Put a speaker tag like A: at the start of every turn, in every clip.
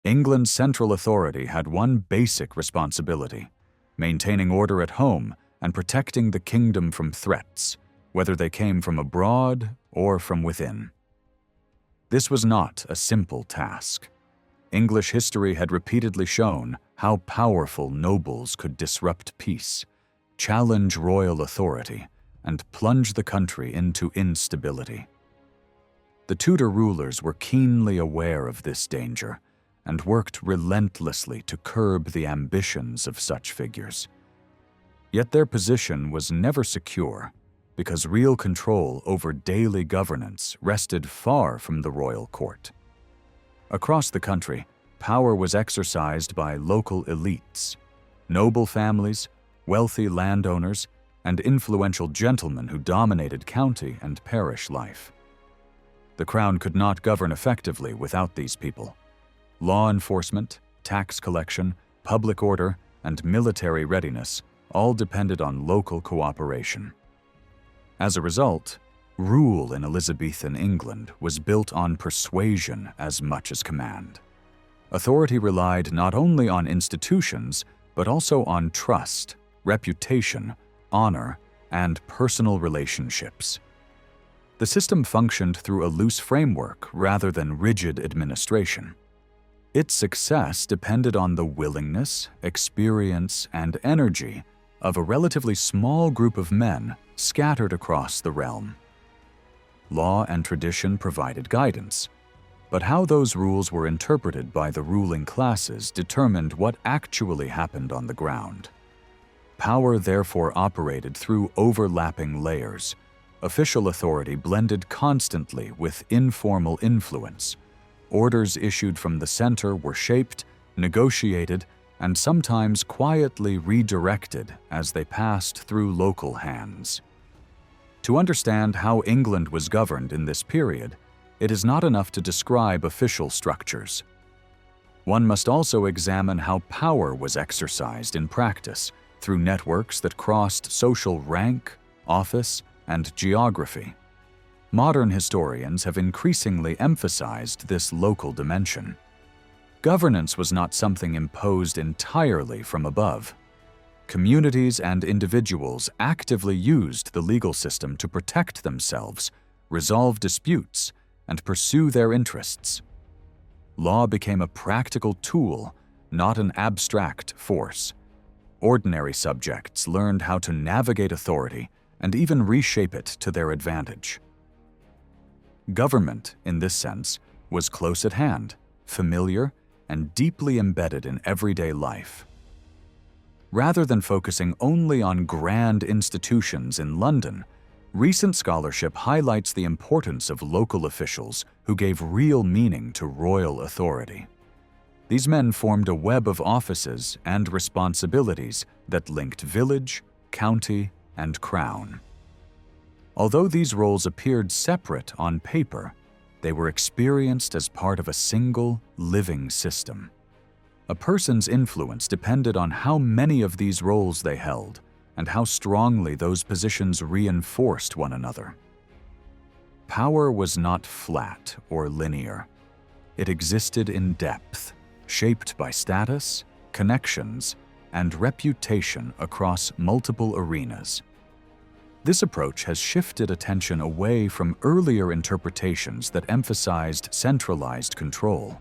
A: England's central authority had one basic responsibility: maintaining order at home and protecting the kingdom from threats, whether they came from abroad or from within. This was not a simple task. English history had repeatedly shown how powerful nobles could disrupt peace, challenge royal authority, and plunge the country into instability. The Tudor rulers were keenly aware of this danger and worked relentlessly to curb the ambitions of such figures. Yet their position was never secure, because real control over daily governance rested far from the royal court. Across the country, power was exercised by local elites, noble families, wealthy landowners, and influential gentlemen who dominated county and parish life. The crown could not govern effectively without these people. Law enforcement, tax collection, public order, and military readiness all depended on local cooperation. As a result, rule in Elizabethan England was built on persuasion as much as command. Authority relied not only on institutions, but also on trust, reputation, honor, and personal relationships. The system functioned through a loose framework rather than rigid administration. Its success depended on the willingness, experience, and energy of a relatively small group of men scattered across the realm. Law and tradition provided guidance, but how those rules were interpreted by the ruling classes determined what actually happened on the ground. Power therefore operated through overlapping layers. Official authority blended constantly with informal influence. Orders issued from the center were shaped, negotiated, and sometimes quietly redirected as they passed through local hands. To understand how England was governed in this period, it is not enough to describe official structures. One must also examine how power was exercised in practice through networks that crossed social rank, office, and geography. Modern historians have increasingly emphasized this local dimension. Governance was not something imposed entirely from above. Communities and individuals actively used the legal system to protect themselves, resolve disputes, and pursue their interests. Law became a practical tool, not an abstract force. Ordinary subjects learned how to navigate authority and even reshape it to their advantage. Government, in this sense, was close at hand, familiar, and deeply embedded in everyday life. Rather than focusing only on grand institutions in London, recent scholarship highlights the importance of local officials who gave real meaning to royal authority. These men formed a web of offices and responsibilities that linked village, county, and crown. Although these roles appeared separate on paper, they were experienced as part of a single, living system. A person's influence depended on how many of these roles they held and how strongly those positions reinforced one another. Power was not flat or linear. It existed in depth, shaped by status, connections, and reputation across multiple arenas. This approach has shifted attention away from earlier interpretations that emphasized centralized control.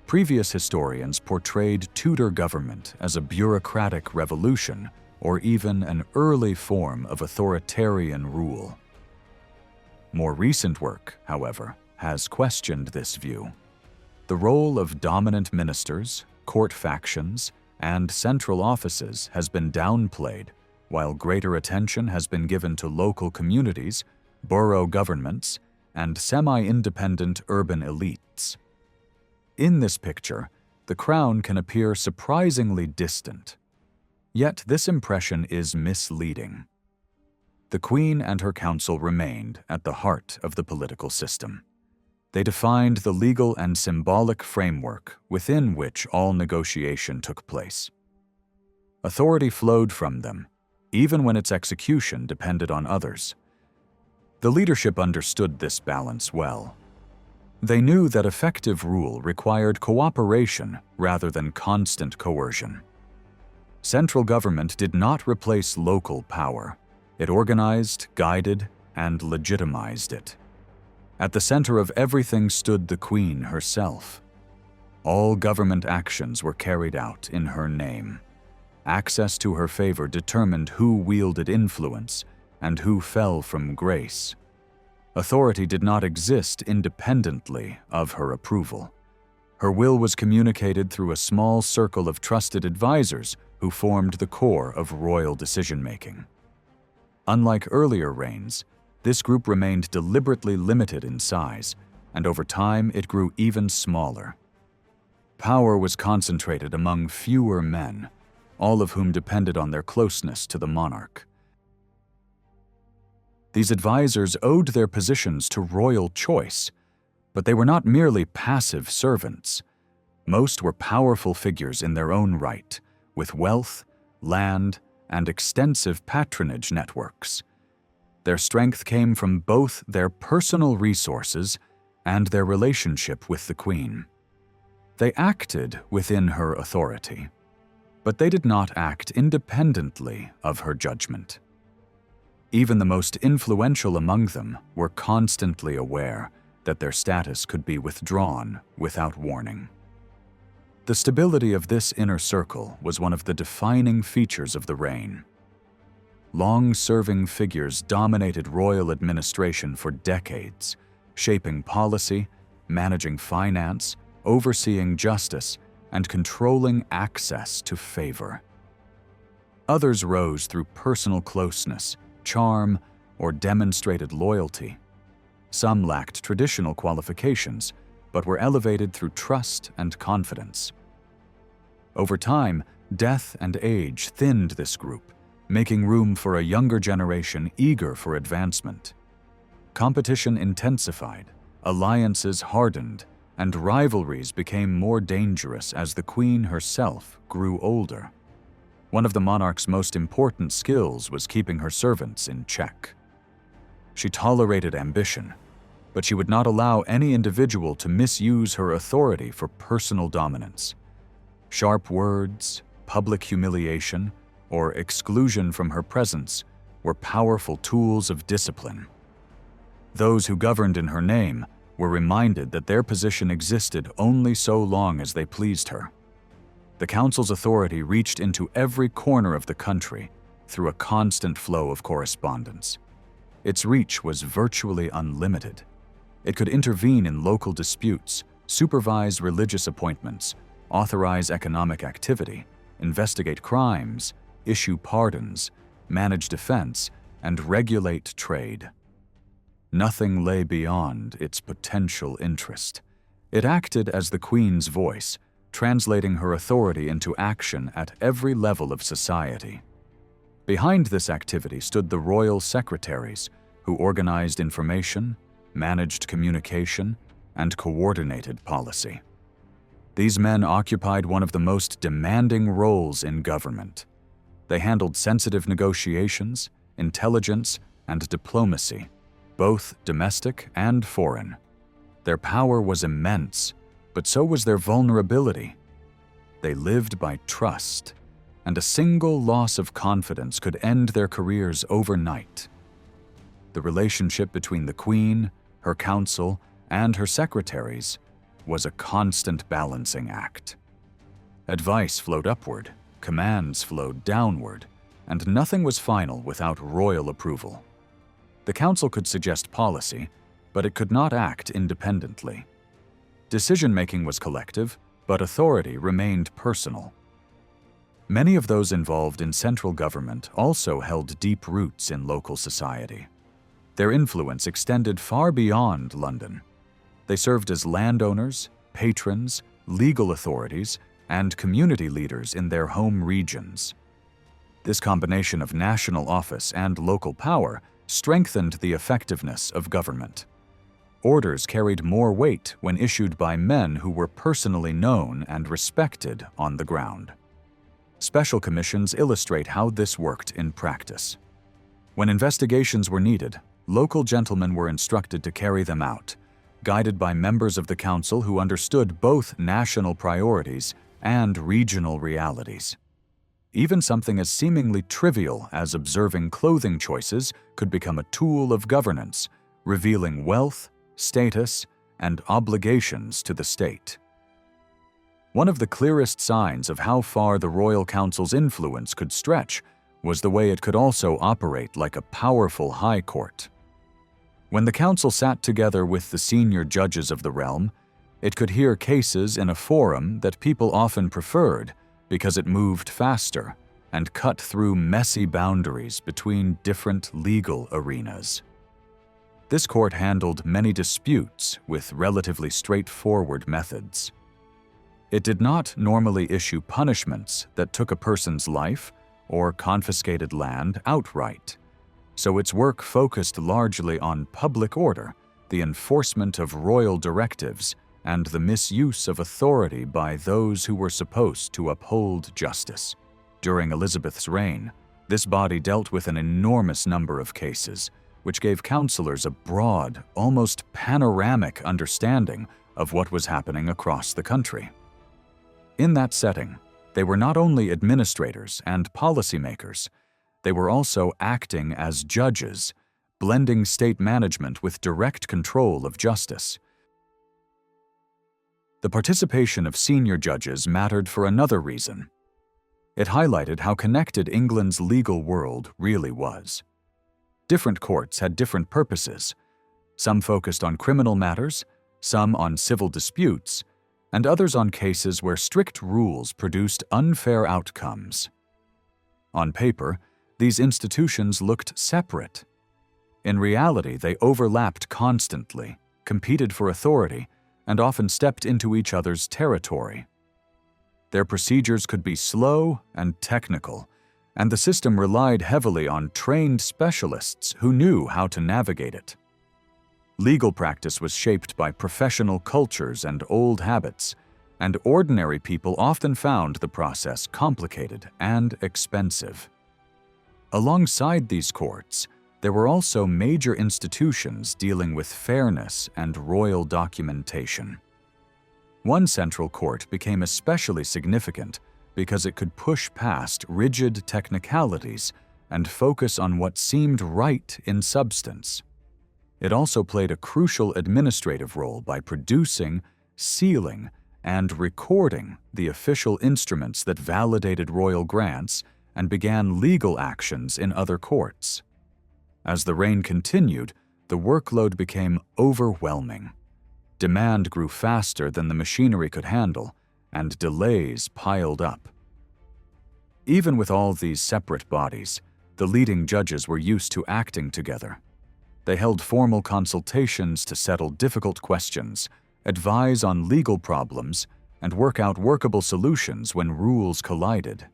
A: Previous historians portrayed Tudor government as a bureaucratic revolution or even an early form of authoritarian rule. More recent work, however, has questioned this view. The role of dominant ministers, court factions, and central offices has been downplayed, while greater attention has been given to local communities, borough governments, and semi-independent urban elites. In this picture, the crown can appear surprisingly distant. Yet this impression is misleading. The Queen and her council remained at the heart of the political system. They defined the legal and symbolic framework within which all negotiation took place. Authority flowed from them, even when its execution depended on others. The leadership understood this balance well. They knew that effective rule required cooperation rather than constant coercion. Central government did not replace local power. It organized, guided, and legitimized it. At the center of everything stood the Queen herself. All government actions were carried out in her name. Access to her favor determined who wielded influence and who fell from grace. Authority did not exist independently of her approval. Her will was communicated through a small circle of trusted advisors who formed the core of royal decision-making. Unlike earlier reigns, this group remained deliberately limited in size, and over time it grew even smaller. Power was concentrated among fewer men, all of whom depended on their closeness to the monarch. These advisors owed their positions to royal choice, but they were not merely passive servants. Most were powerful figures in their own right, with wealth, land, and extensive patronage networks. Their strength came from both their personal resources and their relationship with the Queen. They acted within her authority, but they did not act independently of her judgment. Even the most influential among them were constantly aware that their status could be withdrawn without warning. The stability of this inner circle was one of the defining features of the reign. Long-serving figures dominated royal administration for decades, shaping policy, managing finance, overseeing justice, and controlling access to favor. Others rose through personal closeness, charm, or demonstrated loyalty. Some lacked traditional qualifications, but were elevated through trust and confidence. Over time, death and age thinned this group, making room for a younger generation eager for advancement. Competition intensified, alliances hardened, and rivalries became more dangerous as the Queen herself grew older. One of the monarch's most important skills was keeping her servants in check. She tolerated ambition, but she would not allow any individual to misuse her authority for personal dominance. Sharp words, public humiliation, or exclusion from her presence were powerful tools of discipline. Those who governed in her name were reminded that their position existed only so long as they pleased her. The council's authority reached into every corner of the country through a constant flow of correspondence. Its reach was virtually unlimited. It could intervene in local disputes, supervise religious appointments, authorize economic activity, investigate crimes, issue pardons, manage defense, and regulate trade. Nothing lay beyond its potential interest. It acted as the Queen's voice, translating her authority into action at every level of society. Behind this activity stood the royal secretaries, who organized information, managed communication, and coordinated policy. These men occupied one of the most demanding roles in government. They handled sensitive negotiations, intelligence, and diplomacy, both domestic and foreign. Their power was immense, but so was their vulnerability. They lived by trust, and a single loss of confidence could end their careers overnight. The relationship between the Queen, her council, and her secretaries was a constant balancing act. Advice flowed upward, commands flowed downward, and nothing was final without royal approval. The council could suggest policy, but it could not act independently. Decision-making was collective, but authority remained personal. Many of those involved in central government also held deep roots in local society. Their influence extended far beyond London. They served as landowners, patrons, legal authorities, and community leaders in their home regions. This combination of national office and local power strengthened the effectiveness of government. Orders carried more weight when issued by men who were personally known and respected on the ground. Special commissions illustrate how this worked in practice. When investigations were needed, local gentlemen were instructed to carry them out, guided by members of the council who understood both national priorities and regional realities. Even something as seemingly trivial as observing clothing choices could become a tool of governance, revealing wealth, status, and obligations to the state. One of the clearest signs of how far the royal council's influence could stretch was the way it could also operate like a powerful high court. When the council sat together with the senior judges of the realm, it could hear cases in a forum that people often preferred because it moved faster and cut through messy boundaries between different legal arenas. This court handled many disputes with relatively straightforward methods. It did not normally issue punishments that took a person's life or confiscated land outright, so its work focused largely on public order, the enforcement of royal directives, and the misuse of authority by those who were supposed to uphold justice. During Elizabeth's reign, this body dealt with an enormous number of cases, which gave counselors a broad, almost panoramic understanding of what was happening across the country. In that setting, they were not only administrators and policymakers, they were also acting as judges, blending state management with direct control of justice. The participation of senior judges mattered for another reason. It highlighted how connected England's legal world really was. Different courts had different purposes. Some focused on criminal matters, some on civil disputes, and others on cases where strict rules produced unfair outcomes. On paper, these institutions looked separate. In reality, they overlapped constantly, competed for authority, and often stepped into each other's territory. Their procedures could be slow and technical, and the system relied heavily on trained specialists who knew how to navigate it. Legal practice was shaped by professional cultures and old habits, and ordinary people often found the process complicated and expensive. Alongside these courts, there were also major institutions dealing with fairness and royal documentation. One central court became especially significant because it could push past rigid technicalities and focus on what seemed right in substance. It also played a crucial administrative role by producing, sealing, and recording the official instruments that validated royal grants and began legal actions in other courts. As the reign continued, the workload became overwhelming. Demand grew faster than the machinery could handle, and delays piled up. Even with all these separate bodies, the leading judges were used to acting together. They held formal consultations to settle difficult questions, advise on legal problems, and work out workable solutions when rules collided.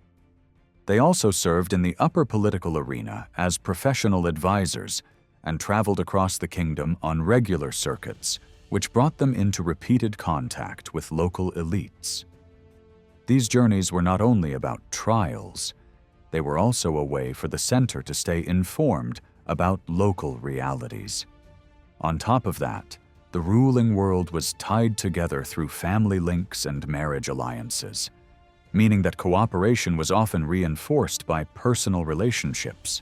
A: They also served in the upper political arena as professional advisors and traveled across the kingdom on regular circuits, which brought them into repeated contact with local elites. These journeys were not only about trials, they were also a way for the center to stay informed about local realities. On top of that, the ruling world was tied together through family links and marriage alliances, meaning that cooperation was often reinforced by personal relationships.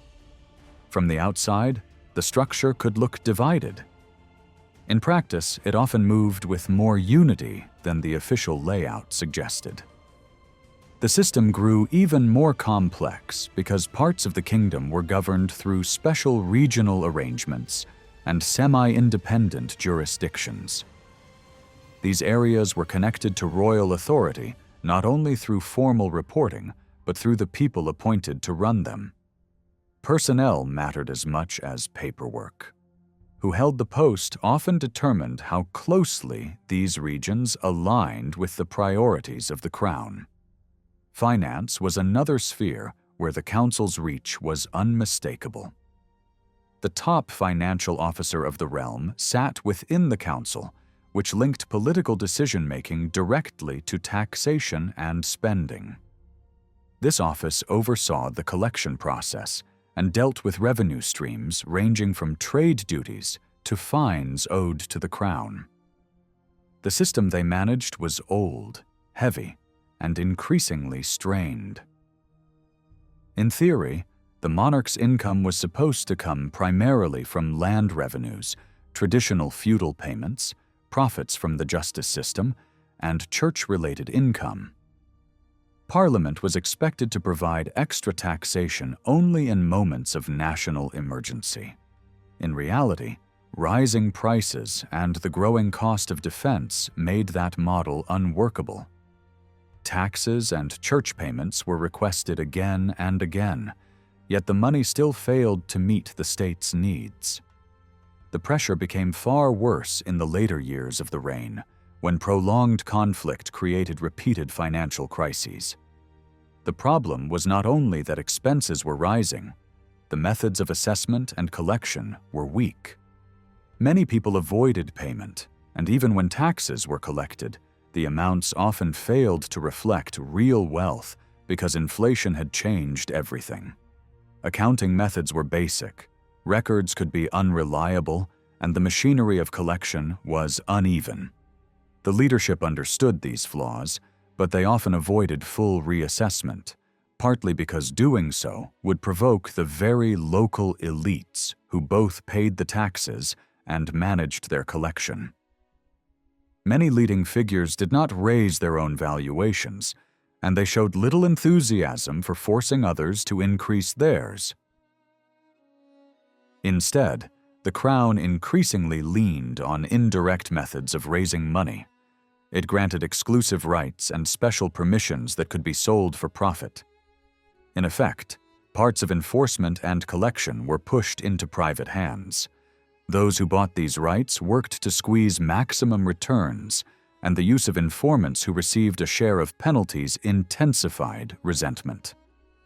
A: From the outside, the structure could look divided. In practice, it often moved with more unity than the official layout suggested. The system grew even more complex because parts of the kingdom were governed through special regional arrangements and semi-independent jurisdictions. These areas were connected to royal authority not only through formal reporting, but through the people appointed to run them. Personnel mattered as much as paperwork. Who held the post often determined how closely these regions aligned with the priorities of the crown. Finance was another sphere where the council's reach was unmistakable. The top financial officer of the realm sat within the council, which linked political decision-making directly to taxation and spending. This office oversaw the collection process and dealt with revenue streams ranging from trade duties to fines owed to the crown. The system they managed was old, heavy, and increasingly strained. In theory, the monarch's income was supposed to come primarily from land revenues, traditional feudal payments, profits from the justice system, and church-related income. Parliament was expected to provide extra taxation only in moments of national emergency. In reality, rising prices and the growing cost of defense made that model unworkable. Taxes and church payments were requested again and again, yet the money still failed to meet the state's needs. The pressure became far worse in the later years of the reign, when prolonged conflict created repeated financial crises. The problem was not only that expenses were rising, the methods of assessment and collection were weak. Many people avoided payment, and even when taxes were collected, the amounts often failed to reflect real wealth because inflation had changed everything. Accounting methods were basic, records could be unreliable, and the machinery of collection was uneven. The leadership understood these flaws, but they often avoided full reassessment, partly because doing so would provoke the very local elites who both paid the taxes and managed their collection. Many leading figures did not raise their own valuations, and they showed little enthusiasm for forcing others to increase theirs. Instead, the crown increasingly leaned on indirect methods of raising money. It granted exclusive rights and special permissions that could be sold for profit. In effect, parts of enforcement and collection were pushed into private hands. Those who bought these rights worked to squeeze maximum returns, and the use of informants who received a share of penalties intensified resentment.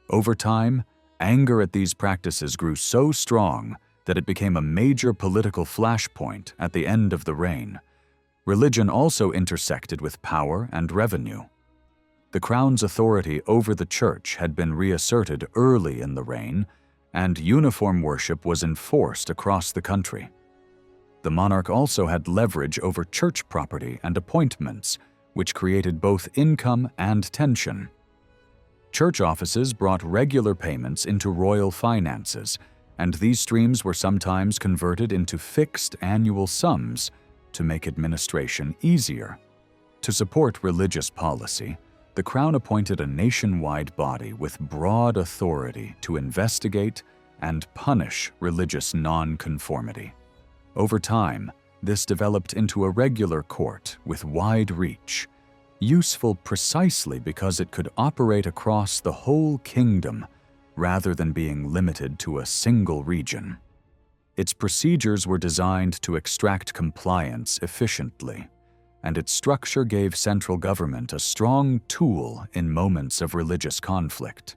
A: Over time, anger at these practices grew so strong that it became a major political flashpoint at the end of the reign. Religion also intersected with power and revenue. The crown's authority over the church had been reasserted early in the reign, and uniform worship was enforced across the country. The monarch also had leverage over church property and appointments, which created both income and tension. Church offices brought regular payments into royal finances, and these streams were sometimes converted into fixed annual sums to make administration easier. To support religious policy, the Crown appointed a nationwide body with broad authority to investigate and punish religious nonconformity. Over time, this developed into a regular court with wide reach, useful precisely because it could operate across the whole kingdom rather than being limited to a single region. Its procedures were designed to extract compliance efficiently, and its structure gave central government a strong tool in moments of religious conflict.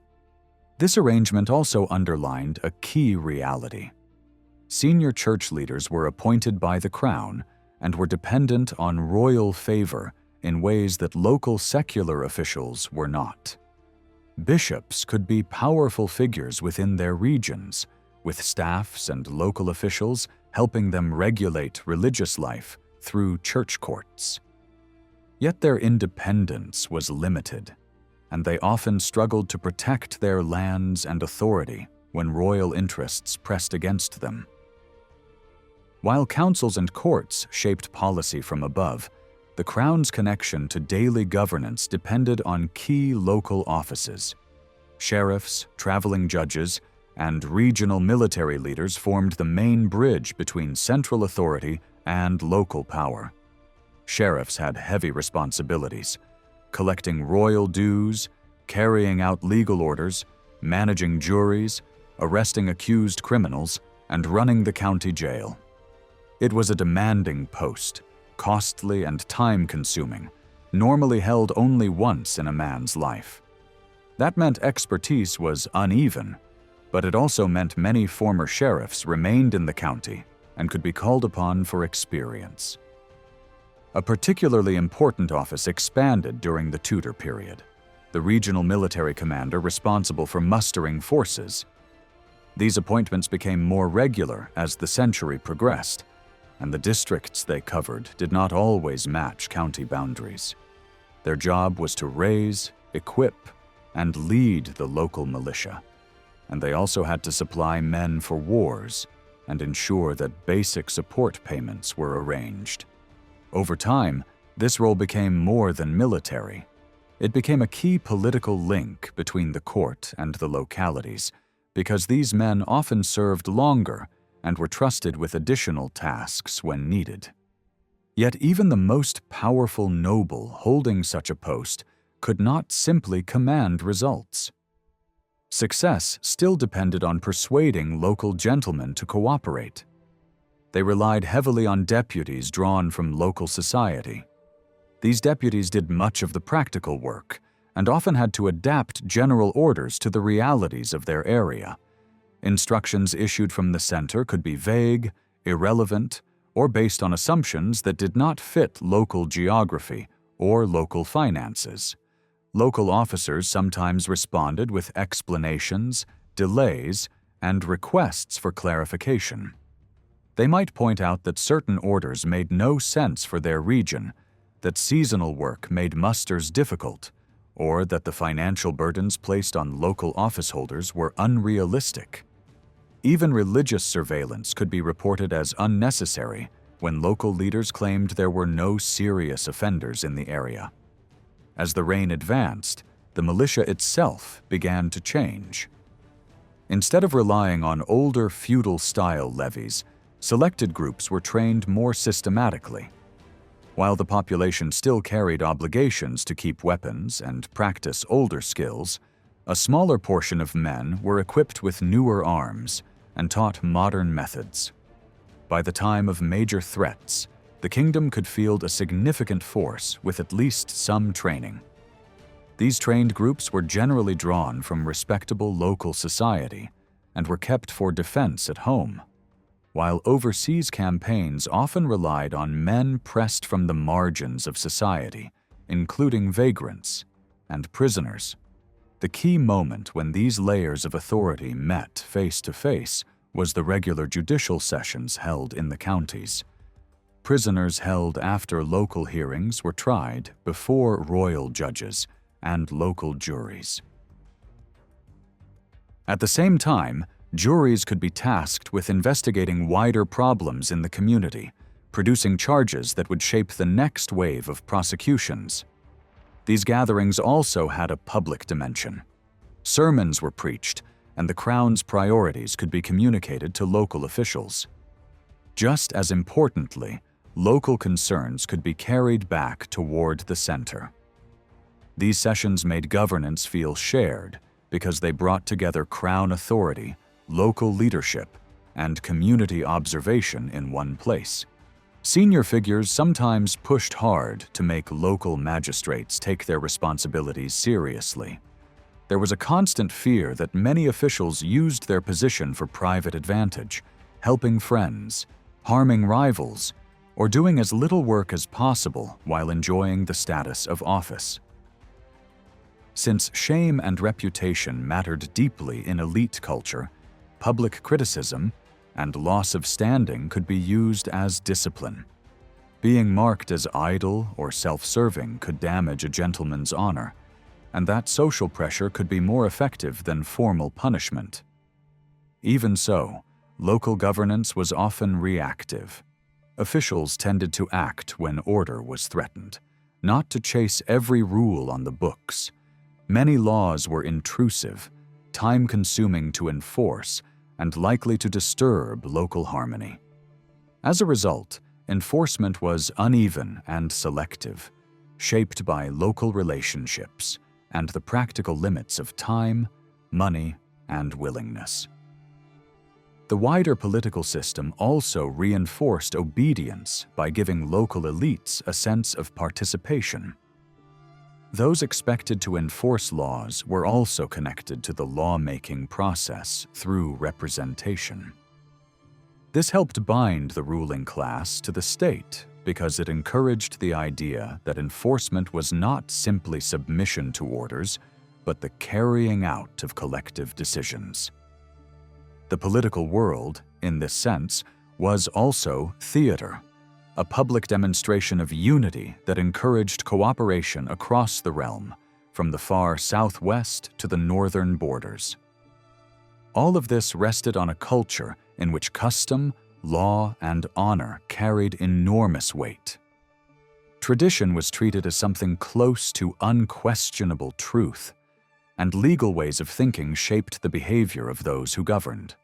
A: This arrangement also underlined a key reality. Senior church leaders were appointed by the Crown and were dependent on royal favor in ways that local secular officials were not. Bishops could be powerful figures within their regions, with staffs and local officials helping them regulate religious life through church courts. Yet their independence was limited, and they often struggled to protect their lands and authority when royal interests pressed against them. While councils and courts shaped policy from above, the Crown's connection to daily governance depended on key local offices. Sheriffs, traveling judges, and regional military leaders formed the main bridge between central authority and local power. Sheriffs had heavy responsibilities, collecting royal dues, carrying out legal orders, managing juries, arresting accused criminals, and running the county jail. It was a demanding post, costly and time-consuming, normally held only once in a man's life. That meant expertise was uneven, but it also meant many former sheriffs remained in the county and could be called upon for experience. A particularly important office expanded during the Tudor period: the regional military commander responsible for mustering forces. These appointments became more regular as the century progressed, and the districts they covered did not always match county boundaries. Their job was to raise, equip, and lead the local militia, and they also had to supply men for wars and ensure that basic support payments were arranged. Over time, this role became more than military. It became a key political link between the court and the localities, because these men often served longer and were trusted with additional tasks when needed. Yet even the most powerful noble holding such a post could not simply command results. Success still depended on persuading local gentlemen to cooperate. They relied heavily on deputies drawn from local society. These deputies did much of the practical work and often had to adapt general orders to the realities of their area. Instructions issued from the center could be vague, irrelevant, or based on assumptions that did not fit local geography or local finances. Local officers sometimes responded with explanations, delays, and requests for clarification. They might point out that certain orders made no sense for their region, that seasonal work made musters difficult, or that the financial burdens placed on local office holders were unrealistic. Even religious surveillance could be reported as unnecessary when local leaders claimed there were no serious offenders in the area. As the reign advanced, the militia itself began to change. Instead of relying on older feudal-style levies, selected groups were trained more systematically. While the population still carried obligations to keep weapons and practice older skills, a smaller portion of men were equipped with newer arms and taught modern methods. By the time of major threats, the kingdom could field a significant force with at least some training. These trained groups were generally drawn from respectable local society and were kept for defense at home, while overseas campaigns often relied on men pressed from the margins of society, including vagrants and prisoners. The key moment when these layers of authority met face to face was the regular judicial sessions held in the counties. Prisoners held after local hearings were tried before royal judges and local juries. At the same time, juries could be tasked with investigating wider problems in the community, producing charges that would shape the next wave of prosecutions. These gatherings also had a public dimension. Sermons were preached, and the crown's priorities could be communicated to local officials. Just as importantly, local concerns could be carried back toward the center. These sessions made governance feel shared because they brought together crown authority, local leadership, and community observation in one place. Senior figures sometimes pushed hard to make local magistrates take their responsibilities seriously. There was a constant fear that many officials used their position for private advantage, helping friends, harming rivals, or doing as little work as possible while enjoying the status of office. Since shame and reputation mattered deeply in elite culture, public criticism and loss of standing could be used as discipline. Being marked as idle or self-serving could damage a gentleman's honor, and that social pressure could be more effective than formal punishment. Even so, local governance was often reactive. Officials tended to act when order was threatened, not to chase every rule on the books. Many laws were intrusive, time-consuming to enforce, and likely to disturb local harmony. As a result, enforcement was uneven and selective, shaped by local relationships and the practical limits of time, money, and willingness. The wider political system also reinforced obedience by giving local elites a sense of participation. Those expected to enforce laws were also connected to the lawmaking process through representation. This helped bind the ruling class to the state because it encouraged the idea that enforcement was not simply submission to orders, but the carrying out of collective decisions. The political world, in this sense, was also theater, a public demonstration of unity that encouraged cooperation across the realm, from the far southwest to the northern borders. All of this rested on a culture in which custom, law, and honor carried enormous weight. Tradition was treated as something close to unquestionable truth, and legal ways of thinking shaped the behavior of those who governed.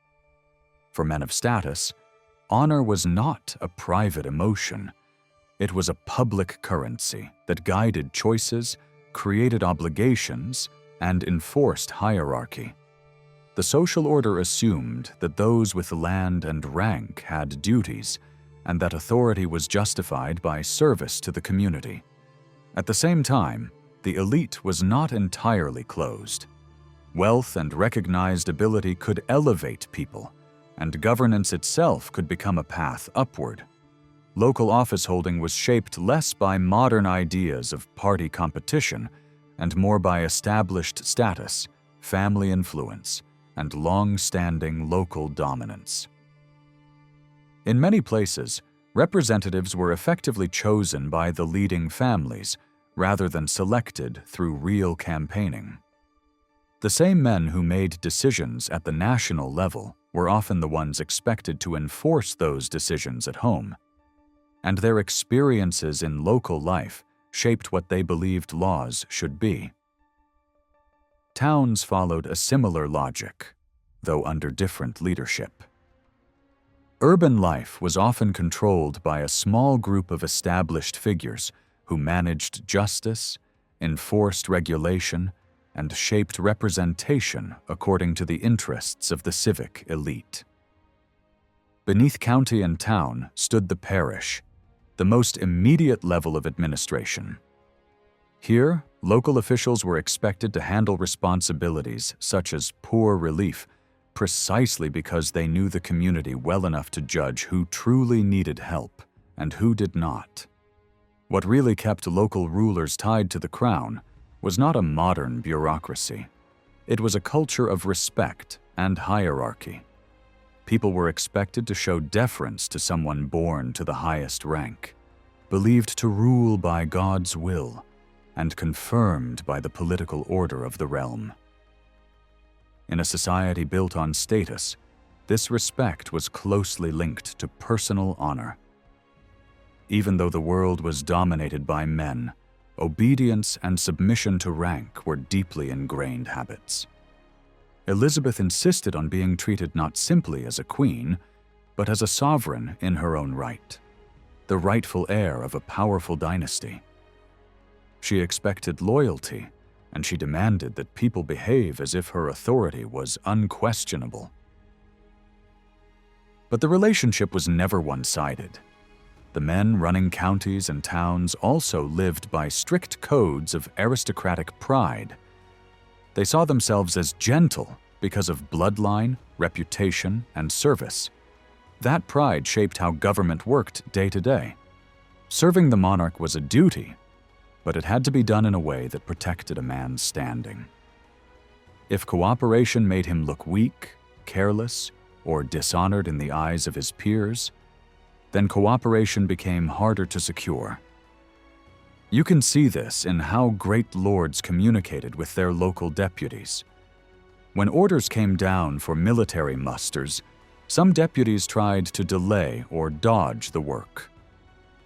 A: For men of status, honor was not a private emotion. It was a public currency that guided choices, created obligations, and enforced hierarchy. The social order assumed that those with land and rank had duties, and that authority was justified by service to the community. At the same time, the elite was not entirely closed. Wealth and recognized ability could elevate people, and governance itself could become a path upward. Local office holding was shaped less by modern ideas of party competition and more by established status, family influence, and long-standing local dominance. In many places, representatives were effectively chosen by the leading families rather than selected through real campaigning. The same men who made decisions at the national level were often the ones expected to enforce those decisions at home, and their experiences in local life shaped what they believed laws should be. Towns followed a similar logic, though under different leadership. Urban life was often controlled by a small group of established figures who managed justice, enforced regulation, and shaped representation according to the interests of the civic elite. Beneath county and town stood the parish, the most immediate level of administration. Here, local officials were expected to handle responsibilities such as poor relief precisely because they knew the community well enough to judge who truly needed help and who did not. What really kept local rulers tied to the crown was not a modern bureaucracy. It was a culture of respect and hierarchy. People were expected to show deference to someone born to the highest rank, believed to rule by God's will, and confirmed by the political order of the realm. In a society built on status, this respect was closely linked to personal honor. Even though the world was dominated by men, obedience and submission to rank were deeply ingrained habits. Elizabeth insisted on being treated not simply as a queen, but as a sovereign in her own right, the rightful heir of a powerful dynasty. She expected loyalty, and she demanded that people behave as if her authority was unquestionable. But the relationship was never one-sided. The men running counties and towns also lived by strict codes of aristocratic pride. They saw themselves as gentle because of bloodline, reputation, and service. That pride shaped how government worked day to day. Serving the monarch was a duty, but it had to be done in a way that protected a man's standing. If cooperation made him look weak, careless, or dishonored in the eyes of his peers, then cooperation became harder to secure. You can see this in how great lords communicated with their local deputies. When orders came down for military musters, some deputies tried to delay or dodge the work.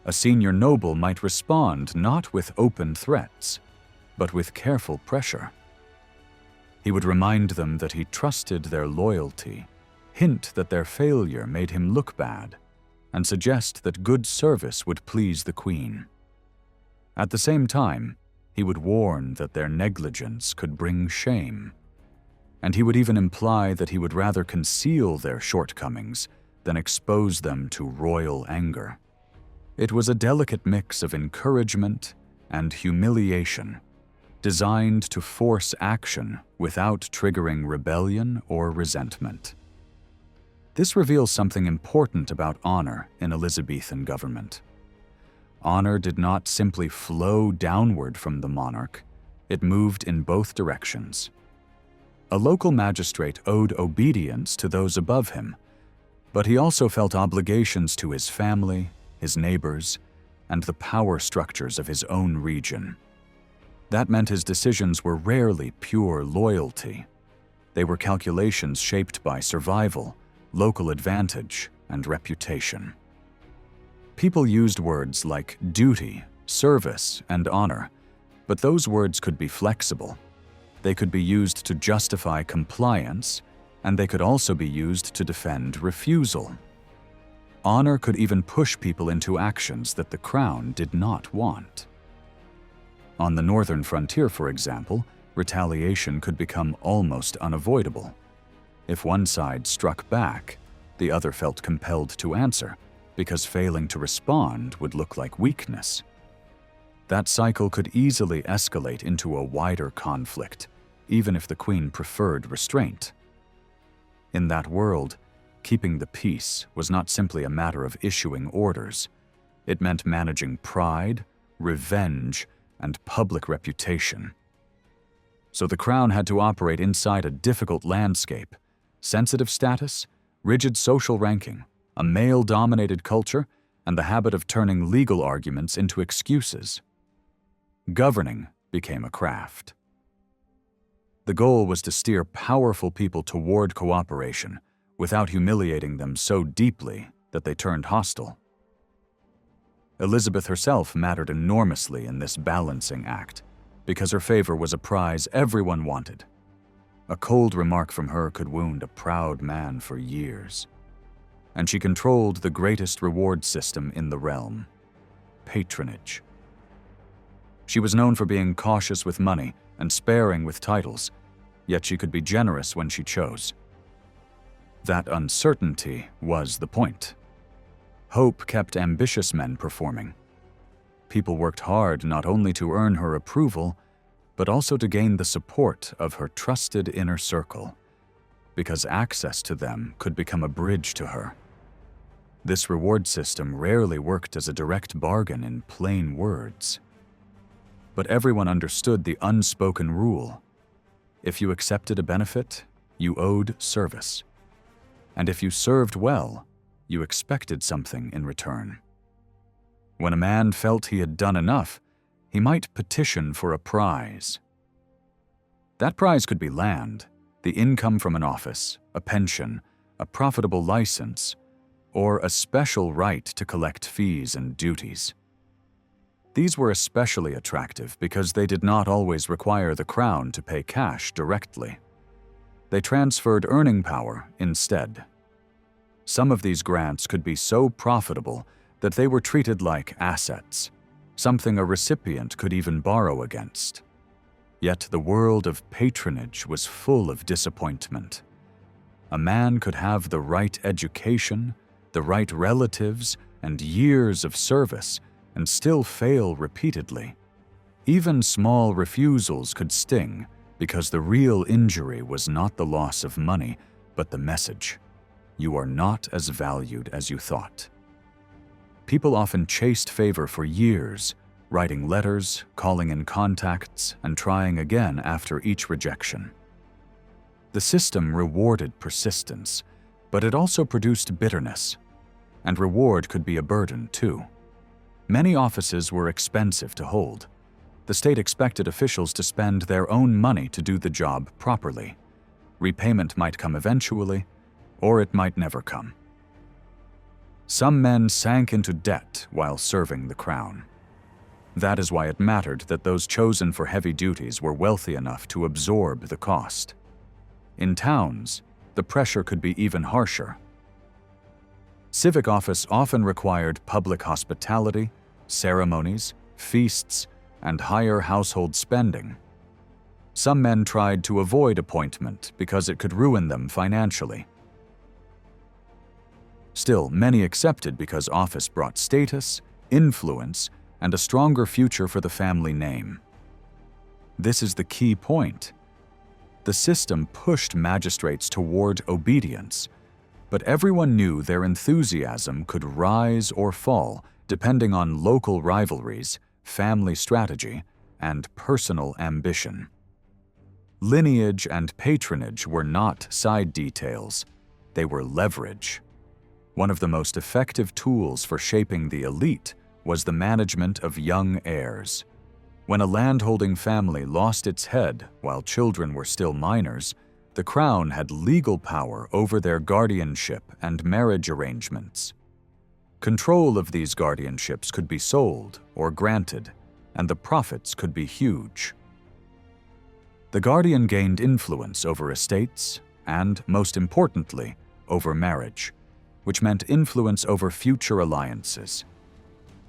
A: A senior noble might respond not with open threats, but with careful pressure. He would remind them that he trusted their loyalty, hint that their failure made him look bad, and suggest that good service would please the queen. At the same time, he would warn that their negligence could bring shame, and he would even imply that he would rather conceal their shortcomings than expose them to royal anger. It was a delicate mix of encouragement and humiliation, designed to force action without triggering rebellion or resentment. This reveals something important about honor in Elizabethan government. Honor did not simply flow downward from the monarch, it moved in both directions. A local magistrate owed obedience to those above him, But he also felt obligations to his family, his neighbors, and the power structures of his own region. That meant his decisions were rarely pure loyalty. They were calculations shaped by survival, local advantage, and reputation. People used words like duty, service, and honor, but those words could be flexible. They could be used to justify compliance, and they could also be used to defend refusal. Honor could even push people into actions that the crown did not want. On the northern frontier, for example, retaliation could become almost unavoidable. If one side struck back, the other felt compelled to answer, because failing to respond would look like weakness. That cycle could easily escalate into a wider conflict, even if the queen preferred restraint. In that world, keeping the peace was not simply a matter of issuing orders. It meant managing pride, revenge, and public reputation. So the crown had to operate inside a difficult landscape: sensitive status, rigid social ranking, a male-dominated culture, and the habit of turning legal arguments into excuses. Governing became a craft. The goal was to steer powerful people toward cooperation without humiliating them so deeply that they turned hostile. Elizabeth herself mattered enormously in this balancing act, because her favor was a prize everyone wanted. A cold remark from her could wound a proud man for years. And she controlled the greatest reward system in the realm: patronage. She was known for being cautious with money and sparing with titles, yet she could be generous when she chose. That uncertainty was the point. Hope kept ambitious men performing. People worked hard not only to earn her approval, but also to gain the support of her trusted inner circle, because access to them could become a bridge to her. This reward system rarely worked as a direct bargain in plain words. But everyone understood the unspoken rule: if you accepted a benefit, you owed service. And if you served well, you expected something in return. When a man felt he had done enough, he might petition for a prize. That prize could be land, the income from an office, a pension, a profitable license, or a special right to collect fees and duties. These were especially attractive because they did not always require the crown to pay cash directly. They transferred earning power instead. Some of these grants could be so profitable that they were treated like assets, something a recipient could even borrow against. Yet the world of patronage was full of disappointment. A man could have the right education, the right relatives, and years of service, and still fail repeatedly. Even small refusals could sting, because the real injury was not the loss of money, but the message: you are not as valued as you thought. People often chased favor for years, writing letters, calling in contacts, and trying again after each rejection. The system rewarded persistence, but it also produced bitterness. And reward could be a burden, too. Many offices were expensive to hold. The state expected officials to spend their own money to do the job properly. Repayment might come eventually, or it might never come. Some men sank into debt while serving the crown. That is why it mattered that those chosen for heavy duties were wealthy enough to absorb the cost. In towns, the pressure could be even harsher. Civic office often required public hospitality, ceremonies, feasts, and higher household spending. Some men tried to avoid appointment because it could ruin them financially. Still, many accepted because office brought status, influence, and a stronger future for the family name. This is the key point. The system pushed magistrates toward obedience, but everyone knew their enthusiasm could rise or fall depending on local rivalries, family strategy, and personal ambition. Lineage and patronage were not side details, they were leverage. One of the most effective tools for shaping the elite was the management of young heirs. When a landholding family lost its head while children were still minors, the crown had legal power over their guardianship and marriage arrangements. Control of these guardianships could be sold or granted, and the profits could be huge. The guardian gained influence over estates and, most importantly, over marriage, which meant influence over future alliances.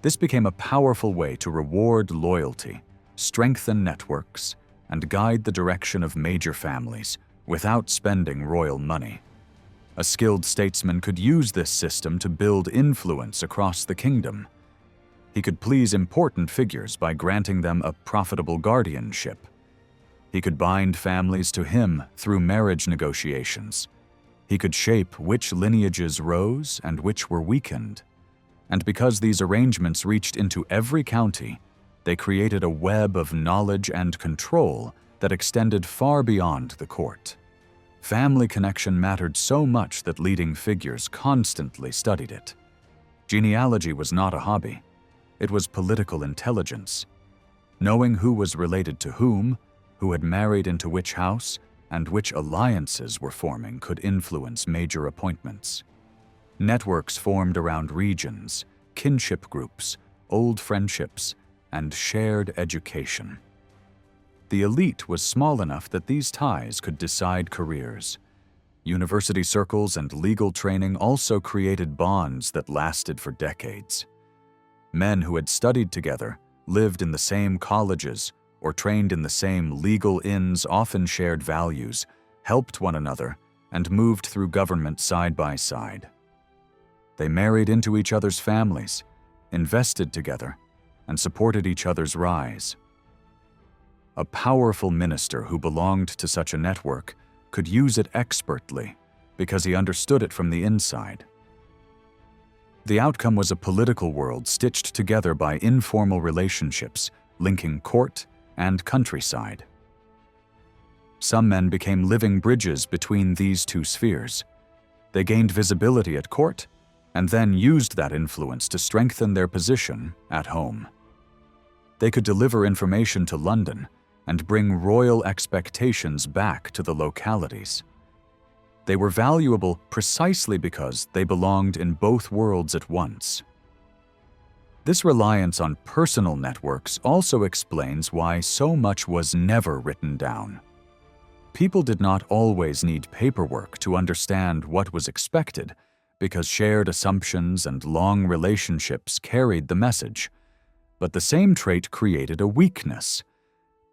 A: This became a powerful way to reward loyalty, strengthen networks, and guide the direction of major families without spending royal money. A skilled statesman could use this system to build influence across the kingdom. He could please important figures by granting them a profitable guardianship. He could bind families to him through marriage negotiations. He could shape which lineages rose and which were weakened. And because these arrangements reached into every county, they created a web of knowledge and control that extended far beyond the court. Family connection mattered so much that leading figures constantly studied it. Genealogy was not a hobby. It was political intelligence. Knowing who was related to whom, who had married into which house, and which alliances were forming could influence major appointments. Networks formed around regions, kinship groups, old friendships, and shared education. The elite was small enough that these ties could decide careers. University circles and legal training also created bonds that lasted for decades. Men who had studied together, lived in the same colleges, or trained in the same legal inns often shared values, helped one another, and moved through government side by side. They married into each other's families, invested together, and supported each other's rise. A powerful minister who belonged to such a network could use it expertly because he understood it from the inside. The outcome was a political world stitched together by informal relationships linking court and countryside. Some men became living bridges between these two spheres. They gained visibility at court and then used that influence to strengthen their position at home. They could deliver information to London and bring royal expectations back to the localities. They were valuable precisely because they belonged in both worlds at once. This reliance on personal networks also explains why so much was never written down. People did not always need paperwork to understand what was expected, because shared assumptions and long relationships carried the message. But the same trait created a weakness.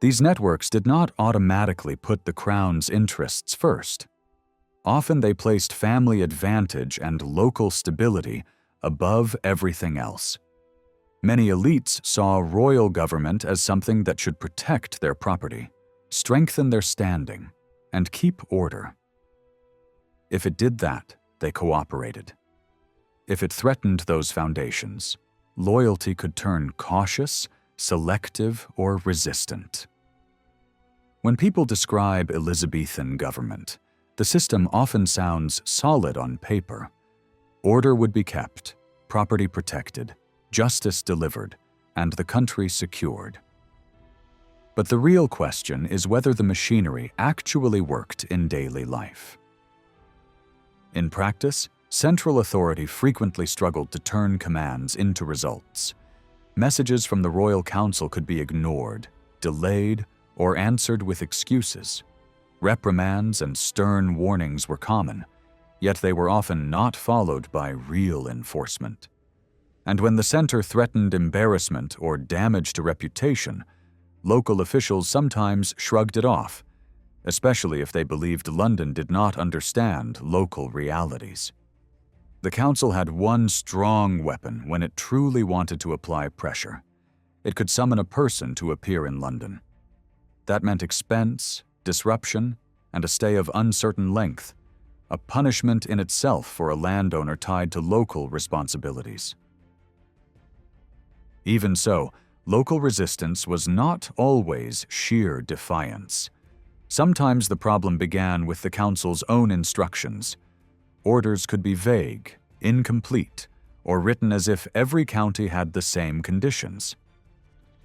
A: These networks did not automatically put the crown's interests first. Often they placed family advantage and local stability above everything else. Many elites saw royal government as something that should protect their property, strengthen their standing, and keep order. If it did that, they cooperated. If it threatened those foundations, loyalty could turn cautious, selective, or resistant. When people describe Elizabethan government, the system often sounds solid on paper. Order would be kept, property protected, justice delivered, and the country secured. But the real question is whether the machinery actually worked in daily life. In practice, central authority frequently struggled to turn commands into results. Messages from the royal council could be ignored, delayed, or answered with excuses. Reprimands and stern warnings were common, yet they were often not followed by real enforcement. And when the center threatened embarrassment or damage to reputation, local officials sometimes shrugged it off, especially if they believed London did not understand local realities. The council had one strong weapon when it truly wanted to apply pressure. It could summon a person to appear in London. That meant expense, disruption, and a stay of uncertain length, a punishment in itself for a landowner tied to local responsibilities. Even so, local resistance was not always sheer defiance. Sometimes the problem began with the council's own instructions. Orders could be vague, incomplete, or written as if every county had the same conditions.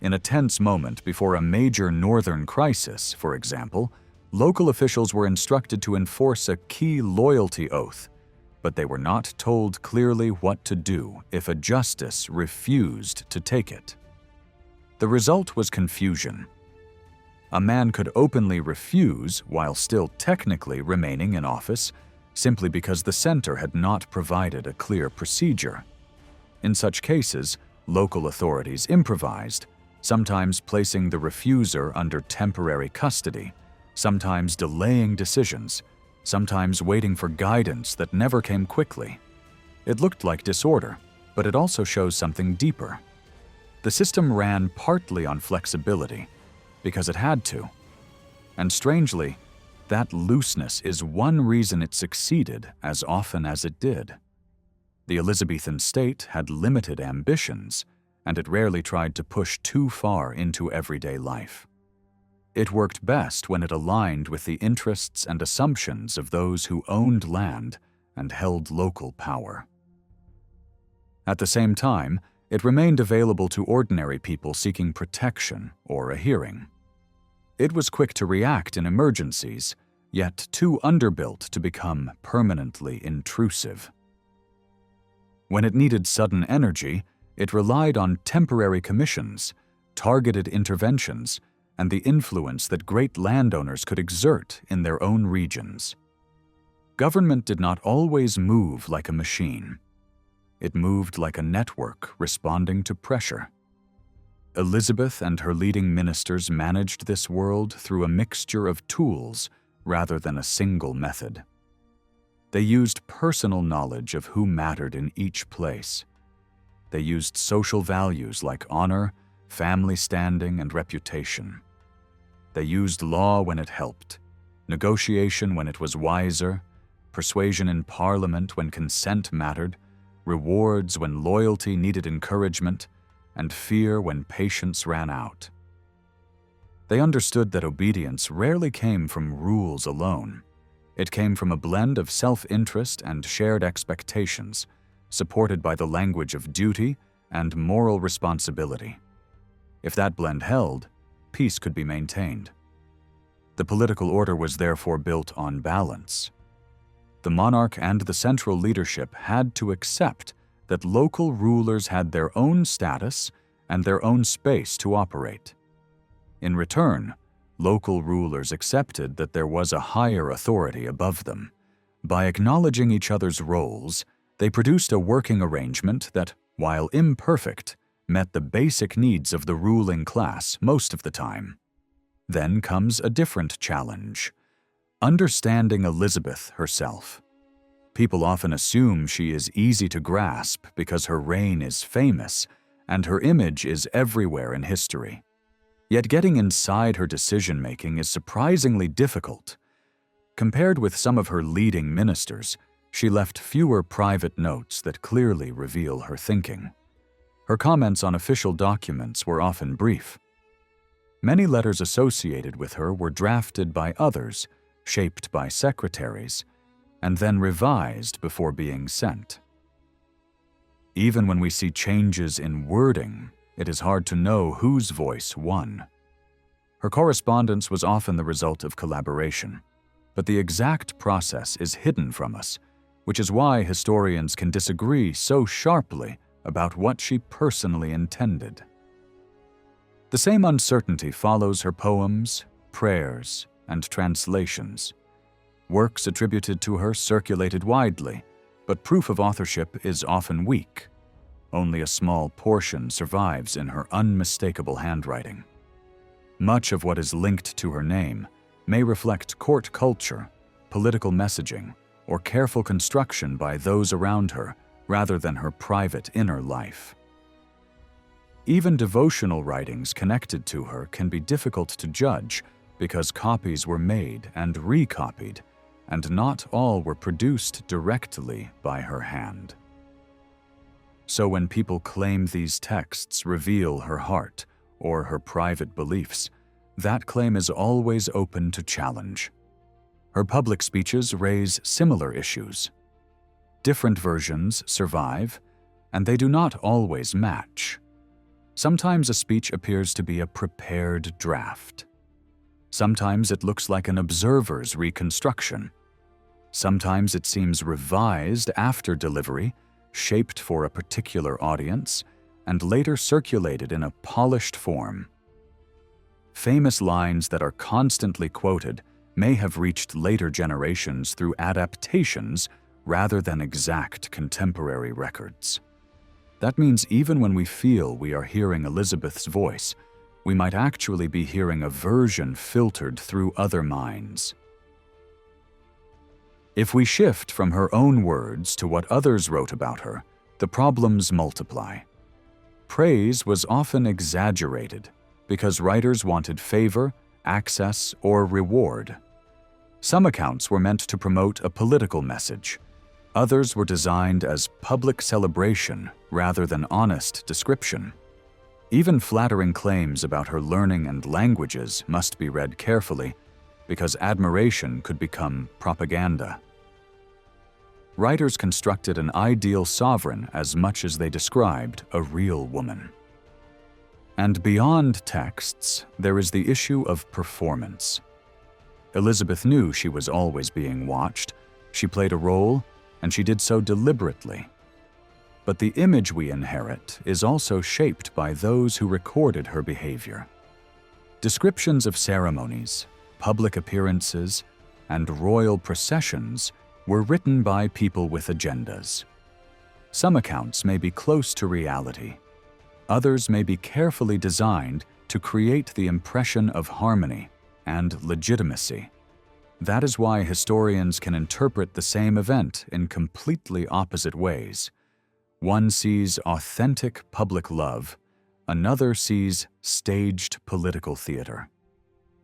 A: In a tense moment before a major northern crisis, for example, local officials were instructed to enforce a key loyalty oath, but they were not told clearly what to do if a justice refused to take it. The result was confusion. A man could openly refuse while still technically remaining in office simply because the center had not provided a clear procedure. In such cases, local authorities improvised, sometimes placing the refuser under temporary custody, sometimes delaying decisions, sometimes waiting for guidance that never came quickly. It looked like disorder, but it also shows something deeper. The system ran partly on flexibility, because it had to. And strangely, that looseness is one reason it succeeded as often as it did. The Elizabethan state had limited ambitions, and it rarely tried to push too far into everyday life. It worked best when it aligned with the interests and assumptions of those who owned land and held local power. At the same time, it remained available to ordinary people seeking protection or a hearing. It was quick to react in emergencies, yet too underbuilt to become permanently intrusive. When it needed sudden energy, it relied on temporary commissions, targeted interventions, and the influence that great landowners could exert in their own regions. Government did not always move like a machine. It moved like a network responding to pressure. Elizabeth and her leading ministers managed this world through a mixture of tools rather than a single method. They used personal knowledge of who mattered in each place. They used social values like honor, family standing, and reputation. They used law when it helped, negotiation when it was wiser, persuasion in parliament when consent mattered, rewards when loyalty needed encouragement, and fear when patience ran out. They understood that obedience rarely came from rules alone. It came from a blend of self-interest and shared expectations, supported by the language of duty and moral responsibility. If that blend held, peace could be maintained. The political order was therefore built on balance. The monarch and the central leadership had to accept that local rulers had their own status and their own space to operate. In return, local rulers accepted that there was a higher authority above them. By acknowledging each other's roles, they produced a working arrangement that, while imperfect, met the basic needs of the ruling class most of the time. Then comes a different challenge: understanding Elizabeth herself. People often assume she is easy to grasp because her reign is famous and her image is everywhere in history. Yet getting inside her decision-making is surprisingly difficult. Compared with some of her leading ministers, she left fewer private notes that clearly reveal her thinking. Her comments on official documents were often brief. Many letters associated with her were drafted by others, shaped by secretaries, and then revised before being sent. Even when we see changes in wording, it is hard to know whose voice won. Her correspondence was often the result of collaboration, but the exact process is hidden from us, which is why historians can disagree so sharply about what she personally intended. The same uncertainty follows her poems, prayers, and translations. Works attributed to her circulated widely, but proof of authorship is often weak. Only a small portion survives in her unmistakable handwriting. Much of what is linked to her name may reflect court culture, political messaging, or careful construction by those around her rather than her private inner life. Even devotional writings connected to her can be difficult to judge because copies were made and recopied, and not all were produced directly by her hand. So when people claim these texts reveal her heart or her private beliefs, that claim is always open to challenge. Her public speeches raise similar issues. Different versions survive, and they do not always match. Sometimes a speech appears to be a prepared draft. Sometimes it looks like an observer's reconstruction. Sometimes it seems revised after delivery, shaped for a particular audience, and later circulated in a polished form. Famous lines that are constantly quoted may have reached later generations through adaptations rather than exact contemporary records. That means even when we feel we are hearing Elizabeth's voice, we might actually be hearing a version filtered through other minds. If we shift from her own words to what others wrote about her, the problems multiply. Praise was often exaggerated because writers wanted favor, access, or reward. Some accounts were meant to promote a political message. Others were designed as public celebration rather than honest description. Even flattering claims about her learning and languages must be read carefully, because admiration could become propaganda. Writers constructed an ideal sovereign as much as they described a real woman. And beyond texts, there is the issue of performance. Elizabeth knew she was always being watched. She played a role, and she did so deliberately. But the image we inherit is also shaped by those who recorded her behavior. Descriptions of ceremonies, public appearances, and royal processions were written by people with agendas. Some accounts may be close to reality. Others may be carefully designed to create the impression of harmony and legitimacy. That is why historians can interpret the same event in completely opposite ways. One sees authentic public love, another sees staged political theater.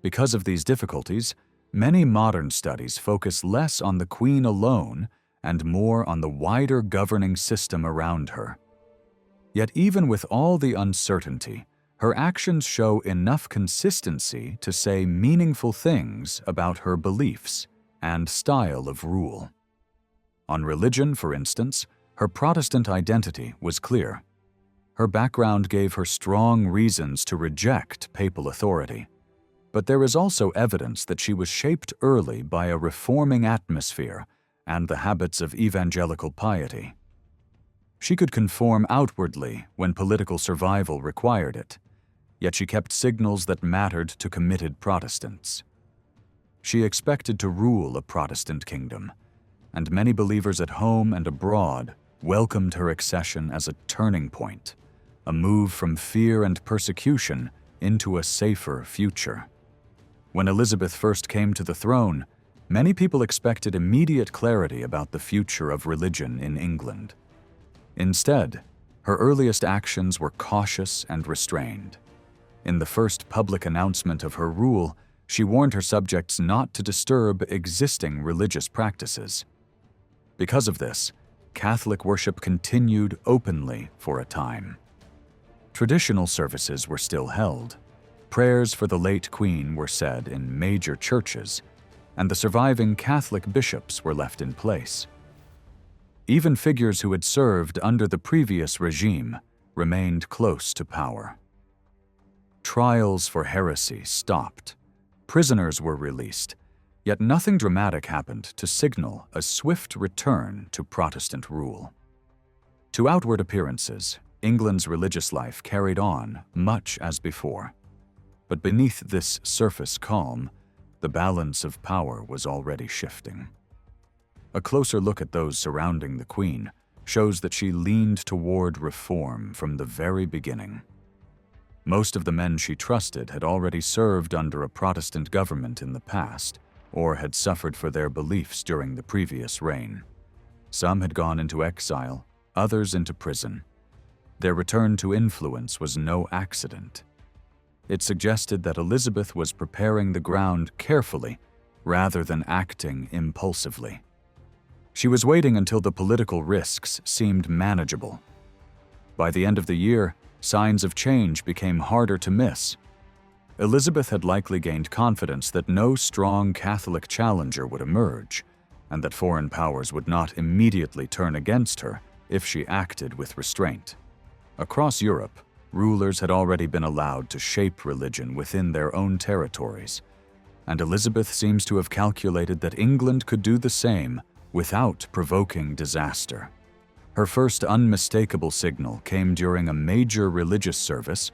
A: Because of these difficulties, many modern studies focus less on the Queen alone and more on the wider governing system around her. Yet even with all the uncertainty, her actions show enough consistency to say meaningful things about her beliefs and style of rule. On religion, for instance, her Protestant identity was clear. Her background gave her strong reasons to reject papal authority. But there is also evidence that she was shaped early by a reforming atmosphere and the habits of evangelical piety. She could conform outwardly when political survival required it, yet she kept signals that mattered to committed Protestants. She expected to rule a Protestant kingdom, and many believers at home and abroad welcomed her accession as a turning point, a move from fear and persecution into a safer future. When Elizabeth first came to the throne, many people expected immediate clarity about the future of religion in England. Instead, her earliest actions were cautious and restrained. In the first public announcement of her rule, she warned her subjects not to disturb existing religious practices. Because of this, Catholic worship continued openly for a time. Traditional services were still held. Prayers for the late Queen were said in major churches, and the surviving Catholic bishops were left in place. Even figures who had served under the previous regime remained close to power. Trials for heresy stopped. Prisoners were released, yet nothing dramatic happened to signal a swift return to Protestant rule. To outward appearances, England's religious life carried on much as before. But beneath this surface calm, the balance of power was already shifting. A closer look at those surrounding the Queen shows that she leaned toward reform from the very beginning. Most of the men she trusted had already served under a Protestant government in the past, or had suffered for their beliefs during the previous reign. Some had gone into exile, others into prison. Their return to influence was no accident. It suggested that Elizabeth was preparing the ground carefully rather than acting impulsively. She was waiting until the political risks seemed manageable. By the end of the year, signs of change became harder to miss. Elizabeth had likely gained confidence that no strong Catholic challenger would emerge, and that foreign powers would not immediately turn against her if she acted with restraint. Across Europe, rulers had already been allowed to shape religion within their own territories, and Elizabeth seems to have calculated that England could do the same without provoking disaster. Her first unmistakable signal came during a major religious service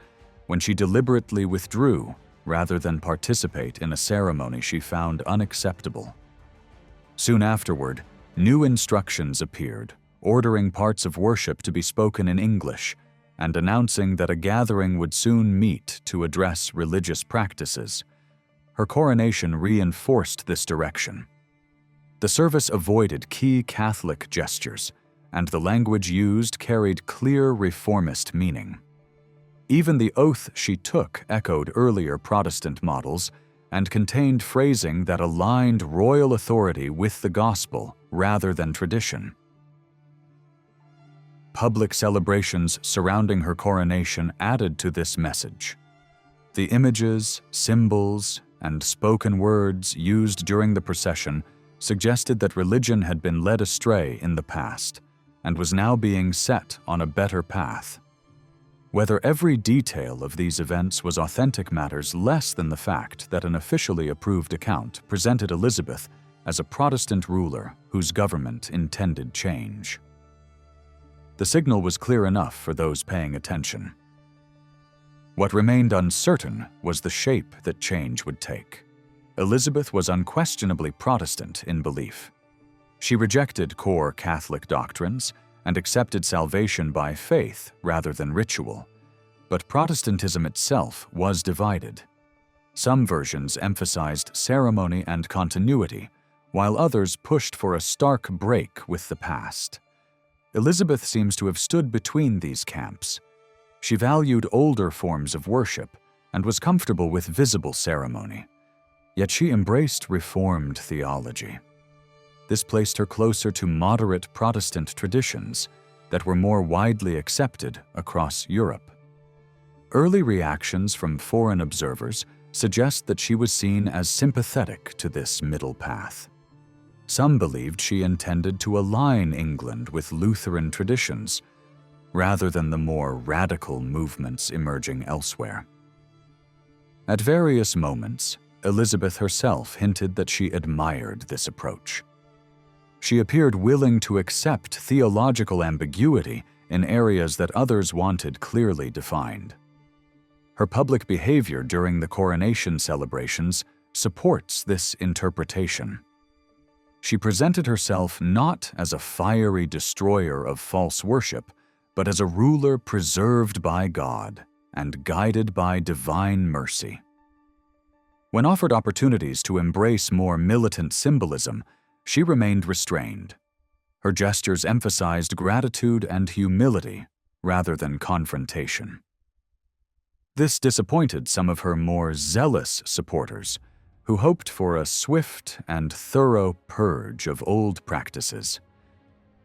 A: when she deliberately withdrew rather than participate in a ceremony she found unacceptable. Soon afterward, new instructions appeared, ordering parts of worship to be spoken in English and announcing that a gathering would soon meet to address religious practices. Her coronation reinforced this direction. The service avoided key Catholic gestures, and the language used carried clear reformist meaning. Even the oath she took echoed earlier Protestant models and contained phrasing that aligned royal authority with the gospel rather than tradition. Public celebrations surrounding her coronation added to this message. The images, symbols, and spoken words used during the procession suggested that religion had been led astray in the past and was now being set on a better path. Whether every detail of these events was authentic matters less than the fact that an officially approved account presented Elizabeth as a Protestant ruler whose government intended change. The signal was clear enough for those paying attention. What remained uncertain was the shape that change would take. Elizabeth was unquestionably Protestant in belief. She rejected core Catholic doctrines and accepted salvation by faith rather than ritual. But Protestantism itself was divided. Some versions emphasized ceremony and continuity, while others pushed for a stark break with the past. Elizabeth seems to have stood between these camps. She valued older forms of worship and was comfortable with visible ceremony. Yet she embraced Reformed theology. This placed her closer to moderate Protestant traditions that were more widely accepted across Europe. Early reactions from foreign observers suggest that she was seen as sympathetic to this middle path. Some believed she intended to align England with Lutheran traditions, rather than the more radical movements emerging elsewhere. At various moments, Elizabeth herself hinted that she admired this approach. She appeared willing to accept theological ambiguity in areas that others wanted clearly defined. Her public behavior during the coronation celebrations supports this interpretation. She presented herself not as a fiery destroyer of false worship, but as a ruler preserved by God and guided by divine mercy. When offered opportunities to embrace more militant symbolism, she remained restrained. Her gestures emphasized gratitude and humility rather than confrontation. This disappointed some of her more zealous supporters, who hoped for a swift and thorough purge of old practices.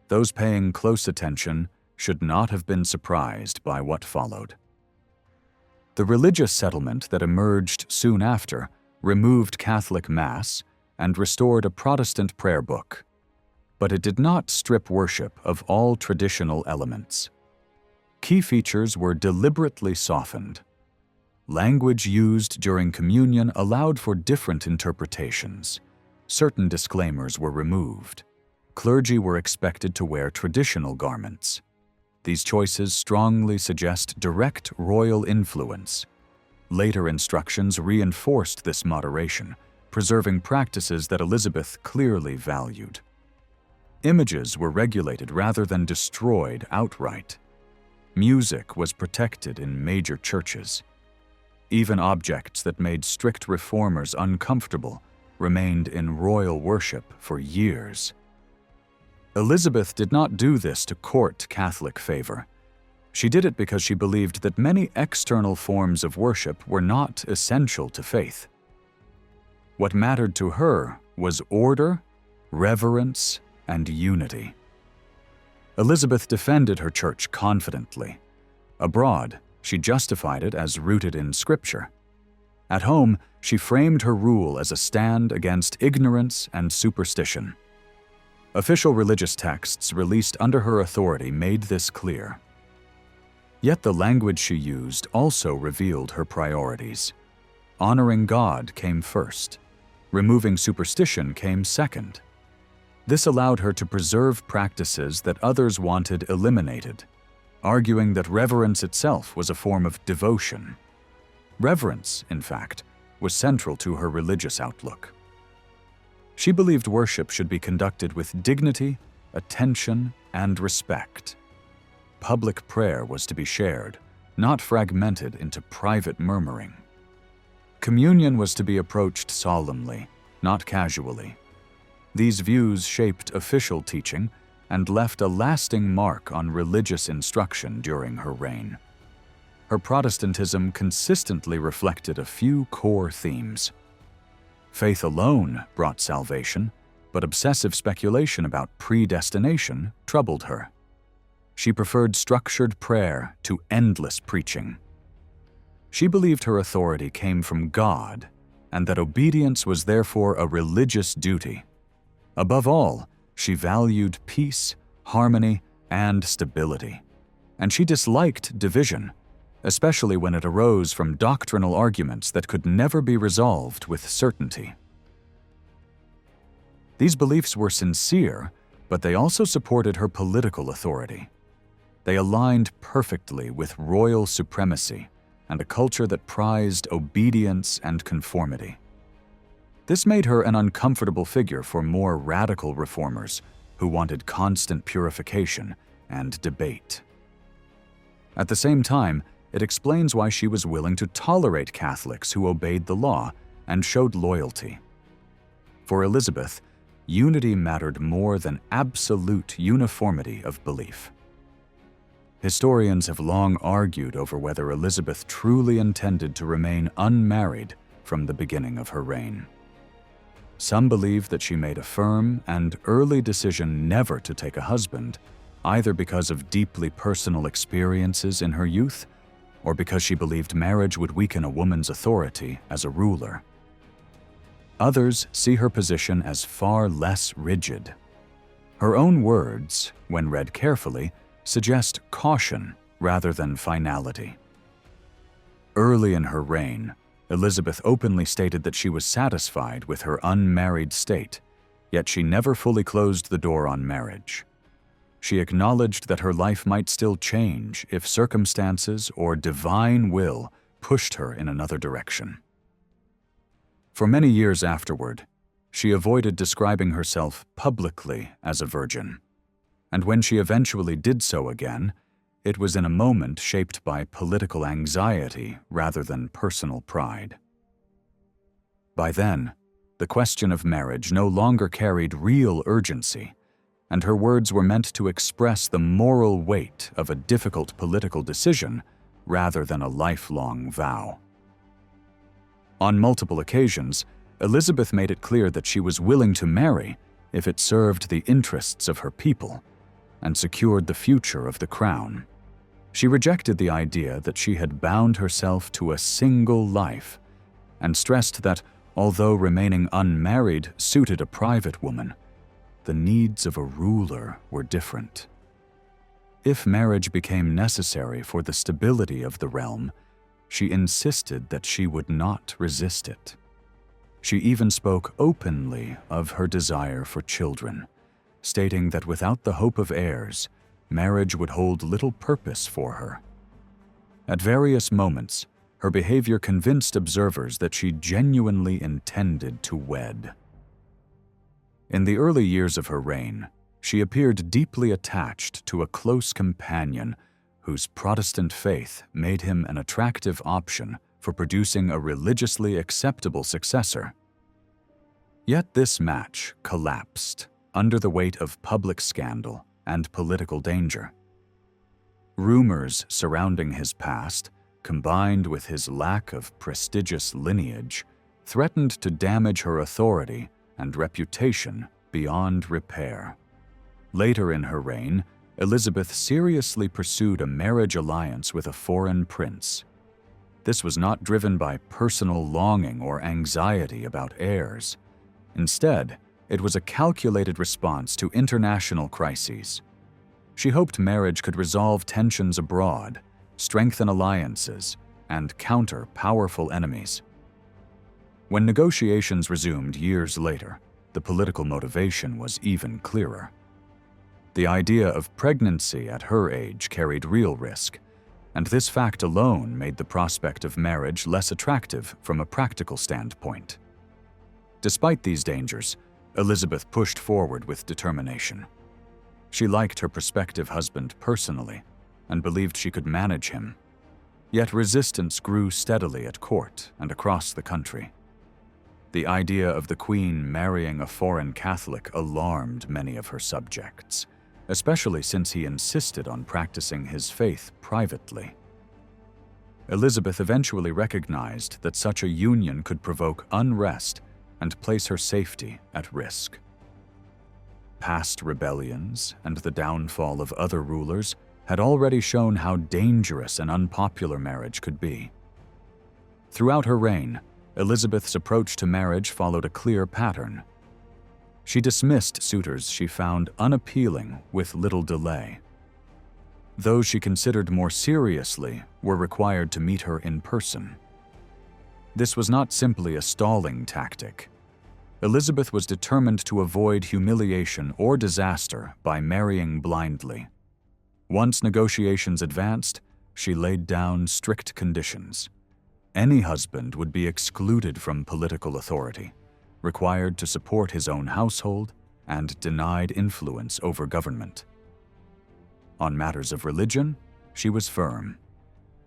A: Those paying close attention should not have been surprised by what followed. The religious settlement that emerged soon after removed Catholic Mass and restored a Protestant prayer book, but it did not strip worship of all traditional elements. Key features were deliberately softened. Language used during communion allowed for different interpretations. Certain disclaimers were removed. Clergy were expected to wear traditional garments. These choices strongly suggest direct royal influence. Later instructions reinforced this moderation, preserving practices that Elizabeth clearly valued. Images were regulated rather than destroyed outright. Music was protected in major churches. Even objects that made strict reformers uncomfortable remained in royal worship for years. Elizabeth did not do this to court Catholic favor. She did it because she believed that many external forms of worship were not essential to faith. What mattered to her was order, reverence, and unity. Elizabeth defended her church confidently. Abroad, she justified it as rooted in Scripture. At home, she framed her rule as a stand against ignorance and superstition. Official religious texts released under her authority made this clear. Yet the language she used also revealed her priorities. Honoring God came first. Removing superstition came second. This allowed her to preserve practices that others wanted eliminated, arguing that reverence itself was a form of devotion. Reverence, in fact, was central to her religious outlook. She believed worship should be conducted with dignity, attention, and respect. Public prayer was to be shared, not fragmented into private murmuring. Communion was to be approached solemnly, not casually. These views shaped official teaching and left a lasting mark on religious instruction during her reign. Her Protestantism consistently reflected a few core themes. Faith alone brought salvation, but obsessive speculation about predestination troubled her. She preferred structured prayer to endless preaching. She believed her authority came from God, and that obedience was therefore a religious duty. Above all, she valued peace, harmony, and stability. And she disliked division, especially when it arose from doctrinal arguments that could never be resolved with certainty. These beliefs were sincere, but they also supported her political authority. They aligned perfectly with royal supremacy and a culture that prized obedience and conformity. This made her an uncomfortable figure for more radical reformers who wanted constant purification and debate. At the same time, it explains why she was willing to tolerate Catholics who obeyed the law and showed loyalty. For Elizabeth, unity mattered more than absolute uniformity of belief. Historians have long argued over whether Elizabeth truly intended to remain unmarried from the beginning of her reign. Some believe that she made a firm and early decision never to take a husband, either because of deeply personal experiences in her youth or because she believed marriage would weaken a woman's authority as a ruler. Others see her position as far less rigid. Her own words, when read carefully, suggest caution rather than finality. Early in her reign, Elizabeth openly stated that she was satisfied with her unmarried state, yet she never fully closed the door on marriage. She acknowledged that her life might still change if circumstances or divine will pushed her in another direction. For many years afterward, she avoided describing herself publicly as a virgin, and when she eventually did so again, it was in a moment shaped by political anxiety rather than personal pride. By then, the question of marriage no longer carried real urgency, and her words were meant to express the moral weight of a difficult political decision rather than a lifelong vow. On multiple occasions, Elizabeth made it clear that she was willing to marry if it served the interests of her people and secured the future of the crown. She rejected the idea that she had bound herself to a single life and stressed that, although remaining unmarried suited a private woman, the needs of a ruler were different. If marriage became necessary for the stability of the realm, she insisted that she would not resist it. She even spoke openly of her desire for children, stating that without the hope of heirs, marriage would hold little purpose for her. At various moments, her behavior convinced observers that she genuinely intended to wed. In the early years of her reign, she appeared deeply attached to a close companion whose Protestant faith made him an attractive option for producing a religiously acceptable successor. Yet this match collapsed under the weight of public scandal and political danger. Rumors surrounding his past, combined with his lack of prestigious lineage, threatened to damage her authority and reputation beyond repair. Later in her reign, Elizabeth seriously pursued a marriage alliance with a foreign prince. This was not driven by personal longing or anxiety about heirs. Instead, It was a calculated response to international crises. She hoped marriage could resolve tensions abroad, strengthen alliances, and counter powerful enemies. When negotiations resumed years later, the political motivation was even clearer. The idea of pregnancy at her age carried real risk, and this fact alone made the prospect of marriage less attractive from a practical standpoint. Despite these dangers, Elizabeth pushed forward with determination. She liked her prospective husband personally and believed she could manage him. Yet resistance grew steadily at court and across the country. The idea of the Queen marrying a foreign Catholic alarmed many of her subjects, especially since he insisted on practicing his faith privately. Elizabeth eventually recognized that such a union could provoke unrest and place her safety at risk. Past rebellions and the downfall of other rulers had already shown how dangerous an unpopular marriage could be. Throughout her reign, Elizabeth's approach to marriage followed a clear pattern. She dismissed suitors she found unappealing with little delay. Those she considered more seriously were required to meet her in person. This was not simply a stalling tactic. Elizabeth was determined to avoid humiliation or disaster by marrying blindly. Once negotiations advanced, she laid down strict conditions. Any husband would be excluded from political authority, required to support his own household, and denied influence over government. On matters of religion, she was firm.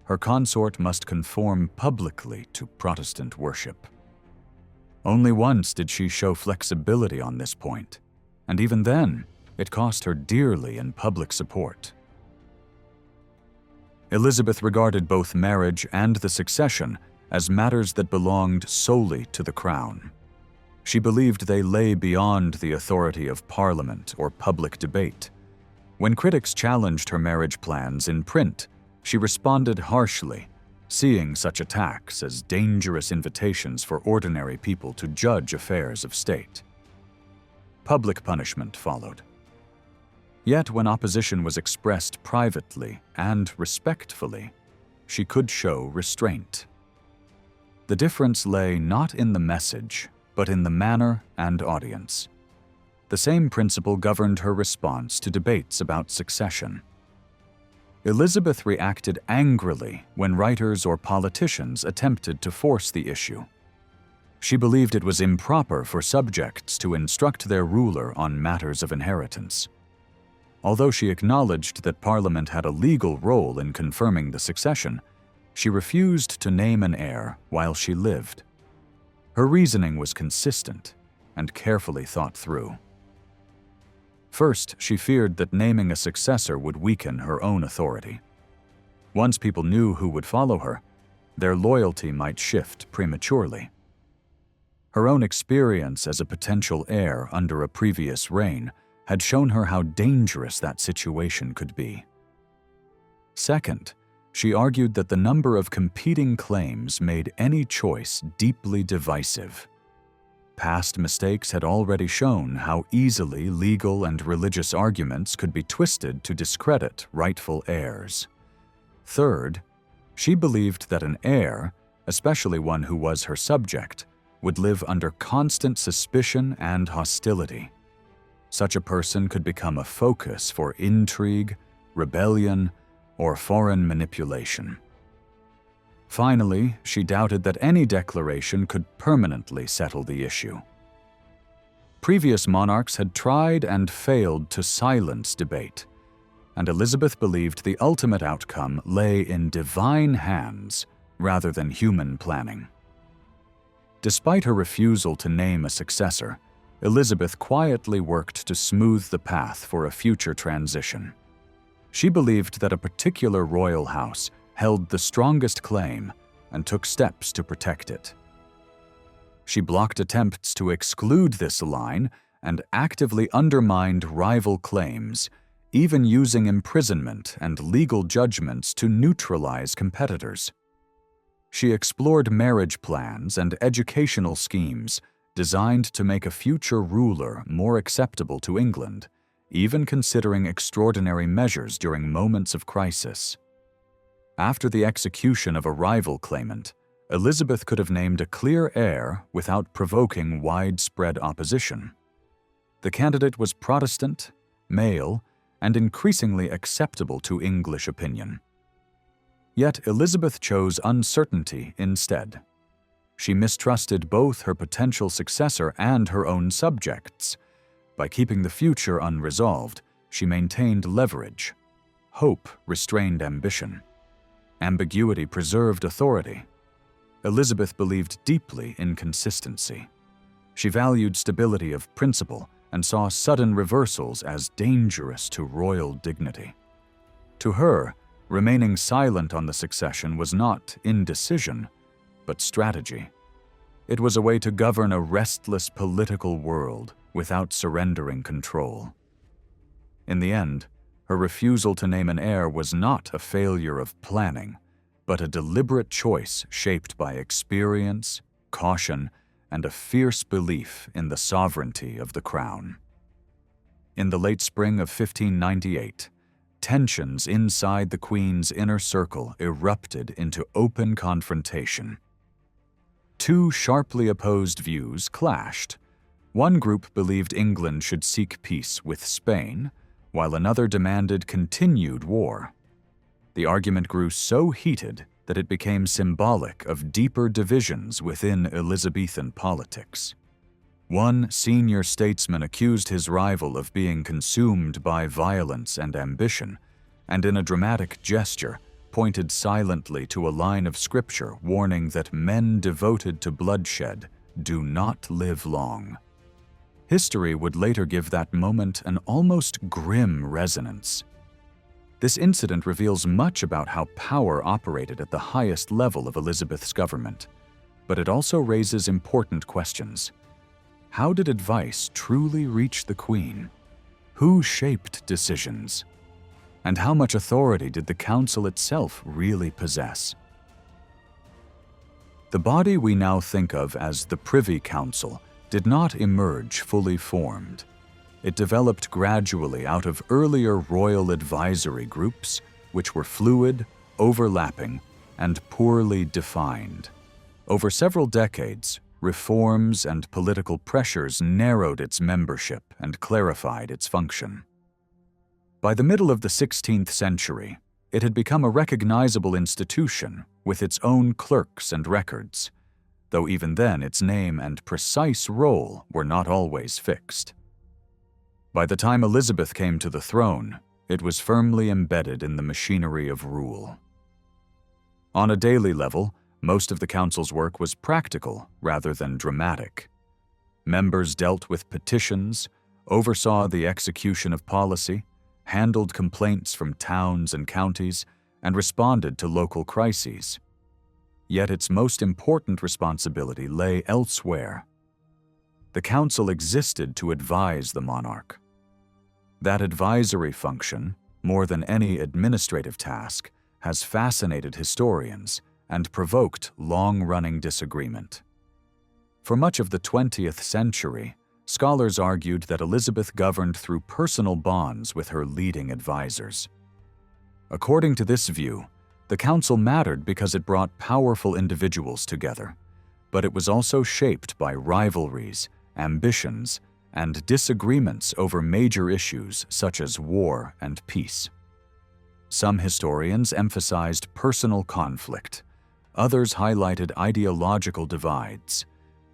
A: Her consort must conform publicly to Protestant worship. Only once did she show flexibility on this point, and even then, it cost her dearly in public support. Elizabeth regarded both marriage and the succession as matters that belonged solely to the crown. She believed they lay beyond the authority of Parliament or public debate. When critics challenged her marriage plans in print, she responded harshly, seeing such attacks as dangerous invitations for ordinary people to judge affairs of state. Public punishment followed. Yet when opposition was expressed privately and respectfully, she could show restraint. The difference lay not in the message, but in the manner and audience. The same principle governed her response to debates about succession. Elizabeth reacted angrily when writers or politicians attempted to force the issue. She believed it was improper for subjects to instruct their ruler on matters of inheritance. Although she acknowledged that Parliament had a legal role in confirming the succession, she refused to name an heir while she lived. Her reasoning was consistent and carefully thought through. First, she feared that naming a successor would weaken her own authority. Once people knew who would follow her, their loyalty might shift prematurely. Her own experience as a potential heir under a previous reign had shown her how dangerous that situation could be. Second, she argued that the number of competing claims made any choice deeply divisive. Past mistakes had already shown how easily legal and religious arguments could be twisted to discredit rightful heirs. Third, she believed that an heir, especially one who was her subject, would live under constant suspicion and hostility. Such a person could become a focus for intrigue, rebellion, or foreign manipulation. Finally, she doubted that any declaration could permanently settle the issue. Previous monarchs had tried and failed to silence debate, and Elizabeth believed the ultimate outcome lay in divine hands rather than human planning. Despite her refusal to name a successor, Elizabeth quietly worked to smooth the path for a future transition. She believed that a particular royal house held the strongest claim and took steps to protect it. She blocked attempts to exclude this line and actively undermined rival claims, even using imprisonment and legal judgments to neutralize competitors. She explored marriage plans and educational schemes designed to make a future ruler more acceptable to England, even considering extraordinary measures during moments of crisis. After the execution of a rival claimant, Elizabeth could have named a clear heir without provoking widespread opposition. The candidate was Protestant, male, and increasingly acceptable to English opinion. Yet Elizabeth chose uncertainty instead. She mistrusted both her potential successor and her own subjects. By keeping the future unresolved, she maintained leverage. Hope restrained ambition. Ambiguity preserved authority. Elizabeth believed deeply in consistency. She valued stability of principle and saw sudden reversals as dangerous to royal dignity. To her, remaining silent on the succession was not indecision, but strategy. It was a way to govern a restless political world without surrendering control. In the end, her refusal to name an heir was not a failure of planning, but a deliberate choice shaped by experience, caution, and a fierce belief in the sovereignty of the crown. In the late spring of 1598, tensions inside the Queen's inner circle erupted into open confrontation. Two sharply opposed views clashed. One group believed England should seek peace with Spain, while another demanded continued war. The argument grew so heated that it became symbolic of deeper divisions within Elizabethan politics. One senior statesman accused his rival of being consumed by violence and ambition, and in a dramatic gesture, pointed silently to a line of scripture warning that men devoted to bloodshed do not live long. History would later give that moment an almost grim resonance. This incident reveals much about how power operated at the highest level of Elizabeth's government, but it also raises important questions. How did advice truly reach the Queen? Who shaped decisions? And how much authority did the council itself really possess? The body we now think of as the Privy Council did not emerge fully formed. It developed gradually out of earlier royal advisory groups, which were fluid, overlapping, and poorly defined. Over several decades, reforms and political pressures narrowed its membership and clarified its function. By the middle of the 16th century, it had become a recognizable institution with its own clerks and records, though even then its name and precise role were not always fixed. By the time Elizabeth came to the throne, it was firmly embedded in the machinery of rule. On a daily level, most of the council's work was practical rather than dramatic. Members dealt with petitions, oversaw the execution of policy, handled complaints from towns and counties, and responded to local crises. Yet its most important responsibility lay elsewhere. The council existed to advise the monarch. That advisory function, more than any administrative task, has fascinated historians and provoked long-running disagreement. For much of the 20th century, scholars argued that Elizabeth governed through personal bonds with her leading advisors. According to this view, the council mattered because it brought powerful individuals together, but it was also shaped by rivalries, ambitions, and disagreements over major issues such as war and peace. Some historians emphasized personal conflict. Others highlighted ideological divides.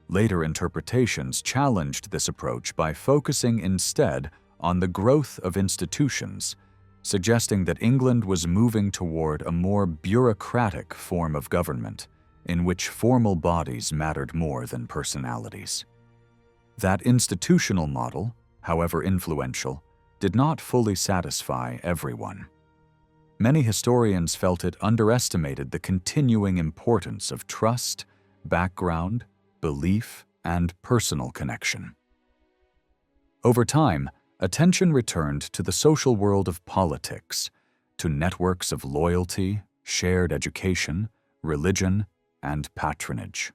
A: Later interpretations challenged this approach by focusing instead on the growth of institutions, suggesting that England was moving toward a more bureaucratic form of government, in which formal bodies mattered more than personalities. That institutional model, however influential, did not fully satisfy everyone. Many historians felt it underestimated the continuing importance of trust, background, belief, and personal connection. Over time, attention returned to the social world of politics, to networks of loyalty, shared education, religion, and patronage.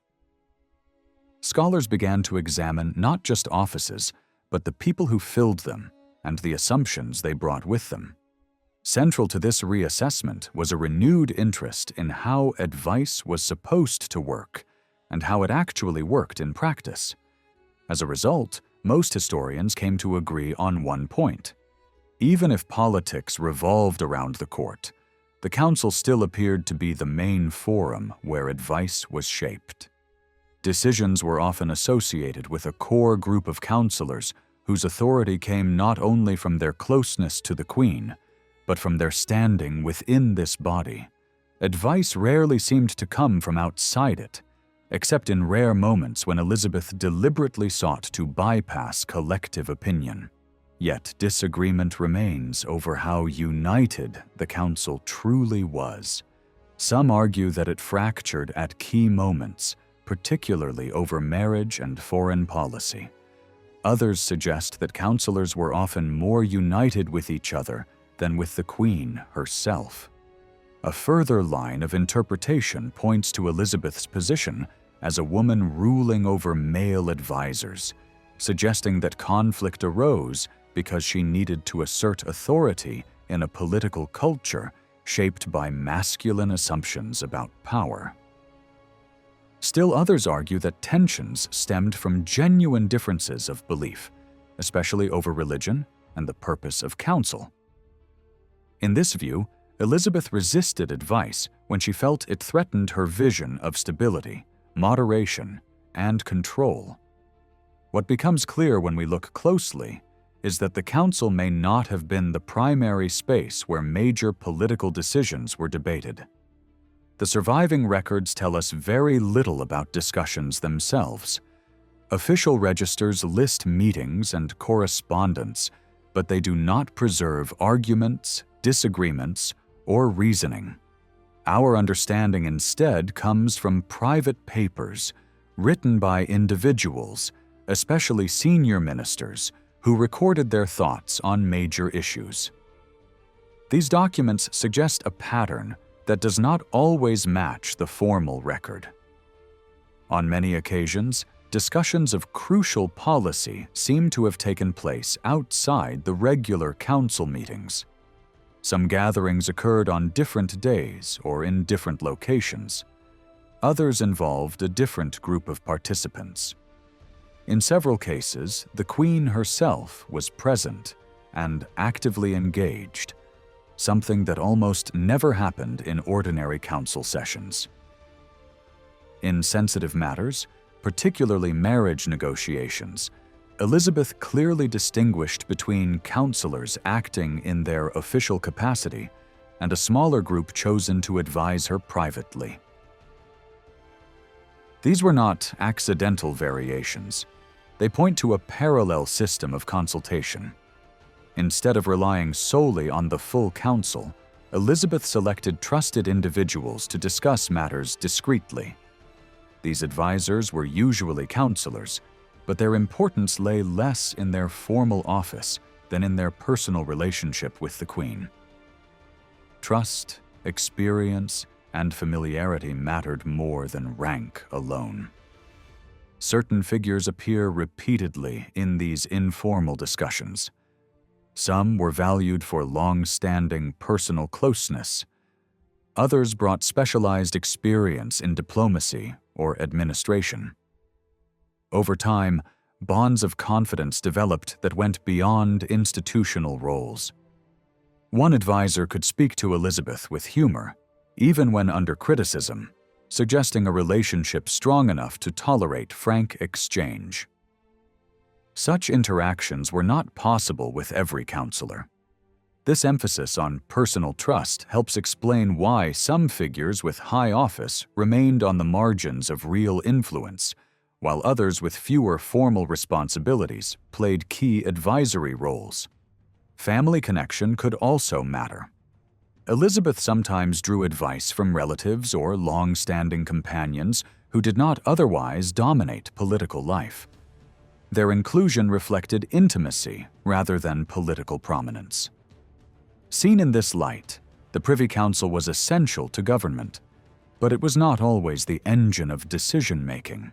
A: Scholars began to examine not just offices, but the people who filled them and the assumptions they brought with them. Central to this reassessment was a renewed interest in how advice was supposed to work and how it actually worked in practice. As a result, most historians came to agree on one point. Even if politics revolved around the court, the council still appeared to be the main forum where advice was shaped. Decisions were often associated with a core group of counselors whose authority came not only from their closeness to the queen, but from their standing within this body. Advice rarely seemed to come from outside it, except in rare moments when Elizabeth deliberately sought to bypass collective opinion. Yet disagreement remains over how united the council truly was. Some argue that it fractured at key moments, particularly over marriage and foreign policy. Others suggest that counselors were often more united with each other than with the queen herself. A further line of interpretation points to Elizabeth's position as a woman ruling over male advisors, suggesting that conflict arose because she needed to assert authority in a political culture shaped by masculine assumptions about power. Still others argue that tensions stemmed from genuine differences of belief, especially over religion and the purpose of counsel. In this view, Elizabeth resisted advice when she felt it threatened her vision of stability, moderation, and control. What becomes clear when we look closely is that the council may not have been the primary space where major political decisions were debated. The surviving records tell us very little about discussions themselves. Official registers list meetings and correspondence, but they do not preserve arguments, disagreements, or reasoning. Our understanding instead comes from private papers written by individuals, especially senior ministers, who recorded their thoughts on major issues. These documents suggest a pattern that does not always match the formal record. On many occasions, discussions of crucial policy seem to have taken place outside the regular council meetings. Some gatherings occurred on different days or in different locations. Others involved a different group of participants. In several cases, the Queen herself was present and actively engaged, something that almost never happened in ordinary council sessions. In sensitive matters, particularly marriage negotiations, Elizabeth clearly distinguished between counselors acting in their official capacity and a smaller group chosen to advise her privately. These were not accidental variations. They point to a parallel system of consultation. Instead of relying solely on the full council, Elizabeth selected trusted individuals to discuss matters discreetly. These advisors were usually counselors, but their importance lay less in their formal office than in their personal relationship with the Queen. Trust, experience, and familiarity mattered more than rank alone. Certain figures appear repeatedly in these informal discussions. Some were valued for long-standing personal closeness. Others brought specialized experience in diplomacy or administration. Over time, bonds of confidence developed that went beyond institutional roles. One advisor could speak to Elizabeth with humor, even when under criticism, suggesting a relationship strong enough to tolerate frank exchange. Such interactions were not possible with every counselor. This emphasis on personal trust helps explain why some figures with high office remained on the margins of real influence, while others with fewer formal responsibilities played key advisory roles. Family connection could also matter. Elizabeth sometimes drew advice from relatives or long-standing companions who did not otherwise dominate political life. Their inclusion reflected intimacy rather than political prominence. Seen in this light, the Privy Council was essential to government, but it was not always the engine of decision-making.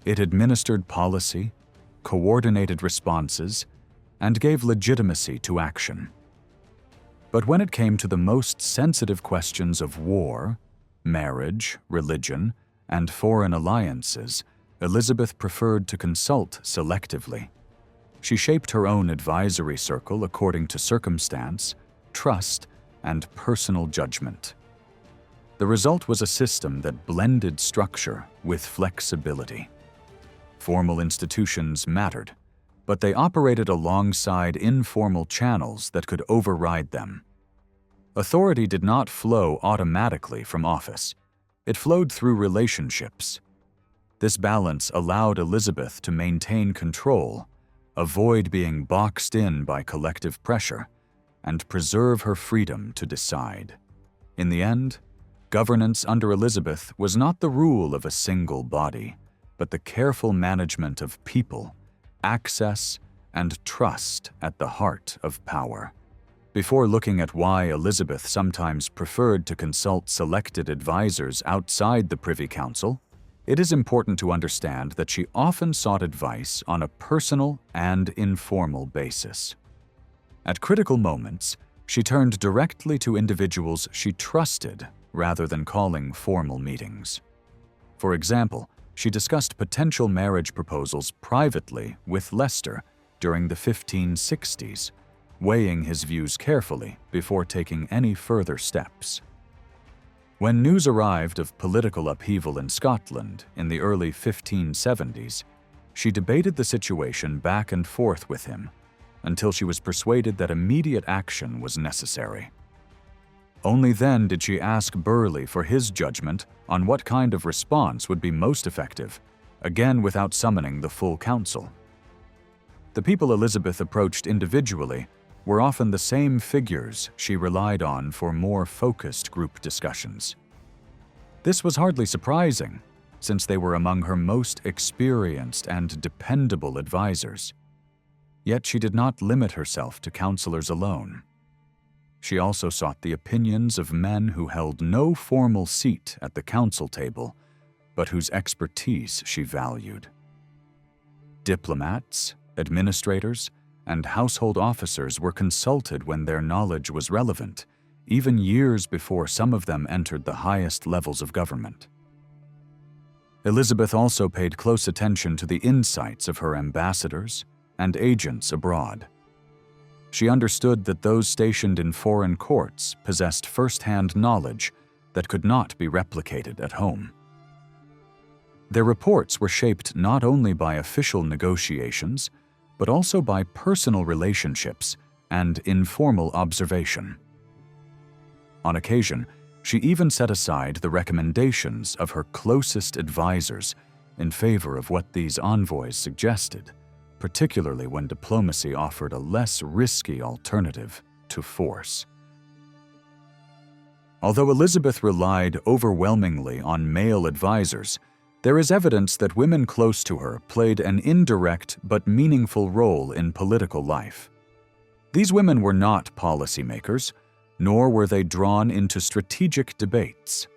A: It administered policy, coordinated responses, and gave legitimacy to action. But when it came to the most sensitive questions of war, marriage, religion, and foreign alliances, Elizabeth preferred to consult selectively. She shaped her own advisory circle according to circumstance, trust, and personal judgment. The result was a system that blended structure with flexibility. Formal institutions mattered, but they operated alongside informal channels that could override them. Authority did not flow automatically from office. It flowed through relationships. This balance allowed Elizabeth to maintain control, avoid being boxed in by collective pressure, and preserve her freedom to decide. In the end, governance under Elizabeth was not the rule of a single body, but the careful management of people, access, and trust at the heart of power. Before looking at why Elizabeth sometimes preferred to consult selected advisors outside the Privy Council, it is important to understand that she often sought advice on a personal and informal basis. At critical moments, she turned directly to individuals she trusted rather than calling formal meetings. For example, she discussed potential marriage proposals privately with Leicester during the 1560s, weighing his views carefully before taking any further steps. When news arrived of political upheaval in Scotland in the early 1570s, she debated the situation back and forth with him until she was persuaded that immediate action was necessary. Only then did she ask Burghley for his judgment on what kind of response would be most effective, again without summoning the full council. The people Elizabeth approached individually were often the same figures she relied on for more focused group discussions. This was hardly surprising, since they were among her most experienced and dependable advisors. Yet she did not limit herself to counselors alone. She also sought the opinions of men who held no formal seat at the council table, but whose expertise she valued. Diplomats, administrators, and household officers were consulted when their knowledge was relevant, even years before some of them entered the highest levels of government. Elizabeth also paid close attention to the insights of her ambassadors and agents abroad. She understood that those stationed in foreign courts possessed first-hand knowledge that could not be replicated at home. Their reports were shaped not only by official negotiations, but also by personal relationships and informal observation. On occasion, she even set aside the recommendations of her closest advisors in favor of what these envoys suggested, particularly when diplomacy offered a less risky alternative to force. Although Elizabeth relied overwhelmingly on male advisors, there is evidence that women close to her played an indirect but meaningful role in political life. These women were not policymakers, nor were they drawn into strategic debates.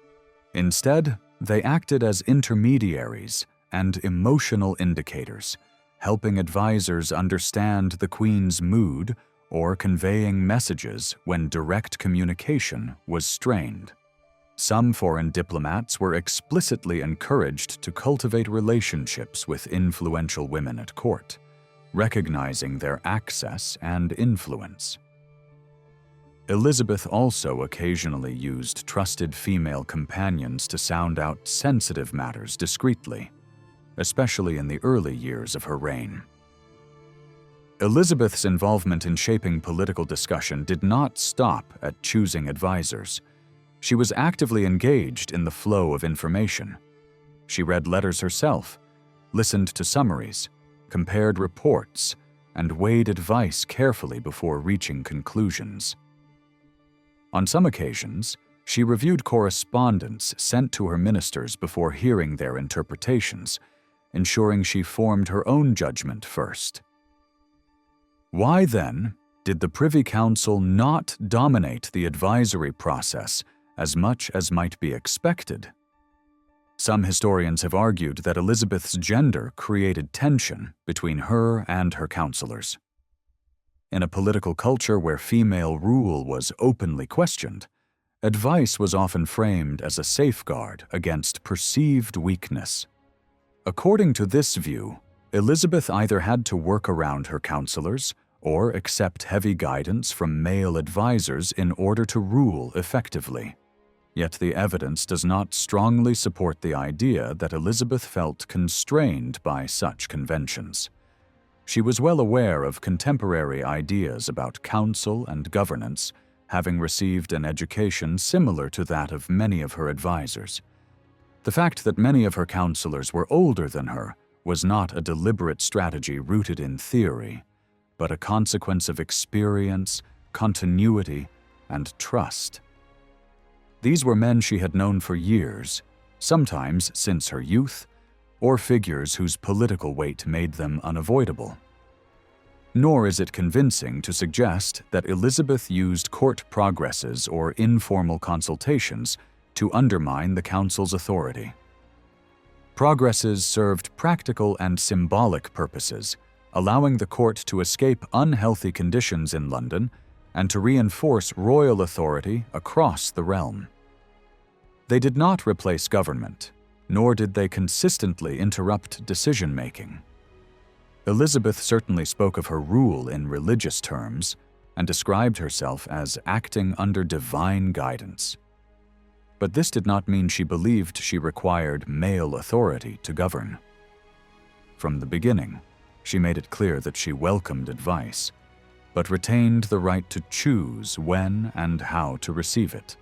A: Instead, they acted as intermediaries and emotional indicators, helping advisors understand the Queen's mood or conveying messages when direct communication was strained. Some foreign diplomats were explicitly encouraged to cultivate relationships with influential women at court, recognizing their access and influence. Elizabeth also occasionally used trusted female companions to sound out sensitive matters discreetly, especially in the early years of her reign. Elizabeth's involvement in shaping political discussion did not stop at choosing advisors. She was actively engaged in the flow of information. She read letters herself, listened to summaries, compared reports, and weighed advice carefully before reaching conclusions. On some occasions, she reviewed correspondence sent to her ministers before hearing their interpretations, ensuring she formed her own judgment first. Why, then, did the Privy Council not dominate the advisory process as much as might be expected? Some historians have argued that Elizabeth's gender created tension between her and her counselors. In a political culture where female rule was openly questioned, advice was often framed as a safeguard against perceived weakness. According to this view, Elizabeth either had to work around her counselors or accept heavy guidance from male advisors in order to rule effectively. Yet the evidence does not strongly support the idea that Elizabeth felt constrained by such conventions. She was well aware of contemporary ideas about counsel and governance, having received an education similar to that of many of her advisors. The fact that many of her counselors were older than her was not a deliberate strategy rooted in theory, but a consequence of experience, continuity, and trust. These were men she had known for years, sometimes since her youth, or figures whose political weight made them unavoidable. Nor is it convincing to suggest that Elizabeth used court progresses or informal consultations to undermine the council's authority. Progresses served practical and symbolic purposes, allowing the court to escape unhealthy conditions in London and to reinforce royal authority across the realm. They did not replace government, nor did they consistently interrupt decision-making. Elizabeth certainly spoke of her rule in religious terms and described herself as acting under divine guidance. But this did not mean she believed she required male authority to govern. From the beginning, she made it clear that she welcomed advice, but retained the right to choose when and how to receive it.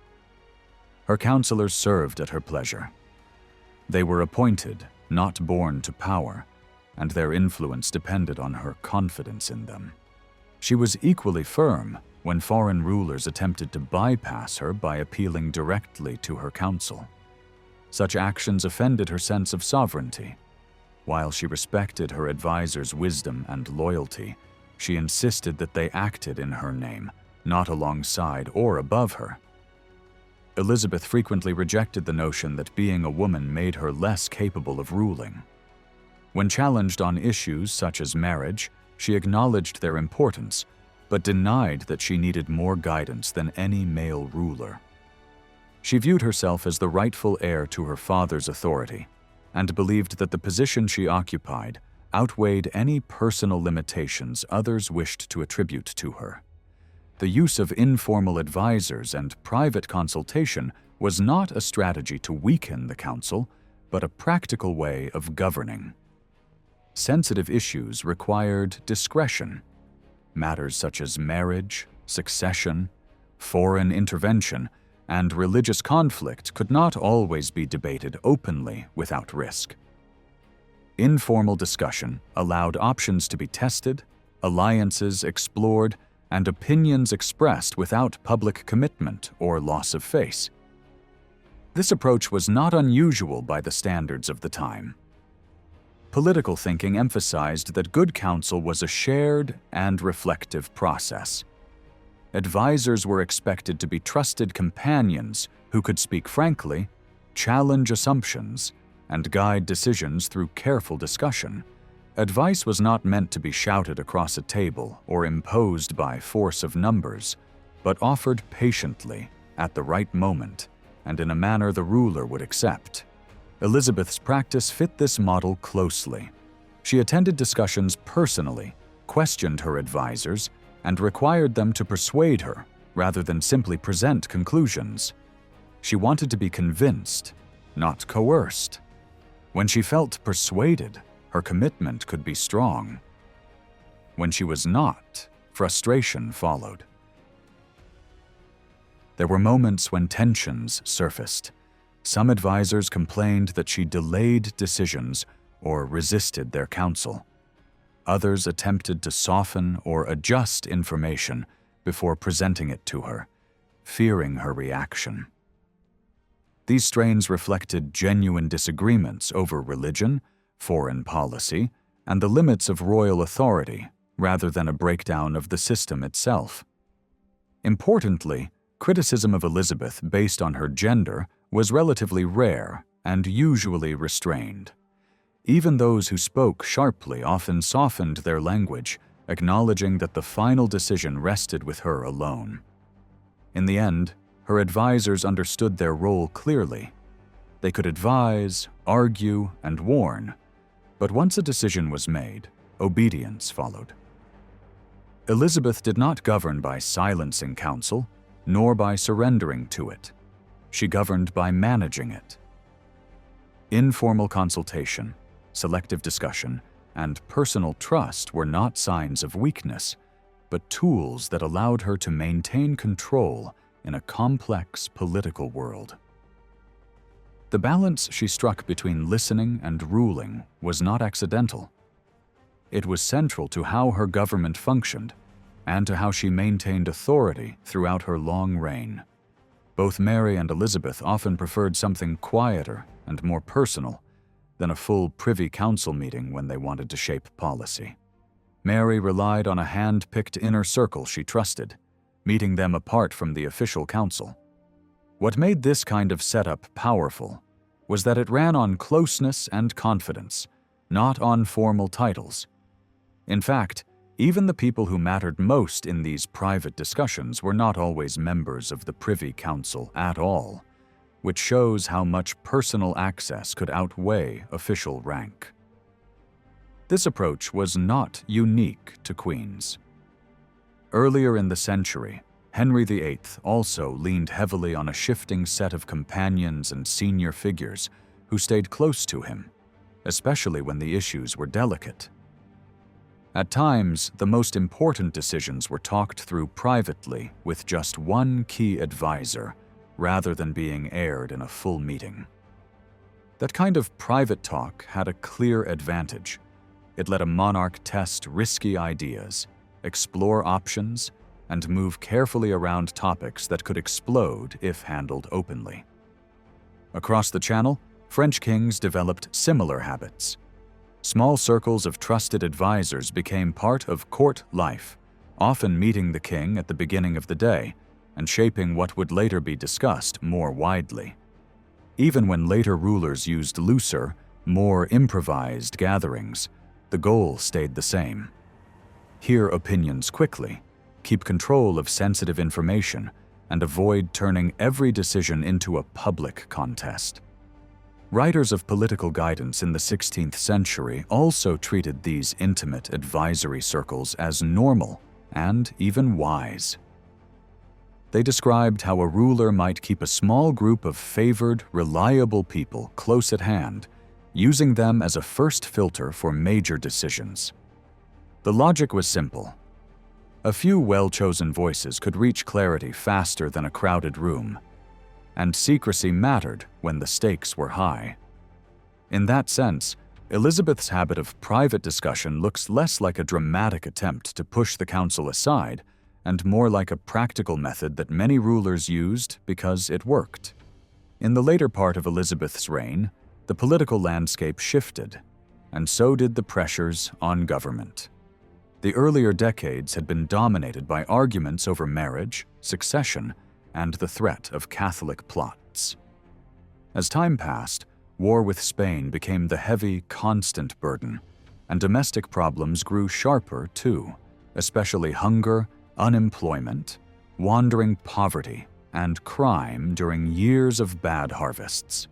A: Her counselors served at her pleasure. They were appointed, not born to power, and their influence depended on her confidence in them. She was equally firm when foreign rulers attempted to bypass her by appealing directly to her council. Such actions offended her sense of sovereignty. While she respected her advisors' wisdom and loyalty, she insisted that they acted in her name, not alongside or above her. Elizabeth frequently rejected the notion that being a woman made her less capable of ruling. When challenged on issues such as marriage, she acknowledged their importance, but denied that she needed more guidance than any male ruler. She viewed herself as the rightful heir to her father's authority, and believed that the position she occupied outweighed any personal limitations others wished to attribute to her. The use of informal advisors and private consultation was not a strategy to weaken the council, but a practical way of governing. Sensitive issues required discretion. Matters such as marriage, succession, foreign intervention, and religious conflict could not always be debated openly without risk. Informal discussion allowed options to be tested, alliances explored, and opinions expressed without public commitment or loss of face. This approach was not unusual by the standards of the time. Political thinking emphasized that good counsel was a shared and reflective process. Advisors were expected to be trusted companions who could speak frankly, challenge assumptions, and guide decisions through careful discussion. Advice was not meant to be shouted across a table or imposed by force of numbers, but offered patiently, at the right moment, and in a manner the ruler would accept. Elizabeth's practice fit this model closely. She attended discussions personally, questioned her advisors, and required them to persuade her rather than simply present conclusions. She wanted to be convinced, not coerced. When she felt persuaded, her commitment could be strong. When she was not, frustration followed. There were moments when tensions surfaced. Some advisors complained that she delayed decisions or resisted their counsel. Others attempted to soften or adjust information before presenting it to her, fearing her reaction. These strains reflected genuine disagreements over religion, foreign policy, and the limits of royal authority, rather than a breakdown of the system itself. Importantly, criticism of Elizabeth based on her gender was relatively rare and usually restrained. Even those who spoke sharply often softened their language, acknowledging that the final decision rested with her alone. In the end, her advisors understood their role clearly. They could advise, argue, and warn, but once a decision was made, obedience followed. Elizabeth did not govern by silencing counsel, nor by surrendering to it. She governed by managing it. Informal consultation, selective discussion, and personal trust were not signs of weakness, but tools that allowed her to maintain control in a complex political world. The balance she struck between listening and ruling was not accidental. It was central to how her government functioned and to how she maintained authority throughout her long reign. Both Mary and Elizabeth often preferred something quieter and more personal than a full Privy Council meeting when they wanted to shape policy. Mary relied on a hand-picked inner circle she trusted, meeting them apart from the official council. What made this kind of setup powerful was that it ran on closeness and confidence, not on formal titles. In fact, even the people who mattered most in these private discussions were not always members of the Privy Council at all, which shows how much personal access could outweigh official rank. This approach was not unique to queens. Earlier in the century, Henry VIII also leaned heavily on a shifting set of companions and senior figures who stayed close to him, especially when the issues were delicate. At times, the most important decisions were talked through privately with just one key advisor, rather than being aired in a full meeting. That kind of private talk had a clear advantage. It let a monarch test risky ideas, explore options, and move carefully around topics that could explode if handled openly. Across the Channel, French kings developed similar habits. Small circles of trusted advisors became part of court life, often meeting the king at the beginning of the day and shaping what would later be discussed more widely. Even when later rulers used looser, more improvised gatherings, the goal stayed the same. Hear opinions quickly, keep control of sensitive information, and avoid turning every decision into a public contest. Writers of political guidance in the 16th century also treated these intimate advisory circles as normal and even wise. They described how a ruler might keep a small group of favored, reliable people close at hand, using them as a first filter for major decisions. The logic was simple. A few well-chosen voices could reach clarity faster than a crowded room, and secrecy mattered when the stakes were high. In that sense, Elizabeth's habit of private discussion looks less like a dramatic attempt to push the council aside and more like a practical method that many rulers used because it worked. In the later part of Elizabeth's reign, the political landscape shifted, and so did the pressures on government. The earlier decades had been dominated by arguments over marriage, succession, and the threat of Catholic plots. As time passed, war with Spain became the heavy, constant burden, and domestic problems grew sharper too, especially hunger, unemployment, wandering poverty, and crime during years of bad harvests.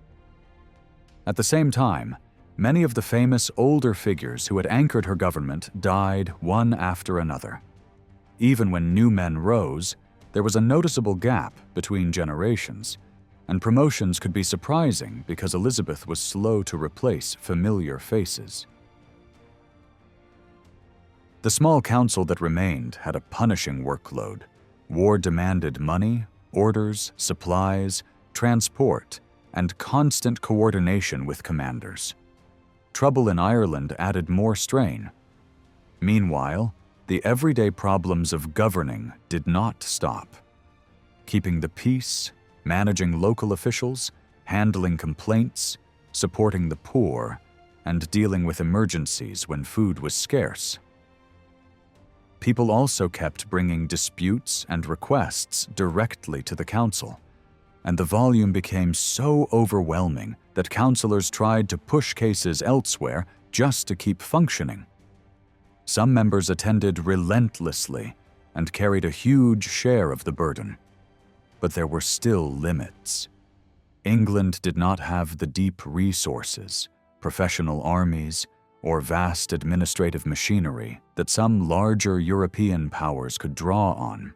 A: At the same time, many of the famous older figures who had anchored her government died one after another. Even when new men rose, there was a noticeable gap between generations, and promotions could be surprising because Elizabeth was slow to replace familiar faces. The small council that remained had a punishing workload. War demanded money, orders, supplies, transport, and constant coordination with commanders. Trouble in Ireland added more strain. Meanwhile, the everyday problems of governing did not stop. Keeping the peace, managing local officials, handling complaints, supporting the poor, and dealing with emergencies when food was scarce. People also kept bringing disputes and requests directly to the council, and the volume became so overwhelming that councillors tried to push cases elsewhere just to keep functioning. Some members attended relentlessly and carried a huge share of the burden. But there were still limits. England did not have the deep resources, professional armies, or vast administrative machinery that some larger European powers could draw on.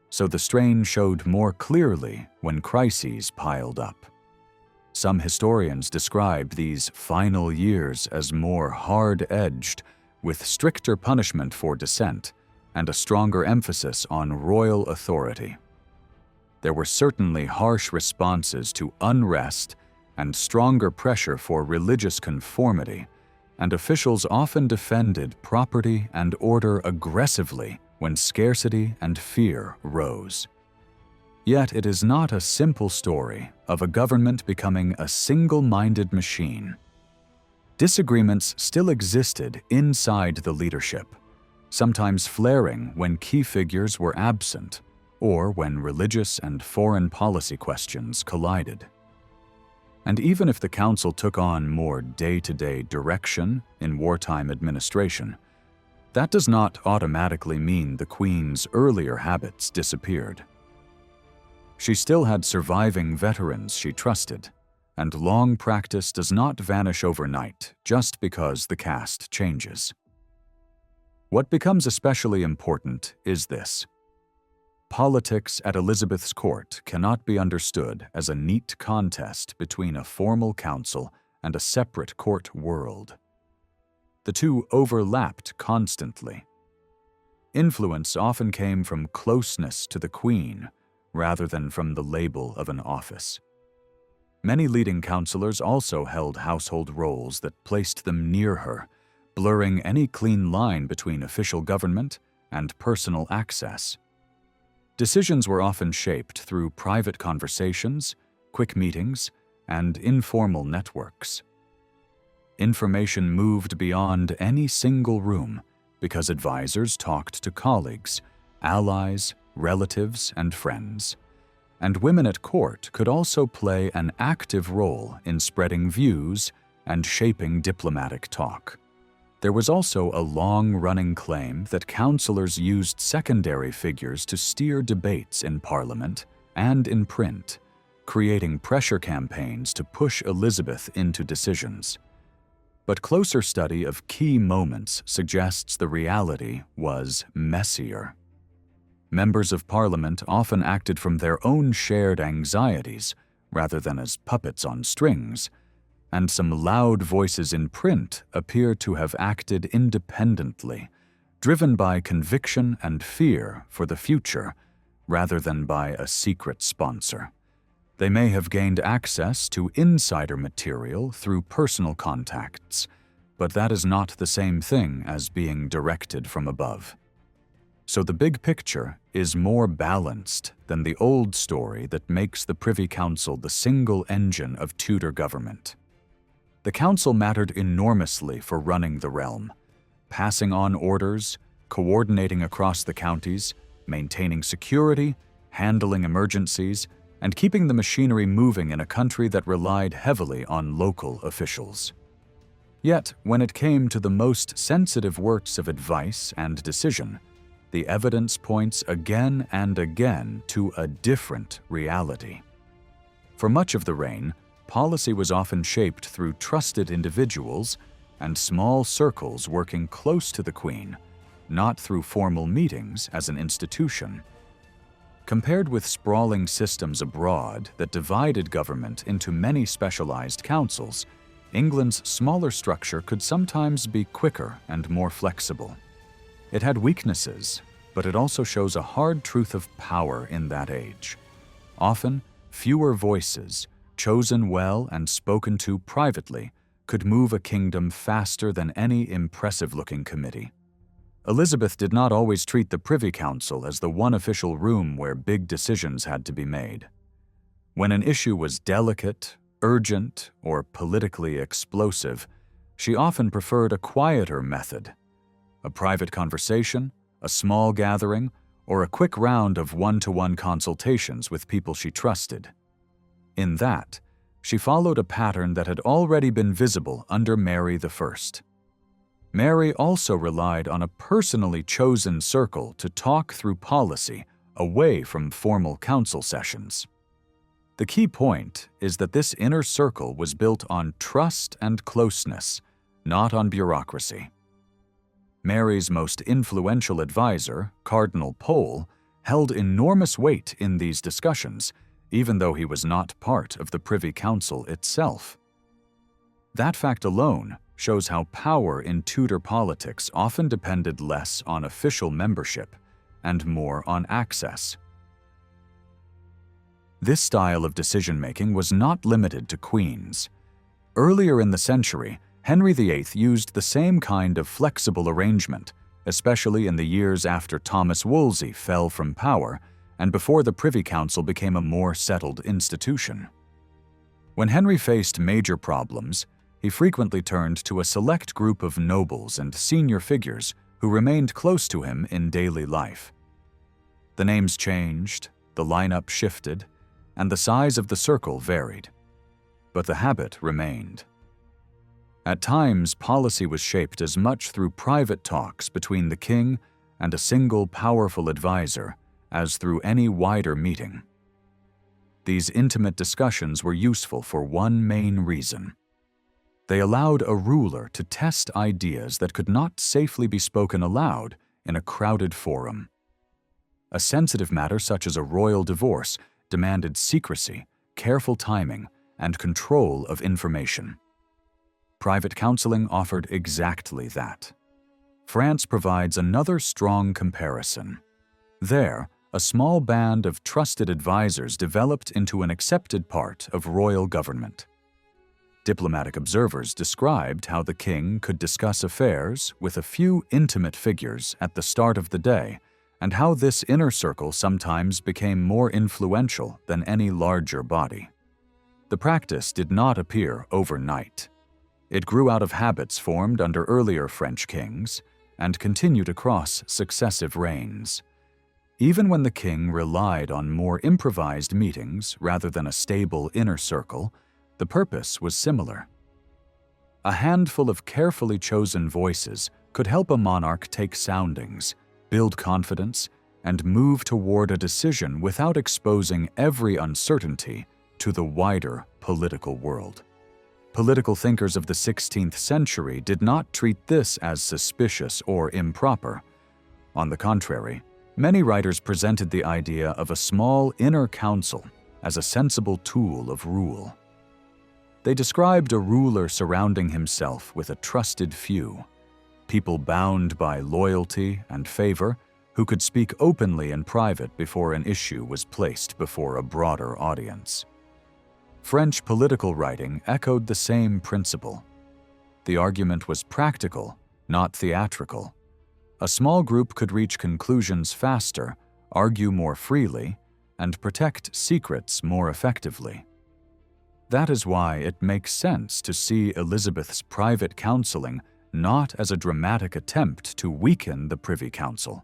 A: So the strain showed more clearly when crises piled up. Some historians describe these final years as more hard-edged, with stricter punishment for dissent and a stronger emphasis on royal authority. There were certainly harsh responses to unrest and stronger pressure for religious conformity, and officials often defended property and order aggressively when scarcity and fear rose. Yet it is not a simple story of a government becoming a single-minded machine. Disagreements still existed inside the leadership, sometimes flaring when key figures were absent or when religious and foreign policy questions collided. And even if the council took on more day-to-day direction in wartime administration, that does not automatically mean the Queen's earlier habits disappeared. She still had surviving veterans she trusted, and long practice does not vanish overnight just because the cast changes. What becomes especially important is this. Politics at Elizabeth's court cannot be understood as a neat contest between a formal council and a separate court world. The two overlapped constantly. Influence often came from closeness to the Queen rather than from the label of an office. Many leading councillors also held household roles that placed them near her, blurring any clean line between official government and personal access. Decisions were often shaped through private conversations, quick meetings, and informal networks. Information moved beyond any single room because advisors talked to colleagues, allies, relatives, and friends. And women at court could also play an active role in spreading views and shaping diplomatic talk. There was also a long-running claim that councillors used secondary figures to steer debates in Parliament and in print, creating pressure campaigns to push Elizabeth into decisions. But closer study of key moments suggests the reality was messier. Members of Parliament often acted from their own shared anxieties rather than as puppets on strings, and some loud voices in print appear to have acted independently, driven by conviction and fear for the future rather than by a secret sponsor. They may have gained access to insider material through personal contacts, but that is not the same thing as being directed from above. So the big picture is more balanced than the old story that makes the Privy Council the single engine of Tudor government. The council mattered enormously for running the realm, passing on orders, coordinating across the counties, maintaining security, handling emergencies, and keeping the machinery moving in a country that relied heavily on local officials. Yet, when it came to the most sensitive words of advice and decision, the evidence points again and again to a different reality. For much of the reign, policy was often shaped through trusted individuals and small circles working close to the Queen, not through formal meetings as an institution. Compared with sprawling systems abroad that divided government into many specialized councils, England's smaller structure could sometimes be quicker and more flexible. It had weaknesses, but it also shows a hard truth of power in that age. Often, fewer voices, chosen well and spoken to privately, could move a kingdom faster than any impressive-looking committee. Elizabeth did not always treat the Privy Council as the one official room where big decisions had to be made. When an issue was delicate, urgent, or politically explosive, she often preferred a quieter method. A private conversation, a small gathering, or a quick round of one-to-one consultations with people she trusted. In that, she followed a pattern that had already been visible under Mary I. Mary also relied on a personally chosen circle to talk through policy away from formal council sessions. The key point is that this inner circle was built on trust and closeness, not on bureaucracy. Mary's most influential advisor, Cardinal Pole, held enormous weight in these discussions, even though he was not part of the Privy Council itself. That fact alone shows how power in Tudor politics often depended less on official membership and more on access. This style of decision-making was not limited to queens. Earlier in the century, Henry VIII used the same kind of flexible arrangement, especially in the years after Thomas Wolsey fell from power and before the Privy Council became a more settled institution. When Henry faced major problems, he frequently turned to a select group of nobles and senior figures who remained close to him in daily life. The names changed, the lineup shifted, and the size of the circle varied. But the habit remained. At times, policy was shaped as much through private talks between the king and a single powerful advisor as through any wider meeting. These intimate discussions were useful for one main reason. They allowed a ruler to test ideas that could not safely be spoken aloud in a crowded forum. A sensitive matter such as a royal divorce demanded secrecy, careful timing, and control of information. Private counseling offered exactly that. France provides another strong comparison. There, a small band of trusted advisors developed into an accepted part of royal government. Diplomatic observers described how the king could discuss affairs with a few intimate figures at the start of the day, and how this inner circle sometimes became more influential than any larger body. The practice did not appear overnight. It grew out of habits formed under earlier French kings and continued across successive reigns. Even when the king relied on more improvised meetings rather than a stable inner circle, the purpose was similar. A handful of carefully chosen voices could help a monarch take soundings, build confidence, and move toward a decision without exposing every uncertainty to the wider political world. Political thinkers of the 16th century did not treat this as suspicious or improper. On the contrary, many writers presented the idea of a small inner council as a sensible tool of rule. They described a ruler surrounding himself with a trusted few, people bound by loyalty and favor who could speak openly in private before an issue was placed before a broader audience. French political writing echoed the same principle. The argument was practical, not theatrical. A small group could reach conclusions faster, argue more freely, and protect secrets more effectively. That is why it makes sense to see Elizabeth's private counseling not as a dramatic attempt to weaken the Privy Council,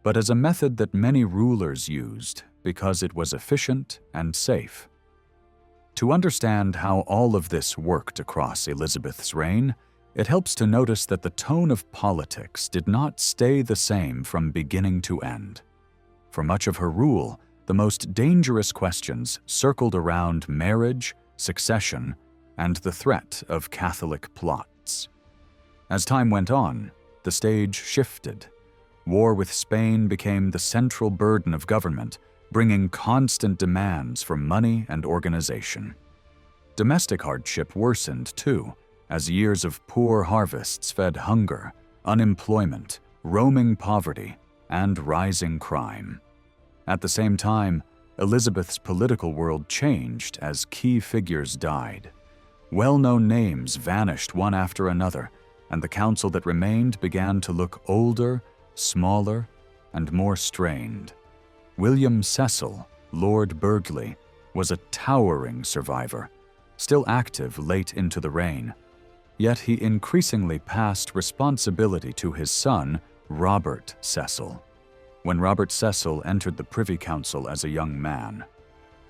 A: but as a method that many rulers used because it was efficient and safe. To understand how all of this worked across Elizabeth's reign, it helps to notice that the tone of politics did not stay the same from beginning to end. For much of her rule, the most dangerous questions circled around marriage, succession, and the threat of Catholic plots. As time went on, the stage shifted. War with Spain became the central burden of government, bringing constant demands for money and organization. Domestic hardship worsened too, as years of poor harvests fed hunger, unemployment, roaming poverty, and rising crime. At the same time, Elizabeth's political world changed as key figures died. Well-known names vanished one after another, and the council that remained began to look older, smaller, and more strained. William Cecil, Lord Burghley, was a towering survivor, still active late into the reign. Yet he increasingly passed responsibility to his son, Robert Cecil. When Robert Cecil entered the Privy Council as a young man,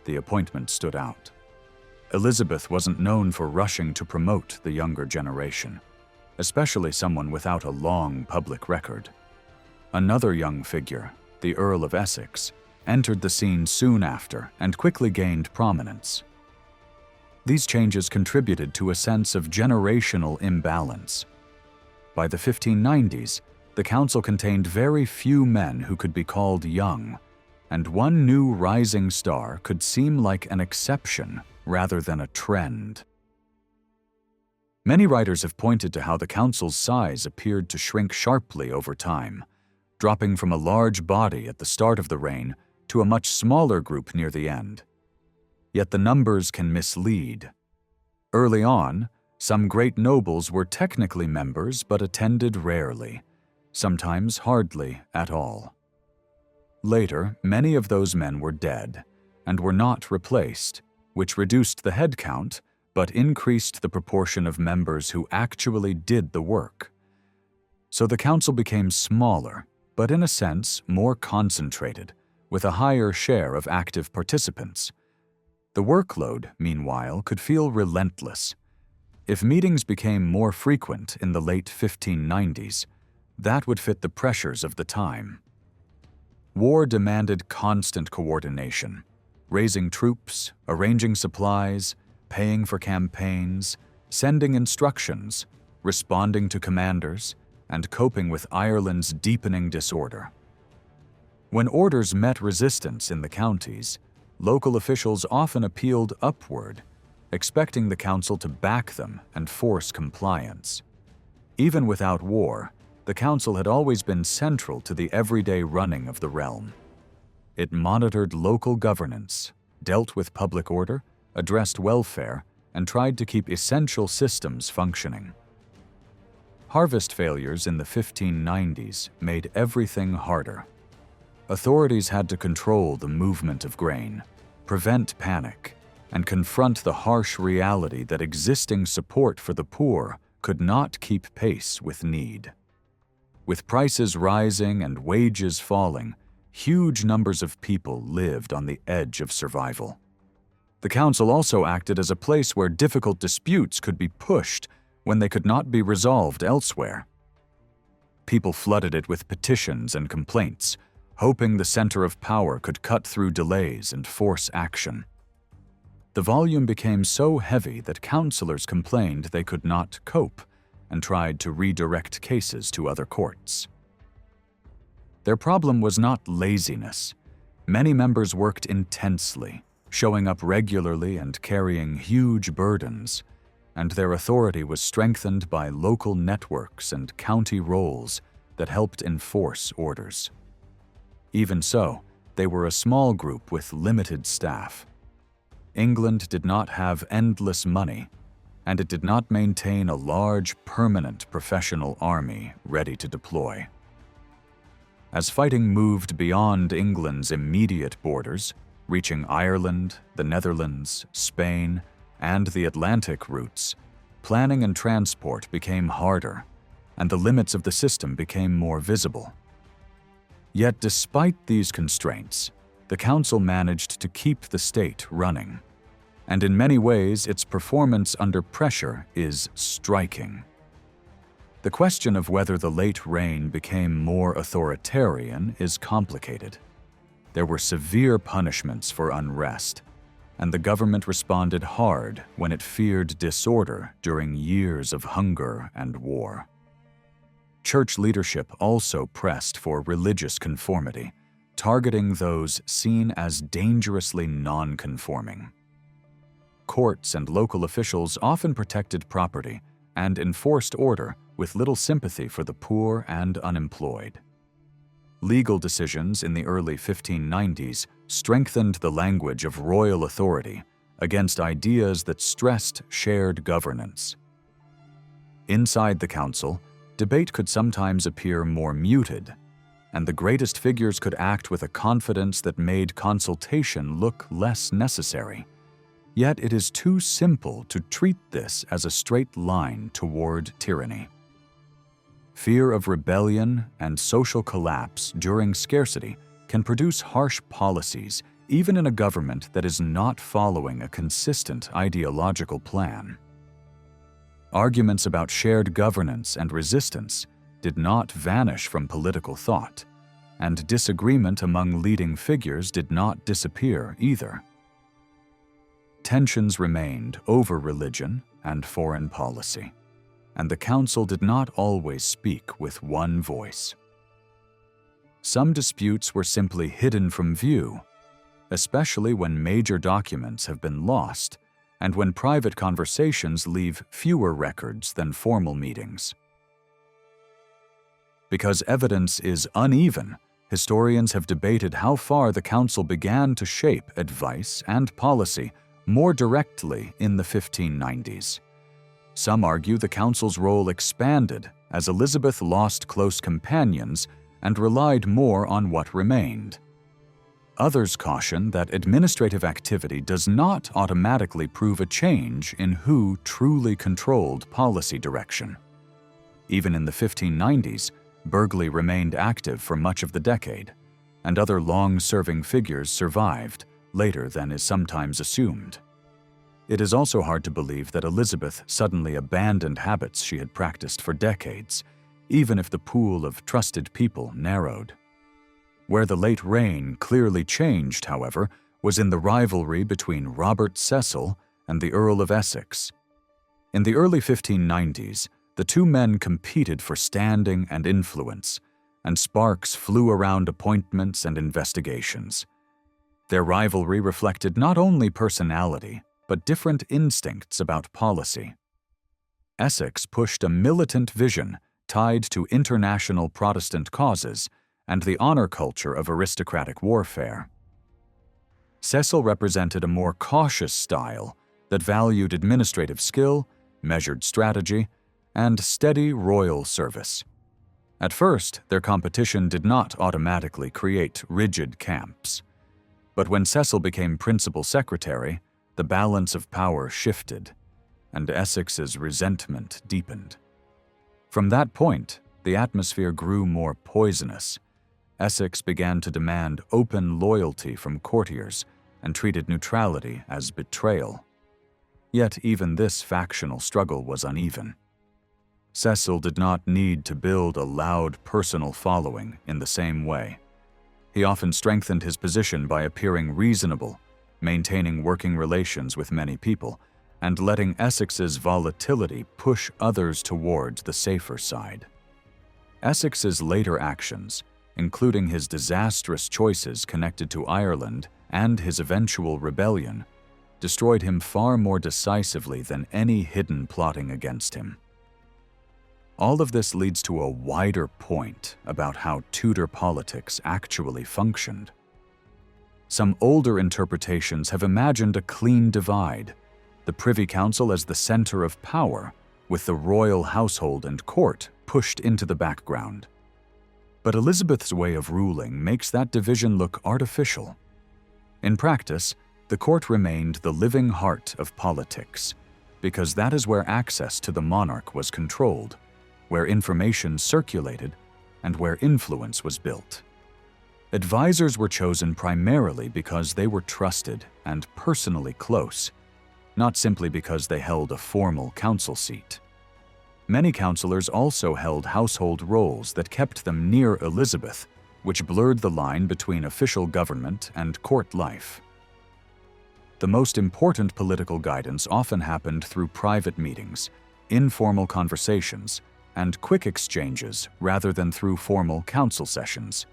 A: the appointment stood out. Elizabeth wasn't known for rushing to promote the younger generation, especially someone without a long public record. Another young figure, the Earl of Essex, entered the scene soon after and quickly gained prominence. These changes contributed to a sense of generational imbalance. By the 1590s, the council contained very few men who could be called young, and one new rising star could seem like an exception rather than a trend. Many writers have pointed to how the council's size appeared to shrink sharply over time, dropping from a large body at the start of the reign to a much smaller group near the end. Yet the numbers can mislead. Early on, some great nobles were technically members but attended rarely, sometimes hardly at all. Later, many of those men were dead and were not replaced, which reduced the head count but increased the proportion of members who actually did the work. So the council became smaller, but in a sense more concentrated, with a higher share of active participants. The workload, meanwhile, could feel relentless. If meetings became more frequent in the late 1590s, that would fit the pressures of the time. War demanded constant coordination, raising troops, arranging supplies, paying for campaigns, sending instructions, responding to commanders, and coping with Ireland's deepening disorder. When orders met resistance in the counties, local officials often appealed upward, expecting the council to back them and force compliance. Even without war, the council had always been central to the everyday running of the realm. It monitored local governance, dealt with public order, addressed welfare, and tried to keep essential systems functioning. Harvest failures in the 1590s made everything harder. Authorities had to control the movement of grain, prevent panic, and confront the harsh reality that existing support for the poor could not keep pace with need. With prices rising and wages falling, huge numbers of people lived on the edge of survival. The council also acted as a place where difficult disputes could be pushed when they could not be resolved elsewhere. People flooded it with petitions and complaints, hoping the center of power could cut through delays and force action. The volume became so heavy that councillors complained they could not cope and tried to redirect cases to other courts. Their problem was not laziness. Many members worked intensely, showing up regularly and carrying huge burdens, and their authority was strengthened by local networks and county rolls that helped enforce orders. Even so, they were a small group with limited staff. England did not have endless money, and it did not maintain a large, permanent professional army ready to deploy. As fighting moved beyond England's immediate borders, reaching Ireland, the Netherlands, Spain, and the Atlantic routes, planning and transport became harder, and the limits of the system became more visible. Yet despite these constraints, the council managed to keep the state running, and in many ways its performance under pressure is striking. The question of whether the late reign became more authoritarian is complicated. There were severe punishments for unrest, and the government responded hard when it feared disorder during years of hunger and war. Church leadership also pressed for religious conformity, targeting those seen as dangerously non-conforming. Courts and local officials often protected property and enforced order with little sympathy for the poor and unemployed. Legal decisions in the early 1590s strengthened the language of royal authority against ideas that stressed shared governance. Inside the council, debate could sometimes appear more muted, and the greatest figures could act with a confidence that made consultation look less necessary. Yet it is too simple to treat this as a straight line toward tyranny. Fear of rebellion and social collapse during scarcity can produce harsh policies even in a government that is not following a consistent ideological plan. Arguments about shared governance and resistance did not vanish from political thought, and disagreement among leading figures did not disappear either. Tensions remained over religion and foreign policy, and the council did not always speak with one voice. Some disputes were simply hidden from view, especially when major documents have been lost and when private conversations leave fewer records than formal meetings. Because evidence is uneven, historians have debated how far the council began to shape advice and policy more directly in the 1590s. Some argue the council's role expanded as Elizabeth lost close companions and relied more on what remained. Others caution that administrative activity does not automatically prove a change in who truly controlled policy direction. Even in the 1590s, Burghley remained active for much of the decade, and other long-serving figures survived later than is sometimes assumed. It is also hard to believe that Elizabeth suddenly abandoned habits she had practiced for decades, even if the pool of trusted people narrowed. Where the late reign clearly changed, however, was in the rivalry between Robert Cecil and the Earl of Essex. In the early 1590s, the two men competed for standing and influence, and sparks flew around appointments and investigations. Their rivalry reflected not only personality, but different instincts about policy. Essex pushed a militant vision tied to international Protestant causes and the honor culture of aristocratic warfare. Cecil represented a more cautious style that valued administrative skill, measured strategy, and steady royal service. At first, their competition did not automatically create rigid camps. But when Cecil became principal secretary, the balance of power shifted, and Essex's resentment deepened. From that point, the atmosphere grew more poisonous. Essex began to demand open loyalty from courtiers and treated neutrality as betrayal. Yet even this factional struggle was uneven. Cecil did not need to build a loud personal following in the same way. He often strengthened his position by appearing reasonable, maintaining working relations with many people, and letting Essex's volatility push others towards the safer side. Essex's later actions, including his disastrous choices connected to Ireland and his eventual rebellion, destroyed him far more decisively than any hidden plotting against him. All of this leads to a wider point about how Tudor politics actually functioned. Some older interpretations have imagined a clean divide, the Privy Council as the center of power, with the royal household and court pushed into the background. But Elizabeth's way of ruling makes that division look artificial. In practice, the court remained the living heart of politics, because that is where access to the monarch was controlled, where information circulated, and where influence was built. Advisors were chosen primarily because they were trusted and personally close, not simply because they held a formal council seat. Many counselors also held household roles that kept them near Elizabeth, which blurred the line between official government and court life. The most important political guidance often happened through private meetings, informal conversations, and quick exchanges rather than through formal council sessions.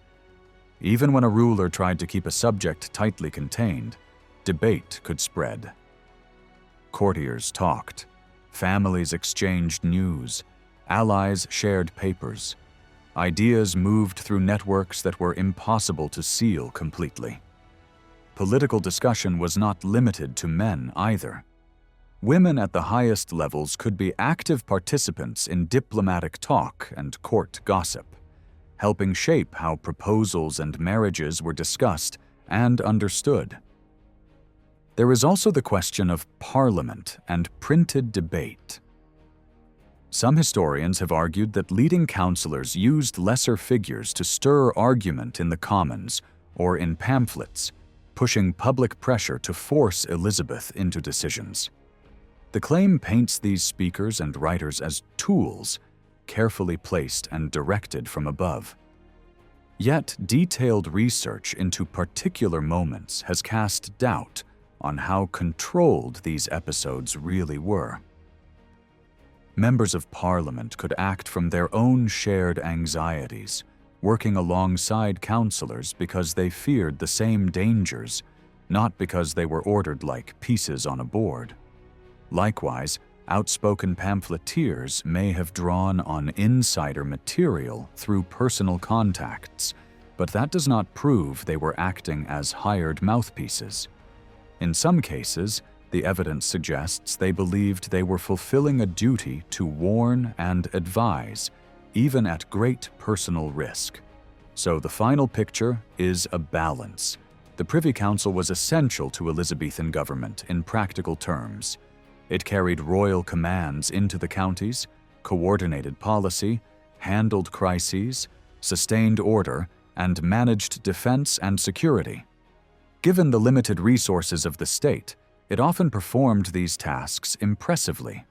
A: Even when a ruler tried to keep a subject tightly contained, debate could spread. Courtiers talked, families exchanged news, allies shared papers. Ideas moved through networks that were impossible to seal completely. Political discussion was not limited to men either. Women at the highest levels could be active participants in diplomatic talk and court gossip, helping shape how proposals and marriages were discussed and understood. There is also the question of parliament and printed debate. Some historians have argued that leading councillors used lesser figures to stir argument in the Commons or in pamphlets, pushing public pressure to force Elizabeth into decisions. The claim paints these speakers and writers as tools, carefully placed and directed from above. Yet, detailed research into particular moments has cast doubt on how controlled these episodes really were. Members of Parliament could act from their own shared anxieties, working alongside councillors because they feared the same dangers, not because they were ordered like pieces on a board. Likewise, outspoken pamphleteers may have drawn on insider material through personal contacts, but that does not prove they were acting as hired mouthpieces. In some cases, the evidence suggests they believed they were fulfilling a duty to warn and advise, even at great personal risk. So the final picture is a balance. The Privy Council was essential to Elizabethan government in practical terms. It carried royal commands into the counties, coordinated policy, handled crises, sustained order, and managed defense and security. Given the limited resources of the state, it often performed these tasks impressively.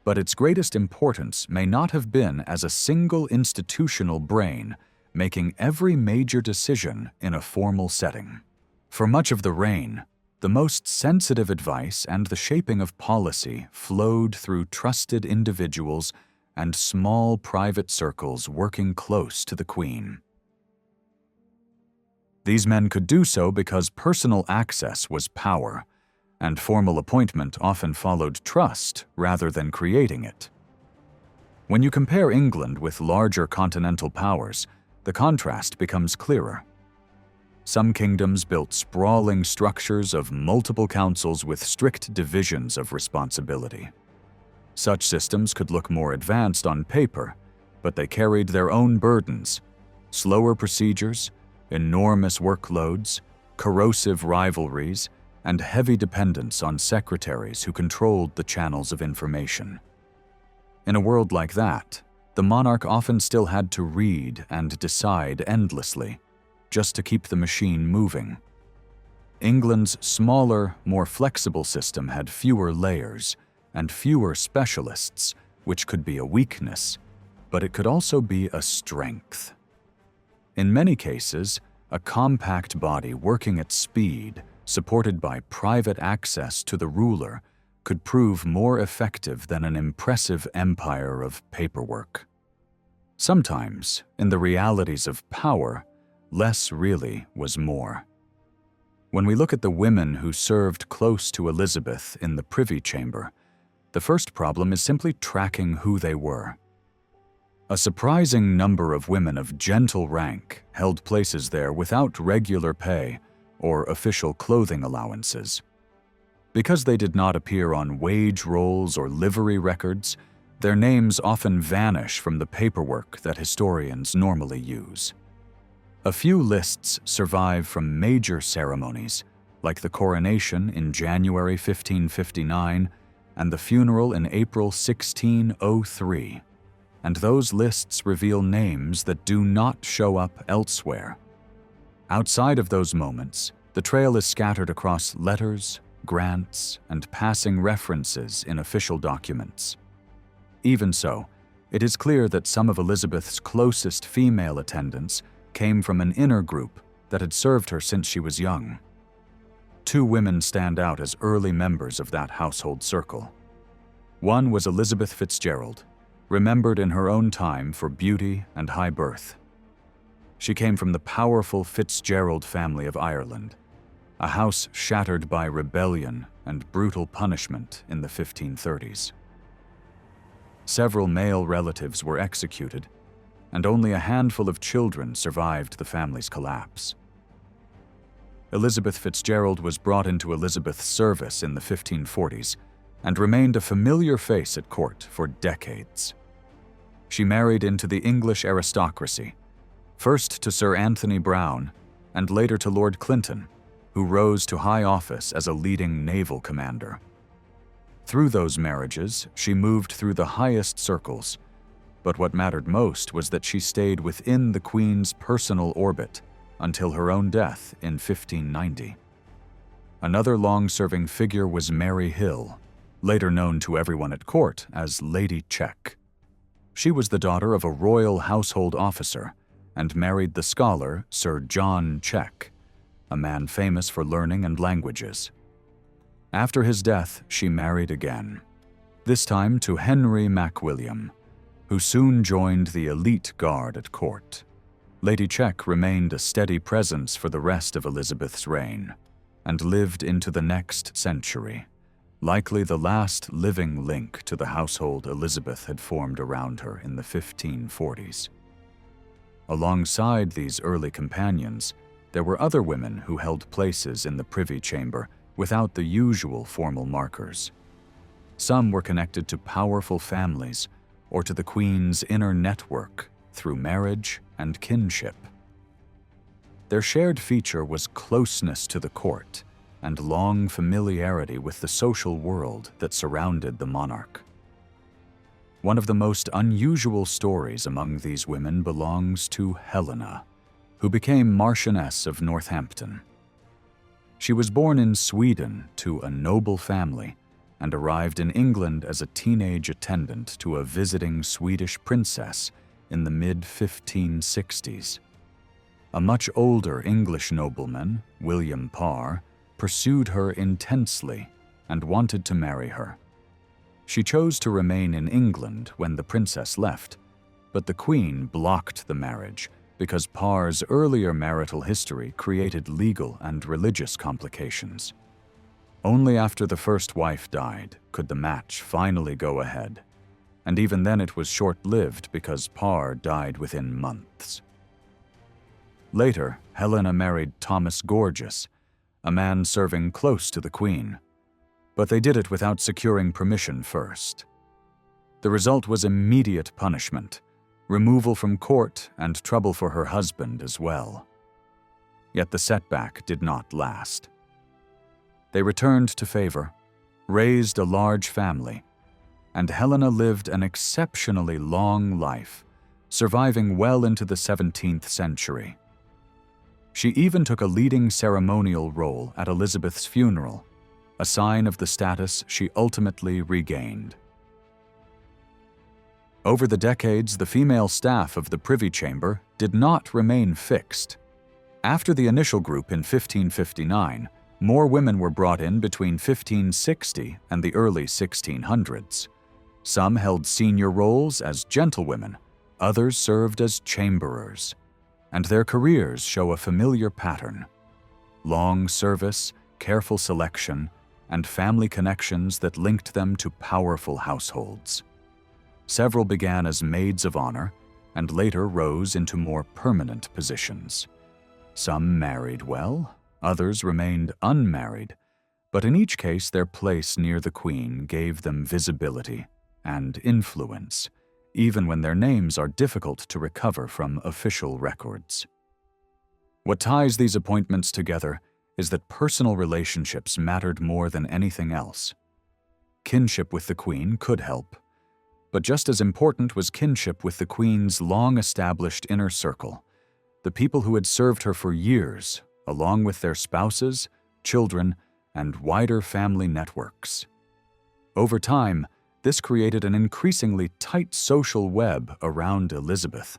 A: But its greatest importance may not have been as a single institutional brain, making every major decision in a formal setting. For much of the reign, the most sensitive advice and the shaping of policy flowed through trusted individuals and small private circles working close to the Queen. These men could do so because personal access was power, and formal appointment often followed trust rather than creating it. When you compare England with larger continental powers, the contrast becomes clearer. Some kingdoms built sprawling structures of multiple councils with strict divisions of responsibility. Such systems could look more advanced on paper, but they carried their own burdens: slower procedures, enormous workloads, corrosive rivalries, and heavy dependence on secretaries who controlled the channels of information. In a world like that, the monarch often still had to read and decide endlessly, just to keep the machine moving. England's smaller, more flexible system had fewer layers and fewer specialists, which could be a weakness, but it could also be a strength. In many cases, a compact body working at speed, supported by private access to the ruler, could prove more effective than an impressive empire of paperwork. Sometimes, in the realities of power, less really was more. When we look at the women who served close to Elizabeth in the Privy Chamber, the first problem is simply tracking who they were. A surprising number of women of gentle rank held places there without regular pay or official clothing allowances. Because they did not appear on wage rolls or livery records, their names often vanish from the paperwork that historians normally use. A few lists survive from major ceremonies, like the coronation in January 1559 and the funeral in April 1603, and those lists reveal names that do not show up elsewhere. Outside of those moments, the trail is scattered across letters, grants, and passing references in official documents. Even so, it is clear that some of Elizabeth's closest female attendants came from an inner group that had served her since she was young. Two women stand out as early members of that household circle. One was Elizabeth Fitzgerald, remembered in her own time for beauty and high birth. She came from the powerful Fitzgerald family of Ireland, a house shattered by rebellion and brutal punishment in the 1530s. Several male relatives were executed, and only a handful of children survived the family's collapse. Elizabeth Fitzgerald was brought into Elizabeth's service in the 1540s and remained a familiar face at court for decades. She married into the English aristocracy, first to Sir Anthony Browne and later to Lord Clinton, who rose to high office as a leading naval commander. Through those marriages, she moved through the highest circles, but what mattered most was that she stayed within the Queen's personal orbit until her own death in 1590. Another long-serving figure was Mary Hill, later known to everyone at court as Lady Check. She was the daughter of a royal household officer and married the scholar Sir John Check, a man famous for learning and languages. After his death, she married again, this time to Henry MacWilliam, who soon joined the elite guard at court. Lady Check remained a steady presence for the rest of Elizabeth's reign and lived into the next century, likely the last living link to the household Elizabeth had formed around her in the 1540s. Alongside these early companions, there were other women who held places in the Privy Chamber without the usual formal markers. Some were connected to powerful families or to the Queen's inner network through marriage and kinship. Their shared feature was closeness to the court and long familiarity with the social world that surrounded the monarch. One of the most unusual stories among these women belongs to Helena, who became Marchioness of Northampton. She was born in Sweden to a noble family and arrived in England as a teenage attendant to a visiting Swedish princess in the mid-1560s. A much older English nobleman, William Parr, pursued her intensely and wanted to marry her. She chose to remain in England when the princess left, but the Queen blocked the marriage because Parr's earlier marital history created legal and religious complications. Only after the first wife died could the match finally go ahead, and even then it was short-lived because Parr died within months. Later, Helena married Thomas Gorges, a man serving close to the Queen, but they did it without securing permission first. The result was immediate punishment, removal from court, and trouble for her husband as well. Yet the setback did not last. They returned to favor, raised a large family, and Helena lived an exceptionally long life, surviving well into the 17th century. She even took a leading ceremonial role at Elizabeth's funeral, a sign of the status she ultimately regained. Over the decades, the female staff of the Privy Chamber did not remain fixed. After the initial group in 1559, more women were brought in between 1560 and the early 1600s. Some held senior roles as gentlewomen, others served as chamberers, and their careers show a familiar pattern: long service, careful selection, and family connections that linked them to powerful households. Several began as maids of honor and later rose into more permanent positions. Some married well, others remained unmarried, but in each case their place near the Queen gave them visibility and influence, even when their names are difficult to recover from official records. What ties these appointments together is that personal relationships mattered more than anything else. Kinship with the Queen could help, but just as important was kinship with the Queen's long-established inner circle, the people who had served her for years, along with their spouses, children, and wider family networks. Over time, this created an increasingly tight social web around Elizabeth.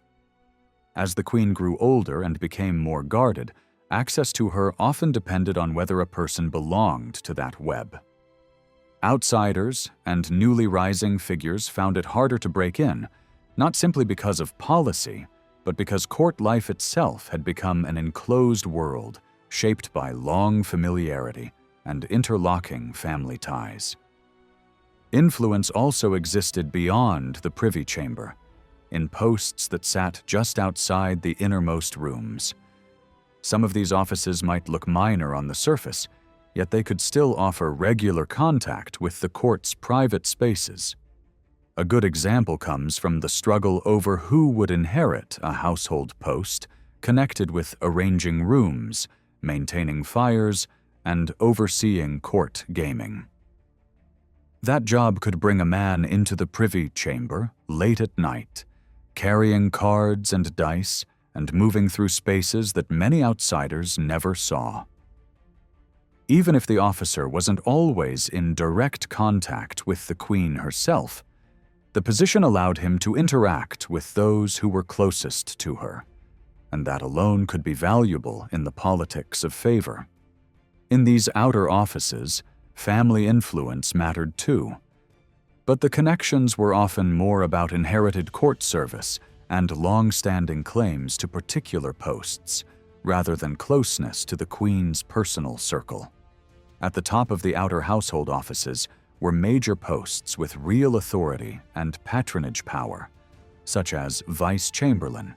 A: As the Queen grew older and became more guarded, access to her often depended on whether a person belonged to that web. Outsiders and newly rising figures found it harder to break in, not simply because of policy, but because court life itself had become an enclosed world shaped by long familiarity and interlocking family ties. Influence also existed beyond the Privy Chamber, in posts that sat just outside the innermost rooms. Some of these offices might look minor on the surface, yet they could still offer regular contact with the court's private spaces. A good example comes from the struggle over who would inherit a household post connected with arranging rooms, maintaining fires, and overseeing court gaming. That job could bring a man into the Privy Chamber late at night, carrying cards and dice and moving through spaces that many outsiders never saw. Even if the officer wasn't always in direct contact with the Queen herself, the position allowed him to interact with those who were closest to her, and that alone could be valuable in the politics of favor. In these outer offices, family influence mattered too, but the connections were often more about inherited court service and long-standing claims to particular posts, rather than closeness to the Queen's personal circle. At the top of the outer household offices were major posts with real authority and patronage power, such as Vice Chamberlain,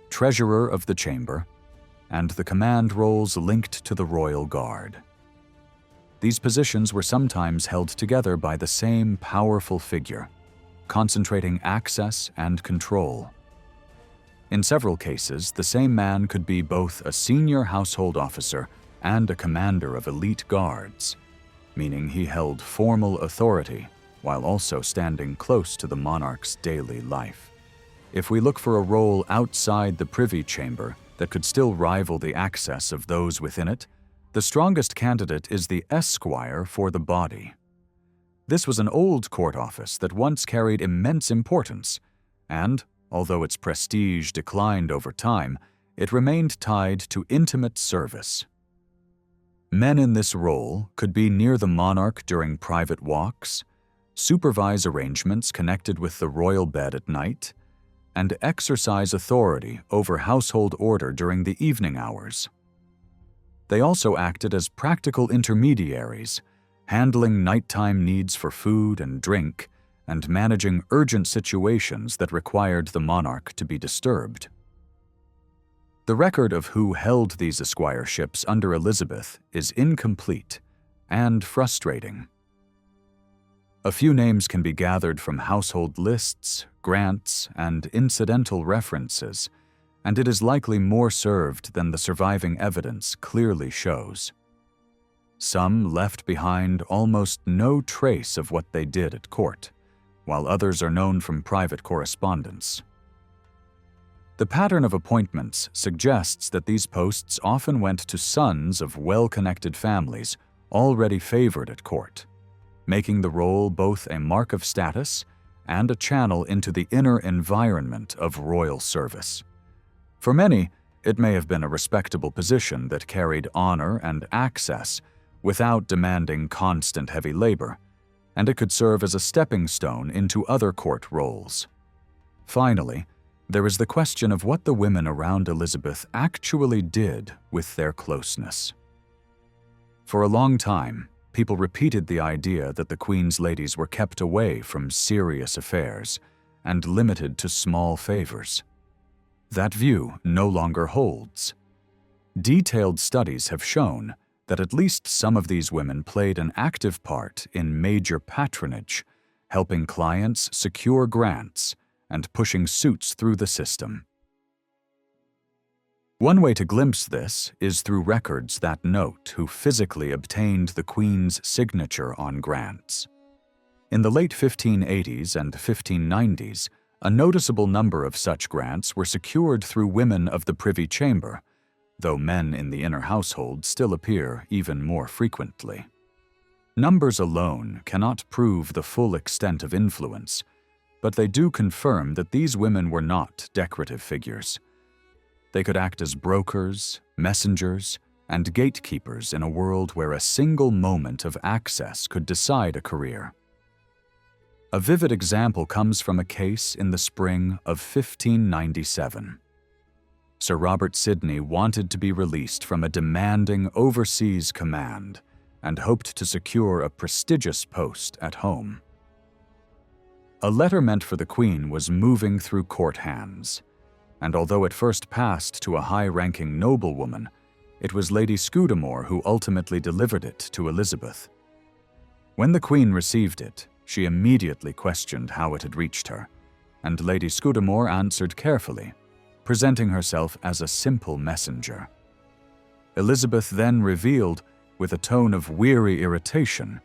A: Treasurer of the Chamber, and the command roles linked to the Royal Guard. These positions were sometimes held together by the same powerful figure, concentrating access and control. In several cases, the same man could be both a senior household officer and a commander of elite guards, meaning he held formal authority while also standing close to the monarch's daily life. If we look for a role outside the Privy Chamber that could still rival the access of those within it, the strongest candidate is the esquire for the body. This was an old court office that once carried immense importance, and, although its prestige declined over time, it remained tied to intimate service. Men in this role could be near the monarch during private walks, supervise arrangements connected with the royal bed at night, and exercise authority over household order during the evening hours. They also acted as practical intermediaries, handling nighttime needs for food and drink, and managing urgent situations that required the monarch to be disturbed. The record of who held these esquireships under Elizabeth is incomplete and frustrating. A few names can be gathered from household lists, grants, and incidental references, and it is likely more served than the surviving evidence clearly shows. Some left behind almost no trace of what they did at court, while others are known from private correspondence. The pattern of appointments suggests that these posts often went to sons of well-connected families already favored at court, making the role both a mark of status and a channel into the inner environment of royal service. For many, it may have been a respectable position that carried honor and access without demanding constant heavy labor, and it could serve as a stepping stone into other court roles. Finally, there is the question of what the women around Elizabeth actually did with their closeness. For a long time, people repeated the idea that the Queen's ladies were kept away from serious affairs and limited to small favors. That view no longer holds. Detailed studies have shown that at least some of these women played an active part in major patronage, helping clients secure grants and pushing suits through the system. One way to glimpse this is through records that note who physically obtained the Queen's signature on grants. In the late 1580s and 1590s, a noticeable number of such grants were secured through women of the Privy Chamber, though men in the inner household still appear even more frequently. Numbers alone cannot prove the full extent of influence, but they do confirm that these women were not decorative figures. They could act as brokers, messengers, and gatekeepers in a world where a single moment of access could decide a career. A vivid example comes from a case in the spring of 1597. Sir Robert Sidney wanted to be released from a demanding overseas command and hoped to secure a prestigious post at home. A letter meant for the Queen was moving through court hands, and although it first passed to a high-ranking noblewoman, it was Lady Scudamore who ultimately delivered it to Elizabeth. When the Queen received it, she immediately questioned how it had reached her, and Lady Scudamore answered carefully, presenting herself as a simple messenger. Elizabeth then revealed, with a tone of weary irritation,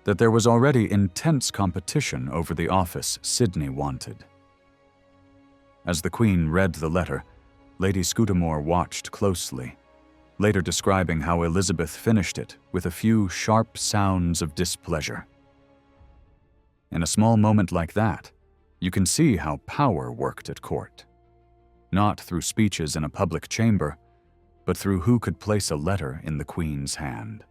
A: that there was already intense competition over the office Sidney wanted. As the Queen read the letter, Lady Scudamore watched closely, later describing how Elizabeth finished it with a few sharp sounds of displeasure. In a small moment like that, you can see how power worked at court. Not through speeches in a public chamber, but through who could place a letter in the Queen's hand,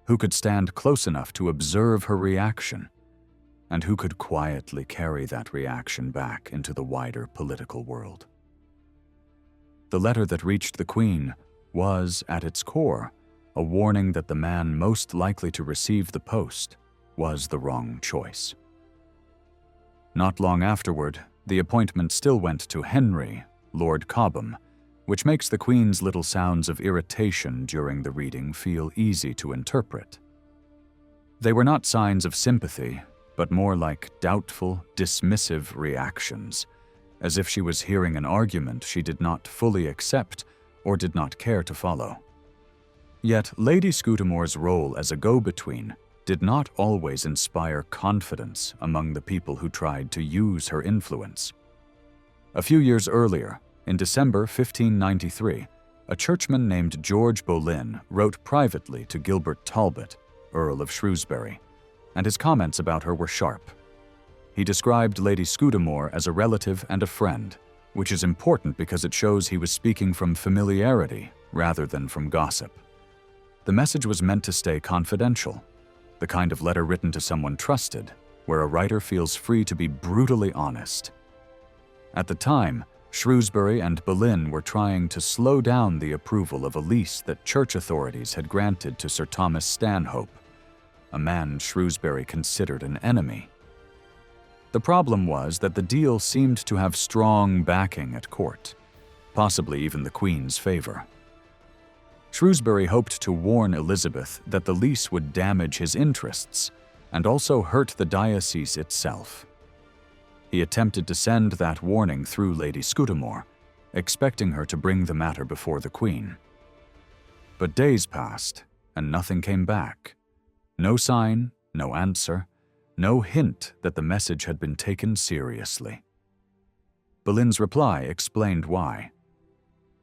A: who could stand close enough to observe her reaction, and who could quietly carry that reaction back into the wider political world. The letter that reached the Queen was, at its core, a warning that the man most likely to receive the post was the wrong choice. Not long afterward, the appointment still went to Henry, Lord Cobham, which makes the Queen's little sounds of irritation during the reading feel easy to interpret. They were not signs of sympathy, but more like doubtful, dismissive reactions, as if she was hearing an argument she did not fully accept or did not care to follow. Yet Lady Scudamore's role as a go-between did not always inspire confidence among the people who tried to use her influence. A few years earlier, in December 1593, a churchman named George Boleyn wrote privately to Gilbert Talbot, Earl of Shrewsbury, and his comments about her were sharp. He described Lady Scudamore as a relative and a friend, which is important because it shows he was speaking from familiarity rather than from gossip. The message was meant to stay confidential, the kind of letter written to someone trusted, where a writer feels free to be brutally honest. At the time, Shrewsbury and Boleyn were trying to slow down the approval of a lease that church authorities had granted to Sir Thomas Stanhope, a man Shrewsbury considered an enemy. The problem was that the deal seemed to have strong backing at court, possibly even the Queen's favor. Shrewsbury hoped to warn Elizabeth that the lease would damage his interests and also hurt the diocese itself. He attempted to send that warning through Lady Scudamore, expecting her to bring the matter before the Queen. But days passed, and nothing came back. No sign, no answer, no hint that the message had been taken seriously. Boleyn's reply explained why.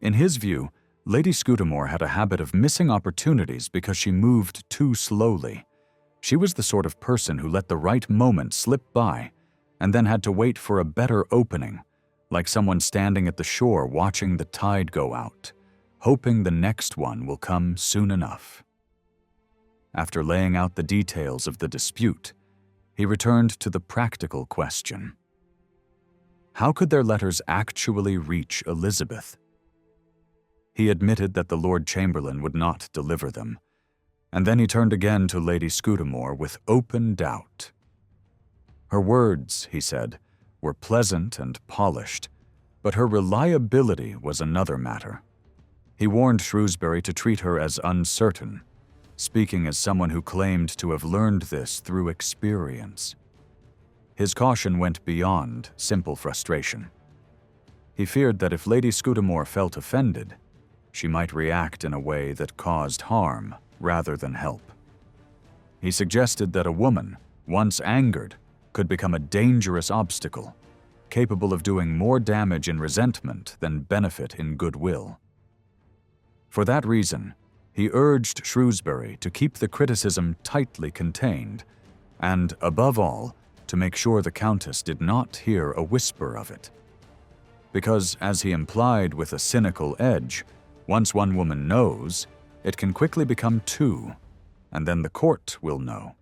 A: In his view, Lady Scudamore had a habit of missing opportunities because she moved too slowly. She was the sort of person who let the right moment slip by and then had to wait for a better opening, like someone standing at the shore watching the tide go out, hoping the next one will come soon enough. After laying out the details of the dispute, he returned to the practical question. How could their letters actually reach Elizabeth? He admitted that the Lord Chamberlain would not deliver them, and then he turned again to Lady Scudamore with open doubt. Her words, he said, were pleasant and polished, but her reliability was another matter. He warned Shrewsbury to treat her as uncertain, speaking as someone who claimed to have learned this through experience. His caution went beyond simple frustration. He feared that if Lady Scudamore felt offended, she might react in a way that caused harm rather than help. He suggested that a woman, once angered, could become a dangerous obstacle, capable of doing more damage in resentment than benefit in goodwill. For that reason, he urged Shrewsbury to keep the criticism tightly contained and, above all, to make sure the Countess did not hear a whisper of it. Because, as he implied with a cynical edge, once one woman knows, it can quickly become two, and then the court will know.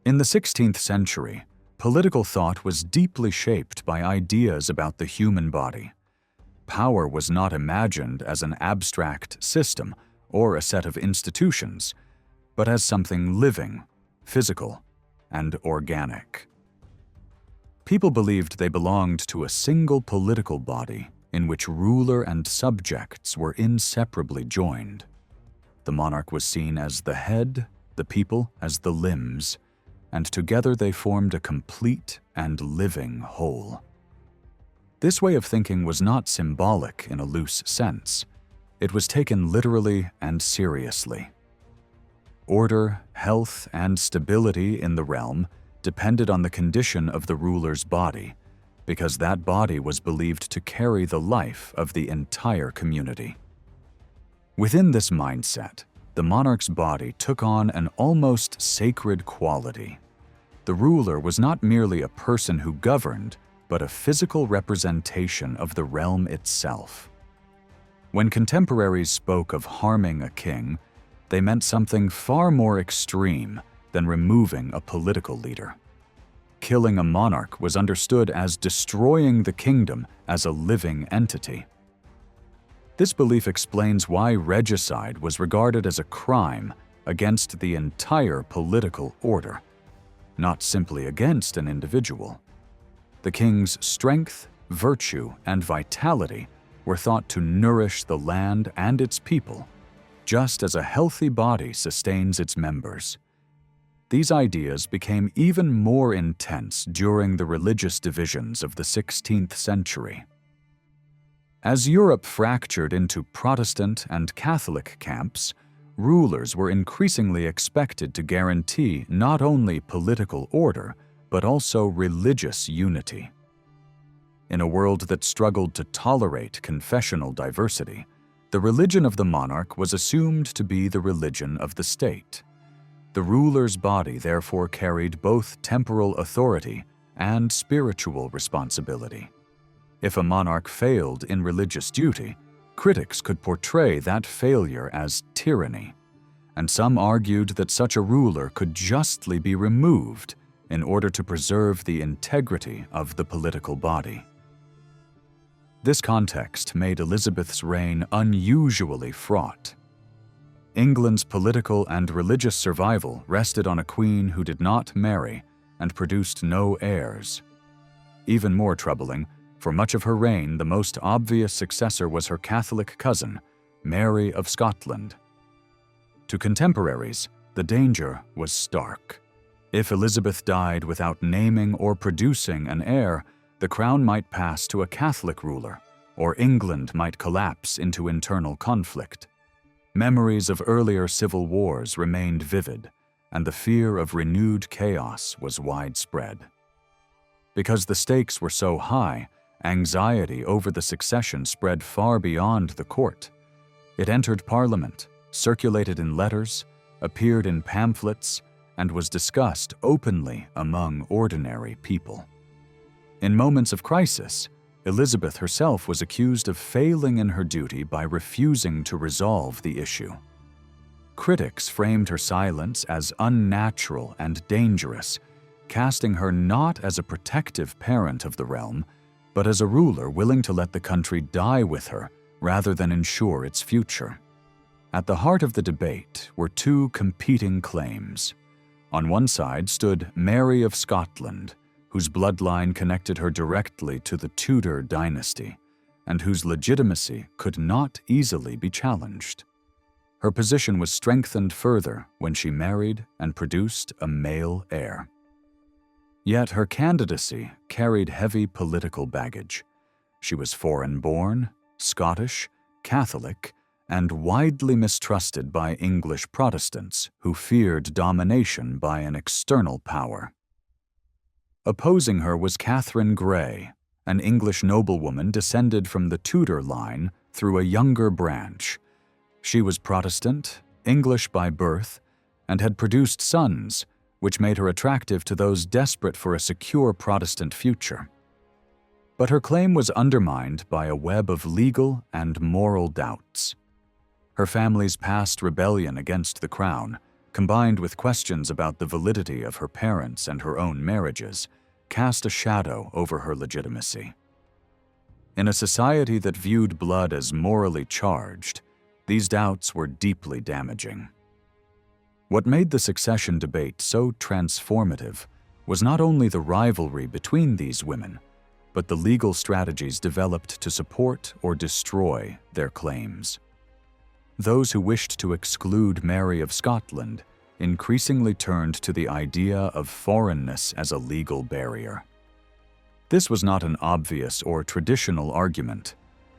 A: In the 16th century, political thought was deeply shaped by ideas about the human body. Power was not imagined as an abstract system or a set of institutions, but as something living, physical, and organic. People believed they belonged to a single political body in which ruler and subjects were inseparably joined. The monarch was seen as the head, the people as the limbs, and together they formed a complete and living whole. This way of thinking was not symbolic in a loose sense. It was taken literally and seriously. Order, health, and stability in the realm depended on the condition of the ruler's body, because that body was believed to carry the life of the entire community. Within this mindset, the monarch's body took on an almost sacred quality. The ruler was not merely a person who governed, but a physical representation of the realm itself. When contemporaries spoke of harming a king, they meant something far more extreme than removing a political leader. Killing a monarch was understood as destroying the kingdom as a living entity. This belief explains why regicide was regarded as a crime against the entire political order, not simply against an individual. The king's strength, virtue, and vitality were thought to nourish the land and its people, just as a healthy body sustains its members. These ideas became even more intense during the religious divisions of the 16th century. As Europe fractured into Protestant and Catholic camps, rulers were increasingly expected to guarantee not only political order, but also religious unity. In a world that struggled to tolerate confessional diversity, the religion of the monarch was assumed to be the religion of the state. The ruler's body therefore carried both temporal authority and spiritual responsibility. If a monarch failed in religious duty, critics could portray that failure as tyranny, and some argued that such a ruler could justly be removed in order to preserve the integrity of the political body. This context made Elizabeth's reign unusually fraught. England's political and religious survival rested on a queen who did not marry and produced no heirs. Even more troubling, for much of her reign, the most obvious successor was her Catholic cousin, Mary of Scotland. To contemporaries, the danger was stark. If Elizabeth died without naming or producing an heir, the crown might pass to a Catholic ruler, or England might collapse into internal conflict. Memories of earlier civil wars remained vivid, and the fear of renewed chaos was widespread. Because the stakes were so high, anxiety over the succession spread far beyond the court. It entered Parliament, circulated in letters, appeared in pamphlets, and was discussed openly among ordinary people. In moments of crisis, Elizabeth herself was accused of failing in her duty by refusing to resolve the issue. Critics framed her silence as unnatural and dangerous, casting her not as a protective parent of the realm, but as a ruler willing to let the country die with her rather than ensure its future. At the heart of the debate were two competing claims. On one side stood Mary of Scotland, whose bloodline connected her directly to the Tudor dynasty, and whose legitimacy could not easily be challenged. Her position was strengthened further when she married and produced a male heir. Yet her candidacy carried heavy political baggage. She was foreign-born, Scottish, Catholic, and widely mistrusted by English Protestants who feared domination by an external power. Opposing her was Catherine Grey, an English noblewoman descended from the Tudor line through a younger branch. She was Protestant, English by birth, and had produced sons, which made her attractive to those desperate for a secure Protestant future. But her claim was undermined by a web of legal and moral doubts. Her family's past rebellion against the crown, combined with questions about the validity of her parents and her own marriages, cast a shadow over her legitimacy. In a society that viewed blood as morally charged, these doubts were deeply damaging. What made the succession debate so transformative was not only the rivalry between these women, but the legal strategies developed to support or destroy their claims. Those who wished to exclude Mary of Scotland increasingly turned to the idea of foreignness as a legal barrier. This was not an obvious or traditional argument.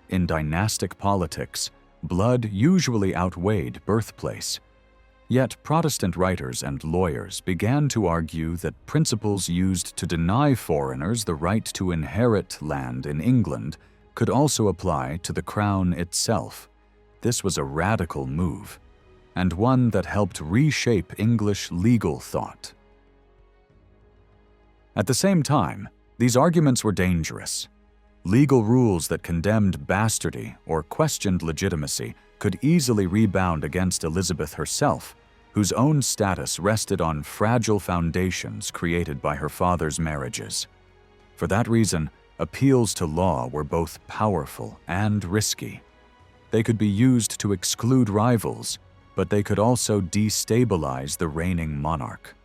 A: In dynastic politics, blood usually outweighed birthplace. Yet Protestant writers and lawyers began to argue that principles used to deny foreigners the right to inherit land in England could also apply to the crown itself. This was a radical move, and one that helped reshape English legal thought. At the same time, these arguments were dangerous. Legal rules that condemned bastardy or questioned legitimacy could easily rebound against Elizabeth herself, whose own status rested on fragile foundations created by her father's marriages. For that reason, appeals to law were both powerful and risky. They could be used to exclude rivals, but they could also destabilize the reigning monarch.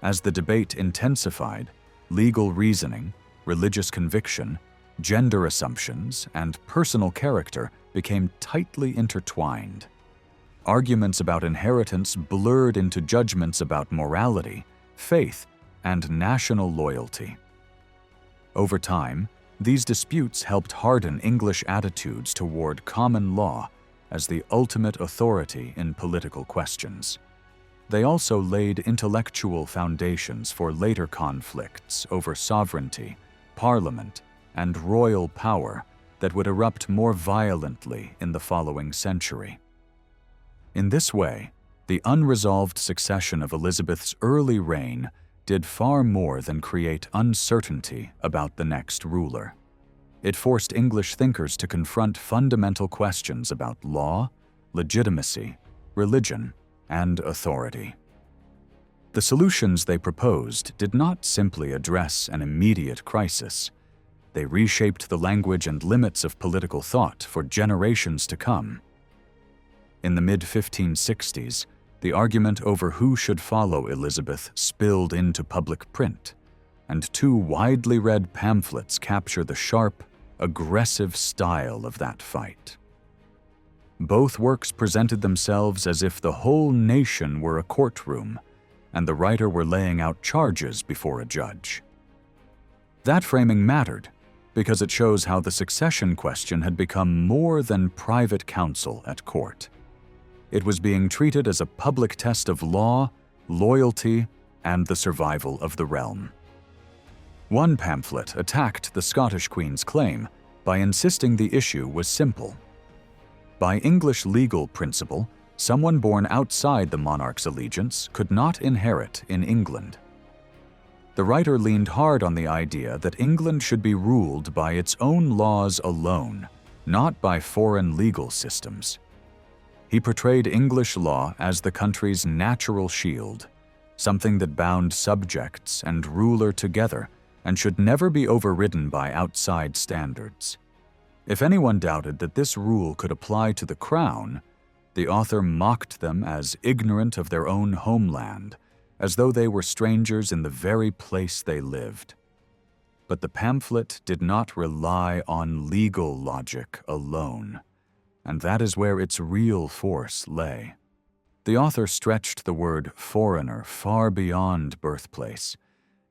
A: As the debate intensified, legal reasoning, religious conviction, gender assumptions, and personal character became tightly intertwined. Arguments about inheritance blurred into judgments about morality, faith, and national loyalty. Over time, these disputes helped harden English attitudes toward common law as the ultimate authority in political questions. They also laid intellectual foundations for later conflicts over sovereignty, parliament, and royal power that would erupt more violently in the following century. In this way, the unresolved succession of Elizabeth's early reign did far more than create uncertainty about the next ruler. It forced English thinkers to confront fundamental questions about law, legitimacy, religion, and authority. The solutions they proposed did not simply address an immediate crisis. They reshaped the language and limits of political thought for generations to come. In the mid-1560s, the argument over who should follow Elizabeth spilled into public print, and two widely read pamphlets capture the sharp, aggressive style of that fight. Both works presented themselves as if the whole nation were a courtroom, and the writer were laying out charges before a judge. That framing mattered, because it shows how the succession question had become more than private counsel at court. It was being treated as a public test of law, loyalty, and the survival of the realm. One pamphlet attacked the Scottish Queen's claim by insisting the issue was simple. By English legal principle, someone born outside the monarch's allegiance could not inherit in England. The writer leaned hard on the idea that England should be ruled by its own laws alone, not by foreign legal systems. He portrayed English law as the country's natural shield, something that bound subjects and ruler together and should never be overridden by outside standards. If anyone doubted that this rule could apply to the crown, the author mocked them as ignorant of their own homeland, as though they were strangers in the very place they lived. But the pamphlet did not rely on legal logic alone, and that is where its real force lay. The author stretched the word foreigner far beyond birthplace.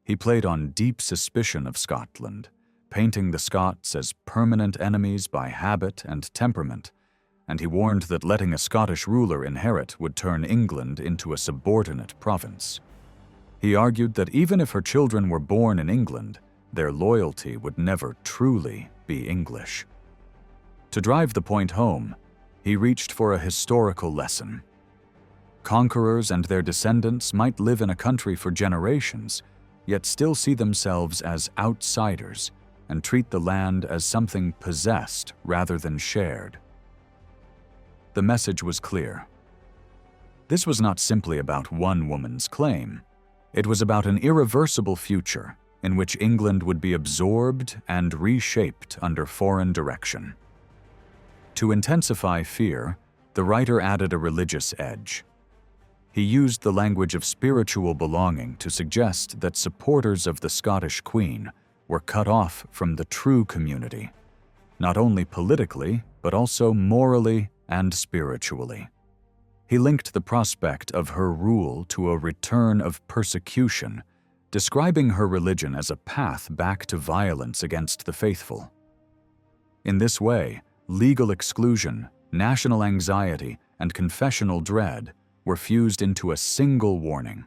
A: He played on deep suspicion of Scotland, painting the Scots as permanent enemies by habit and temperament, and he warned that letting a Scottish ruler inherit would turn England into a subordinate province. He argued that even if her children were born in England, their loyalty would never truly be English. To drive the point home, he reached for a historical lesson. Conquerors and their descendants might live in a country for generations, yet still see themselves as outsiders and treat the land as something possessed rather than shared. The message was clear. This was not simply about one woman's claim. It was about an irreversible future in which England would be absorbed and reshaped under foreign direction. To intensify fear, the writer added a religious edge. He used the language of spiritual belonging to suggest that supporters of the Scottish Queen were cut off from the true community, not only politically, but also morally and spiritually. He linked the prospect of her rule to a return of persecution, describing her religion as a path back to violence against the faithful. In this way, legal exclusion, national anxiety, and confessional dread were fused into a single warning.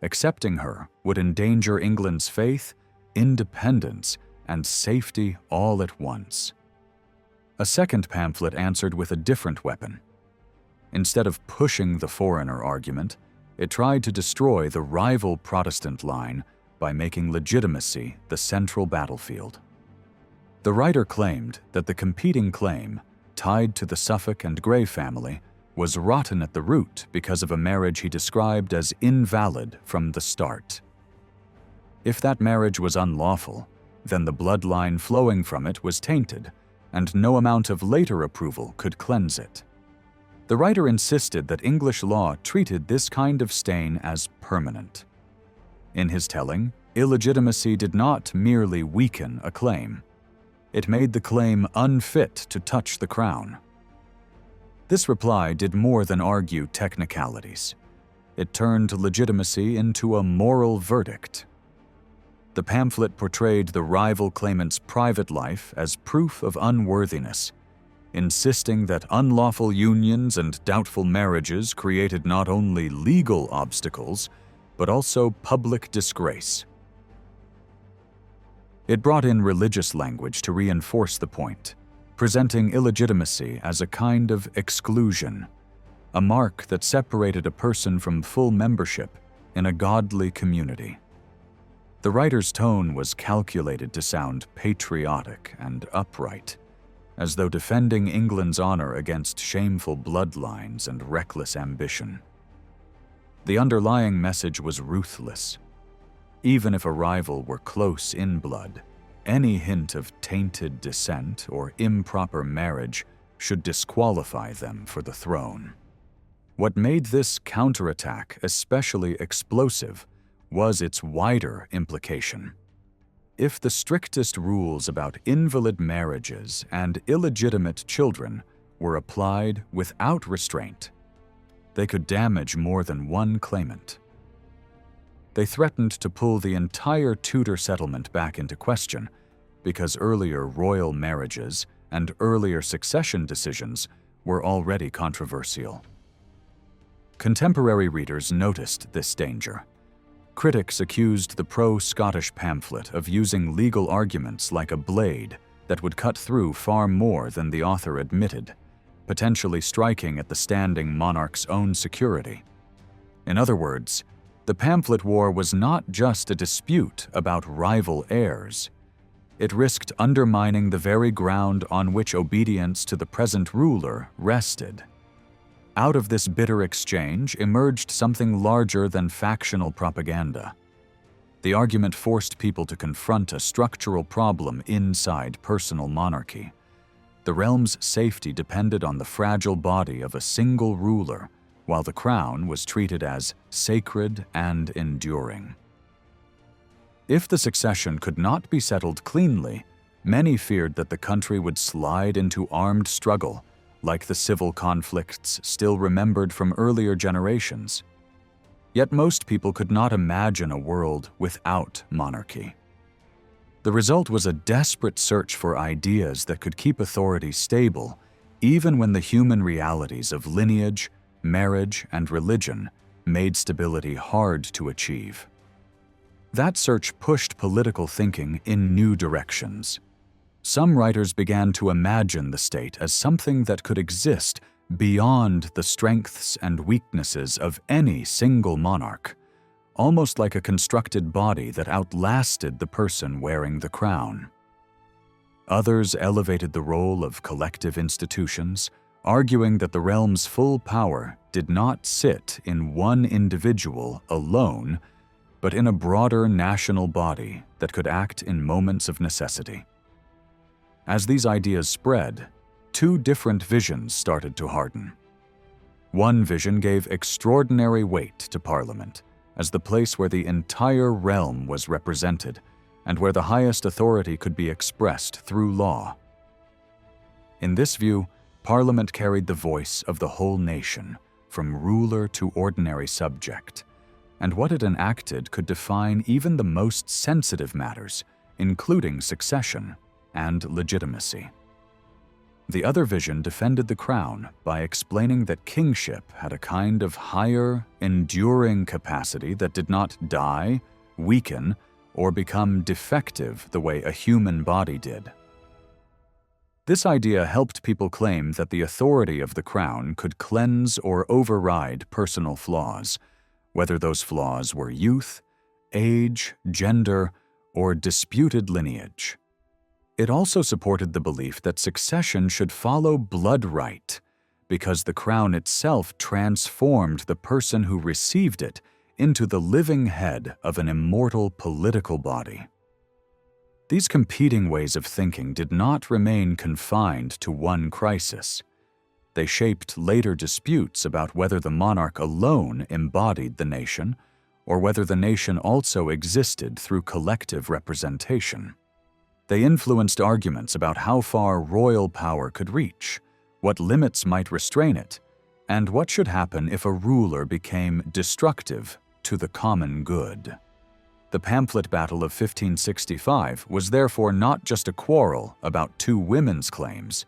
A: Accepting her would endanger England's faith, independence, and safety all at once. A second pamphlet answered with a different weapon. Instead of pushing the foreigner argument, it tried to destroy the rival Protestant line by making legitimacy the central battlefield. The writer claimed that the competing claim, tied to the Suffolk and Grey family, was rotten at the root because of a marriage he described as invalid from the start. If that marriage was unlawful, then the bloodline flowing from it was tainted, and no amount of later approval could cleanse it. The writer insisted that English law treated this kind of stain as permanent. In his telling, illegitimacy did not merely weaken a claim. It made the claim unfit to touch the crown. This reply did more than argue technicalities. It turned legitimacy into a moral verdict. The pamphlet portrayed the rival claimant's private life as proof of unworthiness, insisting that unlawful unions and doubtful marriages created not only legal obstacles, but also public disgrace. It brought in religious language to reinforce the point, presenting illegitimacy as a kind of exclusion, a mark that separated a person from full membership in a godly community. The writer's tone was calculated to sound patriotic and upright, as though defending England's honor against shameful bloodlines and reckless ambition. The underlying message was ruthless. Even if a rival were close in blood, any hint of tainted descent or improper marriage should disqualify them for the throne. What made this counterattack especially explosive was its wider implication. If the strictest rules about invalid marriages and illegitimate children were applied without restraint, they could damage more than one claimant. They threatened to pull the entire Tudor settlement back into question because earlier royal marriages and earlier succession decisions were already controversial. Contemporary readers noticed this danger. Critics accused the pro-Scottish pamphlet of using legal arguments like a blade that would cut through far more than the author admitted, potentially striking at the standing monarch's own security. In other words, the pamphlet war was not just a dispute about rival heirs. It risked undermining the very ground on which obedience to the present ruler rested. Out of this bitter exchange emerged something larger than factional propaganda. The argument forced people to confront a structural problem inside personal monarchy. The realm's safety depended on the fragile body of a single ruler, while the crown was treated as sacred and enduring. If the succession could not be settled cleanly, many feared that the country would slide into armed struggle, like the civil conflicts still remembered from earlier generations. Yet most people could not imagine a world without monarchy. The result was a desperate search for ideas that could keep authority stable, even when the human realities of lineage, marriage, and religion made stability hard to achieve. That search pushed political thinking in new directions. Some writers began to imagine the state as something that could exist beyond the strengths and weaknesses of any single monarch, almost like a constructed body that outlasted the person wearing the crown. Others elevated the role of collective institutions, arguing that the realm's full power did not sit in one individual alone, but in a broader national body that could act in moments of necessity. As these ideas spread, two different visions started to harden. One vision gave extraordinary weight to Parliament as the place where the entire realm was represented and where the highest authority could be expressed through law. In this view, Parliament carried the voice of the whole nation, from ruler to ordinary subject, and what it enacted could define even the most sensitive matters, including succession and legitimacy. The other vision defended the crown by explaining that kingship had a kind of higher, enduring capacity that did not die, weaken, or become defective the way a human body did. This idea helped people claim that the authority of the crown could cleanse or override personal flaws, whether those flaws were youth, age, gender, or disputed lineage. It also supported the belief that succession should follow blood right, because the crown itself transformed the person who received it into the living head of an immortal political body. These competing ways of thinking did not remain confined to one crisis. They shaped later disputes about whether the monarch alone embodied the nation, or whether the nation also existed through collective representation. They influenced arguments about how far royal power could reach, what limits might restrain it, and what should happen if a ruler became destructive to the common good. The pamphlet battle of 1565 was therefore not just a quarrel about two women's claims.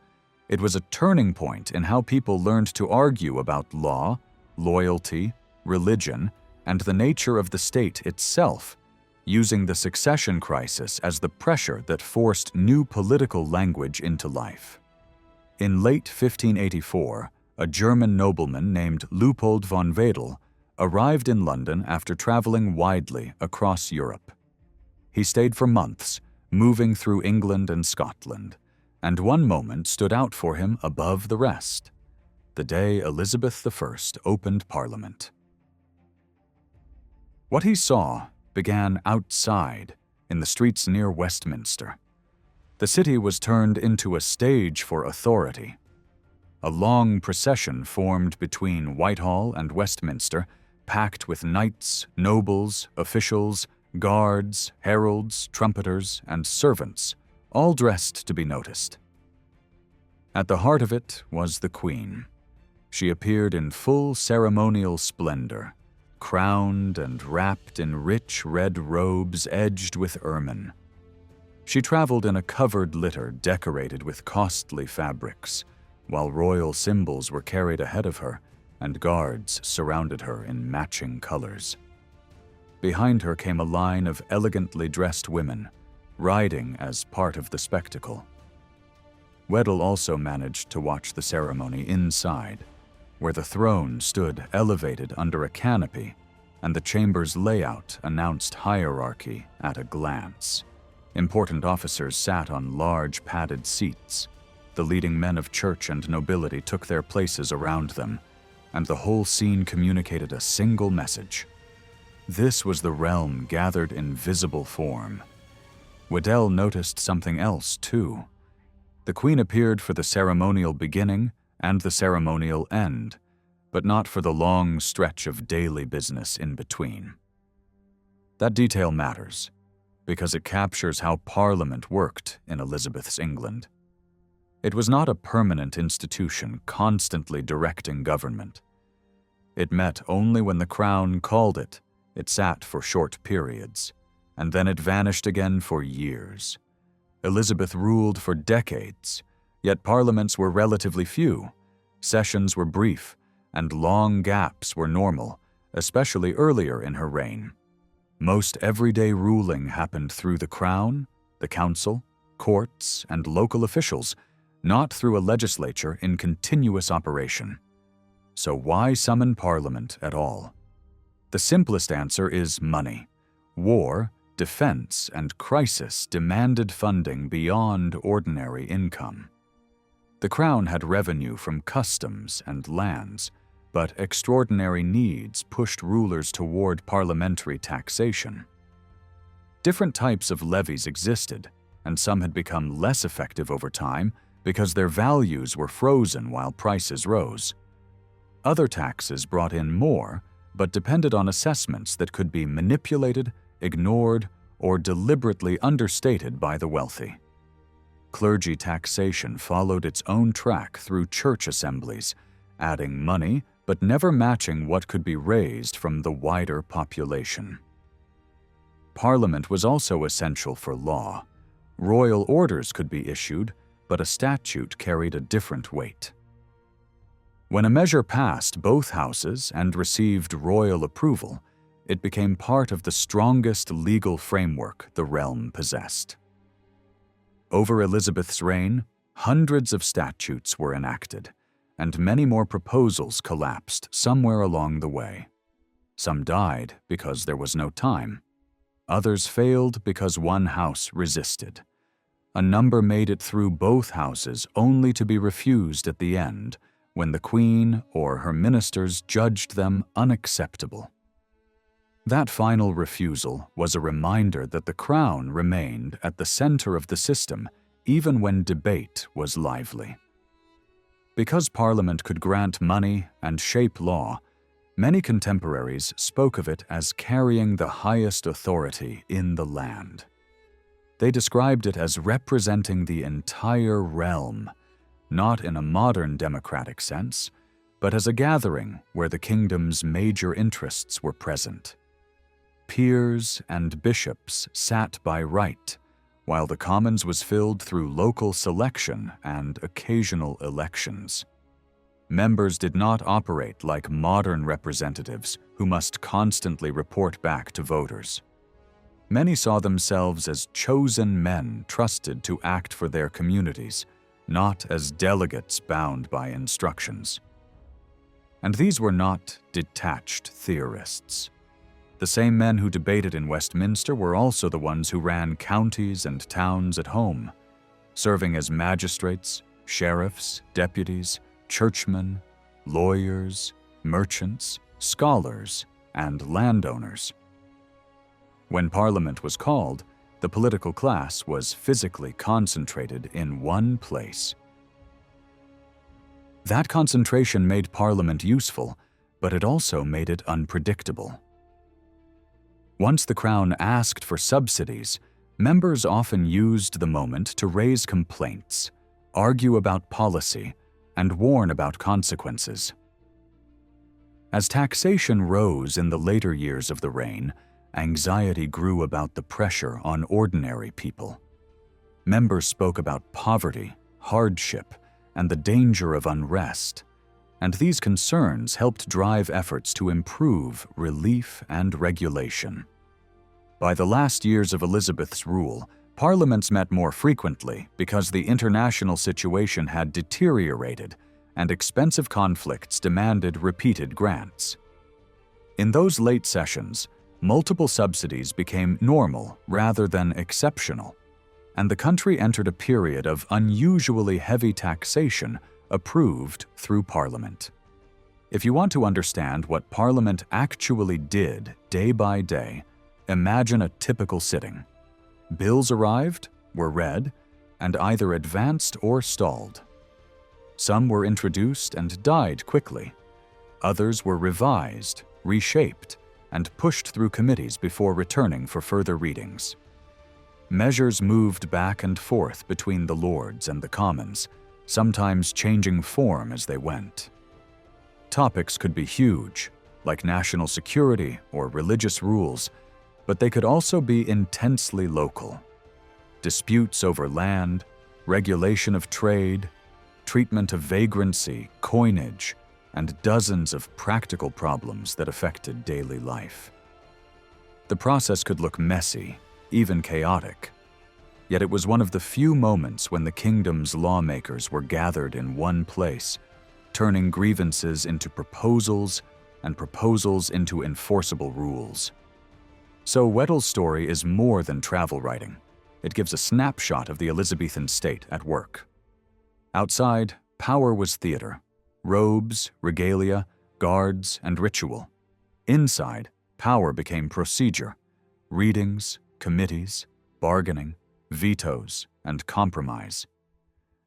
A: It was a turning point in how people learned to argue about law, loyalty, religion, and the nature of the state itself, using the succession crisis as the pressure that forced new political language into life. In late 1584, a German nobleman named Luitpold von Wedel arrived in London after traveling widely across Europe. He stayed for months, moving through England and Scotland, and one moment stood out for him above the rest: the day Elizabeth I opened Parliament. What he saw began outside, in the streets near Westminster. The city was turned into a stage for authority. A long procession formed between Whitehall and Westminster, packed with knights, nobles, officials, guards, heralds, trumpeters, and servants, all dressed to be noticed. At the heart of it was the Queen. She appeared in full ceremonial splendor, crowned and wrapped in rich red robes edged with ermine. She traveled in a covered litter decorated with costly fabrics, while royal symbols were carried ahead of her, and guards surrounded her in matching colors. Behind her came a line of elegantly dressed women, riding as part of the spectacle. Wedel also managed to watch the ceremony inside, where the throne stood elevated under a canopy, and the chamber's layout announced hierarchy at a glance. Important officers sat on large padded seats. The leading men of church and nobility took their places around them, and the whole scene communicated a single message. This was the realm gathered in visible form. Wedel noticed something else, too. The Queen appeared for the ceremonial beginning and the ceremonial end, but not for the long stretch of daily business in between. That detail matters, because it captures how Parliament worked in Elizabeth's England. It was not a permanent institution constantly directing government. It met only when the Crown called it. It sat for short periods, and then it vanished again for years. Elizabeth ruled for decades, yet parliaments were relatively few. Sessions were brief, and long gaps were normal, especially earlier in her reign. Most everyday ruling happened through the Crown, the Council, courts, and local officials, not through a legislature in continuous operation. So why summon Parliament at all? The simplest answer is money. War, defense, and crisis demanded funding beyond ordinary income. The Crown had revenue from customs and lands, but extraordinary needs pushed rulers toward parliamentary taxation. Different types of levies existed, and some had become less effective over time because their values were frozen while prices rose. Other taxes brought in more, but depended on assessments that could be manipulated, ignored, or deliberately understated by the wealthy. Clergy taxation followed its own track through church assemblies, adding money but never matching what could be raised from the wider population. Parliament was also essential for law. Royal orders could be issued, but a statute carried a different weight. When a measure passed both houses and received royal approval, it became part of the strongest legal framework the realm possessed. Over Elizabeth's reign, hundreds of statutes were enacted, and many more proposals collapsed somewhere along the way. Some died because there was no time. Others failed because one house resisted. A number made it through both houses only to be refused at the end, when the Queen or her ministers judged them unacceptable. That final refusal was a reminder that the Crown remained at the center of the system even when debate was lively. Because Parliament could grant money and shape law, many contemporaries spoke of it as carrying the highest authority in the land. They described it as representing the entire realm, not in a modern democratic sense, but as a gathering where the kingdom's major interests were present. Peers and bishops sat by right, while the Commons was filled through local selection and occasional elections. Members did not operate like modern representatives who must constantly report back to voters. Many saw themselves as chosen men trusted to act for their communities, not as delegates bound by instructions. And these were not detached theorists. The same men who debated in Westminster were also the ones who ran counties and towns at home, serving as magistrates, sheriffs, deputies, churchmen, lawyers, merchants, scholars, and landowners. When Parliament was called, the political class was physically concentrated in one place. That concentration made Parliament useful, but it also made it unpredictable. Once the Crown asked for subsidies, members often used the moment to raise complaints, argue about policy, and warn about consequences. As taxation rose in the later years of the reign, anxiety grew about the pressure on ordinary people. Members spoke about poverty, hardship, and the danger of unrest, and these concerns helped drive efforts to improve relief and regulation. By the last years of Elizabeth's rule, parliaments met more frequently because the international situation had deteriorated and expensive conflicts demanded repeated grants. In those late sessions, multiple subsidies became normal rather than exceptional, and the country entered a period of unusually heavy taxation approved through Parliament. If you want to understand what Parliament actually did day by day, imagine a typical sitting. Bills arrived, were read, and either advanced or stalled. Some were introduced and died quickly. Others were revised, reshaped, and pushed through committees before returning for further readings. Measures moved back and forth between the Lords and the Commons, sometimes changing form as they went. Topics could be huge, like national security or religious rules, but they could also be intensely local. Disputes over land, regulation of trade, treatment of vagrancy, coinage, and dozens of practical problems that affected daily life. The process could look messy, even chaotic. Yet it was one of the few moments when the kingdom's lawmakers were gathered in one place, turning grievances into proposals and proposals into enforceable rules. So Weddell's story is more than travel writing. It gives a snapshot of the Elizabethan state at work. Outside, power was theater, robes, regalia, guards, and ritual. Inside, power became procedure, readings, committees, bargaining, vetoes, and compromise.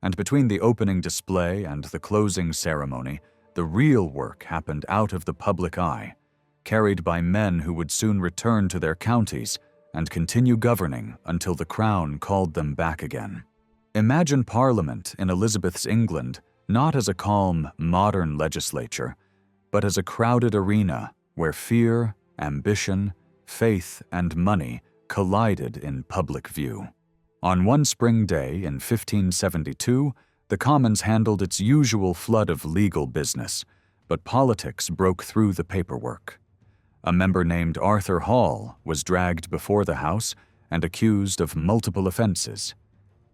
A: And between the opening display and the closing ceremony, the real work happened out of the public eye, carried by men who would soon return to their counties and continue governing until the Crown called them back again. Imagine Parliament in Elizabeth's England not as a calm, modern legislature, but as a crowded arena where fear, ambition, faith, and money collided in public view. On one spring day in 1572, the Commons handled its usual flood of legal business, but politics broke through the paperwork. A member named Arthur Hall was dragged before the House and accused of multiple offenses.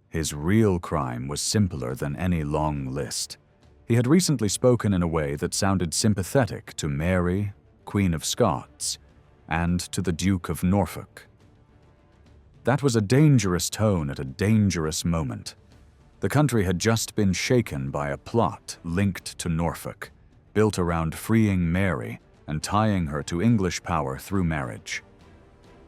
A: His real crime was simpler than any long list. He had recently spoken in a way that sounded sympathetic to Mary, Queen of Scots, and to the Duke of Norfolk. That was a dangerous tone at a dangerous moment. The country had just been shaken by a plot linked to Norfolk, built around freeing Mary and tying her to English power through marriage.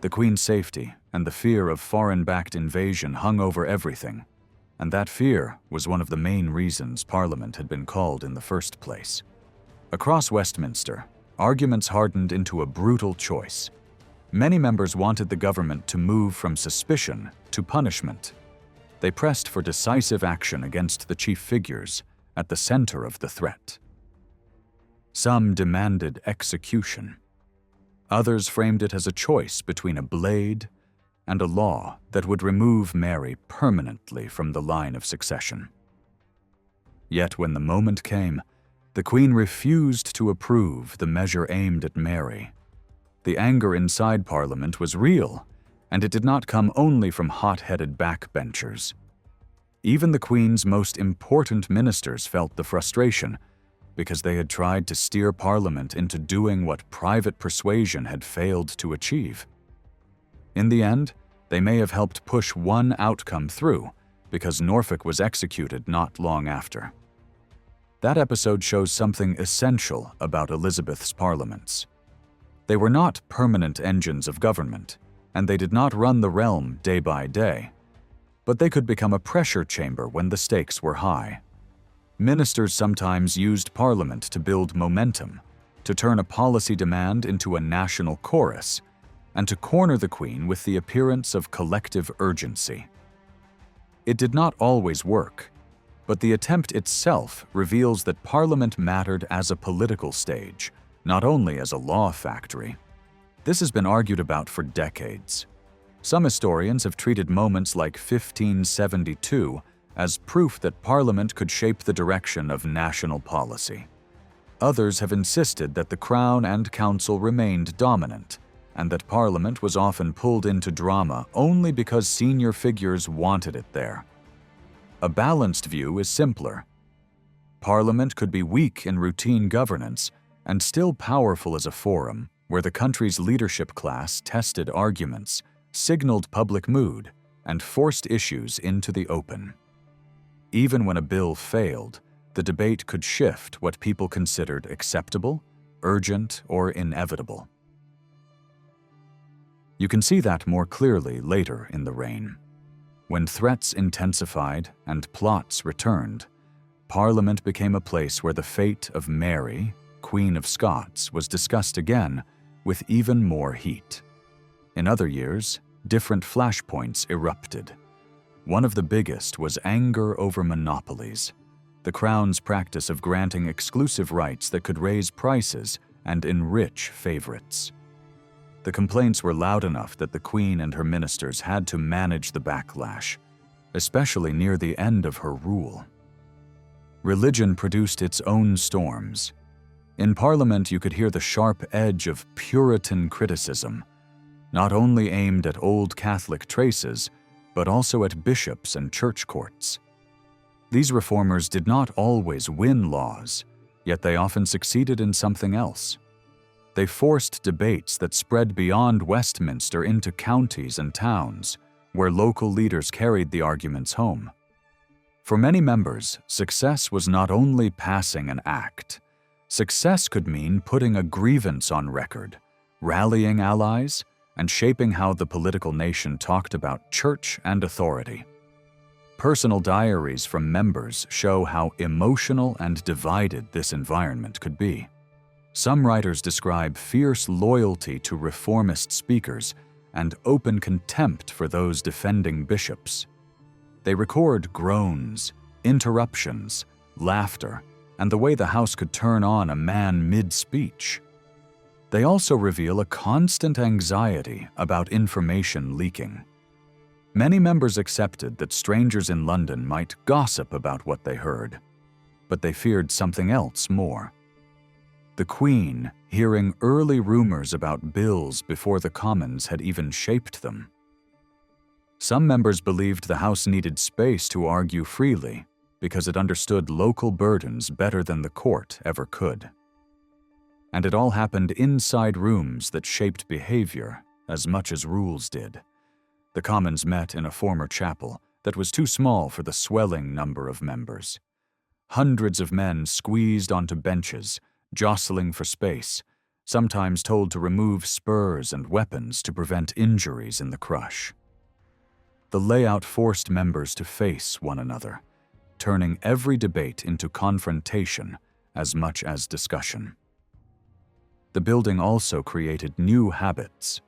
A: The Queen's safety and the fear of foreign-backed invasion hung over everything, and that fear was one of the main reasons Parliament had been called in the first place. Across Westminster, arguments hardened into a brutal choice. Many members wanted the government to move from suspicion to punishment. They pressed for decisive action against the chief figures at the center of the threat. Some demanded execution. Others framed it as a choice between a blade and a law that would remove Mary permanently from the line of succession. Yet when the moment came, the Queen refused to approve the measure aimed at Mary. The anger inside Parliament was real, and it did not come only from hot-headed backbenchers. Even the Queen's most important ministers felt the frustration, because they had tried to steer Parliament into doing what private persuasion had failed to achieve. In the end, they may have helped push one outcome through, because Norfolk was executed not long after. That episode shows something essential about Elizabeth's parliaments. They were not permanent engines of government, and they did not run the realm day by day. But they could become a pressure chamber when the stakes were high. Ministers sometimes used Parliament to build momentum, to turn a policy demand into a national chorus, and to corner the Queen with the appearance of collective urgency. It did not always work, but the attempt itself reveals that Parliament mattered as a political stage, not only as a law factory. This has been argued about for decades. Some historians have treated moments like 1572 as proof that Parliament could shape the direction of national policy. Others have insisted that the Crown and Council remained dominant, and that Parliament was often pulled into drama only because senior figures wanted it there. A balanced view is simpler. Parliament could be weak in routine governance and still powerful as a forum where the country's leadership class tested arguments, signaled public mood, and forced issues into the open. Even when a bill failed, the debate could shift what people considered acceptable, urgent, or inevitable. You can see that more clearly later in the reign. When threats intensified and plots returned, Parliament became a place where the fate of Mary, Queen of Scots, was discussed again with even more heat. In other years, different flashpoints erupted. One of the biggest was anger over monopolies, the Crown's practice of granting exclusive rights that could raise prices and enrich favorites. The complaints were loud enough that the Queen and her ministers had to manage the backlash, especially near the end of her rule. Religion produced its own storms. In Parliament, you could hear the sharp edge of Puritan criticism, not only aimed at old Catholic traces, but also at bishops and church courts. These reformers did not always win laws, yet they often succeeded in something else. They forced debates that spread beyond Westminster into counties and towns, where local leaders carried the arguments home. For many members, success was not only passing an act. Success could mean putting a grievance on record, rallying allies, and shaping how the political nation talked about church and authority. Personal diaries from members show how emotional and divided this environment could be. Some writers describe fierce loyalty to reformist speakers and open contempt for those defending bishops. They record groans, interruptions, laughter, and the way the House could turn on a man mid-speech. They also reveal a constant anxiety about information leaking. Many members accepted that strangers in London might gossip about what they heard, but they feared something else more. The Queen hearing early rumors about bills before the Commons had even shaped them. Some members believed the House needed space to argue freely because it understood local burdens better than the court ever could. And it all happened inside rooms that shaped behavior as much as rules did. The Commons met in a former chapel that was too small for the swelling number of members. Hundreds of men squeezed onto benches, jostling for space, sometimes told to remove spurs and weapons to prevent injuries in the crush. The layout forced members to face one another, turning every debate into confrontation as much as discussion. The building also created new habits.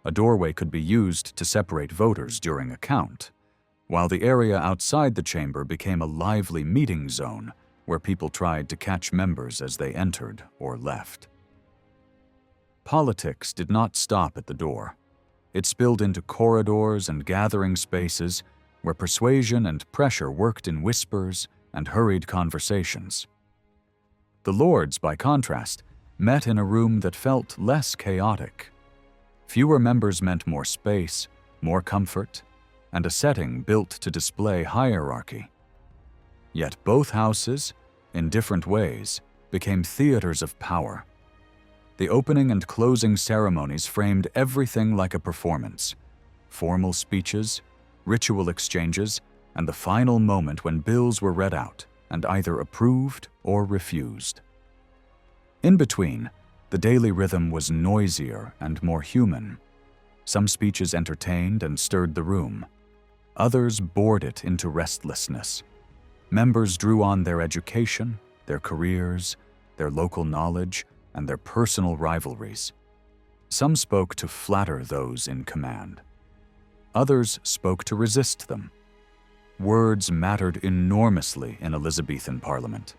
A: A doorway could be used to separate voters during a count, while the area outside the chamber became a lively meeting zone where people tried to catch members as they entered or left. Politics did not stop at the door. It spilled into corridors and gathering spaces where persuasion and pressure worked in whispers and hurried conversations. The Lords, by contrast, met in a room that felt less chaotic. Fewer members meant more space, more comfort, and a setting built to display hierarchy. Yet both houses, in different ways, became theaters of power. The opening and closing ceremonies framed everything like a performance: formal speeches, ritual exchanges, and the final moment when bills were read out and either approved or refused. In between, the daily rhythm was noisier and more human. Some speeches entertained and stirred the room. Others bored it into restlessness. Members drew on their education, their careers, their local knowledge, and their personal rivalries. Some spoke to flatter those in command. Others spoke to resist them. Words mattered enormously in Elizabethan Parliament.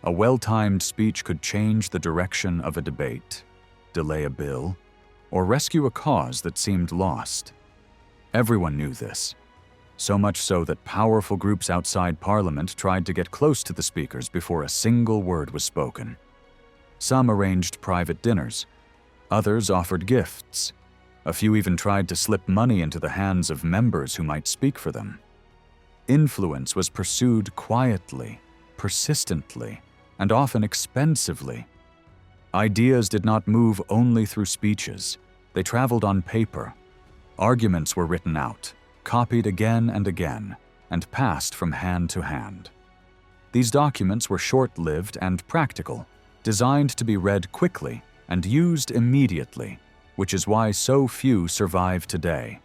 A: A well-timed speech could change the direction of a debate, delay a bill, or rescue a cause that seemed lost. Everyone knew this, so much so that powerful groups outside Parliament tried to get close to the speakers before a single word was spoken. Some arranged private dinners. Others offered gifts. A few even tried to slip money into the hands of members who might speak for them. Influence was pursued quietly, persistently, and often expensively. Ideas did not move only through speeches. They traveled on paper. Arguments were written out, copied again and again, and passed from hand to hand. These documents were short-lived and practical, designed to be read quickly and used immediately, which is why so few survive today.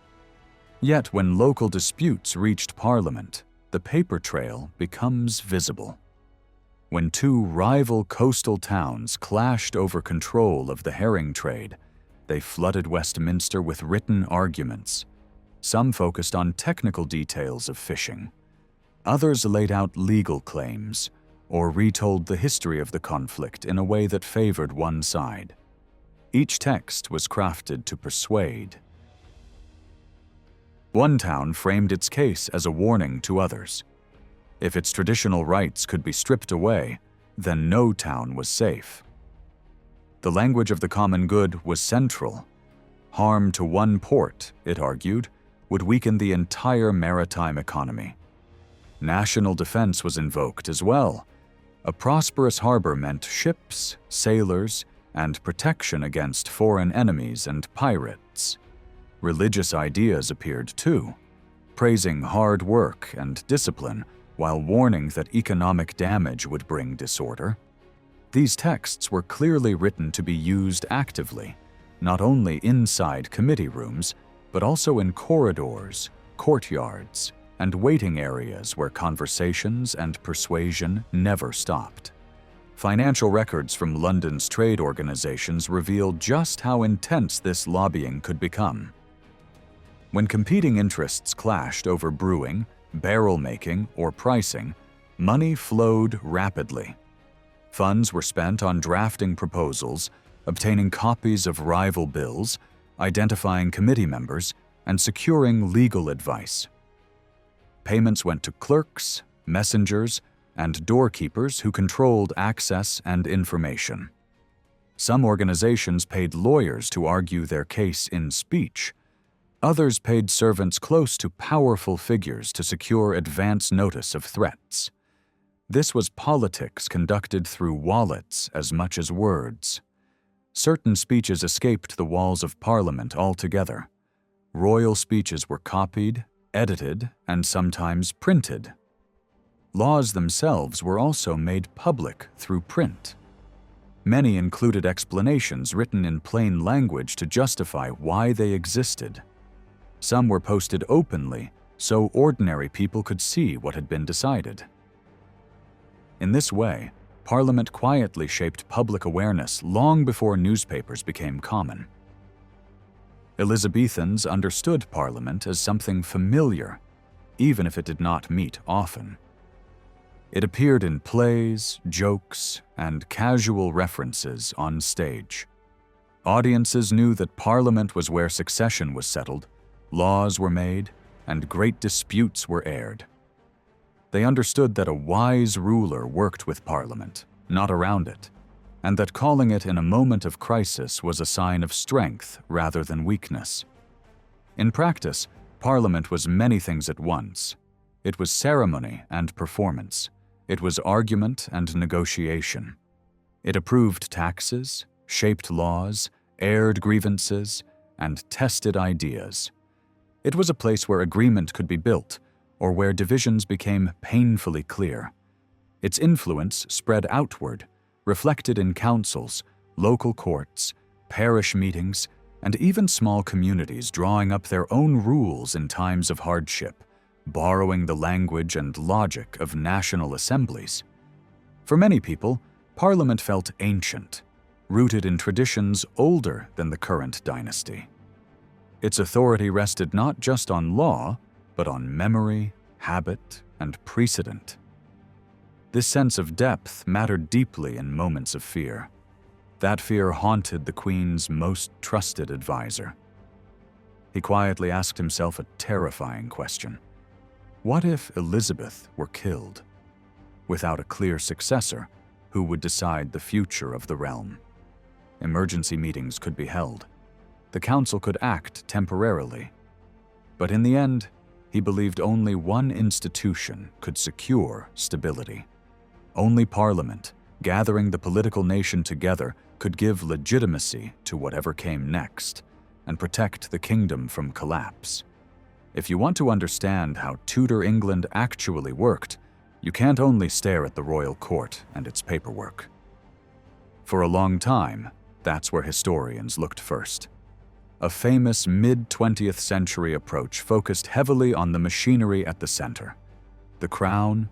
A: Yet when local disputes reached Parliament, the paper trail becomes visible. When two rival coastal towns clashed over control of the herring trade, they flooded Westminster with written arguments. Some focused on technical details of fishing. Others laid out legal claims, or retold the history of the conflict in a way that favored one side. Each text was crafted to persuade. One town framed its case as a warning to others. If its traditional rights could be stripped away, then no town was safe. The language of the common good was central. Harm to one port, it argued, would weaken the entire maritime economy. National defense was invoked as well. A prosperous harbor meant ships, sailors, and protection against foreign enemies and pirates. Religious ideas appeared too, praising hard work and discipline while warning that economic damage would bring disorder. These texts were clearly written to be used actively, not only inside committee rooms, but also in corridors, courtyards, and waiting areas where conversations and persuasion never stopped. Financial records from London's trade organizations revealed just how intense this lobbying could become. When competing interests clashed over brewing, barrel making, or pricing, money flowed rapidly. Funds were spent on drafting proposals, obtaining copies of rival bills, identifying committee members, and securing legal advice. Payments went to clerks, messengers, and doorkeepers who controlled access and information. Some organizations paid lawyers to argue their case in speech. Others paid servants close to powerful figures to secure advance notice of threats. This was politics conducted through wallets as much as words. Certain speeches escaped the walls of Parliament altogether. Royal speeches were copied, edited, and sometimes printed. Laws themselves were also made public through print. Many included explanations written in plain language to justify why they existed. Some were posted openly so ordinary people could see what had been decided. In this way, Parliament quietly shaped public awareness long before newspapers became common. Elizabethans understood Parliament as something familiar, even if it did not meet often. It appeared in plays, jokes, and casual references on stage. Audiences knew that Parliament was where succession was settled, laws were made, and great disputes were aired. They understood that a wise ruler worked with Parliament, not around it, and that calling it in a moment of crisis was a sign of strength rather than weakness. In practice, Parliament was many things at once. It was ceremony and performance. It was argument and negotiation. It approved taxes, shaped laws, aired grievances, and tested ideas. It was a place where agreement could be built, or where divisions became painfully clear. Its influence spread outward, reflected in councils, local courts, parish meetings, and even small communities drawing up their own rules in times of hardship, borrowing the language and logic of national assemblies. For many people, Parliament felt ancient, rooted in traditions older than the current dynasty. Its authority rested not just on law, but on memory, habit, and precedent. This sense of depth mattered deeply in moments of fear. That fear haunted the Queen's most trusted advisor. He quietly asked himself a terrifying question. What if Elizabeth were killed? Without a clear successor, who would decide the future of the realm? Emergency meetings could be held. The council could act temporarily. But in the end, he believed only one institution could secure stability. Only Parliament, gathering the political nation together, could give legitimacy to whatever came next and protect the kingdom from collapse. If you want to understand how Tudor England actually worked, you can't only stare at the royal court and its paperwork. For a long time, that's where historians looked first. A famous mid-20th century approach focused heavily on the machinery at the center: the crown,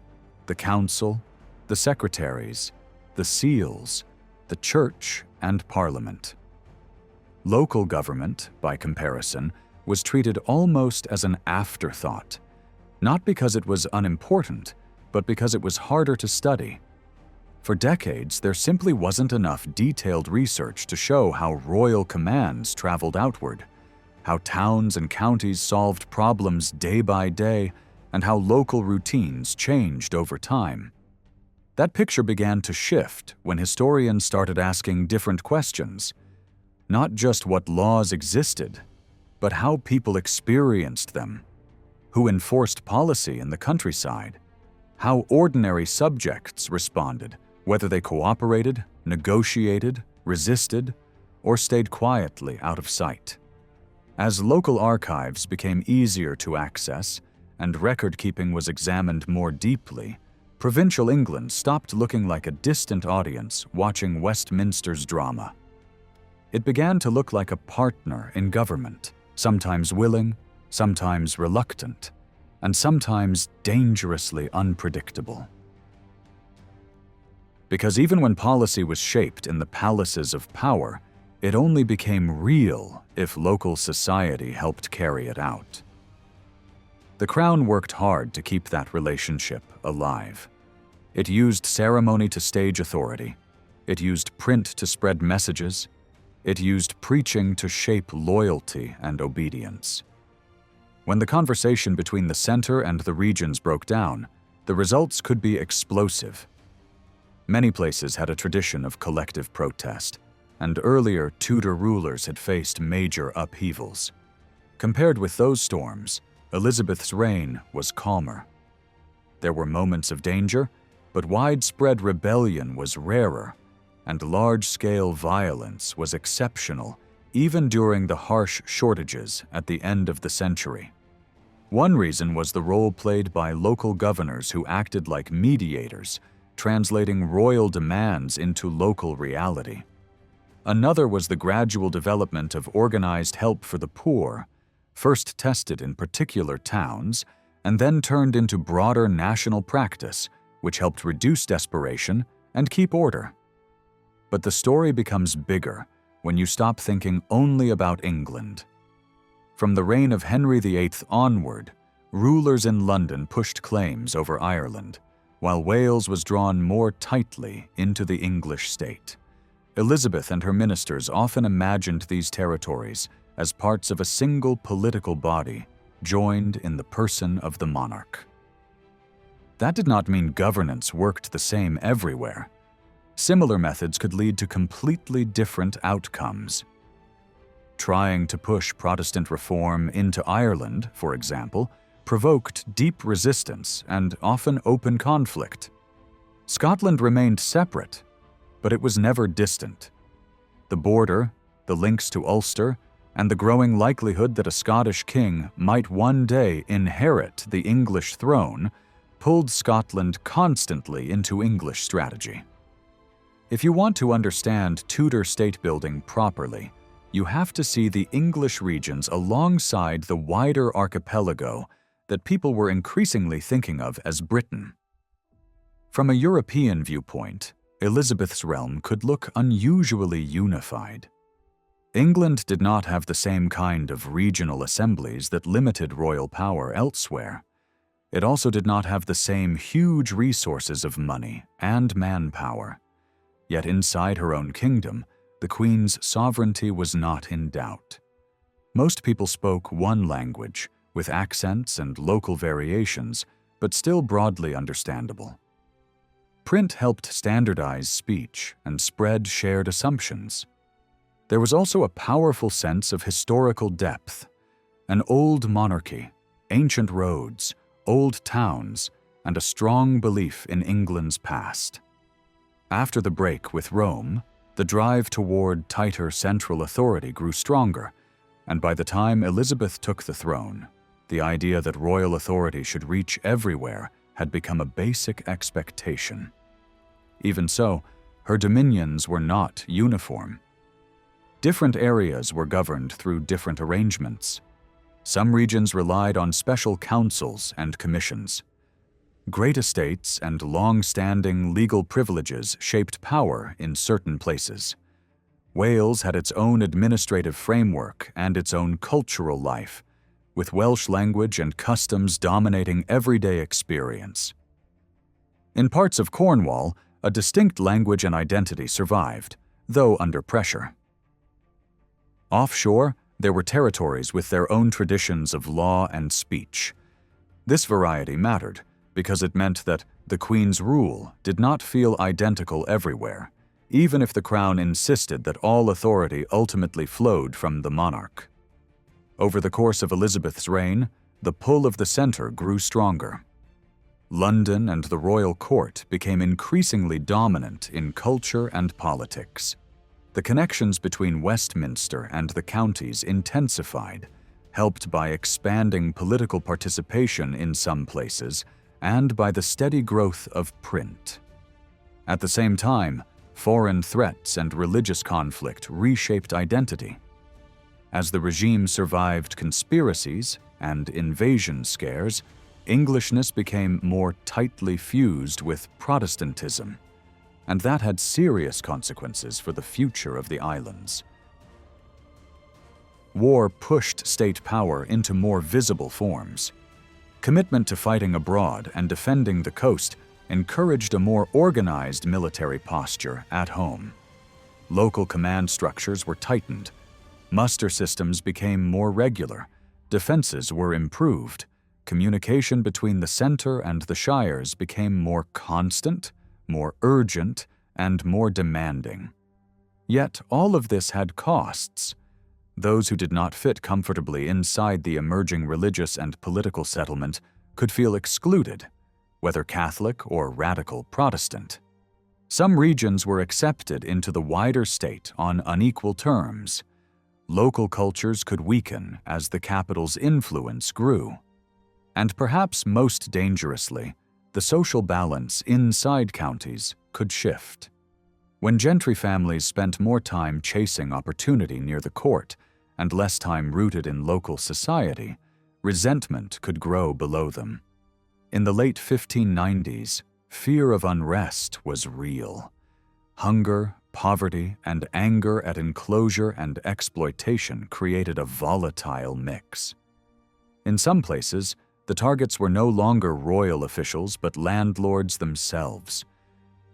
A: the council, the secretaries, the seals, the church, and Parliament. Local government, by comparison, was treated almost as an afterthought, not because it was unimportant, but because it was harder to study. For decades, there simply wasn't enough detailed research to show how royal commands traveled outward, how towns and counties solved problems day by day, and how local routines changed over time. That picture began to shift when historians started asking different questions, not just what laws existed, but how people experienced them, who enforced policy in the countryside, how ordinary subjects responded, whether they cooperated, negotiated, resisted, or stayed quietly out of sight. As local archives became easier to access and record-keeping was examined more deeply, provincial England stopped looking like a distant audience watching Westminster's drama. It began to look like a partner in government, sometimes willing, sometimes reluctant, and sometimes dangerously unpredictable. Because even when policy was shaped in the palaces of power, it only became real if local society helped carry it out. The Crown worked hard to keep that relationship alive. It used ceremony to stage authority. It used print to spread messages. It used preaching to shape loyalty and obedience. When the conversation between the center and the regions broke down, the results could be explosive. Many places had a tradition of collective protest, and earlier Tudor rulers had faced major upheavals. Compared with those storms, Elizabeth's reign was calmer. There were moments of danger, but widespread rebellion was rarer, and large-scale violence was exceptional even during the harsh shortages at the end of the century. One reason was the role played by local governors who acted like mediators, translating royal demands into local reality. Another was the gradual development of organized help for the poor, first tested in particular towns, and then turned into broader national practice, which helped reduce desperation and keep order. But the story becomes bigger when you stop thinking only about England. From the reign of Henry VIII onward, rulers in London pushed claims over Ireland, while Wales was drawn more tightly into the English state. Elizabeth and her ministers often imagined these territories as parts of a single political body, joined in the person of the monarch. That did not mean governance worked the same everywhere. Similar methods could lead to completely different outcomes. Trying to push Protestant reform into Ireland, for example, provoked deep resistance and often open conflict. Scotland remained separate, but it was never distant. The border, the links to Ulster, and the growing likelihood that a Scottish king might one day inherit the English throne pulled Scotland constantly into English strategy. If you want to understand Tudor state-building properly, you have to see the English regions alongside the wider archipelago that people were increasingly thinking of as Britain. From a European viewpoint, Elizabeth's realm could look unusually unified. England did not have the same kind of regional assemblies that limited royal power elsewhere. It also did not have the same huge resources of money and manpower. Yet inside her own kingdom, the Queen's sovereignty was not in doubt. Most people spoke one language, with accents and local variations, but still broadly understandable. Print helped standardize speech and spread shared assumptions. There was also a powerful sense of historical depth, an old monarchy, ancient roads, old towns, and a strong belief in England's past. After the break with Rome, the drive toward tighter central authority grew stronger, and by the time Elizabeth took the throne, the idea that royal authority should reach everywhere had become a basic expectation. Even so, her dominions were not uniform. Different areas were governed through different arrangements. Some regions relied on special councils and commissions. Great estates and long-standing legal privileges shaped power in certain places. Wales had its own administrative framework and its own cultural life, with Welsh language and customs dominating everyday experience. In parts of Cornwall, a distinct language and identity survived, though under pressure. Offshore, there were territories with their own traditions of law and speech. This variety mattered, because it meant that the Queen's rule did not feel identical everywhere, even if the Crown insisted that all authority ultimately flowed from the monarch. Over the course of Elizabeth's reign, the pull of the center grew stronger. London and the royal court became increasingly dominant in culture and politics. The connections between Westminster and the counties intensified, helped by expanding political participation in some places and by the steady growth of print. At the same time, foreign threats and religious conflict reshaped identity. As the regime survived conspiracies and invasion scares, Englishness became more tightly fused with Protestantism, and that had serious consequences for the future of the islands. War pushed state power into more visible forms. Commitment to fighting abroad and defending the coast encouraged a more organized military posture at home. Local command structures were tightened. Muster systems became more regular. Defenses were improved. Communication between the center and the shires became more constant, more urgent, and more demanding. Yet all of this had costs. Those who did not fit comfortably inside the emerging religious and political settlement could feel excluded, whether Catholic or radical Protestant. Some regions were accepted into the wider state on unequal terms. Local cultures could weaken as the capital's influence grew. And perhaps most dangerously, the social balance inside counties could shift. When gentry families spent more time chasing opportunity near the court and less time rooted in local society, resentment could grow below them. In the late 1590s, fear of unrest was real. Hunger, poverty, and anger at enclosure and exploitation created a volatile mix. In some places, the targets were no longer royal officials but landlords themselves.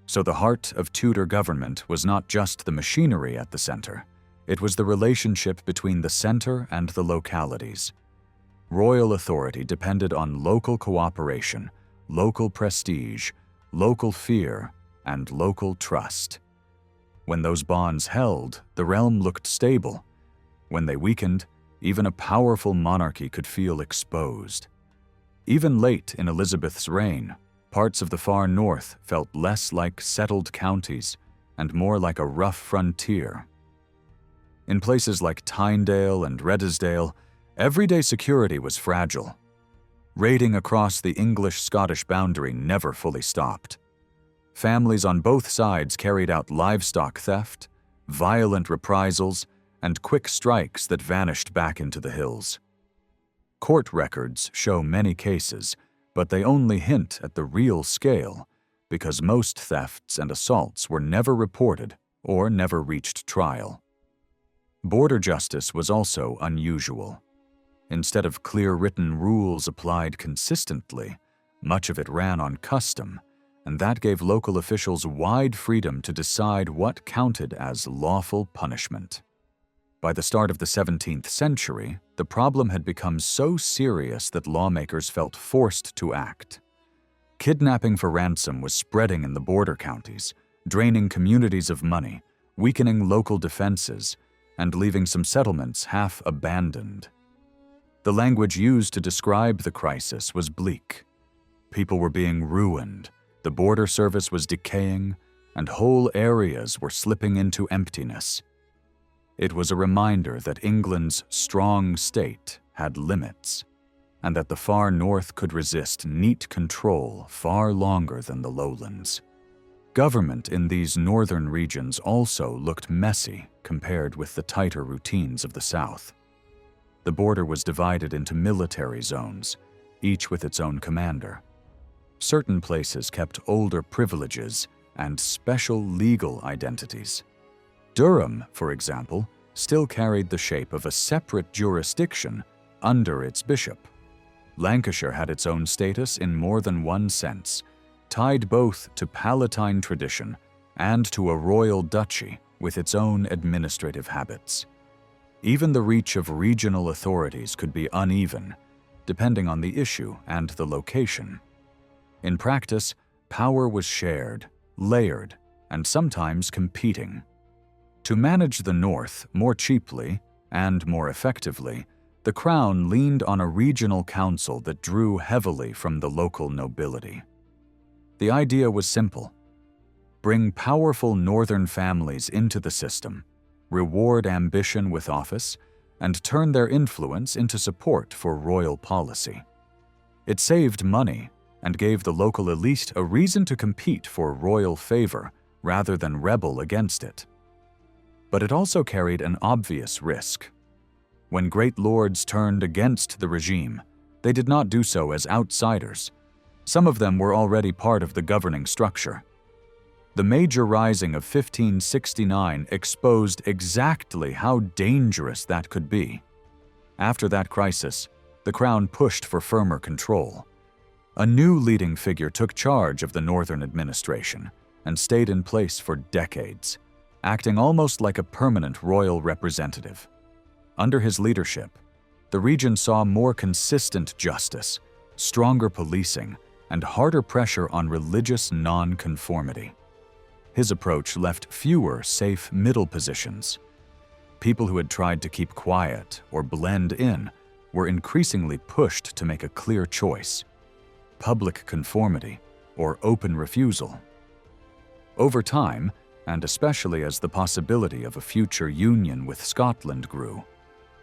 A: So the heart of Tudor government was not just the machinery at the center, it was the relationship between the center and the localities. Royal authority depended on local cooperation, local prestige, local fear, and local trust. When those bonds held, the realm looked stable. When they weakened, even a powerful monarchy could feel exposed. Even late in Elizabeth's reign, parts of the far north felt less like settled counties and more like a rough frontier. In places like Tynedale and Redesdale, everyday security was fragile. Raiding across the English-Scottish boundary never fully stopped. Families on both sides carried out livestock theft, violent reprisals, and quick strikes that vanished back into the hills. Court records show many cases, but they only hint at the real scale because most thefts and assaults were never reported or never reached trial. Border justice was also unusual. Instead of clear-written rules applied consistently, much of it ran on custom, and that gave local officials wide freedom to decide what counted as lawful punishment. By the start of the 17th century, the problem had become so serious that lawmakers felt forced to act. Kidnapping for ransom was spreading in the border counties, draining communities of money, weakening local defenses, and leaving some settlements half abandoned. The language used to describe the crisis was bleak. People were being ruined, the border service was decaying, and whole areas were slipping into emptiness. It was a reminder that England's strong state had limits, and that the far north could resist neat control far longer than the lowlands. Government in these northern regions also looked messy compared with the tighter routines of the south. The border was divided into military zones, each with its own commander. Certain places kept older privileges and special legal identities. Durham, for example, still carried the shape of a separate jurisdiction under its bishop. Lancashire had its own status in more than one sense, tied both to Palatine tradition and to a royal duchy with its own administrative habits. Even the reach of regional authorities could be uneven, depending on the issue and the location. In practice, power was shared, layered, and sometimes competing. To manage the North more cheaply and more effectively, the Crown leaned on a regional council that drew heavily from the local nobility. The idea was simple: bring powerful northern families into the system, reward ambition with office, and turn their influence into support for royal policy. It saved money and gave the local elite a reason to compete for royal favor rather than rebel against it. But it also carried an obvious risk. When great lords turned against the regime, they did not do so as outsiders. Some of them were already part of the governing structure. The major rising of 1569 exposed exactly how dangerous that could be. After that crisis, the Crown pushed for firmer control. A new leading figure took charge of the northern administration and stayed in place for decades, acting almost like a permanent royal representative. Under his leadership, the region saw more consistent justice, stronger policing, and harder pressure on religious non-conformity. His approach left fewer safe middle positions. People who had tried to keep quiet or blend in were increasingly pushed to make a clear choice: public conformity or open refusal. Over time, and especially as the possibility of a future union with Scotland grew,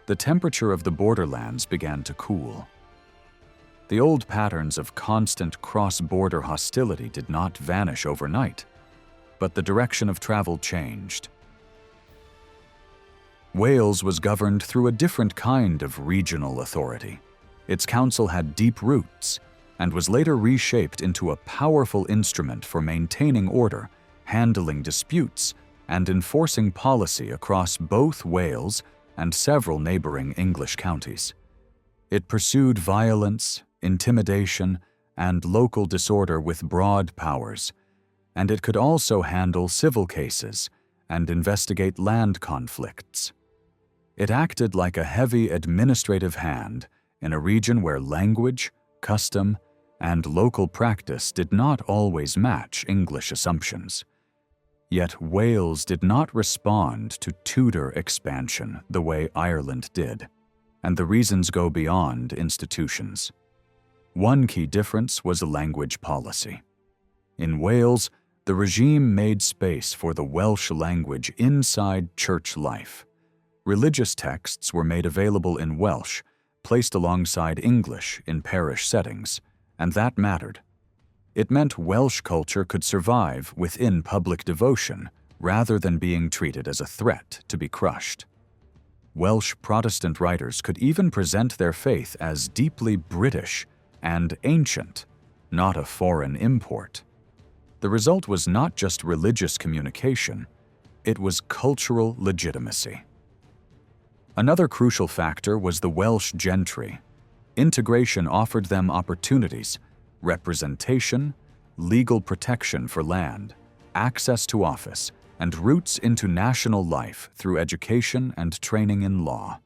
A: the temperature of the borderlands began to cool. The old patterns of constant cross-border hostility did not vanish overnight, but the direction of travel changed. Wales was governed through a different kind of regional authority. Its council had deep roots and was later reshaped into a powerful instrument for maintaining order, handling disputes, and enforcing policy across both Wales and several neighboring English counties. It pursued violence, intimidation, and local disorder with broad powers, and it could also handle civil cases and investigate land conflicts. It acted like a heavy administrative hand in a region where language, custom, and local practice did not always match English assumptions. Yet Wales did not respond to Tudor expansion the way Ireland did, and the reasons go beyond institutions. One key difference was a language policy. In Wales, the regime made space for the Welsh language inside church life. Religious texts were made available in Welsh, placed alongside English in parish settings, and that mattered. It meant Welsh culture could survive within public devotion rather than being treated as a threat to be crushed. Welsh Protestant writers could even present their faith as deeply British and ancient, not a foreign import. The result was not just religious communication, it was cultural legitimacy. Another crucial factor was the Welsh gentry. Integration offered them opportunities, representation, legal protection for land, access to office, and routes into national life through education and training in law.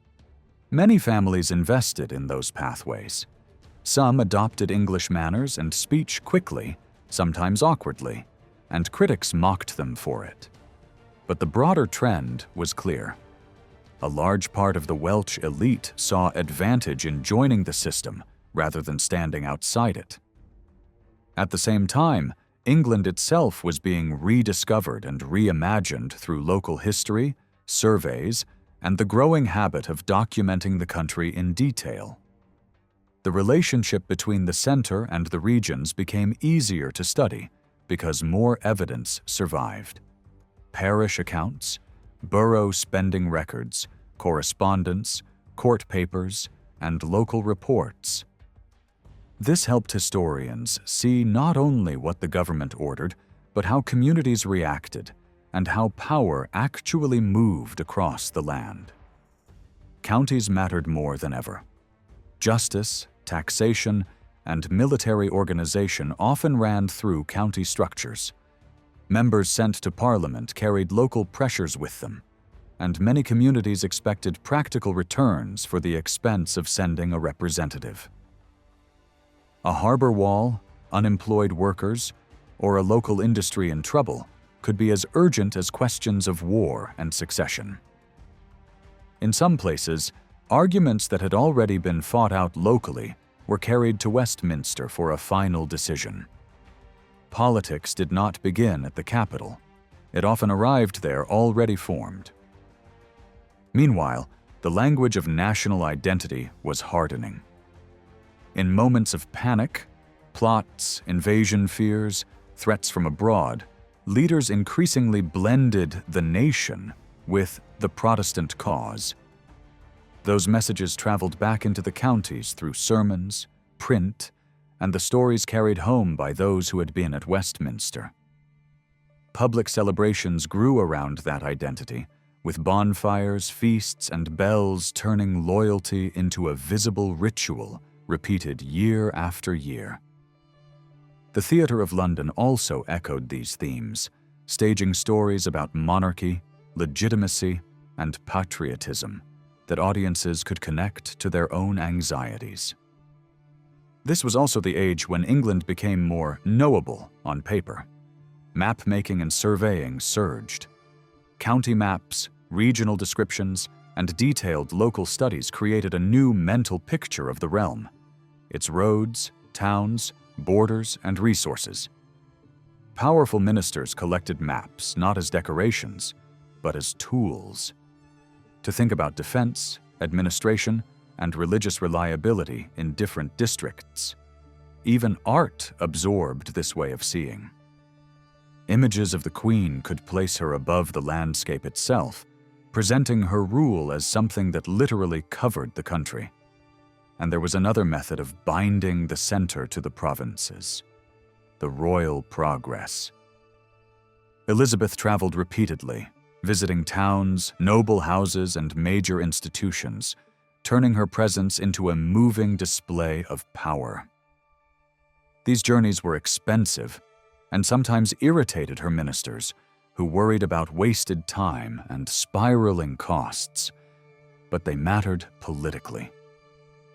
A: Many families invested in those pathways. Some adopted English manners and speech quickly, sometimes awkwardly, and critics mocked them for it. But the broader trend was clear. A large part of the Welsh elite saw advantage in joining the system rather than standing outside it. At the same time, England itself was being rediscovered and reimagined through local history, surveys, and the growing habit of documenting the country in detail. The relationship between the center and the regions became easier to study because more evidence survived. Parish accounts, borough spending records, correspondence, court papers, and local reports. This helped historians see not only what the government ordered, but how communities reacted and how power actually moved across the land. Counties mattered more than ever. Justice, taxation, and military organization often ran through county structures. Members sent to Parliament carried local pressures with them, and many communities expected practical returns for the expense of sending a representative. A harbor wall, unemployed workers, or a local industry in trouble could be as urgent as questions of war and succession. In some places, arguments that had already been fought out locally were carried to Westminster for a final decision. Politics did not begin at the capital. It often arrived there already formed. Meanwhile, the language of national identity was hardening. In moments of panic, plots, invasion fears, threats from abroad, leaders increasingly blended the nation with the Protestant cause. Those messages traveled back into the counties through sermons, print, and the stories carried home by those who had been at Westminster. Public celebrations grew around that identity, with bonfires, feasts, and bells turning loyalty into a visible ritual repeated year after year. The Theatre of London also echoed these themes, staging stories about monarchy, legitimacy, and patriotism that audiences could connect to their own anxieties. This was also the age when England became more knowable on paper. Map-making and surveying surged. County maps, regional descriptions, and detailed local studies created a new mental picture of the realm, its roads, towns, borders, and resources. Powerful ministers collected maps not as decorations, but as tools to think about defense, administration, and religious reliability in different districts. Even art absorbed this way of seeing. Images of the Queen could place her above the landscape itself, presenting her rule as something that literally covered the country. And there was another method of binding the center to the provinces: the royal progress. Elizabeth traveled repeatedly, visiting towns, noble houses, and major institutions, turning her presence into a moving display of power. These journeys were expensive and sometimes irritated her ministers, who worried about wasted time and spiraling costs. But they mattered politically.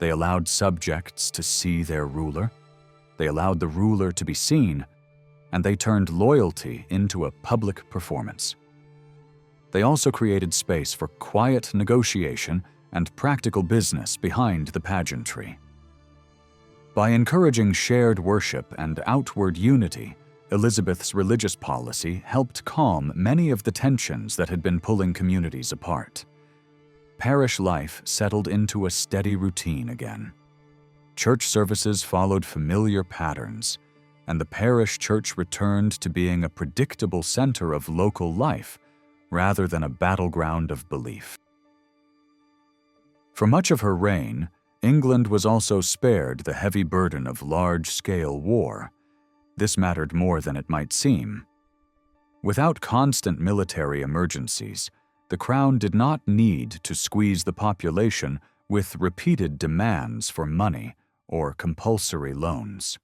A: They allowed subjects to see their ruler, they allowed the ruler to be seen, and they turned loyalty into a public performance. They also created space for quiet negotiation and practical business behind the pageantry. By encouraging shared worship and outward unity, Elizabeth's religious policy helped calm many of the tensions that had been pulling communities apart. Parish life settled into a steady routine again. Church services followed familiar patterns, and the parish church returned to being a predictable center of local life rather than a battleground of belief. For much of her reign, England was also spared the heavy burden of large-scale war. This mattered more than it might seem. Without constant military emergencies, the Crown did not need to squeeze the population with repeated demands for money or compulsory loans.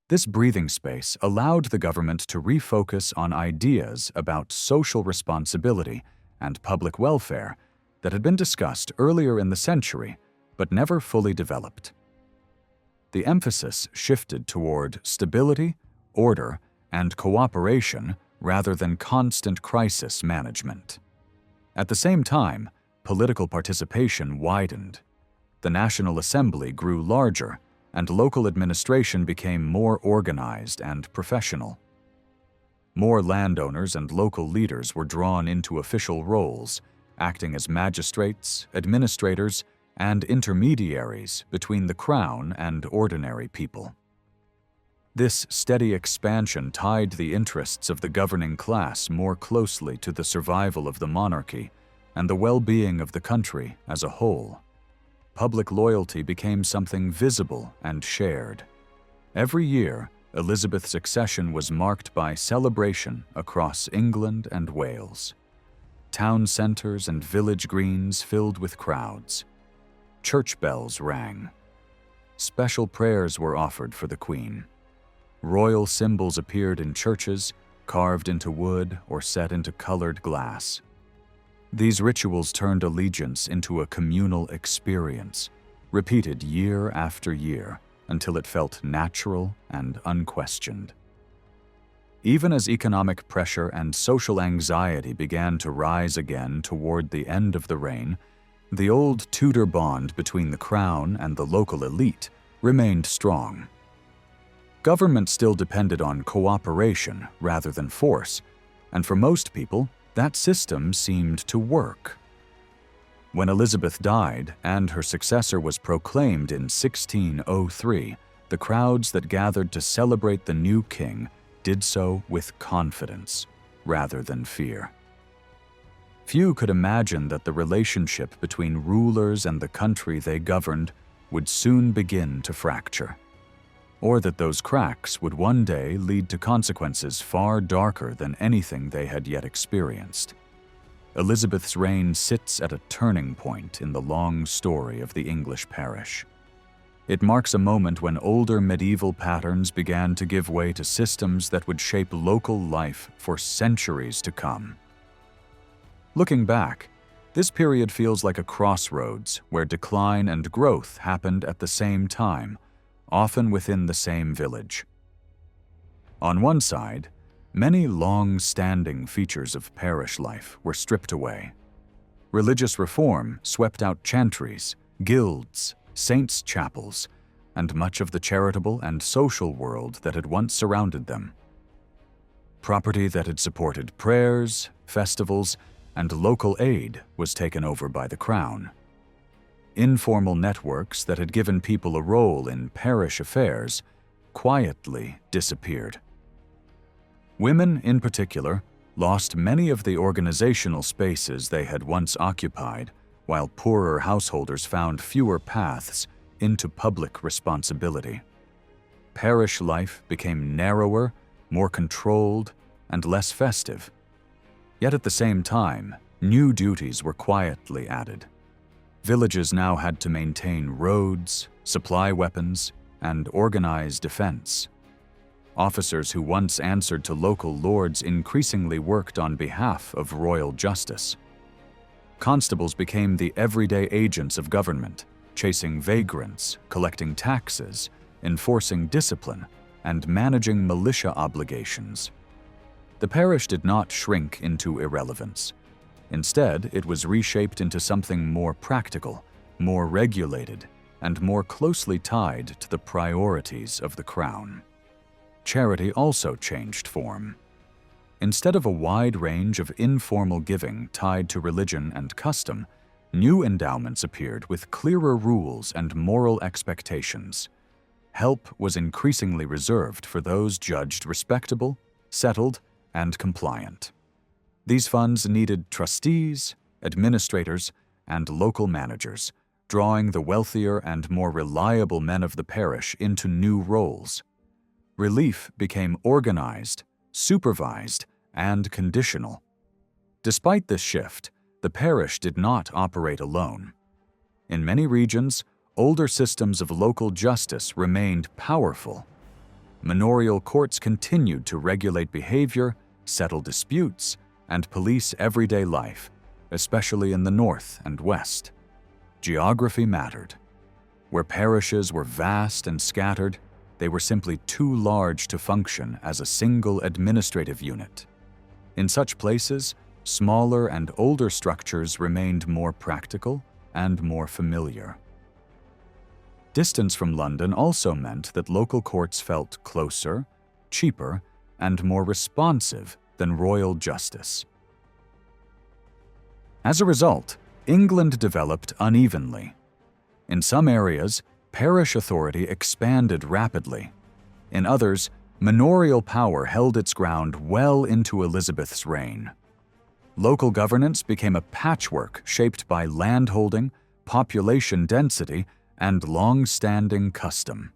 A: This breathing space allowed the government to refocus on ideas about social responsibility and public welfare that had been discussed earlier in the century but never fully developed. The emphasis shifted toward stability, order, and cooperation rather than constant crisis management. At the same time, political participation widened. The National Assembly grew larger, and local administration became more organized and professional. More landowners and local leaders were drawn into official roles, acting as magistrates, administrators, and intermediaries between the Crown and ordinary people. This steady expansion tied the interests of the governing class more closely to the survival of the monarchy and the well-being of the country as a whole. Public loyalty became something visible and shared. Every year, Elizabeth's accession was marked by celebration across England and Wales. Town centers and village greens filled with crowds. Church bells rang. Special prayers were offered for the Queen. Royal symbols appeared in churches, carved into wood or set into colored glass. These rituals turned allegiance into a communal experience, repeated year after year until it felt natural and unquestioned. Even as economic pressure and social anxiety began to rise again toward the end of the reign, the old Tudor bond between the Crown and the local elite remained strong. Government still depended on cooperation rather than force, and for most people, that system seemed to work. When Elizabeth died and her successor was proclaimed in 1603, the crowds that gathered to celebrate the new king did so with confidence rather than fear. Few could imagine that the relationship between rulers and the country they governed would soon begin to fracture, or that those cracks would one day lead to consequences far darker than anything they had yet experienced. Elizabeth's reign sits at a turning point in the long story of the English parish. It marks a moment when older medieval patterns began to give way to systems that would shape local life for centuries to come. Looking back, this period feels like a crossroads where decline and growth happened at the same time, often within the same village. On one side, Many long-standing features of parish life were stripped away. Religious reform swept out chantries, guilds, saints' chapels, and much of the charitable and social world that had once surrounded them. Property that had supported prayers, festivals, and local aid was taken over by the crown. Informal networks that had given people a role in parish affairs quietly disappeared. Women, in particular, lost many of the organizational spaces they had once occupied, while poorer householders found fewer paths into public responsibility. Parish life became narrower, more controlled, and less festive. Yet at the same time, new duties were quietly added. Villages now had to maintain roads, supply weapons, and organize defense. Officers who once answered to local lords increasingly worked on behalf of royal justice. Constables became the everyday agents of government, chasing vagrants, collecting taxes, enforcing discipline, and managing militia obligations. The parish did not shrink into irrelevance. Instead, it was reshaped into something more practical, more regulated, and more closely tied to the priorities of the crown. Charity also changed form. Instead of a wide range of informal giving tied to religion and custom, new endowments appeared with clearer rules and moral expectations. Help was increasingly reserved for those judged respectable, settled, and compliant. These funds needed trustees, administrators, and local managers, drawing the wealthier and more reliable men of the parish into new roles. Relief became organized, supervised, and conditional. Despite this shift, the parish did not operate alone. In many regions, older systems of local justice remained powerful. Manorial courts continued to regulate behavior, settle disputes, and police everyday life, especially in the north and west. Geography mattered. Where parishes were vast and scattered, they were simply too large to function as a single administrative unit. In such places, smaller and older structures remained more practical and more familiar. Distance from London also meant that local courts felt closer, cheaper, and more responsive than royal justice. As a result, England developed unevenly. In some areas, parish authority expanded rapidly. In others, manorial power held its ground well into Elizabeth's reign. Local governance became a patchwork shaped by landholding, population density, and long-standing custom.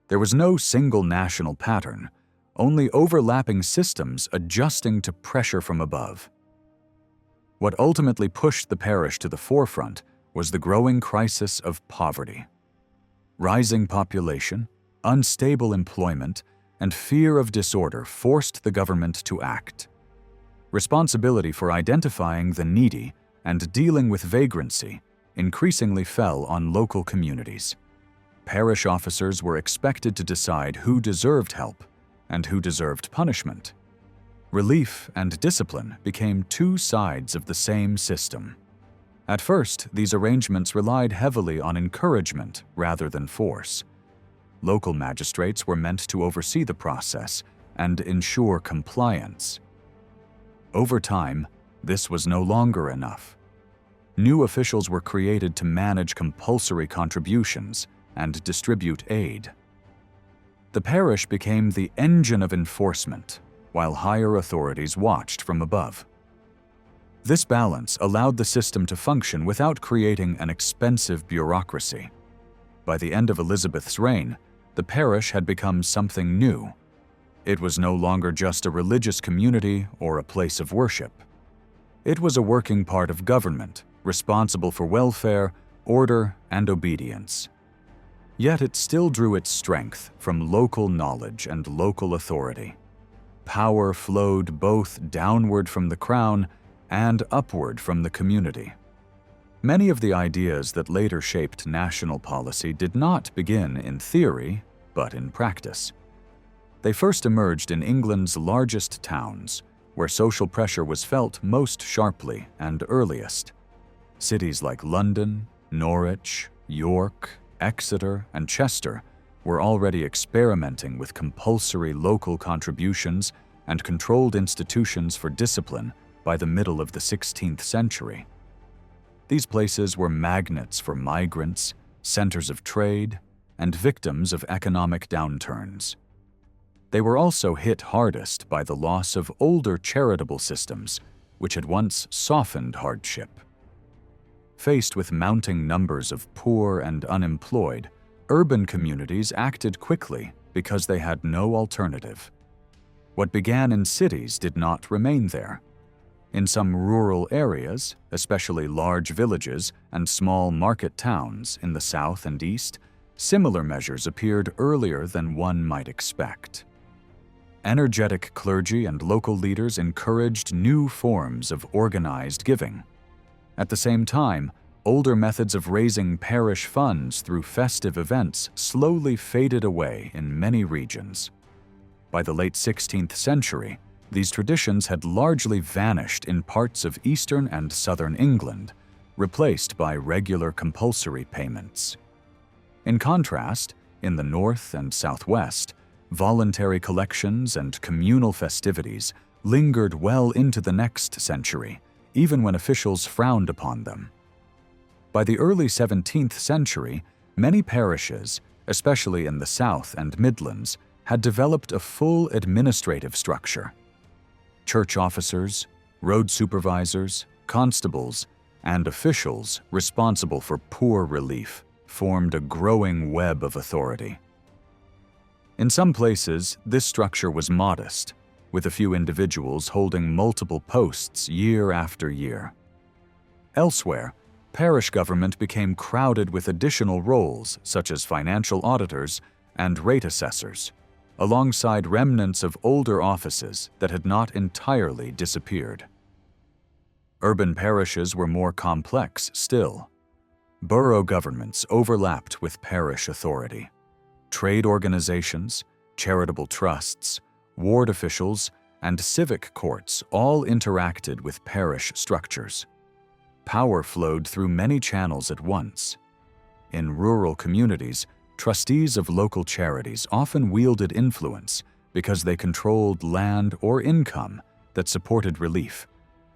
A: There was no single national pattern, only overlapping systems adjusting to pressure from above. What ultimately pushed the parish to the forefront was the growing crisis of poverty. Rising population, unstable employment, and fear of disorder forced the government to act. Responsibility for identifying the needy and dealing with vagrancy increasingly fell on local communities. Parish officers were expected to decide who deserved help and who deserved punishment. Relief and discipline became two sides of the same system. At first, these arrangements relied heavily on encouragement rather than force. Local magistrates were meant to oversee the process and ensure compliance. Over time, this was no longer enough. New officials were created to manage compulsory contributions and distribute aid. The parish became the engine of enforcement, while higher authorities watched from above. This balance allowed the system to function without creating an expensive bureaucracy. By the end of Elizabeth's reign, the parish had become something new. It was no longer just a religious community or a place of worship. It was a working part of government, responsible for welfare, order, and obedience. Yet it still drew its strength from local knowledge and local authority. Power flowed both downward from the crown and upward from the community. Many of the ideas that later shaped national policy did not begin in theory, but in practice. They first emerged in England's largest towns, where social pressure was felt most sharply and earliest. Cities like London, Norwich, York, Exeter, and Chester were already experimenting with compulsory local contributions and controlled institutions for discipline by the middle of the 16th century. These places were magnets for migrants, centers of trade, and victims of economic downturns. They were also hit hardest by the loss of older charitable systems, which had once softened hardship. Faced with mounting numbers of poor and unemployed, urban communities acted quickly because they had no alternative. What began in cities did not remain there. In some rural areas, especially large villages and small market towns in the south and east, similar measures appeared earlier than one might expect. Energetic clergy and local leaders encouraged new forms of organized giving. At the same time, older methods of raising parish funds through festive events slowly faded away in many regions. By the late 16th century, these traditions had largely vanished in parts of eastern and southern England, replaced by regular compulsory payments. In contrast, in the north and southwest, voluntary collections and communal festivities lingered well into the next century, even when officials frowned upon them. By the early 17th century, many parishes, especially in the South and Midlands, had developed a full administrative structure. Church officers, road supervisors, constables, and officials responsible for poor relief formed a growing web of authority. In some places, this structure was modest, with a few individuals holding multiple posts year after year. Elsewhere, parish government became crowded with additional roles such as financial auditors and rate assessors, alongside remnants of older offices that had not entirely disappeared. Urban parishes were more complex still. Borough governments overlapped with parish authority. Trade organizations, charitable trusts, ward officials, and civic courts all interacted with parish structures. Power flowed through many channels at once. In rural communities, trustees of local charities often wielded influence because they controlled land or income that supported relief,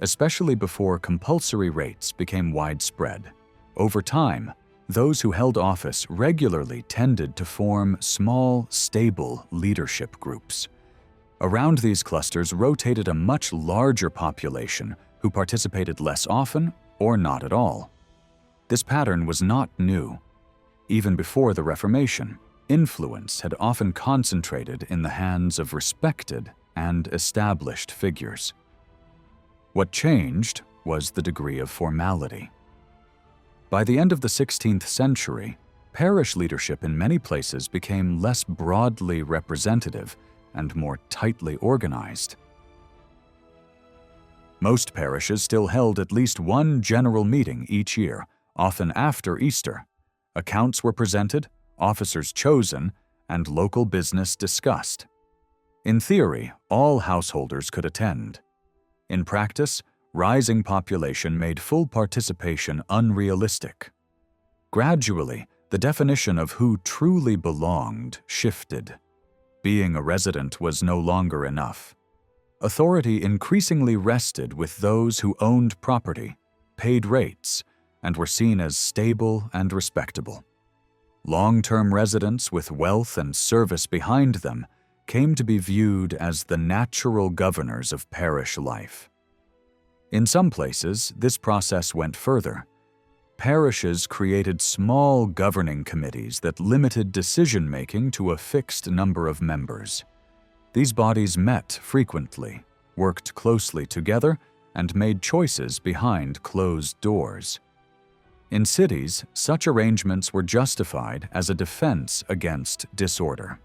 A: especially before compulsory rates became widespread. Over time, those who held office regularly tended to form small, stable leadership groups. Around these clusters rotated a much larger population who participated less often or not at all. This pattern was not new. Even before the Reformation, influence had often concentrated in the hands of respected and established figures. What changed was the degree of formality. By the end of the 16th century, parish leadership in many places became less broadly representative and more tightly organized. Most parishes still held at least one general meeting each year, often after Easter. Accounts were presented, officers chosen, and local business discussed. In theory, all householders could attend. In practice, rising population made full participation unrealistic. Gradually, the definition of who truly belonged shifted. Being a resident was no longer enough. Authority increasingly rested with those who owned property, paid rates, and were seen as stable and respectable. Long-term residents with wealth and service behind them came to be viewed as the natural governors of parish life. In some places, this process went further. Parishes created small governing committees that limited decision-making to a fixed number of members. These bodies met frequently, worked closely together, and made choices behind closed doors. In cities, such arrangements were justified as a defense against disorder.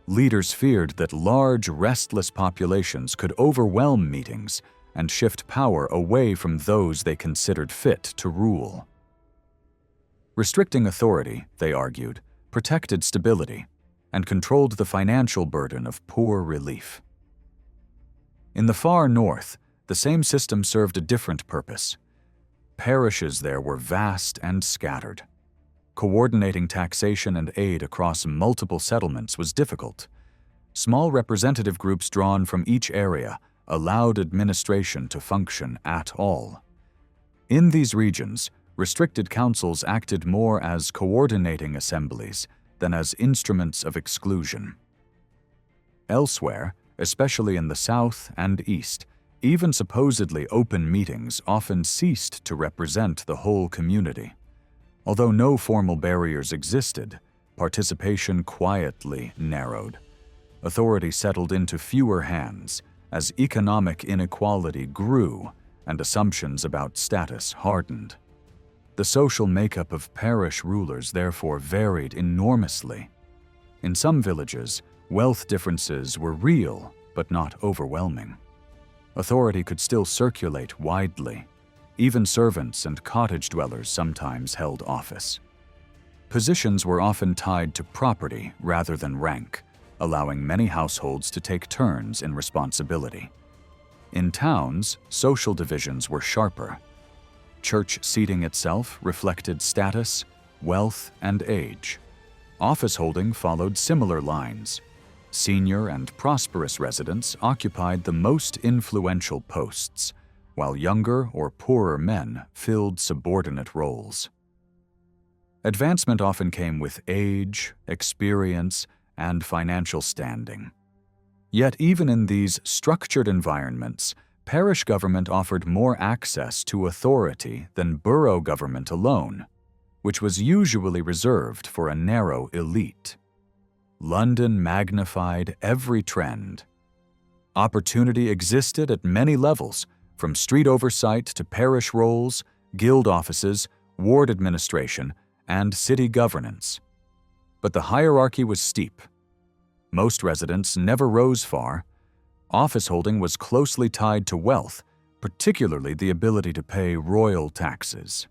A: Leaders feared that large, restless populations could overwhelm meetings and shift power away from those they considered fit to rule. Restricting authority, they argued, protected stability. and controlled the financial burden of poor relief. In the far north, the same system served a different purpose. Parishes there were vast and scattered. Coordinating taxation and aid across multiple settlements was difficult. Small representative groups drawn from each area allowed administration to function at all. In these regions, restricted councils acted more as coordinating assemblies than as instruments of exclusion. Elsewhere, especially in the south and east, even supposedly open meetings often ceased to represent the whole community. Although no formal barriers existed, participation quietly narrowed. Authority settled into fewer hands as economic inequality grew and assumptions about status hardened. The social makeup of parish rulers therefore varied enormously. In some villages, wealth differences were real but not overwhelming. Authority could still circulate widely. Even servants and cottage dwellers sometimes held office. Positions were often tied to property rather than rank, allowing many households to take turns in responsibility. In towns, social divisions were sharper. Church seating itself reflected status, wealth, and age. Office holding followed similar lines. Senior and prosperous residents occupied the most influential posts, while younger or poorer men filled subordinate roles. Advancement often came with age, experience, and financial standing. Yet even in these structured environments, parish government offered more access to authority than borough government alone, which was usually reserved for a narrow elite. London magnified every trend. Opportunity existed at many levels, from street oversight to parish roles, guild offices, ward administration, and city governance. But the hierarchy was steep. Most residents never rose far. Office holding was closely tied to wealth, particularly the ability to pay royal taxes.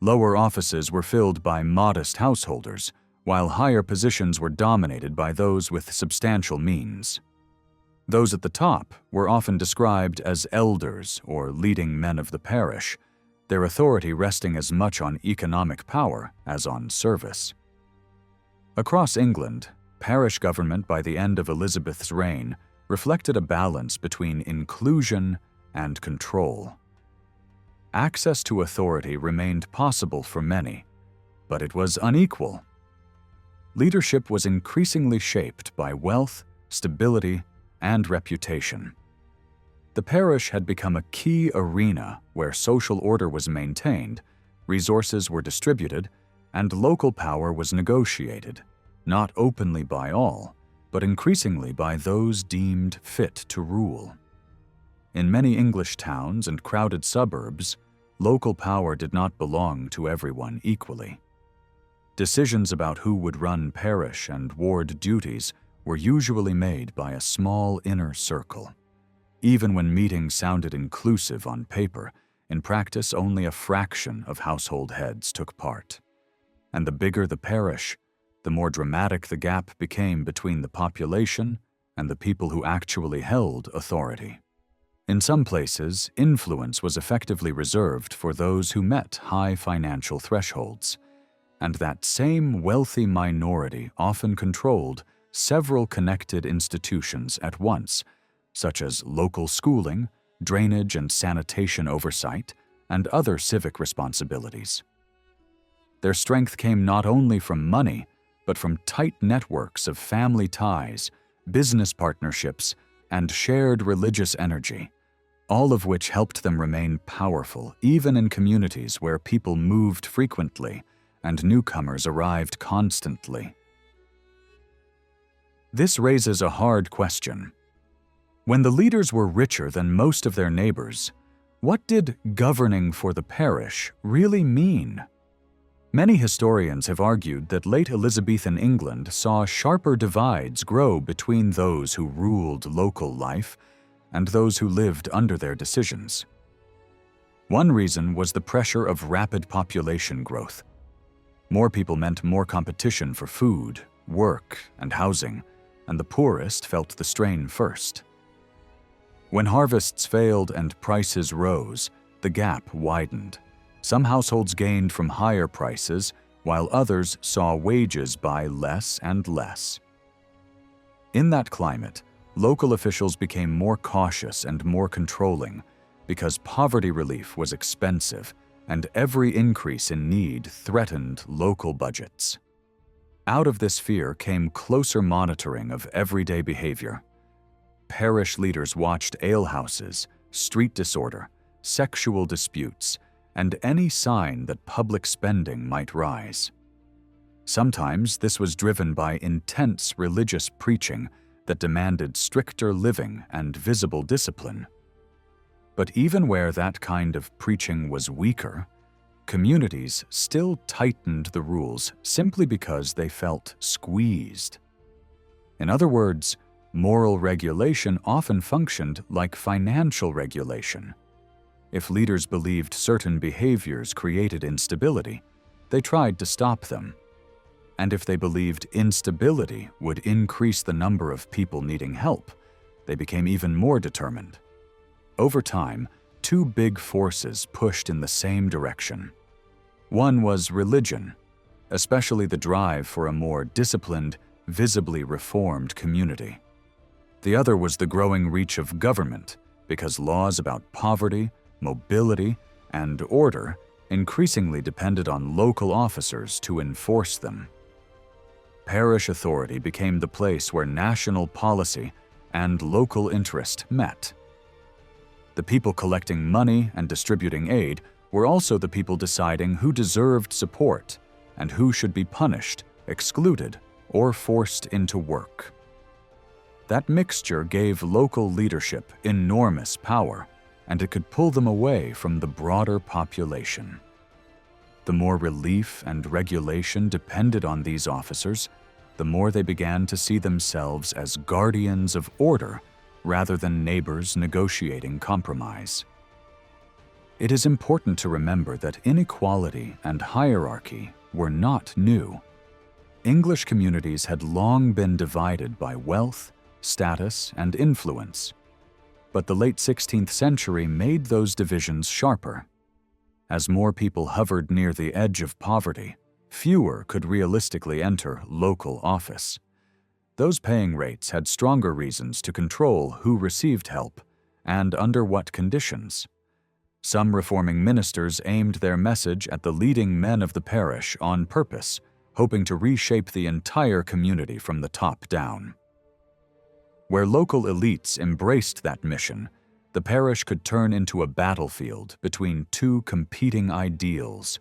A: Lower offices were filled by modest householders, while higher positions were dominated by those with substantial means. Those at the top were often described as elders or leading men of the parish, their authority resting as much on economic power as on service. Across England, parish government by the end of Elizabeth's reign reflected a balance between inclusion and control. Access to authority remained possible for many, but it was unequal. Leadership was increasingly shaped by wealth, stability, and reputation. The parish had become a key arena where social order was maintained, resources were distributed, and local power was negotiated, not openly by all, but increasingly by those deemed fit to rule. In many English towns and crowded suburbs, local power did not belong to everyone equally. Decisions about who would run parish and ward duties were usually made by a small inner circle. Even when meetings sounded inclusive on paper, in practice only a fraction of household heads took part. And the bigger the parish, the more dramatic the gap became between the population and the people who actually held authority. In some places, influence was effectively reserved for those who met high financial thresholds, and that same wealthy minority often controlled several connected institutions at once, such as local schooling, drainage and sanitation oversight, and other civic responsibilities. Their strength came not only from money, but from tight networks of family ties, business partnerships, and shared religious energy, all of which helped them remain powerful even in communities where people moved frequently and newcomers arrived constantly. This raises a hard question. When the leaders were richer than most of their neighbors, what did governing for the parish really mean? Many historians have argued that late Elizabethan England saw sharper divides grow between those who ruled local life and those who lived under their decisions. One reason was the pressure of rapid population growth. More people meant more competition for food, work, and housing, and the poorest felt the strain first. When harvests failed and prices rose, the gap widened. Some households gained from higher prices, while others saw wages buy less and less. In that climate, local officials became more cautious and more controlling because poverty relief was expensive and every increase in need threatened local budgets. Out of this fear came closer monitoring of everyday behavior. Parish leaders watched alehouses, street disorder, sexual disputes, and any sign that public spending might rise. Sometimes this was driven by intense religious preaching that demanded stricter living and visible discipline. But even where that kind of preaching was weaker, communities still tightened the rules simply because they felt squeezed. In other words, moral regulation often functioned like financial regulation. If leaders believed certain behaviors created instability, they tried to stop them. And if they believed instability would increase the number of people needing help, they became even more determined. Over time, two big forces pushed in the same direction. One was religion, especially the drive for a more disciplined, visibly reformed community. The other was the growing reach of government, because laws about poverty, mobility, and order increasingly depended on local officers to enforce them. Parish authority became the place where national policy and local interest met. The people collecting money and distributing aid were also the people deciding who deserved support and who should be punished, excluded, or forced into work. That mixture gave local leadership enormous power, and it could pull them away from the broader population. The more relief and regulation depended on these officers, the more they began to see themselves as guardians of order rather than neighbors negotiating compromise. It is important to remember that inequality and hierarchy were not new. English communities had long been divided by wealth, status, and influence. But the late 16th century made those divisions sharper. As more people hovered near the edge of poverty, fewer could realistically enter local office. Those paying rates had stronger reasons to control who received help and under what conditions. Some reforming ministers aimed their message at the leading men of the parish on purpose, hoping to reshape the entire community from the top down. Where local elites embraced that mission, the parish could turn into a battlefield between two competing ideals.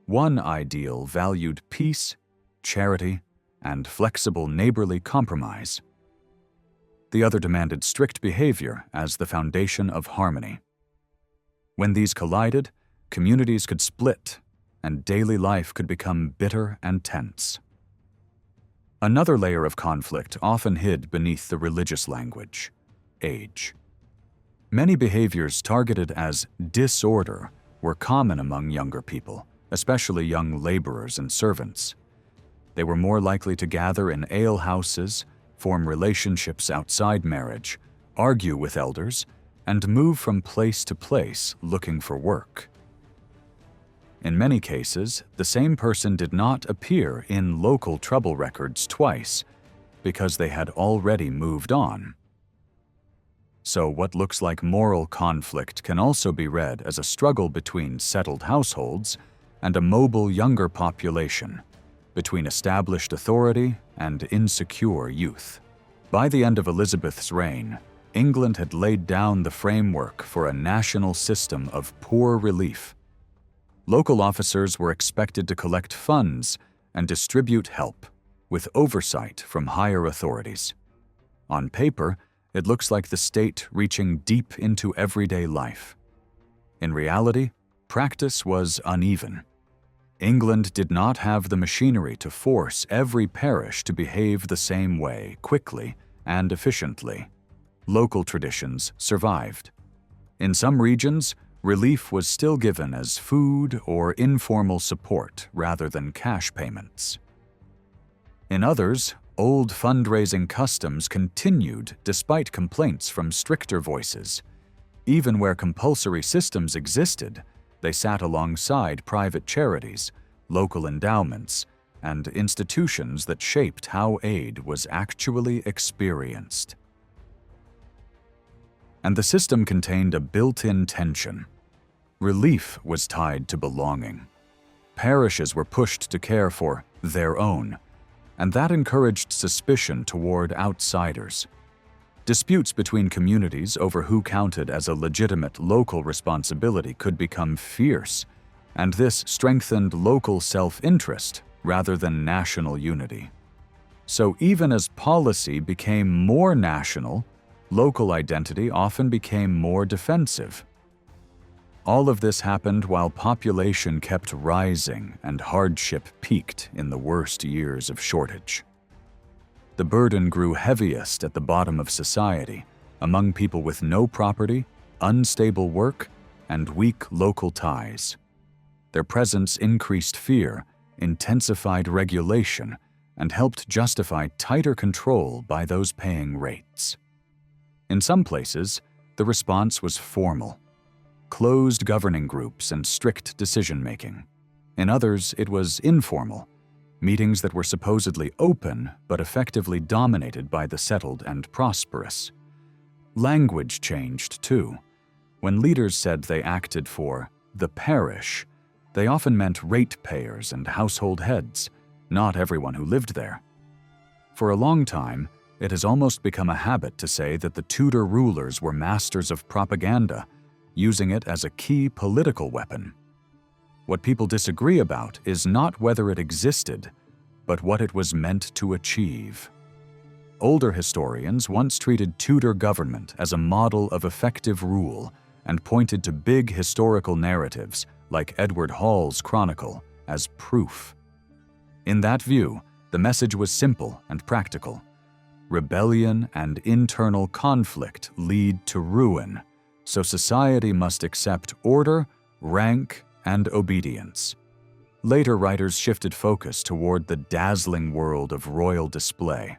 A: One ideal valued peace, charity, and flexible neighborly compromise. The other demanded strict behavior as the foundation of harmony. When these collided, communities could split, and daily life could become bitter and tense. Another layer of conflict often hid beneath the religious language: age. Many behaviors targeted as disorder were common among younger people, especially young laborers and servants. They were more likely to gather in alehouses, form relationships outside marriage, argue with elders, and move from place to place looking for work. In many cases, the same person did not appear in local trouble records twice because they had already moved on. So what looks like moral conflict can also be read as a struggle between settled households and a mobile younger population, between established authority and insecure youth. By the end of Elizabeth's reign, England had laid down the framework for a national system of poor relief. Local officers were expected to collect funds and distribute help, with oversight from higher authorities. On paper, it looks like the state reaching deep into everyday life. In reality, practice was uneven. England did not have the machinery to force every parish to behave the same way quickly and efficiently. Local traditions survived. In some regions, relief was still given as food or informal support rather than cash payments. In others, old fundraising customs continued despite complaints from stricter voices. Even where compulsory systems existed, they sat alongside private charities, local endowments, and institutions that shaped how aid was actually experienced. And the system contained a built-in tension. Relief was tied to belonging. Parishes were pushed to care for their own, and that encouraged suspicion toward outsiders. Disputes between communities over who counted as a legitimate local responsibility could become fierce, and this strengthened local self-interest rather than national unity. So even as policy became more national, local identity often became more defensive. All of this happened while population kept rising and hardship peaked in the worst years of shortage. The burden grew heaviest at the bottom of society, among people with no property, unstable work, and weak local ties. Their presence increased fear, intensified regulation, and helped justify tighter control by those paying rates. In some places, the response was formal. Closed governing groups and strict decision-making. In others, it was informal. Meetings that were supposedly open but effectively dominated by the settled and prosperous. Language changed too. When leaders said they acted for the parish, they often meant ratepayers and household heads, not everyone who lived there. For a long time, it has almost become a habit to say that the Tudor rulers were masters of propaganda, using it as a key political weapon. What people disagree about is not whether it existed, but what it was meant to achieve. Older historians once treated Tudor government as a model of effective rule and pointed to big historical narratives like Edward Hall's Chronicle as proof. In that view, the message was simple and practical. Rebellion and internal conflict lead to ruin, so society must accept order, rank, and obedience. Later writers shifted focus toward the dazzling world of royal display.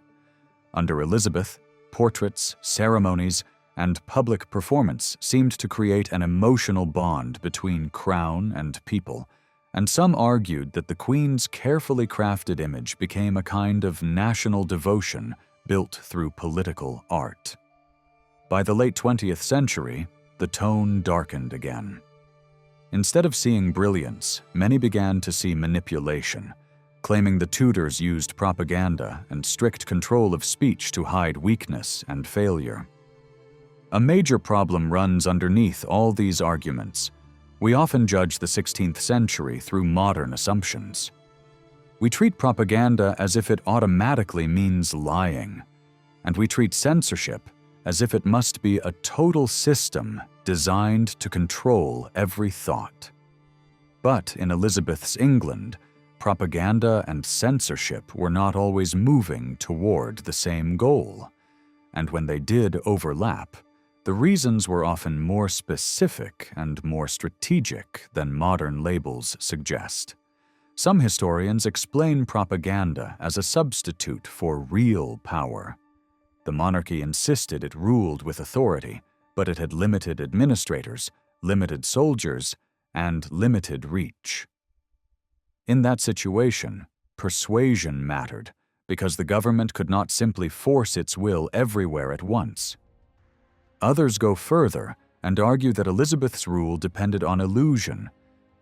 A: Under Elizabeth, portraits, ceremonies, and public performance seemed to create an emotional bond between crown and people, and some argued that the Queen's carefully crafted image became a kind of national devotion built through political art. By the late 20th century, the tone darkened again. Instead of seeing brilliance, many began to see manipulation, claiming the Tudors used propaganda and strict control of speech to hide weakness and failure. A major problem runs underneath all these arguments. We often judge the 16th century through modern assumptions. We treat propaganda as if it automatically means lying, and we treat censorship as if it must be a total system designed to control every thought. But in Elizabeth's England, propaganda and censorship were not always moving toward the same goal, and when they did overlap, the reasons were often more specific and more strategic than modern labels suggest. Some historians explain propaganda as a substitute for real power. The monarchy insisted it ruled with authority, but it had limited administrators, limited soldiers, and limited reach. In that situation, persuasion mattered, because the government could not simply force its will everywhere at once. Others go further and argue that Elizabeth's rule depended on illusion,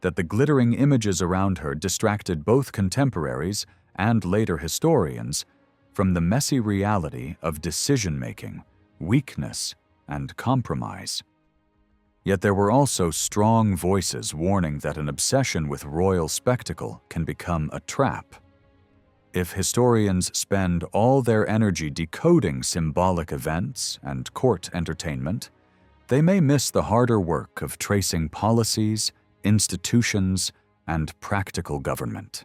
A: that the glittering images around her distracted both contemporaries and later historians from the messy reality of decision-making, weakness, and compromise. Yet there were also strong voices warning that an obsession with royal spectacle can become a trap. If historians spend all their energy decoding symbolic events and court entertainment, they may miss the harder work of tracing policies, institutions, and practical government.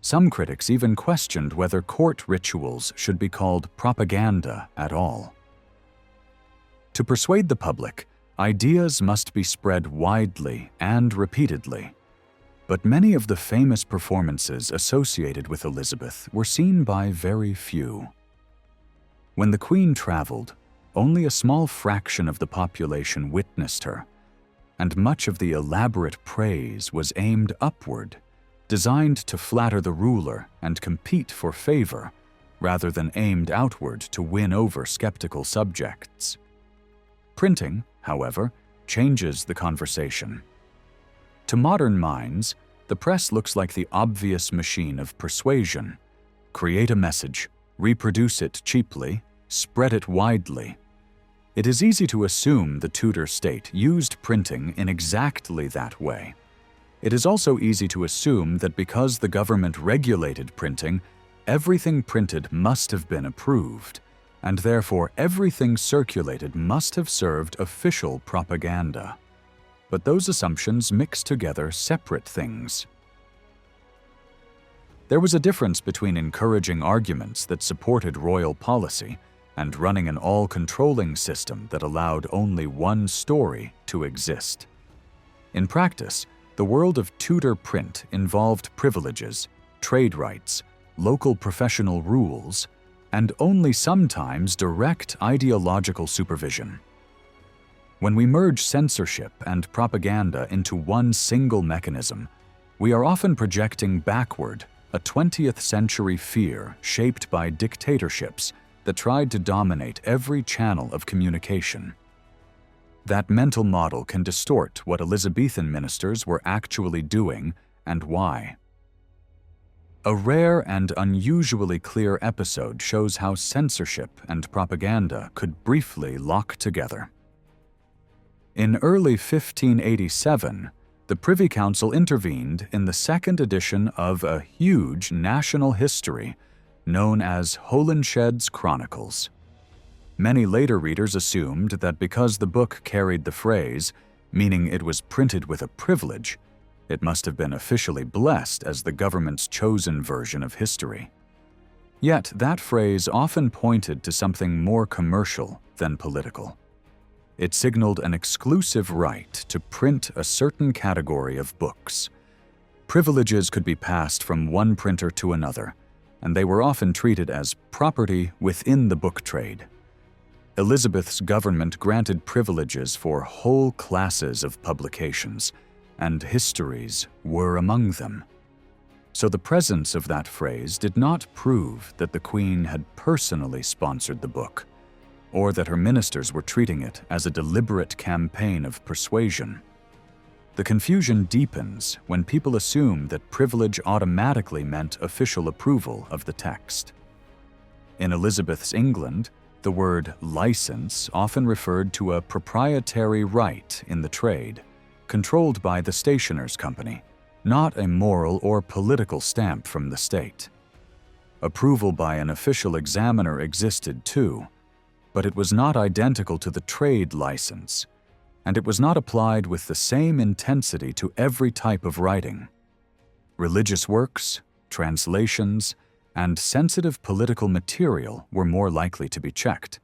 A: Some critics even questioned whether court rituals should be called propaganda at all. To persuade the public, ideas must be spread widely and repeatedly. But many of the famous performances associated with Elizabeth were seen by very few. When the Queen traveled, only a small fraction of the population witnessed her, and much of the elaborate praise was aimed upward, designed to flatter the ruler and compete for favor, rather than aimed outward to win over skeptical subjects. Printing, however, changes the conversation. To modern minds, the press looks like the obvious machine of persuasion. Create a message, reproduce it cheaply, spread it widely. It is easy to assume the Tudor state used printing in exactly that way. It is also easy to assume that because the government regulated printing, everything printed must have been approved, and therefore everything circulated must have served official propaganda. But those assumptions mix together separate things. There was a difference between encouraging arguments that supported royal policy and running an all-controlling system that allowed only one story to exist. In practice, the world of Tudor print involved privileges, trade rights, local professional rules, and only sometimes direct ideological supervision. When we merge censorship and propaganda into one single mechanism, we are often projecting backward a 20th century fear shaped by dictatorships that tried to dominate every channel of communication. That mental model can distort what Elizabethan ministers were actually doing and why. A rare and unusually clear episode shows how censorship and propaganda could briefly lock together. In early 1587, the Privy Council intervened in the second edition of a huge national history known as Holinshed's Chronicles. Many later readers assumed that because the book carried the phrase, meaning it was printed with a privilege, it must have been officially blessed as the government's chosen version of history. Yet that phrase often pointed to something more commercial than political. It signaled an exclusive right to print a certain category of books. Privileges could be passed from one printer to another, and they were often treated as property within the book trade. Elizabeth's government granted privileges for whole classes of publications, and histories were among them. So the presence of that phrase did not prove that the Queen had personally sponsored the book, or that her ministers were treating it as a deliberate campaign of persuasion. The confusion deepens when people assume that privilege automatically meant official approval of the text. In Elizabeth's England, the word license often referred to a proprietary right in the trade, controlled by the stationer's company, not a moral or political stamp from the state. Approval by an official examiner existed too, but it was not identical to the trade license, and it was not applied with the same intensity to every type of writing. Religious works, translations, and sensitive political material were more likely to be checked,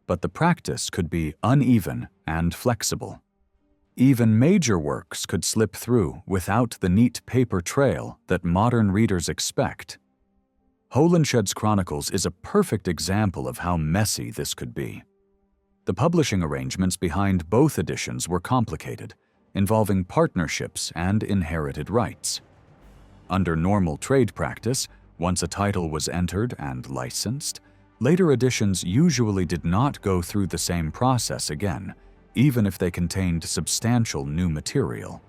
A: but the practice could be uneven and flexible. Even major works could slip through without the neat paper trail that modern readers expect. Holinshed's Chronicles is a perfect example of how messy this could be. The publishing arrangements behind both editions were complicated, involving partnerships and inherited rights. Under normal trade practice, once a title was entered and licensed, later editions usually did not go through the same process again, even if they contained substantial new material.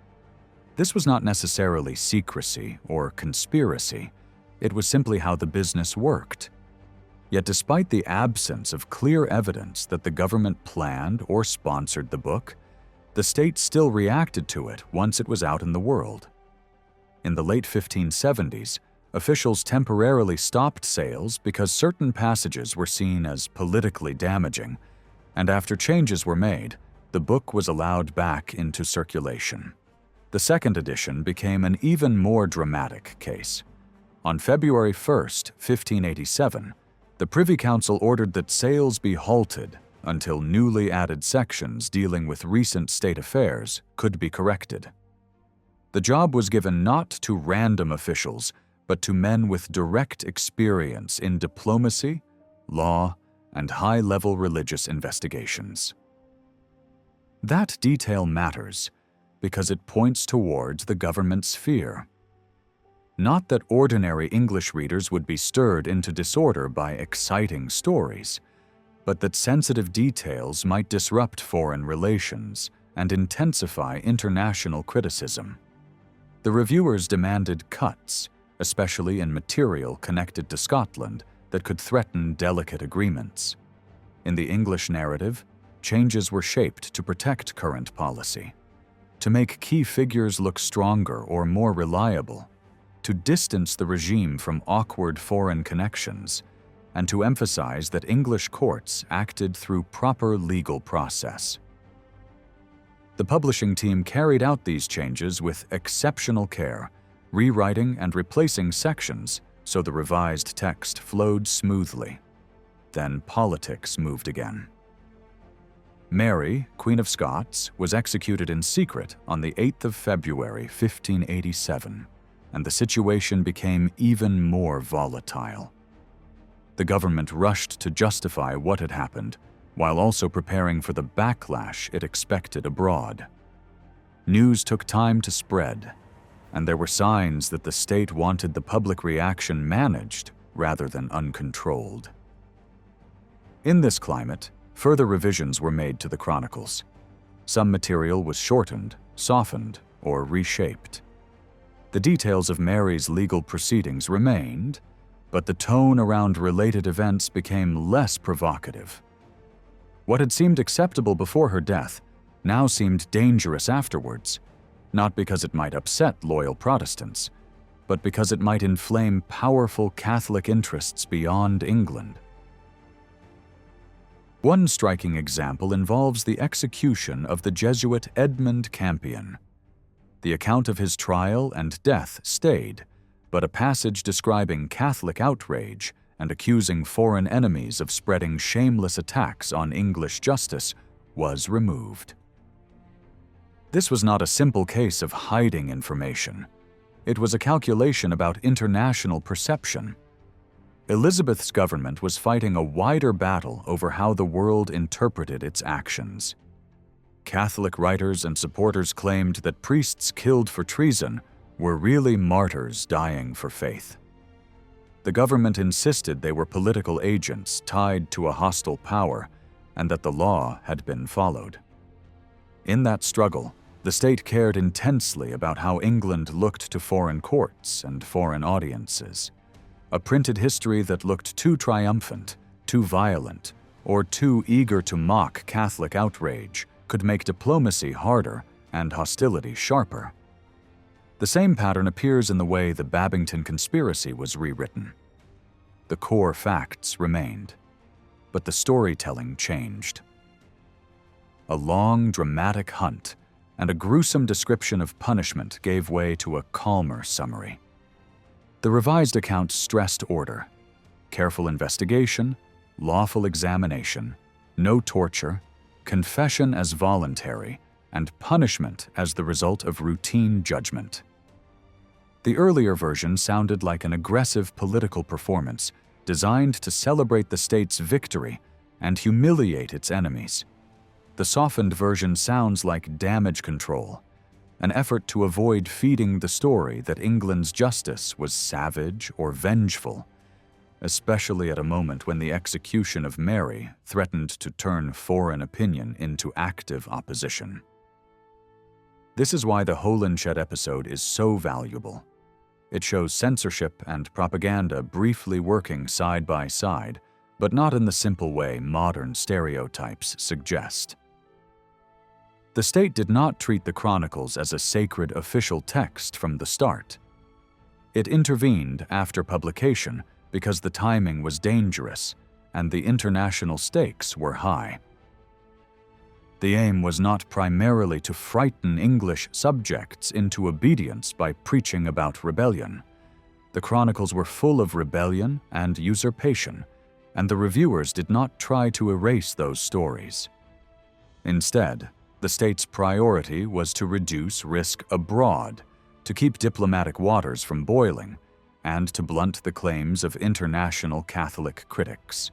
A: This was not necessarily secrecy or conspiracy. It was simply how the business worked. Yet despite the absence of clear evidence that the government planned or sponsored the book, the state still reacted to it once it was out in the world. In the late 1570s, officials temporarily stopped sales because certain passages were seen as politically damaging, and after changes were made, the book was allowed back into circulation. The second edition became an even more dramatic case. On February 1, 1587, the Privy Council ordered that sales be halted until newly added sections dealing with recent state affairs could be corrected. The job was given not to random officials, but to men with direct experience in diplomacy, law, and high-level religious investigations. That detail matters because it points towards the government's fear. Not that ordinary English readers would be stirred into disorder by exciting stories, but that sensitive details might disrupt foreign relations and intensify international criticism. The reviewers demanded cuts, especially in material connected to Scotland, that could threaten delicate agreements. In the English narrative, changes were shaped to protect current policy, to make key figures look stronger or more reliable, to distance the regime from awkward foreign connections, and to emphasize that English courts acted through proper legal process. The publishing team carried out these changes with exceptional care, rewriting and replacing sections so the revised text flowed smoothly. Then politics moved again. Mary, Queen of Scots, was executed in secret on the 8th of February, 1587, and the situation became even more volatile. The government rushed to justify what had happened, while also preparing for the backlash it expected abroad. News took time to spread, and there were signs that the state wanted the public reaction managed rather than uncontrolled. In this climate, further revisions were made to the chronicles. Some material was shortened, softened, or reshaped. The details of Mary's legal proceedings remained, but the tone around related events became less provocative. What had seemed acceptable before her death now seemed dangerous afterwards, not because it might upset loyal Protestants, but because it might inflame powerful Catholic interests beyond England. One striking example involves the execution of the Jesuit Edmund Campion. The account of his trial and death stayed, but a passage describing Catholic outrage and accusing foreign enemies of spreading shameless attacks on English justice was removed. This was not a simple case of hiding information. It was a calculation about international perception. Elizabeth's government was fighting a wider battle over how the world interpreted its actions. Catholic writers and supporters claimed that priests killed for treason were really martyrs dying for faith. The government insisted they were political agents tied to a hostile power and that the law had been followed. In that struggle, the state cared intensely about how England looked to foreign courts and foreign audiences. A printed history that looked too triumphant, too violent, or too eager to mock Catholic outrage could make diplomacy harder and hostility sharper. The same pattern appears in the way the Babington conspiracy was rewritten. The core facts remained, but the storytelling changed. A long, dramatic hunt and a gruesome description of punishment gave way to a calmer summary. The revised account stressed order, careful investigation, lawful examination, no torture, confession as voluntary, and punishment as the result of routine judgment. The earlier version sounded like an aggressive political performance designed to celebrate the state's victory and humiliate its enemies. The softened version sounds like damage control, an effort to avoid feeding the story that England's justice was savage or vengeful, especially at a moment when the execution of Mary threatened to turn foreign opinion into active opposition. This is why the Holinshed episode is so valuable. It shows censorship and propaganda briefly working side by side, but not in the simple way modern stereotypes suggest. The state did not treat the Chronicles as a sacred official text from the start. It intervened after publication because the timing was dangerous and the international stakes were high. The aim was not primarily to frighten English subjects into obedience by preaching about rebellion. The Chronicles were full of rebellion and usurpation, and the reviewers did not try to erase those stories. Instead, the state's priority was to reduce risk abroad to keep diplomatic waters from boiling, and to blunt the claims of international Catholic critics.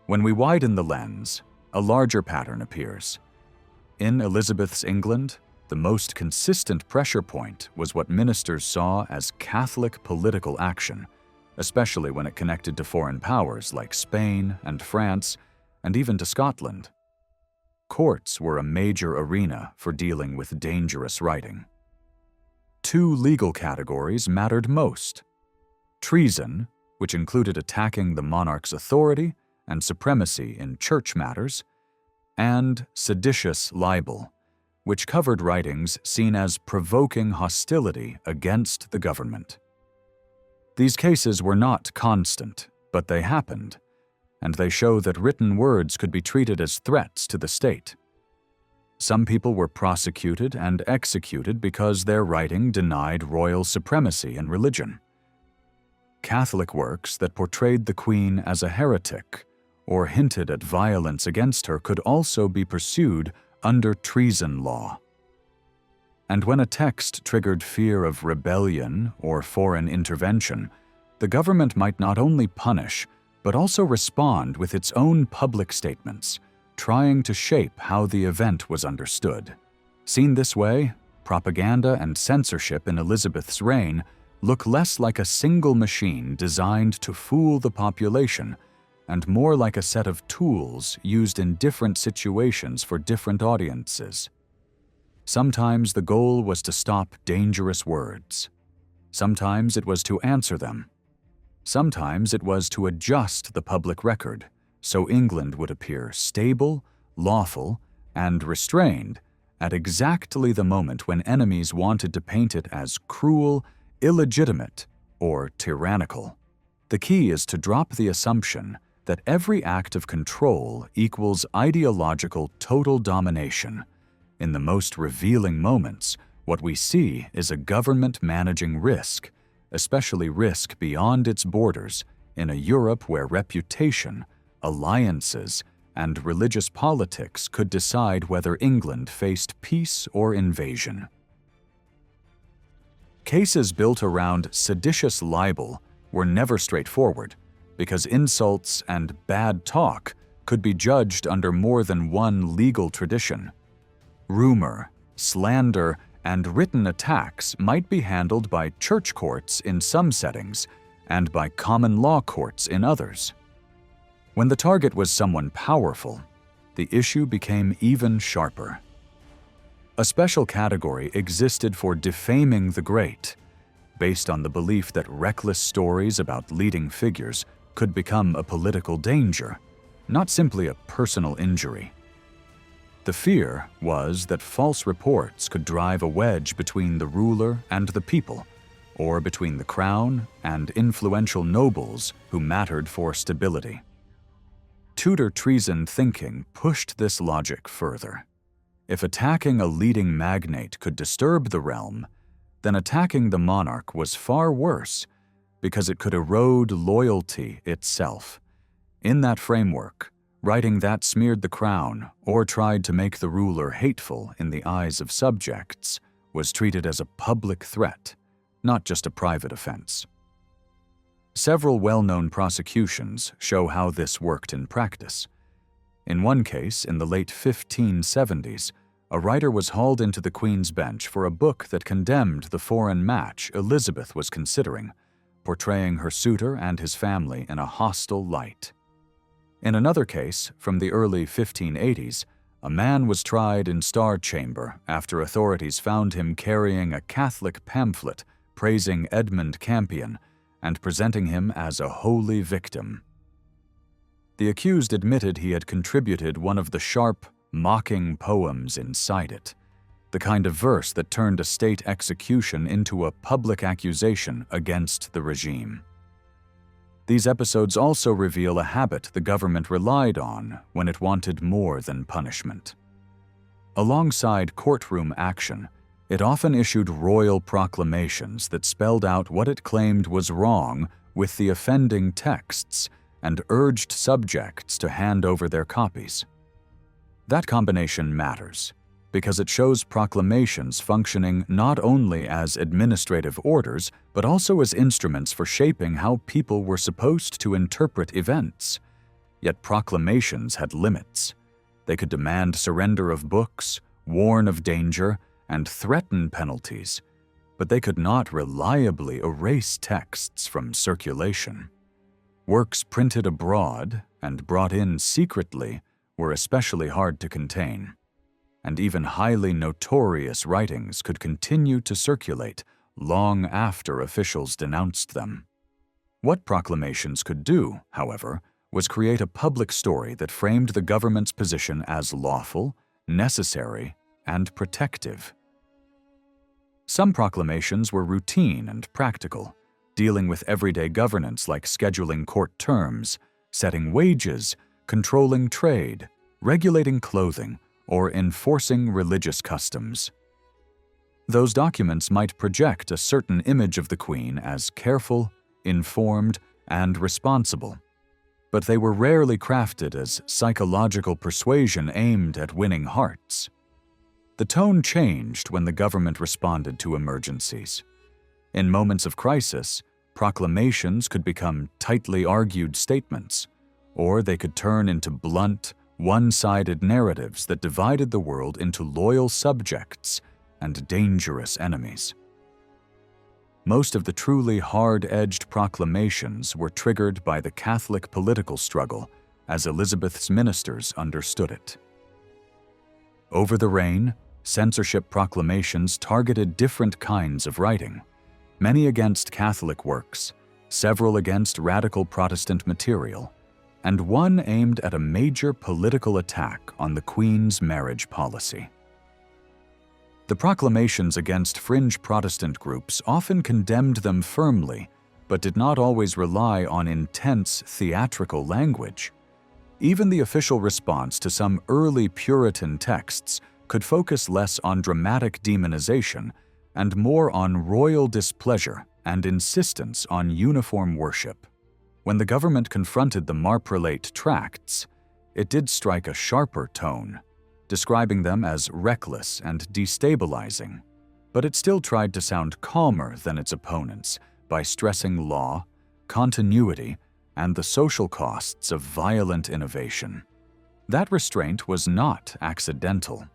A: When we widen the lens, a larger pattern appears. In Elizabeth's England, the most consistent pressure point was what ministers saw as Catholic political action, especially when it connected to foreign powers like Spain and France, and even to Scotland. Courts were a major arena for dealing with dangerous writing. Two legal categories mattered most: treason, which included attacking the monarch's authority and supremacy in church matters, and seditious libel, which covered writings seen as provoking hostility against the government. These cases were not constant, but they happened, and they show that written words could be treated as threats to the state. Some people were prosecuted and executed because their writing denied royal supremacy in religion. Catholic works that portrayed the Queen as a heretic or hinted at violence against her could also be pursued under treason law. And when a text triggered fear of rebellion or foreign intervention, the government might not only punish, but also respond with its own public statements, trying to shape how the event was understood. Seen this way, propaganda and censorship in Elizabeth's reign look less like a single machine designed to fool the population and more like a set of tools used in different situations for different audiences. Sometimes the goal was to stop dangerous words. Sometimes it was to answer them. Sometimes it was to adjust the public record so England would appear stable, lawful, and restrained at exactly the moment when enemies wanted to paint it as cruel, illegitimate, or tyrannical. The key is to drop the assumption that every act of control equals ideological total domination. In the most revealing moments, what we see is a government managing risk, especially risk beyond its borders, in a Europe where reputation, alliances, and religious politics could decide whether England faced peace or invasion. Cases built around seditious libel were never straightforward, because insults and bad talk could be judged under more than one legal tradition. Rumor, slander, and written attacks might be handled by church courts in some settings and by common law courts in others. When the target was someone powerful, the issue became even sharper. A special category existed for defaming the great, based on the belief that reckless stories about leading figures could become a political danger, not simply a personal injury. The fear was that false reports could drive a wedge between the ruler and the people, or between the crown and influential nobles who mattered for stability. Tudor treason thinking pushed this logic further. If attacking a leading magnate could disturb the realm, then attacking the monarch was far worse because it could erode loyalty itself. In that framework, writing that smeared the crown or tried to make the ruler hateful in the eyes of subjects was treated as a public threat, not just a private offense. Several well-known prosecutions show how this worked in practice. In one case, in the late 1570s, a writer was hauled into the Queen's Bench for a book that condemned the foreign match Elizabeth was considering, portraying her suitor and his family in a hostile light. In another case, from the early 1580s, a man was tried in Star Chamber after authorities found him carrying a Catholic pamphlet praising Edmund Campion and presenting him as a holy victim. The accused admitted he had contributed one of the sharp, mocking poems inside it, the kind of verse that turned a state execution into a public accusation against the regime. These episodes also reveal a habit the government relied on when it wanted more than punishment. Alongside courtroom action, it often issued royal proclamations that spelled out what it claimed was wrong with the offending texts and urged subjects to hand over their copies. That combination matters. because it shows proclamations functioning not only as administrative orders, but also as instruments for shaping how people were supposed to interpret events. Yet proclamations had limits. They could demand surrender of books, warn of danger, and threaten penalties, but they could not reliably erase texts from circulation. Works printed abroad and brought in secretly were especially hard to contain, and even highly notorious writings could continue to circulate long after officials denounced them. What proclamations could do, however, was create a public story that framed the government's position as lawful, necessary, and protective. Some proclamations were routine and practical, dealing with everyday governance like scheduling court terms, setting wages, controlling trade, regulating clothing, or enforcing religious customs. Those documents might project a certain image of the Queen as careful, informed, and responsible, but they were rarely crafted as psychological persuasion aimed at winning hearts. The tone changed when the government responded to emergencies. In moments of crisis, proclamations could become tightly argued statements, or they could turn into blunt, one-sided narratives that divided the world into loyal subjects and dangerous enemies. Most of the truly hard-edged proclamations were triggered by the Catholic political struggle as Elizabeth's ministers understood it. Over the reign, censorship proclamations targeted different kinds of writing, many against Catholic works, several against radical Protestant material, and one aimed at a major political attack on the Queen's marriage policy. The proclamations against fringe Protestant groups often condemned them firmly, but did not always rely on intense theatrical language. Even the official response to some early Puritan texts could focus less on dramatic demonization and more on royal displeasure and insistence on uniform worship. When the government confronted the Marprelate tracts, it did strike a sharper tone, describing them as reckless and destabilizing, but it still tried to sound calmer than its opponents by stressing law, continuity, and the social costs of violent innovation. That restraint was not accidental.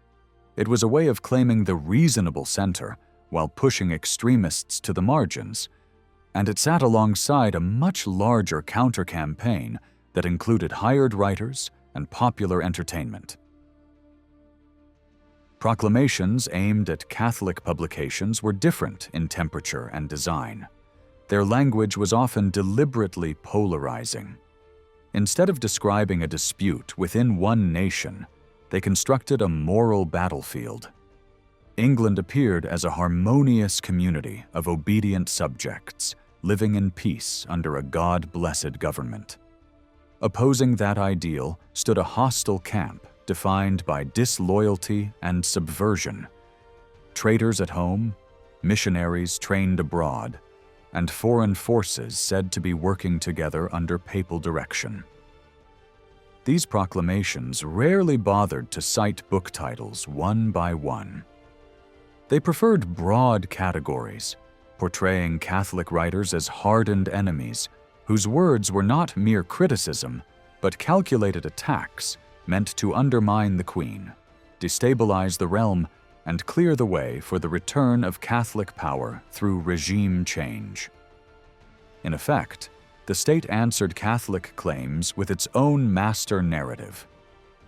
A: It was a way of claiming the reasonable center while pushing extremists to the margins, and it sat alongside a much larger counter-campaign that included hired writers and popular entertainment. Proclamations aimed at Catholic publications were different in temperature and design. Their language was often deliberately polarizing. Instead of describing a dispute within one nation, they constructed a moral battlefield. England appeared as a harmonious community of obedient subjects, living in peace under a God-blessed government. Opposing that ideal stood a hostile camp defined by disloyalty and subversion. Traitors at home, missionaries trained abroad, and foreign forces said to be working together under papal direction. These proclamations rarely bothered to cite book titles one by one. They preferred broad categories, portraying Catholic writers as hardened enemies whose words were not mere criticism, but calculated attacks meant to undermine the Queen, destabilize the realm, and clear the way for the return of Catholic power through regime change. In effect, the state answered Catholic claims with its own master narrative.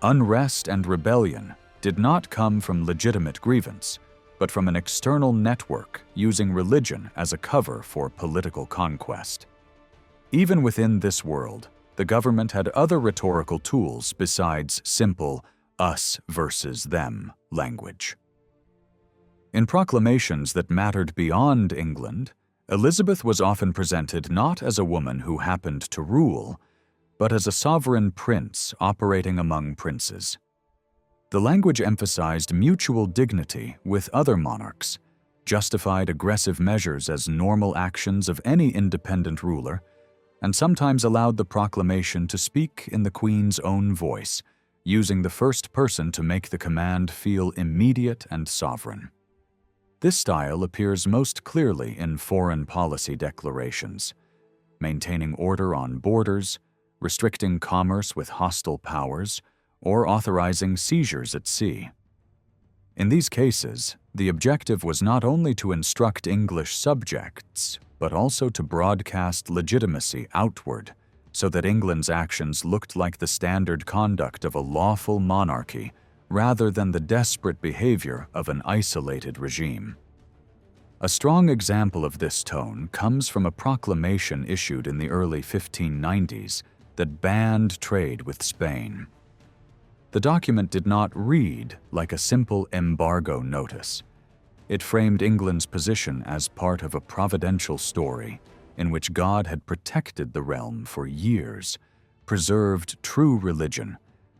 A: Unrest and rebellion did not come from legitimate grievance, but from an external network using religion as a cover for political conquest. Even within this world, the government had other rhetorical tools besides simple us versus them language. In proclamations that mattered beyond England, Elizabeth was often presented not as a woman who happened to rule, but as a sovereign prince operating among princes. The language emphasized mutual dignity with other monarchs, justified aggressive measures as normal actions of any independent ruler, and sometimes allowed the proclamation to speak in the Queen's own voice, using the first person to make the command feel immediate and sovereign. This style appears most clearly in foreign policy declarations, maintaining order on borders, restricting commerce with hostile powers, or authorizing seizures at sea. In these cases, the objective was not only to instruct English subjects, but also to broadcast legitimacy outward, so that England's actions looked like the standard conduct of a lawful monarchy rather than the desperate behavior of an isolated regime. A strong example of this tone comes from a proclamation issued in the early 1590s that banned trade with Spain. The document did not read like a simple embargo notice. It framed England's position as part of a providential story in which God had protected the realm for years, preserved true religion,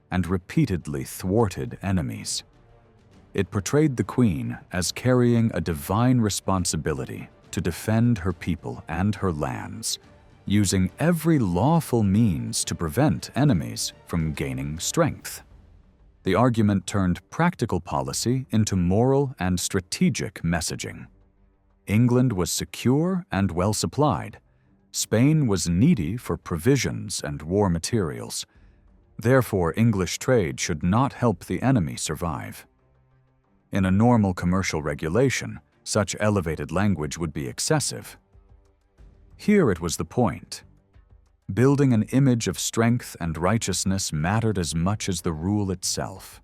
A: and repeatedly thwarted enemies. It portrayed the Queen as carrying a divine responsibility to defend her people and her lands, using every lawful means to prevent enemies from gaining strength. The argument turned practical policy into moral and strategic messaging. England was secure and well supplied. Spain was needy for provisions and war materials. Therefore, English trade should not help the enemy survive. In a normal commercial regulation, such elevated language would be excessive. Here it was the point. Building an image of strength and righteousness mattered as much as the rule itself.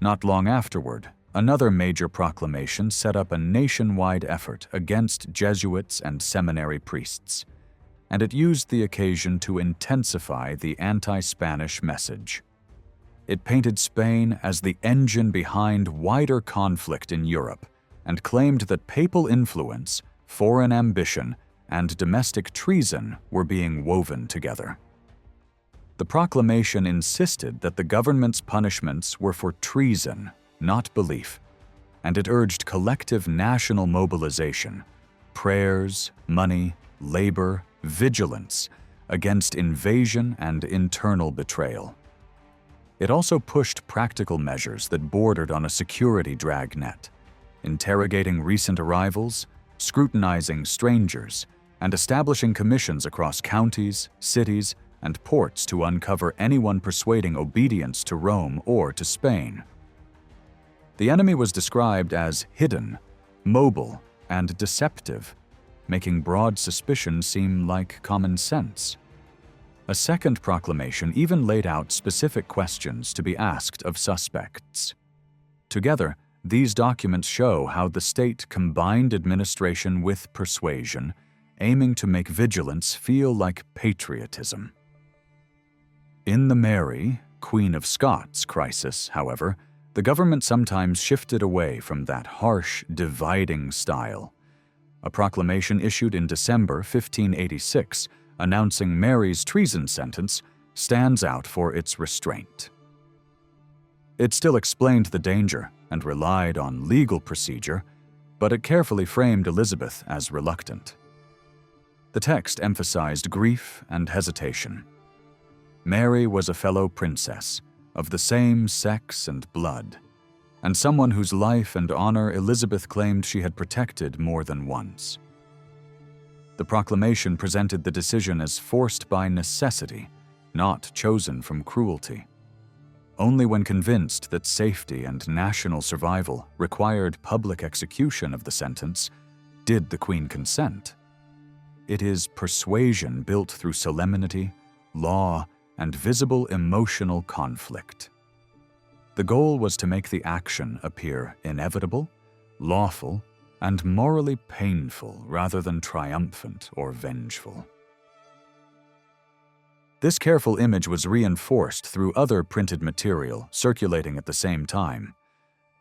A: Not long afterward, another major proclamation set up a nationwide effort against Jesuits and seminary priests, and it used the occasion to intensify the anti-Spanish message. It painted Spain as the engine behind wider conflict in Europe and claimed that papal influence, foreign ambition, and domestic treason were being woven together. The proclamation insisted that the government's punishments were for treason, not belief, and it urged collective national mobilization, prayers, money, labor, vigilance against invasion and internal betrayal. It also pushed practical measures that bordered on a security dragnet, interrogating recent arrivals, scrutinizing strangers, and establishing commissions across counties, cities, and ports to uncover anyone persuading obedience to Rome or to Spain. The enemy was described as hidden, mobile, and deceptive, making broad suspicion seem like common sense. A second proclamation even laid out specific questions to be asked of suspects. Together, these documents show how the state combined administration with persuasion, aiming to make vigilance feel like patriotism. In the Mary, Queen of Scots crisis, however, the government sometimes shifted away from that harsh, dividing style. A proclamation issued in December 1586 announcing Mary's treason sentence stands out for its restraint. It still explained the danger and relied on legal procedure, but it carefully framed Elizabeth as reluctant. The text emphasized grief and hesitation. Mary was a fellow princess, of the same sex and blood, and someone whose life and honor Elizabeth claimed she had protected more than once. The proclamation presented the decision as forced by necessity, not chosen from cruelty. Only when convinced that safety and national survival required public execution of the sentence did the Queen consent. It is persuasion built through solemnity, law, and visible emotional conflict. The goal was to make the action appear inevitable, lawful, and morally painful rather than triumphant or vengeful. This careful image was reinforced through other printed material circulating at the same time.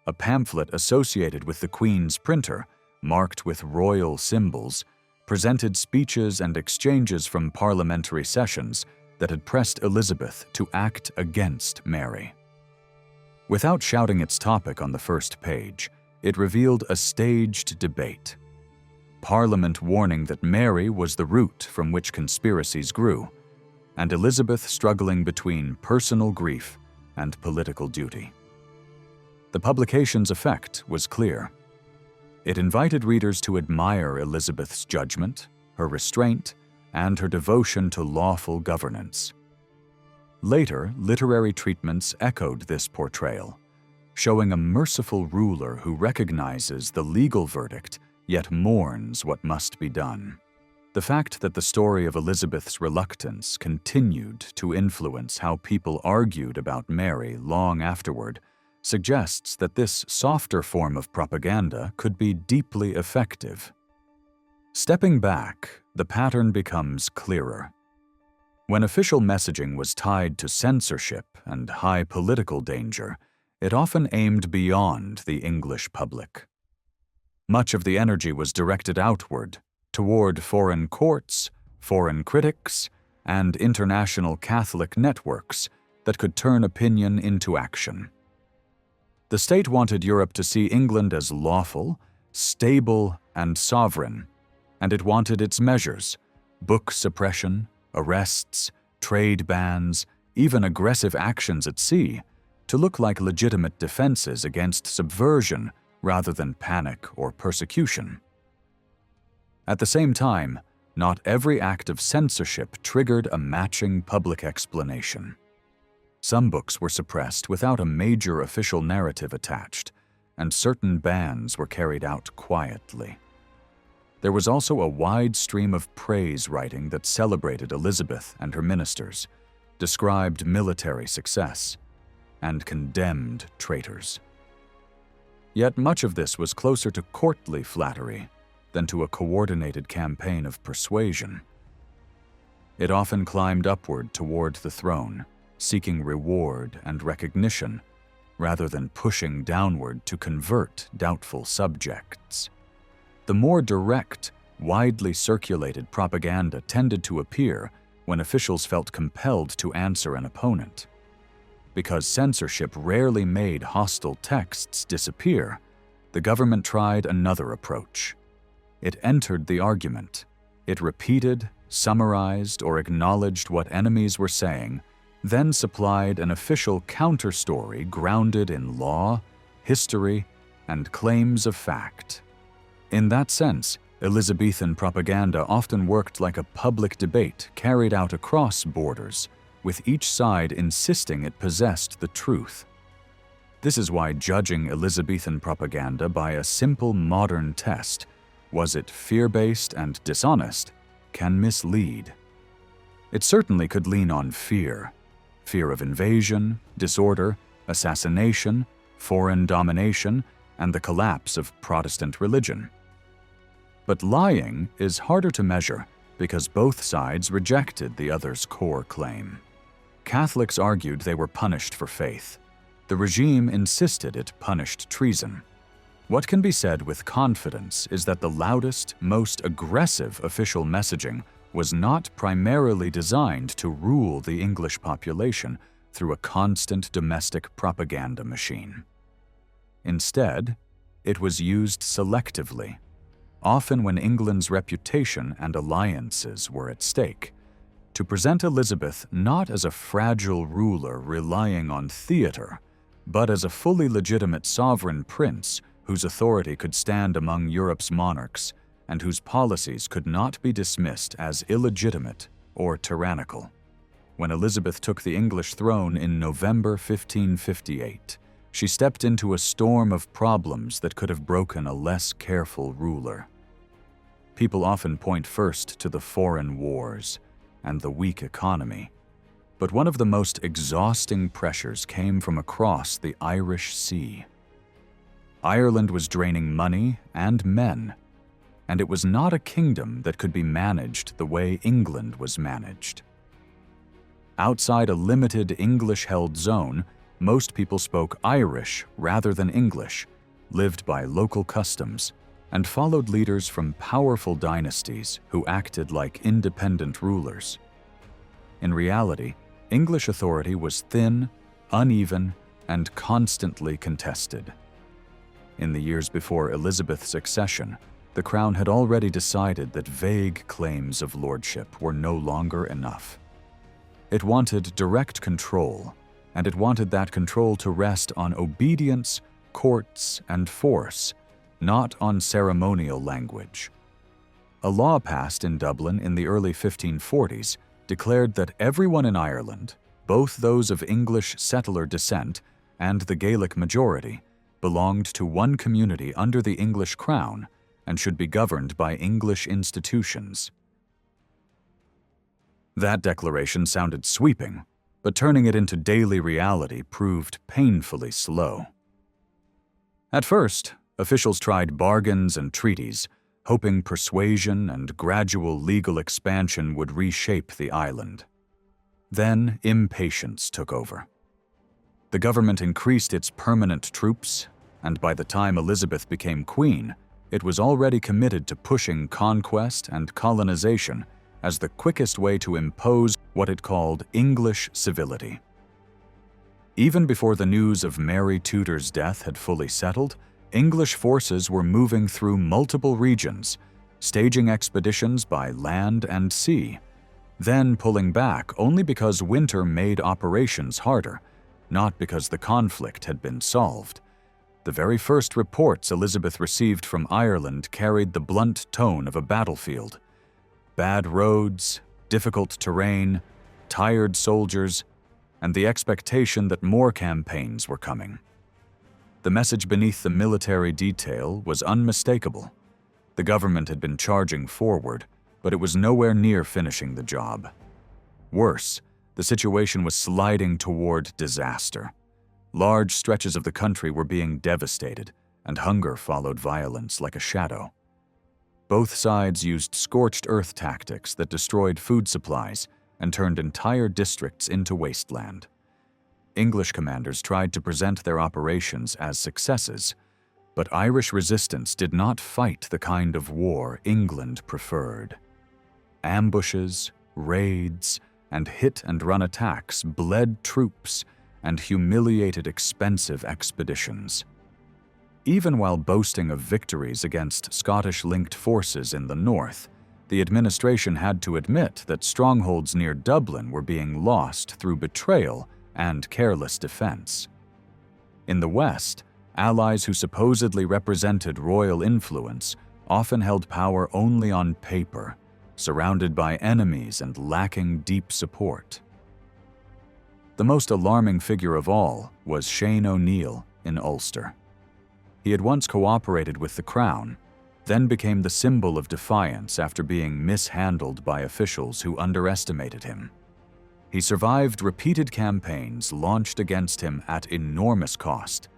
A: A pamphlet associated with the Queen's printer, marked with royal symbols, presented speeches and exchanges from parliamentary sessions that had pressed Elizabeth to act against Mary. Without shouting its topic on the first page, it revealed a staged debate. Parliament warning that Mary was the root from which conspiracies grew, and Elizabeth struggling between personal grief and political duty. The publication's effect was clear. It invited readers to admire Elizabeth's judgment, her restraint, and her devotion to lawful governance. Later, literary treatments echoed this portrayal, showing a merciful ruler who recognizes the legal verdict yet mourns what must be done. The fact that the story of Elizabeth's reluctance continued to influence how people argued about Mary long afterward suggests that this softer form of propaganda could be deeply effective. Stepping back, the pattern becomes clearer. When official messaging was tied to censorship and high political danger, it often aimed beyond the English public. Much of the energy was directed outward, toward foreign courts, foreign critics, and international Catholic networks that could turn opinion into action. The state wanted Europe to see England as lawful, stable, and sovereign, and it wanted its measures, book suppression, arrests, trade bans, even aggressive actions at sea, to look like legitimate defenses against subversion rather than panic or persecution. At the same time, not every act of censorship triggered a matching public explanation. Some books were suppressed without a major official narrative attached, and certain bans were carried out quietly. There was also a wide stream of praise writing that celebrated Elizabeth and her ministers, described military success, and condemned traitors. Yet much of this was closer to courtly flattery than to a coordinated campaign of persuasion. It often climbed upward toward the throne, seeking reward and recognition, rather than pushing downward to convert doubtful subjects. The more direct, widely circulated propaganda tended to appear when officials felt compelled to answer an opponent. Because censorship rarely made hostile texts disappear, the government tried another approach. It entered the argument. It repeated, summarized, or acknowledged what enemies were saying, then supplied an official counterstory grounded in law, history, and claims of fact. In that sense, Elizabethan propaganda often worked like a public debate carried out across borders, with each side insisting it possessed the truth. This is why judging Elizabethan propaganda by a simple modern test, was it fear-based and dishonest, can mislead. It certainly could lean on fear of invasion, disorder, assassination, foreign domination, and the collapse of Protestant religion. But lying is harder to measure because both sides rejected the other's core claim. Catholics argued they were punished for faith. The regime insisted it punished treason. What can be said with confidence is that the loudest, most aggressive official messaging was not primarily designed to rule the English population through a constant domestic propaganda machine. Instead, it was used selectively, often when England's reputation and alliances were at stake, to present Elizabeth not as a fragile ruler relying on theater, but as a fully legitimate sovereign prince whose authority could stand among Europe's monarchs and whose policies could not be dismissed as illegitimate or tyrannical. When Elizabeth took the English throne in November 1558, she stepped into a storm of problems that could have broken a less careful ruler. People often point first to the foreign wars and the weak economy, but one of the most exhausting pressures came from across the Irish Sea. Ireland was draining money and men, and it was not a kingdom that could be managed the way England was managed. Outside a limited English-held zone, most people spoke Irish rather than English, lived by local customs, and followed leaders from powerful dynasties who acted like independent rulers. In reality, English authority was thin, uneven, and constantly contested. In the years before Elizabeth's accession, the Crown had already decided that vague claims of lordship were no longer enough. It wanted direct control, and it wanted that control to rest on obedience, courts, and force, not on ceremonial language. A law passed in Dublin in the early 1540s declared that everyone in Ireland, both those of English settler descent and the Gaelic majority, belonged to one community under the English crown and should be governed by English institutions. That declaration sounded sweeping, but turning it into daily reality proved painfully slow. At first, officials tried bargains and treaties, hoping persuasion and gradual legal expansion would reshape the island. Then impatience took over. The government increased its permanent troops, and by the time Elizabeth became queen, it was already committed to pushing conquest and colonization as the quickest way to impose what it called English civility. Even before the news of Mary Tudor's death had fully settled, English forces were moving through multiple regions, staging expeditions by land and sea, then pulling back only because winter made operations harder, not because the conflict had been solved. The very first reports Elizabeth received from Ireland carried the blunt tone of a battlefield. Bad roads, difficult terrain, tired soldiers, and the expectation that more campaigns were coming. The message beneath the military detail was unmistakable. The government had been charging forward, but it was nowhere near finishing the job. Worse, the situation was sliding toward disaster. Large stretches of the country were being devastated, and hunger followed violence like a shadow. Both sides used scorched earth tactics that destroyed food supplies and turned entire districts into wasteland. English commanders tried to present their operations as successes, but Irish resistance did not fight the kind of war England preferred. Ambushes, raids, and hit-and-run attacks bled troops and humiliated expensive expeditions. Even while boasting of victories against Scottish-linked forces in the north, the administration had to admit that strongholds near Dublin were being lost through betrayal and careless defense. In the west, allies who supposedly represented royal influence often held power only on paper, surrounded by enemies and lacking deep support. The most alarming figure of all was Shane O'Neill in Ulster. He had once cooperated with the Crown, then became the symbol of defiance after being mishandled by officials who underestimated him. He survived repeated campaigns launched against him at enormous cost,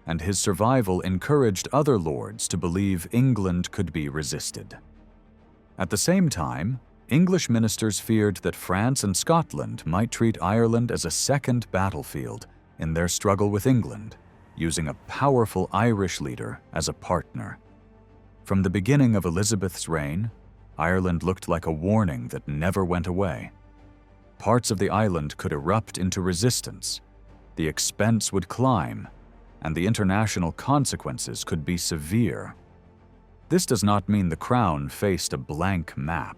A: and his survival encouraged other lords to believe England could be resisted. At the same time, English ministers feared that France and Scotland might treat Ireland as a second battlefield in their struggle with England, using a powerful Irish leader as a partner. From the beginning of Elizabeth's reign, Ireland looked like a warning that never went away. Parts of the island could erupt into resistance, the expense would climb, and the international consequences could be severe. This does not mean the Crown faced a blank map.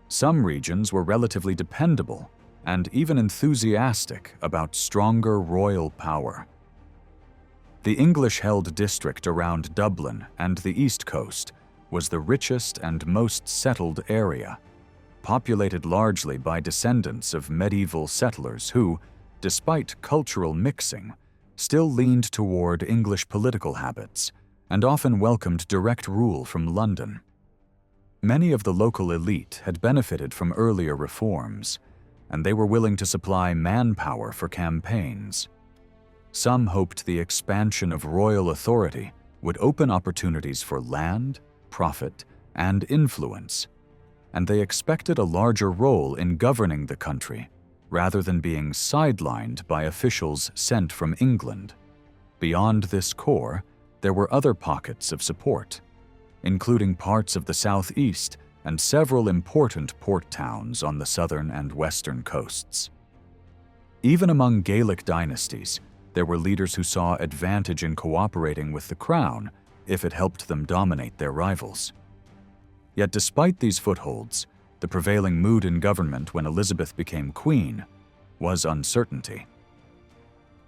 A: Some regions were relatively dependable and even enthusiastic about stronger royal power. The English-held district around Dublin and the East Coast was the richest and most settled area, populated largely by descendants of medieval settlers who, despite cultural mixing, still leaned toward English political habits and often welcomed direct rule from London. Many of the local elite had benefited from earlier reforms, and they were willing to supply manpower for campaigns. Some hoped the expansion of royal authority would open opportunities for land, profit, and influence, and they expected a larger role in governing the country, rather than being sidelined by officials sent from England. Beyond this core, there were other pockets of support, including parts of the southeast and several important port towns on the southern and western coasts. Even among Gaelic dynasties, there were leaders who saw advantage in cooperating with the Crown if it helped them dominate their rivals. Yet despite these footholds, the prevailing mood in government when Elizabeth became queen was uncertainty.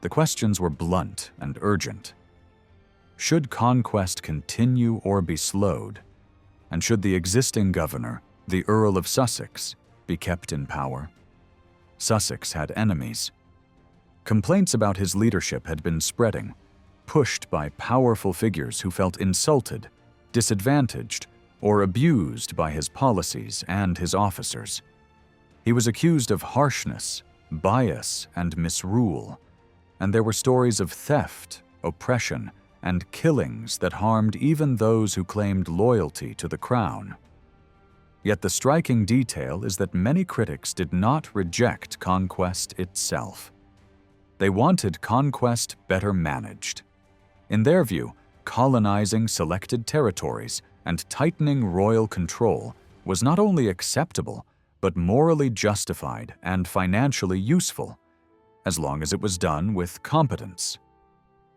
A: The questions were blunt and urgent. Should conquest continue or be slowed? And should the existing governor, the Earl of Sussex, be kept in power? Sussex had enemies. Complaints about his leadership had been spreading, pushed by powerful figures who felt insulted, disadvantaged, or abused by his policies and his officers. He was accused of harshness, bias, and misrule, and there were stories of theft, oppression, and killings that harmed even those who claimed loyalty to the crown. Yet the striking detail is that many critics did not reject conquest itself. They wanted conquest better managed. In their view, colonizing selected territories and tightening royal control was not only acceptable, but morally justified and financially useful, as long as it was done with competence.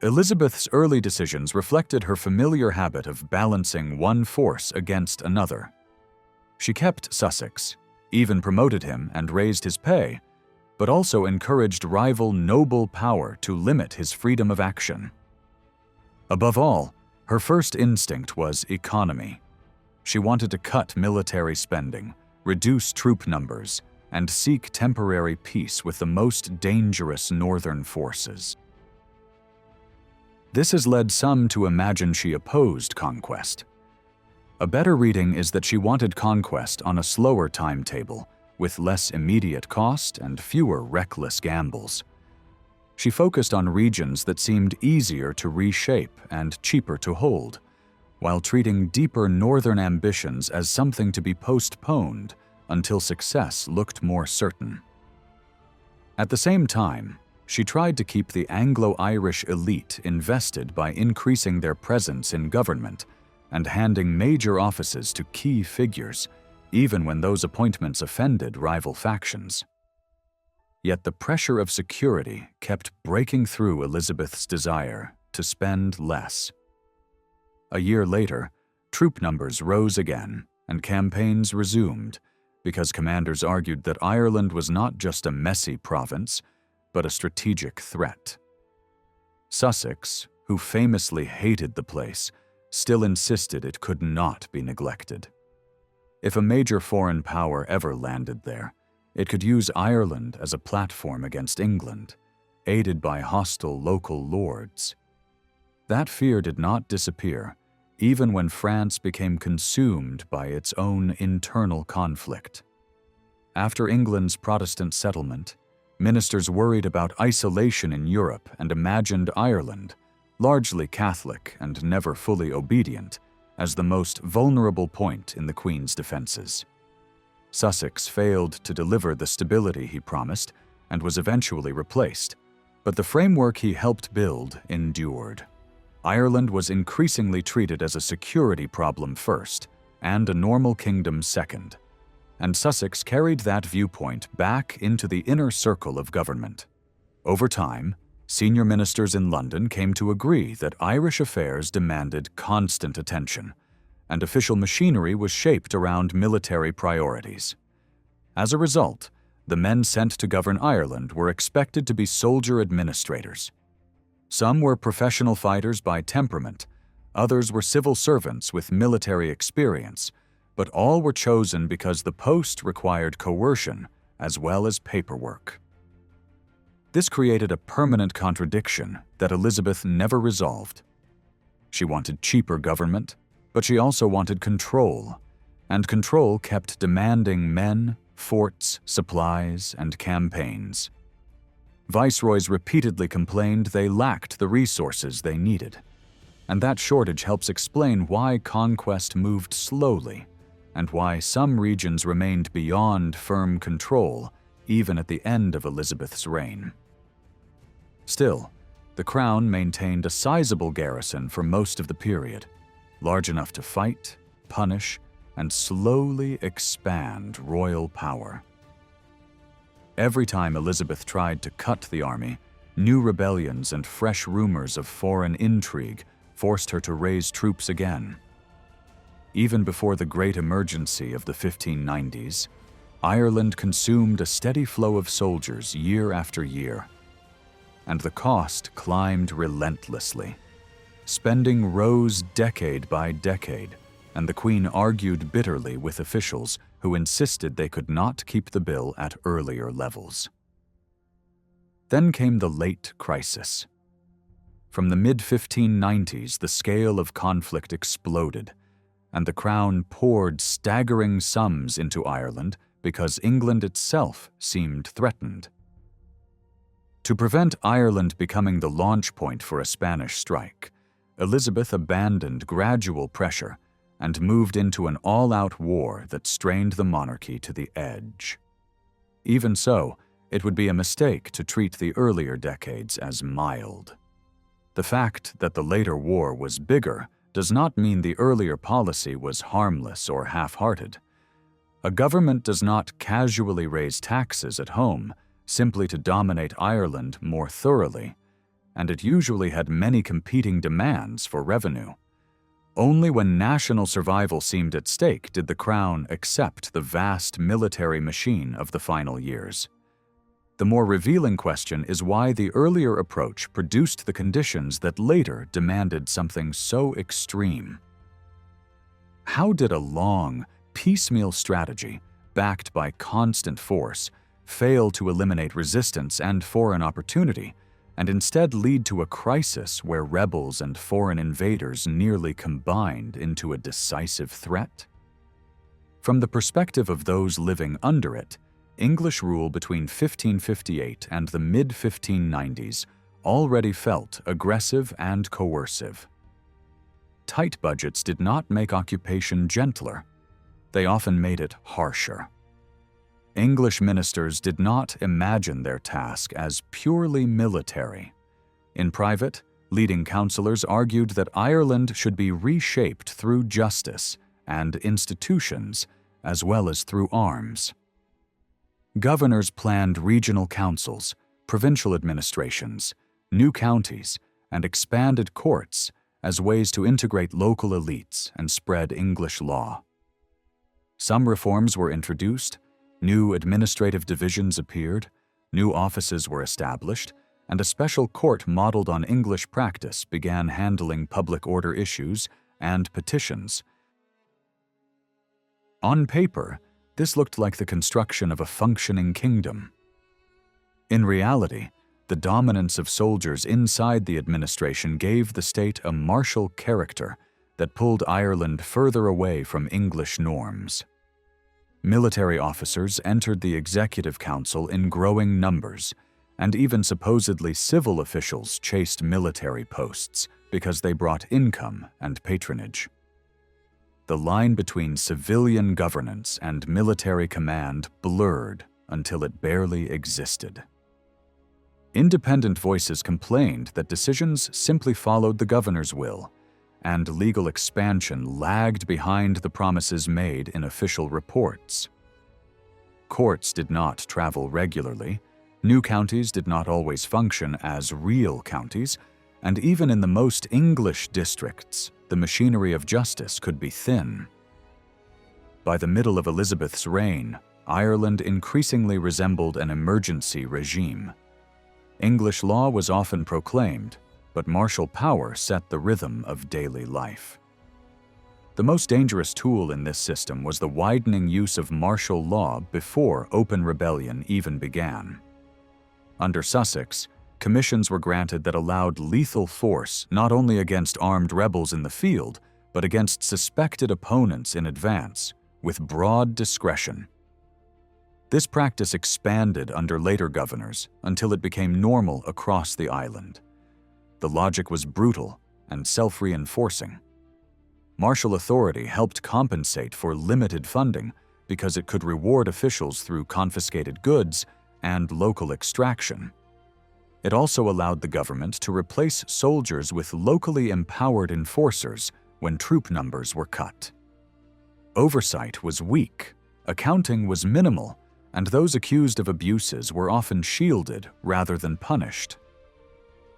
A: Elizabeth's early decisions reflected her familiar habit of balancing one force against another. She kept Sussex, even promoted him and raised his pay, but also encouraged rival noble power to limit his freedom of action. Above all, her first instinct was economy. She wanted to cut military spending, reduce troop numbers, and seek temporary peace with the most dangerous northern forces. This has led some to imagine she opposed conquest. A better reading is that she wanted conquest on a slower timetable, with less immediate cost and fewer reckless gambles. She focused on regions that seemed easier to reshape and cheaper to hold, while treating deeper northern ambitions as something to be postponed until success looked more certain. At the same time, she tried to keep the Anglo-Irish elite invested by increasing their presence in government and handing major offices to key figures, even when those appointments offended rival factions. Yet the pressure of security kept breaking through Elizabeth's desire to spend less. A year later, troop numbers rose again and campaigns resumed because commanders argued that Ireland was not just a messy province, but a strategic threat. Sussex, who famously hated the place, still insisted it could not be neglected. If a major foreign power ever landed there, it could use Ireland as a platform against England, aided by hostile local lords. That fear did not disappear, even when France became consumed by its own internal conflict. After England's Protestant settlement, ministers worried about isolation in Europe and imagined Ireland, largely Catholic and never fully obedient, as the most vulnerable point in the Queen's defenses. Sussex failed to deliver the stability he promised and was eventually replaced, but the framework he helped build endured. Ireland was increasingly treated as a security problem first and a normal kingdom second, and Sussex carried that viewpoint back into the inner circle of government. Over time, senior ministers in London came to agree that Irish affairs demanded constant attention, and official machinery was shaped around military priorities. As a result, the men sent to govern Ireland were expected to be soldier administrators. Some were professional fighters by temperament, others were civil servants with military experience, but all were chosen because the post required coercion as well as paperwork. This created a permanent contradiction that Elizabeth never resolved. She wanted cheaper government, but she also wanted control, and control kept demanding men, forts, supplies, and campaigns. Viceroys repeatedly complained they lacked the resources they needed, and that shortage helps explain why conquest moved slowly and why some regions remained beyond firm control even at the end of Elizabeth's reign. Still, the Crown maintained a sizable garrison for most of the period, large enough to fight, punish, and slowly expand royal power. Every time Elizabeth tried to cut the army, new rebellions and fresh rumors of foreign intrigue forced her to raise troops again. Even before the Great Emergency of the 1590s, Ireland consumed a steady flow of soldiers year after year. and the cost climbed relentlessly. Spending rose decade by decade, and the Queen argued bitterly with officials who insisted they could not keep the bill at earlier levels. Then came the late crisis. From the mid-1590s, the scale of conflict exploded, and the Crown poured staggering sums into Ireland because England itself seemed threatened. To prevent Ireland becoming the launch point for a Spanish strike, Elizabeth abandoned gradual pressure and moved into an all-out war that strained the monarchy to the edge. Even so, it would be a mistake to treat the earlier decades as mild. The fact that the later war was bigger does not mean the earlier policy was harmless or half-hearted. A government does not casually raise taxes at home simply to dominate Ireland more thoroughly, and it usually had many competing demands for revenue. Only when national survival seemed at stake did the Crown accept the vast military machine of the final years. The more revealing question is why the earlier approach produced the conditions that later demanded something so extreme. How did a long, piecemeal strategy, backed by constant force, fail to eliminate resistance and foreign opportunity, and instead lead to a crisis where rebels and foreign invaders nearly combined into a decisive threat? From the perspective of those living under it, English rule between 1558 and the mid-1590s already felt aggressive and coercive. Tight budgets did not make occupation gentler. They often made it harsher. English ministers did not imagine their task as purely military. In private, leading councillors argued that Ireland should be reshaped through justice and institutions, as well as through arms. Governors planned regional councils, provincial administrations, new counties, and expanded courts as ways to integrate local elites and spread English law. Some reforms were introduced, new administrative divisions appeared, new offices were established, and a special court modeled on English practice began handling public order issues and petitions. On paper, this looked like the construction of a functioning kingdom. In reality, the dominance of soldiers inside the administration gave the state a martial character that pulled Ireland further away from English norms. Military officers entered the Executive Council in growing numbers, and even supposedly civil officials chased military posts because they brought income and patronage. The line between civilian governance and military command blurred until it barely existed. Independent voices complained that decisions simply followed the governor's will, and legal expansion lagged behind the promises made in official reports. Courts did not travel regularly, new counties did not always function as real counties, and even in the most English districts, the machinery of justice could be thin. By the middle of Elizabeth's reign, Ireland increasingly resembled an emergency regime. English law was often proclaimed, but martial power set the rhythm of daily life. The most dangerous tool in this system was the widening use of martial law before open rebellion even began. Under Sussex, commissions were granted that allowed lethal force not only against armed rebels in the field, but against suspected opponents in advance, with broad discretion. This practice expanded under later governors until it became normal across the island. The logic was brutal and self-reinforcing. Martial authority helped compensate for limited funding because it could reward officials through confiscated goods and local extraction. It also allowed the government to replace soldiers with locally empowered enforcers when troop numbers were cut. Oversight was weak, accounting was minimal, and those accused of abuses were often shielded rather than punished.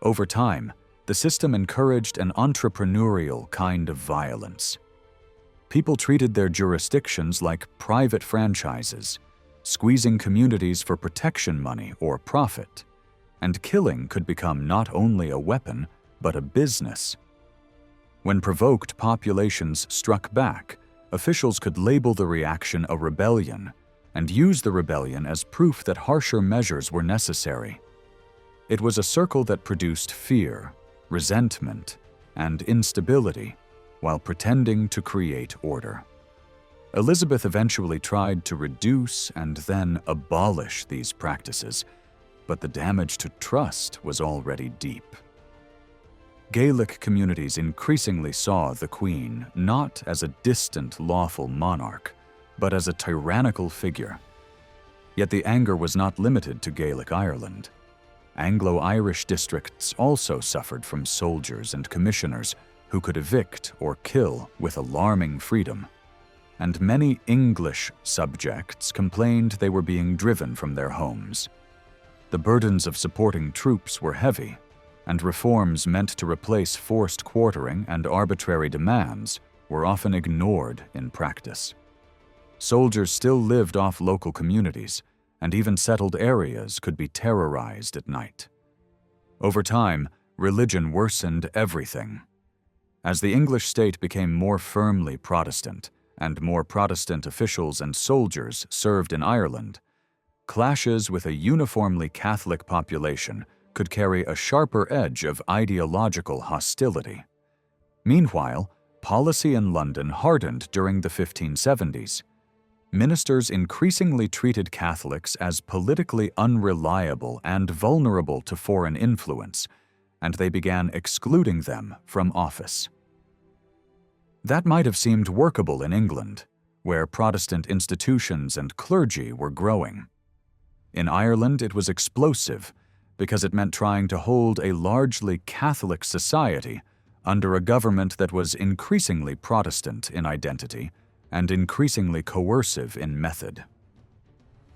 A: Over time, the system encouraged an entrepreneurial kind of violence. People treated their jurisdictions like private franchises, squeezing communities for protection money or profit. and killing could become not only a weapon, but a business. When provoked populations struck back, officials could label the reaction a rebellion and use the rebellion as proof that harsher measures were necessary. It was a circle that produced fear, resentment, and instability while pretending to create order. Elizabeth eventually tried to reduce and then abolish these practices, but the damage to trust was already deep. Gaelic communities increasingly saw the Queen not as a distant lawful monarch, but as a tyrannical figure. Yet the anger was not limited to Gaelic Ireland. Anglo-Irish districts also suffered from soldiers and commissioners who could evict or kill with alarming freedom, and many English subjects complained they were being driven from their homes. The burdens of supporting troops were heavy, and reforms meant to replace forced quartering and arbitrary demands were often ignored in practice. Soldiers still lived off local communities, and even settled areas could be terrorized at night. Over time, religion worsened everything. As the English state became more firmly Protestant, and more Protestant officials and soldiers served in Ireland, clashes with a uniformly Catholic population could carry a sharper edge of ideological hostility. Meanwhile, policy in London hardened during the 1570s. Ministers increasingly treated Catholics as politically unreliable and vulnerable to foreign influence, and they began excluding them from office. That might have seemed workable in England, where Protestant institutions and clergy were growing. In Ireland, it was explosive because it meant trying to hold a largely Catholic society under a government that was increasingly Protestant in identity and increasingly coercive in method.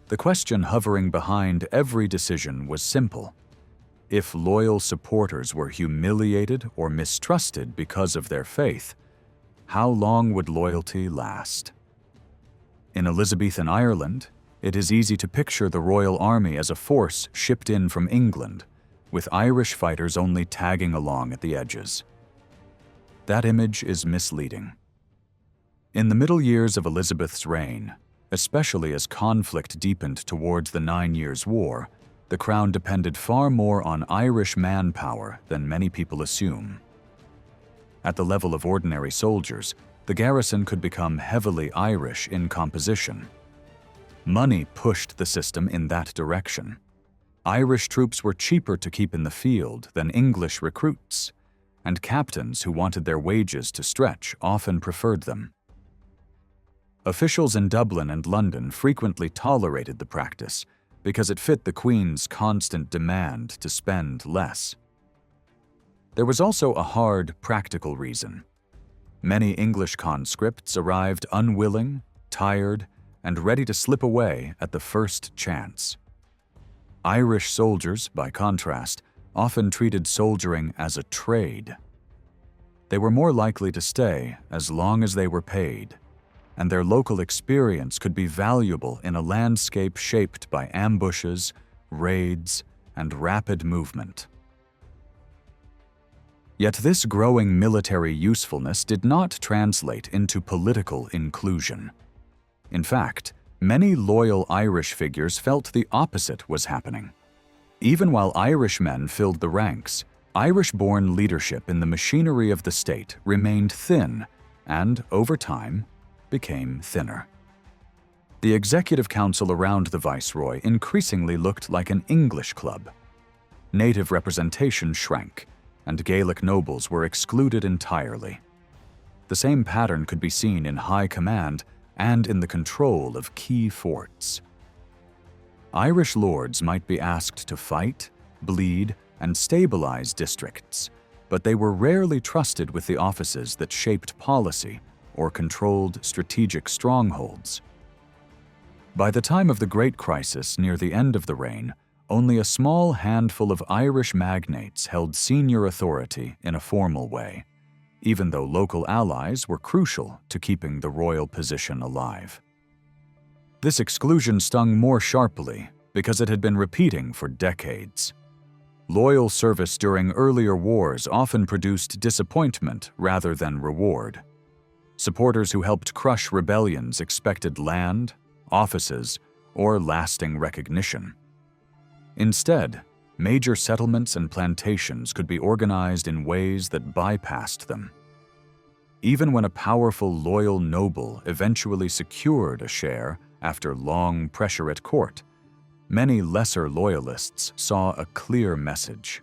A: The question hovering behind every decision was simple. If loyal supporters were humiliated or mistrusted because of their faith, how long would loyalty last? In Elizabethan Ireland, it is easy to picture the royal army as a force shipped in from England, with Irish fighters only tagging along at the edges. That image is misleading. In the middle years of Elizabeth's reign, especially as conflict deepened towards the 9 Years' War, the crown depended far more on Irish manpower than many people assume. At the level of ordinary soldiers, the garrison could become heavily Irish in composition. Money pushed the system in that direction. Irish troops were cheaper to keep in the field than English recruits, and captains who wanted their wages to stretch often preferred them. Officials in Dublin and London frequently tolerated the practice because it fit the Queen's constant demand to spend less. There was also a hard, practical reason. Many English conscripts arrived unwilling, tired, and ready to slip away at the first chance. Irish soldiers, by contrast, often treated soldiering as a trade. They were more likely to stay as long as they were paid, and their local experience could be valuable in a landscape shaped by ambushes, raids, and rapid movement. Yet this growing military usefulness did not translate into political inclusion. In fact, many loyal Irish figures felt the opposite was happening. Even while Irishmen filled the ranks, Irish-born leadership in the machinery of the state remained thin and, over time, became thinner. The executive council around the viceroy increasingly looked like an English club. Native representation shrank, and Gaelic nobles were excluded entirely. The same pattern could be seen in high command and in the control of key forts. Irish lords might be asked to fight, bleed, and stabilize districts, but they were rarely trusted with the offices that shaped policy or controlled strategic strongholds. By the time of the Great Crisis near the end of the reign, only a small handful of Irish magnates held senior authority in a formal way, even though local allies were crucial to keeping the royal position alive. This exclusion stung more sharply because it had been repeating for decades. Loyal service during earlier wars often produced disappointment rather than reward. Supporters who helped crush rebellions expected land, offices, or lasting recognition. Instead, major settlements and plantations could be organized in ways that bypassed them. Even when a powerful, loyal noble eventually secured a share after long pressure at court, many lesser loyalists saw a clear message.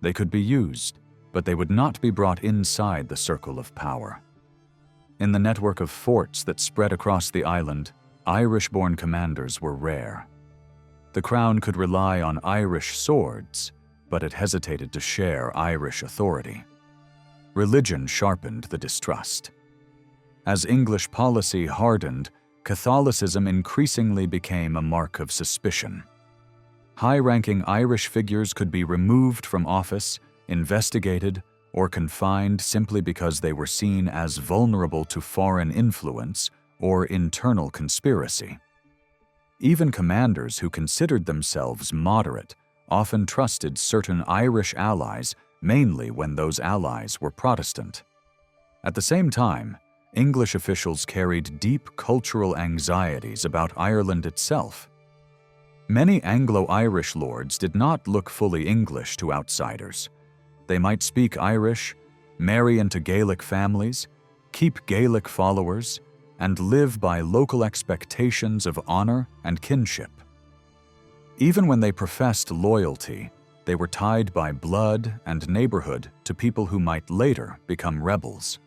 A: They could be used, but they would not be brought inside the circle of power. In the network of forts that spread across the island, Irish-born commanders were rare. The crown could rely on Irish swords, but it hesitated to share Irish authority. Religion sharpened the distrust. As English policy hardened, Catholicism increasingly became a mark of suspicion. High-ranking Irish figures could be removed from office, investigated, or confined simply because they were seen as vulnerable to foreign influence or internal conspiracy. Even commanders who considered themselves moderate often trusted certain Irish allies, mainly when those allies were Protestant. At the same time, English officials carried deep cultural anxieties about Ireland itself. Many Anglo-Irish lords did not look fully English to outsiders. They might speak Irish, marry into Gaelic families, keep Gaelic followers, and live by local expectations of honor and kinship. Even when they professed loyalty, they were tied by blood and neighborhood to people who might later become rebels.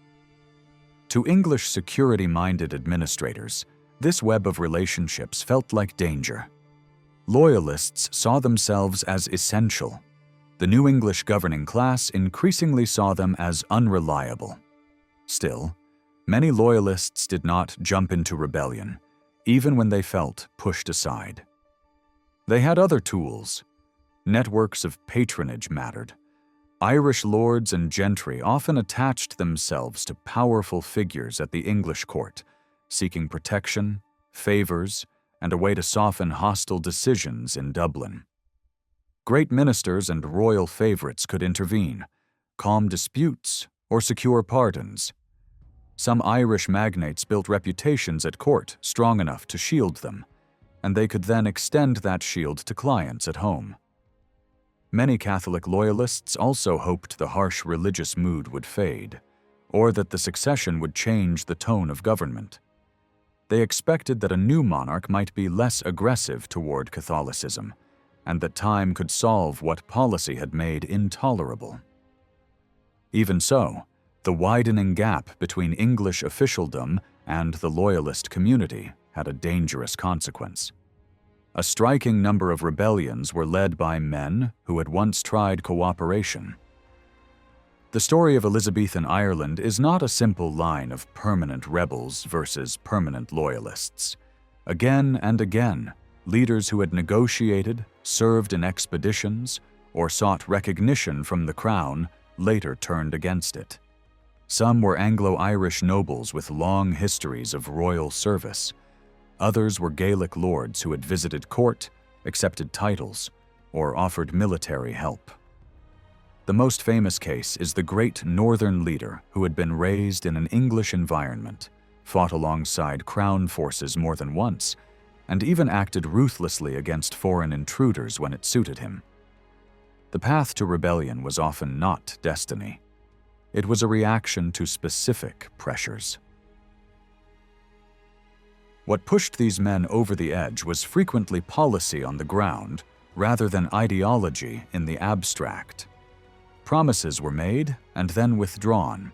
A: To English security-minded administrators, this web of relationships felt like danger. Loyalists saw themselves as essential. The New English governing class increasingly saw them as unreliable. Still, many loyalists did not jump into rebellion, even when they felt pushed aside. They had other tools. Networks of patronage mattered. Irish lords and gentry often attached themselves to powerful figures at the English court, seeking protection, favors, and a way to soften hostile decisions in Dublin. Great ministers and royal favorites could intervene, calm disputes, or secure pardons. Some Irish magnates built reputations at court strong enough to shield them, and they could then extend that shield to clients at home. Many Catholic loyalists also hoped the harsh religious mood would fade, or that the succession would change the tone of government. They expected that a new monarch might be less aggressive toward Catholicism, and that time could solve what policy had made intolerable. Even so, the widening gap between English officialdom and the loyalist community had a dangerous consequence. A striking number of rebellions were led by men who had once tried cooperation. The story of Elizabethan Ireland is not a simple line of permanent rebels versus permanent loyalists. Again and again, leaders who had negotiated, served in expeditions, or sought recognition from the crown later turned against it. Some were Anglo-Irish nobles with long histories of royal service. Others were Gaelic lords who had visited court, accepted titles, or offered military help. The most famous case is the great northern leader who had been raised in an English environment, fought alongside crown forces more than once, and even acted ruthlessly against foreign intruders when it suited him. The path to rebellion was often not destiny. It was a reaction to specific pressures. What pushed these men over the edge was frequently policy on the ground rather than ideology in the abstract. Promises were made and then withdrawn.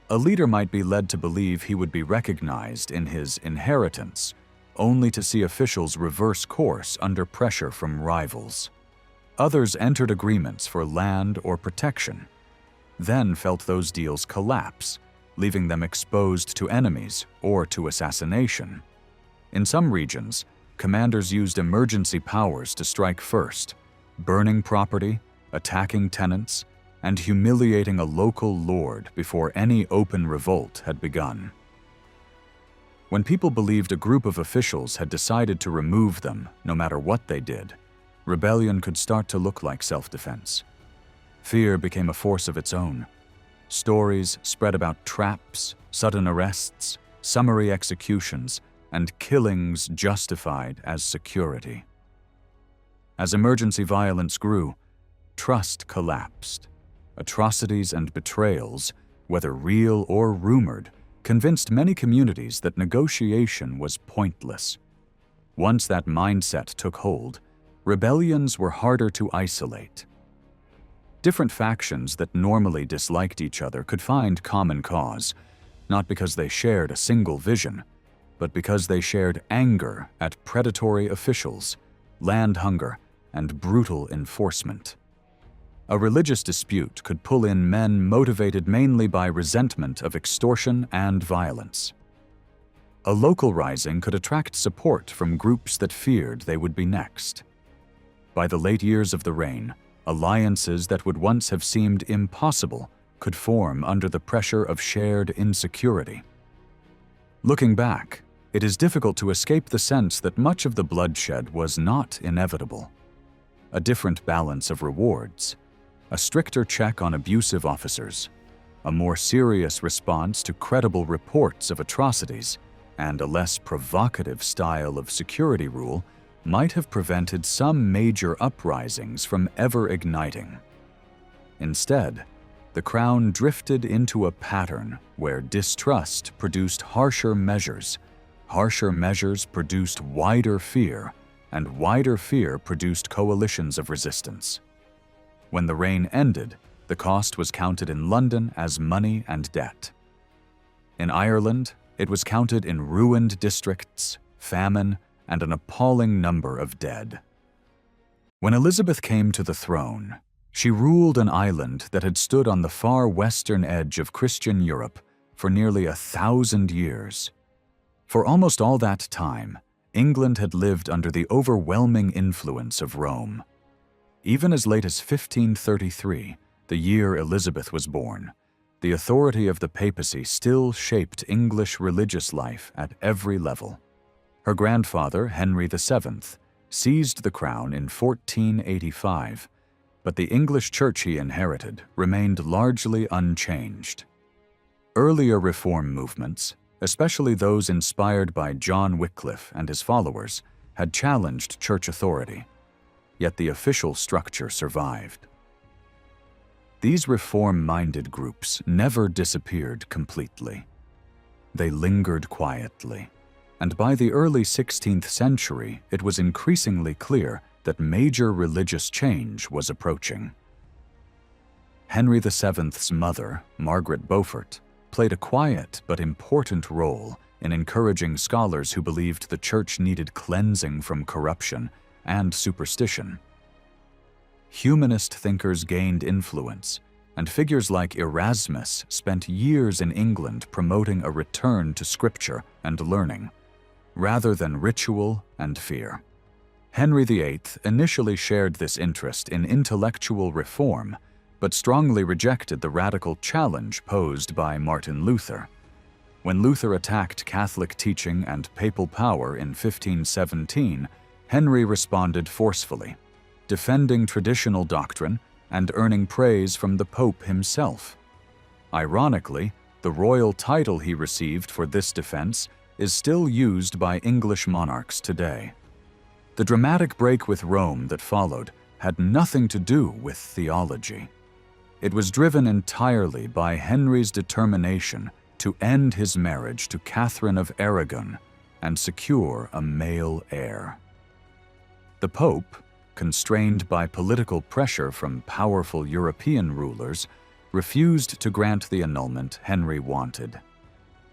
A: A leader might be led to believe he would be recognized in his inheritance, only to see officials reverse course under pressure from rivals. Others entered agreements for land or protection, then felt those deals collapse, leaving them exposed to enemies or to assassination. In some regions, commanders used emergency powers to strike first, burning property, attacking tenants, and humiliating a local lord before any open revolt had begun. When people believed a group of officials had decided to remove them no matter what they did, rebellion could start to look like self-defense. Fear became a force of its own. Stories spread about traps, sudden arrests, summary executions, and killings justified as security. As emergency violence grew, trust collapsed. Atrocities and betrayals, whether real or rumored, convinced many communities that negotiation was pointless. Once that mindset took hold, rebellions were harder to isolate. Different factions that normally disliked each other could find common cause, not because they shared a single vision, but because they shared anger at predatory officials, land hunger, and brutal enforcement. A religious dispute could pull in men motivated mainly by resentment of extortion and violence. A local rising could attract support from groups that feared they would be next. By the late years of the reign, alliances that would once have seemed impossible could form under the pressure of shared insecurity. Looking back, it is difficult to escape the sense that much of the bloodshed was not inevitable. A different balance of rewards, a stricter check on abusive officers, a more serious response to credible reports of atrocities, and a less provocative style of security rule might have prevented some major uprisings from ever igniting. Instead, the crown drifted into a pattern where distrust produced harsher measures produced wider fear, and wider fear produced coalitions of resistance. When the reign ended, the cost was counted in London as money and debt. In Ireland, it was counted in ruined districts, famine, and an appalling number of dead. When Elizabeth came to the throne, she ruled an island that had stood on the far western edge of Christian Europe for nearly 1,000 years. For almost all that time, England had lived under the overwhelming influence of Rome. Even as late as 1533, the year Elizabeth was born, the authority of the papacy still shaped English religious life at every level. Her grandfather, Henry VII, seized the crown in 1485, but the English church he inherited remained largely unchanged. Earlier reform movements, especially those inspired by John Wycliffe and his followers, had challenged church authority, yet the official structure survived. These reform-minded groups never disappeared completely. They lingered quietly, and by the early 16th century, it was increasingly clear that major religious change was approaching. Henry VII's mother, Margaret Beaufort, played a quiet but important role in encouraging scholars who believed the church needed cleansing from corruption and superstition. Humanist thinkers gained influence, and figures like Erasmus spent years in England promoting a return to scripture and learning, rather than ritual and fear. Henry VIII initially shared this interest in intellectual reform, but strongly rejected the radical challenge posed by Martin Luther. When Luther attacked Catholic teaching and papal power in 1517, Henry responded forcefully, defending traditional doctrine and earning praise from the Pope himself. Ironically, the royal title he received for this defense is still used by English monarchs today. The dramatic break with Rome that followed had nothing to do with theology. It was driven entirely by Henry's determination to end his marriage to Catherine of Aragon and secure a male heir. The Pope, constrained by political pressure from powerful European rulers, refused to grant the annulment Henry wanted.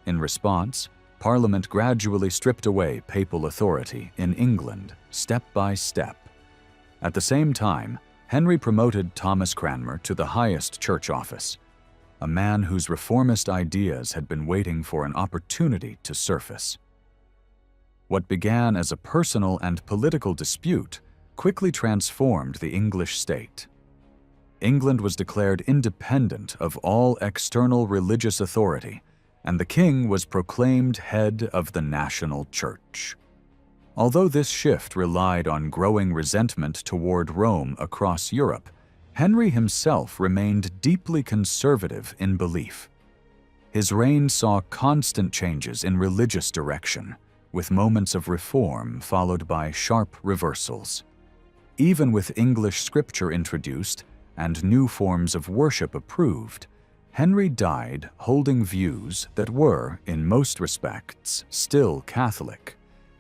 A: In response, Parliament gradually stripped away papal authority in England, step by step. At the same time, Henry promoted Thomas Cranmer to the highest church office, a man whose reformist ideas had been waiting for an opportunity to surface. What began as a personal and political dispute quickly transformed the English state. England was declared independent of all external religious authority, and the king was proclaimed head of the national church. Although this shift relied on growing resentment toward Rome across Europe, Henry himself remained deeply conservative in belief. His reign saw constant changes in religious direction, with moments of reform followed by sharp reversals. Even with English scripture introduced and new forms of worship approved, Henry died holding views that were, in most respects, still Catholic.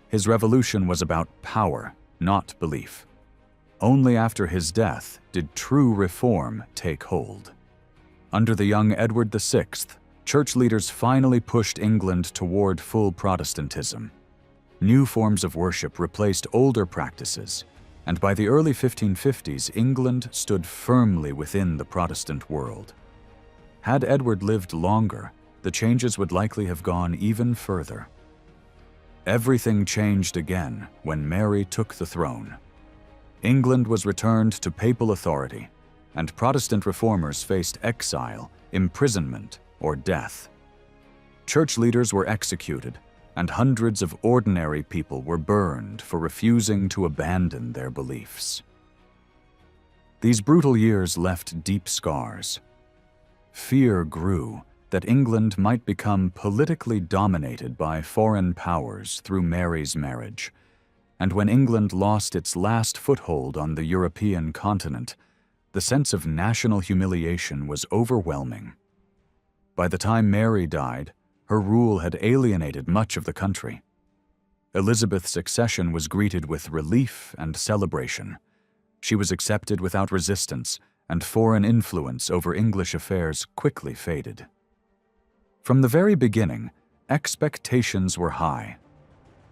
A: His revolution was about power, not belief. Only after his death did true reform take hold. Under the young Edward VI, church leaders finally pushed England toward full Protestantism. New forms of worship replaced older practices, and by the early 1550s, England stood firmly within the Protestant world. Had Edward lived longer, the changes would likely have gone even further. Everything changed again when Mary took the throne. England was returned to papal authority, and Protestant reformers faced exile, imprisonment, or death. Church leaders were executed, and hundreds of ordinary people were burned for refusing to abandon their beliefs. These brutal years left deep scars. Fear grew that England might become politically dominated by foreign powers through Mary's marriage, and when England lost its last foothold on the European continent, the sense of national humiliation was overwhelming. By the time Mary died, her rule had alienated much of the country. Elizabeth's accession was greeted with relief and celebration. She was accepted without resistance, and foreign influence over English affairs quickly faded. From the very beginning, expectations were high.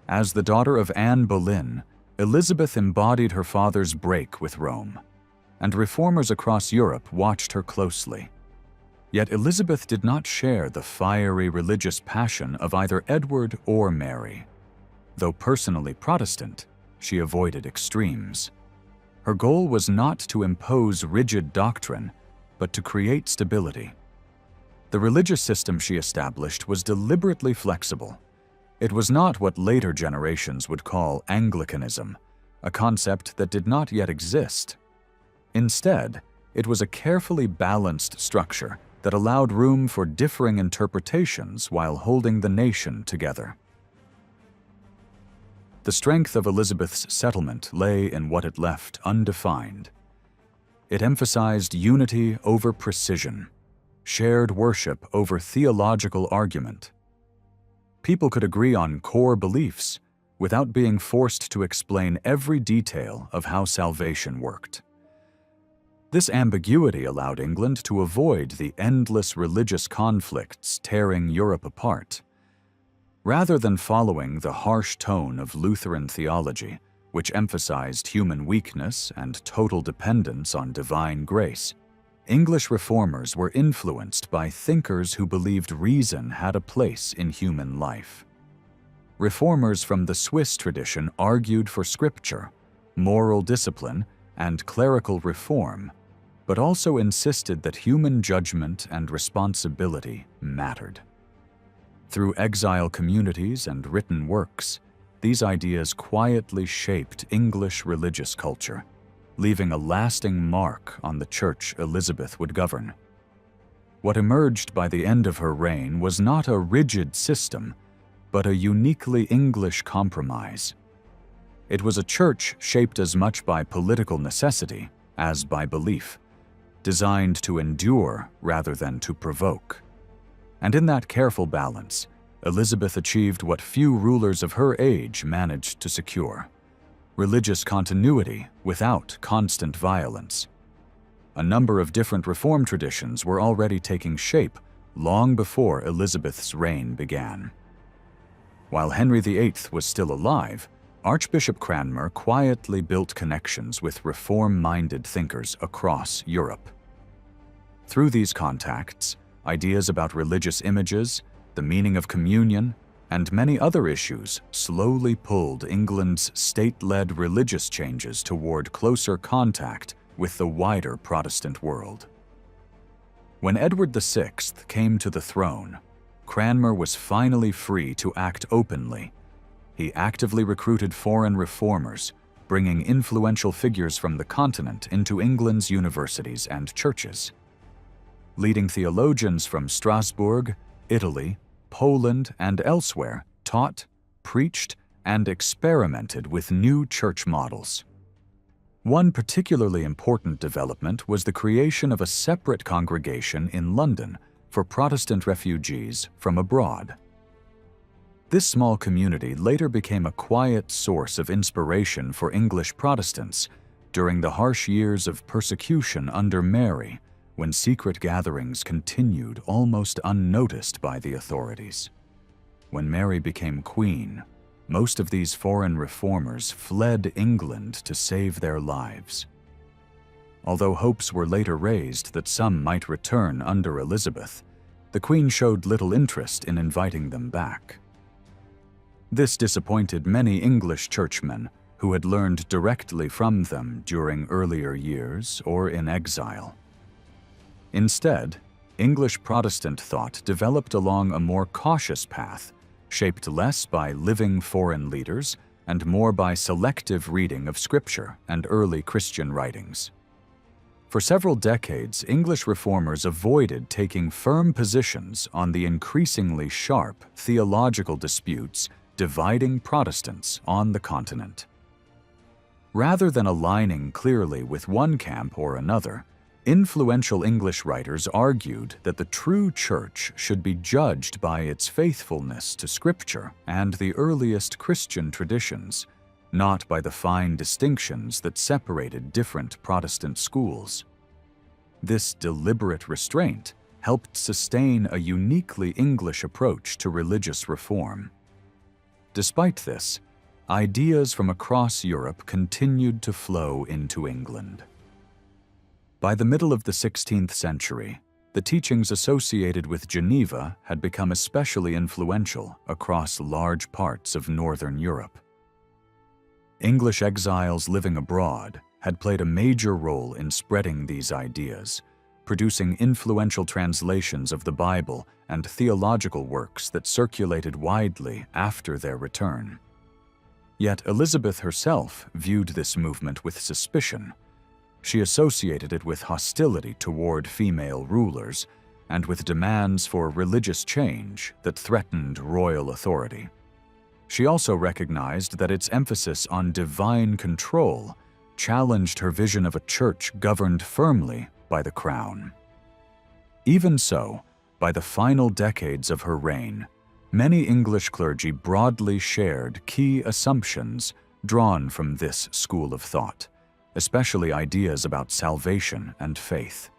A: As the daughter of Anne Boleyn, Elizabeth embodied her father's break with Rome, and reformers across Europe watched her closely. Yet Elizabeth did not share the fiery religious passion of either Edward or Mary. Though personally Protestant, she avoided extremes. Her goal was not to impose rigid doctrine, but to create stability. The religious system she established was deliberately flexible. It was not what later generations would call Anglicanism, a concept that did not yet exist. Instead, it was a carefully balanced structure that allowed room for differing interpretations while holding the nation together. The strength of Elizabeth's settlement lay in what it left undefined. It emphasized unity over precision, shared worship over theological argument. People could agree on core beliefs without being forced to explain every detail of how salvation worked. This ambiguity allowed England to avoid the endless religious conflicts tearing Europe apart. Rather than following the harsh tone of Lutheran theology, which emphasized human weakness and total dependence on divine grace, English reformers were influenced by thinkers who believed reason had a place in human life. Reformers from the Swiss tradition argued for scripture, moral discipline, and clerical reform, but also insisted that human judgment and responsibility mattered. Through exile communities and written works, these ideas quietly shaped English religious culture, leaving a lasting mark on the church Elizabeth would govern. What emerged by the end of her reign was not a rigid system, but a uniquely English compromise. It was a church shaped as much by political necessity as by belief, designed to endure rather than to provoke. And in that careful balance, Elizabeth achieved what few rulers of her age managed to secure: religious continuity without constant violence. A number of different reform traditions were already taking shape long before Elizabeth's reign began. While Henry VIII was still alive, Archbishop Cranmer quietly built connections with reform-minded thinkers across Europe. Through these contacts, ideas about religious images, the meaning of communion, and many other issues slowly pulled England's state-led religious changes toward closer contact with the wider Protestant world. When Edward VI came to the throne, Cranmer was finally free to act openly. he actively recruited foreign reformers, bringing influential figures from the continent into England's universities and churches. Leading theologians from Strasbourg, Italy, Poland, and elsewhere taught, preached, and experimented with new church models. One particularly important development was the creation of a separate congregation in London for Protestant refugees from abroad. This small community later became a quiet source of inspiration for English Protestants during the harsh years of persecution under Mary, when secret gatherings continued almost unnoticed by the authorities. When Mary became queen, most of these foreign reformers fled England to save their lives. Although hopes were later raised that some might return under Elizabeth, the Queen showed little interest in inviting them back. This disappointed many English churchmen who had learned directly from them during earlier years or in exile. Instead, English Protestant thought developed along a more cautious path, shaped less by living foreign leaders and more by selective reading of Scripture and early Christian writings. For several decades, English reformers avoided taking firm positions on the increasingly sharp theological disputes dividing Protestants on the continent. Rather than aligning clearly with one camp or another, influential English writers argued that the true church should be judged by its faithfulness to Scripture and the earliest Christian traditions, not by the fine distinctions that separated different Protestant schools. This deliberate restraint helped sustain a uniquely English approach to religious reform. Despite this, ideas from across Europe continued to flow into England. By the middle of the 16th century, the teachings associated with Geneva had become especially influential across large parts of Northern Europe. English exiles living abroad had played a major role in spreading these ideas, producing influential translations of the Bible and theological works that circulated widely after their return. Yet Elizabeth herself viewed this movement with suspicion. She associated it with hostility toward female rulers and with demands for religious change that threatened royal authority. She also recognized that its emphasis on divine control challenged her vision of a church governed firmly by the crown. Even so, by the final decades of her reign, many English clergy broadly shared key assumptions drawn from this school of thought, especially ideas about salvation and faith.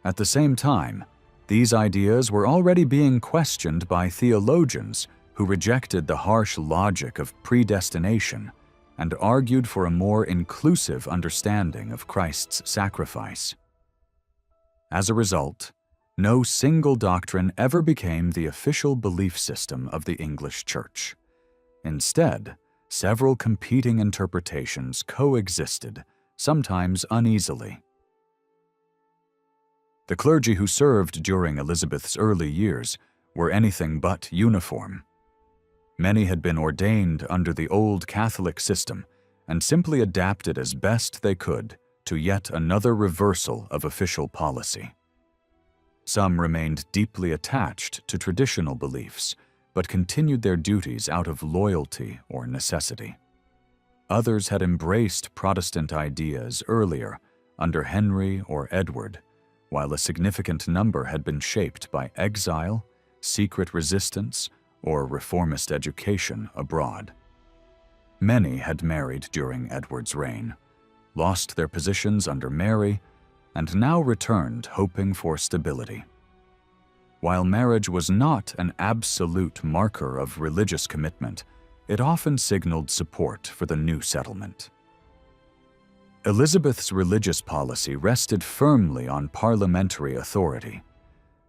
A: At the same time, these ideas were already being questioned by theologians who rejected the harsh logic of predestination and argued for a more inclusive understanding of Christ's sacrifice. As a result, no single doctrine ever became the official belief system of the English Church. Instead, several competing interpretations coexisted, sometimes uneasily. The clergy who served during Elizabeth's early years were anything but uniform. Many had been ordained under the old Catholic system and simply adapted as best they could to yet another reversal of official policy. Some remained deeply attached to traditional beliefs, but continued their duties out of loyalty or necessity. Others had embraced Protestant ideas earlier, under Henry or Edward, while a significant number had been shaped by exile, secret resistance, or reformist education abroad. Many had married during Edward's reign, lost their positions under Mary, and now returned hoping for stability. While marriage was not an absolute marker of religious commitment, it often signaled support for the new settlement. Elizabeth's religious policy rested firmly on parliamentary authority.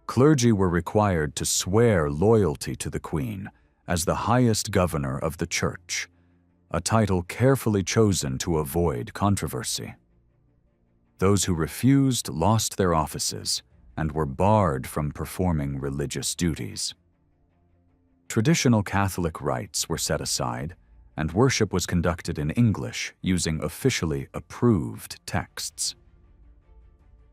A: Clergy were required to swear loyalty to the Queen as the highest governor of the Church, a title carefully chosen to avoid controversy. Those who refused lost their offices and were barred from performing religious duties. Traditional Catholic rites were set aside, and worship was conducted in English using officially approved texts.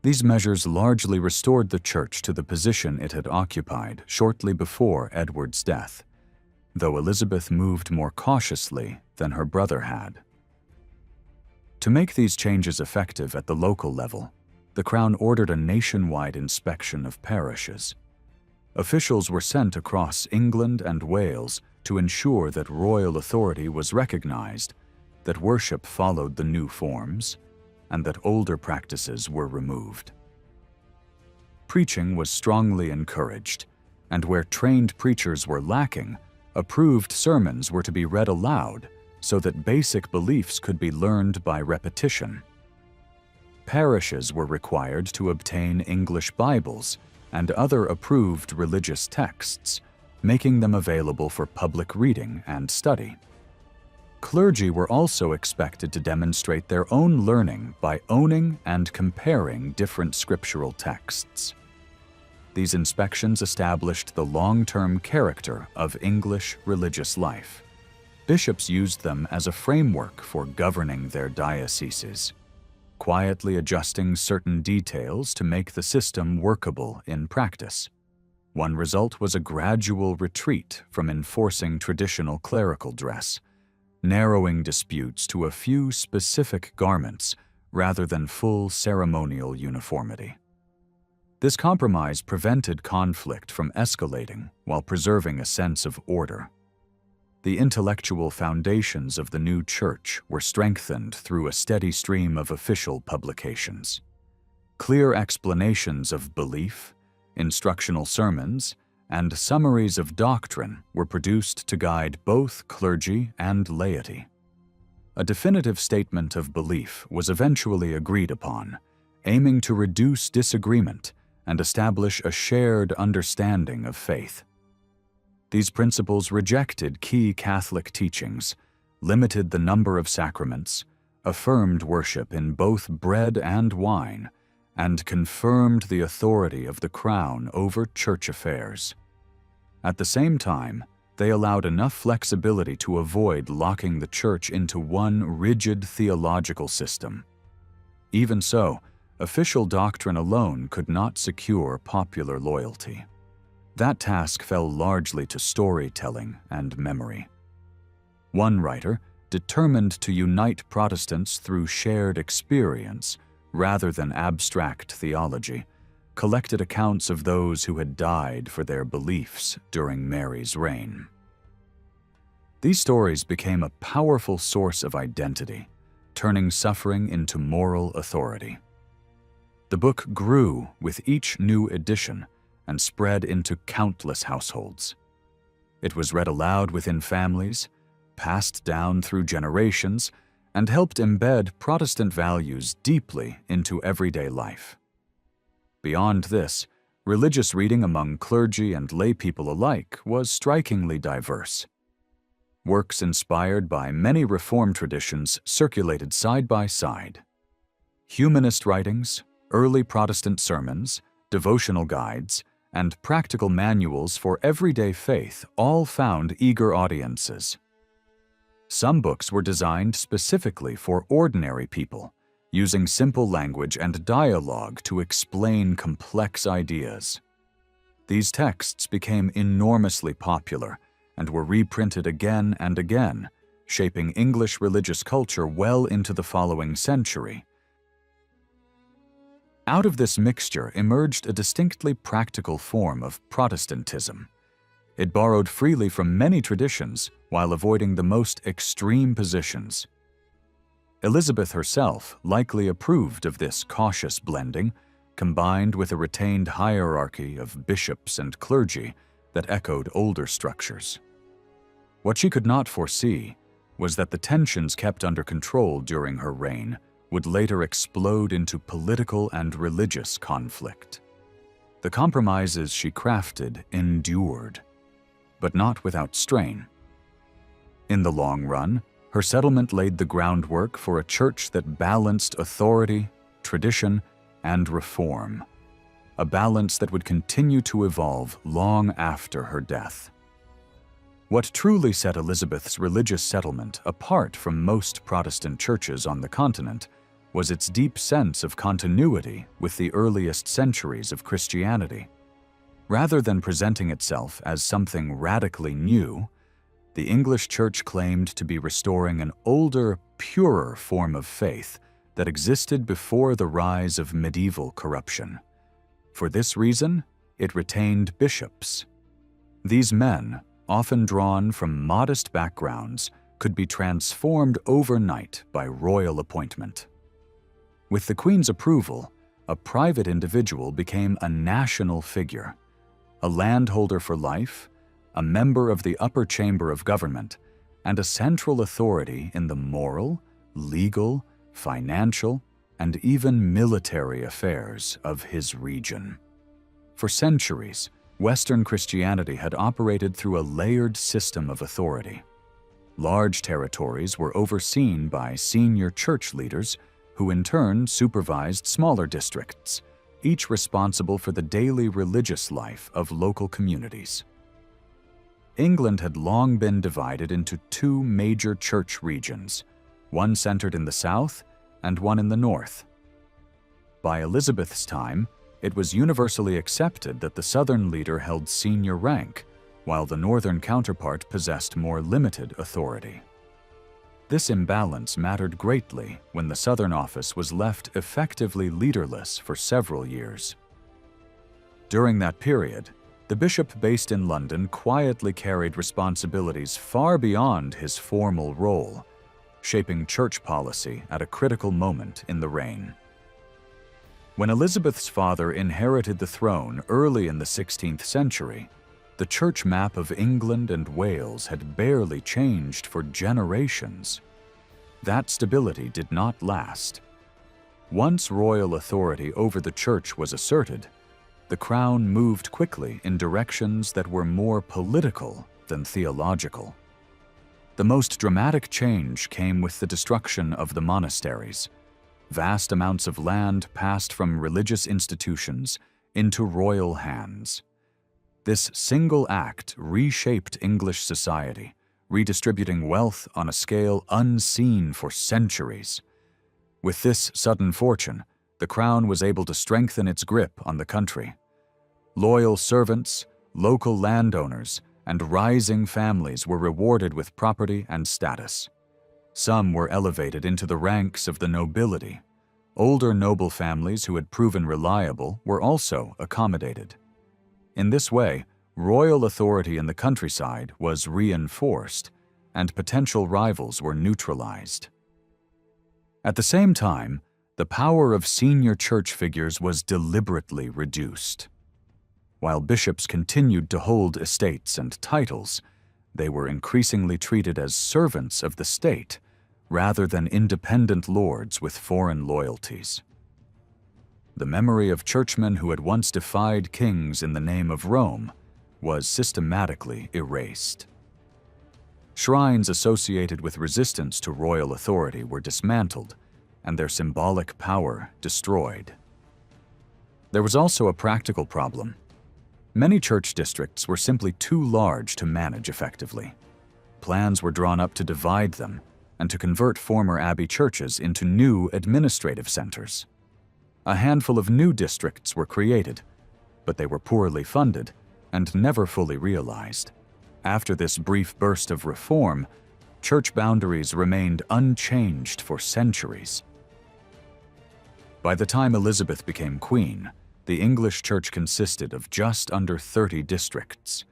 A: These measures largely restored the Church to the position it had occupied shortly before Edward's death, though Elizabeth moved more cautiously than her brother had. To make these changes effective at the local level, the Crown ordered a nationwide inspection of parishes. Officials were sent across England and Wales to ensure that royal authority was recognized, that worship followed the new forms, and that older practices were removed. Preaching was strongly encouraged, and where trained preachers were lacking, approved sermons were to be read aloud so that basic beliefs could be learned by repetition. Parishes were required to obtain English Bibles and other approved religious texts, making them available for public reading and study. Clergy were also expected to demonstrate their own learning by owning and comparing different scriptural texts. These inspections established the long-term character of English religious life. Bishops used them as a framework for governing their dioceses, quietly adjusting certain details to make the system workable in practice. One result was a gradual retreat from enforcing traditional clerical dress, narrowing disputes to a few specific garments rather than full ceremonial uniformity. This compromise prevented conflict from escalating while preserving a sense of order. The intellectual foundations of the new church were strengthened through a steady stream of official publications. Clear explanations of belief, instructional sermons, and summaries of doctrine were produced to guide both clergy and laity. A definitive statement of belief was eventually agreed upon, aiming to reduce disagreement and establish a shared understanding of faith. These principles rejected key Catholic teachings, limited the number of sacraments, affirmed worship in both bread and wine, and confirmed the authority of the Crown over church affairs. At the same time, they allowed enough flexibility to avoid locking the Church into one rigid theological system. Even so, official doctrine alone could not secure popular loyalty. That task fell largely to storytelling and memory. One writer, determined to unite Protestants through shared experience rather than abstract theology, collected accounts of those who had died for their beliefs during Mary's reign. These stories became a powerful source of identity, turning suffering into moral authority. The book grew with each new edition and spread into countless households. It was read aloud within families, passed down through generations, and helped embed Protestant values deeply into everyday life. Beyond this, religious reading among clergy and lay people alike was strikingly diverse. Works inspired by many Reformed traditions circulated side by side. Humanist writings, early Protestant sermons, devotional guides, and practical manuals for everyday faith all found eager audiences. Some books were designed specifically for ordinary people, using simple language and dialogue to explain complex ideas. These texts became enormously popular and were reprinted again and again, shaping English religious culture well into the following century. Out of this mixture emerged a distinctly practical form of Protestantism. It borrowed freely from many traditions while avoiding the most extreme positions. Elizabeth herself likely approved of this cautious blending, combined with a retained hierarchy of bishops and clergy that echoed older structures. What she could not foresee was that the tensions kept under control during her reign would later explode into political and religious conflict. The compromises she crafted endured, but not without strain. In the long run, her settlement laid the groundwork for a church that balanced authority, tradition, and reform, a balance that would continue to evolve long after her death. What truly set Elizabeth's religious settlement apart from most Protestant churches on the continent was its deep sense of continuity with the earliest centuries of Christianity. Rather than presenting itself as something radically new, the English Church claimed to be restoring an older, purer form of faith that existed before the rise of medieval corruption. For this reason, it retained bishops. These men, often drawn from modest backgrounds, could be transformed overnight by royal appointment. With the Queen's approval, a private individual became a national figure, a landholder for life, a member of the upper chamber of government, and a central authority in the moral, legal, financial, and even military affairs of his region. For centuries, Western Christianity had operated through a layered system of authority. Large territories were overseen by senior church leaders who in turn supervised smaller districts, each responsible for the daily religious life of local communities. England had long been divided into two major church regions, one centered in the south and one in the north. By Elizabeth's time, it was universally accepted that the southern leader held senior rank, while the northern counterpart possessed more limited authority. This imbalance mattered greatly when the southern office was left effectively leaderless for several years. During that period, the bishop based in London quietly carried responsibilities far beyond his formal role, shaping church policy at a critical moment in the reign. When Elizabeth's father inherited the throne early in the 16th century, the church map of England and Wales had barely changed for generations. That stability did not last. Once royal authority over the church was asserted, the crown moved quickly in directions that were more political than theological. The most dramatic change came with the destruction of the monasteries. Vast amounts of land passed from religious institutions into royal hands. This single act reshaped English society, redistributing wealth on a scale unseen for centuries. With this sudden fortune, the crown was able to strengthen its grip on the country. Loyal servants, local landowners, and rising families were rewarded with property and status. Some were elevated into the ranks of the nobility. Older noble families who had proven reliable were also accommodated. In this way, royal authority in the countryside was reinforced, and potential rivals were neutralized. At the same time, the power of senior church figures was deliberately reduced. While bishops continued to hold estates and titles, they were increasingly treated as servants of the state rather than independent lords with foreign loyalties. The memory of churchmen who had once defied kings in the name of Rome was systematically erased. Shrines associated with resistance to royal authority were dismantled and their symbolic power destroyed. There was also a practical problem. Many church districts were simply too large to manage effectively. Plans were drawn up to divide them and to convert former abbey churches into new administrative centers. A handful of new districts were created, but they were poorly funded and never fully realized. After this brief burst of reform, church boundaries remained unchanged for centuries. By the time Elizabeth became queen, the English church consisted of just under 30 districts.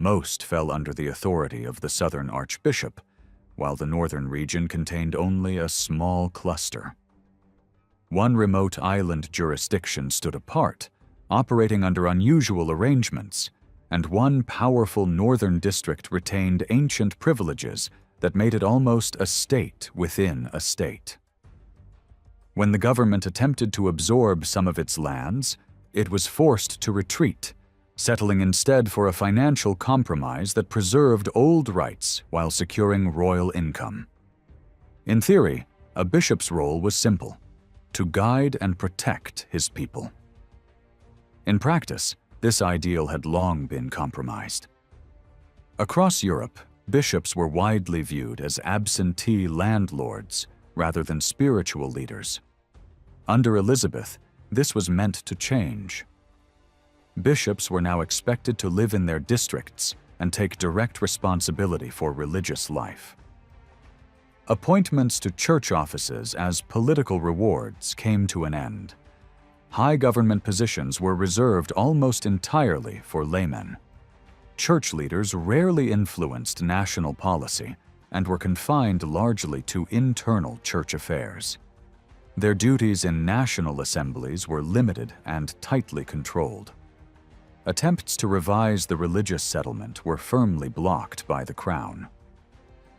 A: Most fell under the authority of the southern archbishop, while the northern region contained only a small cluster. One remote island jurisdiction stood apart, operating under unusual arrangements, and one powerful northern district retained ancient privileges that made it almost a state within a state. When the government attempted to absorb some of its lands, it was forced to retreat, settling instead for a financial compromise that preserved old rights while securing royal income. In theory, a bishop's role was simple: to guide and protect his people. In practice, this ideal had long been compromised. Across Europe, bishops were widely viewed as absentee landlords rather than spiritual leaders. Under Elizabeth, this was meant to change. Bishops were now expected to live in their districts and take direct responsibility for religious life. Appointments to church offices as political rewards came to an end. High government positions were reserved almost entirely for laymen. Church leaders rarely influenced national policy and were confined largely to internal church affairs. Their duties in national assemblies were limited and tightly controlled. Attempts to revise the religious settlement were firmly blocked by the Crown.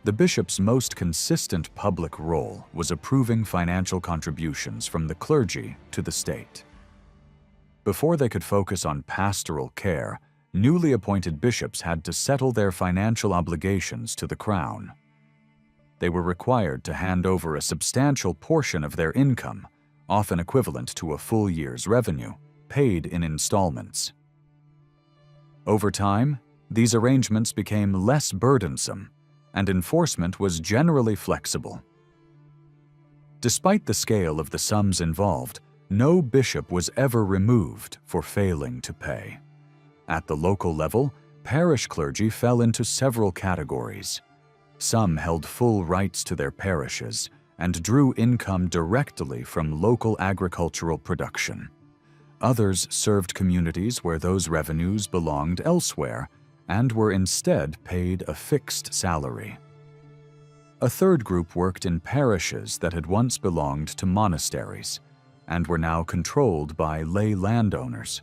A: The bishop's most consistent public role was approving financial contributions from the clergy to the state. Before they could focus on pastoral care, newly appointed bishops had to settle their financial obligations to the Crown. They were required to hand over a substantial portion of their income, often equivalent to a full year's revenue, paid in installments. Over time, these arrangements became less burdensome, and enforcement was generally flexible. Despite the scale of the sums involved, no bishop was ever removed for failing to pay. At the local level, parish clergy fell into several categories. Some held full rights to their parishes and drew income directly from local agricultural production. Others served communities where those revenues belonged elsewhere and were instead paid a fixed salary. A third group worked in parishes that had once belonged to monasteries and were now controlled by lay landowners.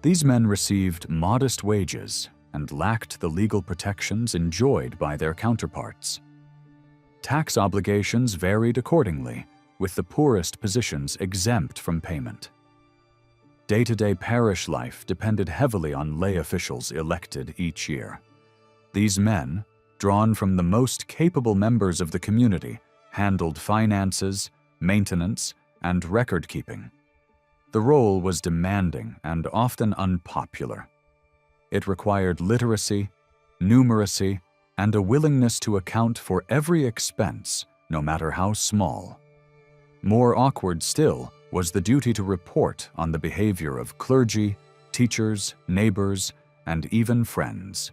A: These men received modest wages and lacked the legal protections enjoyed by their counterparts. Tax obligations varied accordingly, with the poorest positions exempt from payment. Day-to-day parish life depended heavily on lay officials elected each year. These men, drawn from the most capable members of the community, handled finances, maintenance, and record-keeping. The role was demanding and often unpopular. It required literacy, numeracy, and a willingness to account for every expense, no matter how small. More awkward still was the duty to report on the behavior of clergy, teachers, neighbors, and even friends.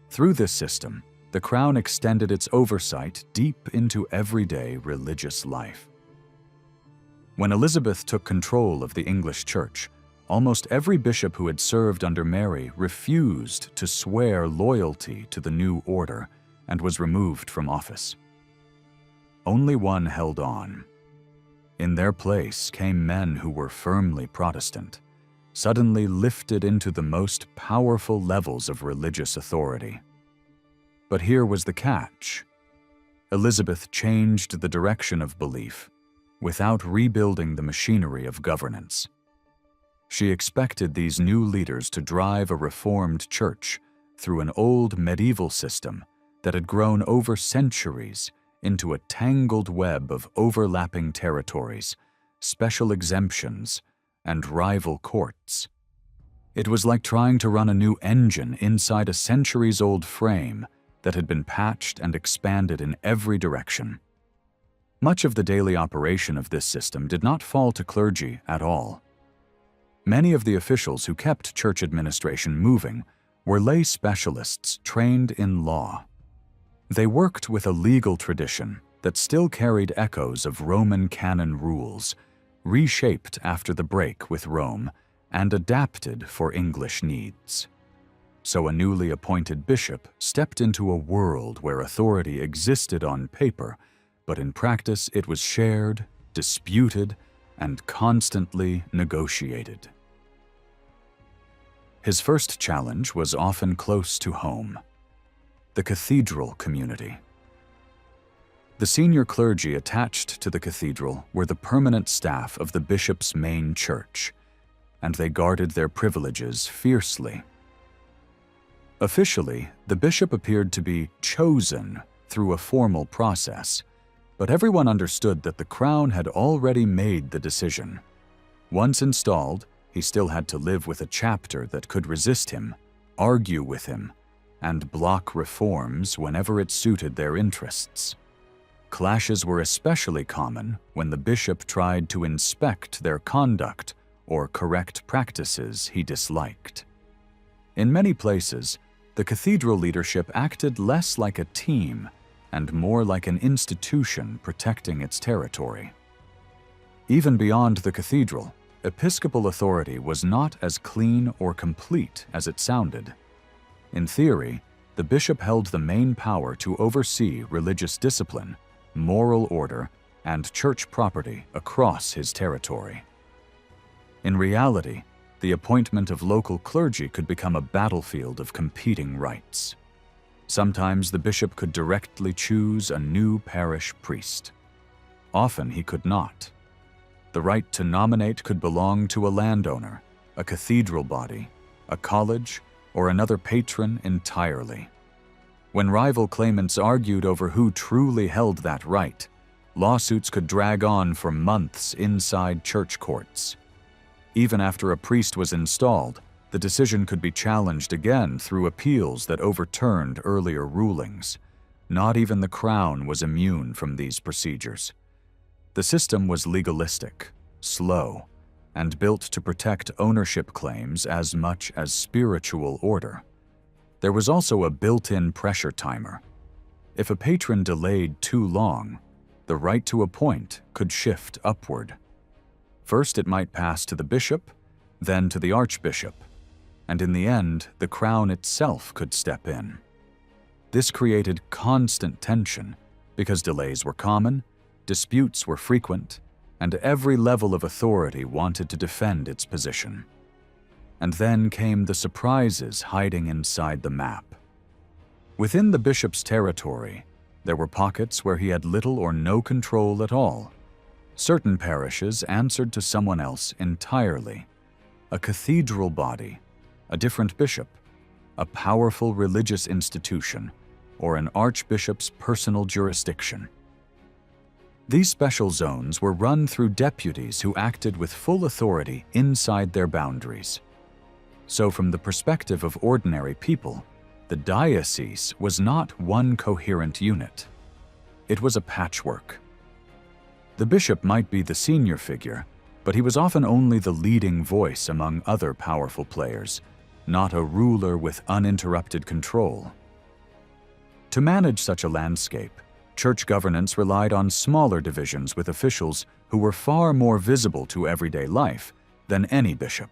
A: Through this system, the Crown extended its oversight deep into everyday religious life. When Elizabeth took control of the English Church, almost every bishop who had served under Mary refused to swear loyalty to the new order and was removed from office. Only one held on. In their place came men who were firmly Protestant, suddenly lifted into the most powerful levels of religious authority. But here was the catch. Elizabeth changed the direction of belief without rebuilding the machinery of governance. She expected these new leaders to drive a reformed church through an old medieval system that had grown over centuries into a tangled web of overlapping territories, special exemptions, and rival courts. It was like trying to run a new engine inside a centuries-old frame that had been patched and expanded in every direction. Much of the daily operation of this system did not fall to clergy at all. Many of the officials who kept church administration moving were lay specialists trained in law. They worked with a legal tradition that still carried echoes of Roman canon rules, reshaped after the break with Rome and adapted for English needs. So a newly appointed bishop stepped into a world where authority existed on paper, but in practice it was shared, disputed, and constantly negotiated. His first challenge was often close to home: the cathedral community. The senior clergy attached to the cathedral were the permanent staff of the bishop's main church, and they guarded their privileges fiercely. Officially, the bishop appeared to be chosen through a formal process, but everyone understood that the Crown had already made the decision. Once installed, he still had to live with a chapter that could resist him, argue with him, and block reforms whenever it suited their interests. Clashes were especially common when the bishop tried to inspect their conduct or correct practices he disliked. In many places, the cathedral leadership acted less like a team and more like an institution protecting its territory. Even beyond the cathedral, episcopal authority was not as clean or complete as it sounded. In theory, the bishop held the main power to oversee religious discipline, moral order, and church property across his territory. In reality, the appointment of local clergy could become a battlefield of competing rights. Sometimes the bishop could directly choose a new parish priest. Often he could not. The right to nominate could belong to a landowner, a cathedral body, a college, or another patron entirely. When rival claimants argued over who truly held that right, lawsuits could drag on for months inside church courts. Even after a priest was installed, the decision could be challenged again through appeals that overturned earlier rulings. Not even the crown was immune from these procedures. The system was legalistic, slow, and built to protect ownership claims as much as spiritual order. There was also a built-in pressure timer. If a patron delayed too long, the right to appoint could shift upward. First it might pass to the bishop, then to the archbishop, and in the end, the crown itself could step in. This created constant tension because delays were common, disputes were frequent, and every level of authority wanted to defend its position. And then came the surprises hiding inside the map. Within the bishop's territory, there were pockets where he had little or no control at all. Certain parishes answered to someone else entirely. A cathedral body, a different bishop, a powerful religious institution, or an archbishop's personal jurisdiction. These special zones were run through deputies who acted with full authority inside their boundaries. So from the perspective of ordinary people, the diocese was not one coherent unit. It was a patchwork. The bishop might be the senior figure, but he was often only the leading voice among other powerful players, not a ruler with uninterrupted control. To manage such a landscape, church governance relied on smaller divisions with officials who were far more visible to everyday life than any bishop.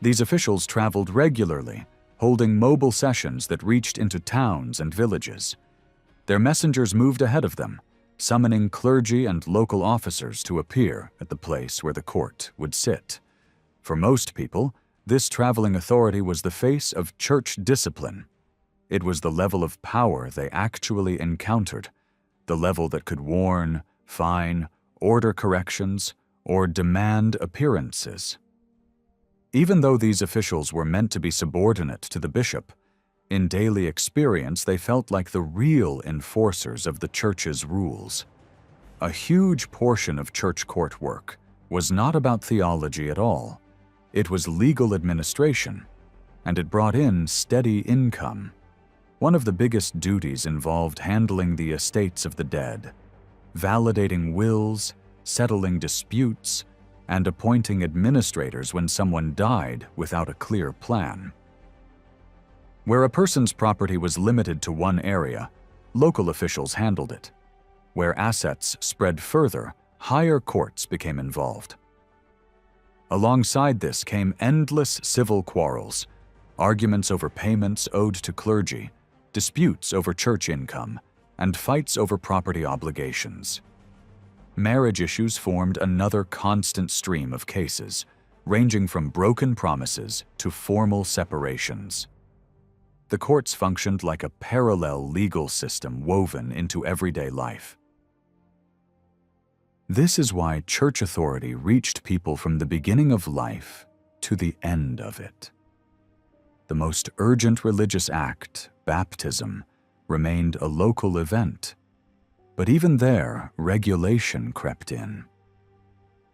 A: These officials traveled regularly, holding mobile sessions that reached into towns and villages. Their messengers moved ahead of them, summoning clergy and local officers to appear at the place where the court would sit. For most people, this traveling authority was the face of church discipline. It was the level of power they actually encountered, the level that could warn, fine, order corrections, or demand appearances. Even though these officials were meant to be subordinate to the bishop, in daily experience they felt like the real enforcers of the church's rules. A huge portion of church court work was not about theology at all. It was legal administration, and it brought in steady income. One of the biggest duties involved handling the estates of the dead, validating wills, settling disputes, and appointing administrators when someone died without a clear plan. Where a person's property was limited to one area, local officials handled it. Where assets spread further, higher courts became involved. Alongside this came endless civil quarrels, arguments over payments owed to clergy, disputes over church income, and fights over property obligations. Marriage issues formed another constant stream of cases, ranging from broken promises to formal separations. The courts functioned like a parallel legal system woven into everyday life. This is why church authority reached people from the beginning of life to the end of it. The most urgent religious act, baptism, remained a local event. But even there, regulation crept in.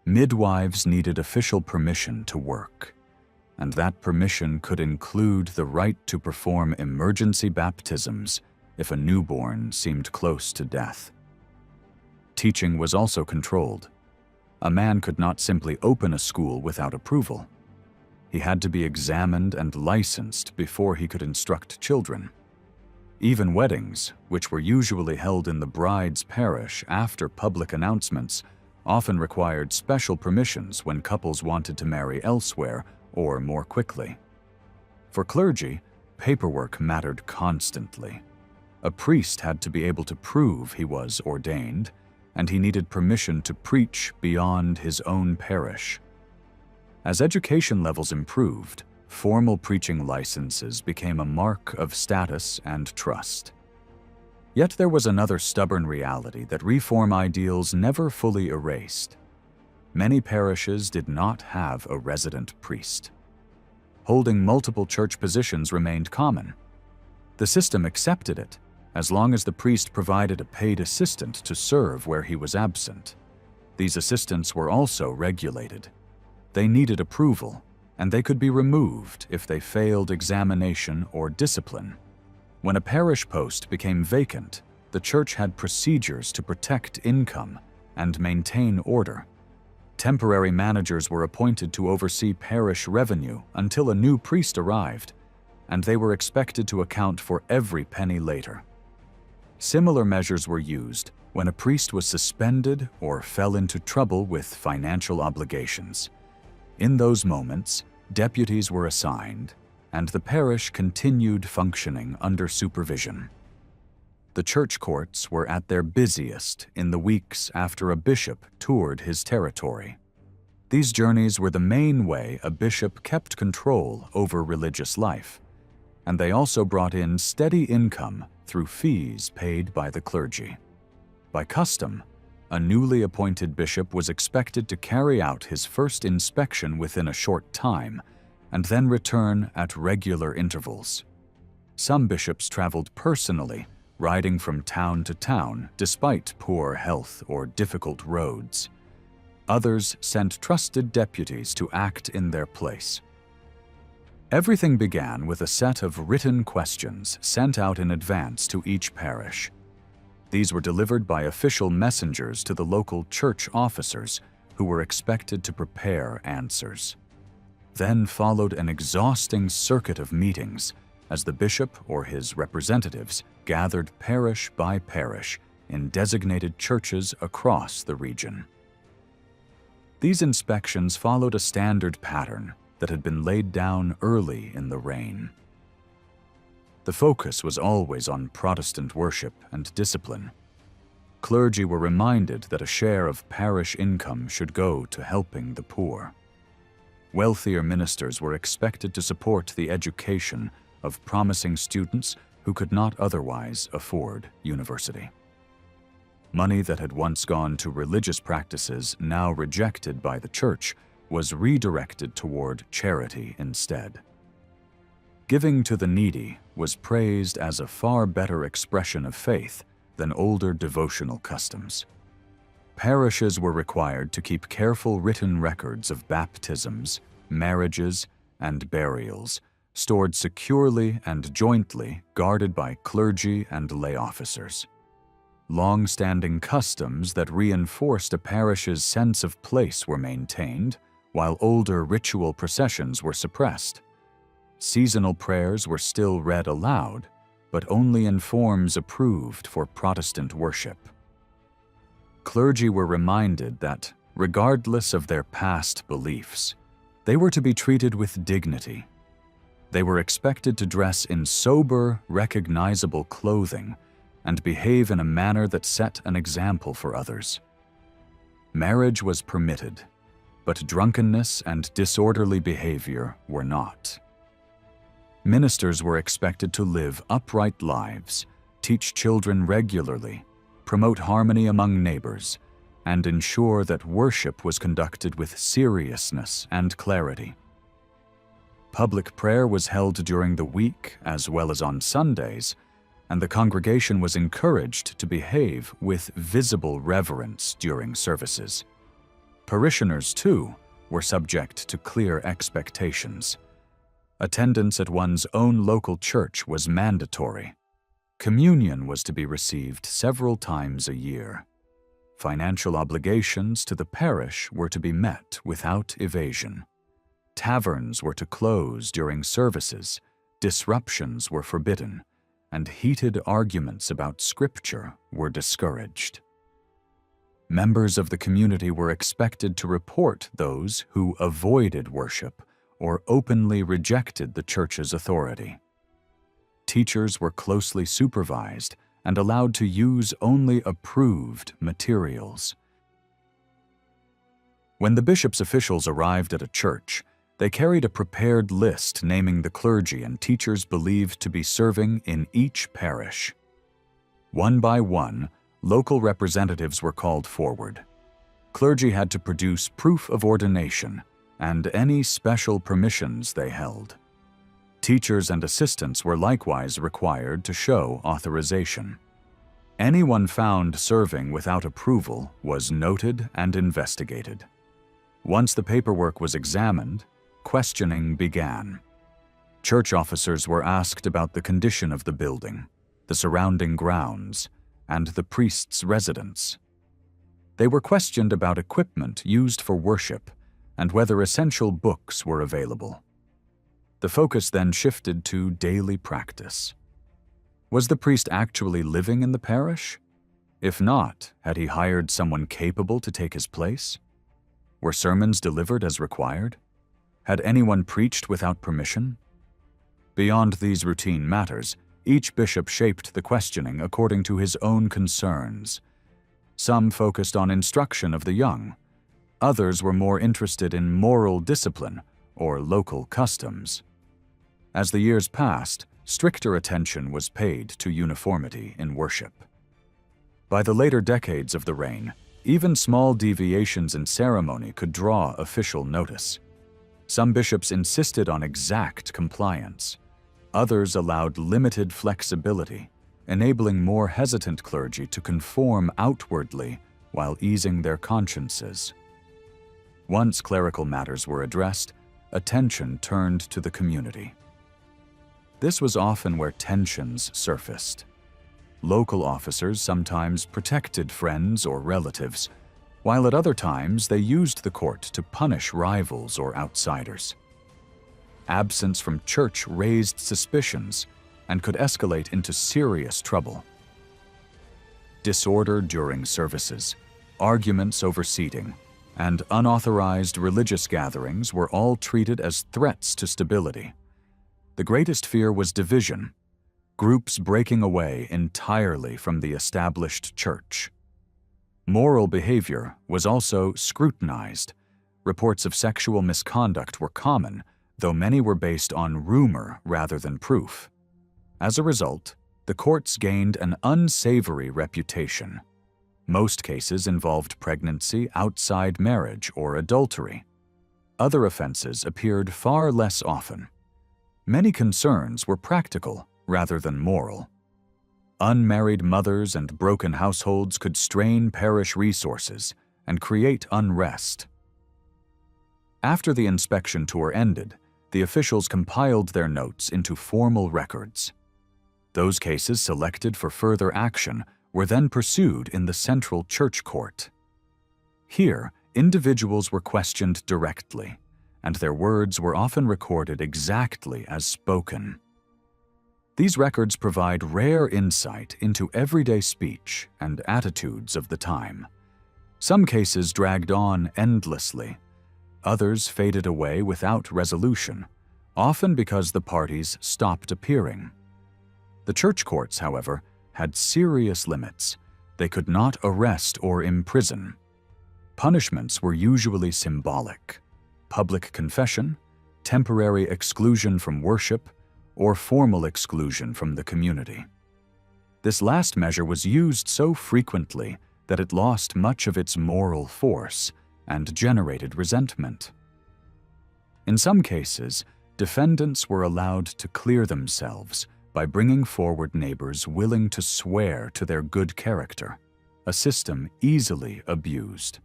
A: Midwives needed official permission to work. and that permission could include the right to perform emergency baptisms if a newborn seemed close to death. Teaching was also controlled. A man could not simply open a school without approval. He had to be examined and licensed before he could instruct children. Even weddings, which were usually held in the bride's parish after public announcements, often required special permissions when couples wanted to marry elsewhere or more quickly. For clergy, paperwork mattered constantly. A priest had to be able to prove he was ordained, and he needed permission to preach beyond his own parish. As education levels improved, formal preaching licenses became a mark of status and trust. Yet there was another stubborn reality that reform ideals never fully erased. Many parishes did not have a resident priest. Holding multiple church positions remained common. The system accepted it, as long as the priest provided a paid assistant to serve where he was absent. These assistants were also regulated. They needed approval, and they could be removed if they failed examination or discipline. When a parish post became vacant, the church had procedures to protect income and maintain order. Temporary managers were appointed to oversee parish revenue until a new priest arrived, and they were expected to account for every penny later. Similar measures were used when a priest was suspended or fell into trouble with financial obligations. In those moments, deputies were assigned, and the parish continued functioning under supervision. The church courts were at their busiest in the weeks after a bishop toured his territory. These journeys were the main way a bishop kept control over religious life, and they also brought in steady income through fees paid by the clergy. By custom, a newly appointed bishop was expected to carry out his first inspection within a short time and then return at regular intervals. Some bishops traveled personally, riding from town to town despite poor health or difficult roads. Others sent trusted deputies to act in their place. Everything began with a set of written questions sent out in advance to each parish. These were delivered by official messengers to the local church officers, who were expected to prepare answers. Then followed an exhausting circuit of meetings as the bishop or his representatives gathered parish by parish in designated churches across the region. These inspections followed a standard pattern that had been laid down early in the reign. The focus was always on Protestant worship and discipline. Clergy were reminded that a share of parish income should go to helping the poor. Wealthier ministers were expected to support the education of promising students who could not otherwise afford university. Money that had once gone to religious practices now rejected by the church was redirected toward charity instead. Giving to the needy was praised as a far better expression of faith than older devotional customs. Parishes were required to keep careful written records of baptisms, marriages, and burials, stored securely and jointly guarded by clergy and lay officers. Long-standing customs that reinforced a parish's sense of place were maintained, while older ritual processions were suppressed. Seasonal prayers were still read aloud, but only in forms approved for Protestant worship. Clergy were reminded that, regardless of their past beliefs, they were to be treated with dignity. They were expected to dress in sober, recognizable clothing and behave in a manner that set an example for others. Marriage was permitted, but drunkenness and disorderly behavior were not. Ministers were expected to live upright lives, teach children regularly, promote harmony among neighbors, and ensure that worship was conducted with seriousness and clarity. Public prayer was held during the week as well as on Sundays, and the congregation was encouraged to behave with visible reverence during services. Parishioners, too, were subject to clear expectations. Attendance at one's own local church was mandatory. Communion was to be received several times a year. Financial obligations to the parish were to be met without evasion. Taverns were to close during services, disruptions were forbidden, and heated arguments about Scripture were discouraged. Members of the community were expected to report those who avoided worship or openly rejected the church's authority. Teachers were closely supervised and allowed to use only approved materials. When the bishop's officials arrived at a church, they carried a prepared list naming the clergy and teachers believed to be serving in each parish. One by one, local representatives were called forward. Clergy had to produce proof of ordination and any special permissions they held. Teachers and assistants were likewise required to show authorization. Anyone found serving without approval was noted and investigated. Once the paperwork was examined, questioning began. Church officers were asked about the condition of the building, the surrounding grounds, and the priest's residence. They were questioned about equipment used for worship and whether essential books were available. The focus then shifted to daily practice. Was the priest actually living in the parish? If not, had he hired someone capable to take his place? Were sermons delivered as required? Had anyone preached without permission? Beyond these routine matters, each bishop shaped the questioning according to his own concerns. Some focused on instruction of the young. Others were more interested in moral discipline or local customs. As the years passed, stricter attention was paid to uniformity in worship. By the later decades of the reign, even small deviations in ceremony could draw official notice. Some bishops insisted on exact compliance. Others allowed limited flexibility, enabling more hesitant clergy to conform outwardly while easing their consciences. Once clerical matters were addressed, attention turned to the community. This was often where tensions surfaced. Local officers sometimes protected friends or relatives, while at other times they used the court to punish rivals or outsiders. Absence from church raised suspicions and could escalate into serious trouble. Disorder during services, arguments over seating, and unauthorized religious gatherings were all treated as threats to stability. The greatest fear was division, groups breaking away entirely from the established church. Moral behavior was also scrutinized. Reports of sexual misconduct were common, though many were based on rumor rather than proof. As a result, the courts gained an unsavory reputation. Most cases involved pregnancy outside marriage or adultery. Other offenses appeared far less often. Many concerns were practical rather than moral. Unmarried mothers and broken households could strain parish resources and create unrest. After the inspection tour ended, the officials compiled their notes into formal records. Those cases selected for further action were then pursued in the central church court. Here, individuals were questioned directly, and their words were often recorded exactly as spoken. These records provide rare insight into everyday speech and attitudes of the time. Some cases dragged on endlessly. Others faded away without resolution, often because the parties stopped appearing. The church courts, however, had serious limits. They could not arrest or imprison. Punishments were usually symbolic: public confession, temporary exclusion from worship, or formal exclusion from the community. This last measure was used so frequently that it lost much of its moral force and generated resentment. In some cases, defendants were allowed to clear themselves by bringing forward neighbors willing to swear to their good character, a system easily abused.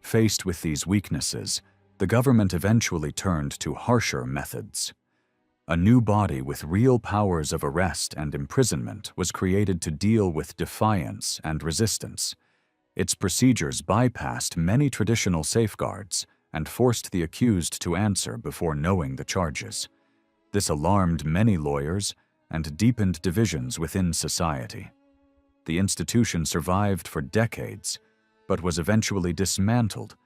A: Faced with these weaknesses, the government eventually turned to harsher methods. A new body with real powers of arrest and imprisonment was created to deal with defiance and resistance. Its procedures bypassed many traditional safeguards and forced the accused to answer before knowing the charges. This alarmed many lawyers and deepened divisions within society. The institution survived for decades, but was eventually dismantled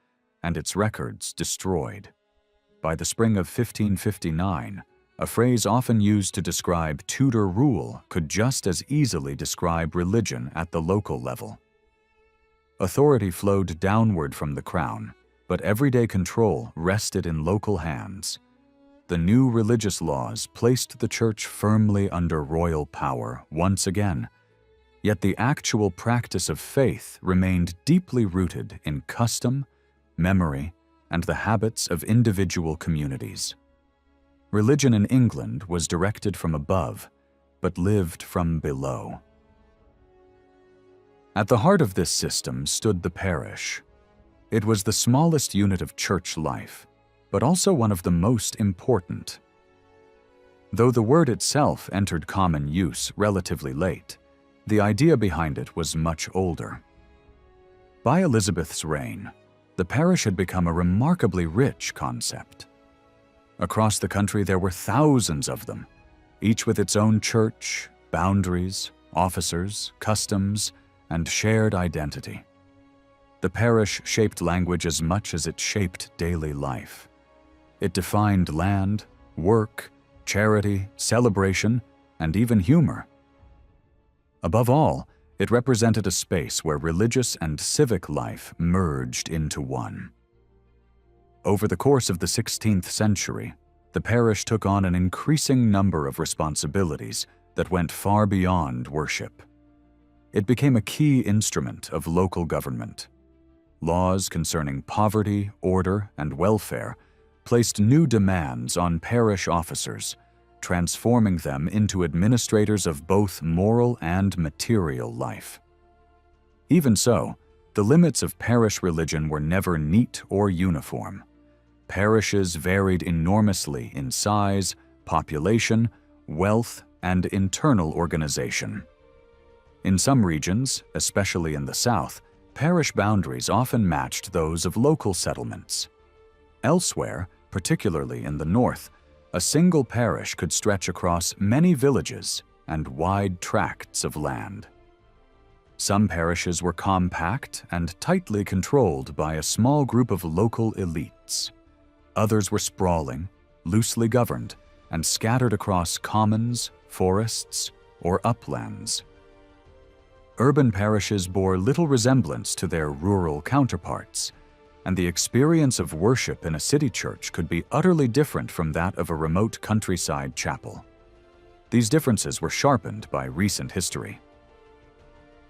A: and its records destroyed. By the spring of 1559, a phrase often used to describe Tudor rule could just as easily describe religion at the local level. Authority flowed downward from the crown, but everyday control rested in local hands. The new religious laws placed the church firmly under royal power once again, yet the actual practice of faith remained deeply rooted in custom, memory, and the habits of individual communities. Religion in England was directed from above, but lived from below. At the heart of this system stood the parish. It was the smallest unit of church life, but also one of the most important. Though the word itself entered common use relatively late, the idea behind it was much older. By Elizabeth's reign, the parish had become a remarkably rich concept. Across the country there were thousands of them, each with its own church, boundaries, officers, customs, and shared identity. The parish shaped language as much as it shaped daily life. It defined land, work, charity, celebration, and even humor. Above all, it represented a space where religious and civic life merged into one. Over the course of the 16th century, the parish took on an increasing number of responsibilities that went far beyond worship. It became a key instrument of local government. Laws concerning poverty, order, and welfare placed new demands on parish officers, transforming them into administrators of both moral and material life. Even so, the limits of parish religion were never neat or uniform. Parishes varied enormously in size, population, wealth, and internal organization. In some regions, especially in the South, parish boundaries often matched those of local settlements. Elsewhere, particularly in the North, a single parish could stretch across many villages and wide tracts of land. Some parishes were compact and tightly controlled by a small group of local elites. Others were sprawling, loosely governed, and scattered across commons, forests, or uplands. Urban parishes bore little resemblance to their rural counterparts, and the experience of worship in a city church could be utterly different from that of a remote countryside chapel. These differences were sharpened by recent history.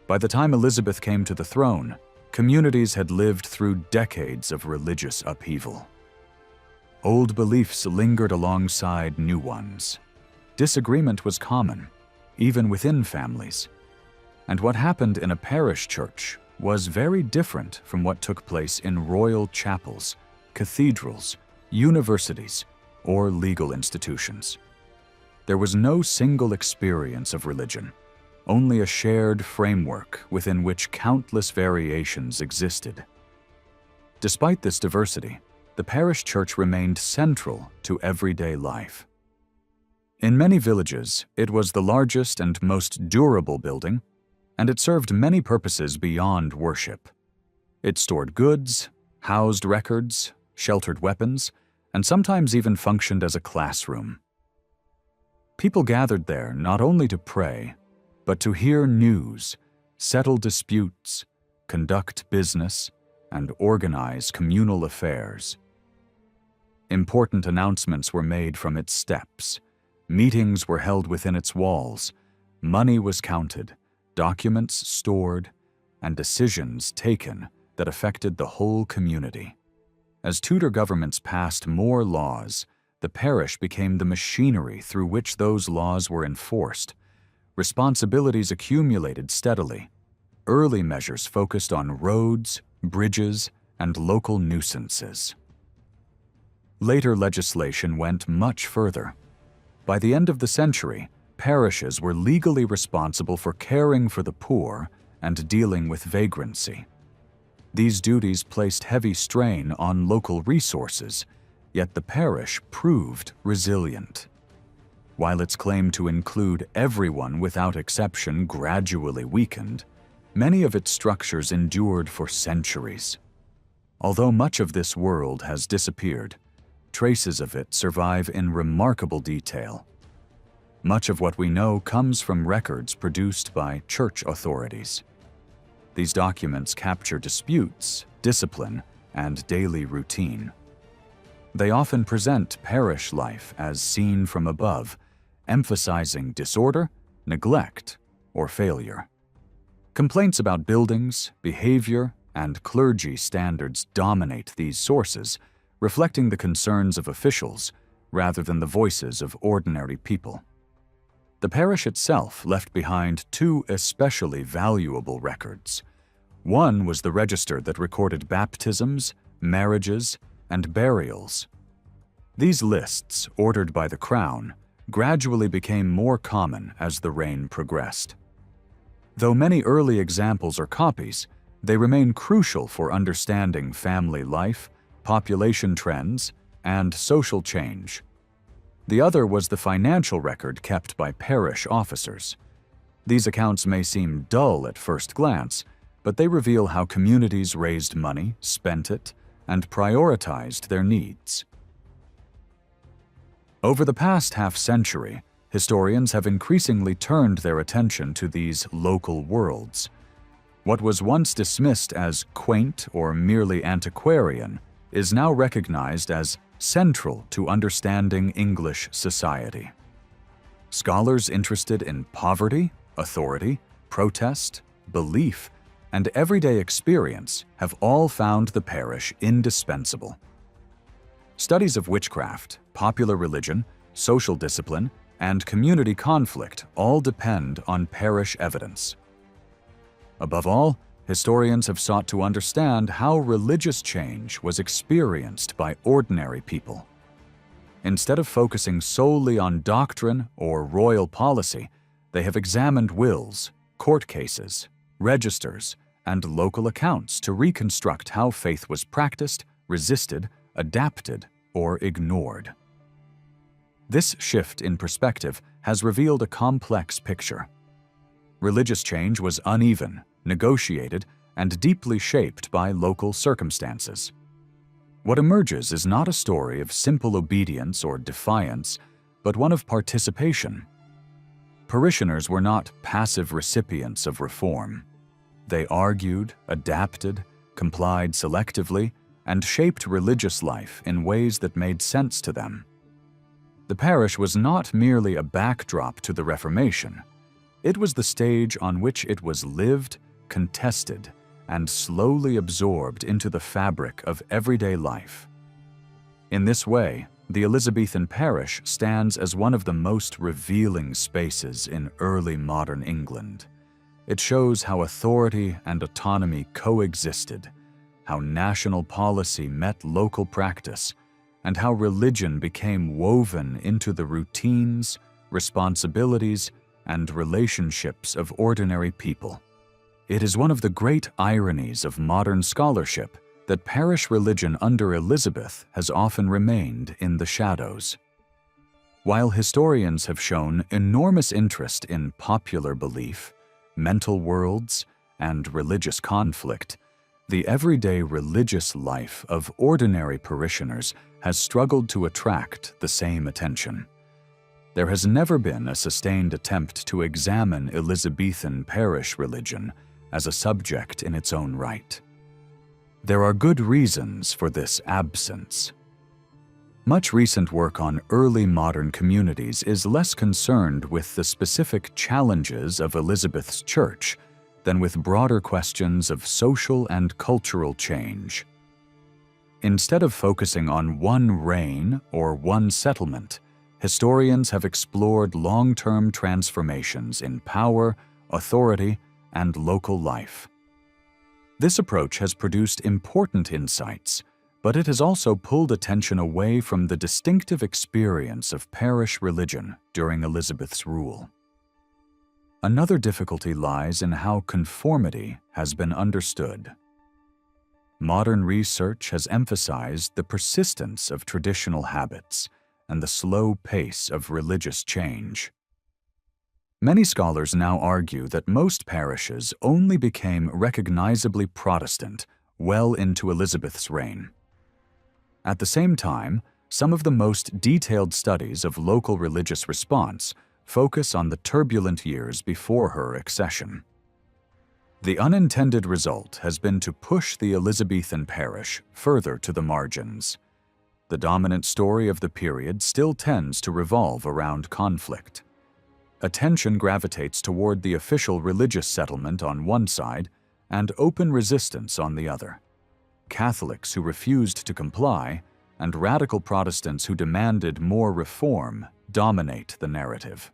A: By the time Elizabeth came to the throne, communities had lived through decades of religious upheaval. Old beliefs lingered alongside new ones. Disagreement was common, even within families. And what happened in a parish church was very different from what took place in royal chapels, cathedrals, universities, or legal institutions. There was no single experience of religion, only a shared framework within which countless variations existed. Despite this diversity, the parish church remained central to everyday life. In many villages, it was the largest and most durable building, and it served many purposes beyond worship. It stored goods, housed records, sheltered weapons, and sometimes even functioned as a classroom. People gathered there not only to pray, but to hear news, settle disputes, conduct business, and organize communal affairs. Important announcements were made from its steps. Meetings were held within its walls. Money was counted, documents stored, and decisions taken that affected the whole community. As Tudor governments passed more laws, the parish became the machinery through which those laws were enforced. Responsibilities accumulated steadily. Early measures focused on roads, bridges, and local nuisances. Later legislation went much further. By the end of the century, parishes were legally responsible for caring for the poor and dealing with vagrancy. These duties placed heavy strain on local resources, yet the parish proved resilient. While its claim to include everyone without exception gradually weakened, many of its structures endured for centuries. Although much of this world has disappeared, traces of it survive in remarkable detail. Much of what we know comes from records produced by church authorities. These documents capture disputes, discipline, and daily routine. They often present parish life as seen from above, emphasizing disorder, neglect, or failure. Complaints about buildings, behavior, and clergy standards dominate these sources, reflecting the concerns of officials rather than the voices of ordinary people. The parish itself left behind two especially valuable records. One was the register that recorded baptisms, marriages, and burials. These lists, ordered by the Crown, gradually became more common as the reign progressed. Though many early examples are copies, they remain crucial for understanding family life, population trends, and social change. The other was the financial record kept by parish officers. These accounts may seem dull at first glance, but they reveal how communities raised money, spent it, and prioritized their needs. Over the past half-century, historians have increasingly turned their attention to these local worlds. What was once dismissed as quaint or merely antiquarian is now recognized as central to understanding English society. Scholars interested in poverty, authority, protest, belief, and everyday experience have all found the parish indispensable. Studies of witchcraft, popular religion, social discipline, and community conflict all depend on parish evidence. Above all, historians have sought to understand how religious change was experienced by ordinary people. Instead of focusing solely on doctrine or royal policy, they have examined wills, court cases, registers, and local accounts to reconstruct how faith was practiced, resisted, adapted, or ignored. This shift in perspective has revealed a complex picture. Religious change was uneven, negotiated, and deeply shaped by local circumstances. What emerges is not a story of simple obedience or defiance, but one of participation. Parishioners were not passive recipients of reform. They argued, adapted, complied selectively, and shaped religious life in ways that made sense to them. The parish was not merely a backdrop to the Reformation. It was the stage on which it was lived, contested, and slowly absorbed into the fabric of everyday life. In this way, the Elizabethan parish stands as one of the most revealing spaces in early modern England. It shows how authority and autonomy coexisted, how national policy met local practice, and how religion became woven into the routines, responsibilities, and relationships of ordinary people. It is one of the great ironies of modern scholarship that parish religion under Elizabeth has often remained in the shadows. While historians have shown enormous interest in popular belief, mental worlds, and religious conflict, the everyday religious life of ordinary parishioners has struggled to attract the same attention. There has never been a sustained attempt to examine Elizabethan parish religion as a subject in its own right. There are good reasons for this absence. Much recent work on early modern communities is less concerned with the specific challenges of Elizabeth's church than with broader questions of social and cultural change. Instead of focusing on one reign or one settlement, historians have explored long-term transformations in power, authority, and local life. This approach has produced important insights, but it has also pulled attention away from the distinctive experience of parish religion during Elizabeth's rule. Another difficulty lies in how conformity has been understood. Modern research has emphasized the persistence of traditional habits and the slow pace of religious change. Many scholars now argue that most parishes only became recognizably Protestant well into Elizabeth's reign. At the same time, some of the most detailed studies of local religious response focus on the turbulent years before her accession. The unintended result has been to push the Elizabethan parish further to the margins. The dominant story of the period still tends to revolve around conflict. Attention gravitates toward the official religious settlement on one side and open resistance on the other. Catholics who refused to comply and radical Protestants who demanded more reform dominate the narrative.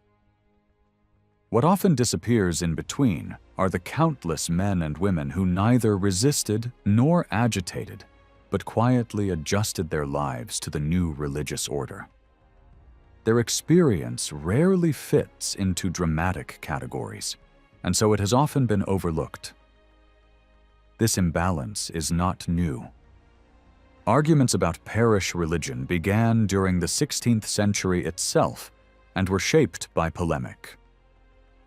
A: What often disappears in between are the countless men and women who neither resisted nor agitated, but quietly adjusted their lives to the new religious order. Their experience rarely fits into dramatic categories, and so it has often been overlooked. This imbalance is not new. Arguments about parish religion began during the 16th century itself and were shaped by polemic.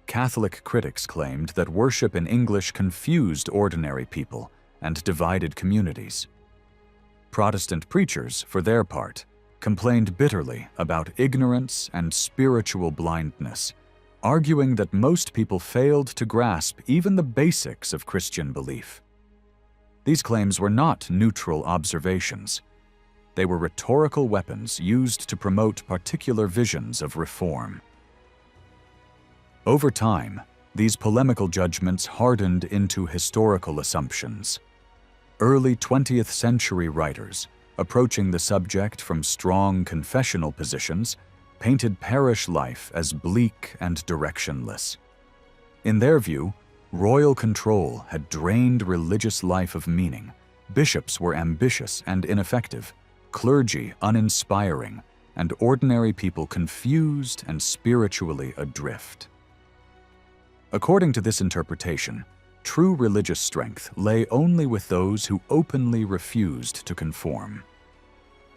A: Catholic critics claimed that worship in English confused ordinary people and divided communities. Protestant preachers, for their part, complained bitterly about ignorance and spiritual blindness, arguing that most people failed to grasp even the basics of Christian belief. These claims were not neutral observations. They were rhetorical weapons used to promote particular visions of reform. Over time, these polemical judgments hardened into historical assumptions. Early 20th century writers, approaching the subject from strong confessional positions, painted parish life as bleak and directionless. In their view, royal control had drained religious life of meaning, bishops were ambitious and ineffective, clergy uninspiring, and ordinary people confused and spiritually adrift. According to this interpretation, true religious strength lay only with those who openly refused to conform.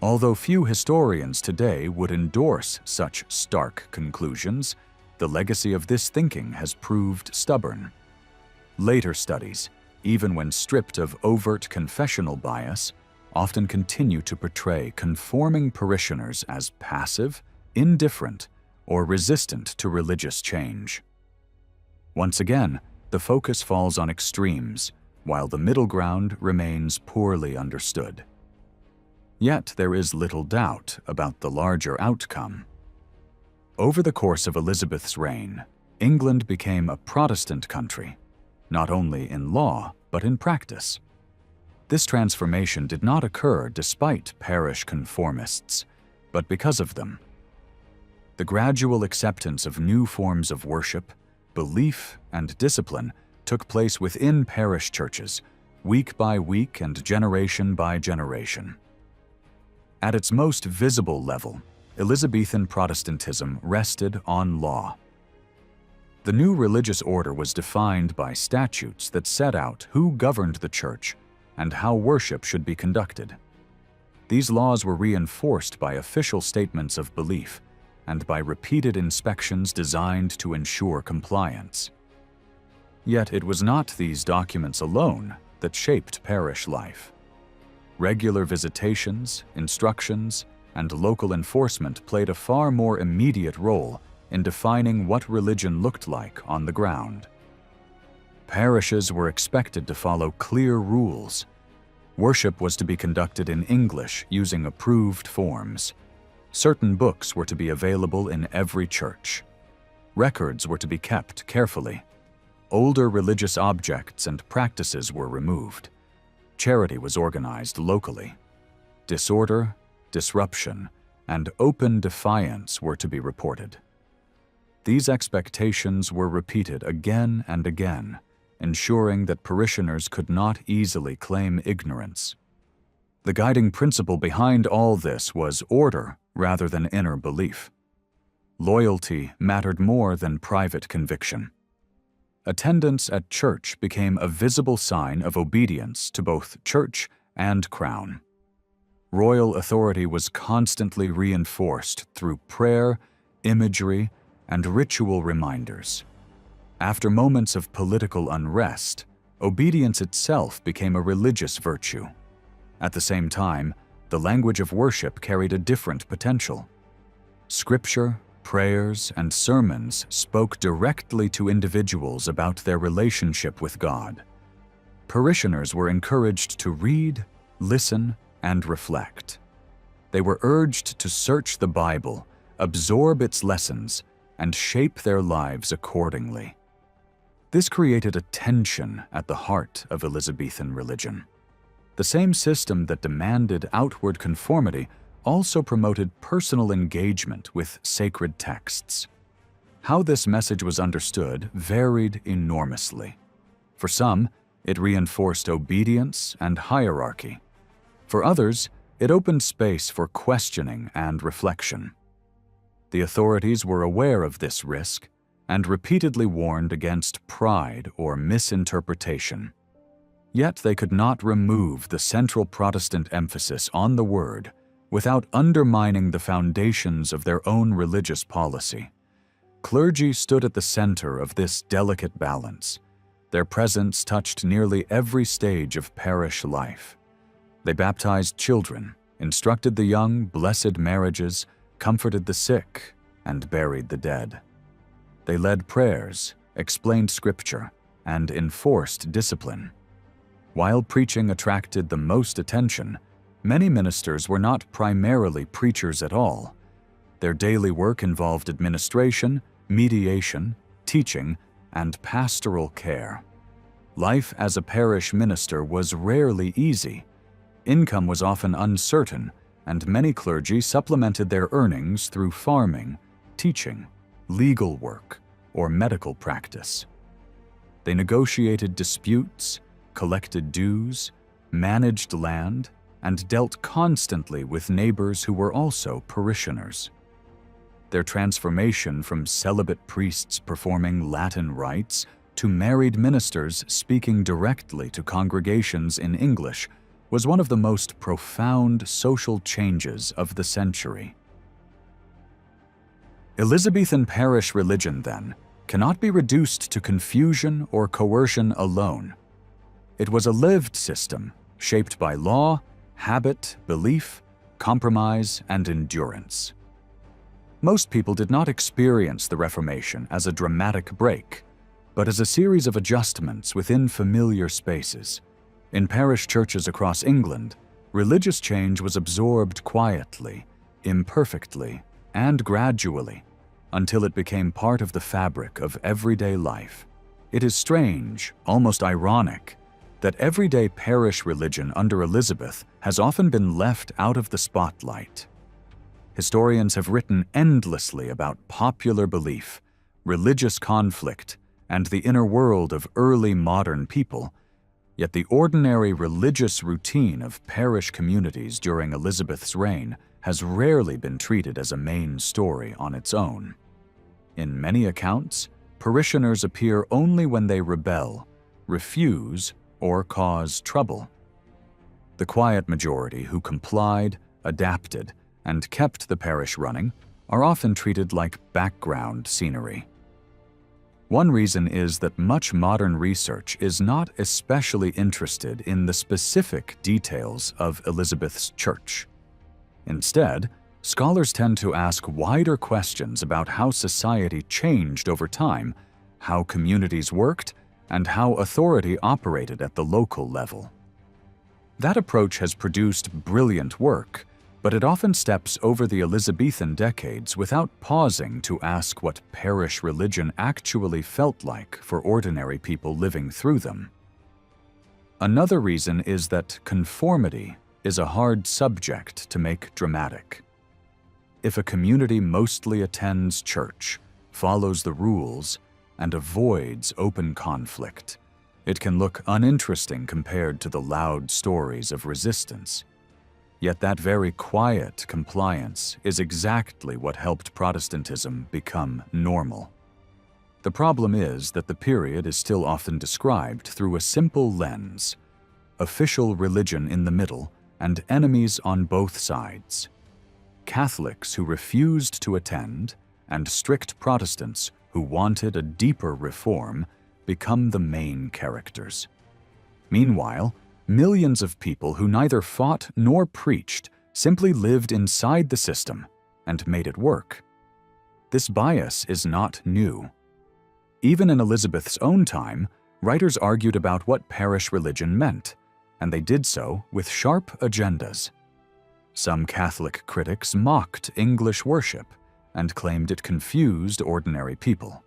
A: Although few historians today would endorse such stark conclusions, the legacy of this thinking has proved stubborn. Later studies, even when stripped of overt confessional bias, often continue to portray conforming parishioners as passive, indifferent, or resistant to religious change. Once again, the focus falls on extremes, while the middle ground remains poorly understood. Yet there is little doubt about the larger outcome. Over the course of Elizabeth's reign, England became a Protestant country, not only in law but in practice. This transformation did not occur despite parish conformists, but because of them. The gradual acceptance of new forms of worship, belief, and discipline took place within parish churches, week by week and generation by generation. At its most visible level, Elizabethan Protestantism rested on law. The new religious order was defined by statutes that set out who governed the church and how worship should be conducted. These laws were reinforced by official statements of belief and by repeated inspections designed to ensure compliance. Yet it was not these documents alone that shaped parish life. Regular visitations, instructions, and local enforcement played a far more immediate role in defining what religion looked like on the ground. Parishes were expected to follow clear rules. Worship was to be conducted in English using approved forms. Certain books were to be available in every church. Records were to be kept carefully. Older religious objects and practices were removed. Charity was organized locally. Disorder, disruption, and open defiance were to be reported. These expectations were repeated again and again, ensuring that parishioners could not easily claim ignorance. The guiding principle behind all this was order rather than inner belief. Loyalty mattered more than private conviction. Attendance at church became a visible sign of obedience to both church and crown. Royal authority was constantly reinforced through prayer, imagery, and ritual reminders. After moments of political unrest, obedience itself became a religious virtue. At the same time, the language of worship carried a different potential. Scripture, prayers, and sermons spoke directly to individuals about their relationship with God. Parishioners were encouraged to read, listen, and reflect. They were urged to search the Bible, absorb its lessons, and shape their lives accordingly. This created a tension at the heart of Elizabethan religion. The same system that demanded outward conformity also promoted personal engagement with sacred texts. How this message was understood varied enormously. For some, it reinforced obedience and hierarchy. For others, it opened space for questioning and reflection. The authorities were aware of this risk and repeatedly warned against pride or misinterpretation. Yet they could not remove the central Protestant emphasis on the Word without undermining the foundations of their own religious policy. Clergy stood at the center of this delicate balance. Their presence touched nearly every stage of parish life. They baptized children, instructed the young, blessed marriages, comforted the sick, and buried the dead. They led prayers, explained scripture, and enforced discipline. While preaching attracted the most attention, many ministers were not primarily preachers at all. Their daily work involved administration, mediation, teaching, and pastoral care. Life as a parish minister was rarely easy. Income was often uncertain, and many clergy supplemented their earnings through farming, teaching, legal work, or medical practice. They negotiated disputes, collected dues, managed land, and dealt constantly with neighbors who were also parishioners. Their transformation from celibate priests performing Latin rites to married ministers speaking directly to congregations in English was one of the most profound social changes of the century. Elizabethan parish religion, then, cannot be reduced to confusion or coercion alone. It was a lived system shaped by law, habit, belief, compromise, and endurance. Most people did not experience the Reformation as a dramatic break, but as a series of adjustments within familiar spaces. In parish churches across England, religious change was absorbed quietly, imperfectly, and gradually, until it became part of the fabric of everyday life. It is strange, almost ironic, that everyday parish religion under Elizabeth has often been left out of the spotlight. Historians have written endlessly about popular belief, religious conflict, and the inner world of early modern people, yet the ordinary religious routine of parish communities during Elizabeth's reign has rarely been treated as a main story on its own. In many accounts, parishioners appear only when they rebel, refuse, or cause trouble. The quiet majority who complied, adapted, and kept the parish running are often treated like background scenery. One reason is that much modern research is not especially interested in the specific details of Elizabeth's church. Instead, scholars tend to ask wider questions about how society changed over time, how communities worked, and how authority operated at the local level. That approach has produced brilliant work, but it often steps over the Elizabethan decades without pausing to ask what parish religion actually felt like for ordinary people living through them. Another reason is that conformity is a hard subject to make dramatic. If a community mostly attends church, follows the rules, and avoids open conflict, It can look uninteresting compared to the loud stories of resistance. Yet that very quiet compliance is exactly what helped Protestantism become normal. The problem is that the period is still often described through a simple lens: official religion in the middle and enemies on both sides. Catholics who refused to attend and strict Protestants who wanted a deeper reform become the main characters. Meanwhile, millions of people who neither fought nor preached simply lived inside the system and made it work. This bias is not new. Even in Elizabeth's own time, writers argued about what parish religion meant, and they did so with sharp agendas. Some Catholic critics mocked English worship and claimed it confused ordinary people.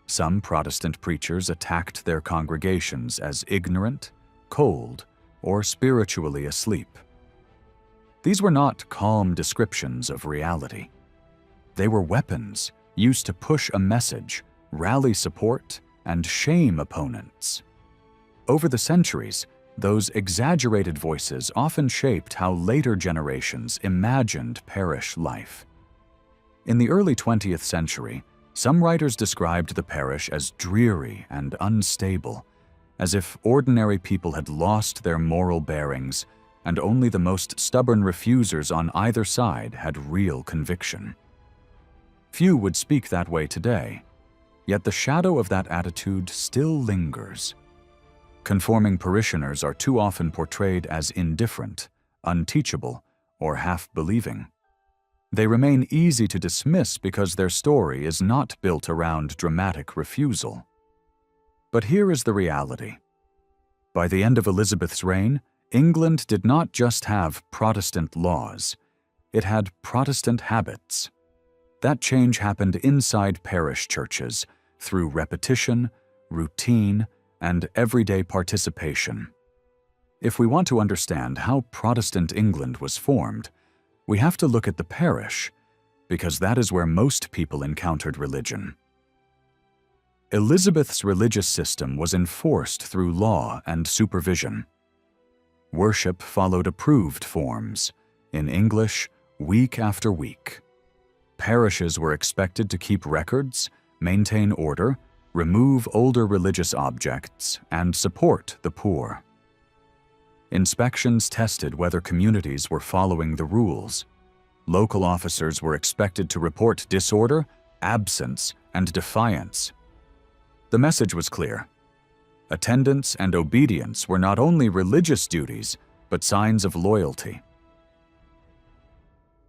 A: Some Protestant preachers attacked their congregations as ignorant, cold, or spiritually asleep. These were not calm descriptions of reality. They were weapons used to push a message, rally support, and shame opponents. Over the centuries, those exaggerated voices often shaped how later generations imagined parish life. In the early 20th century, some writers described the parish as dreary and unstable, as if ordinary people had lost their moral bearings and only the most stubborn refusers on either side had real conviction. Few would speak that way today, yet the shadow of that attitude still lingers. Conforming parishioners are too often portrayed as indifferent, unteachable, or half-believing. They remain easy to dismiss because their story is not built around dramatic refusal. But here is the reality. By the end of Elizabeth's reign, England did not just have Protestant laws, it had Protestant habits. That change happened inside parish churches through repetition, routine, and everyday participation. If we want to understand how Protestant England was formed, we have to look at the parish, because that is where most people encountered religion. Elizabeth's religious system was enforced through law and supervision. Worship followed approved forms, in English, week after week. Parishes were expected to keep records, maintain order, remove older religious objects, and support the poor. Inspections tested whether communities were following the rules. Local officers were expected to report disorder, absence, and defiance. The message was clear. Attendance and obedience were not only religious duties, but signs of loyalty.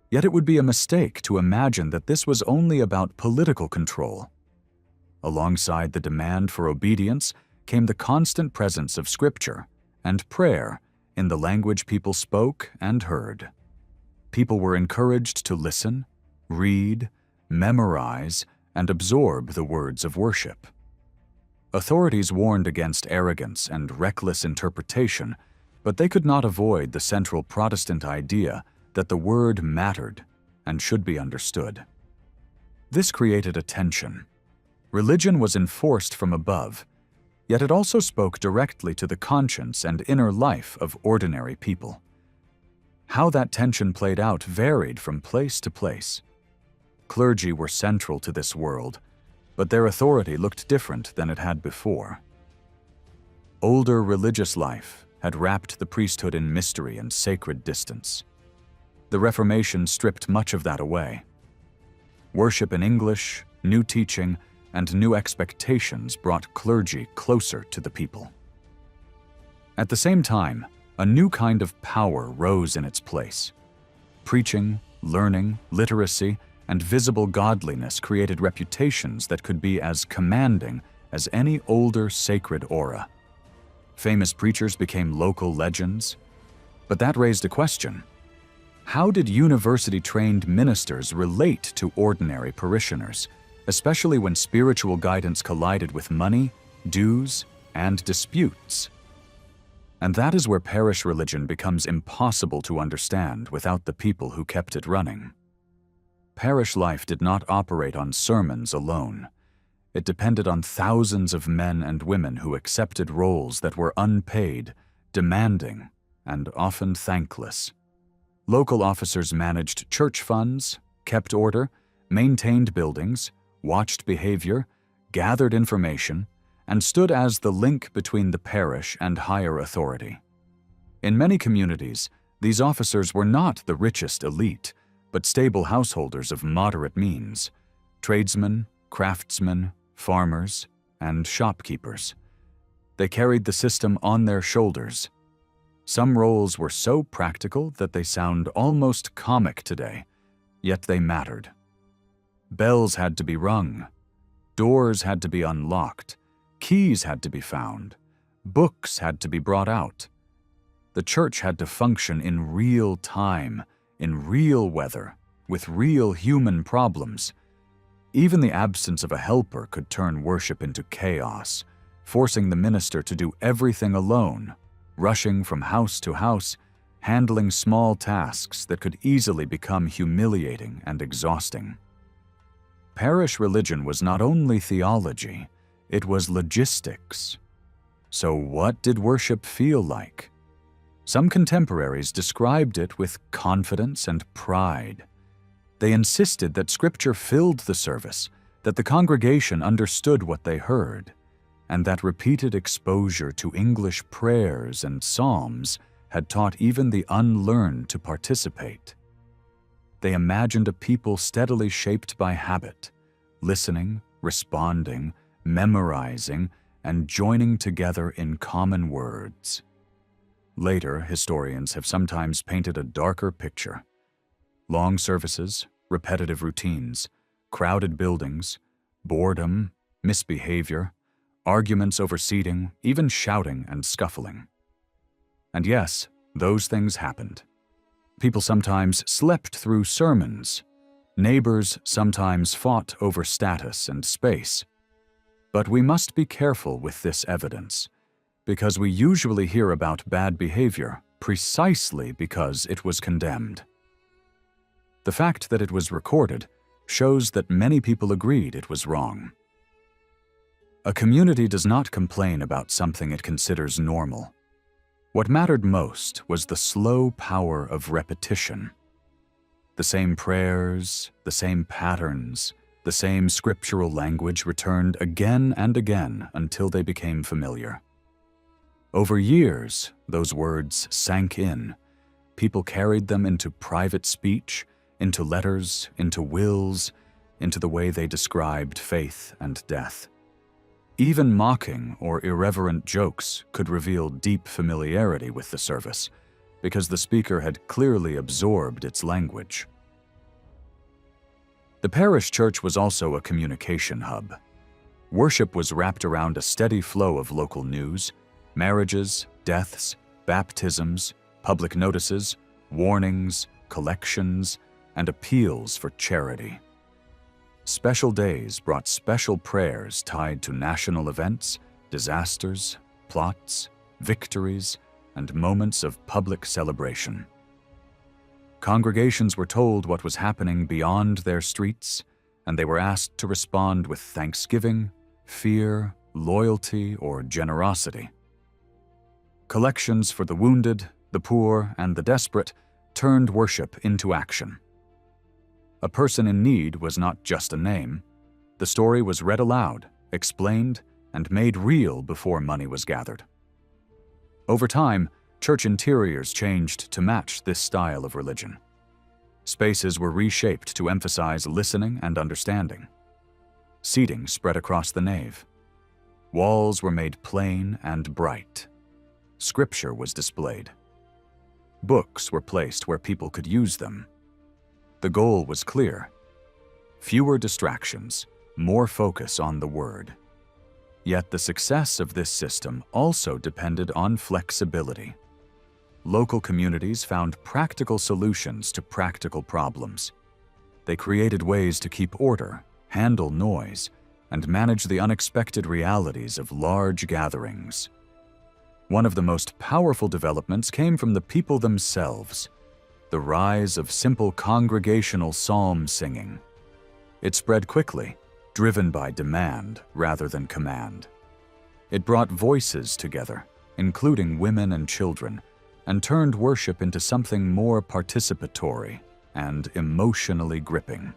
A: Yet it would be a mistake to imagine that this was only about political control. Alongside the demand for obedience came the constant presence of Scripture and prayer in the language people spoke and heard. People were encouraged to listen, read, memorize, and absorb the words of worship. Authorities warned against arrogance and reckless interpretation, but they could not avoid the central Protestant idea that the word mattered and should be understood. This created a tension. Religion was enforced from above, yet it also spoke directly to the conscience and inner life of ordinary people. How that tension played out varied from place to place. Clergy were central to this world, but their authority looked different than it had before. Older religious life had wrapped the priesthood in mystery and sacred distance. The Reformation stripped much of that away. Worship in English, new teaching, and new expectations brought clergy closer to the people. At the same time, a new kind of power rose in its place. Preaching, learning, literacy, and visible godliness created reputations that could be as commanding as any older sacred aura. Famous preachers became local legends, but that raised a question. How did university-trained ministers relate to ordinary parishioners, especially when spiritual guidance collided with money, dues, and disputes? And that is where parish religion becomes impossible to understand without the people who kept it running. Parish life did not operate on sermons alone. It depended on thousands of men and women who accepted roles that were unpaid, demanding, and often thankless. Local officers managed church funds, kept order, maintained buildings, watched behavior, gathered information, and stood as the link between the parish and higher authority. In many communities, these officers were not the richest elite, but stable householders of moderate means, tradesmen, craftsmen, farmers, and shopkeepers. They carried the system on their shoulders. Some roles were so practical that they sound almost comic today, yet they mattered. Bells had to be rung, doors had to be unlocked, keys had to be found, books had to be brought out. The church had to function in real time, in real weather, with real human problems. Even the absence of a helper could turn worship into chaos, forcing the minister to do everything alone, rushing from house to house, handling small tasks that could easily become humiliating and exhausting. Parish religion was not only theology, it was logistics. So what did worship feel like? Some contemporaries described it with confidence and pride. They insisted that Scripture filled the service, that the congregation understood what they heard, and that repeated exposure to English prayers and psalms had taught even the unlearned to participate. They imagined a people steadily shaped by habit, listening, responding, memorizing, and joining together in common words. Later, historians have sometimes painted a darker picture. Long services, repetitive routines, crowded buildings, boredom, misbehavior, arguments over seating, even shouting and scuffling. And yes, those things happened. People sometimes slept through sermons. Neighbors sometimes fought over status and space. But we must be careful with this evidence, because we usually hear about bad behavior precisely because it was condemned. The fact that it was recorded shows that many people agreed it was wrong. A community does not complain about something it considers normal. What mattered most was the slow power of repetition. The same prayers, the same patterns, the same scriptural language returned again and again until they became familiar. Over years, those words sank in. People carried them into private speech, into letters, into wills, into the way they described faith and death. Even mocking or irreverent jokes could reveal deep familiarity with the service, because the speaker had clearly absorbed its language. The parish church was also a communication hub. Worship was wrapped around a steady flow of local news, marriages, deaths, baptisms, public notices, warnings, collections, and appeals for charity. Special days brought special prayers tied to national events, disasters, plots, victories, and moments of public celebration. Congregations were told what was happening beyond their streets, and they were asked to respond with thanksgiving, fear, loyalty, or generosity. Collections for the wounded, the poor, and the desperate turned worship into action. A person in need was not just a name. The story was read aloud, explained, and made real before money was gathered. Over time, church interiors changed to match this style of religion. Spaces were reshaped to emphasize listening and understanding. Seating spread across the nave. Walls were made plain and bright. Scripture was displayed. Books were placed where people could use them. The goal was clear: fewer distractions, more focus on the Word. Yet the success of this system also depended on flexibility. Local communities found practical solutions to practical problems. They created ways to keep order, handle noise, and manage the unexpected realities of large gatherings. One of the most powerful developments came from the people themselves: the rise of simple congregational psalm singing. It spread quickly, driven by demand rather than command. It brought voices together, including women and children, and turned worship into something more participatory and emotionally gripping.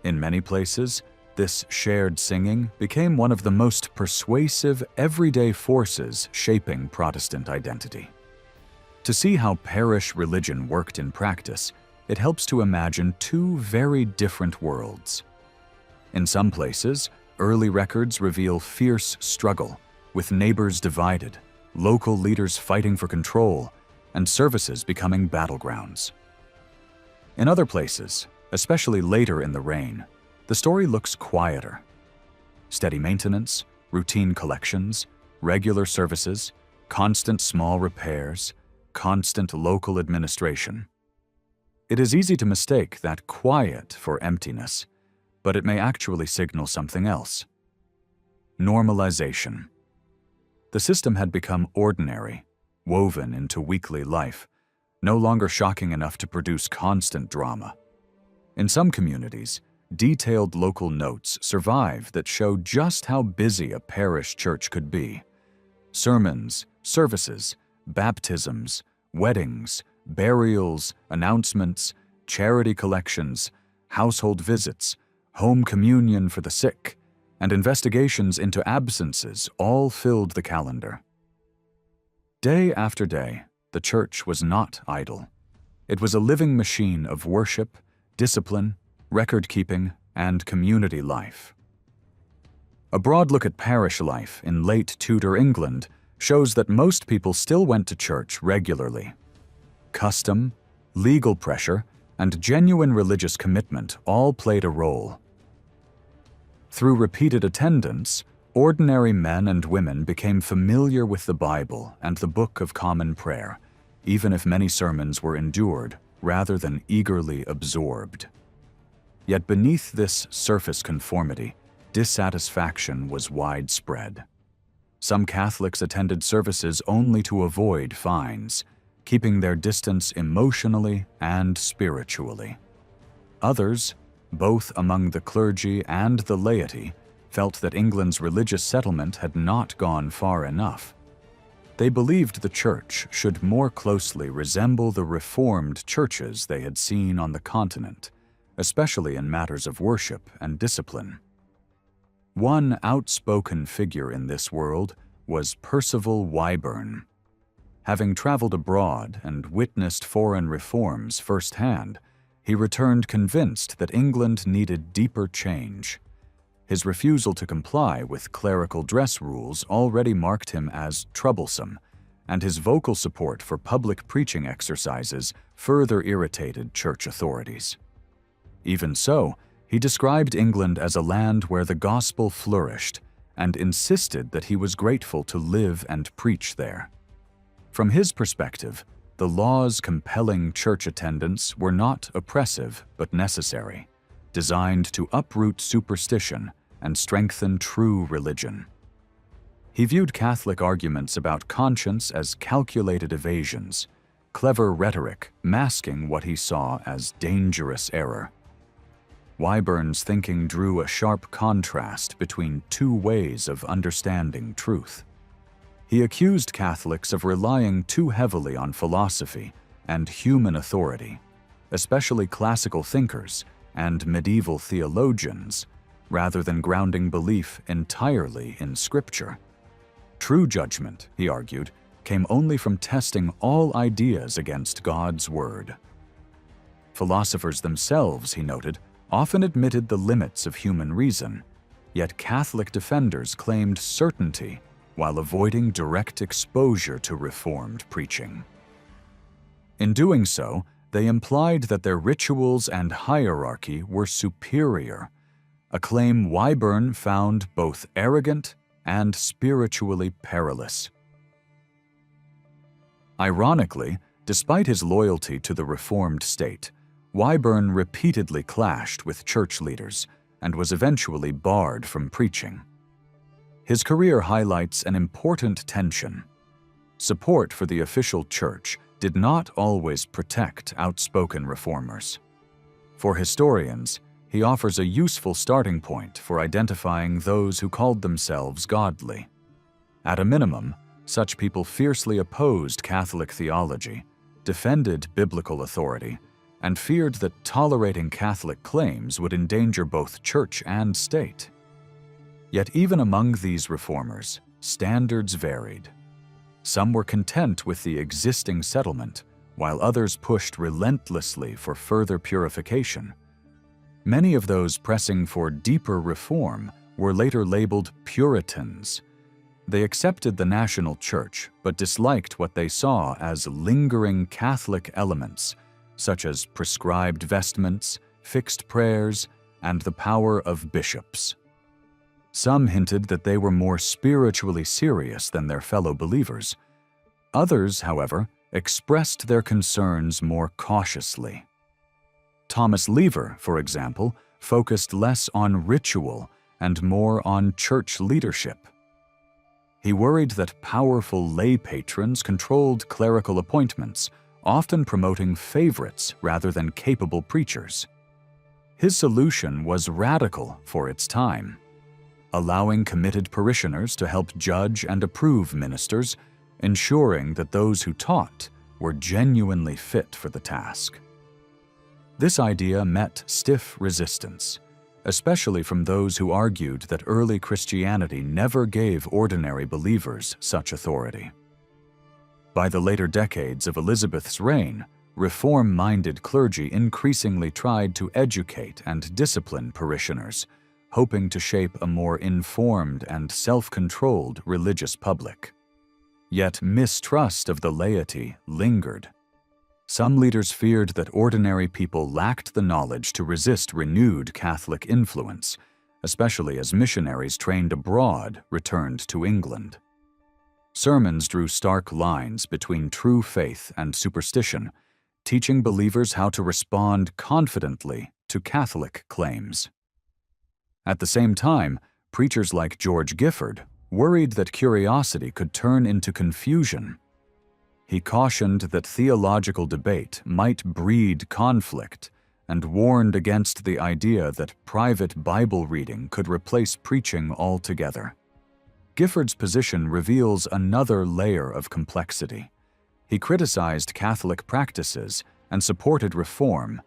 A: In many places, this shared singing became one of the most persuasive everyday forces shaping Protestant identity. To see how parish religion worked in practice, it helps to imagine two very different worlds. In some places, early records reveal fierce struggle, with neighbors divided, local leaders fighting for control, and services becoming battlegrounds. In other places, especially later in the reign, the story looks quieter. Steady maintenance, routine collections, regular services, constant small repairs, constant local administration. It is easy to mistake that quiet for emptiness, but it may actually signal something else. Normalization. The system had become ordinary, woven into weekly life, no longer shocking enough to produce constant drama. In some communities, detailed local notes survive that show just how busy a parish church could be. Sermons, services, baptisms, weddings, burials, announcements, charity collections, household visits, home communion for the sick, and investigations into absences all filled the calendar. Day after day, the church was not idle. It was a living machine of worship, discipline, record-keeping, and community life. A broad look at parish life in late Tudor England shows that most people still went to church regularly. Custom, legal pressure, and genuine religious commitment all played a role. Through repeated attendance, ordinary men and women became familiar with the Bible and the Book of Common Prayer, even if many sermons were endured rather than eagerly absorbed. Yet beneath this surface conformity, dissatisfaction was widespread. Some Catholics attended services only to avoid fines, keeping their distance emotionally and spiritually. Others, both among the clergy and the laity, felt that England's religious settlement had not gone far enough. They believed the Church should more closely resemble the Reformed churches they had seen on the continent, especially in matters of worship and discipline. One outspoken figure in this world was Percival Wyburn. Having traveled abroad and witnessed foreign reforms firsthand, he returned convinced that England needed deeper change. His refusal to comply with clerical dress rules already marked him as troublesome, and his vocal support for public preaching exercises further irritated church authorities. Even so, he described England as a land where the gospel flourished and insisted that he was grateful to live and preach there. From his perspective, the laws compelling church attendance were not oppressive but necessary, designed to uproot superstition and strengthen true religion. He viewed Catholic arguments about conscience as calculated evasions, clever rhetoric masking what he saw as dangerous error. Wyburn's thinking drew a sharp contrast between two ways of understanding truth. He accused Catholics of relying too heavily on philosophy and human authority, especially classical thinkers and medieval theologians, rather than grounding belief entirely in Scripture. True judgment, he argued, came only from testing all ideas against God's Word. Philosophers themselves, he noted, often admitted the limits of human reason, yet Catholic defenders claimed certainty while avoiding direct exposure to Reformed preaching. In doing so, they implied that their rituals and hierarchy were superior, a claim Wyburn found both arrogant and spiritually perilous. Ironically, despite his loyalty to the Reformed state, Wyburn repeatedly clashed with church leaders and was eventually barred from preaching. His career highlights an important tension. Support for the official church did not always protect outspoken reformers. For historians, he offers a useful starting point for identifying those who called themselves godly. At a minimum, such people fiercely opposed Catholic theology, defended biblical authority, and feared that tolerating Catholic claims would endanger both church and state. Yet even among these reformers, standards varied. Some were content with the existing settlement, while others pushed relentlessly for further purification. Many of those pressing for deeper reform were later labeled Puritans. They accepted the national church, but disliked what they saw as lingering Catholic elements, such as prescribed vestments, fixed prayers, and the power of bishops. Some hinted that they were more spiritually serious than their fellow believers. Others, however, expressed their concerns more cautiously. Thomas Lever, for example, focused less on ritual and more on church leadership. He worried that powerful lay patrons controlled clerical appointments, often promoting favorites rather than capable preachers. His solution was radical for its time, allowing committed parishioners to help judge and approve ministers, ensuring that those who taught were genuinely fit for the task. This idea met stiff resistance, especially from those who argued that early Christianity never gave ordinary believers such authority. By the later decades of Elizabeth's reign, reform-minded clergy increasingly tried to educate and discipline parishioners, hoping to shape a more informed and self-controlled religious public. Yet mistrust of the laity lingered. Some leaders feared that ordinary people lacked the knowledge to resist renewed Catholic influence, especially as missionaries trained abroad returned to England. Sermons drew stark lines between true faith and superstition, teaching believers how to respond confidently to Catholic claims. At the same time, preachers like George Gifford worried that curiosity could turn into confusion. He cautioned that theological debate might breed conflict and warned against the idea that private Bible reading could replace preaching altogether. Gifford's position reveals another layer of complexity. He criticized Catholic practices and supported reform,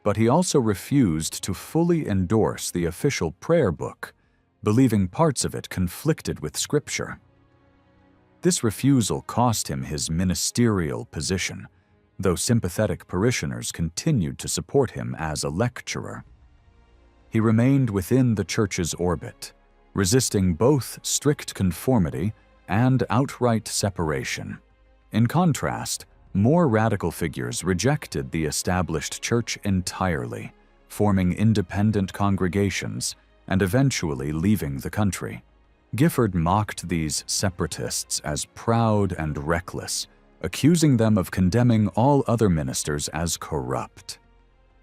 A: but he also refused to fully endorse the official prayer book, believing parts of it conflicted with Scripture. This refusal cost him his ministerial position, though sympathetic parishioners continued to support him as a lecturer. He remained within the Church's orbit, resisting both strict conformity and outright separation. In contrast, more radical figures rejected the established Church entirely, forming independent congregations and eventually leaving the country. Gifford mocked these separatists as proud and reckless, accusing them of condemning all other ministers as corrupt.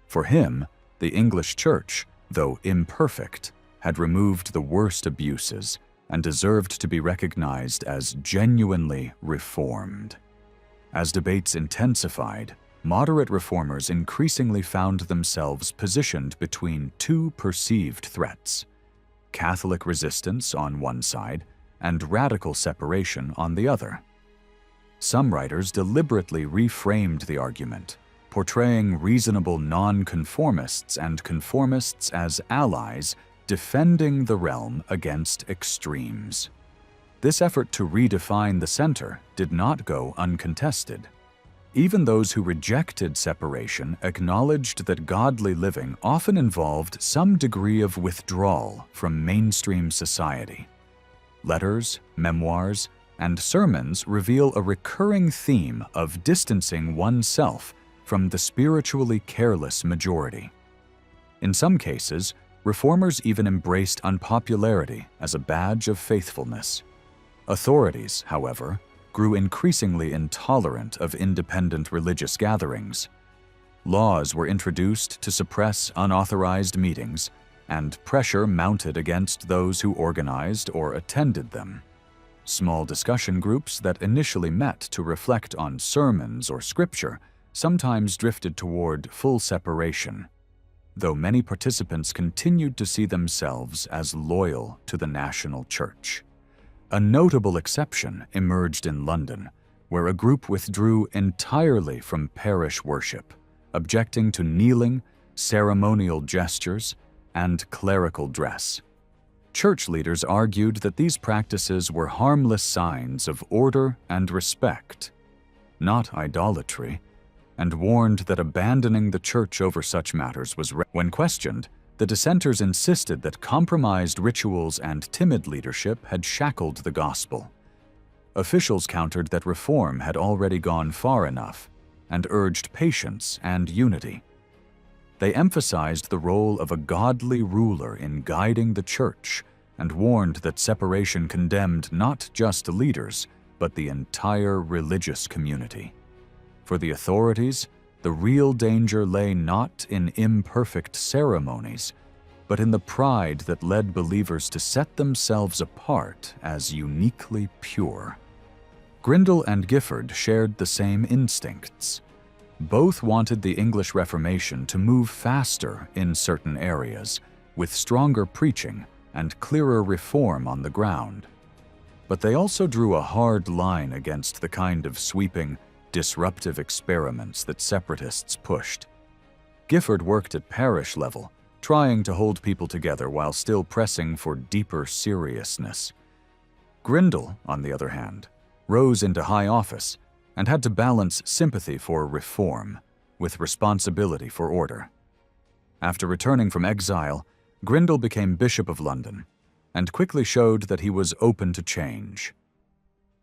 A: For him, the English Church, though imperfect, had removed the worst abuses and deserved to be recognized as genuinely reformed. As debates intensified, moderate reformers increasingly found themselves positioned between two perceived threats: Catholic resistance on one side and radical separation on the other. Some writers deliberately reframed the argument, portraying reasonable nonconformists and conformists as allies defending the realm against extremes. This effort to redefine the center did not go uncontested. Even those who rejected separation acknowledged that godly living often involved some degree of withdrawal from mainstream society. Letters, memoirs, and sermons reveal a recurring theme of distancing oneself from the spiritually careless majority. In some cases, reformers even embraced unpopularity as a badge of faithfulness. Authorities, however, grew increasingly intolerant of independent religious gatherings. Laws were introduced to suppress unauthorized meetings, and pressure mounted against those who organized or attended them. Small discussion groups that initially met to reflect on sermons or scripture sometimes drifted toward full separation. though many participants continued to see themselves as loyal to the national church. A notable exception emerged in London, where a group withdrew entirely from parish worship, objecting to kneeling, ceremonial gestures, and clerical dress. Church leaders argued that these practices were harmless signs of order and respect, not idolatry, and warned that abandoning the church over such matters was when questioned, the dissenters insisted that compromised rituals and timid leadership had shackled the gospel. Officials countered that reform had already gone far enough and urged patience and unity. They emphasized the role of a godly ruler in guiding the church and warned that separation condemned not just leaders, but the entire religious community. For the authorities, the real danger lay not in imperfect ceremonies, but in the pride that led believers to set themselves apart as uniquely pure. Grindal and Gifford shared the same instincts. Both wanted the English Reformation to move faster in certain areas, with stronger preaching and clearer reform on the ground. But they also drew a hard line against the kind of sweeping, disruptive experiments that separatists pushed. Gifford worked at parish level, trying to hold people together while still pressing for deeper seriousness. Grindal, on the other hand, rose into high office and had to balance sympathy for reform with responsibility for order. After returning from exile, Grindal became Bishop of London and quickly showed that he was open to change.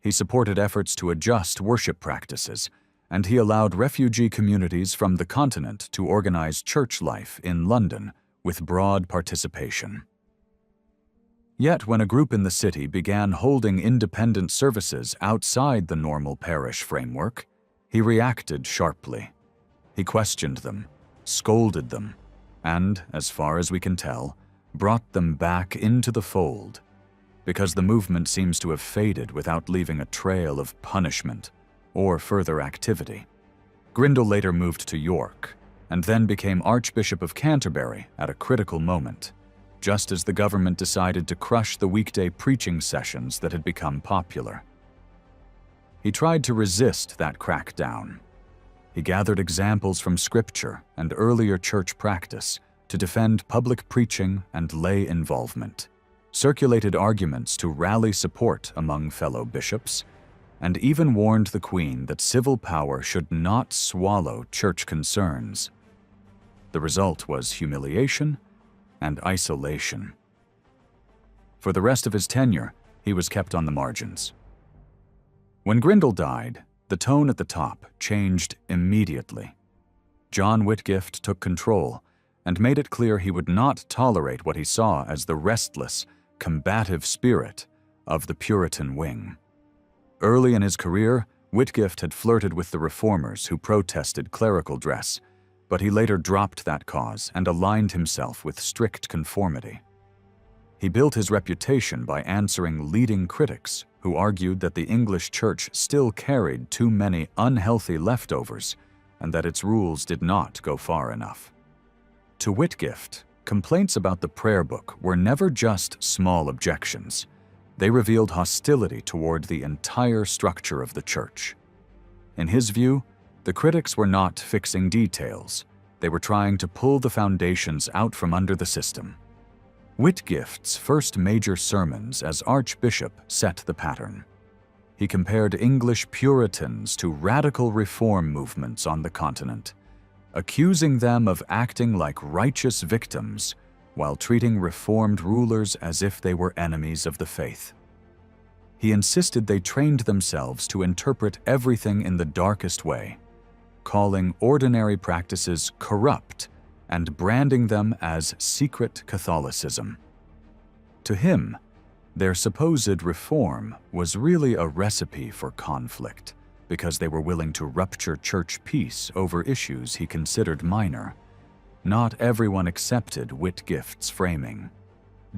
A: He supported efforts to adjust worship practices, and he allowed refugee communities from the continent to organize church life in London with broad participation. Yet when a group in the city began holding independent services outside the normal parish framework, he reacted sharply. He questioned them, scolded them, and, as far as we can tell, brought them back into the fold, because the movement seems to have faded without leaving a trail of punishment or further activity. Grindal later moved to York, and then became Archbishop of Canterbury at a critical moment, just as the government decided to crush the weekday preaching sessions that had become popular. He tried to resist that crackdown. He gathered examples from Scripture and earlier church practice to defend public preaching and lay involvement, circulated arguments to rally support among fellow bishops, and even warned the Queen that civil power should not swallow church concerns. The result was humiliation and isolation. For the rest of his tenure, he was kept on the margins. When Grindal died, the tone at the top changed immediately. John Whitgift took control and made it clear he would not tolerate what he saw as the restless, combative spirit of the Puritan wing. Early in his career, Whitgift had flirted with the reformers who protested clerical dress, but he later dropped that cause and aligned himself with strict conformity. He built his reputation by answering leading critics who argued that the English church still carried too many unhealthy leftovers and that its rules did not go far enough. To Whitgift, complaints about the prayer book were never just small objections. They revealed hostility toward the entire structure of the church. In his view, the critics were not fixing details. They were trying to pull the foundations out from under the system. Whitgift's first major sermons as Archbishop set the pattern. He compared English Puritans to radical reform movements on the continent, accusing them of acting like righteous victims while treating reformed rulers as if they were enemies of the faith. He insisted they trained themselves to interpret everything in the darkest way, calling ordinary practices corrupt and branding them as secret Catholicism. To him, their supposed reform was really a recipe for conflict, because they were willing to rupture church peace over issues he considered minor. Not everyone accepted Whitgift's framing.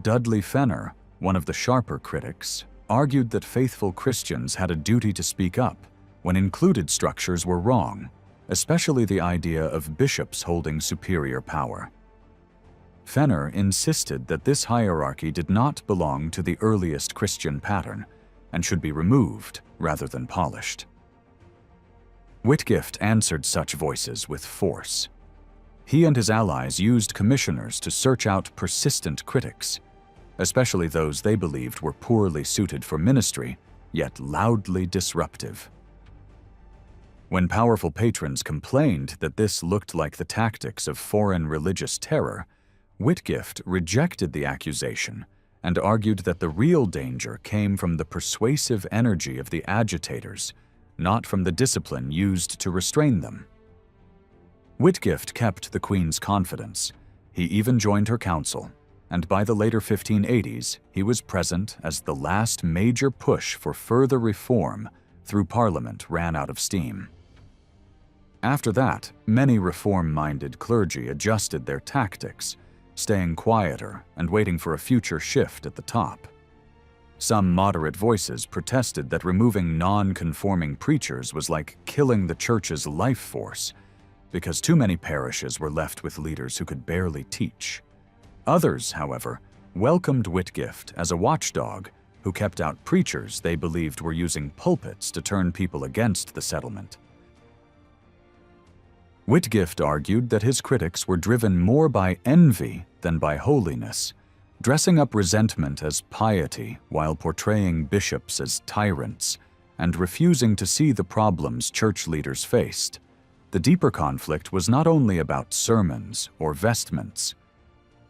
A: Dudley Fenner, one of the sharper critics, argued that faithful Christians had a duty to speak up when included structures were wrong, especially the idea of bishops holding superior power. Fenner insisted that this hierarchy did not belong to the earliest Christian pattern and should be removed rather than polished. Whitgift answered such voices with force. He and his allies used commissioners to search out persistent critics, especially those they believed were poorly suited for ministry, yet loudly disruptive. When powerful patrons complained that this looked like the tactics of foreign religious terror, Whitgift rejected the accusation and argued that the real danger came from the persuasive energy of the agitators, not from the discipline used to restrain them. Whitgift kept the Queen's confidence. He even joined her council, and by the later 1580s, he was present as the last major push for further reform through Parliament ran out of steam. After that, many reform-minded clergy adjusted their tactics, staying quieter and waiting for a future shift at the top. Some moderate voices protested that removing non-conforming preachers was like killing the church's life force, because too many parishes were left with leaders who could barely teach. Others, however, welcomed Whitgift as a watchdog who kept out preachers they believed were using pulpits to turn people against the settlement. Whitgift argued that his critics were driven more by envy than by holiness, dressing up resentment as piety while portraying bishops as tyrants, and refusing to see the problems church leaders faced. The deeper conflict was not only about sermons or vestments.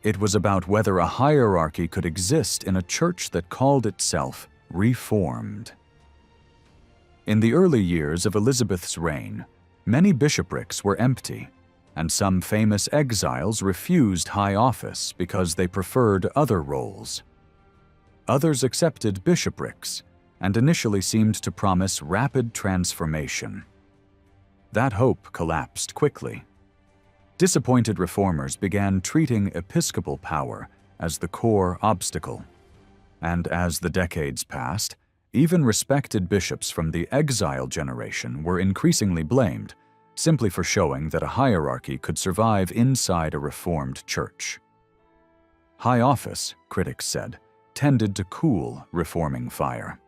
A: It was about whether a hierarchy could exist in a church that called itself Reformed. In the early years of Elizabeth's reign, many bishoprics were empty, and some famous exiles refused high office because they preferred other roles. Others accepted bishoprics and initially seemed to promise rapid transformation. That hope collapsed quickly. Disappointed reformers began treating episcopal power as the core obstacle, and as the decades passed, even respected bishops from the exile generation were increasingly blamed simply for showing that a hierarchy could survive inside a reformed church. High office, critics said, tended to cool reforming fire.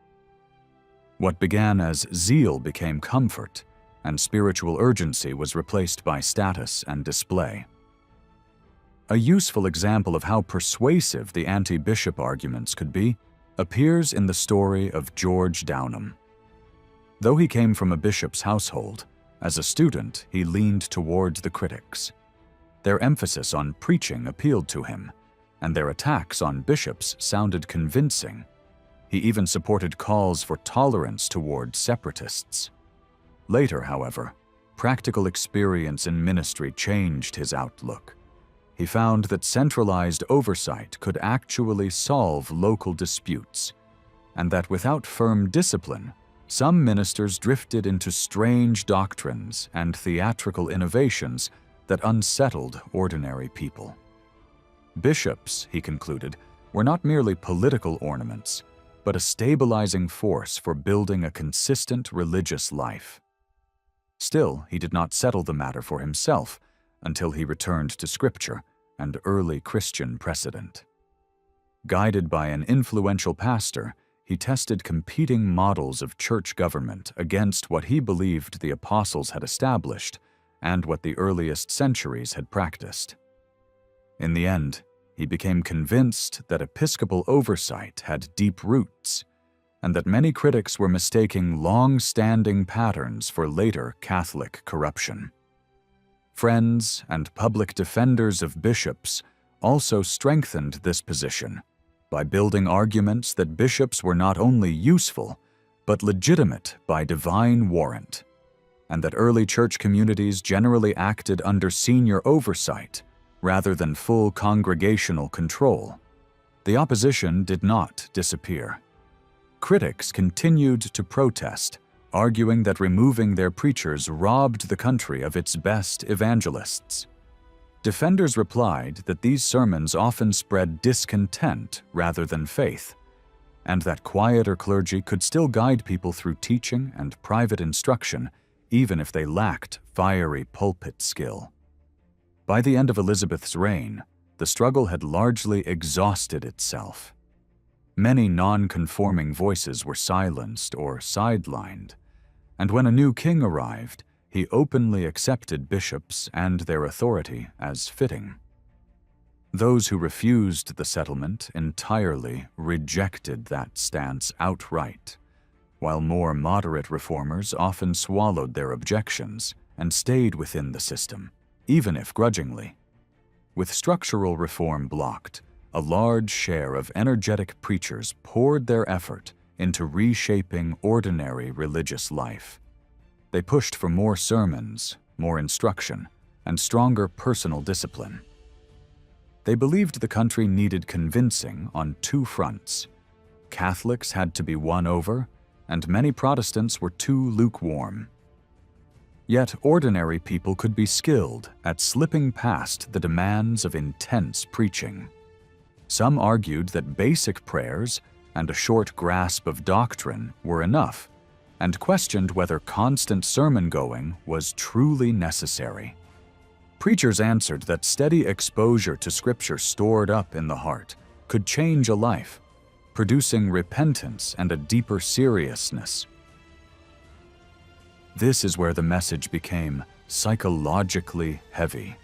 A: What began as zeal became comfort, and spiritual urgency was replaced by status and display. A useful example of how persuasive the anti-bishop arguments could be appears in the story of George Downham. Though he came from a bishop's household, as a student he leaned toward the critics. Their emphasis on preaching appealed to him, and their attacks on bishops sounded convincing. He even supported calls for tolerance toward separatists. Later, however, practical experience in ministry changed his outlook. He found that centralized oversight could actually solve local disputes, and that without firm discipline, some ministers drifted into strange doctrines and theatrical innovations that unsettled ordinary people. Bishops, he concluded, were not merely political ornaments, but a stabilizing force for building a consistent religious life. Still, he did not settle the matter for himself until he returned to Scripture and early Christian precedent. Guided by an influential pastor, he tested competing models of church government against what he believed the apostles had established and what the earliest centuries had practiced. In the end, he became convinced that episcopal oversight had deep roots, and that many critics were mistaking long-standing patterns for later Catholic corruption. Friends and public defenders of bishops also strengthened this position by building arguments that bishops were not only useful, but legitimate by divine warrant, and that early church communities generally acted under senior oversight rather than full congregational control. The opposition did not disappear. Critics continued to protest, arguing that removing their preachers robbed the country of its best evangelists. Defenders replied that these sermons often spread discontent rather than faith, and that quieter clergy could still guide people through teaching and private instruction, even if they lacked fiery pulpit skill. By the end of Elizabeth's reign, the struggle had largely exhausted itself. Many non-conforming voices were silenced or sidelined, and when a new king arrived, he openly accepted bishops and their authority as fitting. Those who refused the settlement entirely rejected that stance outright, while more moderate reformers often swallowed their objections and stayed within the system, even if grudgingly. With structural reform blocked, a large share of energetic preachers poured their effort into reshaping ordinary religious life. They pushed for more sermons, more instruction, and stronger personal discipline. They believed the country needed convincing on two fronts. Catholics had to be won over, and many Protestants were too lukewarm. Yet ordinary people could be skilled at slipping past the demands of intense preaching. Some argued that basic prayers and a short grasp of doctrine were enough, and questioned whether constant sermon-going was truly necessary. Preachers answered that steady exposure to Scripture stored up in the heart could change a life, producing repentance and a deeper seriousness. This is where the message became psychologically heavy.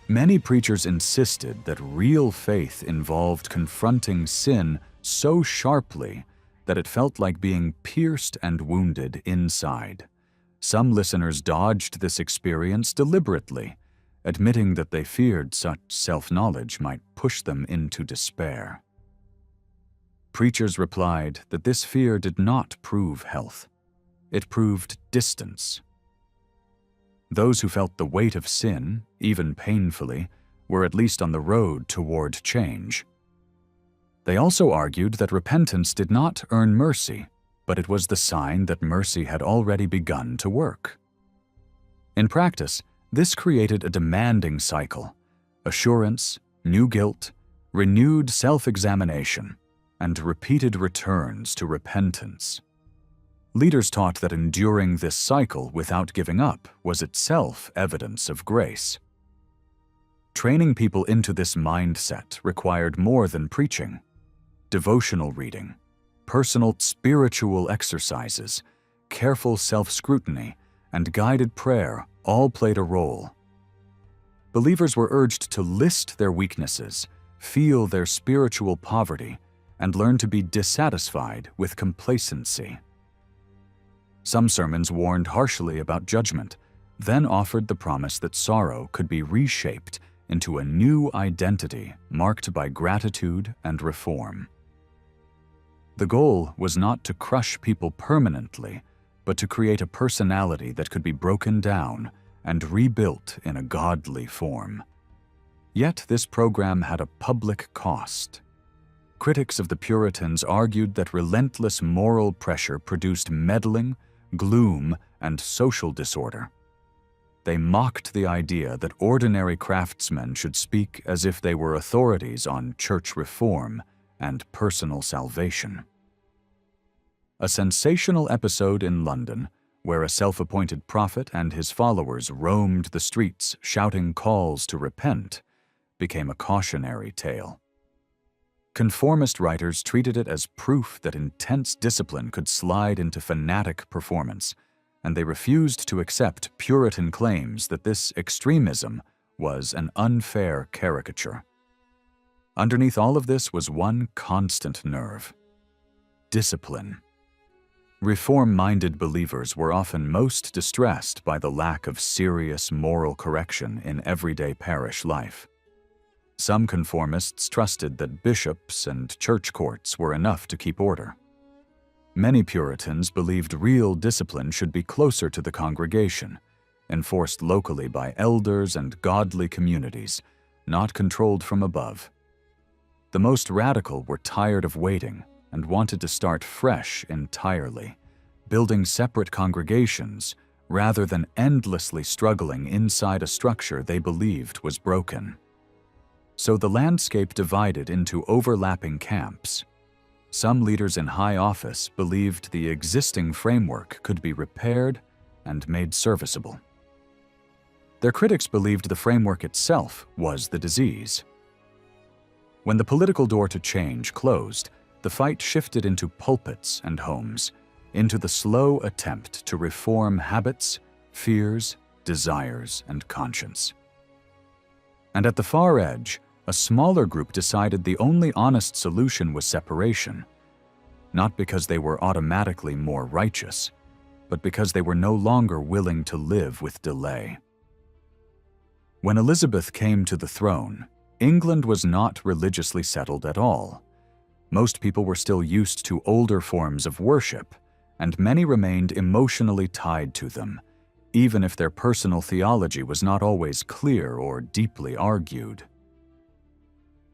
A: Many preachers insisted that real faith involved confronting sin so sharply that it felt like being pierced and wounded inside. Some listeners dodged this experience deliberately, admitting that they feared such self-knowledge might push them into despair. Preachers replied that this fear did not prove health. It proved distance. Those who felt the weight of sin, even painfully, were at least on the road toward change. They also argued that repentance did not earn mercy, but it was the sign that mercy had already begun to work. In practice, this created a demanding cycle: assurance, new guilt, renewed self-examination, and repeated returns to repentance. Leaders taught that enduring this cycle without giving up was itself evidence of grace. Training people into this mindset required more than preaching. Devotional reading, personal spiritual exercises, careful self-scrutiny, and guided prayer all played a role. Believers were urged to list their weaknesses, feel their spiritual poverty, and learn to be dissatisfied with complacency. Some sermons warned harshly about judgment, then offered the promise that sorrow could be reshaped into a new identity marked by gratitude and reform. The goal was not to crush people permanently, but to create a personality that could be broken down and rebuilt in a godly form. Yet this program had a public cost. Critics of the Puritans argued that relentless moral pressure produced meddling, gloom, and social disorder. They mocked the idea that ordinary craftsmen should speak as if they were authorities on church reform and personal salvation. A sensational episode in London, where a self-appointed prophet and his followers roamed the streets shouting calls to repent, became a cautionary tale. Conformist writers treated it as proof that intense discipline could slide into fanatic performance, and they refused to accept Puritan claims that this extremism was an unfair caricature. Underneath all of this was one constant nerve: discipline. Reform-minded believers were often most distressed by the lack of serious moral correction in everyday parish life. Some conformists trusted that bishops and church courts were enough to keep order. Many Puritans believed real discipline should be closer to the congregation, enforced locally by elders and godly communities, not controlled from above. The most radical were tired of waiting and wanted to start fresh entirely, building separate congregations rather than endlessly struggling inside a structure they believed was broken. So the landscape divided into overlapping camps. Some leaders in high office believed the existing framework could be repaired and made serviceable. Their critics believed the framework itself was the disease. When the political door to change closed, the fight shifted into pulpits and homes, into the slow attempt to reform habits, fears, desires, and conscience. And at the far edge, a smaller group decided the only honest solution was separation, not because they were automatically more righteous, but because they were no longer willing to live with delay. When Elizabeth came to the throne, England was not religiously settled at all. Most people were still used to older forms of worship, and many remained emotionally tied to them, even if their personal theology was not always clear or deeply argued.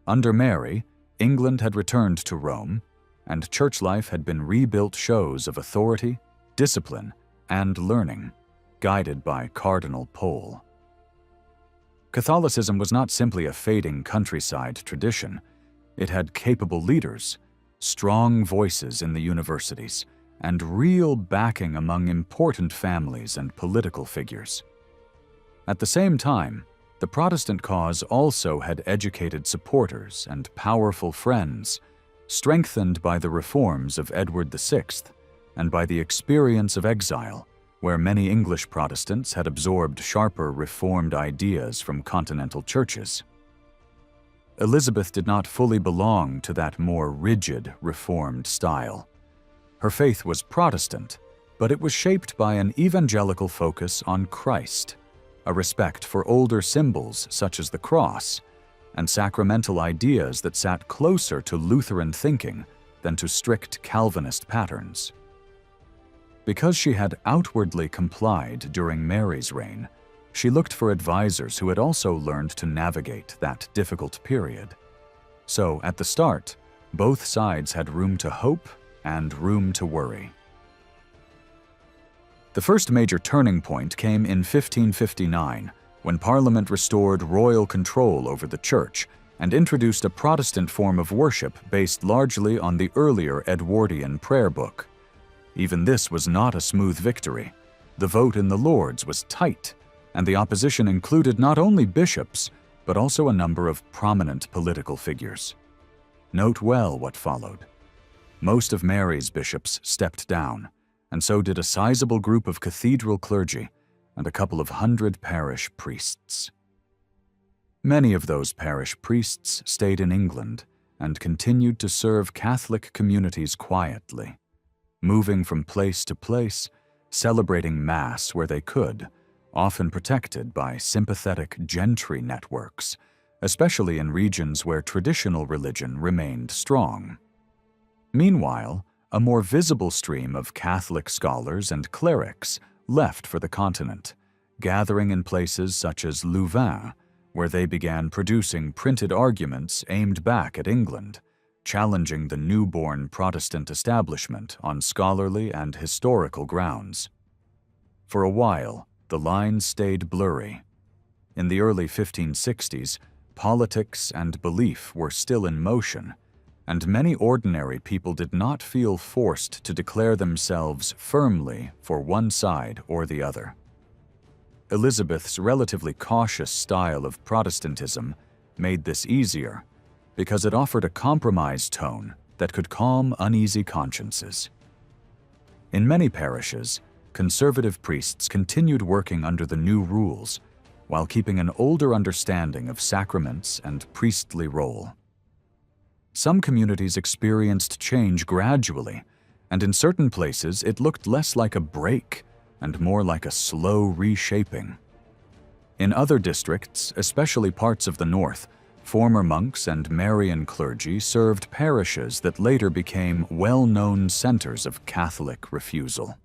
A: Under Mary, England had returned to Rome, and church life had been rebuilt shows of authority, discipline, and learning, guided by Cardinal Pole. Catholicism was not simply a fading countryside tradition. It had capable leaders, strong voices in the universities, and real backing among important families and political figures. At the same time, the Protestant cause also had educated supporters and powerful friends, strengthened by the reforms of Edward VI and by the experience of exile, where many English Protestants had absorbed sharper Reformed ideas from continental churches. Elizabeth did not fully belong to that more rigid Reformed style. Her faith was Protestant, but it was shaped by an evangelical focus on Christ, a respect for older symbols such as the cross, and sacramental ideas that sat closer to Lutheran thinking than to strict Calvinist patterns. Because she had outwardly complied during Mary's reign, she looked for advisors who had also learned to navigate that difficult period. So, at the start, both sides had room to hope and room to worry. The first major turning point came in 1559, when Parliament restored royal control over the Church and introduced a Protestant form of worship based largely on the earlier Edwardian prayer book. Even this was not a smooth victory. The vote in the Lords was tight, and the opposition included not only bishops, but also a number of prominent political figures. Note well what followed. Most of Mary's bishops stepped down, and so did a sizable group of cathedral clergy and a couple of hundred parish priests. Many of those parish priests stayed in England and continued to serve Catholic communities quietly, moving from place to place, celebrating Mass where they could, often protected by sympathetic gentry networks, especially in regions where traditional religion remained strong. Meanwhile, a more visible stream of Catholic scholars and clerics left for the continent, gathering in places such as Louvain, where they began producing printed arguments aimed back at England, challenging the newborn Protestant establishment on scholarly and historical grounds. For a while, the lines stayed blurry. In the early 1560s, politics and belief were still in motion, and many ordinary people did not feel forced to declare themselves firmly for one side or the other. Elizabeth's relatively cautious style of Protestantism made this easier because it offered a compromise tone that could calm uneasy consciences. In many parishes, conservative priests continued working under the new rules while keeping an older understanding of sacraments and priestly role. Some communities experienced change gradually, and in certain places it looked less like a break and more like a slow reshaping. In other districts, especially parts of the north, former monks and Marian clergy served parishes that later became well-known centers of Catholic refusal.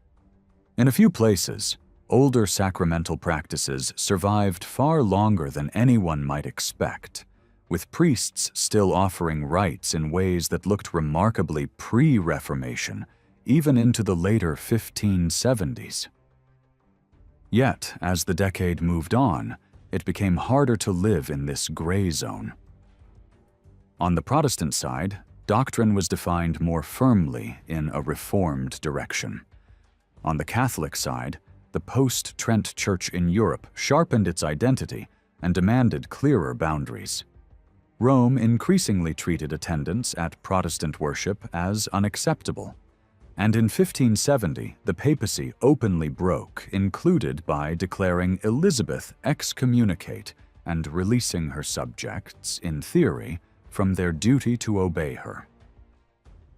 A: In a few places, older sacramental practices survived far longer than anyone might expect, with priests still offering rites in ways that looked remarkably pre-Reformation, even into the later 1570s. Yet, as the decade moved on, it became harder to live in this gray zone. On the Protestant side, doctrine was defined more firmly in a Reformed direction. On the Catholic side, the post-Trent Church in Europe sharpened its identity and demanded clearer boundaries. Rome increasingly treated attendance at Protestant worship as unacceptable, and in 1570 the papacy openly broke, included by declaring Elizabeth excommunicate and releasing her subjects, in theory, from their duty to obey her.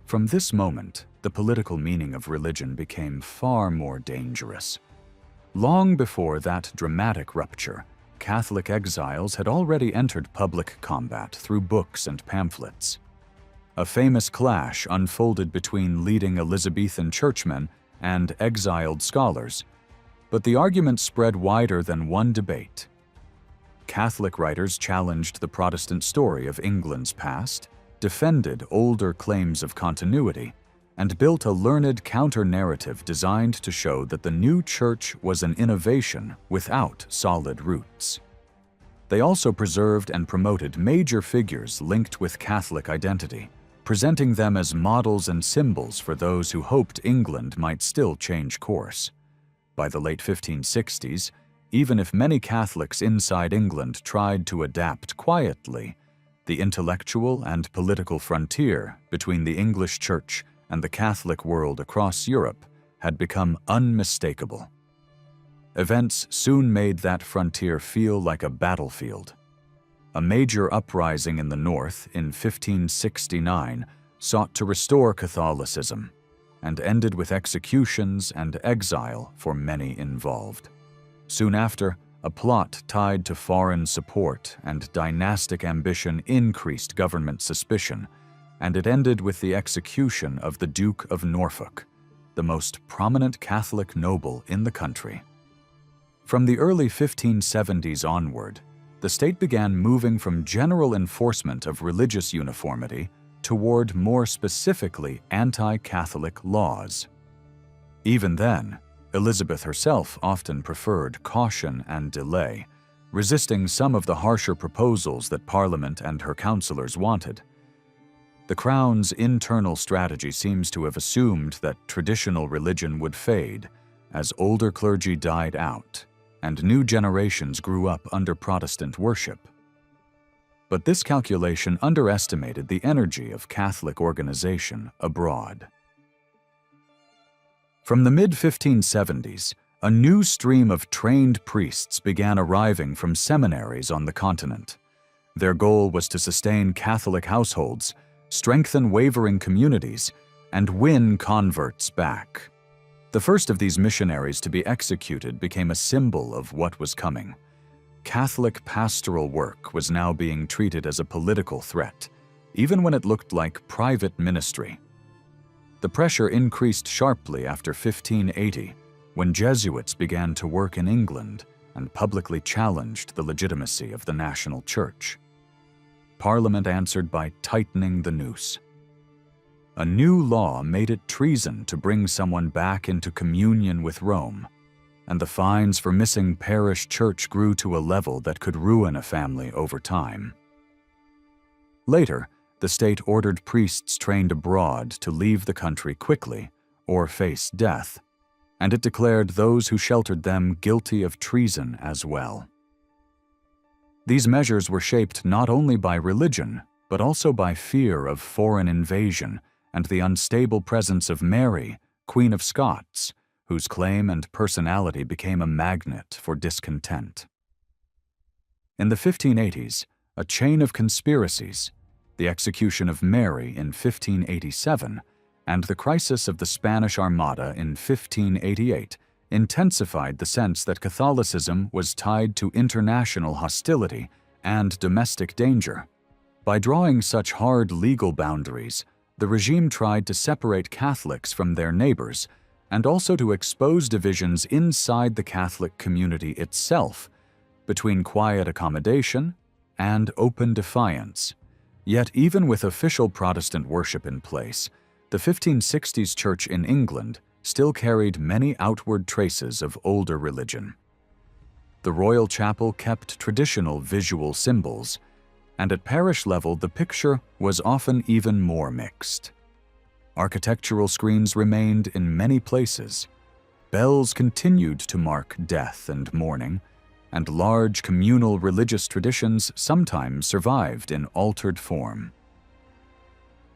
A: From this moment, the political meaning of religion became far more dangerous. Long before that dramatic rupture, Catholic exiles had already entered public combat through books and pamphlets. A famous clash unfolded between leading Elizabethan churchmen and exiled scholars, but the argument spread wider than one debate. Catholic writers challenged the Protestant story of England's past, defended older claims of continuity, and built a learned counter-narrative designed to show that the new church was an innovation without solid roots. They also preserved and promoted major figures linked with Catholic identity, presenting them as models and symbols for those who hoped England might still change course. By the late 1560s, even if many Catholics inside England tried to adapt quietly, the intellectual and political frontier between the English Church and the Catholic world across Europe had become unmistakable. Events soon made that frontier feel like a battlefield. A major uprising in the north in 1569 sought to restore Catholicism and ended with executions and exile for many involved. Soon after, a plot tied to foreign support and dynastic ambition increased government suspicion, and it ended with the execution of the Duke of Norfolk, the most prominent Catholic noble in the country. From the early 1570s onward, the state began moving from general enforcement of religious uniformity toward more specifically anti-Catholic laws. Even then, Elizabeth herself often preferred caution and delay, resisting some of the harsher proposals that Parliament and her councillors wanted. The Crown's internal strategy seems to have assumed that traditional religion would fade as older clergy died out and new generations grew up under Protestant worship. But this calculation underestimated the energy of Catholic organization abroad. From the mid-1570s, a new stream of trained priests began arriving from seminaries on the continent. Their goal was to sustain Catholic households, strengthen wavering communities, and win converts back. The first of these missionaries to be executed became a symbol of what was coming. Catholic pastoral work was now being treated as a political threat, even when it looked like private ministry. The pressure increased sharply after 1580, when Jesuits began to work in England and publicly challenged the legitimacy of the national church. Parliament answered by tightening the noose. A new law made it treason to bring someone back into communion with Rome, and the fines for missing parish church grew to a level that could ruin a family over time. Later, the state ordered priests trained abroad to leave the country quickly or face death, and it declared those who sheltered them guilty of treason as well. These measures were shaped not only by religion, but also by fear of foreign invasion and the unstable presence of Mary, Queen of Scots, whose claim and personality became a magnet for discontent. In the 1580s, a chain of conspiracies, the execution of Mary in 1587, and the crisis of the Spanish Armada in 1588 intensified the sense that Catholicism was tied to international hostility and domestic danger. By drawing such hard legal boundaries, the regime tried to separate Catholics from their neighbors and also to expose divisions inside the Catholic community itself, between quiet accommodation and open defiance. Yet even with official Protestant worship in place, the 1560s church in England still carried many outward traces of older religion. The royal chapel kept traditional visual symbols, and at parish level the picture was often even more mixed. Architectural screens remained in many places, bells continued to mark death and mourning, and large communal religious traditions sometimes survived in altered form.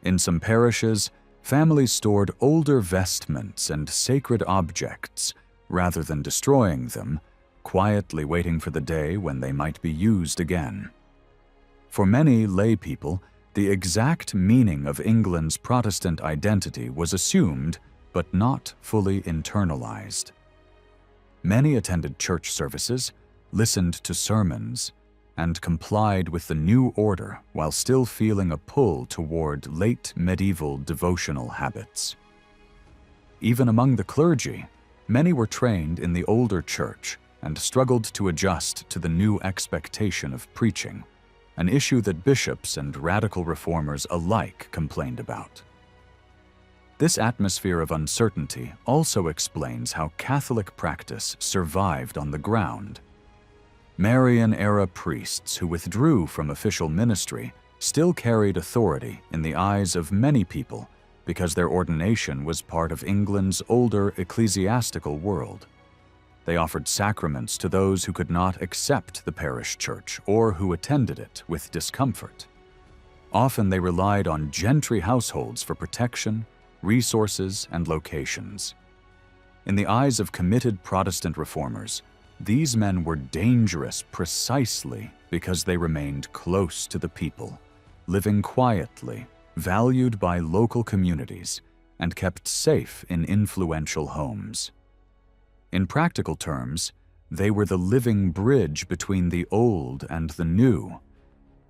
A: In some parishes, families stored older vestments and sacred objects rather than destroying them, quietly waiting for the day when they might be used again. For many lay people, the exact meaning of England's Protestant identity was assumed but not fully internalized. Many attended church services, listened to sermons, and complied with the new order while still feeling a pull toward late medieval devotional habits. Even among the clergy, many were trained in the older church and struggled to adjust to the new expectation of preaching, an issue that bishops and radical reformers alike complained about. This atmosphere of uncertainty also explains how Catholic practice survived on the ground. Marian-era priests who withdrew from official ministry still carried authority in the eyes of many people because their ordination was part of England's older ecclesiastical world. They offered sacraments to those who could not accept the parish church or who attended it with discomfort. Often they relied on gentry households for protection, resources, and locations. In the eyes of committed Protestant reformers, these men were dangerous precisely because they remained close to the people, living quietly, valued by local communities, and kept safe in influential homes. In practical terms, they were the living bridge between the old and the new,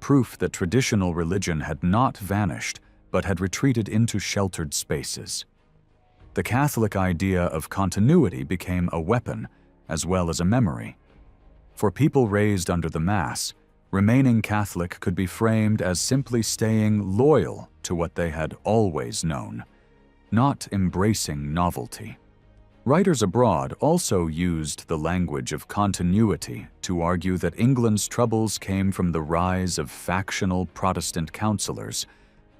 A: proof that traditional religion had not vanished but had retreated into sheltered spaces. The Catholic idea of continuity became a weapon as well as a memory. For people raised under the Mass, remaining Catholic could be framed as simply staying loyal to what they had always known, not embracing novelty. Writers abroad also used the language of continuity to argue that England's troubles came from the rise of factional Protestant councillors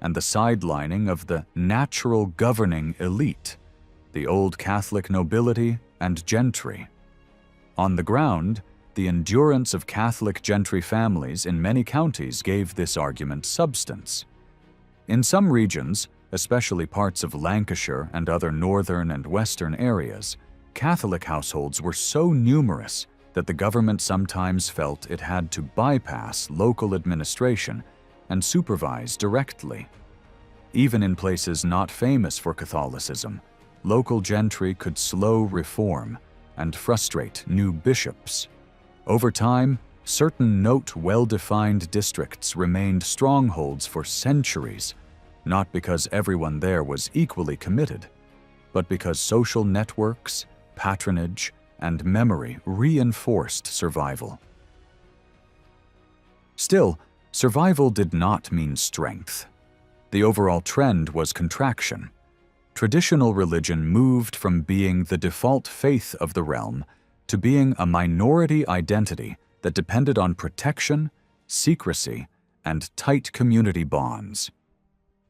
A: and the sidelining of the natural governing elite, the old Catholic nobility and gentry. On the ground, the endurance of Catholic gentry families in many counties gave this argument substance. In some regions, especially parts of Lancashire and other northern and western areas, Catholic households were so numerous that the government sometimes felt it had to bypass local administration and supervise directly. Even in places not famous for Catholicism, local gentry could slow reform and frustrate new bishops. Over time, certain well-defined districts remained strongholds for centuries, not because everyone there was equally committed, but because social networks, patronage, and memory reinforced survival. Still, survival did not mean strength. The overall trend was contraction. Traditional religion moved from being the default faith of the realm to being a minority identity that depended on protection, secrecy, and tight community bonds.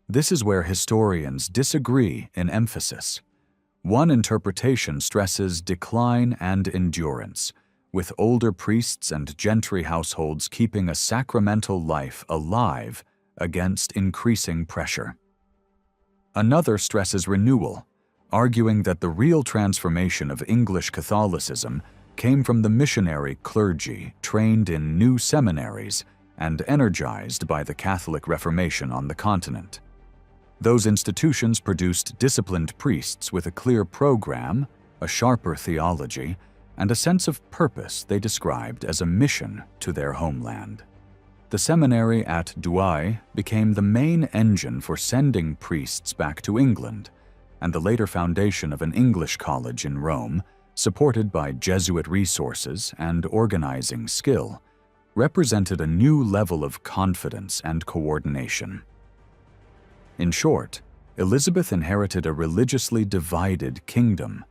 A: This is where historians disagree in emphasis. One interpretation stresses decline and endurance, with older priests and gentry households keeping a sacramental life alive against increasing pressure. Another stresses renewal, arguing that the real transformation of English Catholicism came from the missionary clergy trained in new seminaries and energized by the Catholic Reformation on the continent. Those institutions produced disciplined priests with a clear program, a sharper theology, and a sense of purpose they described as a mission to their homeland. The seminary at Douai became the main engine for sending priests back to England, and the later foundation of an English college in Rome, supported by Jesuit resources and organizing skill, represented a new level of confidence and coordination. In short, Elizabeth inherited a religiously divided kingdom,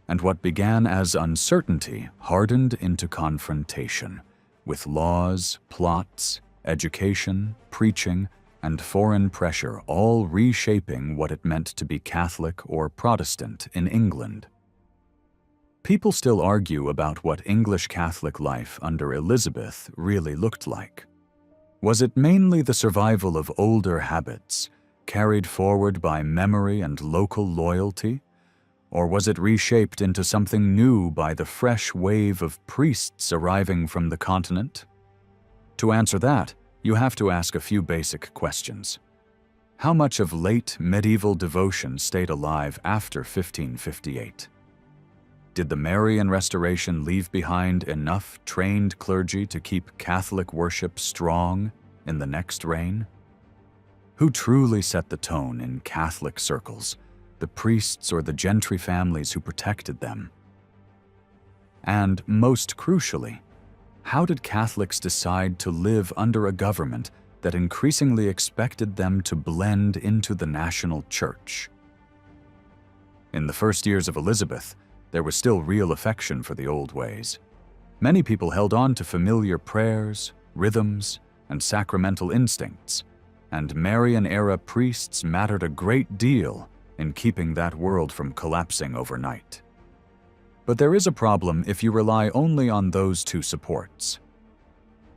A: and what began as uncertainty hardened into confrontation, with laws, plots, education, preaching, and foreign pressure all reshaping what it meant to be Catholic or Protestant in England. People still argue about what English Catholic life under Elizabeth really looked like. Was it mainly the survival of older habits, carried forward by memory and local loyalty? Or was it reshaped into something new by the fresh wave of priests arriving from the continent? To answer that, you have to ask a few basic questions. How much of late medieval devotion stayed alive after 1558? Did the Marian Restoration leave behind enough trained clergy to keep Catholic worship strong in the next reign? Who truly set the tone in Catholic circles, the priests or the gentry families who protected them? And most crucially, how did Catholics decide to live under a government that increasingly expected them to blend into the national church? In the first years of Elizabeth, there was still real affection for the old ways. Many people held on to familiar prayers, rhythms, and sacramental instincts, and Marian-era priests mattered a great deal in keeping that world from collapsing overnight. But there is a problem if you rely only on those two supports.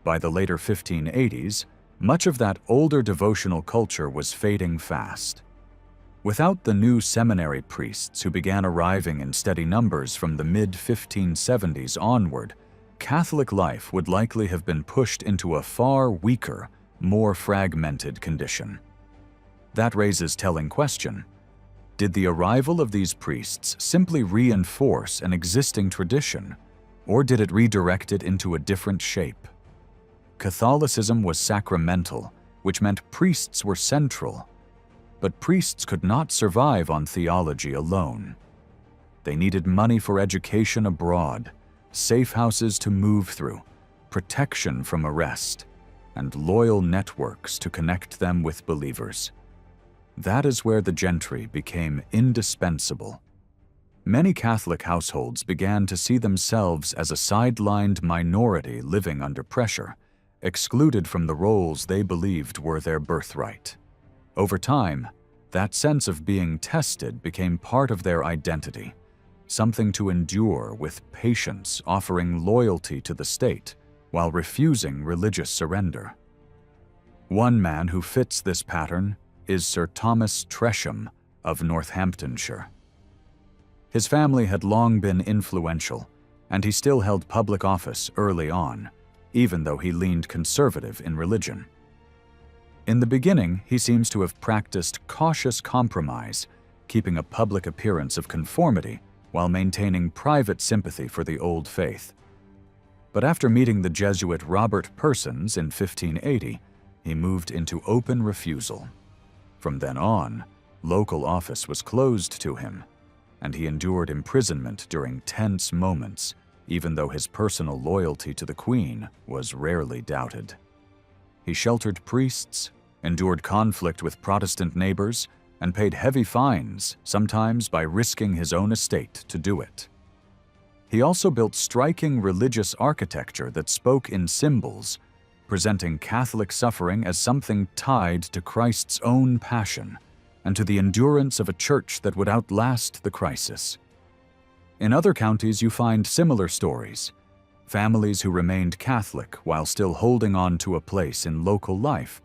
A: By the later 1580s, much of that older devotional culture was fading fast. Without the new seminary priests who began arriving in steady numbers from the mid-1570s onward, Catholic life would likely have been pushed into a far weaker, more fragmented condition. That raises telling question. Did the arrival of these priests simply reinforce an existing tradition, or did it redirect it into a different shape? Catholicism was sacramental, which meant priests were central. But priests could not survive on theology alone. They needed money for education abroad, safe houses to move through, protection from arrest, and loyal networks to connect them with believers. That is where the gentry became indispensable. Many Catholic households began to see themselves as a sidelined minority living under pressure, excluded from the roles they believed were their birthright. Over time, that sense of being tested became part of their identity, something to endure with patience, offering loyalty to the state while refusing religious surrender. One man who fits this pattern is Sir Thomas Tresham of Northamptonshire. His family had long been influential, and he still held public office early on, even though he leaned conservative in religion. In the beginning, he seems to have practiced cautious compromise, keeping a public appearance of conformity while maintaining private sympathy for the old faith. But after meeting the Jesuit Robert Persons in 1580, he moved into open refusal. From then on, local office was closed to him, and he endured imprisonment during tense moments, even though his personal loyalty to the Queen was rarely doubted. He sheltered priests, endured conflict with Protestant neighbors, and paid heavy fines, sometimes by risking his own estate to do it. He also built striking religious architecture that spoke in symbols, presenting Catholic suffering as something tied to Christ's own passion and to the endurance of a church that would outlast the crisis. In other counties, you find similar stories. Families who remained Catholic while still holding on to a place in local life,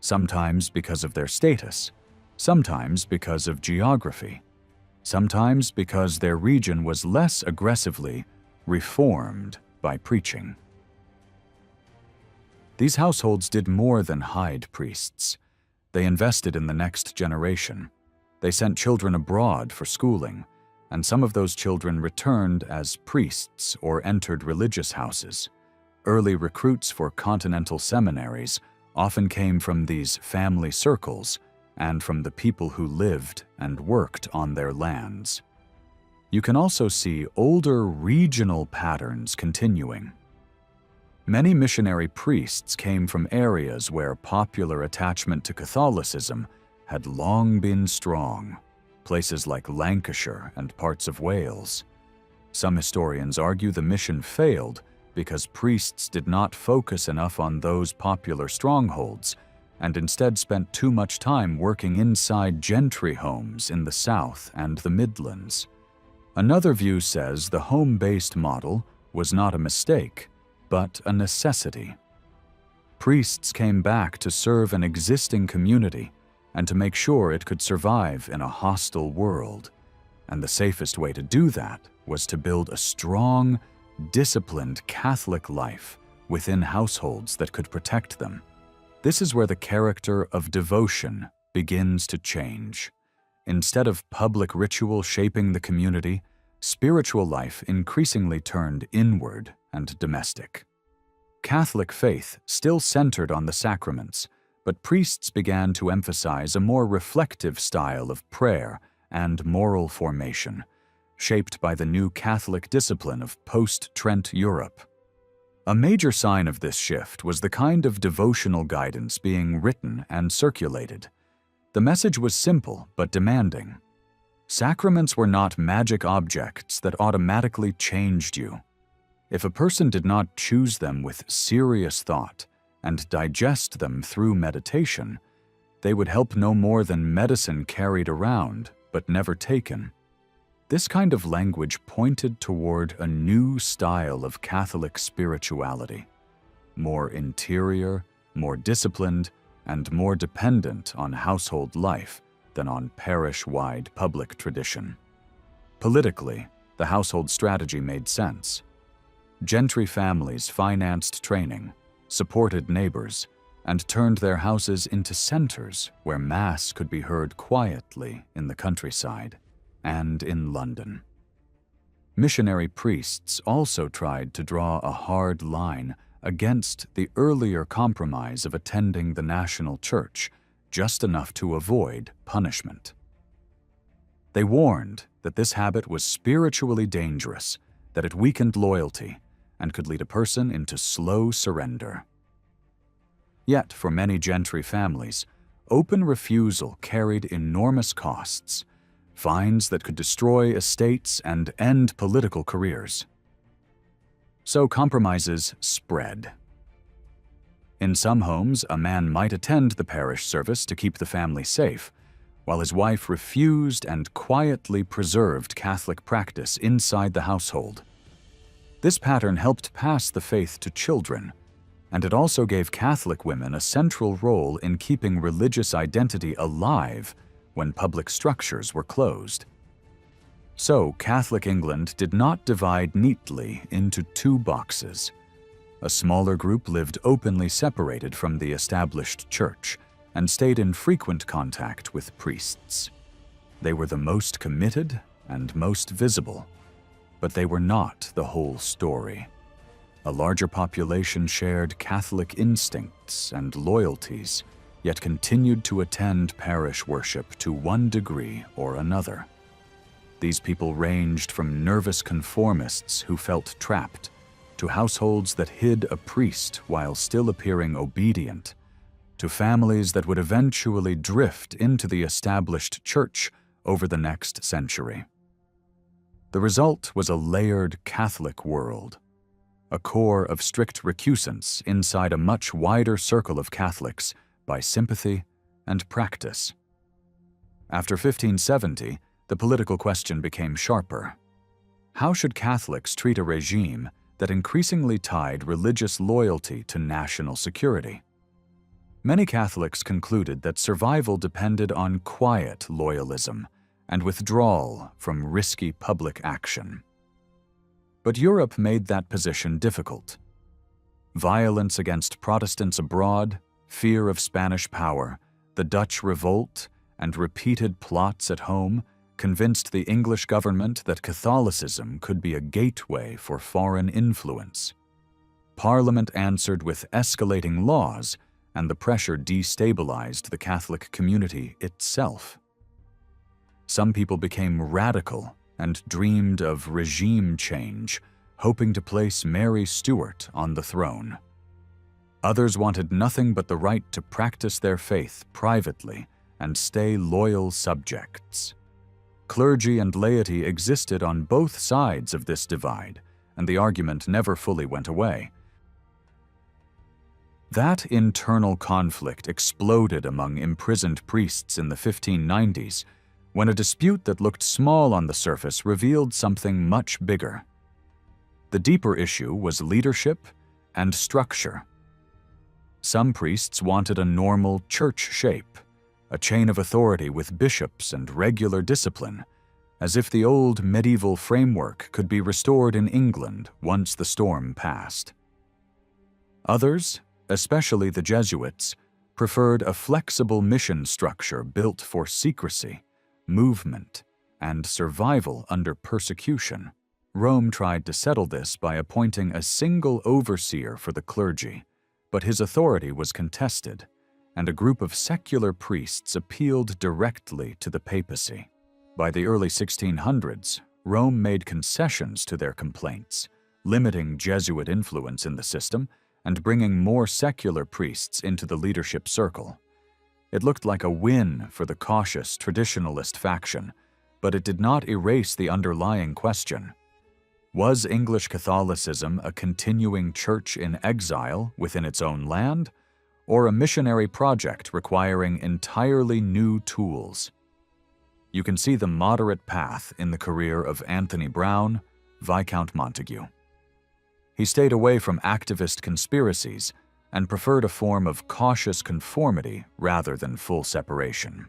A: sometimes because of their status, sometimes because of geography, sometimes because their region was less aggressively reformed by preaching. These households did more than hide priests. They invested in the next generation. They sent children abroad for schooling, and some of those children returned as priests or entered religious houses. Early recruits for continental seminaries often came from these family circles and from the people who lived and worked on their lands. You can also see older regional patterns continuing. Many missionary priests came from areas where popular attachment to Catholicism had long been strong, places like Lancashire and parts of Wales. Some historians argue the mission failed because priests did not focus enough on those popular strongholds and instead spent too much time working inside gentry homes in the South and the Midlands. Another view says the home-based model was not a mistake, but a necessity. Priests came back to serve an existing community and to make sure it could survive in a hostile world. And the safest way to do that was to build a strong, disciplined Catholic life within households that could protect them. This is where the character of devotion begins to change. Instead of public ritual shaping the community, spiritual life increasingly turned inward and domestic. Catholic faith still centered on the sacraments, but priests began to emphasize a more reflective style of prayer and moral formation, shaped by the new Catholic discipline of post-Trent Europe. A major sign of this shift was the kind of devotional guidance being written and circulated. The message was simple but demanding. Sacraments were not magic objects that automatically changed you. If a person did not choose them with serious thought and digest them through meditation, they would help no more than medicine carried around but never taken. This kind of language pointed toward a new style of Catholic spirituality, more interior, more disciplined, and more dependent on household life than on parish-wide public tradition. Politically, the household strategy made sense. Gentry families financed training, supported neighbors, and turned their houses into centers where Mass could be heard quietly in the countryside and in London. Missionary priests also tried to draw a hard line against the earlier compromise of attending the national church just enough to avoid punishment. They warned that this habit was spiritually dangerous, that it weakened loyalty, and could lead a person into slow surrender. Yet, for many gentry families, open refusal carried enormous costs, fines that could destroy estates and end political careers. So compromises spread. In some homes, a man might attend the parish service to keep the family safe, while his wife refused and quietly preserved Catholic practice inside the household. This pattern helped pass the faith to children, and it also gave Catholic women a central role in keeping religious identity alive when public structures were closed. So, Catholic England did not divide neatly into two boxes. A smaller group lived openly separated from the established church and stayed in frequent contact with priests. They were the most committed and most visible, but they were not the whole story. A larger population shared Catholic instincts and loyalties, yet continued to attend parish worship to one degree or another. These people ranged from nervous conformists who felt trapped, to households that hid a priest while still appearing obedient, to families that would eventually drift into the established church over the next century. The result was a layered Catholic world, a core of strict recusants inside a much wider circle of Catholics by sympathy and practice. After 1570, the political question became sharper. How should Catholics treat a regime that increasingly tied religious loyalty to national security? Many Catholics concluded that survival depended on quiet loyalism and withdrawal from risky public action. But Europe made that position difficult. Violence against Protestants abroad, fear of Spanish power, the Dutch revolt, and repeated plots at home convinced the English government that Catholicism could be a gateway for foreign influence. Parliament answered with escalating laws, and the pressure destabilized the Catholic community itself. Some people became radical and dreamed of regime change, hoping to place Mary Stuart on the throne. Others wanted nothing but the right to practice their faith privately and stay loyal subjects. Clergy and laity existed on both sides of this divide, and the argument never fully went away. That internal conflict exploded among imprisoned priests in the 1590s when a dispute that looked small on the surface revealed something much bigger. The deeper issue was leadership and structure. Some priests wanted a normal church shape, a chain of authority with bishops and regular discipline, as if the old medieval framework could be restored in England once the storm passed. Others, especially the Jesuits, preferred a flexible mission structure built for secrecy, movement, and survival under persecution. Rome tried to settle this by appointing a single overseer for the clergy, but his authority was contested, and a group of secular priests appealed directly to the papacy. By the early 1600s, Rome made concessions to their complaints, limiting Jesuit influence in the system and bringing more secular priests into the leadership circle. It looked like a win for the cautious traditionalist faction, but it did not erase the underlying question. Was English Catholicism a continuing church in exile within its own land, or a missionary project requiring entirely new tools? You can see the moderate path in the career of Anthony Browne, Viscount Montague. He stayed away from activist conspiracies and preferred a form of cautious conformity rather than full separation.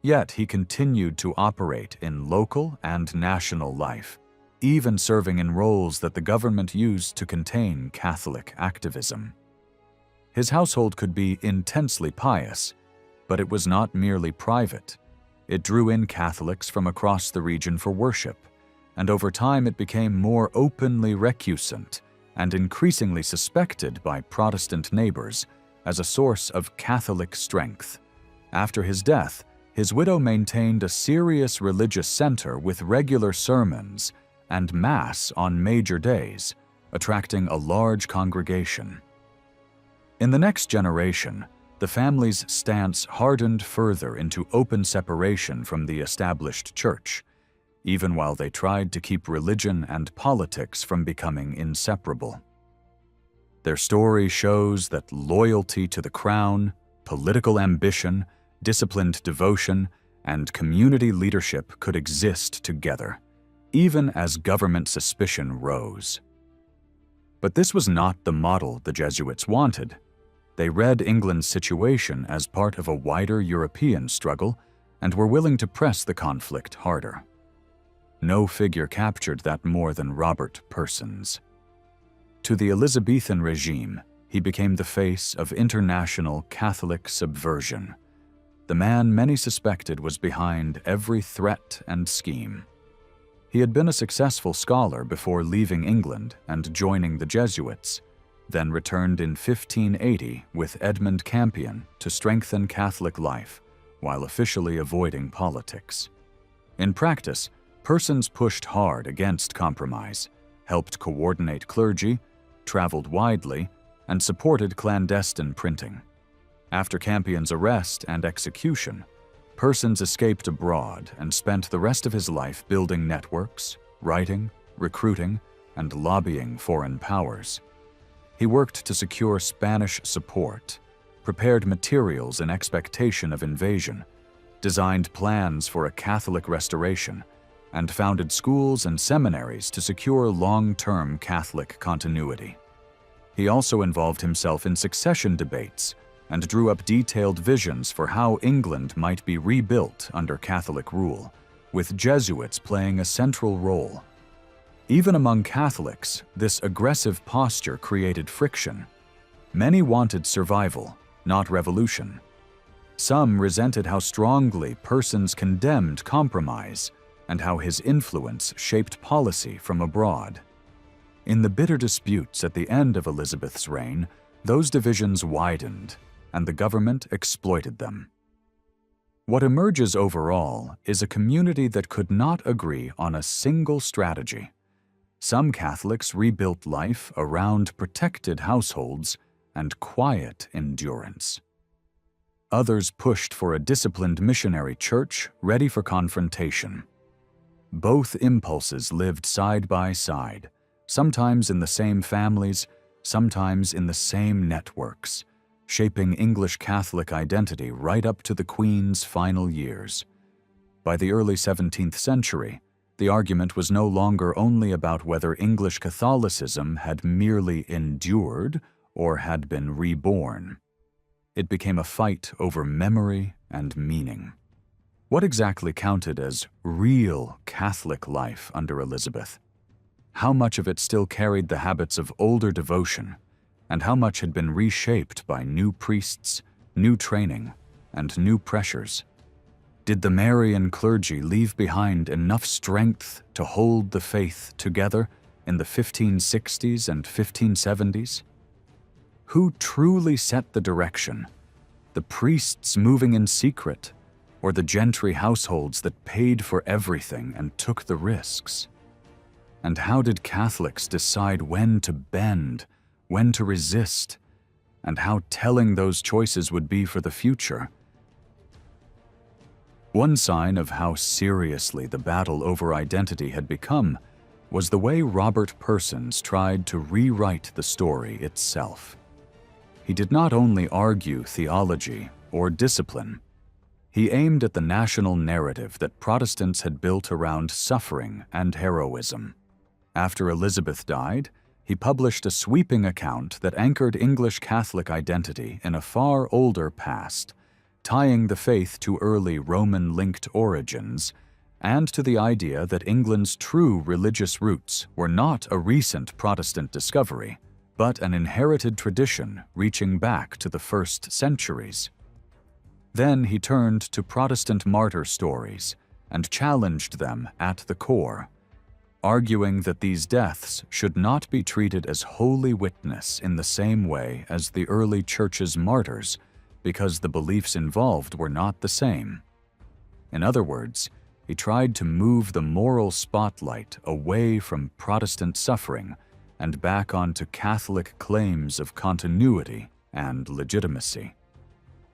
A: Yet he continued to operate in local and national life, even serving in roles that the government used to contain Catholic activism. His household could be intensely pious, but it was not merely private. It drew in Catholics from across the region for worship, and over time it became more openly recusant and increasingly suspected by Protestant neighbors as a source of Catholic strength. After his death, his widow maintained a serious religious center with regular sermons and Mass on major days, attracting a large congregation. In the next generation, the family's stance hardened further into open separation from the established church, even while they tried to keep religion and politics from becoming inseparable. Their story shows that loyalty to the crown, political ambition, disciplined devotion, and community leadership could exist together, even as government suspicion rose. But this was not the model the Jesuits wanted. They read England's situation as part of a wider European struggle and were willing to press the conflict harder. No figure captured that more than Robert Persons. To the Elizabethan regime, he became the face of international Catholic subversion, the man many suspected was behind every threat and scheme. He had been a successful scholar before leaving England and joining the Jesuits, then returned in 1580 with Edmund Campion to strengthen Catholic life while officially avoiding politics. In practice, Persons pushed hard against compromise, helped coordinate clergy, traveled widely, and supported clandestine printing. After Campion's arrest and execution, Persons escaped abroad and spent the rest of his life building networks, writing, recruiting, and lobbying foreign powers. He worked to secure Spanish support, prepared materials in expectation of invasion, designed plans for a Catholic restoration, and founded schools and seminaries to secure long-term Catholic continuity. He also involved himself in succession debates and drew up detailed visions for how England might be rebuilt under Catholic rule, with Jesuits playing a central role. Even among Catholics, this aggressive posture created friction. Many wanted survival, not revolution. Some resented how strongly Persons condemned compromise and how his influence shaped policy from abroad. In the bitter disputes at the end of Elizabeth's reign, those divisions widened, and the government exploited them. What emerges overall is a community that could not agree on a single strategy. Some Catholics rebuilt life around protected households and quiet endurance. Others pushed for a disciplined missionary church ready for confrontation. Both impulses lived side by side, sometimes in the same families, sometimes in the same networks, shaping English Catholic identity right up to the Queen's final years. By the early 17th century, the argument was no longer only about whether English Catholicism had merely endured or had been reborn. It became a fight over memory and meaning. What exactly counted as real Catholic life under Elizabeth? How much of it still carried the habits of older devotion, and how much had been reshaped by new priests, new training, and new pressures? Did the Marian clergy leave behind enough strength to hold the faith together in the 1560s and 1570s? Who truly set the direction? The priests moving in secret, or the gentry households that paid for everything and took the risks? And how did Catholics decide when to bend, when to resist, and how telling those choices would be for the future? One sign of how seriously the battle over identity had become was the way Robert Persons tried to rewrite the story itself. He did not only argue theology or discipline. He aimed at the national narrative that Protestants had built around suffering and heroism. After Elizabeth died, he published a sweeping account that anchored English Catholic identity in a far older past, tying the faith to early Roman-linked origins and to the idea that England's true religious roots were not a recent Protestant discovery, but an inherited tradition reaching back to the first centuries. Then he turned to Protestant martyr stories and challenged them at the core, arguing that these deaths should not be treated as holy witness in the same way as the early Church's martyrs, because the beliefs involved were not the same. In other words, he tried to move the moral spotlight away from Protestant suffering and back onto Catholic claims of continuity and legitimacy.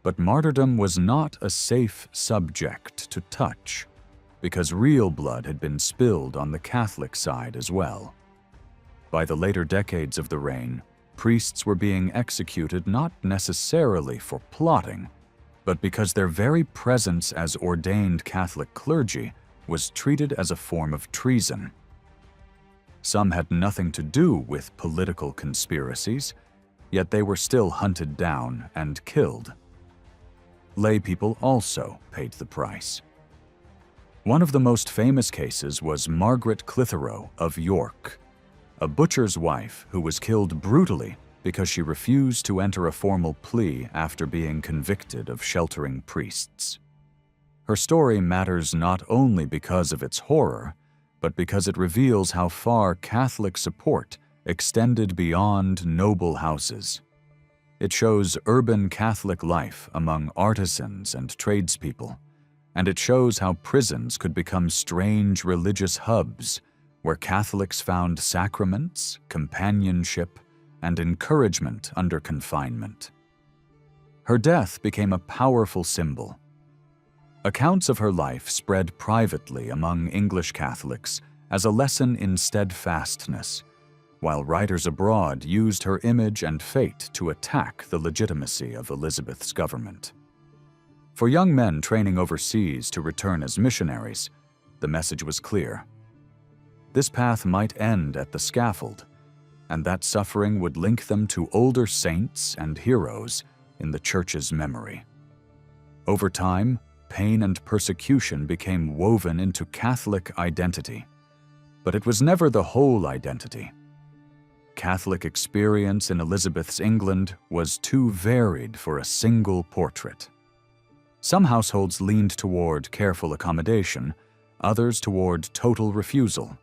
A: But martyrdom was not a safe subject to touch, because real blood had been spilled on the Catholic side as well. By the later decades of the reign, priests were being executed not necessarily for plotting, but because their very presence as ordained Catholic clergy was treated as a form of treason. Some had nothing to do with political conspiracies, yet they were still hunted down and killed. Lay people also paid the price. One of the most famous cases was Margaret Clitheroe of York, a butcher's wife who was killed brutally because she refused to enter a formal plea after being convicted of sheltering priests. Her story matters not only because of its horror, but because it reveals how far Catholic support extended beyond noble houses. It shows urban Catholic life among artisans and tradespeople, and it shows how prisons could become strange religious hubs where Catholics found sacraments, companionship, and encouragement under confinement. Her death became a powerful symbol. Accounts of her life spread privately among English Catholics as a lesson in steadfastness, while writers abroad used her image and fate to attack the legitimacy of Elizabeth's government. For young men training overseas to return as missionaries, the message was clear. This path might end at the scaffold, and that suffering would link them to older saints and heroes in the Church's memory. Over time, pain and persecution became woven into Catholic identity, but it was never the whole identity. Catholic experience in Elizabeth's England was too varied for a single portrait. Some households leaned toward careful accommodation, others toward total refusal,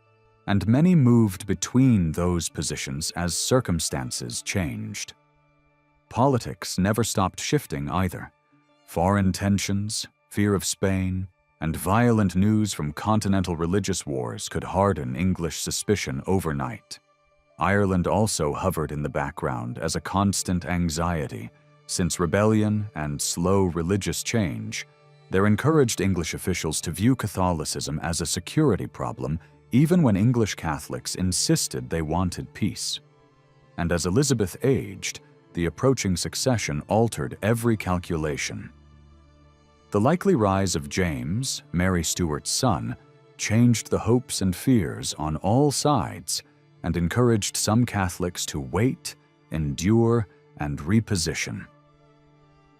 A: and many moved between those positions as circumstances changed. Politics never stopped shifting either. Foreign tensions, fear of Spain, and violent news from continental religious wars could harden English suspicion overnight. Ireland also hovered in the background as a constant anxiety, since rebellion and slow religious change, there encouraged English officials to view Catholicism as a security problem even when English Catholics insisted they wanted peace. And as Elizabeth aged, the approaching succession altered every calculation. The likely rise of James, Mary Stuart's son, changed the hopes and fears on all sides and encouraged some Catholics to wait, endure, and reposition.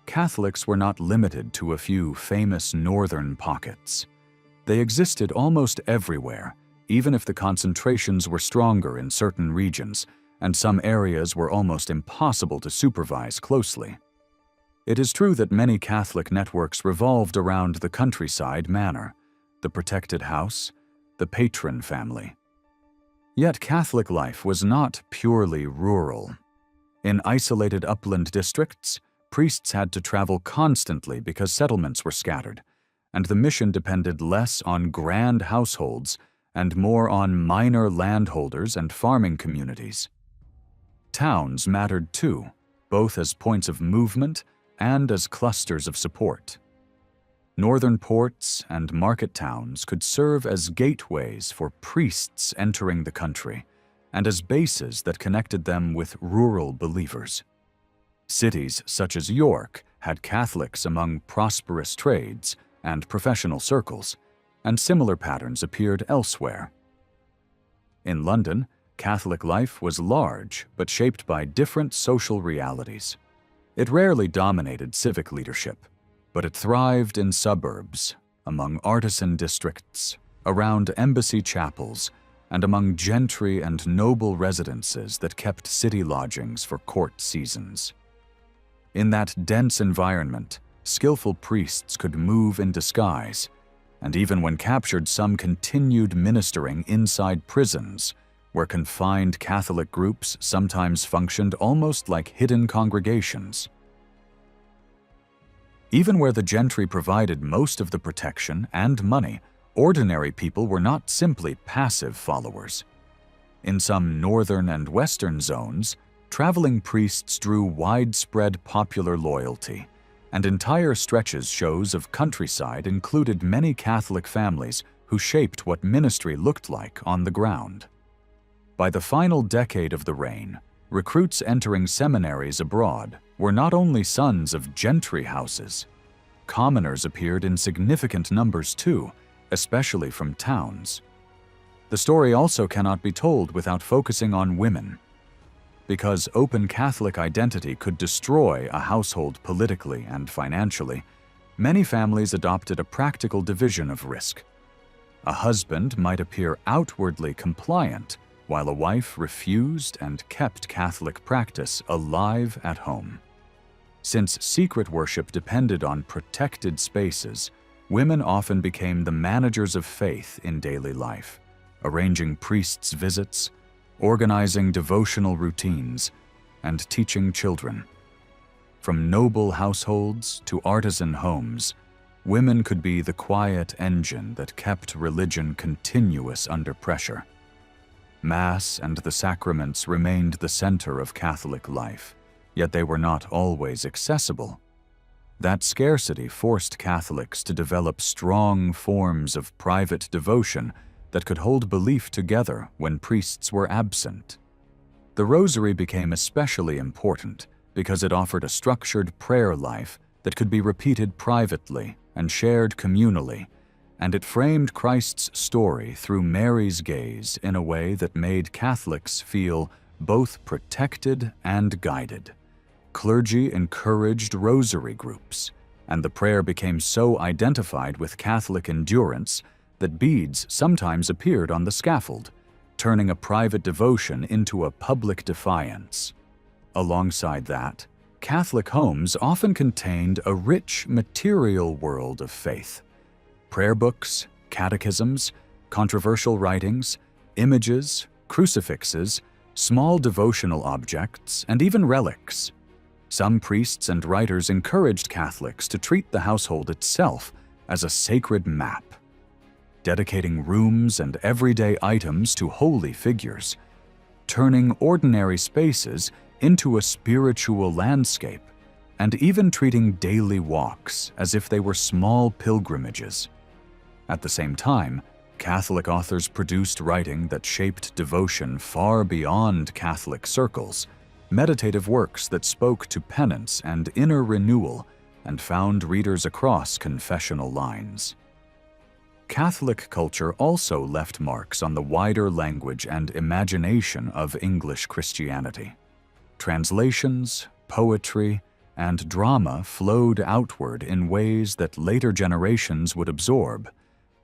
A: Catholics were not limited to a few famous northern pockets. They existed almost everywhere, even if the concentrations were stronger in certain regions, and some areas were almost impossible to supervise closely. It is true that many Catholic networks revolved around the countryside manor, the protected house, the patron family. Yet Catholic life was not purely rural. In isolated upland districts, priests had to travel constantly because settlements were scattered, and the mission depended less on grand households and more on minor landholders and farming communities. Towns mattered too, both as points of movement and as clusters of support. Northern ports and market towns could serve as gateways for priests entering the country and as bases that connected them with rural believers. Cities such as York had Catholics among prosperous trades and professional circles, and similar patterns appeared elsewhere. In London, Catholic life was large but shaped by different social realities. It rarely dominated civic leadership, but it thrived in suburbs, among artisan districts, around embassy chapels, and among gentry and noble residences that kept city lodgings for court seasons. In that dense environment, skillful priests could move in disguise, and even when captured, some continued ministering inside prisons, where confined Catholic groups sometimes functioned almost like hidden congregations. Even where the gentry provided most of the protection and money, ordinary people were not simply passive followers. In some northern and western zones, traveling priests drew widespread popular loyalty, and entire stretches shows of countryside included many Catholic families who shaped what ministry looked like on the ground. By the final decade of the reign, recruits entering seminaries abroad were not only sons of gentry houses. Commoners appeared in significant numbers too, especially from towns. The story also cannot be told without focusing on women. Because open Catholic identity could destroy a household politically and financially, many families adopted a practical division of risk. A husband might appear outwardly compliant, while a wife refused and kept Catholic practice alive at home. Since secret worship depended on protected spaces, women often became the managers of faith in daily life, arranging priests' visits, organizing devotional routines, and teaching children. From noble households to artisan homes, women could be the quiet engine that kept religion continuous under pressure. Mass and the sacraments remained the center of Catholic life, yet they were not always accessible. That scarcity forced Catholics to develop strong forms of private devotion that could hold belief together when priests were absent. The Rosary became especially important because it offered a structured prayer life that could be repeated privately and shared communally, and it framed Christ's story through Mary's gaze in a way that made Catholics feel both protected and guided. Clergy encouraged rosary groups, and the prayer became so identified with Catholic endurance that beads sometimes appeared on the scaffold, turning a private devotion into a public defiance. Alongside that, Catholic homes often contained a rich material world of faith. Prayer books, catechisms, controversial writings, images, crucifixes, small devotional objects, and even relics. Some priests and writers encouraged Catholics to treat the household itself as a sacred map, dedicating rooms and everyday items to holy figures, turning ordinary spaces into a spiritual landscape, and even treating daily walks as if they were small pilgrimages. At the same time, Catholic authors produced writing that shaped devotion far beyond Catholic circles, meditative works that spoke to penance and inner renewal, and found readers across confessional lines. Catholic culture also left marks on the wider language and imagination of English Christianity. Translations, poetry, and drama flowed outward in ways that later generations would absorb,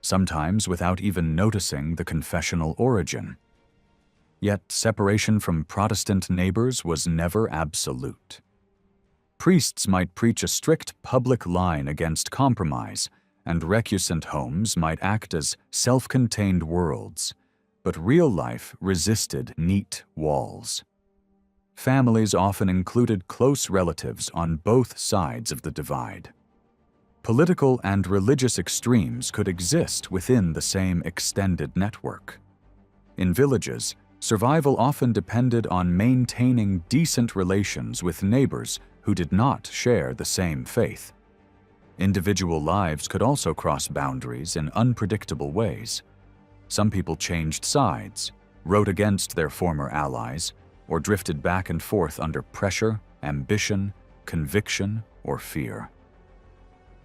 A: sometimes without even noticing the confessional origin. Yet separation from Protestant neighbors was never absolute. Priests might preach a strict public line against compromise, and recusant homes might act as self-contained worlds, but real life resisted neat walls. Families often included close relatives on both sides of the divide. Political and religious extremes could exist within the same extended network. In villages, survival often depended on maintaining decent relations with neighbors who did not share the same faith. Individual lives could also cross boundaries in unpredictable ways. Some people changed sides, wrote against their former allies, or drifted back and forth under pressure, ambition, conviction, or fear.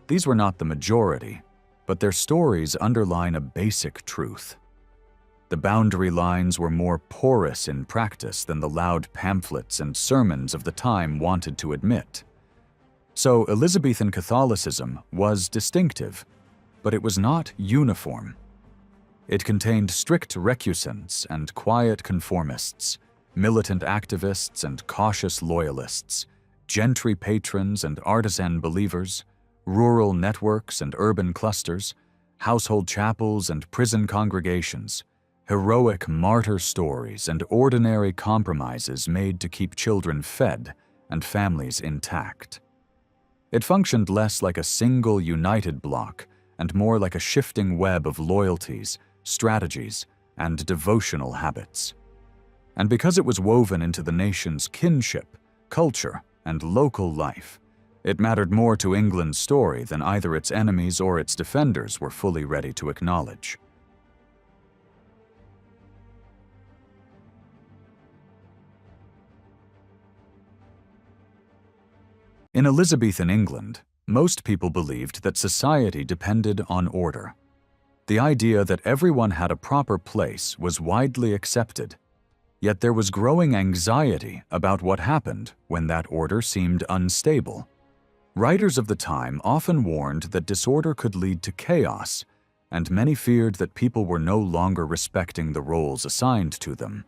A: These were not the majority, but their stories underline a basic truth. The boundary lines were more porous in practice than the loud pamphlets and sermons of the time wanted to admit. So Elizabethan Catholicism was distinctive, but it was not uniform. It contained strict recusants and quiet conformists, militant activists and cautious loyalists, gentry patrons and artisan believers, rural networks and urban clusters, household chapels and prison congregations, heroic martyr stories and ordinary compromises made to keep children fed and families intact. It functioned less like a single united bloc and more like a shifting web of loyalties, strategies, and devotional habits. And because it was woven into the nation's kinship, culture, and local life, it mattered more to England's story than either its enemies or its defenders were fully ready to acknowledge. In Elizabethan England, most people believed that society depended on order. The idea that everyone had a proper place was widely accepted, yet there was growing anxiety about what happened when that order seemed unstable. Writers of the time often warned that disorder could lead to chaos, and many feared that people were no longer respecting the roles assigned to them.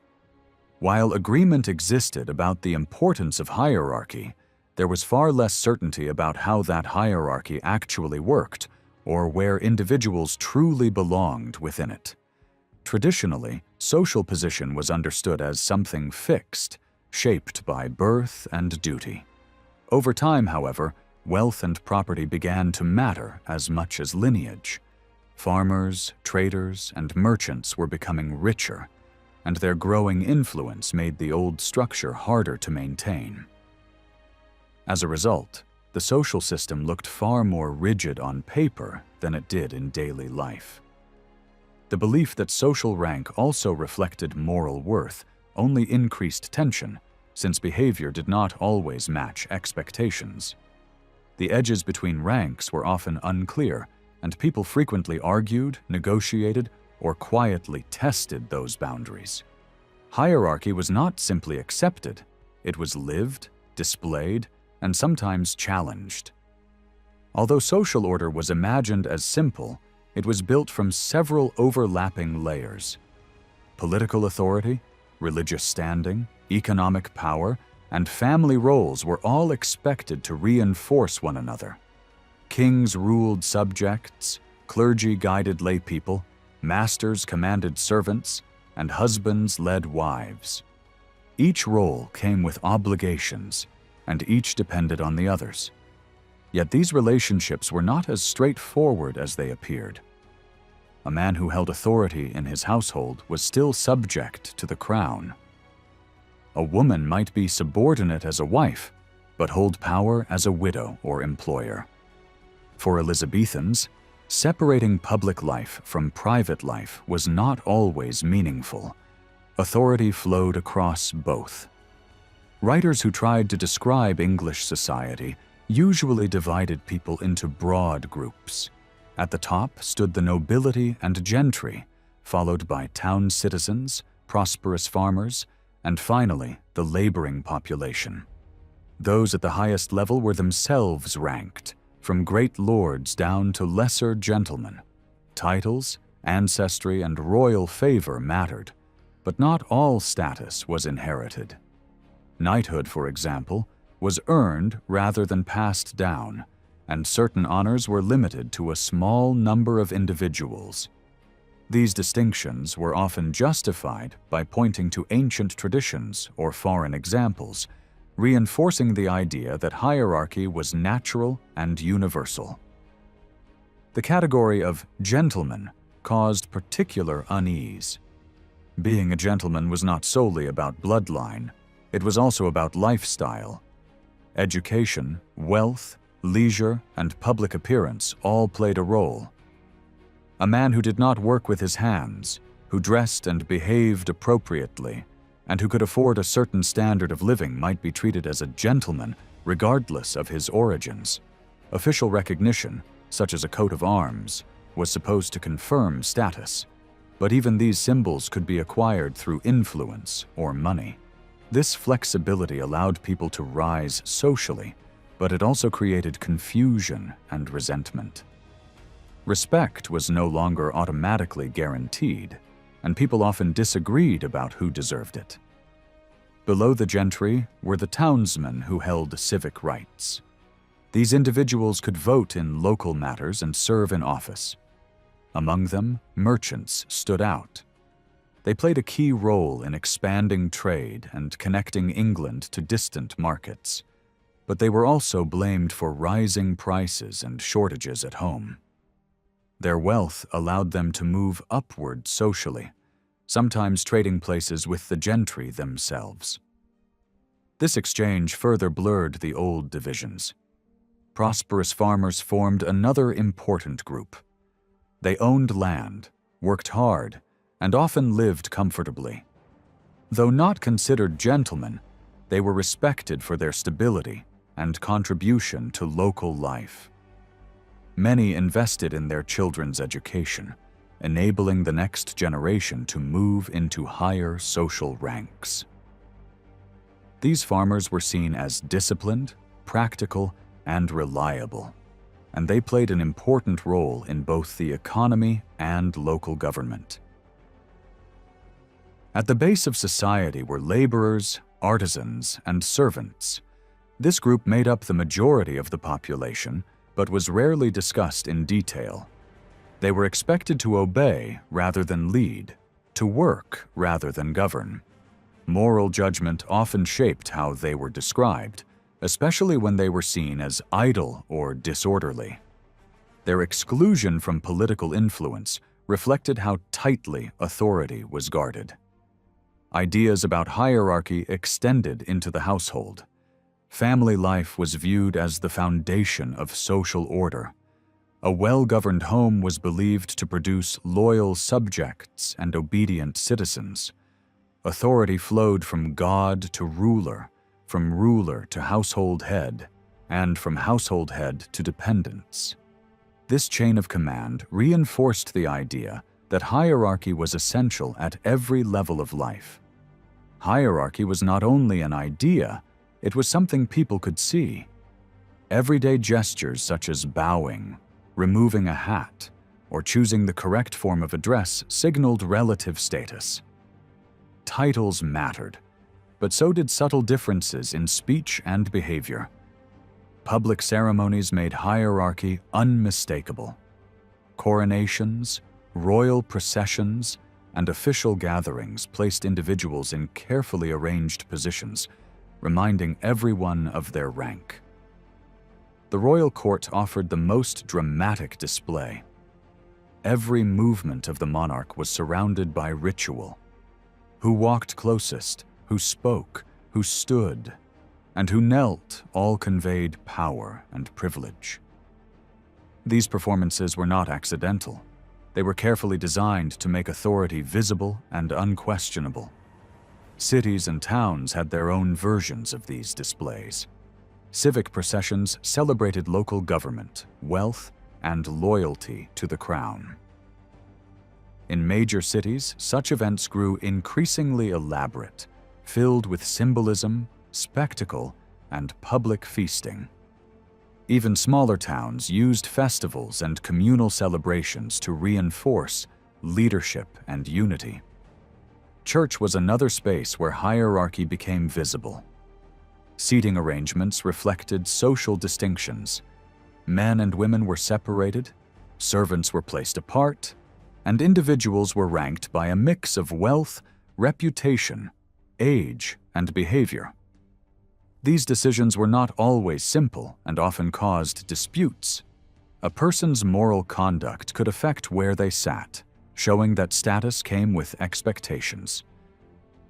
A: While agreement existed about the importance of hierarchy, there was far less certainty about how that hierarchy actually worked or where individuals truly belonged within it. Traditionally, social position was understood as something fixed, shaped by birth and duty. Over time, however, wealth and property began to matter as much as lineage. Farmers, traders, and merchants were becoming richer, and their growing influence made the old structure harder to maintain. As a result, the social system looked far more rigid on paper than it did in daily life. The belief that social rank also reflected moral worth only increased tension, since behavior did not always match expectations. The edges between ranks were often unclear, and people frequently argued, negotiated, or quietly tested those boundaries. Hierarchy was not simply accepted, it was lived, displayed, and sometimes challenged. Although social order was imagined as simple, it was built from several overlapping layers. Political authority, religious standing, economic power, and family roles were all expected to reinforce one another. Kings ruled subjects, clergy guided laypeople, masters commanded servants, and husbands led wives. Each role came with obligations, and each depended on the others. Yet these relationships were not as straightforward as they appeared. A man who held authority in his household was still subject to the crown. A woman might be subordinate as a wife, but hold power as a widow or employer. For Elizabethans, separating public life from private life was not always meaningful. Authority flowed across both. Writers who tried to describe English society usually divided people into broad groups. At the top stood the nobility and gentry, followed by town citizens, prosperous farmers, and finally, the laboring population. Those at the highest level were themselves ranked, from great lords down to lesser gentlemen. Titles, ancestry, and royal favor mattered, but not all status was inherited. Knighthood, for example, was earned rather than passed down, and certain honors were limited to a small number of individuals. These distinctions were often justified by pointing to ancient traditions or foreign examples, reinforcing the idea that hierarchy was natural and universal. The category of gentleman caused particular unease. Being a gentleman was not solely about bloodline, it was also about lifestyle. Education, wealth, leisure, and public appearance all played a role. A man who did not work with his hands, who dressed and behaved appropriately, and who could afford a certain standard of living might be treated as a gentleman regardless of his origins. Official recognition, such as a coat of arms, was supposed to confirm status, but even these symbols could be acquired through influence or money. This flexibility allowed people to rise socially, but it also created confusion and resentment. Respect was no longer automatically guaranteed, and people often disagreed about who deserved it. Below the gentry were the townsmen who held civic rights. These individuals could vote in local matters and serve in office. Among them, merchants stood out. They played a key role in expanding trade and connecting England to distant markets, but they were also blamed for rising prices and shortages at home. Their wealth allowed them to move upward socially, sometimes trading places with the gentry themselves. This exchange further blurred the old divisions. Prosperous farmers formed another important group. They owned land, worked hard, and often lived comfortably. Though not considered gentlemen, they were respected for their stability and contribution to local life. Many invested in their children's education, enabling the next generation to move into higher social ranks. These farmers were seen as disciplined, practical, and reliable, and they played an important role in both the economy and local government. At the base of society were laborers, artisans, and servants. This group made up the majority of the population, but was rarely discussed in detail. They were expected to obey rather than lead, to work rather than govern. Moral judgment often shaped how they were described, especially when they were seen as idle or disorderly. Their exclusion from political influence reflected how tightly authority was guarded. Ideas about hierarchy extended into the household. Family life was viewed as the foundation of social order. A well-governed home was believed to produce loyal subjects and obedient citizens. Authority flowed from God to ruler, from ruler to household head, and from household head to dependents. This chain of command reinforced the idea that hierarchy was essential at every level of life. Hierarchy was not only an idea, it was something people could see. Everyday gestures such as bowing, removing a hat, or choosing the correct form of address signaled relative status. Titles mattered, but so did subtle differences in speech and behavior. Public ceremonies made hierarchy unmistakable. Coronations, royal processions, and official gatherings placed individuals in carefully arranged positions, reminding everyone of their rank. The royal court offered the most dramatic display. Every movement of the monarch was surrounded by ritual. Who walked closest, who spoke, who stood, and who knelt all conveyed power and privilege. These performances were not accidental. They were carefully designed to make authority visible and unquestionable. Cities and towns had their own versions of these displays. Civic processions celebrated local government, wealth, and loyalty to the crown. In major cities, such events grew increasingly elaborate, filled with symbolism, spectacle, and public feasting. Even smaller towns used festivals and communal celebrations to reinforce leadership and unity. Church was another space where hierarchy became visible. Seating arrangements reflected social distinctions. Men and women were separated, servants were placed apart, and individuals were ranked by a mix of wealth, reputation, age, and behavior. These decisions were not always simple and often caused disputes. A person's moral conduct could affect where they sat, showing that status came with expectations.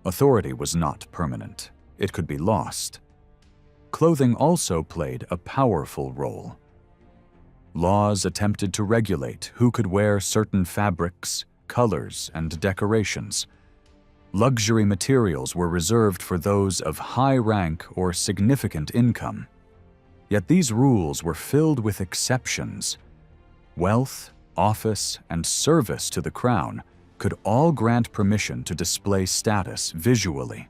A: Authority was not permanent. It could be lost. Clothing also played a powerful role. Laws attempted to regulate who could wear certain fabrics, colors, and decorations. Luxury materials were reserved for those of high rank or significant income. Yet these rules were filled with exceptions. Wealth, office, and service to the crown could all grant permission to display status visually.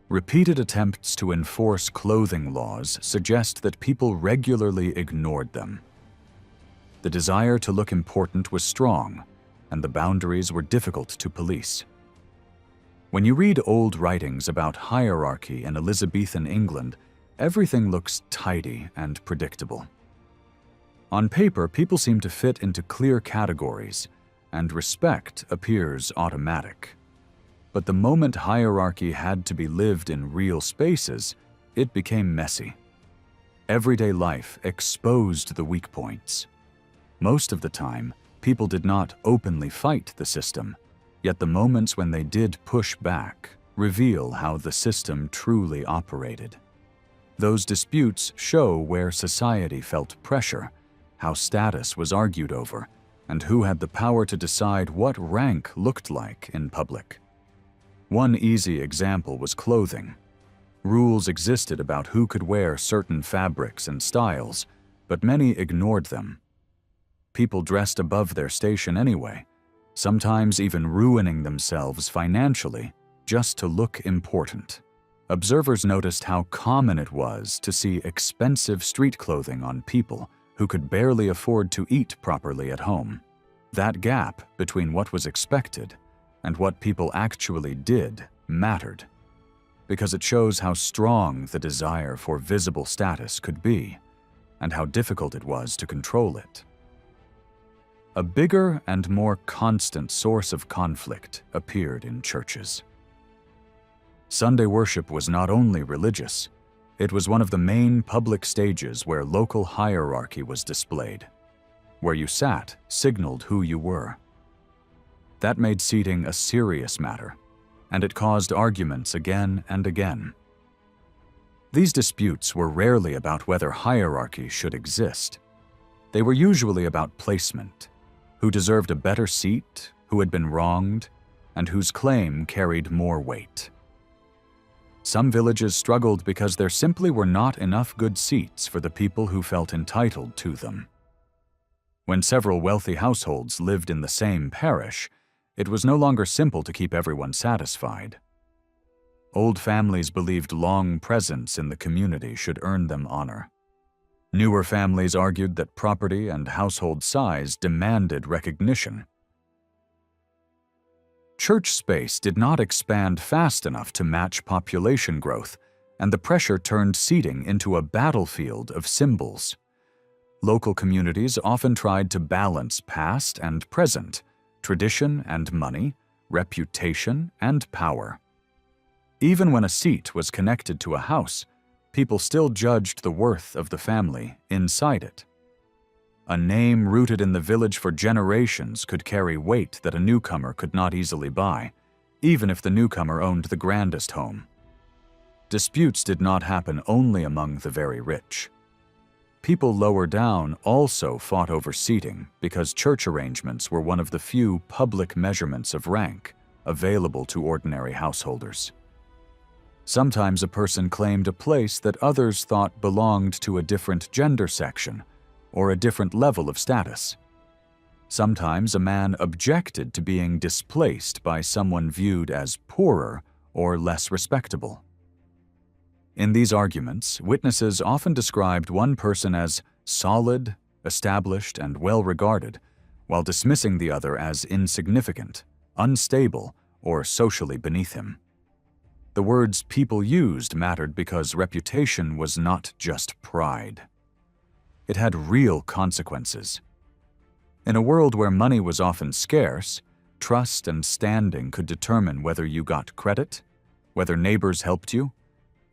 A: Repeated attempts to enforce clothing laws suggest that people regularly ignored them. The desire to look important was strong, and the boundaries were difficult to police. When you read old writings about hierarchy in Elizabethan England, everything looks tidy and predictable. On paper, people seem to fit into clear categories, and respect appears automatic. But the moment hierarchy had to be lived in real spaces, it became messy. Everyday life exposed the weak points. Most of the time, people did not openly fight the system, yet the moments when they did push back reveal how the system truly operated. Those disputes show where society felt pressure, how status was argued over, and who had the power to decide what rank looked like in public. One easy example was clothing. Rules existed about who could wear certain fabrics and styles, but many ignored them. People dressed above their station anyway, sometimes even ruining themselves financially just to look important. Observers noticed how common it was to see expensive street clothing on people who could barely afford to eat properly at home. That gap between what was expected and what people actually did mattered, because it shows how strong the desire for visible status could be, and how difficult it was to control it. A bigger and more constant source of conflict appeared in churches. Sunday worship was not only religious, it was one of the main public stages where local hierarchy was displayed. Where you sat signaled who you were. That made seating a serious matter, and it caused arguments again and again. These disputes were rarely about whether hierarchy should exist. They were usually about placement, who deserved a better seat, who had been wronged, and whose claim carried more weight. Some villages struggled because there simply were not enough good seats for the people who felt entitled to them. When several wealthy households lived in the same parish, it was no longer simple to keep everyone satisfied. Old families believed long presence in the community should earn them honor. Newer families argued that property and household size demanded recognition. Church space did not expand fast enough to match population growth, and the pressure turned seating into a battlefield of symbols. Local communities often tried to balance past and present, tradition and money, reputation and power. Even when a seat was connected to a house, people still judged the worth of the family inside it. A name rooted in the village for generations could carry weight that a newcomer could not easily buy, even if the newcomer owned the grandest home. Disputes did not happen only among the very rich. People lower down also fought over seating because church arrangements were one of the few public measurements of rank available to ordinary householders. Sometimes a person claimed a place that others thought belonged to a different gender section or a different level of status. Sometimes a man objected to being displaced by someone viewed as poorer or less respectable. In these arguments, witnesses often described one person as solid, established, and well-regarded, while dismissing the other as insignificant, unstable, or socially beneath him. The words people used mattered because reputation was not just pride. It had real consequences. In a world where money was often scarce, trust and standing could determine whether you got credit, whether neighbors helped you,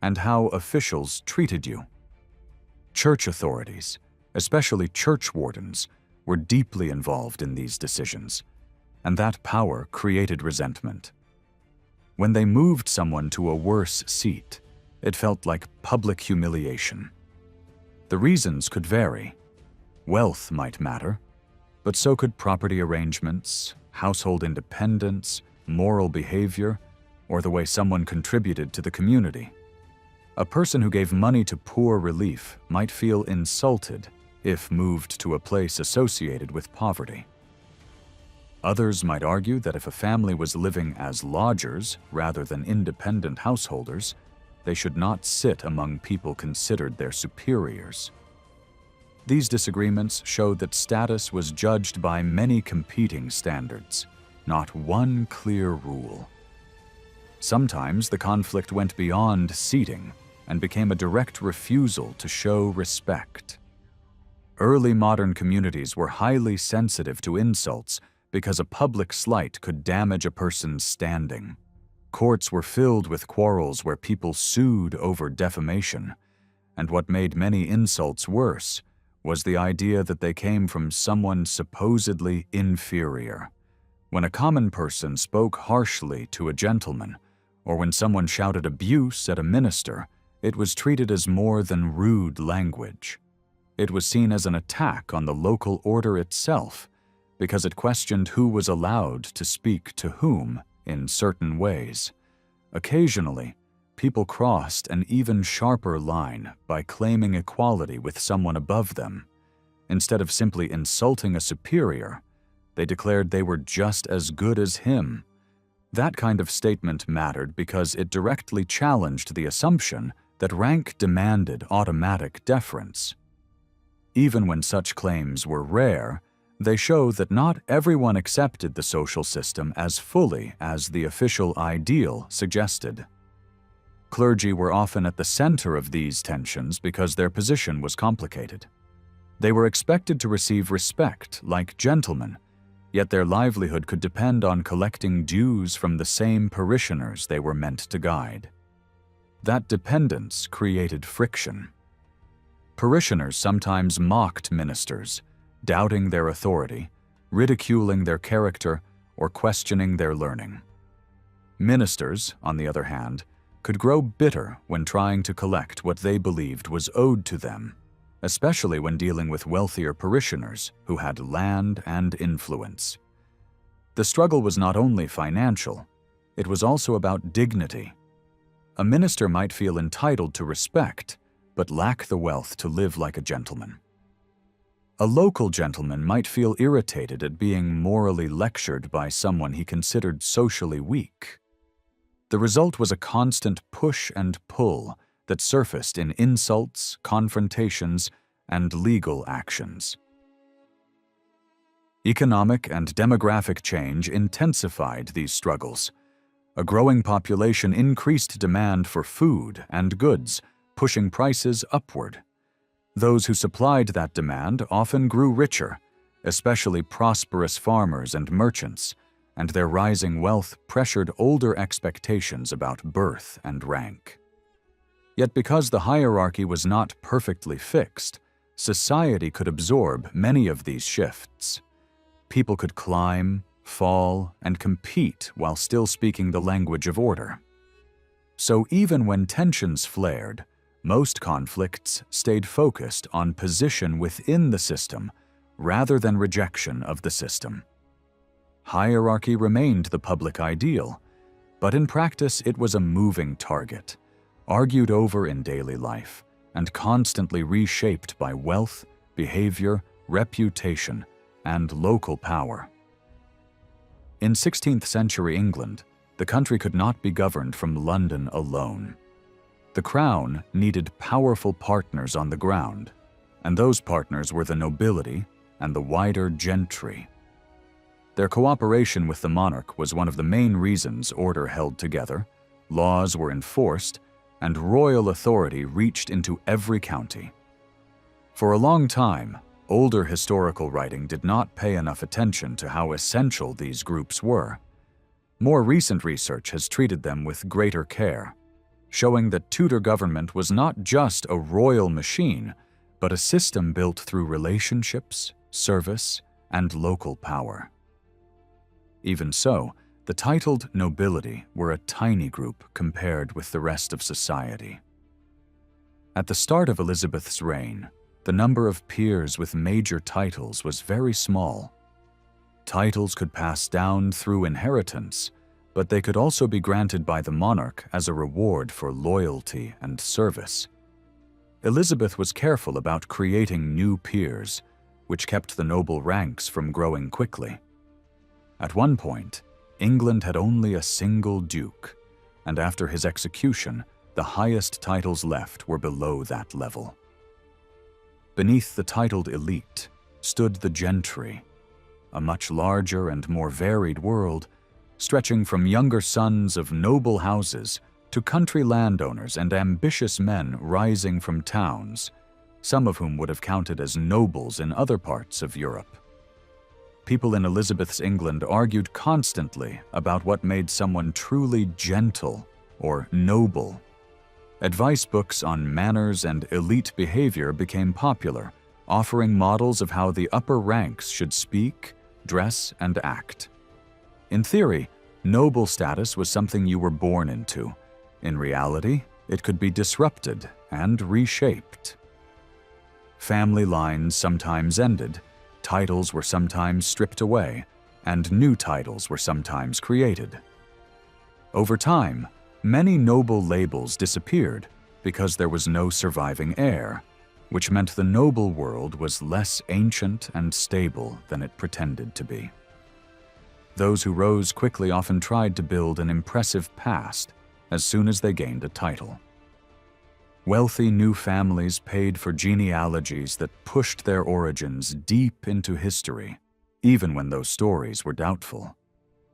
A: and how officials treated you. Church authorities, especially church wardens, were deeply involved in these decisions, and that power created resentment. When they moved someone to a worse seat, it felt like public humiliation. The reasons could vary. Wealth might matter, but so could property arrangements, household independence, moral behavior, or the way someone contributed to the community. A person who gave money to poor relief might feel insulted if moved to a place associated with poverty. Others might argue that if a family was living as lodgers rather than independent householders, they should not sit among people considered their superiors. These disagreements showed that status was judged by many competing standards, not one clear rule. Sometimes the conflict went beyond seating and became a direct refusal to show respect. Early modern communities were highly sensitive to insults because a public slight could damage a person's standing. Courts were filled with quarrels where people sued over defamation, and what made many insults worse was the idea that they came from someone supposedly inferior. When a common person spoke harshly to a gentleman, or when someone shouted abuse at a minister, it was treated as more than rude language. It was seen as an attack on the local order itself, because it questioned who was allowed to speak to whom in certain ways. Occasionally, people crossed an even sharper line by claiming equality with someone above them. Instead of simply insulting a superior, they declared they were just as good as him. That kind of statement mattered because it directly challenged the assumption that rank demanded automatic deference. Even when such claims were rare, they show that not everyone accepted the social system as fully as the official ideal suggested. Clergy were often at the center of these tensions because their position was complicated. They were expected to receive respect like gentlemen, yet their livelihood could depend on collecting dues from the same parishioners they were meant to guide. That dependence created friction. Parishioners sometimes mocked ministers, doubting their authority, ridiculing their character, or questioning their learning. Ministers, on the other hand, could grow bitter when trying to collect what they believed was owed to them, especially when dealing with wealthier parishioners who had land and influence. The struggle was not only financial, it was also about dignity. A minister might feel entitled to respect, but lack the wealth to live like a gentleman. A local gentleman might feel irritated at being morally lectured by someone he considered socially weak. The result was a constant push and pull that surfaced in insults, confrontations, and legal actions. Economic and demographic change intensified these struggles. A growing population increased demand for food and goods, pushing prices upward. Those who supplied that demand often grew richer, especially prosperous farmers and merchants, and their rising wealth pressured older expectations about birth and rank. Yet because the hierarchy was not perfectly fixed, society could absorb many of these shifts. People could climb, fall, and compete while still speaking the language of order. So even when tensions flared, most conflicts stayed focused on position within the system rather than rejection of the system. Hierarchy remained the public ideal, but in practice it was a moving target, argued over in daily life, and constantly reshaped by wealth, behavior, reputation, and local power. In 16th century England, the country could not be governed from London alone. The crown needed powerful partners on the ground, and those partners were the nobility and the wider gentry. Their cooperation with the monarch was one of the main reasons order held together, laws were enforced, and royal authority reached into every county. For a long time, older historical writing did not pay enough attention to how essential these groups were. More recent research has treated them with greater care, showing that Tudor government was not just a royal machine, but a system built through relationships, service, and local power. Even so, the titled nobility were a tiny group compared with the rest of society. At the start of Elizabeth's reign, the number of peers with major titles was very small. Titles could pass down through inheritance, but they could also be granted by the monarch as a reward for loyalty and service. Elizabeth was careful about creating new peers, which kept the noble ranks from growing quickly. At one point, England had only a single duke, and after his execution, the highest titles left were below that level. Beneath the titled elite stood the gentry, a much larger and more varied world, stretching from younger sons of noble houses to country landowners and ambitious men rising from towns, some of whom would have counted as nobles in other parts of Europe. People in Elizabeth's England argued constantly about what made someone truly gentle or noble. Advice books on manners and elite behavior became popular, offering models of how the upper ranks should speak, dress, and act. In theory, noble status was something you were born into. In reality, it could be disrupted and reshaped. Family lines sometimes ended, titles were sometimes stripped away, and new titles were sometimes created. Over time, many noble labels disappeared because there was no surviving heir, which meant the noble world was less ancient and stable than it pretended to be. Those who rose quickly often tried to build an impressive past as soon as they gained a title. Wealthy new families paid for genealogies that pushed their origins deep into history, even when those stories were doubtful.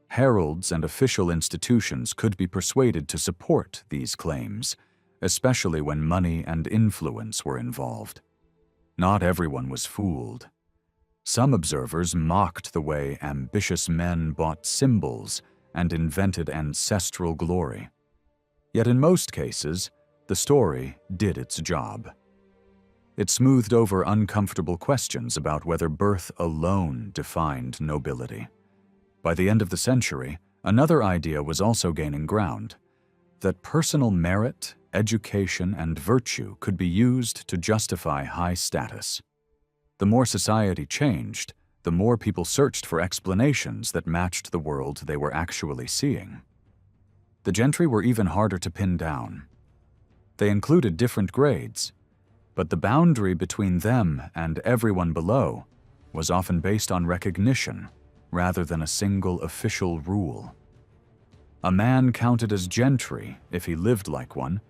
A: Heralds and official institutions could be persuaded to support these claims, especially when money and influence were involved. Not everyone was fooled. Some observers mocked the way ambitious men bought symbols and invented ancestral glory. Yet in most cases, the story did its job. It smoothed over uncomfortable questions about whether birth alone defined nobility. By the end of the century, another idea was also gaining ground: that personal merit, education, and virtue could be used to justify high status. The more society changed, the more people searched for explanations that matched the world they were actually seeing. The gentry were even harder to pin down. They included different grades, but the boundary between them and everyone below was often based on recognition rather than a single official rule. A man counted as gentry if he lived like one,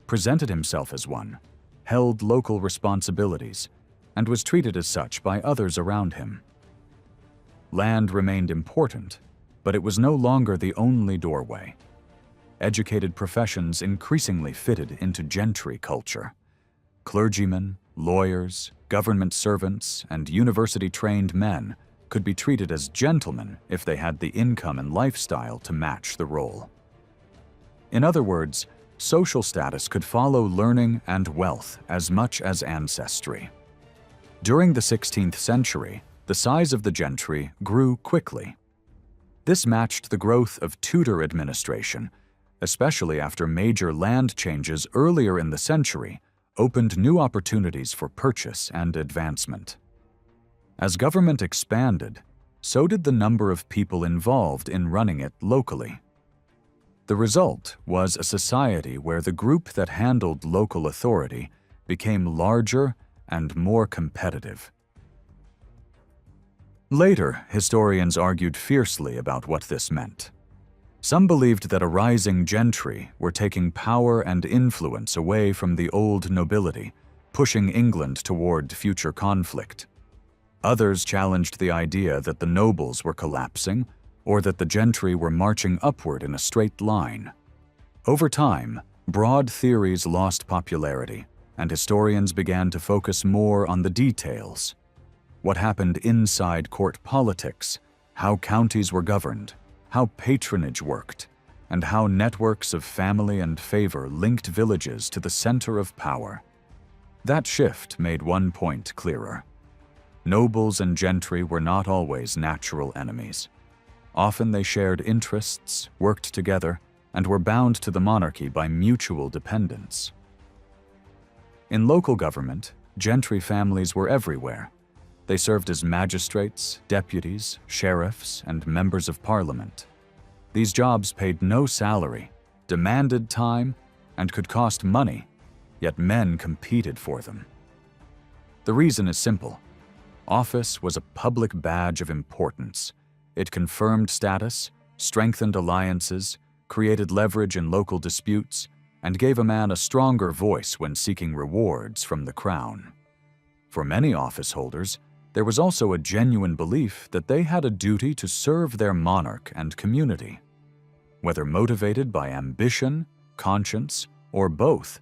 A: presented himself as one, held local responsibilities, and was treated as such by others around him. Land remained important, but it was no longer the only doorway. Educated professions increasingly fitted into gentry culture. Clergymen, lawyers, government servants, and university-trained men could be treated as gentlemen if they had the income and lifestyle to match the role. In other words, social status could follow learning and wealth as much as ancestry. During the 16th century, the size of the gentry grew quickly. This matched the growth of Tudor administration, especially after major land changes earlier in the century opened new opportunities for purchase and advancement. As government expanded, so did the number of people involved in running it locally. The result was a society where the group that handled local authority became larger and more competitive. Later, historians argued fiercely about what this meant. Some believed that a rising gentry were taking power and influence away from the old nobility, pushing England toward future conflict. Others challenged the idea that the nobles were collapsing or that the gentry were marching upward in a straight line. Over time, broad theories lost popularity, and historians began to focus more on the details. What happened inside court politics, how counties were governed, how patronage worked, and how networks of family and favor linked villages to the center of power. That shift made one point clearer. Nobles and gentry were not always natural enemies. Often they shared interests, worked together, and were bound to the monarchy by mutual dependence. In local government, gentry families were everywhere. They served as magistrates, deputies, sheriffs, and members of parliament. These jobs paid no salary, demanded time, and could cost money, yet men competed for them. The reason is simple. Office was a public badge of importance. It confirmed status, strengthened alliances, created leverage in local disputes, and gave a man a stronger voice when seeking rewards from the crown. For many office holders, there was also a genuine belief that they had a duty to serve their monarch and community. Whether motivated by ambition, conscience, or both,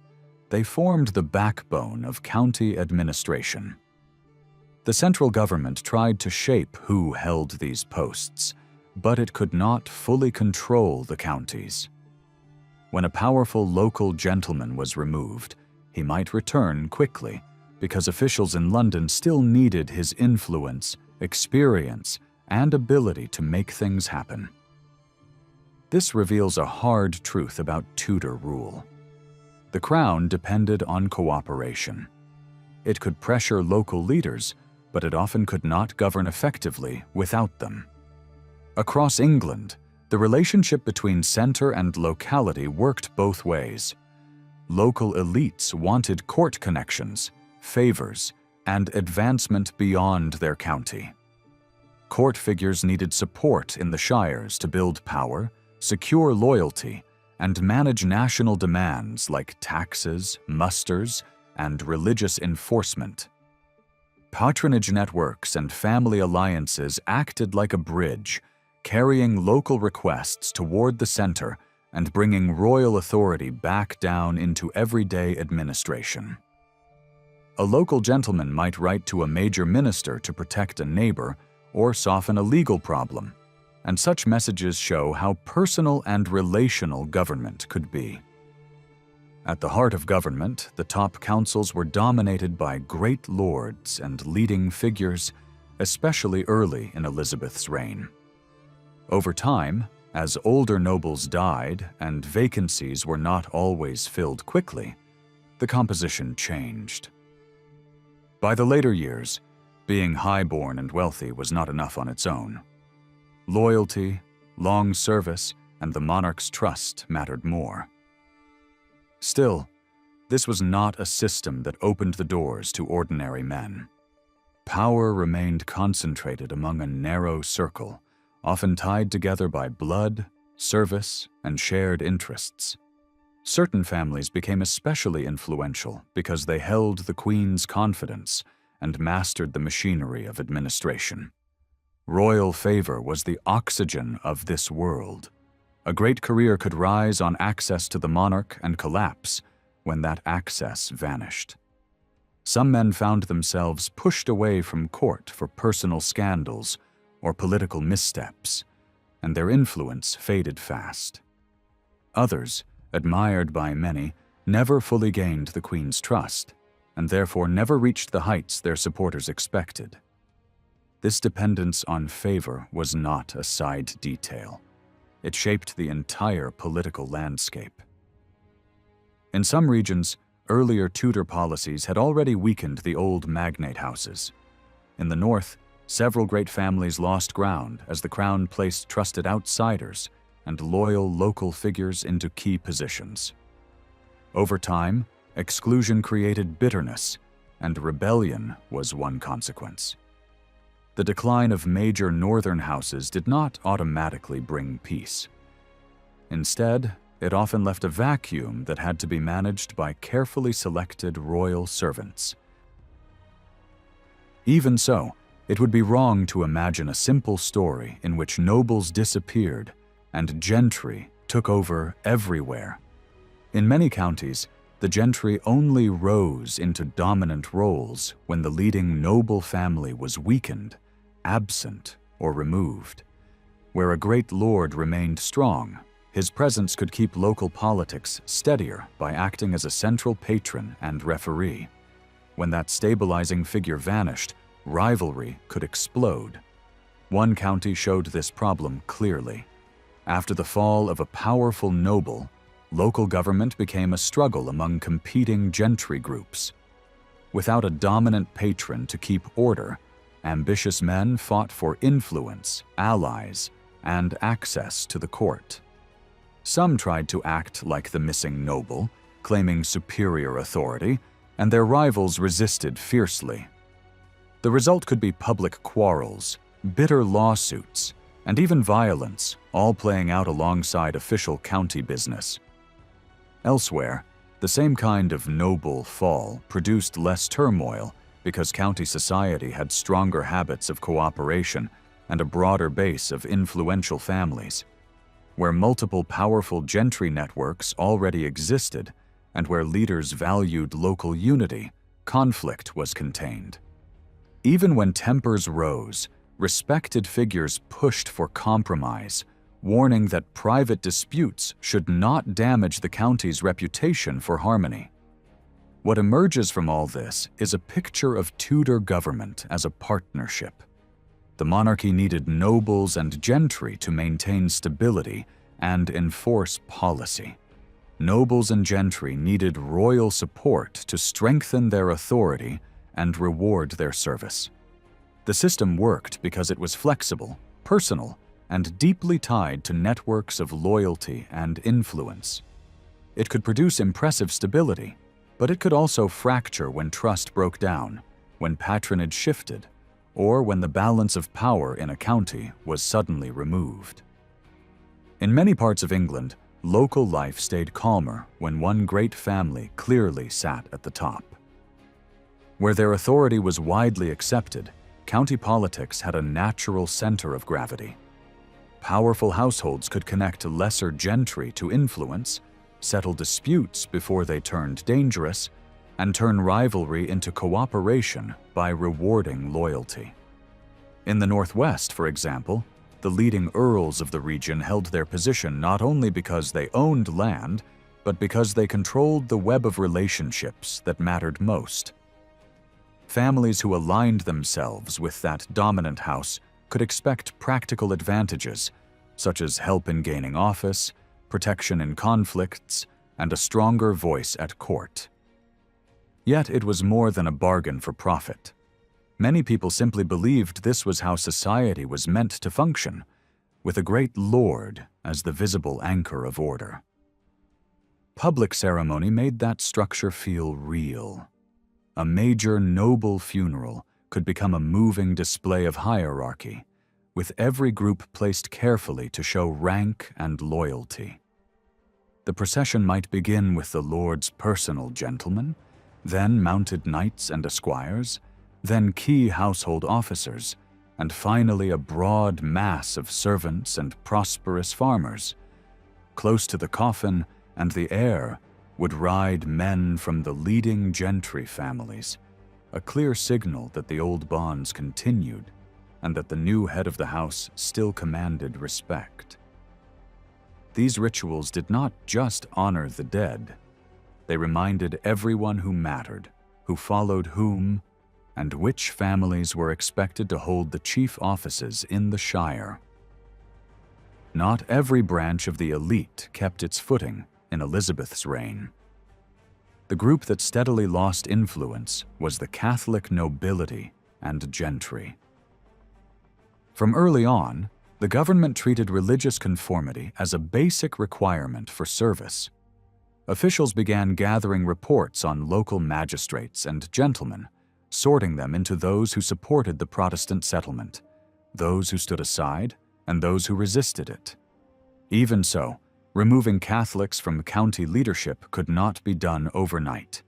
A: they formed the backbone of county administration. The central government tried to shape who held these posts, but it could not fully control the counties. When a powerful local gentleman was removed, he might return quickly, because officials in London still needed his influence, experience, and ability to make things happen. This reveals a hard truth about Tudor rule. The crown depended on cooperation. It could pressure local leaders, but it often could not govern effectively without them. Across England, the relationship between center and locality worked both ways. Local elites wanted court connections, favors, and advancement beyond their county. Court figures needed support in the shires to build power, secure loyalty, and manage national demands like taxes, musters, and religious enforcement. Patronage networks and family alliances acted like a bridge, carrying local requests toward the center and bringing royal authority back down into everyday administration. A local gentleman might write to a major minister to protect a neighbor or soften a legal problem, and such messages show how personal and relational government could be. At the heart of government, the top councils were dominated by great lords and leading figures, especially early in Elizabeth's reign. Over time, as older nobles died and vacancies were not always filled quickly, the composition changed. By the later years, being high-born and wealthy was not enough on its own. Loyalty, long service, and the monarch's trust mattered more. Still, this was not a system that opened the doors to ordinary men. Power remained concentrated among a narrow circle, often tied together by blood, service, and shared interests. Certain families became especially influential because they held the Queen's confidence and mastered the machinery of administration. Royal favor was the oxygen of this world. A great career could rise on access to the monarch and collapse when that access vanished. Some men found themselves pushed away from court for personal scandals or political missteps, and their influence faded fast. Others, admired by many, never fully gained the Queen's trust, and therefore never reached the heights their supporters expected. This dependence on favor was not a side detail. It shaped the entire political landscape. In some regions, earlier Tudor policies had already weakened the old magnate houses. In the north, several great families lost ground as the crown placed trusted outsiders, and loyal local figures into key positions. Over time, exclusion created bitterness, and rebellion was one consequence. The decline of major northern houses did not automatically bring peace. Instead, it often left a vacuum that had to be managed by carefully selected royal servants. Even so, it would be wrong to imagine a simple story in which nobles disappeared and gentry took over everywhere. In many counties, the gentry only rose into dominant roles when the leading noble family was weakened, absent, or removed. Where a great lord remained strong, his presence could keep local politics steadier by acting as a central patron and referee. When that stabilizing figure vanished, rivalry could explode. One county showed this problem clearly. After the fall of a powerful noble, local government became a struggle among competing gentry groups. Without a dominant patron to keep order, ambitious men fought for influence, allies, and access to the court. Some tried to act like the missing noble, claiming superior authority, and their rivals resisted fiercely. The result could be public quarrels, bitter lawsuits, and even violence, all playing out alongside official county business. Elsewhere, the same kind of noble fall produced less turmoil because county society had stronger habits of cooperation and a broader base of influential families. Where multiple powerful gentry networks already existed and where leaders valued local unity, conflict was contained. Even when tempers rose, respected figures pushed for compromise, warning that private disputes should not damage the county's reputation for harmony. What emerges from all this is a picture of Tudor government as a partnership. The monarchy needed nobles and gentry to maintain stability and enforce policy. Nobles and gentry needed royal support to strengthen their authority and reward their service. The system worked because it was flexible, personal, and deeply tied to networks of loyalty and influence. It could produce impressive stability, but it could also fracture when trust broke down, when patronage shifted, or when the balance of power in a county was suddenly removed. In many parts of England, local life stayed calmer when one great family clearly sat at the top. Where their authority was widely accepted, county politics had a natural center of gravity. Powerful households could connect lesser gentry to influence, settle disputes before they turned dangerous, and turn rivalry into cooperation by rewarding loyalty. In the Northwest, for example, the leading earls of the region held their position not only because they owned land, but because they controlled the web of relationships that mattered most. Families who aligned themselves with that dominant house could expect practical advantages, such as help in gaining office, protection in conflicts, and a stronger voice at court. Yet it was more than a bargain for profit. Many people simply believed this was how society was meant to function, with a great lord as the visible anchor of order. Public ceremony made that structure feel real. A major noble funeral could become a moving display of hierarchy, with every group placed carefully to show rank and loyalty. The procession might begin with the lord's personal gentlemen, then mounted knights and esquires, then key household officers, and finally a broad mass of servants and prosperous farmers. Close to the coffin and the heir would ride men from the leading gentry families, a clear signal that the old bonds continued and that the new head of the house still commanded respect. These rituals did not just honor the dead. They reminded everyone who mattered, who followed whom, and which families were expected to hold the chief offices in the shire. Not every branch of the elite kept its footing in Elizabeth's reign. The group that steadily lost influence was the Catholic nobility and gentry. From early on, The government treated religious conformity as a basic requirement for service. Officials began gathering reports on local magistrates and gentlemen, sorting them into those who supported the Protestant settlement, those who stood aside, and those who resisted it. Even so, removing Catholics from county leadership could not be done overnight,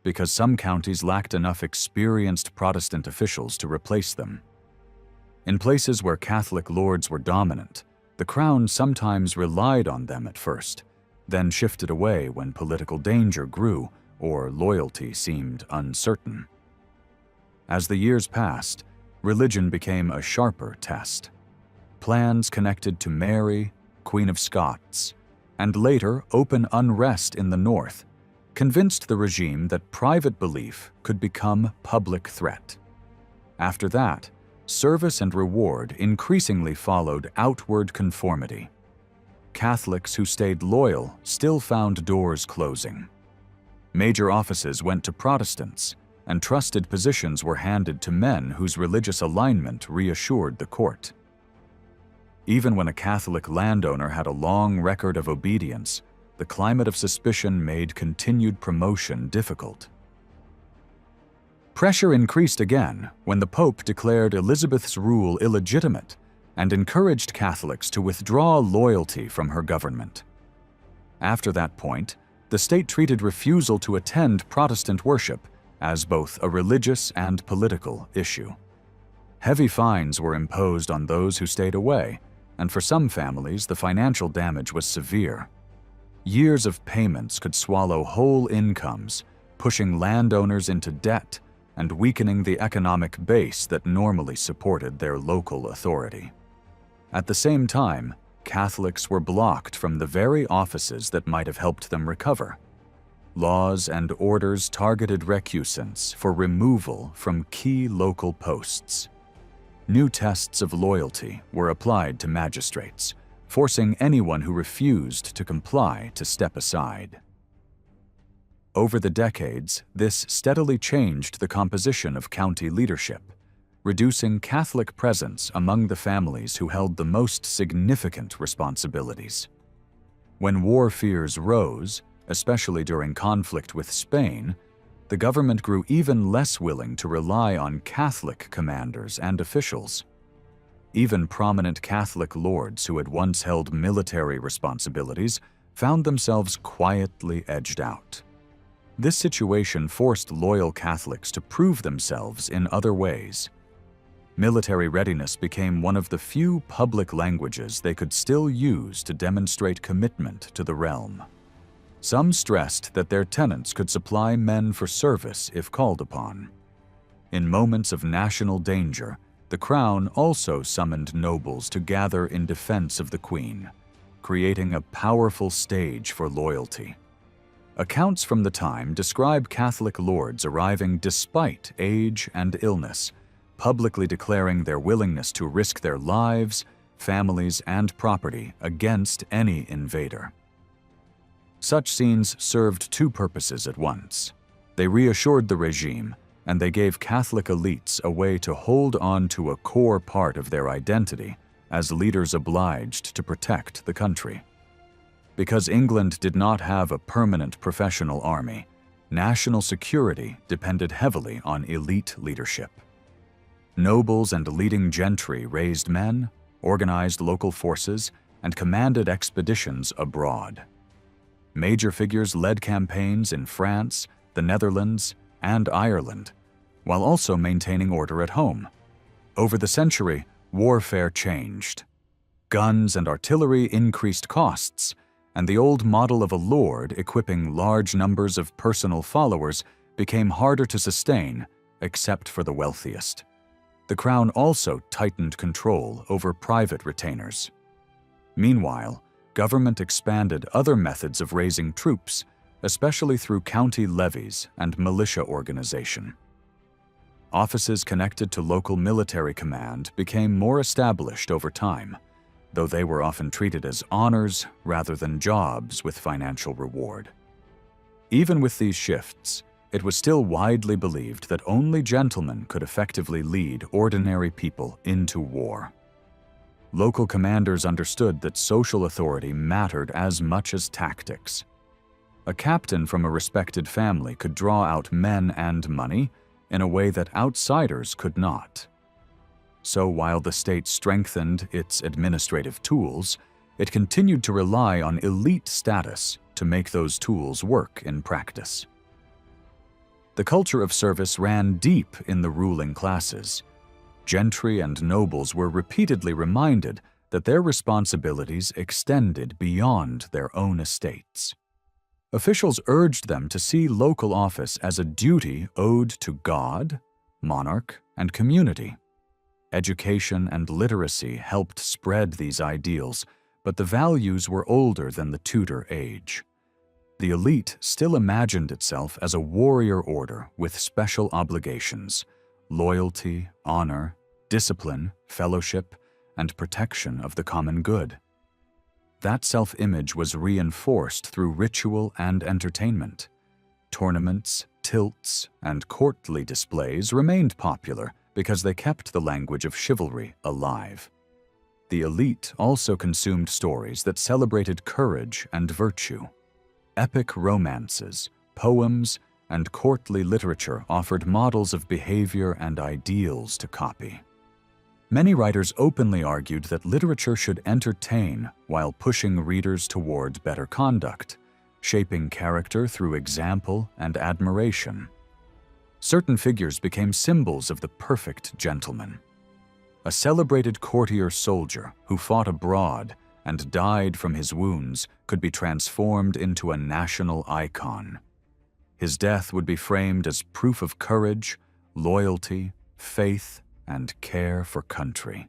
A: because some counties lacked enough experienced Protestant officials to replace them. In places where Catholic lords were dominant, the crown sometimes relied on them at first, then shifted away when political danger grew or loyalty seemed uncertain. As the years passed, religion became a sharper test. Plans connected to Mary, Queen of Scots, and later open unrest in the north convinced the regime that private belief could become public threat. After that, service and reward increasingly followed outward conformity. Catholics who stayed loyal still found doors closing. Major offices went to Protestants, and trusted positions were handed to men whose religious alignment reassured the court. Even when a Catholic landowner had a long record of obedience, the climate of suspicion made continued promotion difficult. Pressure increased again when the Pope declared Elizabeth's rule illegitimate and encouraged Catholics to withdraw loyalty from her government. After that point, the state treated refusal to attend Protestant worship as both a religious and political issue. Heavy fines were imposed on those who stayed away, and for some families, the financial damage was severe. Years of payments could swallow whole incomes, pushing landowners into debt and weakening the economic base that normally supported their local authority. At the same time, Catholics were blocked from the very offices that might have helped them recover. Laws and orders targeted recusants for removal from key local posts. New tests of loyalty were applied to magistrates, forcing anyone who refused to comply to step aside. Over the decades, this steadily changed the composition of county leadership, reducing Catholic presence among the families who held the most significant responsibilities. When war fears rose, especially during conflict with Spain, the government grew even less willing to rely on Catholic commanders and officials. Even prominent Catholic lords who had once held military responsibilities found themselves quietly edged out. This situation forced loyal Catholics to prove themselves in other ways. Military readiness became one of the few public languages they could still use to demonstrate commitment to the realm. Some stressed that their tenants could supply men for service if called upon. In moments of national danger, the crown also summoned nobles to gather in defense of the queen, creating a powerful stage for loyalty. Accounts from the time describe Catholic lords arriving despite age and illness, publicly declaring their willingness to risk their lives, families, and property against any invader. Such scenes served two purposes at once. They reassured the regime, and they gave Catholic elites a way to hold on to a core part of their identity as leaders obliged to protect the country. Because England did not have a permanent professional army, national security depended heavily on elite leadership. Nobles and leading gentry raised men, organized local forces, and commanded expeditions abroad. Major figures led campaigns in France, the Netherlands, and Ireland, while also maintaining order at home. Over the century, warfare changed. Guns and artillery increased costs, and the old model of a lord equipping large numbers of personal followers became harder to sustain, except for the wealthiest. The crown also tightened control over private retainers. Meanwhile, government expanded other methods of raising troops, especially through county levies and militia organization. Offices connected to local military command became more established over time, though they were often treated as honors rather than jobs with financial reward. Even with these shifts, it was still widely believed that only gentlemen could effectively lead ordinary people into war. Local commanders understood that social authority mattered as much as tactics. A captain from a respected family could draw out men and money in a way that outsiders could not. So while the state strengthened its administrative tools, it continued to rely on elite status to make those tools work in practice. The culture of service ran deep in the ruling classes. Gentry and nobles were repeatedly reminded that their responsibilities extended beyond their own estates. Officials urged them to see local office as a duty owed to God, monarch, and community. Education and literacy helped spread these ideals, but the values were older than the Tudor age. The elite still imagined itself as a warrior order with special obligations: loyalty, honor, discipline, fellowship, and protection of the common good. That self-image was reinforced through ritual and entertainment. Tournaments, tilts, and courtly displays remained popular because they kept the language of chivalry alive. The elite also consumed stories that celebrated courage and virtue. Epic romances, poems, and courtly literature offered models of behavior and ideals to copy. Many writers openly argued that literature should entertain while pushing readers toward better conduct, shaping character through example and admiration. Certain figures became symbols of the perfect gentleman. A celebrated courtier soldier who fought abroad and died from his wounds could be transformed into a national icon. His death would be framed as proof of courage, loyalty, faith, and care for country.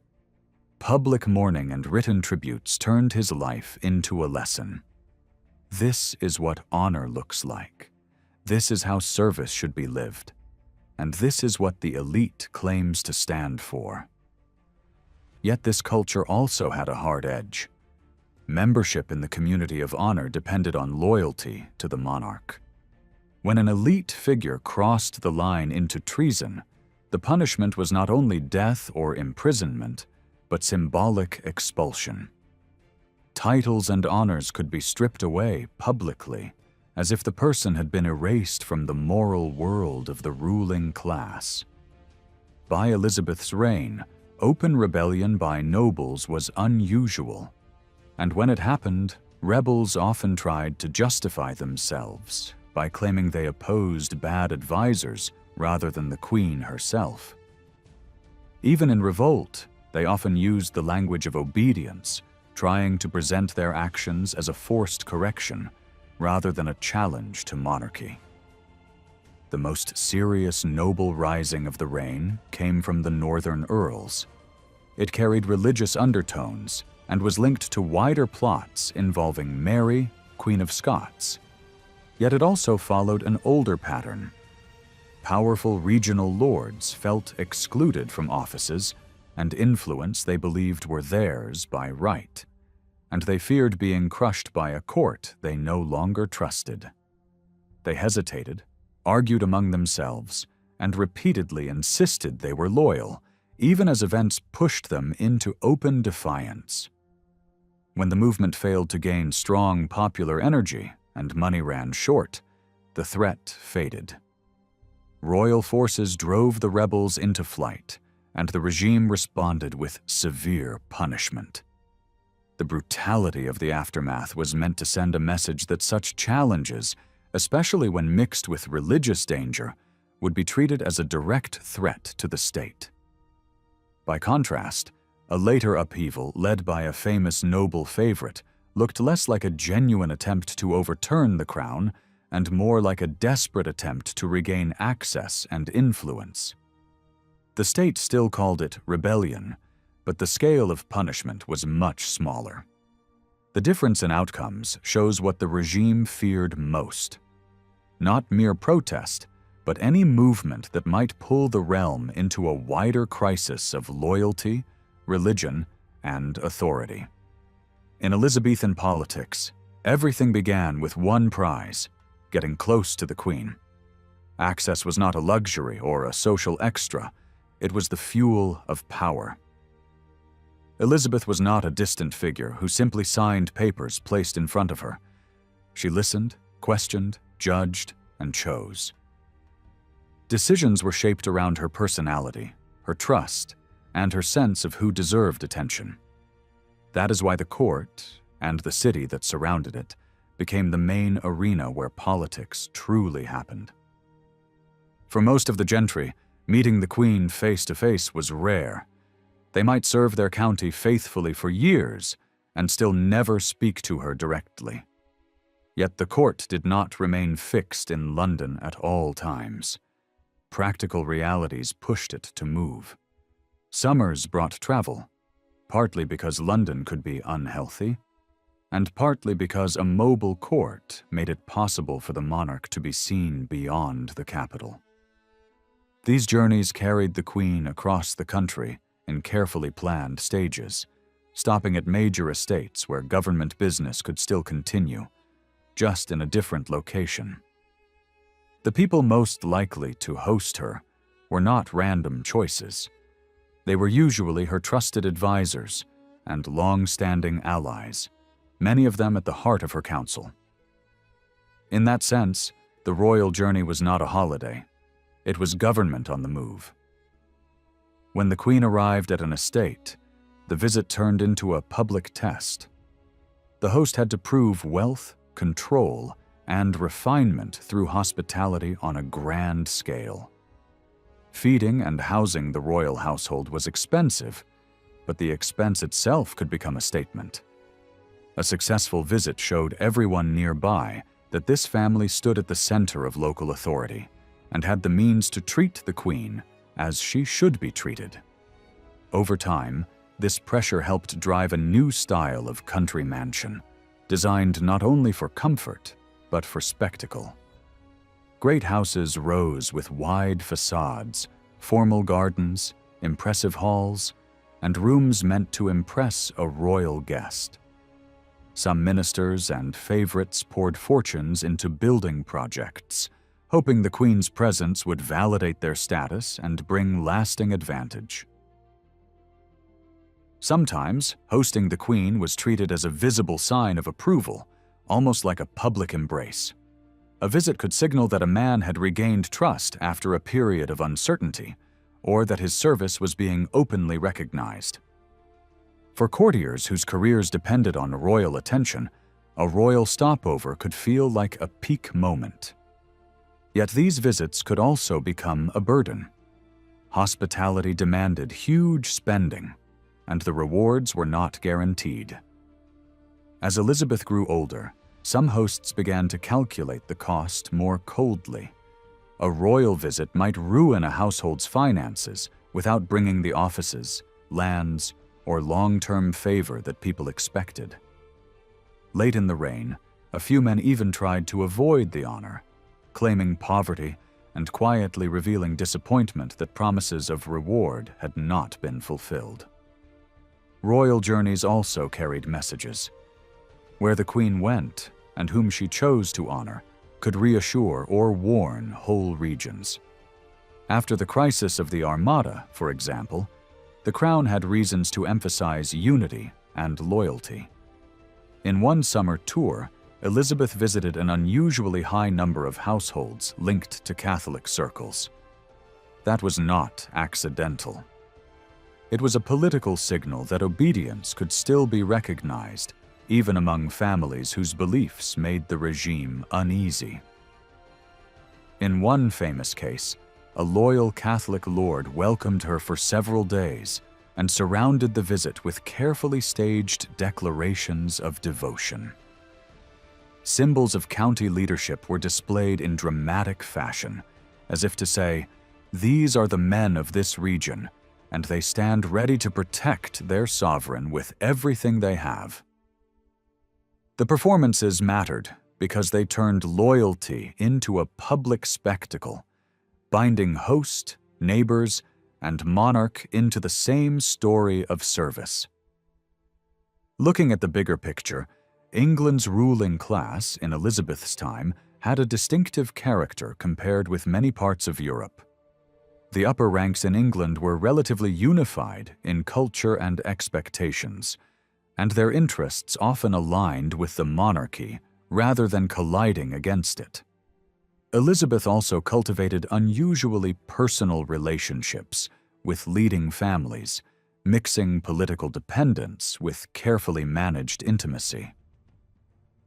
A: Public mourning and written tributes turned his life into a lesson. This is what honor looks like. This is how service should be lived. And this is what the elite claims to stand for. Yet this culture also had a hard edge. Membership in the community of honor depended on loyalty to the monarch. When an elite figure crossed the line into treason, the punishment was not only death or imprisonment, but symbolic expulsion. Titles and honors could be stripped away publicly, as if the person had been erased from the moral world of the ruling class. By Elizabeth's reign, open rebellion by nobles was unusual, and when it happened, rebels often tried to justify themselves by claiming they opposed bad advisors rather than the queen herself. Even in revolt, they often used the language of obedience, trying to present their actions as a forced correction rather than a challenge to monarchy. The most serious noble rising of the reign came from the northern earls. It carried religious undertones and was linked to wider plots involving Mary, Queen of Scots. Yet it also followed an older pattern. Powerful regional lords felt excluded from offices and influence they believed were theirs by right, and they feared being crushed by a court they no longer trusted. They hesitated, argued among themselves, and repeatedly insisted they were loyal, even as events pushed them into open defiance. When the movement failed to gain strong popular energy and money ran short, the threat faded. Royal forces drove the rebels into flight, and the regime responded with severe punishment. The brutality of the aftermath was meant to send a message that such challenges, especially when mixed with religious danger, would be treated as a direct threat to the state. By contrast, a later upheaval led by a famous noble favorite looked less like a genuine attempt to overturn the crown and more like a desperate attempt to regain access and influence. The state still called it rebellion, but the scale of punishment was much smaller. The difference in outcomes shows what the regime feared most. Not mere protest, but any movement that might pull the realm into a wider crisis of loyalty, religion, and authority. In Elizabethan politics, everything began with one prize: getting close to the queen. Access was not a luxury or a social extra, it was the fuel of power. Elizabeth was not a distant figure who simply signed papers placed in front of her. She listened, questioned, judged, and chose. Decisions were shaped around her personality, her trust, and her sense of who deserved attention. That is why the court, and the city that surrounded it, became the main arena where politics truly happened. For most of the gentry, meeting the Queen face to face was rare. They might serve their county faithfully for years and still never speak to her directly. Yet the court did not remain fixed in London at all times. Practical realities pushed it to move. Summers brought travel, partly because London could be unhealthy, and partly because a mobile court made it possible for the monarch to be seen beyond the capital. These journeys carried the Queen across the country in carefully planned stages, stopping at major estates where government business could still continue, just in a different location. The people most likely to host her were not random choices. They were usually her trusted advisors and long-standing allies, many of them at the heart of her council. In that sense, the royal journey was not a holiday. It was government on the move. When the Queen arrived at an estate, the visit turned into a public test. The host had to prove wealth, control, and refinement through hospitality on a grand scale. Feeding and housing the royal household was expensive, but the expense itself could become a statement. A successful visit showed everyone nearby that this family stood at the center of local authority and had the means to treat the Queen as she should be treated. Over time, this pressure helped drive a new style of country mansion, designed not only for comfort, but for spectacle. Great houses rose with wide facades, formal gardens, impressive halls, and rooms meant to impress a royal guest. Some ministers and favorites poured fortunes into building projects, hoping the Queen's presence would validate their status and bring lasting advantage. Sometimes, hosting the Queen was treated as a visible sign of approval, almost like a public embrace. A visit could signal that a man had regained trust after a period of uncertainty, or that his service was being openly recognized. For courtiers whose careers depended on royal attention, a royal stopover could feel like a peak moment. Yet these visits could also become a burden. Hospitality demanded huge spending, and the rewards were not guaranteed. As Elizabeth grew older, some hosts began to calculate the cost more coldly. A royal visit might ruin a household's finances without bringing the offices, lands, or long-term favor that people expected. Late in the reign, a few men even tried to avoid the honor, claiming poverty and quietly revealing disappointment that promises of reward had not been fulfilled. Royal journeys also carried messages. Where the Queen went, and whom she chose to honor, could reassure or warn whole regions. After the crisis of the Armada, for example, the Crown had reasons to emphasize unity and loyalty. In one summer tour, Elizabeth visited an unusually high number of households linked to Catholic circles. That was not accidental. It was a political signal that obedience could still be recognized, even among families whose beliefs made the regime uneasy. In one famous case, a loyal Catholic lord welcomed her for several days and surrounded the visit with carefully staged declarations of devotion. Symbols of county leadership were displayed in dramatic fashion, as if to say, "These are the men of this region, and they stand ready to protect their sovereign with everything they have." The performances mattered because they turned loyalty into a public spectacle, binding host, neighbors, and monarch into the same story of service. Looking at the bigger picture, England's ruling class in Elizabeth's time had a distinctive character compared with many parts of Europe. the upper ranks in England were relatively unified in culture and expectations, and their interests often aligned with the monarchy rather than colliding against it. Elizabeth also cultivated unusually personal relationships with leading families, mixing political dependence with carefully managed intimacy.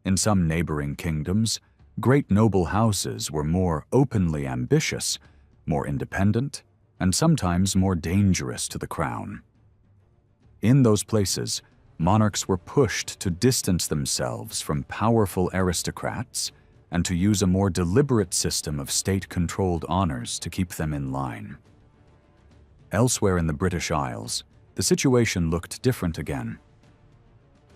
A: In some neighboring kingdoms, great noble houses were more openly ambitious, more independent, and sometimes more dangerous to the crown. In those places, monarchs were pushed to distance themselves from powerful aristocrats and to use a more deliberate system of state-controlled honors to keep them in line. Elsewhere in the British Isles, the situation looked different again.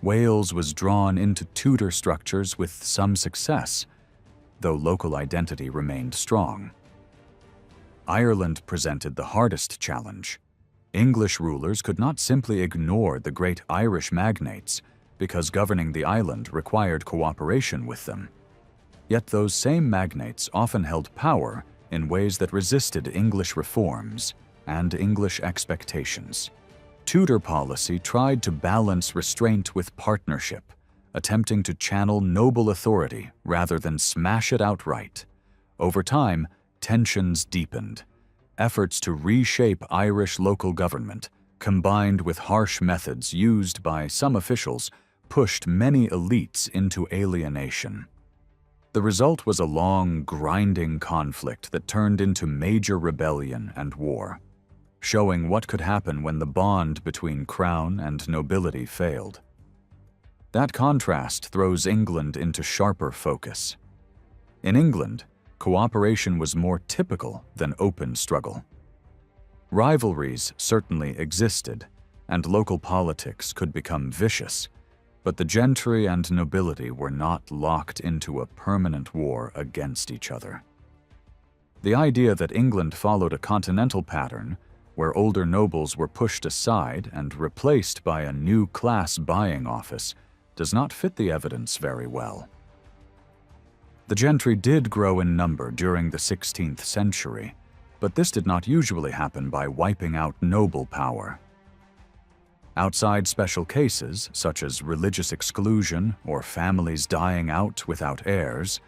A: Wales was drawn into Tudor structures with some success, though local identity remained strong. Ireland presented the hardest challenge. English rulers could not simply ignore the great Irish magnates because governing the island required cooperation with them. Yet those same magnates often held power in ways that resisted English reforms and English expectations. Tudor policy tried to balance restraint with partnership, attempting to channel noble authority rather than smash it outright. Over time, tensions deepened. Efforts to reshape Irish local government, combined with harsh methods used by some officials, pushed many elites into alienation. The result was a long, grinding conflict that turned into major rebellion and war, showing what could happen when the bond between crown and nobility failed. That contrast throws England into sharper focus. In England, cooperation was more typical than open struggle. Rivalries certainly existed, and local politics could become vicious, but the gentry and nobility were not locked into a permanent war against each other. The idea that England followed a continental pattern where older nobles were pushed aside and replaced by a new class buying office does not fit the evidence very well. The gentry did grow in number during the 16th century, but this did not usually happen by wiping out noble power. Outside special cases, such as religious exclusion or families dying out without heirs,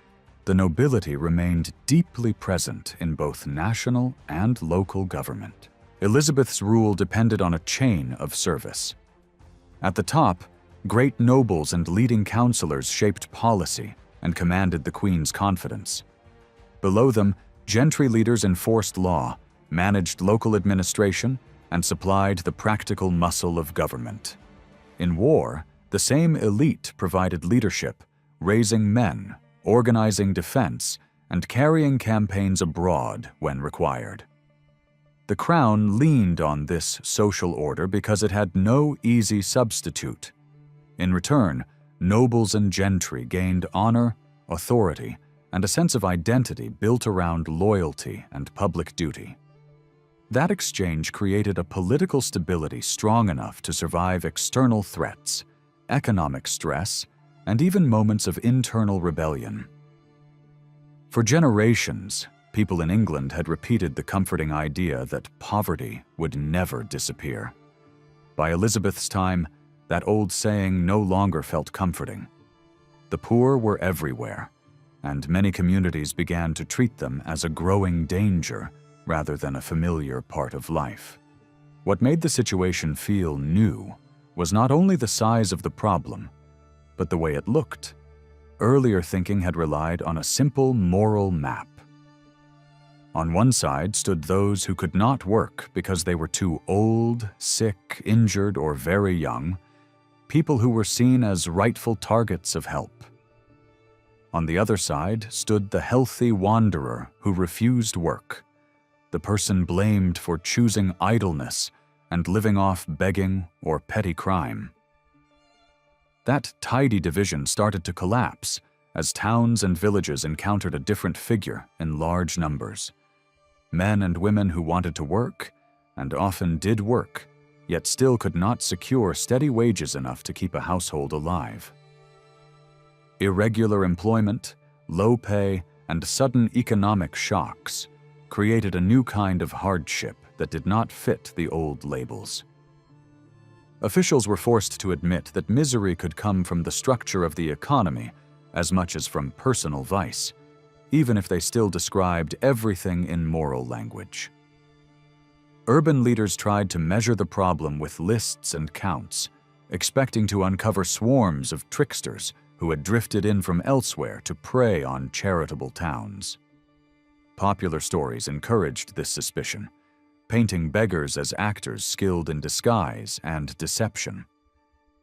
A: the nobility remained deeply present in both national and local government. Elizabeth's rule depended on a chain of service. At the top, great nobles and leading counselors shaped policy and commanded the Queen's confidence. Below them, gentry leaders enforced law, managed local administration, and supplied the practical muscle of government. In war, the same elite provided leadership, raising men, organizing defense, and carrying campaigns abroad when required. The crown leaned on this social order because it had no easy substitute. In return, nobles and gentry gained honor, authority, and a sense of identity built around loyalty and public duty. That exchange created a political stability strong enough to survive external threats, economic stress, and even moments of internal rebellion. For generations, people in England had repeated the comforting idea that poverty would never disappear. By Elizabeth's time, that old saying no longer felt comforting. The poor were everywhere, and many communities began to treat them as a growing danger rather than a familiar part of life. What made the situation feel new was not only the size of the problem, but the way it looked. Earlier thinking had relied on a simple moral map. On one side stood those who could not work because they were too old, sick, injured, or very young, people who were seen as rightful targets of help. On the other side stood the healthy wanderer who refused work, the person blamed for choosing idleness and living off begging or petty crime. That tidy division started to collapse as towns and villages encountered a different figure in large numbers. Men and women who wanted to work, and often did work, yet still could not secure steady wages enough to keep a household alive. Irregular employment, low pay, and sudden economic shocks created a new kind of hardship that did not fit the old labels. Officials were forced to admit that misery could come from the structure of the economy as much as from personal vice, even if they still described everything in moral language. Urban leaders tried to measure the problem with lists and counts, expecting to uncover swarms of tricksters who had drifted in from elsewhere to prey on charitable towns. Popular stories encouraged this suspicion, painting beggars as actors skilled in disguise and deception.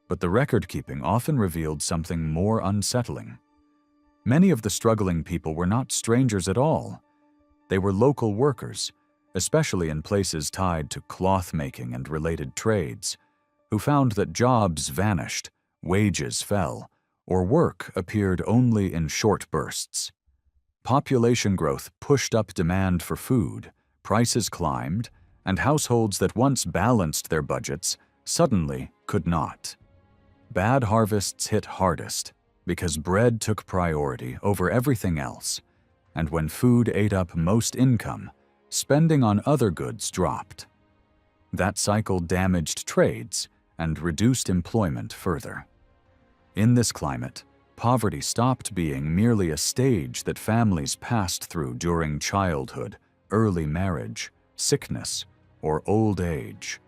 A: But the record-keeping often revealed something more unsettling. Many of the struggling people were not strangers at all. They were local workers, especially in places tied to cloth-making and related trades, who found that jobs vanished, wages fell, or work appeared only in short bursts. Population growth pushed up demand for food, prices climbed, and households that once balanced their budgets suddenly could not. Bad harvests hit hardest because bread took priority over everything else, and when food ate up most income, spending on other goods dropped. That cycle damaged trades and reduced employment further. In this climate, poverty stopped being merely a stage that families passed through during childhood, early marriage, sickness, or old age.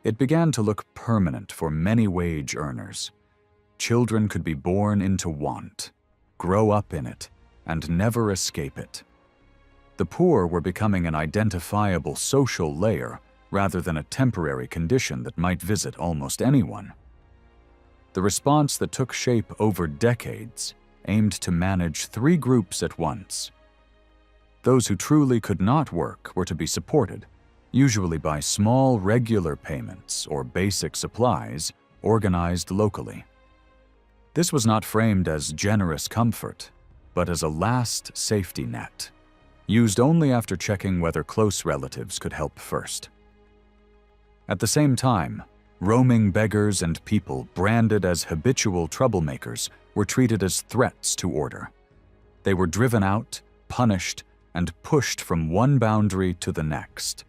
A: It began to look permanent for many wage earners. Children could be born into want, grow up in it, and never escape it. The poor were becoming an identifiable social layer rather than a temporary condition that might visit almost anyone. The response that took shape over decades aimed to manage three groups at once. Those who truly could not work were to be supported, usually by small regular payments or basic supplies organized locally. This was not framed as generous comfort, but as a last safety net, used only after checking whether close relatives could help first. At the same time, roaming beggars and people branded as habitual troublemakers were treated as threats to order. They were driven out, punished, and pushed from one boundary to the next.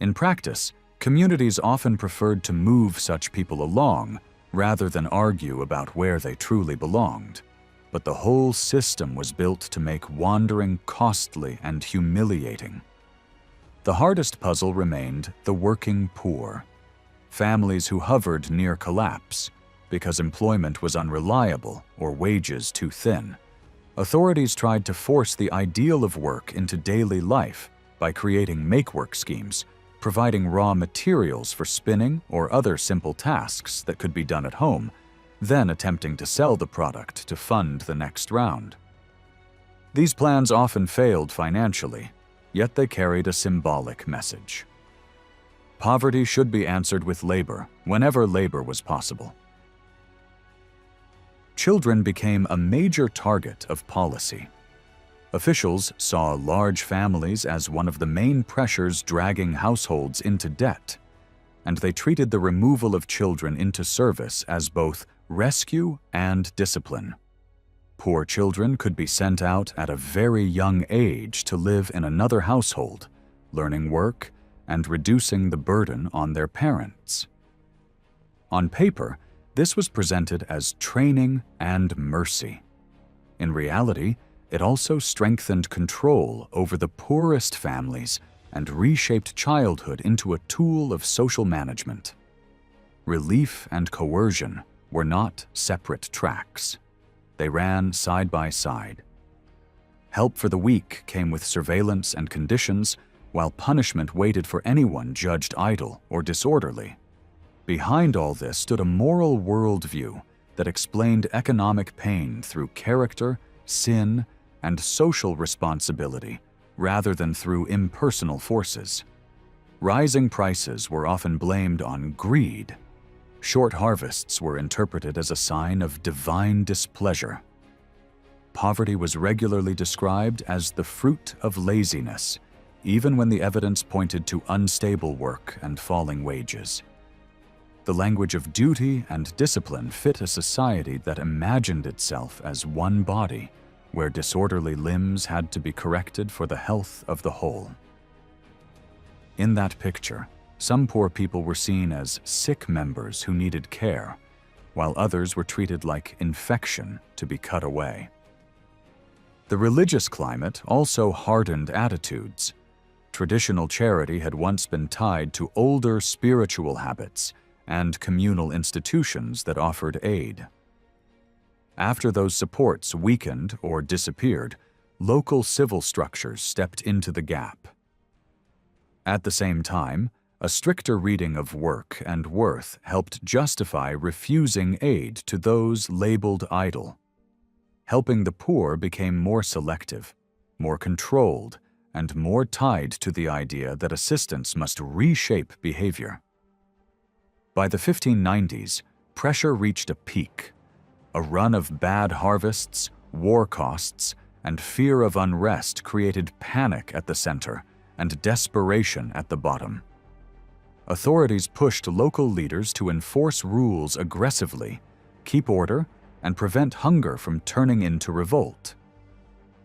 A: In practice, communities often preferred to move such people along rather than argue about where they truly belonged. But the whole system was built to make wandering costly and humiliating. The hardest puzzle remained the working poor. Families who hovered near collapse because employment was unreliable or wages too thin. Authorities tried to force the ideal of work into daily life by creating make-work schemes, providing raw materials for spinning or other simple tasks that could be done at home, then attempting to sell the product to fund the next round. These plans often failed financially, yet they carried a symbolic message. Poverty should be answered with labor, whenever labor was possible. Children became a major target of policy. Officials saw large families as one of the main pressures dragging households into debt, and they treated the removal of children into service as both rescue and discipline. Poor children could be sent out at a very young age to live in another household, learning work and reducing the burden on their parents. On paper, this was presented as training and mercy. In reality, it also strengthened control over the poorest families and reshaped childhood into a tool of social management. Relief and coercion were not separate tracks. They ran side by side. Help for the weak came with surveillance and conditions, while punishment waited for anyone judged idle or disorderly. Behind all this stood a moral worldview that explained economic pain through character, sin, and social responsibility, rather than through impersonal forces. Rising prices were often blamed on greed. Short harvests were interpreted as a sign of divine displeasure. Poverty was regularly described as the fruit of laziness, even when the evidence pointed to unstable work and falling wages. The language of duty and discipline fit a society that imagined itself as one body, where disorderly limbs had to be corrected for the health of the whole. In that picture, some poor people were seen as sick members who needed care, while others were treated like infection to be cut away. The religious climate also hardened attitudes. Traditional charity had once been tied to older spiritual habits and communal institutions that offered aid. After those supports weakened or disappeared, local civil structures stepped into the gap. At the same time, a stricter reading of work and worth helped justify refusing aid to those labeled idle. Helping the poor became more selective, more controlled, and more tied to the idea that assistance must reshape behavior. By the 1590s, pressure reached a peak. A run of bad harvests, war costs, and fear of unrest created panic at the center and desperation at the bottom. Authorities pushed local leaders to enforce rules aggressively, keep order, and prevent hunger from turning into revolt.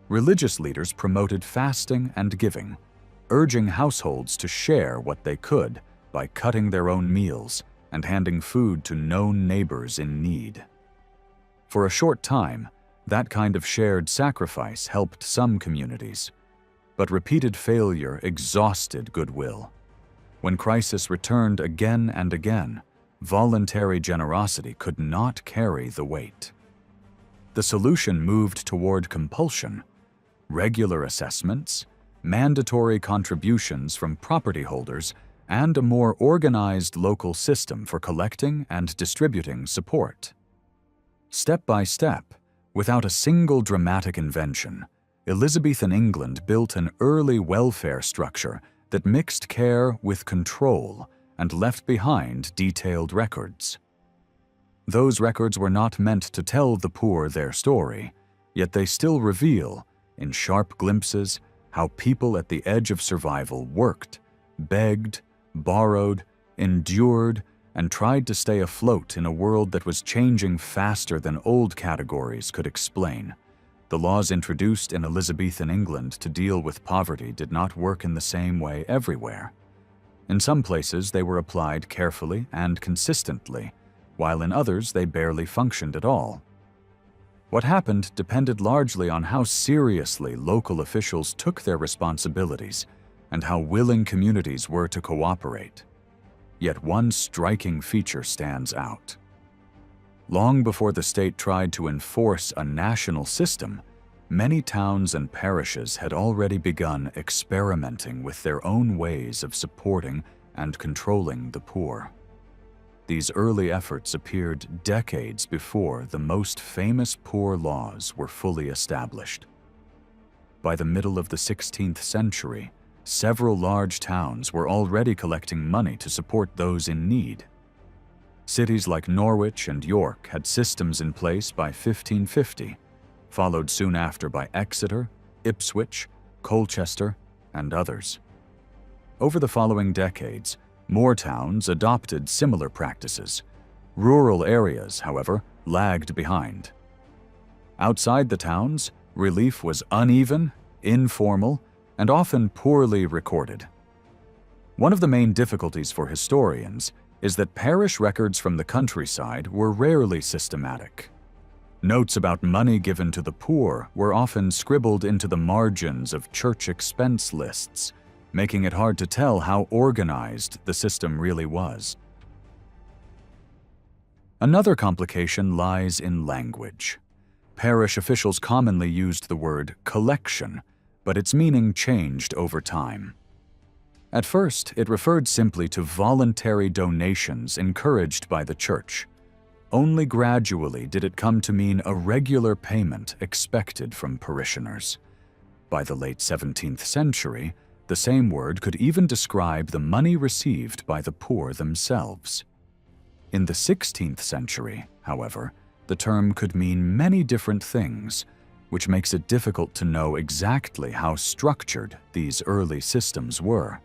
A: Religious leaders promoted fasting and giving, urging households to share what they could by cutting their own meals and handing food to known neighbors in need. For a short time, that kind of shared sacrifice helped some communities, but repeated failure exhausted goodwill. When crisis returned again and again, voluntary generosity could not carry the weight. The solution moved toward compulsion, regular assessments, mandatory contributions from property holders, and a more organized local system for collecting and distributing support. Step by step, without a single dramatic invention, Elizabethan England built an early welfare structure that mixed care with control and left behind detailed records. Those records were not meant to tell the poor their story, yet they still reveal, in sharp glimpses, how people at the edge of survival worked, begged, borrowed, endured, and tried to stay afloat in a world that was changing faster than old categories could explain. The laws introduced in Elizabethan England to deal with poverty did not work in the same way everywhere. In some places they were applied carefully and consistently, while in others they barely functioned at all. What happened depended largely on how seriously local officials took their responsibilities and how willing communities were to cooperate. Yet one striking feature stands out. Long before the state tried to enforce a national system, many towns and parishes had already begun experimenting with their own ways of supporting and controlling the poor. These early efforts appeared decades before the most famous poor laws were fully established. By the middle of the 16th century, several large towns were already collecting money to support those in need. Cities like Norwich and York had systems in place by 1550, followed soon after by Exeter, Ipswich, Colchester, and others. Over the following decades, more towns adopted similar practices. Rural areas, however, lagged behind. Outside the towns, relief was uneven, informal, and often poorly recorded. One of the main difficulties for historians is that parish records from the countryside were rarely systematic. Notes about money given to the poor were often scribbled into the margins of church expense lists, making it hard to tell how organized the system really was. Another complication lies in language. Parish officials commonly used the word collection, but its meaning changed over time. At first, it referred simply to voluntary donations encouraged by the church. Only gradually did it come to mean a regular payment expected from parishioners. By the late 17th century, the same word could even describe the money received by the poor themselves. In the 16th century, however, the term could mean many different things, which makes it difficult to know exactly how structured these early systems were.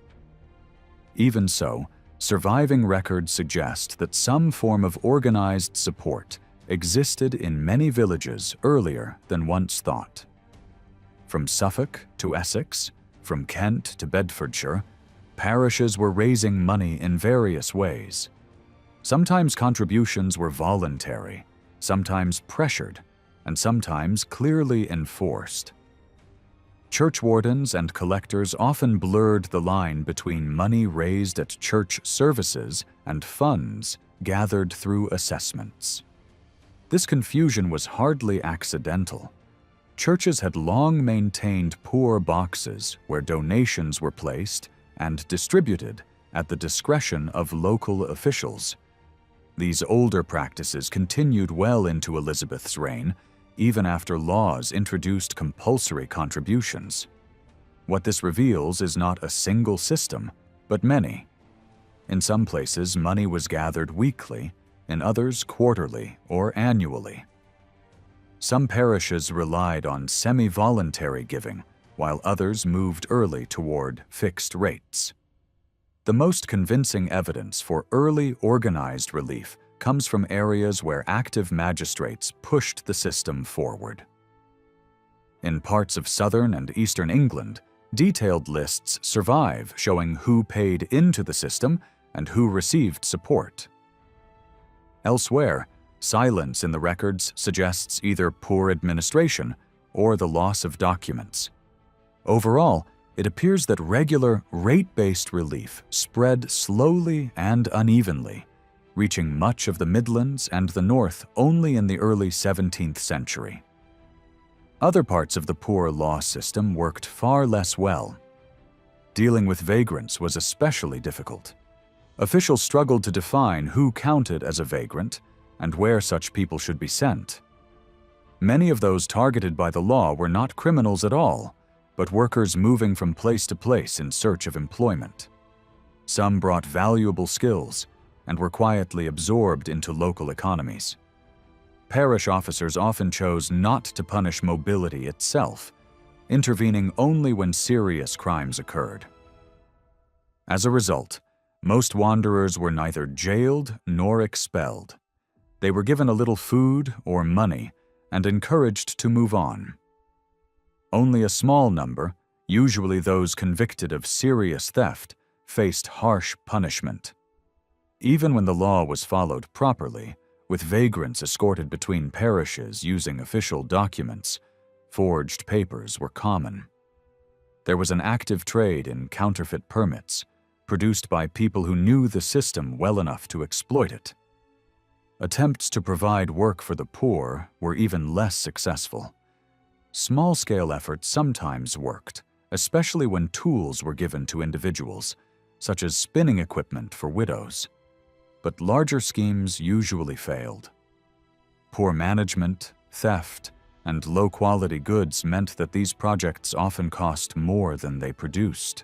A: Even so, surviving records suggest that some form of organized support existed in many villages earlier than once thought. From Suffolk to Essex, from Kent to Bedfordshire, parishes were raising money in various ways. Sometimes contributions were voluntary, sometimes pressured, and sometimes clearly enforced. Churchwardens and collectors often blurred the line between money raised at church services and funds gathered through assessments. This confusion was hardly accidental. Churches had long maintained poor boxes where donations were placed and distributed at the discretion of local officials. These older practices continued well into Elizabeth's reign, even after laws introduced compulsory contributions. What this reveals is not a single system, but many. In some places, money was gathered weekly, in others quarterly or annually. Some parishes relied on semi-voluntary giving, while others moved early toward fixed rates. The most convincing evidence for early organized relief comes from areas where active magistrates pushed the system forward. In parts of southern and eastern England, detailed lists survive showing who paid into the system and who received support. Elsewhere, silence in the records suggests either poor administration or the loss of documents. Overall, it appears that regular, rate-based relief spread slowly and unevenly, reaching much of the Midlands and the North only in the early 17th century. Other parts of the poor law system worked far less well. Dealing with vagrants was especially difficult. Officials struggled to define who counted as a vagrant and where such people should be sent. Many of those targeted by the law were not criminals at all, but workers moving from place to place in search of employment. Some brought valuable skills and were quietly absorbed into local economies. Parish officers often chose not to punish mobility itself, intervening only when serious crimes occurred. As a result, most wanderers were neither jailed nor expelled. They were given a little food or money and encouraged to move on. Only a small number, usually those convicted of serious theft, faced harsh punishment. Even when the law was followed properly, with vagrants escorted between parishes using official documents, forged papers were common. There was an active trade in counterfeit permits, produced by people who knew the system well enough to exploit it. Attempts to provide work for the poor were even less successful. Small-scale efforts sometimes worked, especially when tools were given to individuals, such as spinning equipment for widows. But larger schemes usually failed. Poor management, theft, and low-quality goods meant that these projects often cost more than they produced.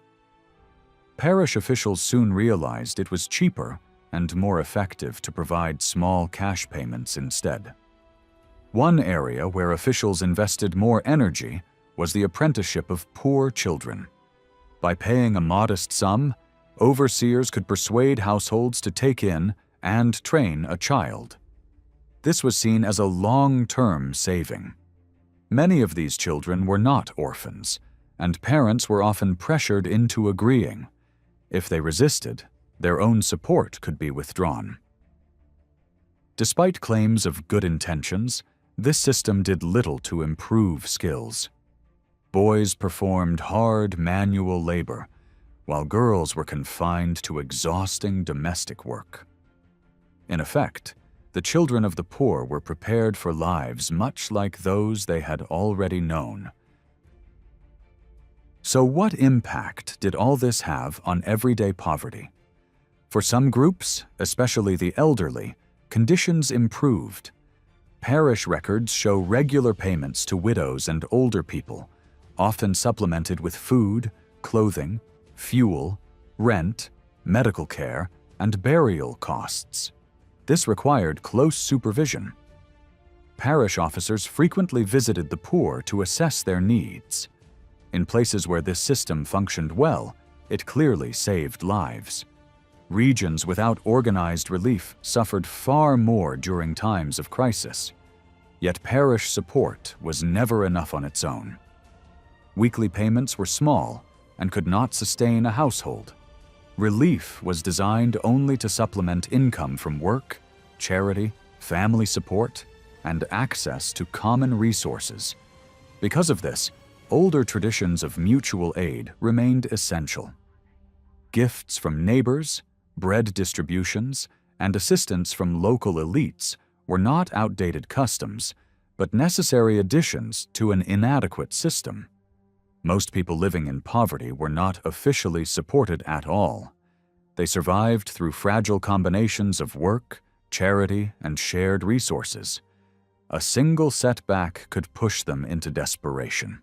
A: Parish officials soon realized it was cheaper and more effective to provide small cash payments instead. One area where officials invested more energy was the apprenticeship of poor children. By paying a modest sum, overseers could persuade households to take in and train a child. This was seen as a long-term saving. Many of these children were not orphans, and parents were often pressured into agreeing. If they resisted, their own support could be withdrawn. Despite claims of good intentions, this system did little to improve skills. Boys performed hard manual labor, while girls were confined to exhausting domestic work. In effect, the children of the poor were prepared for lives much like those they had already known. So what impact did all this have on everyday poverty? For some groups, especially the elderly, conditions improved. Parish records show regular payments to widows and older people, often supplemented with food, clothing, fuel, rent, medical care, and burial costs. This required close supervision. Parish officers frequently visited the poor to assess their needs. In places where this system functioned well, it clearly saved lives. Regions without organized relief suffered far more during times of crisis. Yet parish support was never enough on its own. Weekly payments were small and could not sustain a household. Relief was designed only to supplement income from work, charity, family support, and access to common resources. Because of this, older traditions of mutual aid remained essential. Gifts from neighbors, bread distributions, and assistance from local elites were not outdated customs, but necessary additions to an inadequate system. Most people living in poverty were not officially supported at all. They survived through fragile combinations of work, charity, and shared resources. A single setback could push them into desperation.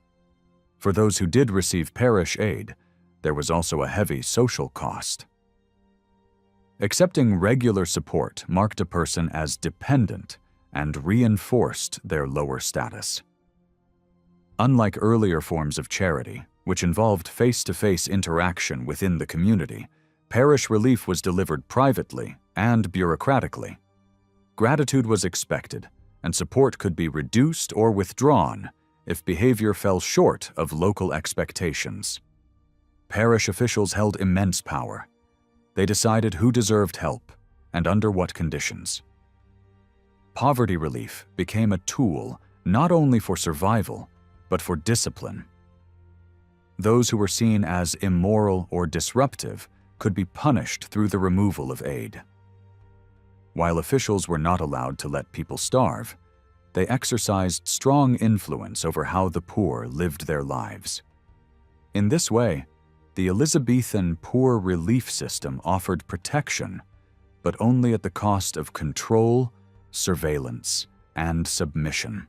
A: For those who did receive parish aid, there was also a heavy social cost. Accepting regular support marked a person as dependent and reinforced their lower status. Unlike earlier forms of charity, which involved face-to-face interaction within the community, parish relief was delivered privately and bureaucratically. Gratitude was expected, and support could be reduced or withdrawn if behavior fell short of local expectations. Parish officials held immense power. They decided who deserved help and under what conditions. Poverty relief became a tool not only for survival, but for discipline. Those who were seen as immoral or disruptive could be punished through the removal of aid. While officials were not allowed to let people starve, they exercised strong influence over how the poor lived their lives. In this way, the Elizabethan poor relief system offered protection, but only at the cost of control, surveillance, and submission.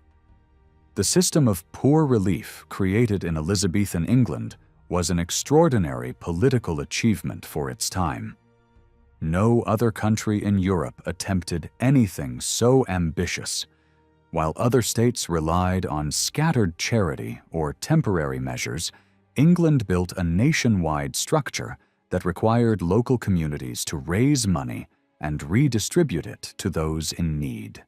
A: The system of poor relief created in Elizabethan England was an extraordinary political achievement for its time. No other country in Europe attempted anything so ambitious. While other states relied on scattered charity or temporary measures, England built a nationwide structure that required local communities to raise money and redistribute it to those in need.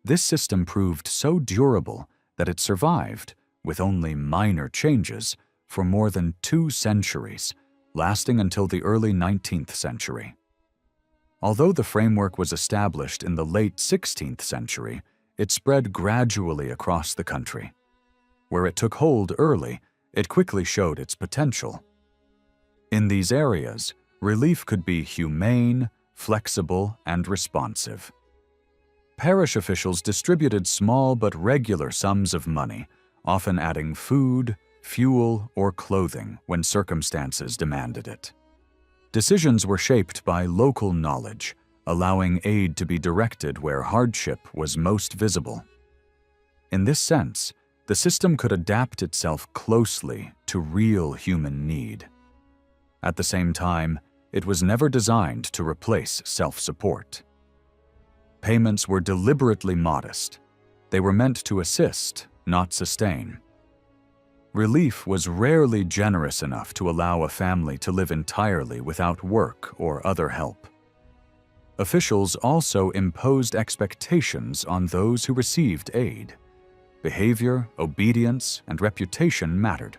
A: This system proved so durable that it survived, with only minor changes, for more than 2 centuries, lasting until the early 19th century. Although the framework was established in the late 16th century, it spread gradually across the country. Where it took hold early, it quickly showed its potential. In these areas, relief could be humane, flexible, and responsive. Parish officials distributed small but regular sums of money, often adding food, fuel, or clothing when circumstances demanded it. Decisions were shaped by local knowledge, allowing aid to be directed where hardship was most visible. In this sense, the system could adapt itself closely to real human need. At the same time, it was never designed to replace self-support. Payments were deliberately modest. They were meant to assist, not sustain. Relief was rarely generous enough to allow a family to live entirely without work or other help. Officials also imposed expectations on those who received aid. Behavior, obedience, and reputation mattered.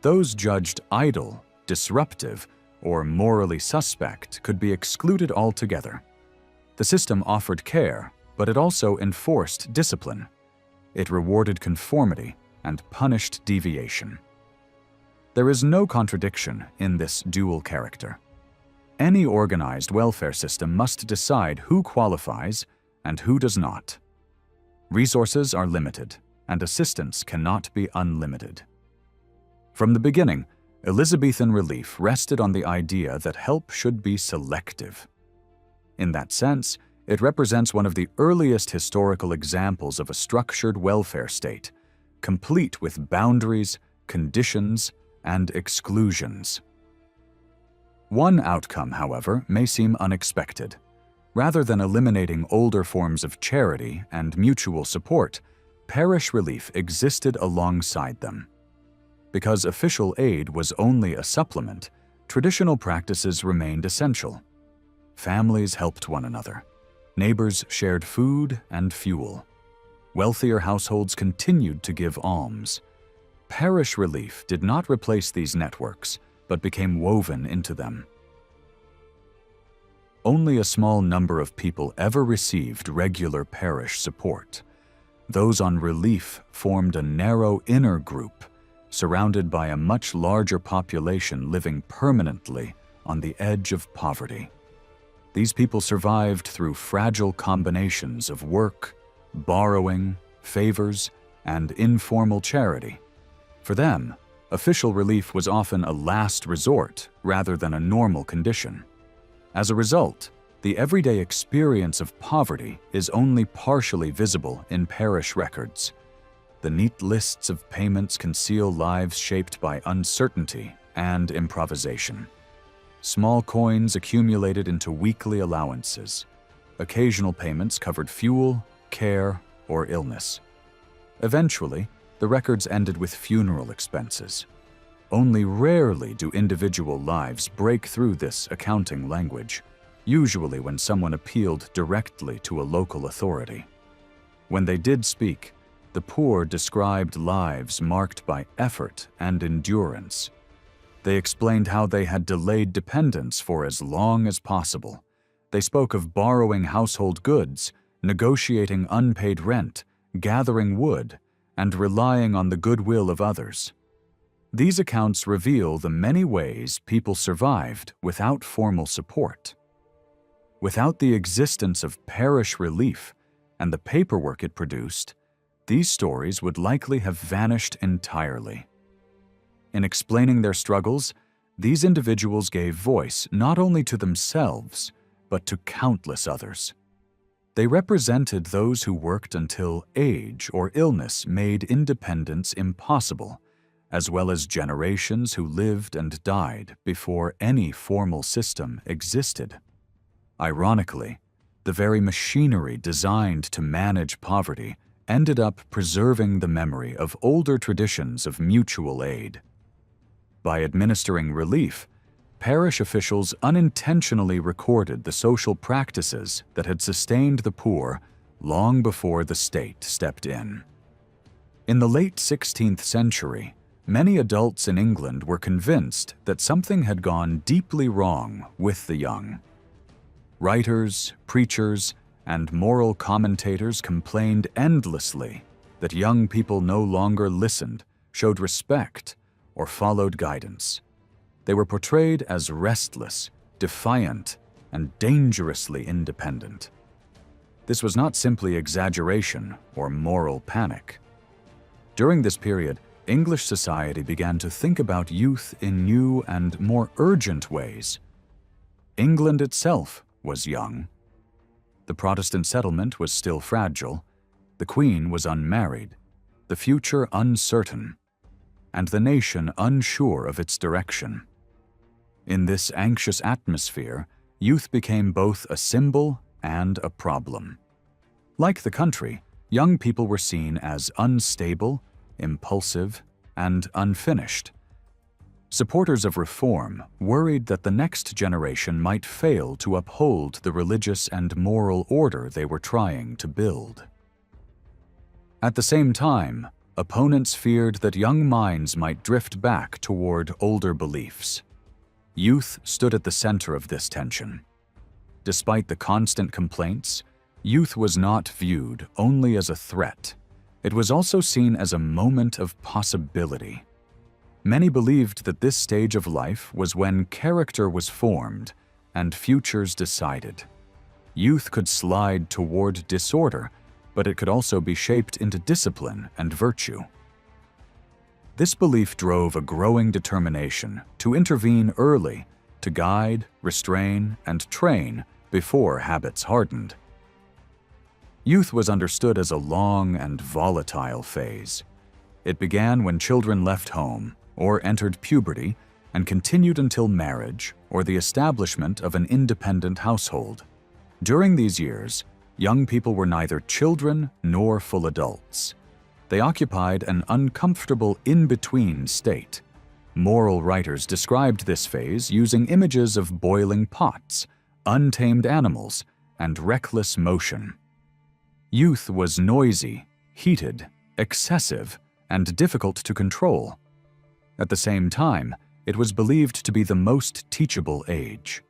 A: Those judged idle, disruptive, or morally suspect could be excluded altogether. The system offered care, but it also enforced discipline. It rewarded conformity and punished deviation. There is no contradiction in this dual character. Any organized welfare system must decide who qualifies and who does not. Resources are limited, and assistance cannot be unlimited. From the beginning, Elizabethan relief rested on the idea that help should be selective. In that sense, it represents one of the earliest historical examples of a structured welfare state, complete with boundaries, conditions, and exclusions. One outcome, however, may seem unexpected. Rather than eliminating older forms of charity and mutual support, parish relief existed alongside them. Because official aid was only a supplement, traditional practices remained essential. Families helped one another. Neighbors shared food and fuel. Wealthier households continued to give alms. Parish relief did not replace these networks, but became woven into them. Only a small number of people ever received regular parish support. Those on relief formed a narrow inner group, surrounded by a much larger population living permanently on the edge of poverty. These people survived through fragile combinations of work, borrowing, favors, and informal charity. For them, official relief was often a last resort rather than a normal condition. As a result, the everyday experience of poverty is only partially visible in parish records. The neat lists of payments conceal lives shaped by uncertainty and improvisation. Small coins accumulated into weekly allowances. Occasional payments covered fuel, care, or illness. Eventually, the records ended with funeral expenses. Only rarely do individual lives break through this accounting language, usually when someone appealed directly to a local authority. When they did speak, the poor described lives marked by effort and endurance. They explained how they had delayed dependence for as long as possible. They spoke of borrowing household goods, negotiating unpaid rent, gathering wood, and relying on the goodwill of others. These accounts reveal the many ways people survived without formal support. Without the existence of parish relief and the paperwork it produced, these stories would likely have vanished entirely. In explaining their struggles, these individuals gave voice not only to themselves, but to countless others. They represented those who worked until age or illness made independence impossible, as well as generations who lived and died before any formal system existed. Ironically, the very machinery designed to manage poverty ended up preserving the memory of older traditions of mutual aid. By administering relief, parish officials unintentionally recorded the social practices that had sustained the poor long before the state stepped in. In the late 16th century, many adults in England were convinced that something had gone deeply wrong with the young. Writers, preachers, and moral commentators complained endlessly that young people no longer listened, showed respect, or followed guidance. They were portrayed as restless, defiant, and dangerously independent. This was not simply exaggeration or moral panic. During this period, English society began to think about youth in new and more urgent ways. England itself was young. The Protestant settlement was still fragile, the Queen was unmarried, the future uncertain, and the nation unsure of its direction. In this anxious atmosphere, youth became both a symbol and a problem. Like the country, young people were seen as unstable, impulsive, and unfinished. Supporters of reform worried that the next generation might fail to uphold the religious and moral order they were trying to build. At the same time, opponents feared that young minds might drift back toward older beliefs. Youth stood at the center of this tension. Despite the constant complaints, youth was not viewed only as a threat. It was also seen as a moment of possibility. Many believed that this stage of life was when character was formed and futures decided. Youth could slide toward disorder, but it could also be shaped into discipline and virtue. This belief drove a growing determination to intervene early, to guide, restrain, and train before habits hardened. Youth was understood as a long and volatile phase. It began when children left home or entered puberty and continued until marriage or the establishment of an independent household. During these years, young people were neither children nor full adults. They occupied an uncomfortable in-between state. Moral writers described this phase using images of boiling pots, untamed animals, and reckless motion. Youth was noisy, heated, excessive, and difficult to control. At the same time, it was believed to be the most teachable age.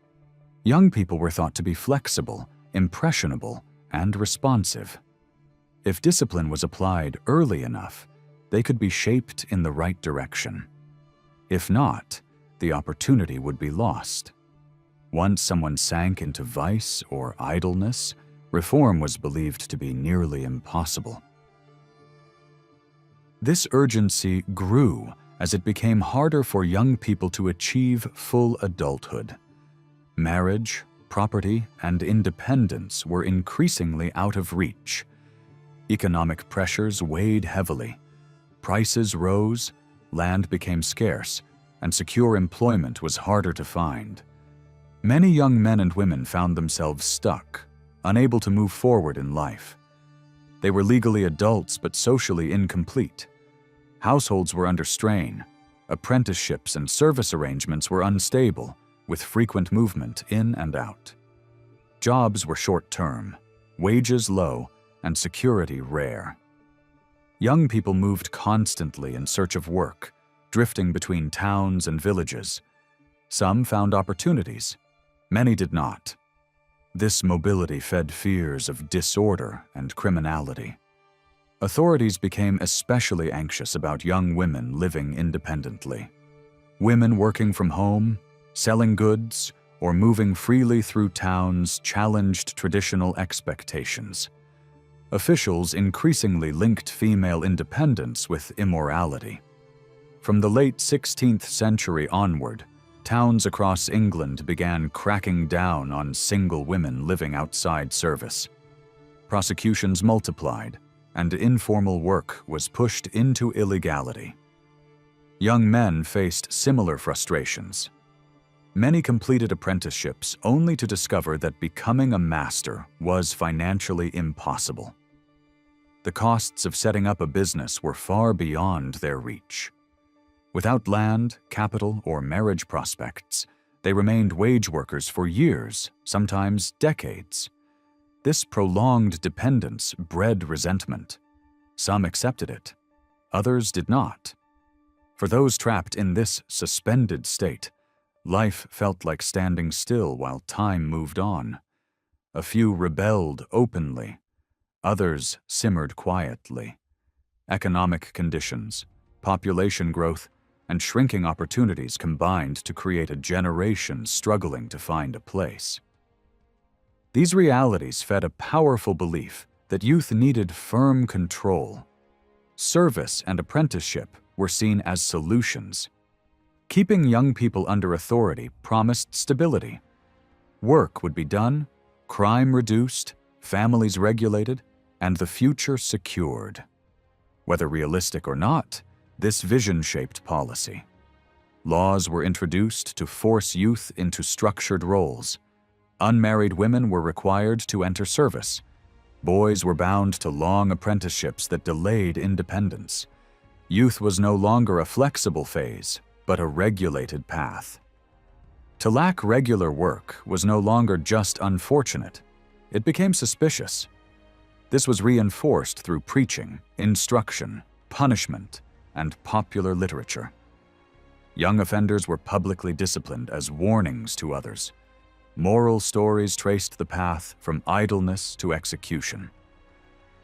A: Young people were thought to be flexible, impressionable, and responsive. If discipline was applied early enough, they could be shaped in the right direction. If not, the opportunity would be lost. Once someone sank into vice or idleness, reform was believed to be nearly impossible. This urgency grew as it became harder for young people to achieve full adulthood. Marriage, property, and independence were increasingly out of reach. Economic pressures weighed heavily. Prices rose, land became scarce, and secure employment was harder to find. Many young men and women found themselves stuck, unable to move forward in life. They were legally adults but socially incomplete. Households were under strain. Apprenticeships and service arrangements were unstable, with frequent movement in and out. Jobs were short-term, wages low, and security rare. Young people moved constantly in search of work, drifting between towns and villages. Some found opportunities. Many did not. This mobility fed fears of disorder and criminality. Authorities became especially anxious about young women living independently. Women working from home, selling goods, or moving freely through towns challenged traditional expectations. Officials increasingly linked female independence with immorality. From the late 16th century onward, towns across England began cracking down on single women living outside service. Prosecutions multiplied, and informal work was pushed into illegality. Young men faced similar frustrations. Many completed apprenticeships only to discover that becoming a master was financially impossible. The costs of setting up a business were far beyond their reach. Without land, capital, or marriage prospects, they remained wage workers for years, sometimes decades. This prolonged dependence bred resentment. Some accepted it, others did not. For those trapped in this suspended state, life felt like standing still while time moved on. A few rebelled openly, others simmered quietly. Economic conditions, population growth, and shrinking opportunities combined to create a generation struggling to find a place. These realities fed a powerful belief that youth needed firm control. Service and apprenticeship were seen as solutions. Keeping young people under authority promised stability. Work would be done, crime reduced, families regulated, and the future secured. Whether realistic or not, this vision shaped policy. Laws were introduced to force youth into structured roles. Unmarried women were required to enter service. Boys were bound to long apprenticeships that delayed independence. Youth was no longer a flexible phase, but a regulated path. To lack regular work was no longer just unfortunate. It became suspicious. This was reinforced through preaching, instruction, punishment, and popular literature. Young offenders were publicly disciplined as warnings to others. Moral stories traced the path from idleness to execution.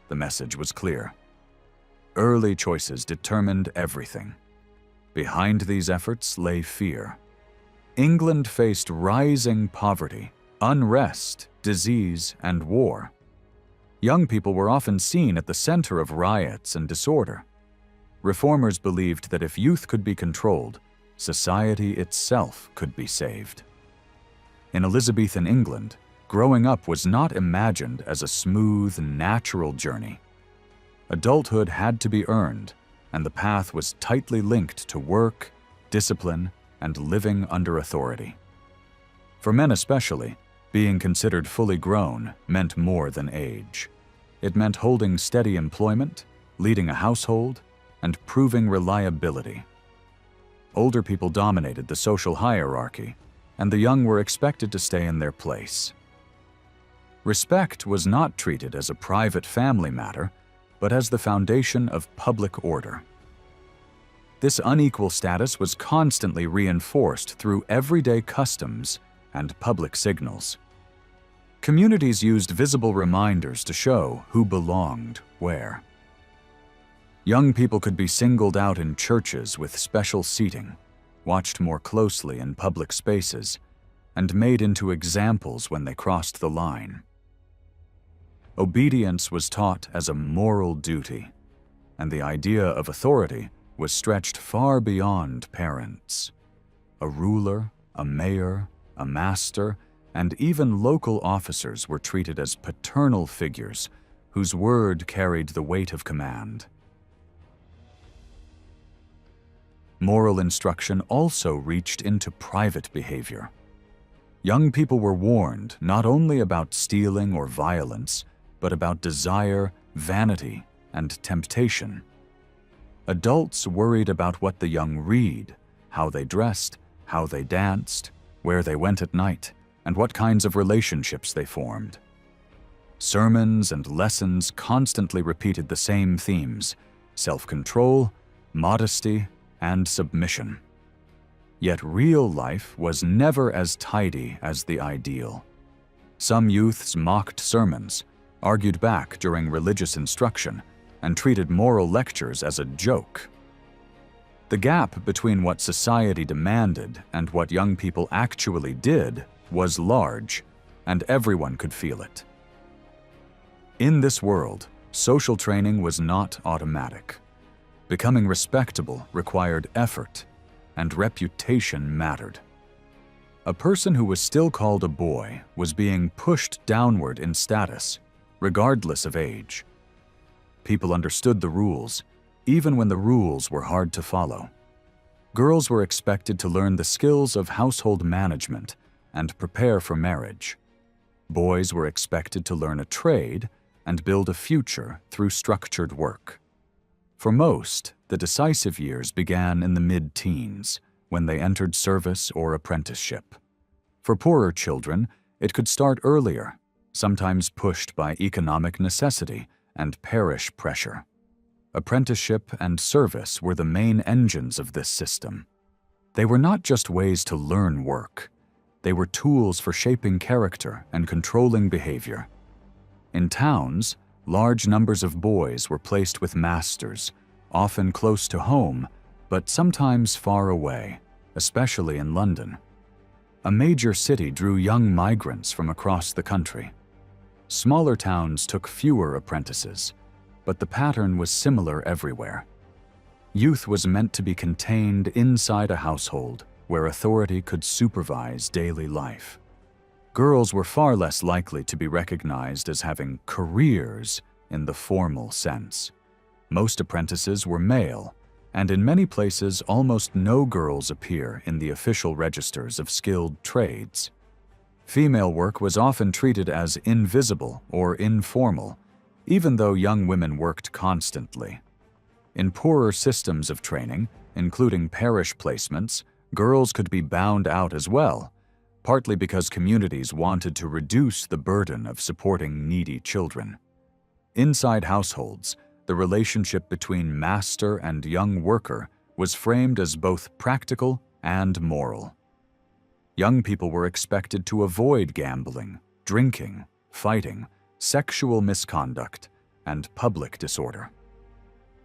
A: The message was clear. Early choices determined everything. Behind these efforts lay fear. England faced rising poverty, unrest, disease, and war. Young people were often seen at the center of riots and disorder. Reformers believed that if youth could be controlled, society itself could be saved. In Elizabethan England, growing up was not imagined as a smooth, natural journey. Adulthood had to be earned, and the path was tightly linked to work, discipline, and living under authority. For men especially, being considered fully grown meant more than age. It meant holding steady employment, leading a household, and proving reliability. Older people dominated the social hierarchy, and the young were expected to stay in their place. Respect was not treated as a private family matter, but as the foundation of public order. This unequal status was constantly reinforced through everyday customs and public signals. Communities used visible reminders to show who belonged where. Young people could be singled out in churches with special seating, watched more closely in public spaces, and made into examples when they crossed the line. Obedience was taught as a moral duty, and the idea of authority was stretched far beyond parents. A ruler, a mayor, a master, and even local officers were treated as paternal figures whose word carried the weight of command. Moral instruction also reached into private behavior. Young people were warned not only about stealing or violence, but about desire, vanity, and temptation. Adults worried about what the young read, how they dressed, how they danced, where they went at night, and what kinds of relationships they formed. Sermons and lessons constantly repeated the same themes: self-control, modesty, and submission. Yet real life was never as tidy as the ideal. Some youths mocked sermons, argued back during religious instruction, and treated moral lectures as a joke. The gap between what society demanded and what young people actually did was large, and everyone could feel it. In this world, social training was not automatic. Becoming respectable required effort, and reputation mattered. A person who was still called a boy was being pushed downward in status, regardless of age. People understood the rules, even when the rules were hard to follow. Girls were expected to learn the skills of household management and prepare for marriage. Boys were expected to learn a trade and build a future through structured work. For most, the decisive years began in the mid-teens, when they entered service or apprenticeship. For poorer children, it could start earlier, sometimes pushed by economic necessity and parish pressure. Apprenticeship and service were the main engines of this system. They were not just ways to learn work. They were tools for shaping character and controlling behavior. In towns, large numbers of boys were placed with masters, often close to home, but sometimes far away, especially in London. A major city drew young migrants from across the country. Smaller towns took fewer apprentices, but the pattern was similar everywhere. Youth was meant to be contained inside a household where authority could supervise daily life. Girls were far less likely to be recognized as having careers in the formal sense. Most apprentices were male, and in many places almost no girls appear in the official registers of skilled trades. Female work was often treated as invisible or informal, even though young women worked constantly. In poorer systems of training, including parish placements, girls could be bound out as well, partly because communities wanted to reduce the burden of supporting needy children. Inside households, the relationship between master and young worker was framed as both practical and moral. Young people were expected to avoid gambling, drinking, fighting, sexual misconduct, and public disorder.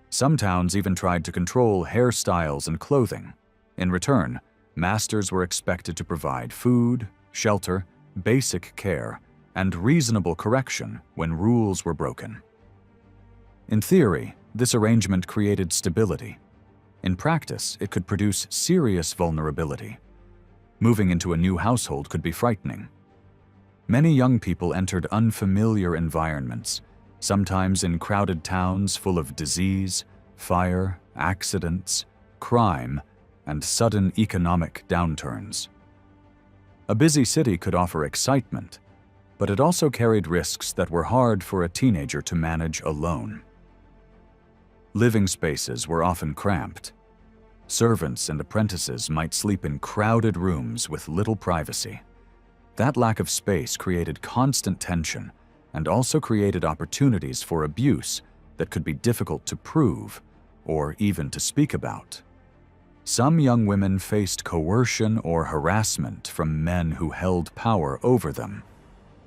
A: Some towns even tried to control hairstyles and clothing. In return, masters were expected to provide food, shelter, basic care, and reasonable correction when rules were broken. In theory, this arrangement created stability. In practice, it could produce serious vulnerability. Moving into a new household could be frightening. Many young people entered unfamiliar environments, sometimes in crowded towns full of disease, fire, accidents, crime, and sudden economic downturns. A busy city could offer excitement, but it also carried risks that were hard for a teenager to manage alone. Living spaces were often cramped. Servants and apprentices might sleep in crowded rooms with little privacy. That lack of space created constant tension and also created opportunities for abuse that could be difficult to prove or even to speak about. Some young women faced coercion or harassment from men who held power over them.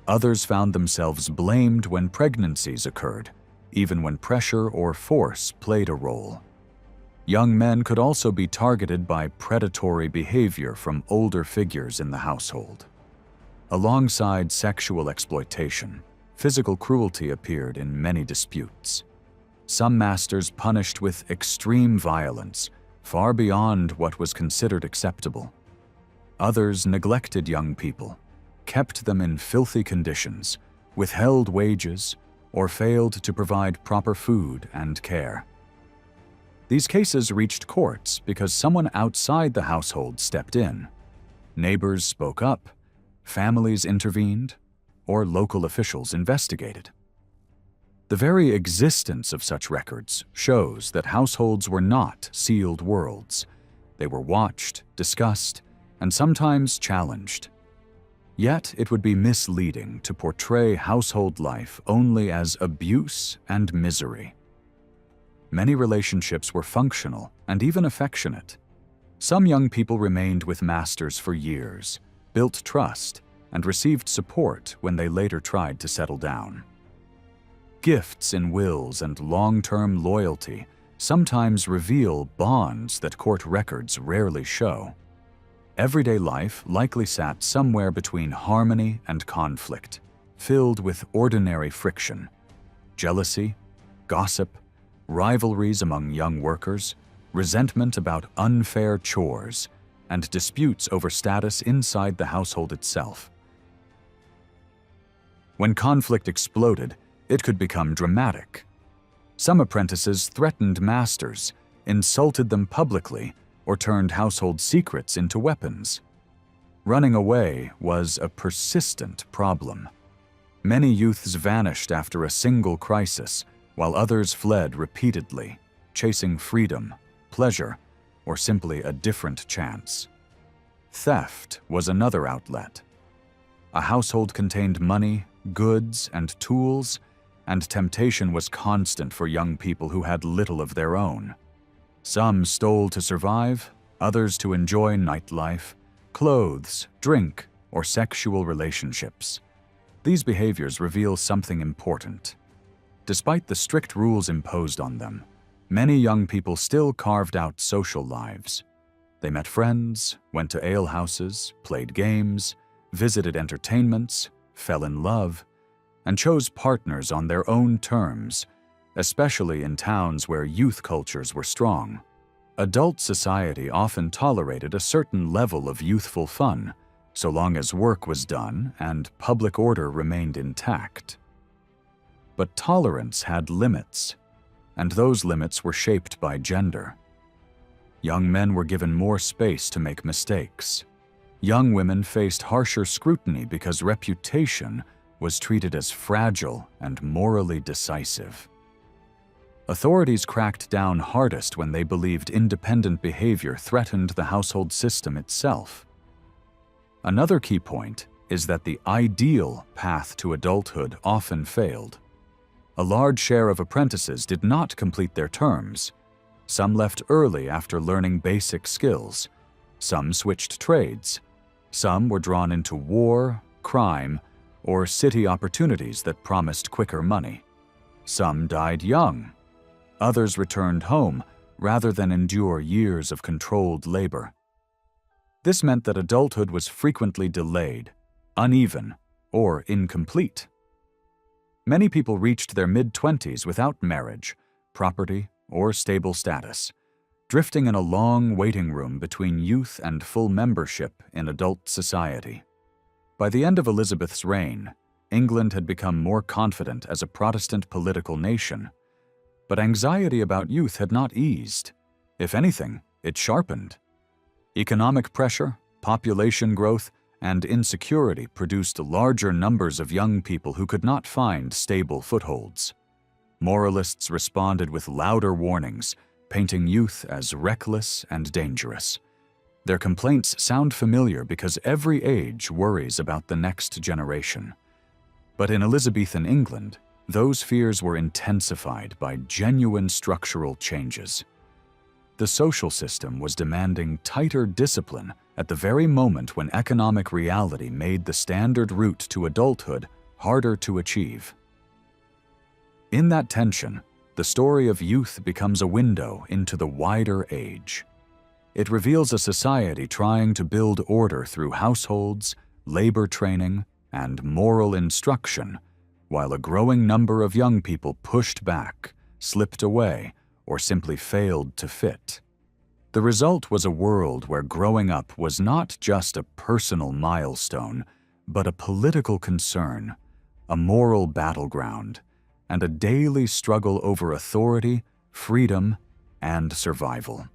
A: Others found themselves blamed when pregnancies occurred, even when pressure or force played a role. Young men could also be targeted by predatory behavior from older figures in the household. Alongside sexual exploitation, physical cruelty appeared in many disputes. Some masters punished with extreme violence, far beyond what was considered acceptable. Others neglected young people, kept them in filthy conditions, withheld wages, or failed to provide proper food and care. These cases reached courts because someone outside the household stepped in. Neighbors spoke up, families intervened, or local officials investigated. The very existence of such records shows that households were not sealed worlds. They were watched, discussed, and sometimes challenged. Yet it would be misleading to portray household life only as abuse and misery. Many relationships were functional and even affectionate. Some young people remained with masters for years, built trust, and received support when they later tried to settle down. Gifts in wills and long-term loyalty sometimes reveal bonds that court records rarely show. Everyday life likely sat somewhere between harmony and conflict, filled with ordinary friction, jealousy, gossip, rivalries among young workers, resentment about unfair chores, and disputes over status inside the household itself. When conflict exploded, it could become dramatic. Some apprentices threatened masters, insulted them publicly, or turned household secrets into weapons. Running away was a persistent problem. Many youths vanished after a single crisis, while others fled repeatedly, chasing freedom, pleasure, or simply a different chance. Theft was another outlet. A household contained money, goods, and tools, and temptation was constant for young people who had little of their own. Some stole to survive, others to enjoy nightlife, clothes, drink, or sexual relationships. These behaviors reveal something important. Despite the strict rules imposed on them, many young people still carved out social lives. They met friends, went to alehouses, played games, visited entertainments, fell in love, and chose partners on their own terms, especially in towns where youth cultures were strong. Adult society often tolerated a certain level of youthful fun, so long as work was done and public order remained intact. But tolerance had limits, and those limits were shaped by gender. Young men were given more space to make mistakes. Young women faced harsher scrutiny because reputation was treated as fragile and morally decisive. Authorities cracked down hardest when they believed independent behavior threatened the household system itself. Another key point is that the ideal path to adulthood often failed. A large share of apprentices did not complete their terms. Some left early after learning basic skills. Some switched trades. Some were drawn into war, crime, or city opportunities that promised quicker money. Some died young. Others returned home rather than endure years of controlled labor. This meant that adulthood was frequently delayed, uneven, or incomplete. Many people reached their mid-20s without marriage, property, or stable status, drifting in a long waiting room between youth and full membership in adult society. By the end of Elizabeth's reign, England had become more confident as a Protestant political nation. But anxiety about youth had not eased. If anything, it sharpened. Economic pressure, population growth, and insecurity produced larger numbers of young people who could not find stable footholds. Moralists responded with louder warnings, painting youth as reckless and dangerous. Their complaints sound familiar because every age worries about the next generation. But in Elizabethan England, those fears were intensified by genuine structural changes. The social system was demanding tighter discipline at the very moment when economic reality made the standard route to adulthood harder to achieve. In that tension, the story of youth becomes a window into the wider age. It reveals a society trying to build order through households, labor training, and moral instruction, while a growing number of young people pushed back, slipped away, or simply failed to fit. The result was a world where growing up was not just a personal milestone, but a political concern, a moral battleground, and a daily struggle over authority, freedom, and survival.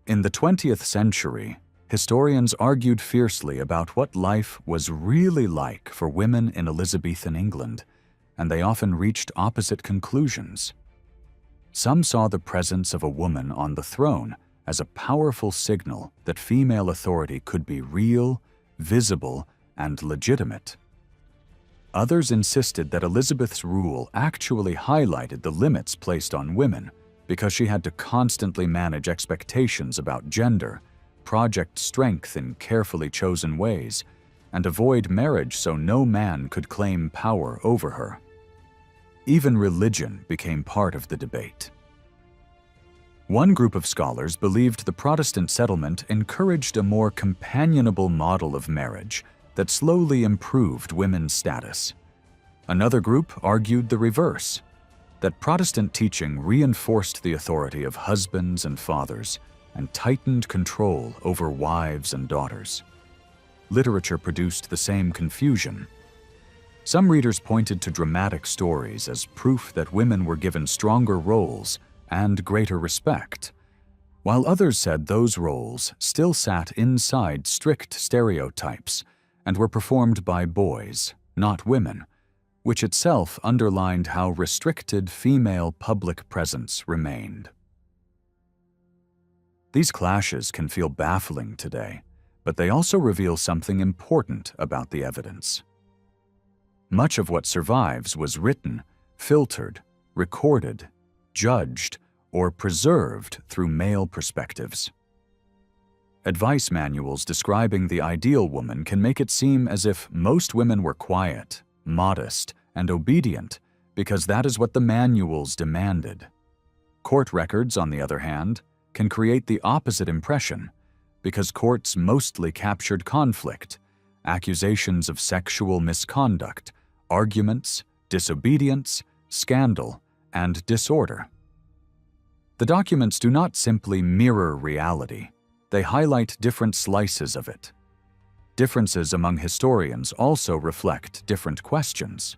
A: In the 20th century, historians argued fiercely about what life was really like for women in Elizabethan England, and they often reached opposite conclusions. Some saw the presence of a woman on the throne as a powerful signal that female authority could be real, visible, and legitimate. Others insisted that Elizabeth's rule actually highlighted the limits placed on women because she had to constantly manage expectations about gender, project strength in carefully chosen ways, and avoid marriage so no man could claim power over her. Even religion became part of the debate. One group of scholars believed the Protestant settlement encouraged a more companionable model of marriage that slowly improved women's status. Another group argued the reverse, that Protestant teaching reinforced the authority of husbands and fathers and tightened control over wives and daughters. Literature produced the same confusion. Some readers pointed to dramatic stories as proof that women were given stronger roles and greater respect, while others said those roles still sat inside strict stereotypes and were performed by boys, not women, which itself underlined how restricted female public presence remained. These clashes can feel baffling today, but they also reveal something important about the evidence. Much of what survives was written, filtered, recorded, judged, or preserved through male perspectives. Advice manuals describing the ideal woman can make it seem as if most women were quiet, modest, and obedient because that is what the manuals demanded. Court records, on the other hand, can create the opposite impression because courts mostly captured conflict, accusations of sexual misconduct, arguments, disobedience, scandal, and disorder. The documents do not simply mirror reality, they highlight different slices of it. Differences among historians also reflect different questions.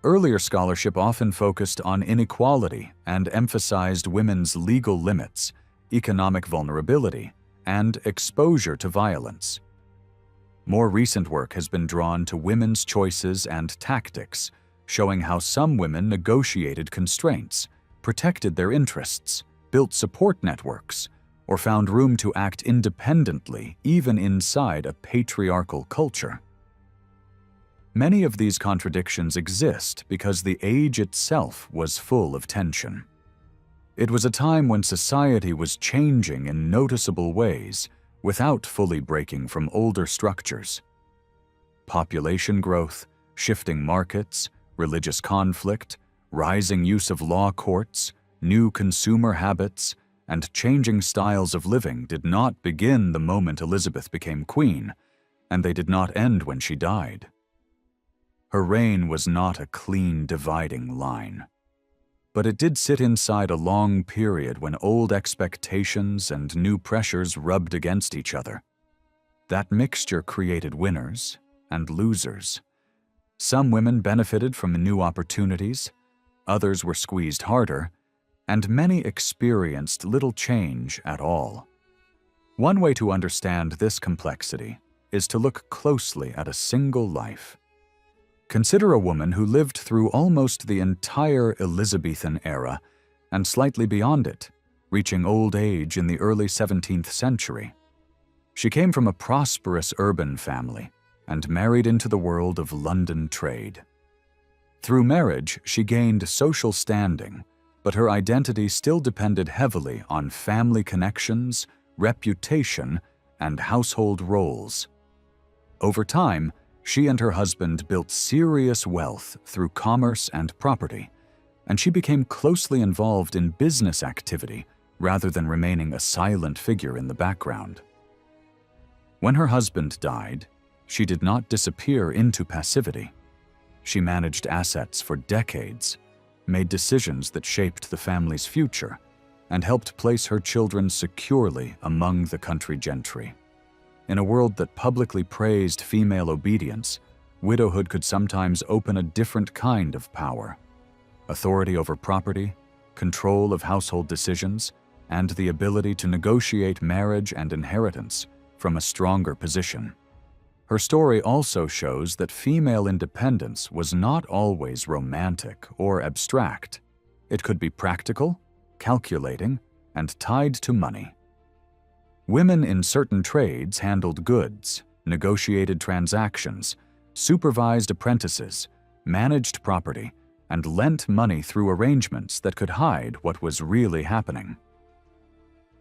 A: Earlier scholarship often focused on inequality and emphasized women's legal limits, economic vulnerability, and exposure to violence. More recent work has been drawn to women's choices and tactics, showing how some women negotiated constraints, protected their interests, built support networks, or found room to act independently even inside a patriarchal culture. Many of these contradictions exist because the age itself was full of tension. It was a time when society was changing in noticeable ways without fully breaking from older structures. Population growth, shifting markets, religious conflict, rising use of law courts, new consumer habits, and changing styles of living did not begin the moment Elizabeth became queen, and they did not end when she died. Her reign was not a clean dividing line, but it did sit inside a long period when old expectations and new pressures rubbed against each other. That mixture created winners and losers. Some women benefited from new opportunities, others were squeezed harder, and many experienced little change at all. One way to understand this complexity is to look closely at a single life. Consider a woman who lived through almost the entire Elizabethan era and slightly beyond it, reaching old age in the early 17th century. She came from a prosperous urban family and married into the world of London trade. Through marriage, she gained social standing, but her identity still depended heavily on family connections, reputation, and household roles. Over time, she and her husband built serious wealth through commerce and property, and she became closely involved in business activity rather than remaining a silent figure in the background. When her husband died, she did not disappear into passivity. She managed assets for decades, made decisions that shaped the family's future, and helped place her children securely among the country gentry. In a world that publicly praised female obedience, widowhood could sometimes open a different kind of power: authority over property, control of household decisions, and the ability to negotiate marriage and inheritance from a stronger position. Her story also shows that female independence was not always romantic or abstract. It could be practical, calculating, and tied to money. Women in certain trades handled goods, negotiated transactions, supervised apprentices, managed property, and lent money through arrangements that could hide what was really happening.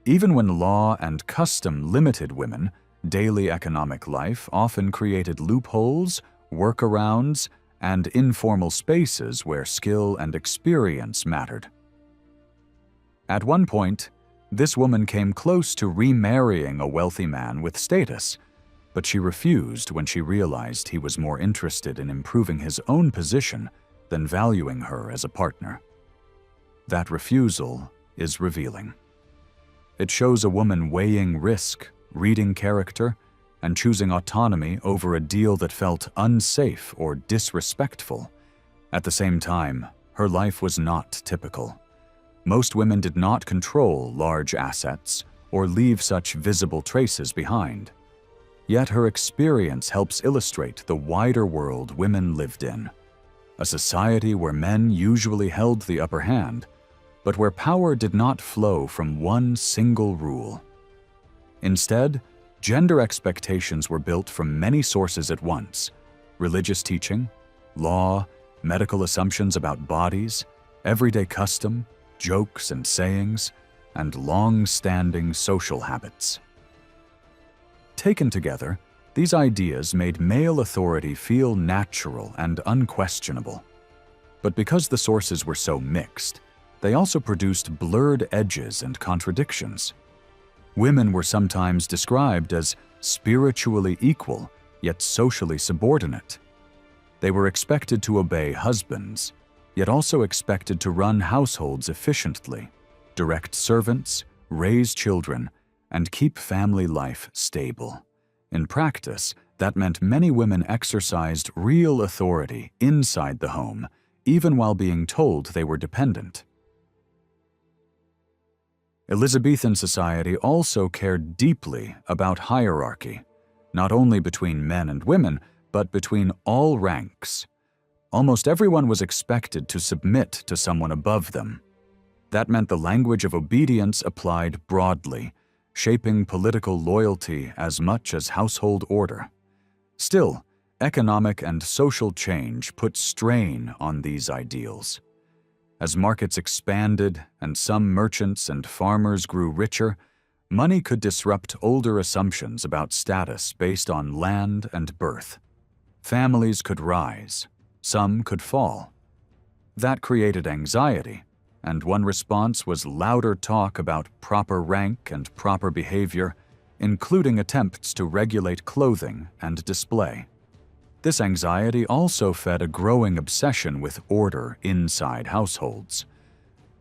A: Even when law and custom limited women, daily economic life often created loopholes, workarounds, and informal spaces where skill and experience mattered. At one point, this woman came close to remarrying a wealthy man with status, but she refused when she realized he was more interested in improving his own position than valuing her as a partner. That refusal is revealing. It shows a woman weighing risk, reading character, and choosing autonomy over a deal that felt unsafe or disrespectful. At the same time, her life was not typical. Most women did not control large assets or leave such visible traces behind. Yet her experience helps illustrate the wider world women lived in, a society where men usually held the upper hand, but where power did not flow from one single rule. Instead, gender expectations were built from many sources at once: religious teaching, law, medical assumptions about bodies, everyday custom, jokes and sayings, and long-standing social habits. Taken together, these ideas made male authority feel natural and unquestionable. But because the sources were so mixed, they also produced blurred edges and contradictions. Women were sometimes described as spiritually equal, yet socially subordinate. They were expected to obey husbands, yet also expected to run households efficiently, direct servants, raise children, and keep family life stable. In practice, that meant many women exercised real authority inside the home, even while being told they were dependent. Elizabethan society also cared deeply about hierarchy, not only between men and women, but between all ranks. Almost everyone was expected to submit to someone above them. That meant the language of obedience applied broadly, shaping political loyalty as much as household order. Still, economic and social change put strain on these ideals. As markets expanded and some merchants and farmers grew richer, money could disrupt older assumptions about status based on land and birth. Families could rise, some could fall. That created anxiety, and one response was louder talk about proper rank and proper behavior, including attempts to regulate clothing and display. This anxiety also fed a growing obsession with order inside households.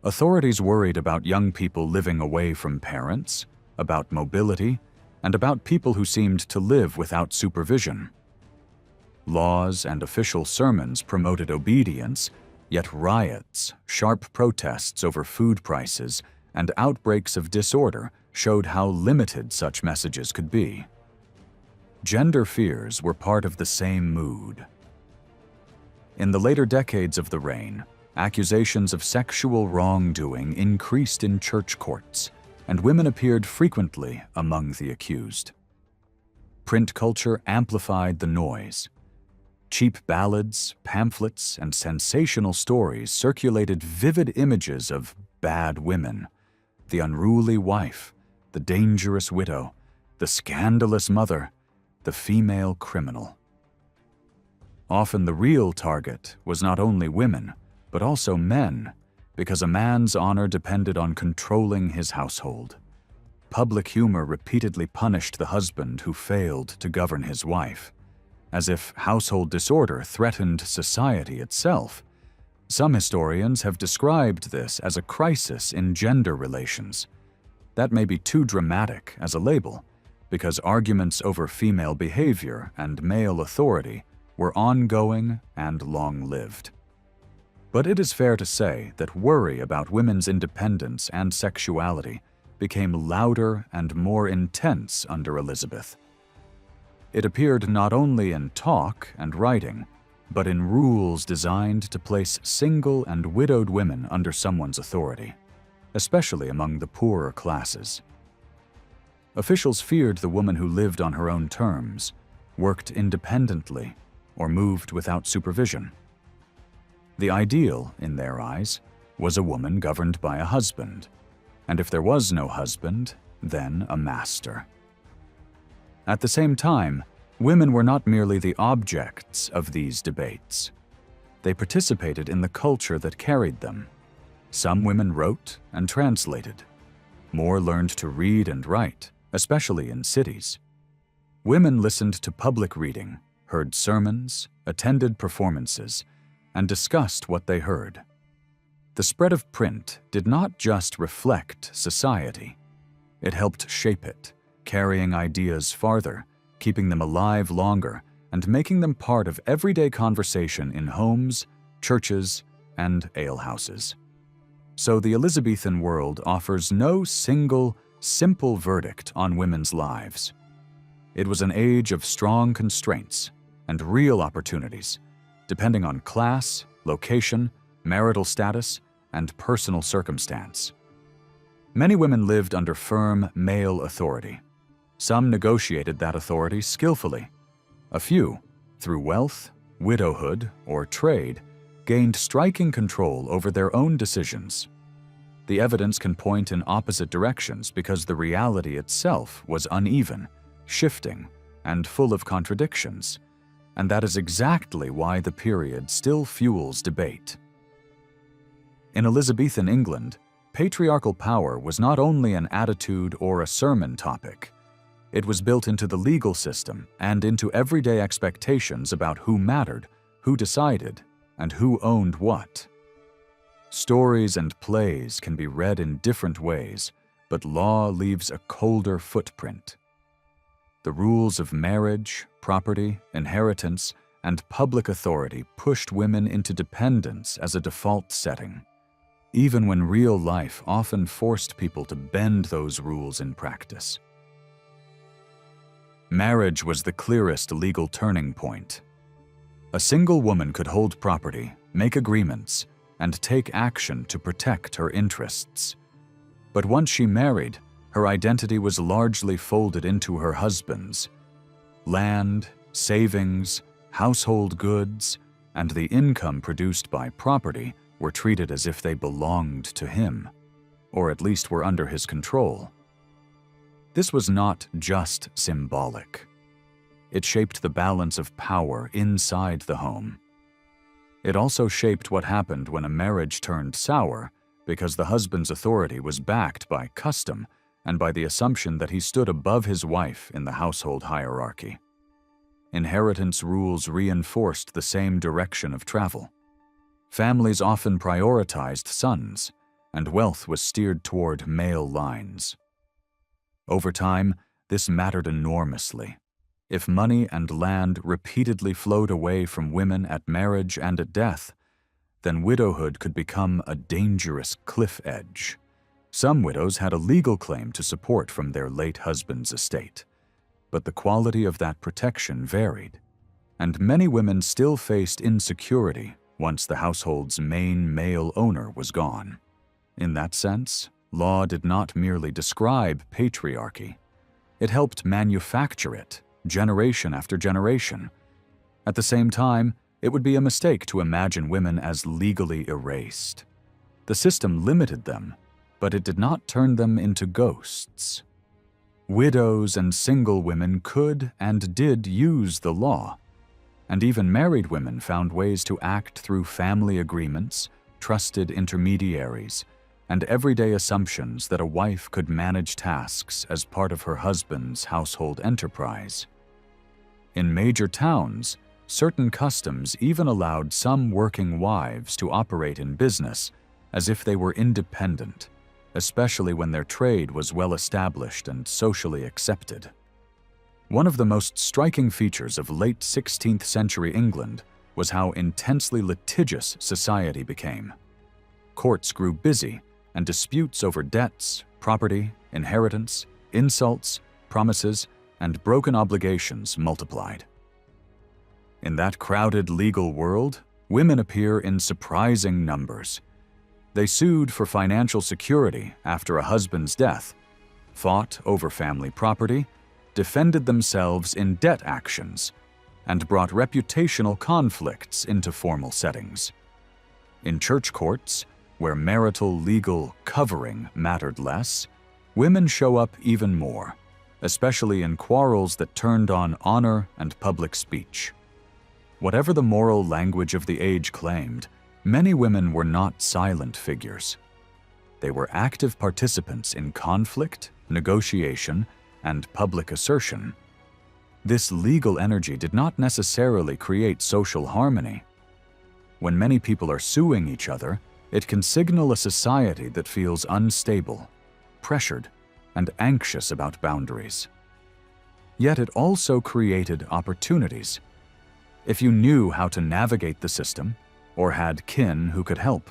A: Authorities worried about young people living away from parents, about mobility, and about people who seemed to live without supervision. Laws and official sermons promoted obedience, yet riots, sharp protests over food prices, and outbreaks of disorder showed how limited such messages could be. Gender fears were part of the same mood. In the later decades of the reign, accusations of sexual wrongdoing increased in church courts, and women appeared frequently among the accused. Print culture amplified the noise. Cheap ballads, pamphlets, and sensational stories circulated vivid images of bad women, the unruly wife, the dangerous widow, the scandalous mother, the female criminal. Often the real target was not only women, but also men, because a man's honor depended on controlling his household. Public humor repeatedly punished the husband who failed to govern his wife, as if household disorder threatened society itself. Some historians have described this as a crisis in gender relations. That may be too dramatic as a label, because arguments over female behavior and male authority were ongoing and long-lived. But it is fair to say that worry about women's independence and sexuality became louder and more intense under Elizabeth. It appeared not only in talk and writing, but in rules designed to place single and widowed women under someone's authority, especially among the poorer classes. Officials feared the woman who lived on her own terms, worked independently, or moved without supervision. The ideal, in their eyes, was a woman governed by a husband, and if there was no husband, then a master. At the same time, women were not merely the objects of these debates. They participated in the culture that carried them. Some women wrote and translated. More learned to read and write, especially in cities. Women listened to public reading, heard sermons, attended performances, and discussed what they heard. The spread of print did not just reflect society. It helped shape it, carrying ideas farther, keeping them alive longer, and making them part of everyday conversation in homes, churches, and alehouses. So the Elizabethan world offers no single, simple verdict on women's lives. It was an age of strong constraints and real opportunities, depending on class, location, marital status, and personal circumstance. Many women lived under firm male authority. Some negotiated that authority skillfully. A few, through wealth, widowhood, or trade, gained striking control over their own decisions. The evidence can point in opposite directions because the reality itself was uneven, shifting, and full of contradictions, and that is exactly why the period still fuels debate. In Elizabethan England, patriarchal power was not only an attitude or a sermon topic. It was built into the legal system and into everyday expectations about who mattered, who decided, and who owned what. Stories and plays can be read in different ways, but law leaves a colder footprint. The rules of marriage, property, inheritance, and public authority pushed women into dependence as a default setting, even when real life often forced people to bend those rules in practice. Marriage was the clearest legal turning point. A single woman could hold property, make agreements, and take action to protect her interests. But once she married, her identity was largely folded into her husband's. Land, savings, household goods, and the income produced by property were treated as if they belonged to him, or at least were under his control. This was not just symbolic. It shaped the balance of power inside the home. It also shaped what happened when a marriage turned sour because the husband's authority was backed by custom and by the assumption that he stood above his wife in the household hierarchy. Inheritance rules reinforced the same direction of travel. Families often prioritized sons, and wealth was steered toward male lines. Over time, this mattered enormously. If money and land repeatedly flowed away from women at marriage and at death, then widowhood could become a dangerous cliff edge. Some widows had a legal claim to support from their late husband's estate, but the quality of that protection varied, and many women still faced insecurity once the household's main male owner was gone. In that sense, law did not merely describe patriarchy. It helped manufacture it, generation after generation. At the same time, it would be a mistake to imagine women as legally erased. The system limited them, but it did not turn them into ghosts. Widows and single women could and did use the law, and even married women found ways to act through family agreements, trusted intermediaries, and everyday assumptions that a wife could manage tasks as part of her husband's household enterprise. In major towns, certain customs even allowed some working wives to operate in business as if they were independent, especially when their trade was well established and socially accepted. One of the most striking features of late 16th century England was how intensely litigious society became. Courts grew busy, and disputes over debts, property, inheritance, insults, promises, and broken obligations multiplied. In that crowded legal world, women appear in surprising numbers. They sued for financial security after a husband's death, fought over family property, defended themselves in debt actions, and brought reputational conflicts into formal settings. In church courts, where marital legal covering mattered less, women show up even more, especially in quarrels that turned on honor and public speech. Whatever the moral language of the age claimed, many women were not silent figures. They were active participants in conflict, negotiation, and public assertion. This legal energy did not necessarily create social harmony. When many people are suing each other, it can signal a society that feels unstable, pressured, and anxious about boundaries. Yet it also created opportunities. If you knew how to navigate the system, or had kin who could help,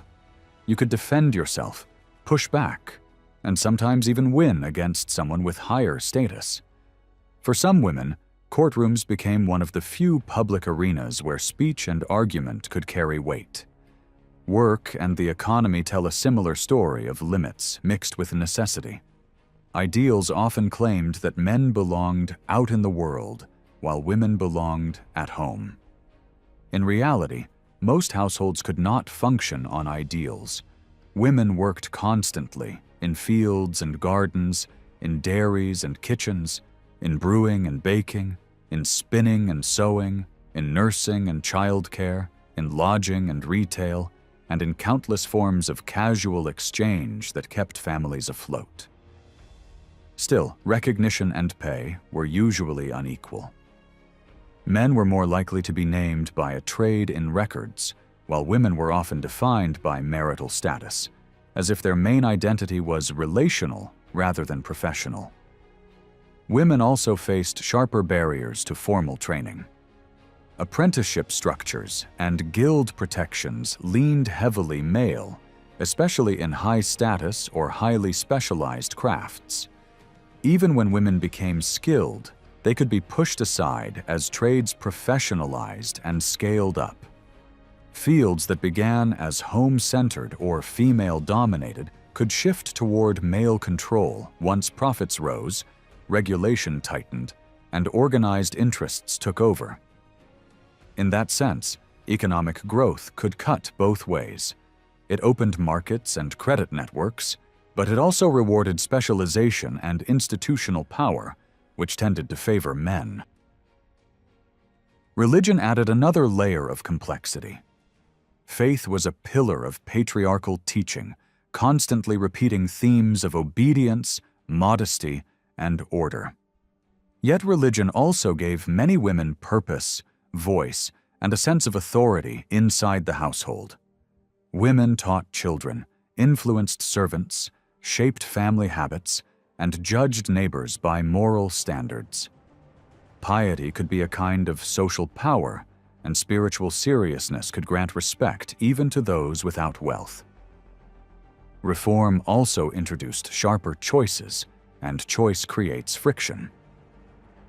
A: you could defend yourself, push back, and sometimes even win against someone with higher status. For some women, courtrooms became one of the few public arenas where speech and argument could carry weight. Work and the economy tell a similar story of limits mixed with necessity. Ideals often claimed that men belonged out in the world, while women belonged at home. In reality, most households could not function on ideals. Women worked constantly in fields and gardens, in dairies and kitchens, in brewing and baking, in spinning and sewing, in nursing and childcare, in lodging and retail, and in countless forms of casual exchange that kept families afloat. Still, recognition and pay were usually unequal. Men were more likely to be named by a trade in records, while women were often defined by marital status, as if their main identity was relational rather than professional. Women also faced sharper barriers to formal training. Apprenticeship structures and guild protections leaned heavily male, especially in high-status or highly specialized crafts. Even when women became skilled, they could be pushed aside as trades professionalized and scaled up. Fields that began as home-centered or female-dominated could shift toward male control once profits rose, regulation tightened, and organized interests took over. In that sense, economic growth could cut both ways. It opened markets and credit networks, but it also rewarded specialization and institutional power, which tended to favor men. Religion added another layer of complexity. Faith was a pillar of patriarchal teaching, constantly repeating themes of obedience, modesty, and order. Yet religion also gave many women purpose, voice, and a sense of authority inside the household. Women taught children, influenced servants, shaped family habits, and judged neighbors by moral standards. Piety could be a kind of social power, and spiritual seriousness could grant respect even to those without wealth. Reform also introduced sharper choices, and choice creates friction.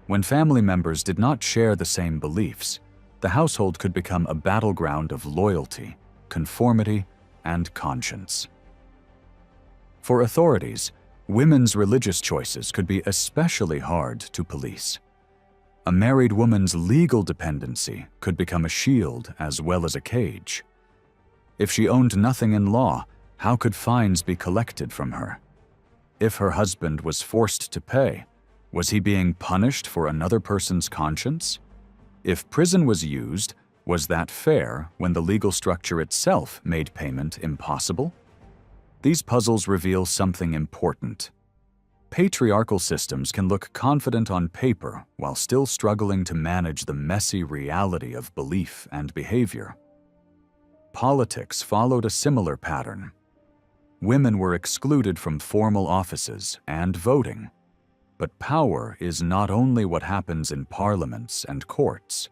A: When family members did not share the same beliefs, the household could become a battleground of loyalty, conformity, and conscience. For authorities, women's religious choices could be especially hard to police. A married woman's legal dependency could become a shield as well as a cage. If she owned nothing in law, how could fines be collected from her? If her husband was forced to pay, was he being punished for another person's conscience? If prison was used, was that fair when the legal structure itself made payment impossible? These puzzles reveal something important. Patriarchal systems can look confident on paper while still struggling to manage the messy reality of belief and behavior. Politics followed a similar pattern. Women were excluded from formal offices and voting. But power is not only what happens in parliaments and courts.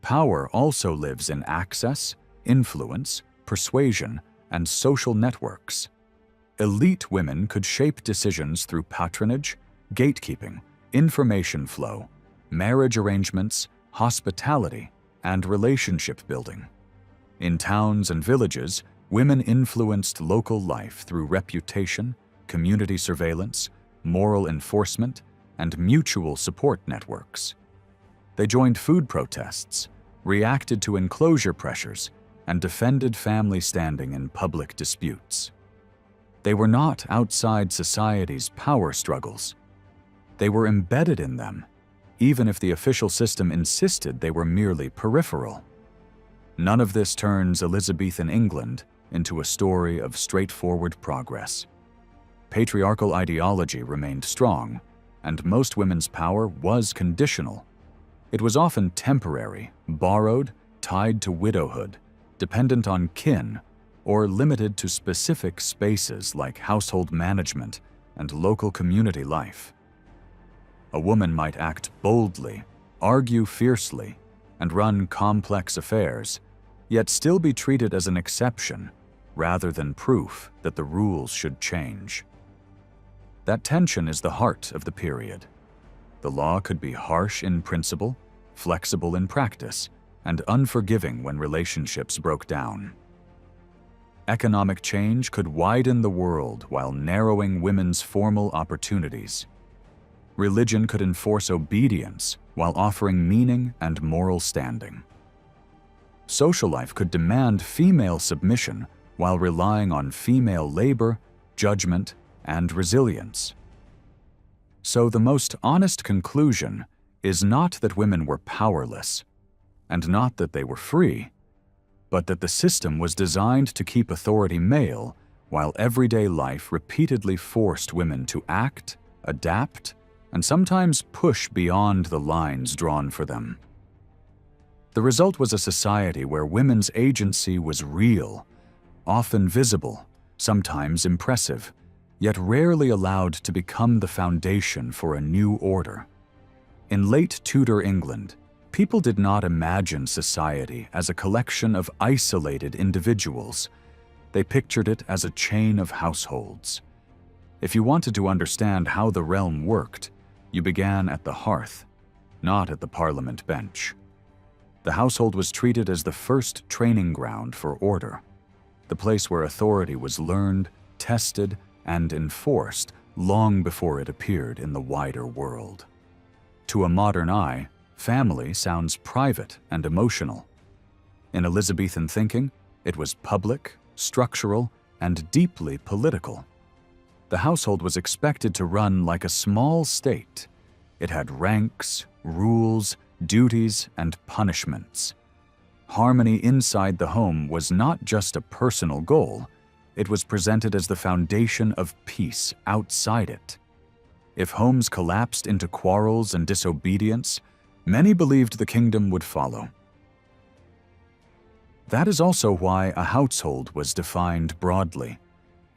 A: Power also lives in access, influence, persuasion, and social networks. Elite women could shape decisions through patronage, gatekeeping, information flow, marriage arrangements, hospitality, and relationship building. In towns and villages, women influenced local life through reputation, community surveillance, moral enforcement, and mutual support networks. They joined food protests, reacted to enclosure pressures, and defended family standing in public disputes. They were not outside society's power struggles. They were embedded in them, even if the official system insisted they were merely peripheral. None of this turns Elizabethan England into a story of straightforward progress. Patriarchal ideology remained strong, and most women's power was conditional. It was often temporary, borrowed, tied to widowhood, dependent on kin, or limited to specific spaces like household management and local community life. A woman might act boldly, argue fiercely, and run complex affairs, yet still be treated as an exception rather than proof that the rules should change. That tension is the heart of the period. The law could be harsh in principle, flexible in practice, and unforgiving when relationships broke down. Economic change could widen the world while narrowing women's formal opportunities. Religion could enforce obedience while offering meaning and moral standing. Social life could demand female submission while relying on female labor, judgment, and resilience. So the most honest conclusion is not that women were powerless, and not that they were free, but that the system was designed to keep authority male while everyday life repeatedly forced women to act, adapt, and sometimes push beyond the lines drawn for them. The result was a society where women's agency was real, often visible, sometimes impressive, yet rarely allowed to become the foundation for a new order. In late Tudor England, people did not imagine society as a collection of isolated individuals. They pictured it as a chain of households. If you wanted to understand how the realm worked, you began at the hearth, not at the parliament bench. The household was treated as the first training ground for order, the place where authority was learned, tested, and enforced long before it appeared in the wider world. To a modern eye, family sounds private and emotional. In Elizabethan thinking, it was public, structural, and deeply political. The household was expected to run like a small state. It had ranks, rules, duties, and punishments. Harmony inside the home was not just a personal goal, it was presented as the foundation of peace outside it. If homes collapsed into quarrels and disobedience, many believed the kingdom would follow. That is also why a household was defined broadly.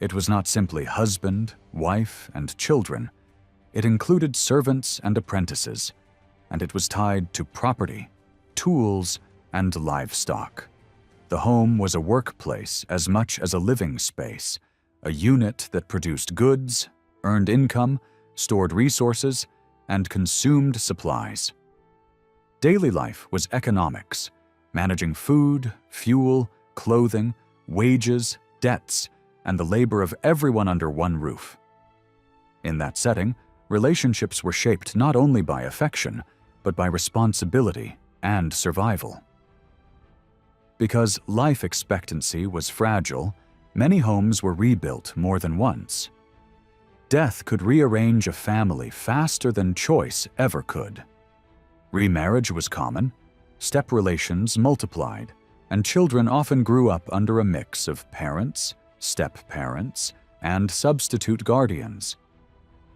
A: It was not simply husband, wife, and children. It included servants and apprentices, and it was tied to property, tools, and livestock. The home was a workplace as much as a living space, a unit that produced goods, earned income, stored resources, and consumed supplies. Daily life was economics, managing food, fuel, clothing, wages, debts, and the labor of everyone under one roof. In that setting, relationships were shaped not only by affection, but by responsibility and survival. Because life expectancy was fragile, many homes were rebuilt more than once. Death could rearrange a family faster than choice ever could. Remarriage was common, step relations multiplied, and children often grew up under a mix of parents, step-parents, and substitute guardians.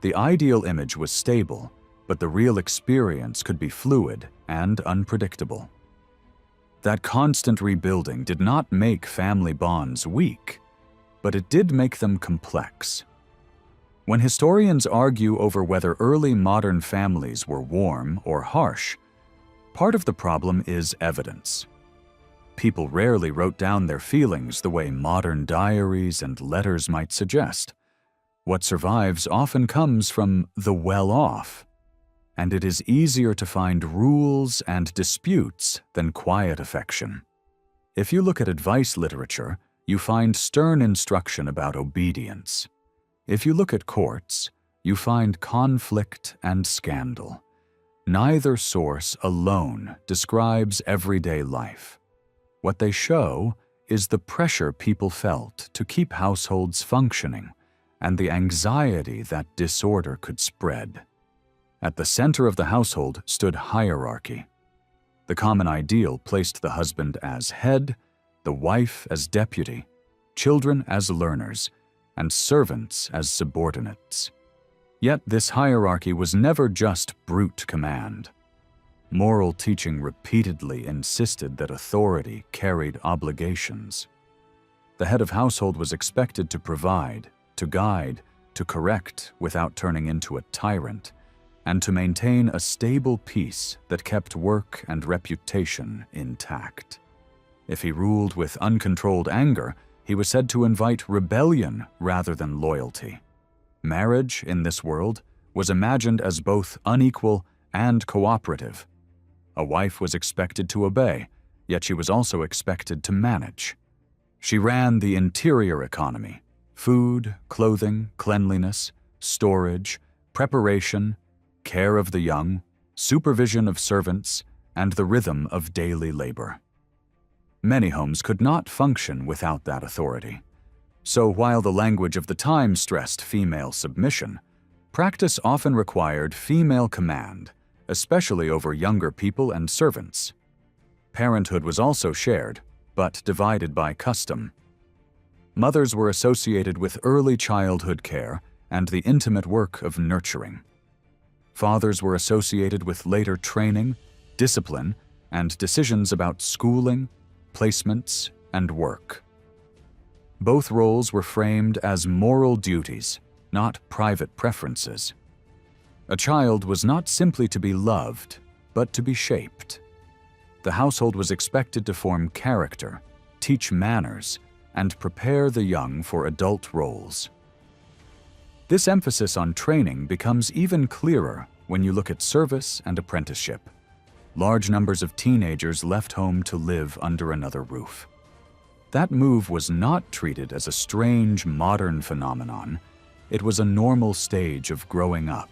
A: The ideal image was stable, but the real experience could be fluid and unpredictable. That constant rebuilding did not make family bonds weak, but it did make them complex. When historians argue over whether early modern families were warm or harsh, part of the problem is evidence. People rarely wrote down their feelings the way modern diaries and letters might suggest. What survives often comes from the well-off, and it is easier to find rules and disputes than quiet affection. If you look at advice literature, you find stern instruction about obedience. If you look at courts, you find conflict and scandal. Neither source alone describes everyday life. What they show is the pressure people felt to keep households functioning and the anxiety that disorder could spread. At the center of the household stood hierarchy. The common ideal placed the husband as head, the wife as deputy, children as learners, and servants as subordinates. Yet this hierarchy was never just brute command. Moral teaching repeatedly insisted that authority carried obligations. The head of household was expected to provide, to guide, to correct without turning into a tyrant, and to maintain a stable peace that kept work and reputation intact. If he ruled with uncontrolled anger, he was said to invite rebellion rather than loyalty. Marriage, in this world, was imagined as both unequal and cooperative. A wife was expected to obey, yet she was also expected to manage. She ran the interior economy: food, clothing, cleanliness, storage, preparation, care of the young, supervision of servants, and the rhythm of daily labor. Many homes could not function without that authority. So while the language of the time stressed female submission, practice often required female command, especially over younger people and servants. Parenthood was also shared, but divided by custom. Mothers were associated with early childhood care and the intimate work of nurturing. Fathers were associated with later training, discipline, and decisions about schooling, placements, and work. Both roles were framed as moral duties, not private preferences. A child was not simply to be loved, but to be shaped. The household was expected to form character, teach manners, and prepare the young for adult roles. This emphasis on training becomes even clearer when you look at service and apprenticeship. Large numbers of teenagers left home to live under another roof. That move was not treated as a strange modern phenomenon. It was a normal stage of growing up.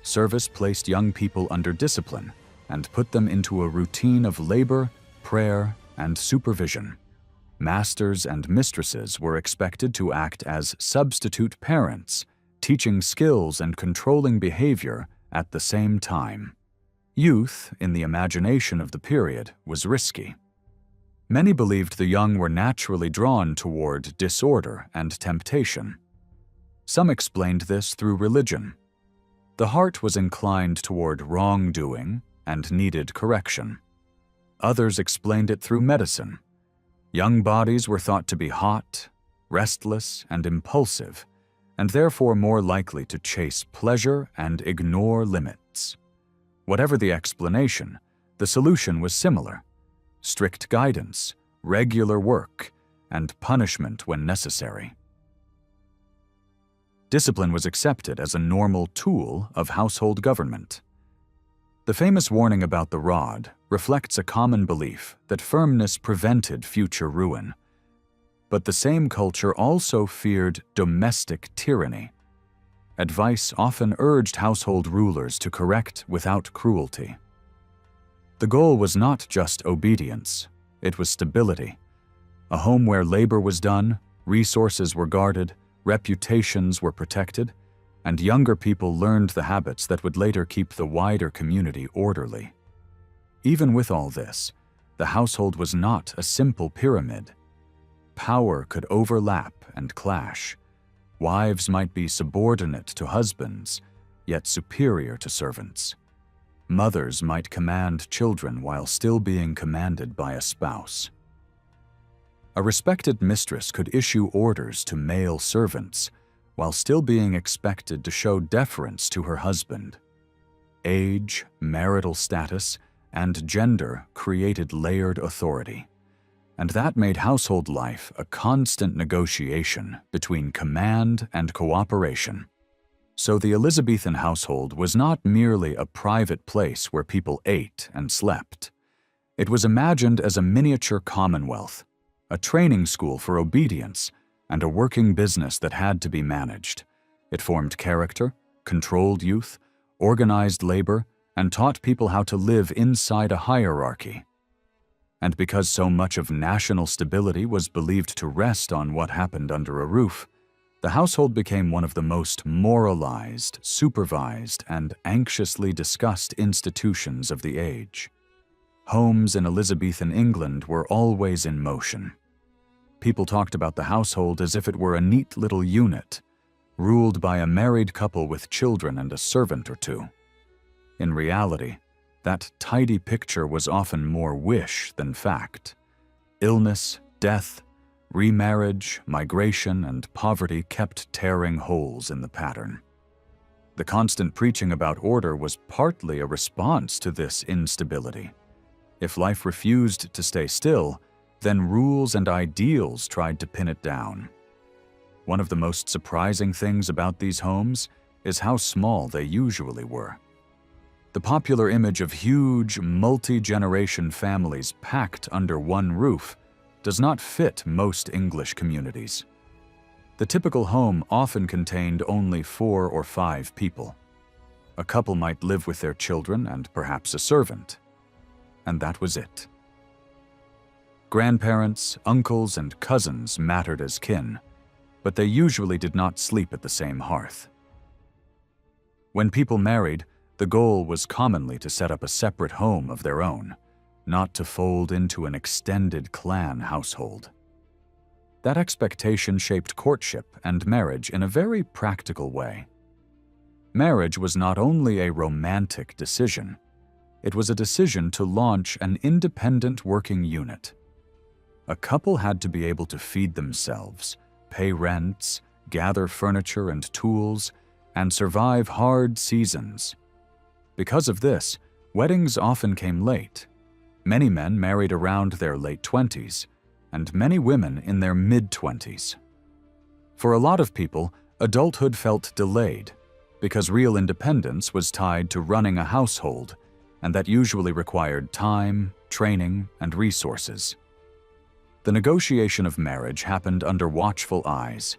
A: Service placed young people under discipline and put them into a routine of labor, prayer, and supervision. Masters and mistresses were expected to act as substitute parents, teaching skills and controlling behavior at the same time. Youth, in the imagination of the period, was risky. Many believed the young were naturally drawn toward disorder and temptation. Some explained this through religion. The heart was inclined toward wrongdoing and needed correction. Others explained it through medicine. Young bodies were thought to be hot, restless, and impulsive, and therefore more likely to chase pleasure and ignore limits. Whatever the explanation, the solution was similar: strict guidance, regular work, and punishment when necessary. Discipline was accepted as a normal tool of household government. The famous warning about the rod reflects a common belief that firmness prevented future ruin. But the same culture also feared domestic tyranny. advice often urged household rulers to correct without cruelty. The goal was not just obedience, it was stability. A home where labor was done, resources were guarded, reputations were protected, and younger people learned the habits that would later keep the wider community orderly. Even with all this, the household was not a simple pyramid. Power could overlap and clash. Wives might be subordinate to husbands, yet superior to servants. Mothers might command children while still being commanded by a spouse. A respected mistress could issue orders to male servants while still being expected to show deference to her husband. Age, marital status, and gender created layered authority, and that made household life a constant negotiation between command and cooperation. So the Elizabethan household was not merely a private place where people ate and slept. It was imagined as a miniature commonwealth, a training school for obedience, and a working business that had to be managed. It formed character, controlled youth, organized labor, and taught people how to live inside a hierarchy. And because so much of national stability was believed to rest on what happened under a roof, the household became one of the most moralized, supervised, and anxiously discussed institutions of the age. Homes in Elizabethan England were always in motion. People talked about the household as if it were a neat little unit, ruled by a married couple with children and a servant or two. In reality, that tidy picture was often more wish than fact. Illness, death, remarriage, migration, and poverty kept tearing holes in the pattern. The constant preaching about order was partly a response to this instability. If life refused to stay still, then rules and ideals tried to pin it down. One of the most surprising things about these homes is how small they usually were. The popular image of huge, multi-generation families packed under one roof does not fit most English communities. The typical home often contained only 4 or 5 people. A couple might live with their children and perhaps a servant. And that was it. Grandparents, uncles, and cousins mattered as kin, but they usually did not sleep at the same hearth. When people married, the goal was commonly to set up a separate home of their own, not to fold into an extended clan household. That expectation shaped courtship and marriage in a very practical way. Marriage was not only a romantic decision, it was a decision to launch an independent working unit. A couple had to be able to feed themselves, pay rents, gather furniture and tools, and survive hard seasons. Because of this, weddings often came late. Many men married around their late 20s, and many women in their mid-20s. For a lot of people, adulthood felt delayed, because real independence was tied to running a household, and that usually required time, training, and resources. The negotiation of marriage happened under watchful eyes.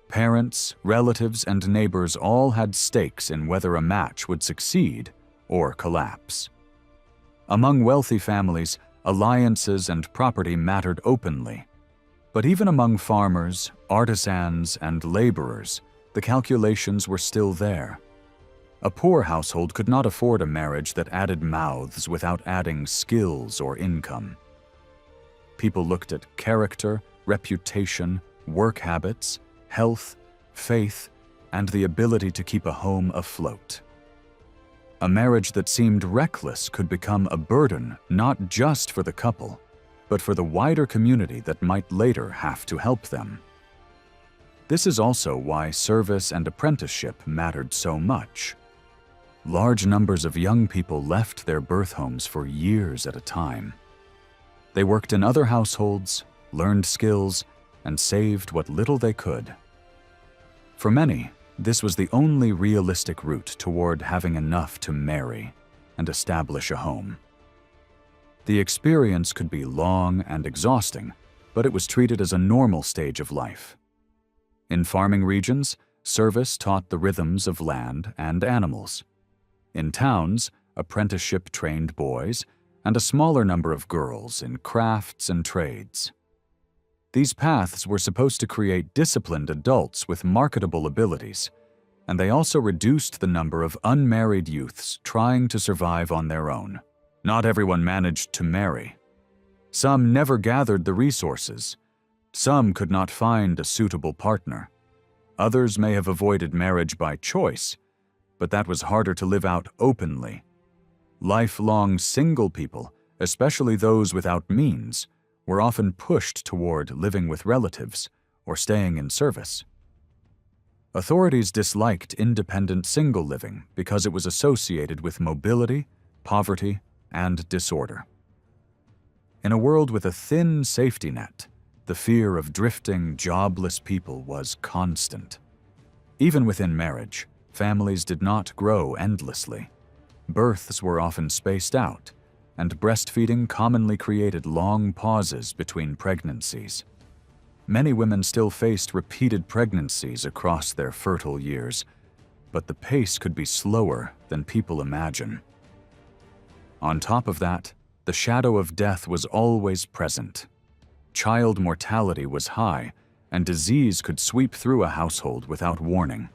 A: Parents, relatives, and neighbors all had stakes in whether a match would succeed or collapse. Among wealthy families, alliances and property mattered openly. But even among farmers, artisans, and laborers, the calculations were still there. A poor household could not afford a marriage that added mouths without adding skills or income. People looked at character, reputation, work habits, health, faith, and the ability to keep a home afloat. A marriage that seemed reckless could become a burden not just for the couple, but for the wider community that might later have to help them. This is also why service and apprenticeship mattered so much. Large numbers of young people left their birth homes for years at a time. They worked in other households, learned skills, and saved what little they could. For many, this was the only realistic route toward having enough to marry and establish a home. The experience could be long and exhausting, but it was treated as a normal stage of life. In farming regions, Service taught the rhythms of land and animals. In towns, apprenticeship trained boys, and a smaller number of girls in crafts and trades. These paths were supposed to create disciplined adults with marketable abilities, and they also reduced the number of unmarried youths trying to survive on their own. Not everyone managed to marry. Some never gathered the resources. Some could not find a suitable partner. Others may have avoided marriage by choice, but that was harder to live out openly. Lifelong single people, especially those without means, were often pushed toward living with relatives or staying in service. Authorities disliked independent single living because it was associated with mobility, poverty, and disorder. In a world with a thin safety net, the fear of drifting, jobless people was constant. Even within marriage, families did not grow endlessly. Births were often spaced out, and breastfeeding commonly created long pauses between pregnancies. Many women still faced repeated pregnancies across their fertile years, but the pace could be slower than people imagine. On top of that, the shadow of death was always present. Child mortality was high, and disease could sweep through a household without warning.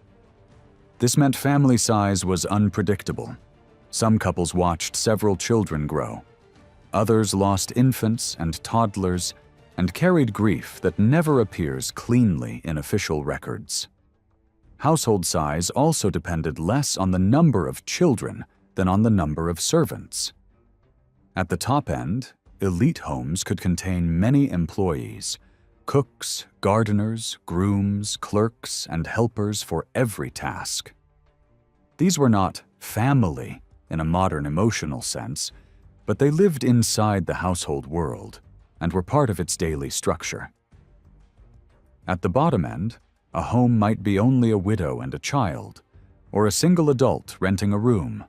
A: This meant family size was unpredictable. Some couples watched several children grow. Others lost infants and toddlers and carried grief that never appears cleanly in official records. Household size also depended less on the number of children than on the number of servants. At the top end, elite homes could contain many employees: cooks, gardeners, grooms, clerks, and helpers for every task. These were not family in a modern emotional sense, but they lived inside the household world and were part of its daily structure. At the bottom end, a home might be only a widow and a child, or a single adult renting a room,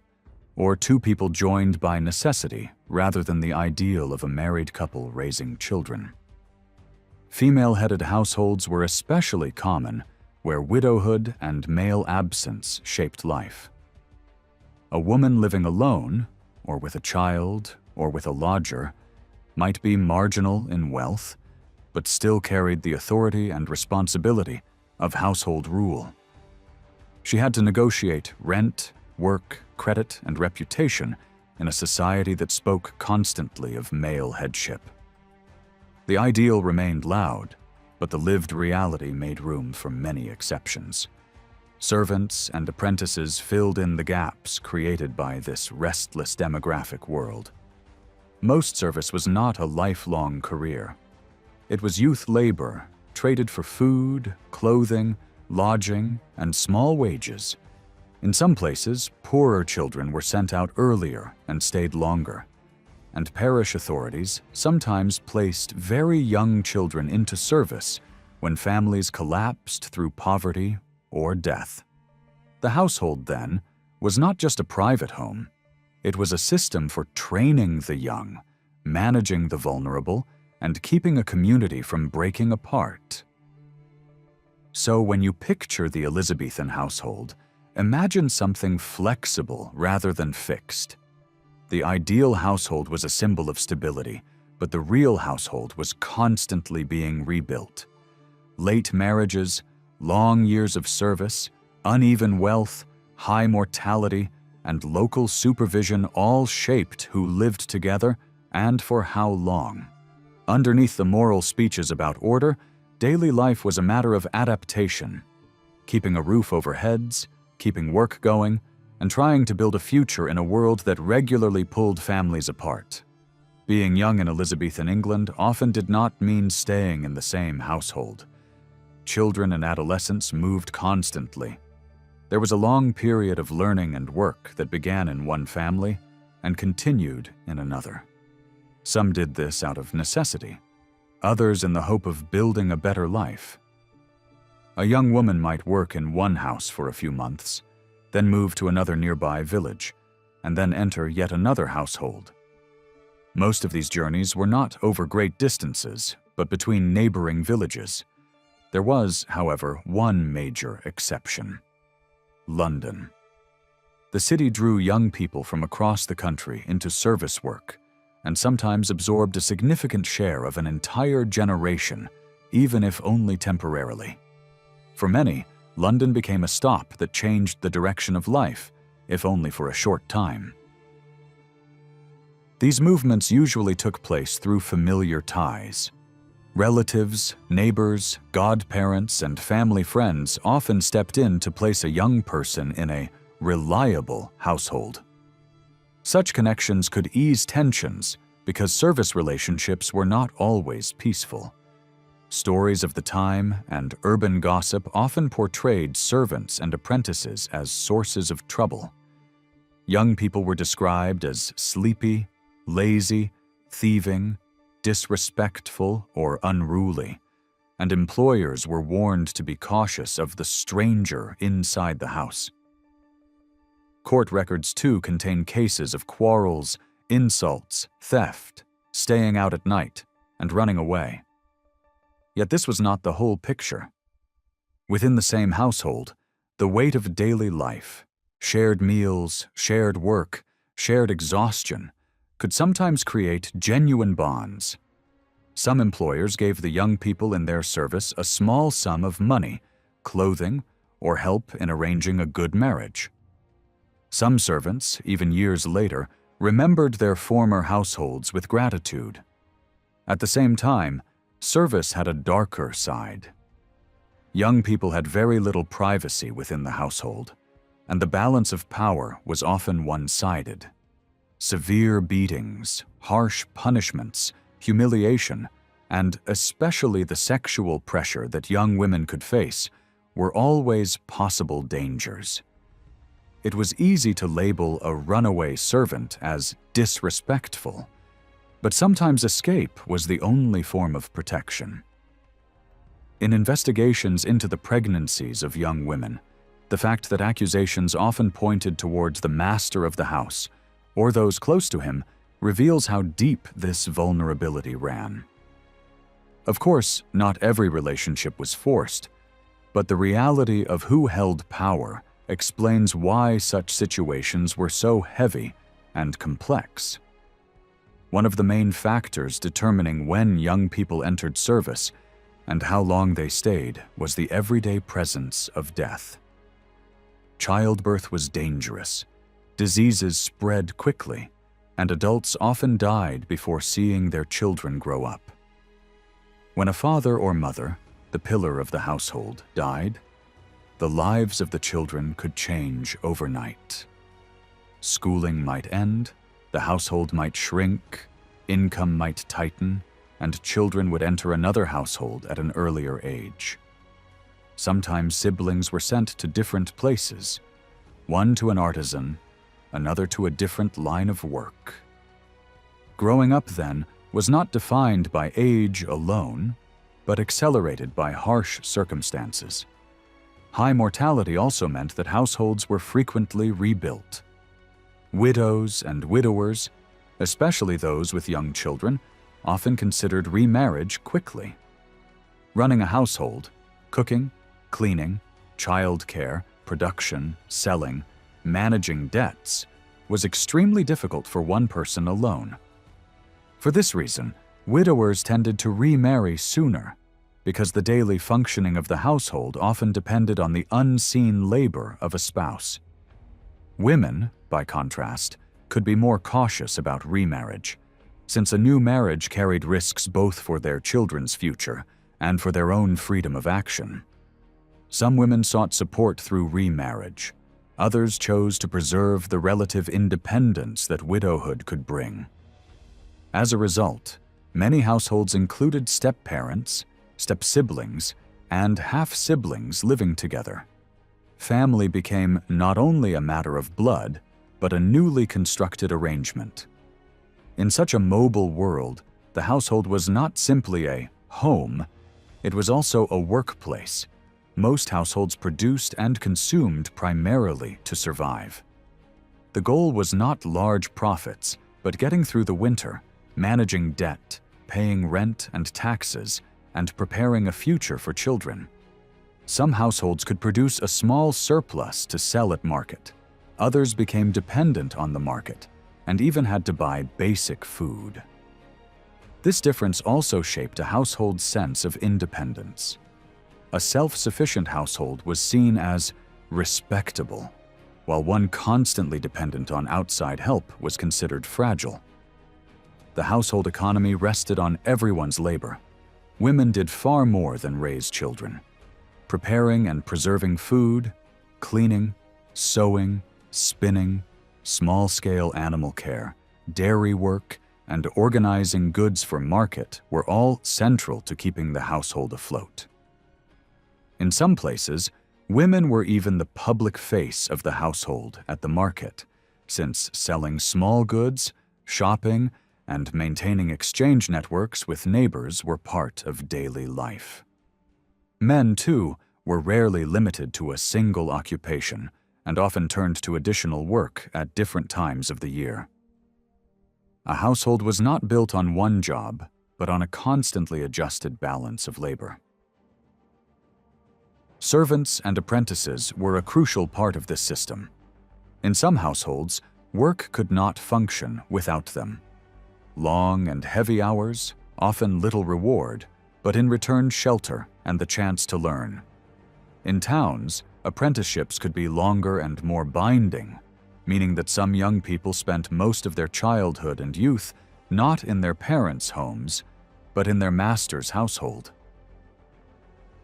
A: or two people joined by necessity rather than the ideal of a married couple raising children. Female-headed households were especially common where widowhood and male absence shaped life. A woman living alone, or with a child, or with a lodger, might be marginal in wealth, but still carried the authority and responsibility of household rule. She had to negotiate rent, work, credit, and reputation in a society that spoke constantly of male headship. The ideal remained loud, but the lived reality made room for many exceptions. Servants and apprentices filled in the gaps created by this restless demographic world. Most service was not a lifelong career. It was youth labor, traded for food, clothing, lodging, and small wages. In some places, poorer children were sent out earlier and stayed longer, and parish authorities sometimes placed very young children into service when families collapsed through poverty or death. The household, then, was not just a private home. It was a system for training the young, managing the vulnerable, and keeping a community from breaking apart. So when you picture the Elizabethan household, imagine something flexible rather than fixed. The ideal household was a symbol of stability, but the real household was constantly being rebuilt. Late marriages, long years of service, uneven wealth, high mortality, and local supervision all shaped who lived together and for how long. Underneath the moral speeches about order, daily life was a matter of adaptation, keeping a roof over heads, keeping work going, and trying to build a future in a world that regularly pulled families apart. Being young in Elizabethan England often did not mean staying in the same household. Children and adolescents moved constantly. There was a long period of learning and work that began in one family and continued in another. Some did this out of necessity, others in the hope of building a better life. A young woman might work in one house for a few months, then move to another nearby village, and then enter yet another household. Most of these journeys were not over great distances, but between neighboring villages. There was, however, one major exception: London. The city drew young people from across the country into service work, and sometimes absorbed a significant share of an entire generation, even if only temporarily. For many, London became a stop that changed the direction of life, if only for a short time. These movements usually took place through familiar ties. Relatives, neighbors, godparents, and family friends often stepped in to place a young person in a reliable household. Such connections could ease tensions because service relationships were not always peaceful. Stories of the time and urban gossip often portrayed servants and apprentices as sources of trouble. Young people were described as sleepy, lazy, thieving, disrespectful, or unruly, and employers were warned to be cautious of the stranger inside the house. Court records, too, contain cases of quarrels, insults, theft, staying out at night, and running away. Yet this was not the whole picture. Within the same household, the weight of daily life, shared meals, shared work, shared exhaustion, could sometimes create genuine bonds. Some employers gave the young people in their service a small sum of money, clothing, or help in arranging a good marriage. Some servants, even years later, remembered their former households with gratitude. At the same time, service had a darker side. Young people had very little privacy within the household, and the balance of power was often one-sided. Severe beatings, harsh punishments, humiliation, and especially the sexual pressure that young women could face were always possible dangers. It was easy to label a runaway servant as disrespectful, but sometimes escape was the only form of protection. In investigations into the pregnancies of young women, the fact that accusations often pointed towards the master of the house or those close to him reveals how deep this vulnerability ran. Of course, not every relationship was forced, but the reality of who held power explains why such situations were so heavy and complex. One of the main factors determining when young people entered service and how long they stayed was the everyday presence of death. Childbirth was dangerous, diseases spread quickly, and adults often died before seeing their children grow up. When a father or mother, the pillar of the household, died, the lives of the children could change overnight. Schooling might end, the household might shrink, income might tighten, and children would enter another household at an earlier age. Sometimes siblings were sent to different places, one to an artisan, another to a different line of work. Growing up, then, was not defined by age alone, but accelerated by harsh circumstances. High mortality also meant that households were frequently rebuilt. Widows and widowers, especially those with young children, often considered remarriage quickly. Running a household, cooking, cleaning, child care, production, selling, managing debts, was extremely difficult for one person alone. For this reason, widowers tended to remarry sooner, because the daily functioning of the household often depended on the unseen labor of a spouse. Women, by contrast, could be more cautious about remarriage, since a new marriage carried risks both for their children's future and for their own freedom of action. Some women sought support through remarriage. Others chose to preserve the relative independence that widowhood could bring. As a result, many households included step-parents, step-siblings, and half-siblings living together. Family became not only a matter of blood, but a newly constructed arrangement. In such a mobile world, the household was not simply a home, it was also a workplace. Most households produced and consumed primarily to survive. The goal was not large profits, but getting through the winter, managing debt, paying rent and taxes, and preparing a future for children. Some households could produce a small surplus to sell at market. Others became dependent on the market and even had to buy basic food. This difference also shaped a household's sense of independence. A self-sufficient household was seen as respectable, while one constantly dependent on outside help was considered fragile. The household economy rested on everyone's labor. Women did far more than raise children. Preparing and preserving food, cleaning, sewing, spinning, small-scale animal care, dairy work, and organizing goods for market were all central to keeping the household afloat. In some places, women were even the public face of the household at the market, since selling small goods, shopping, and maintaining exchange networks with neighbors were part of daily life. Men, too, were rarely limited to a single occupation and often turned to additional work at different times of the year. A household was not built on one job, but on a constantly adjusted balance of labor. Servants and apprentices were a crucial part of this system. In some households, work could not function without them. Long and heavy hours, often little reward, but in return shelter and the chance to learn. In towns, apprenticeships could be longer and more binding, meaning that some young people spent most of their childhood and youth not in their parents' homes, but in their master's household.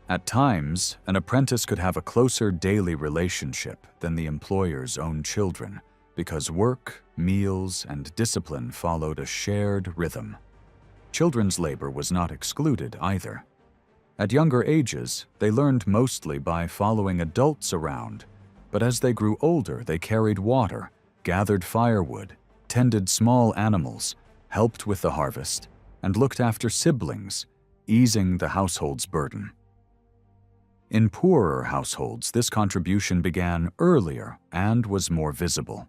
A: At times, an apprentice could have a closer daily relationship than the employer's own children, because work, meals, and discipline followed a shared rhythm. Children's labor was not excluded either. At younger ages, they learned mostly by following adults around, but as they grew older, they carried water, gathered firewood, tended small animals, helped with the harvest, and looked after siblings, easing the household's burden. In poorer households, this contribution began earlier and was more visible.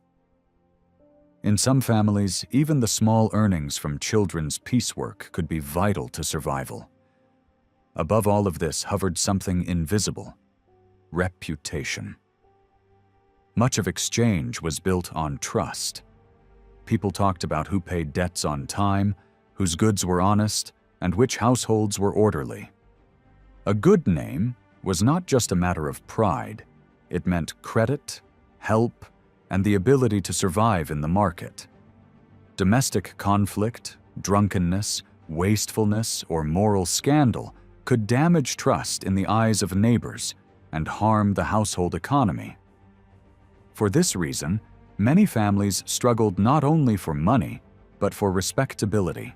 A: In some families, even the small earnings from children's piecework could be vital to survival. Above all of this hovered something invisible: reputation. Much of exchange was built on trust. People talked about who paid debts on time, whose goods were honest, and which households were orderly. A good name was not just a matter of pride. It meant credit, help, and the ability to survive in the market. Domestic conflict, drunkenness, wastefulness, or moral scandal could damage trust in the eyes of neighbors and harm the household economy. For this reason, many families struggled not only for money, but for respectability.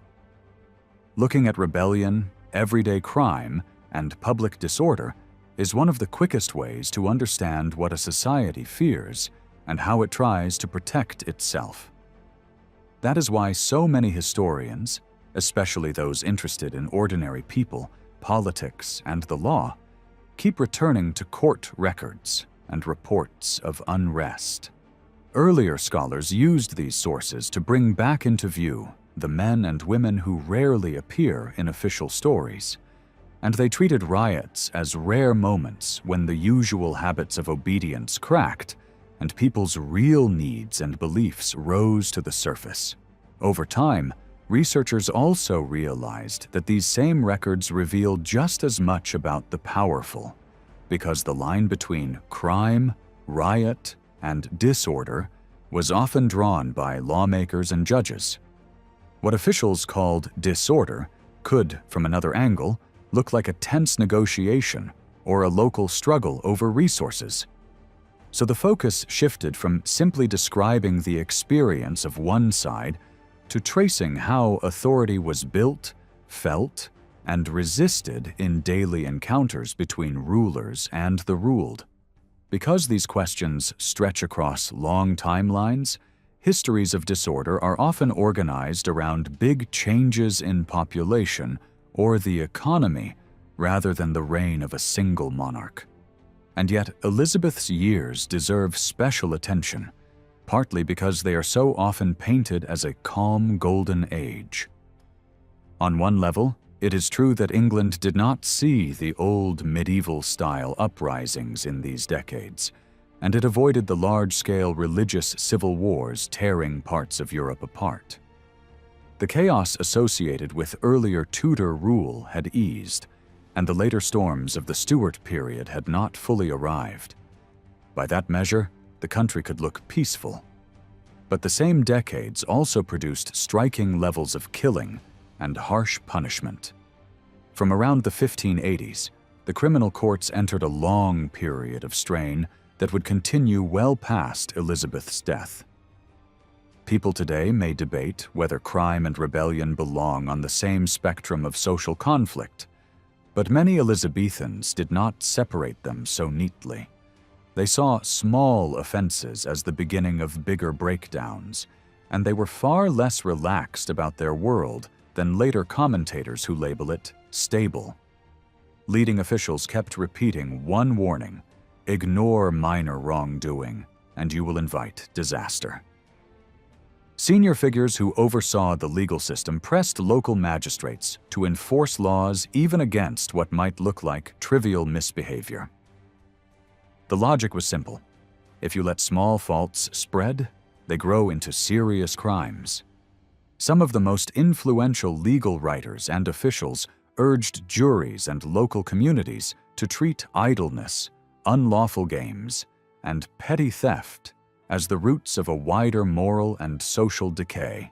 A: Looking at rebellion, everyday crime, and public disorder is one of the quickest ways to understand what a society fears and how it tries to protect itself. That is why so many historians, especially those interested in ordinary people, politics, and the law, keep returning to court records and reports of unrest. Earlier scholars used these sources to bring back into view the men and women who rarely appear in official stories, and they treated riots as rare moments when the usual habits of obedience cracked and people's real needs and beliefs rose to the surface. Over time, researchers also realized that these same records reveal just as much about the powerful, because the line between crime, riot, and disorder was often drawn by lawmakers and judges. What officials called disorder could, from another angle, look like a tense negotiation or a local struggle over resources. So the focus shifted from simply describing the experience of one side to tracing how authority was built, felt, and resisted in daily encounters between rulers and the ruled. Because these questions stretch across long timelines, histories of disorder are often organized around big changes in population or the economy rather than the reign of a single monarch. And yet, Elizabeth's years deserve special attention, partly because they are so often painted as a calm golden age. On one level, It is true that England did not see the old medieval-style uprisings in these decades, and it avoided the large-scale religious civil wars tearing parts of Europe apart. The chaos associated with earlier Tudor rule had eased, and the later storms of the Stuart period had not fully arrived. By that measure, the country could look peaceful. But the same decades also produced striking levels of killing and harsh punishment. From around the 1580s, the criminal courts entered a long period of strain that would continue well past Elizabeth's death. People today may debate whether crime and rebellion belong on the same spectrum of social conflict, but many Elizabethans did not separate them so neatly. They saw small offenses as the beginning of bigger breakdowns, and they were far less relaxed about their world than later commentators who label it stable. Leading officials kept repeating one warning: ignore minor wrongdoing, and you will invite disaster. Senior figures who oversaw the legal system pressed local magistrates to enforce laws even against what might look like trivial misbehavior. The logic was simple. If you let small faults spread, they grow into serious crimes. Some of the most influential legal writers and officials urged juries and local communities to treat idleness, unlawful games, and petty theft as the roots of a wider moral and social decay.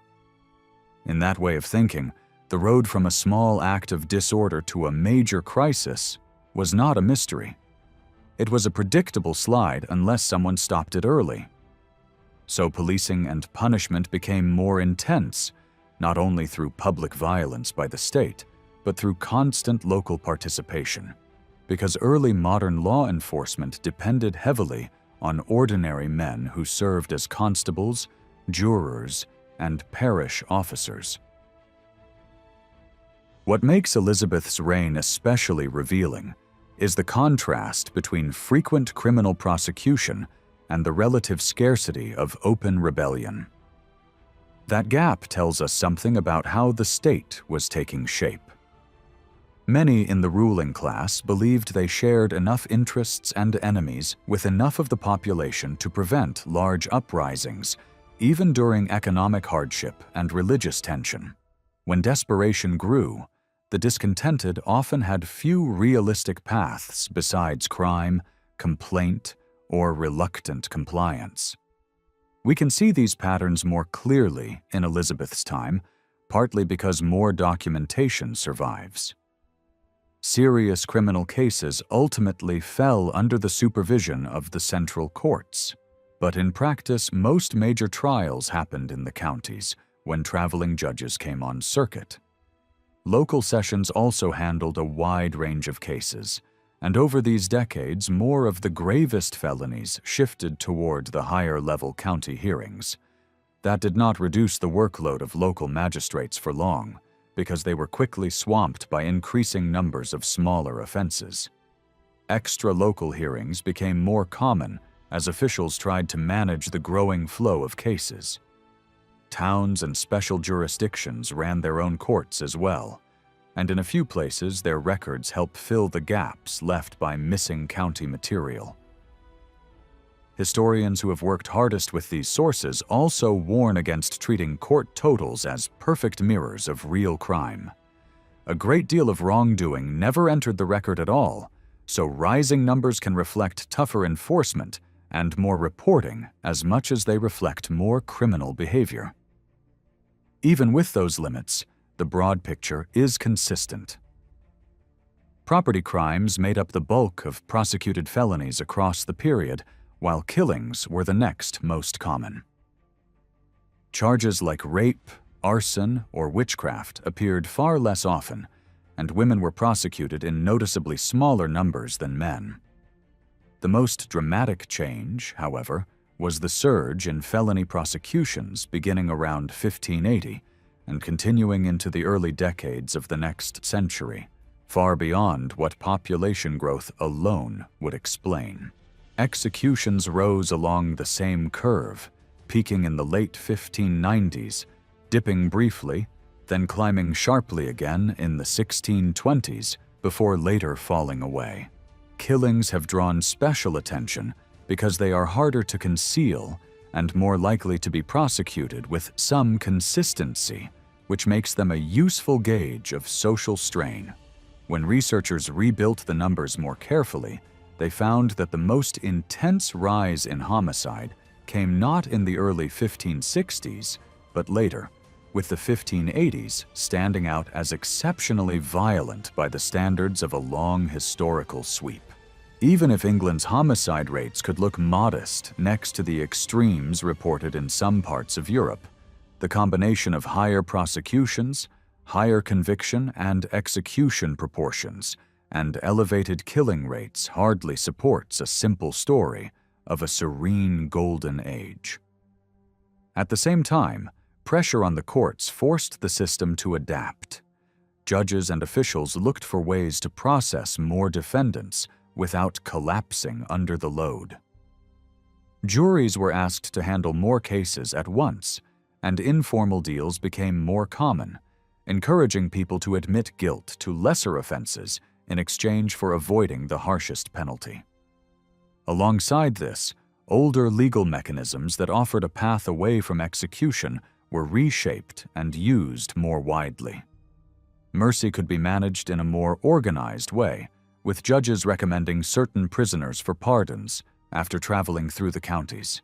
A: In that way of thinking, the road from a small act of disorder to a major crisis was not a mystery. It was a predictable slide unless someone stopped it early. So policing and punishment became more intense, not only through public violence by the state, but through constant local participation, because early modern law enforcement depended heavily on ordinary men who served as constables, jurors, and parish officers. What makes Elizabeth's reign especially revealing is the contrast between frequent criminal prosecution and the relative scarcity of open rebellion. That gap tells us something about how the state was taking shape. Many in the ruling class believed they shared enough interests and enemies with enough of the population to prevent large uprisings, even during economic hardship and religious tension. When desperation grew, the discontented often had few realistic paths besides crime, complaint, or reluctant compliance. We can see these patterns more clearly in Elizabeth's time, partly because more documentation survives. Serious criminal cases ultimately fell under the supervision of the central courts, but in practice most major trials happened in the counties when traveling judges came on circuit. Local sessions also handled a wide range of cases, and over these decades more of the gravest felonies shifted toward the higher-level county hearings. That did not reduce the workload of local magistrates for long, because they were quickly swamped by increasing numbers of smaller offenses. Extra local hearings became more common as officials tried to manage the growing flow of cases. Towns and special jurisdictions ran their own courts as well, and in a few places their records helped fill the gaps left by missing county material. Historians who have worked hardest with these sources also warn against treating court totals as perfect mirrors of real crime. A great deal of wrongdoing never entered the record at all, so rising numbers can reflect tougher enforcement and more reporting as much as they reflect more criminal behavior. Even with those limits, the broad picture is consistent. Property crimes made up the bulk of prosecuted felonies across the period, while killings were the next most common. Charges like rape, arson, or witchcraft appeared far less often, and women were prosecuted in noticeably smaller numbers than men. The most dramatic change, however, was the surge in felony prosecutions beginning around 1580 and continuing into the early decades of the next century, far beyond what population growth alone would explain. Executions rose along the same curve, peaking in the late 1590s, dipping briefly, then climbing sharply again in the 1620s before later falling away. Killings have drawn special attention because they are harder to conceal and more likely to be prosecuted with some consistency, which makes them a useful gauge of social strain. When researchers rebuilt the numbers more carefully, they found that the most intense rise in homicide came not in the early 1560s, but later, with the 1580s standing out as exceptionally violent by the standards of a long historical sweep. Even if England's homicide rates could look modest next to the extremes reported in some parts of Europe, the combination of higher prosecutions, higher conviction and execution proportions, and elevated killing rates hardly supports a simple story of a serene golden age. At the same time, pressure on the courts forced the system to adapt. Judges and officials looked for ways to process more defendants without collapsing under the load. Juries were asked to handle more cases at once, and informal deals became more common, encouraging people to admit guilt to lesser offenses in exchange for avoiding the harshest penalty. Alongside this, older legal mechanisms that offered a path away from execution were reshaped and used more widely. Mercy could be managed in a more organized way, with judges recommending certain prisoners for pardons after traveling through the counties.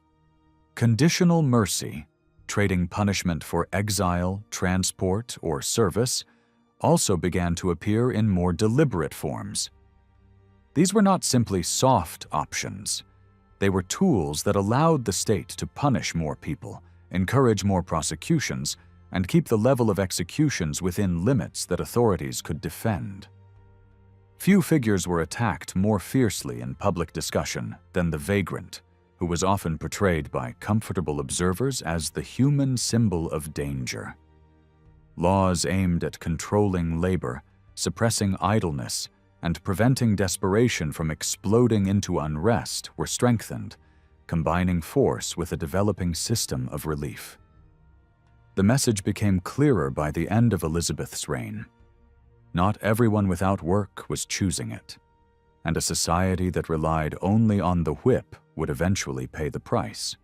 A: Conditional mercy, trading punishment for exile, transport, or service, also began to appear in more deliberate forms. These were not simply soft options. They were tools that allowed the state to punish more people, encourage more prosecutions, and keep the level of executions within limits that authorities could defend. Few figures were attacked more fiercely in public discussion than the vagrant, who was often portrayed by comfortable observers as the human symbol of danger. Laws aimed at controlling labor, suppressing idleness, and preventing desperation from exploding into unrest were strengthened, combining force with a developing system of relief. The message became clearer by the end of Elizabeth's reign. Not everyone without work was choosing it, and a society that relied only on the whip would eventually pay the price.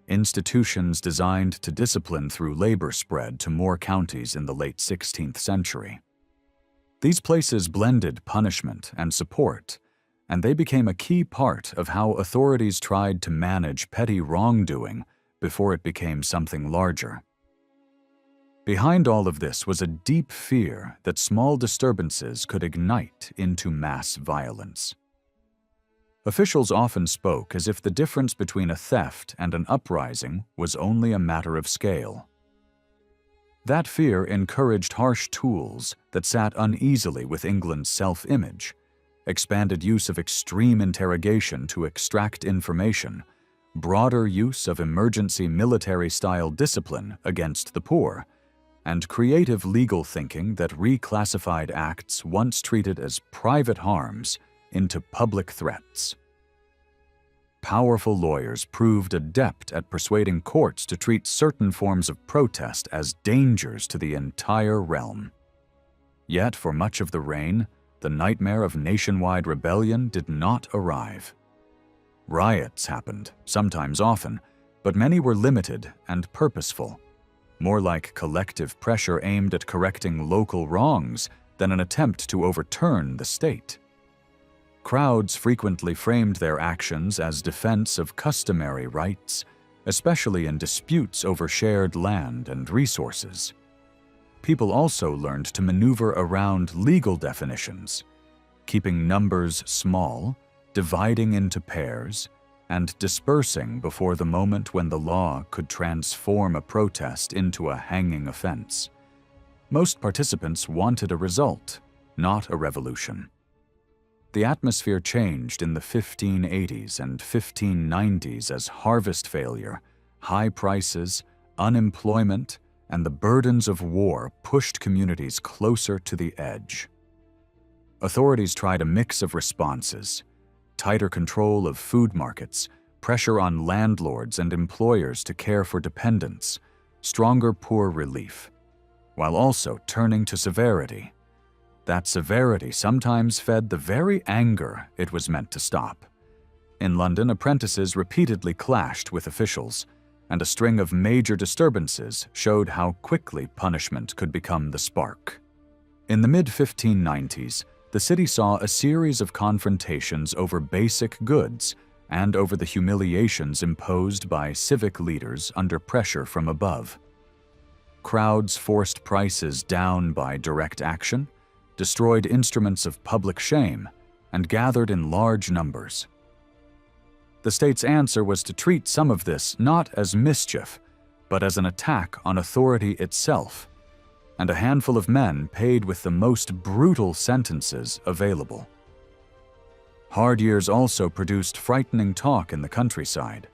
A: Institutions designed to discipline through labor spread to more counties in the late 16th century. These places blended punishment and support, and they became a key part of how authorities tried to manage petty wrongdoing before it became something larger. Behind all of this was a deep fear that small disturbances could ignite into mass violence. Officials often spoke as if the difference between a theft and an uprising was only a matter of scale. That fear encouraged harsh tools that sat uneasily with England's self-image, expanded use of extreme interrogation to extract information, broader use of emergency military-style discipline against the poor, and creative legal thinking that reclassified acts once treated as private harms into public threats. Powerful lawyers proved adept at persuading courts to treat certain forms of protest as dangers to the entire realm. Yet, for much of the reign, the nightmare of nationwide rebellion did not arrive. Riots happened, sometimes often, but many were limited and purposeful, more like collective pressure aimed at correcting local wrongs than an attempt to overturn the state. Crowds frequently framed their actions as defense of customary rights, especially in disputes over shared land and resources. People also learned to maneuver around legal definitions, keeping numbers small, dividing into pairs, and dispersing before the moment when the law could transform a protest into a hanging offense. Most participants wanted a result, not a revolution. The atmosphere changed in the 1580s and 1590s as harvest failure, high prices, unemployment, and the burdens of war pushed communities closer to the edge. Authorities tried a mix of responses: tighter control of food markets, pressure on landlords and employers to care for dependents, stronger poor relief, while also turning to severity. That severity sometimes fed the very anger it was meant to stop. In London, apprentices repeatedly clashed with officials, and a string of major disturbances showed how quickly punishment could become the spark. In the mid-1590s, the city saw a series of confrontations over basic goods and over the humiliations imposed by civic leaders under pressure from above. Crowds forced prices down by direct action, destroyed instruments of public shame, and gathered in large numbers. The state's answer was to treat some of this not as mischief, but as an attack on authority itself, and a handful of men paid with the most brutal sentences available. Hard years also produced frightening talk in the countryside.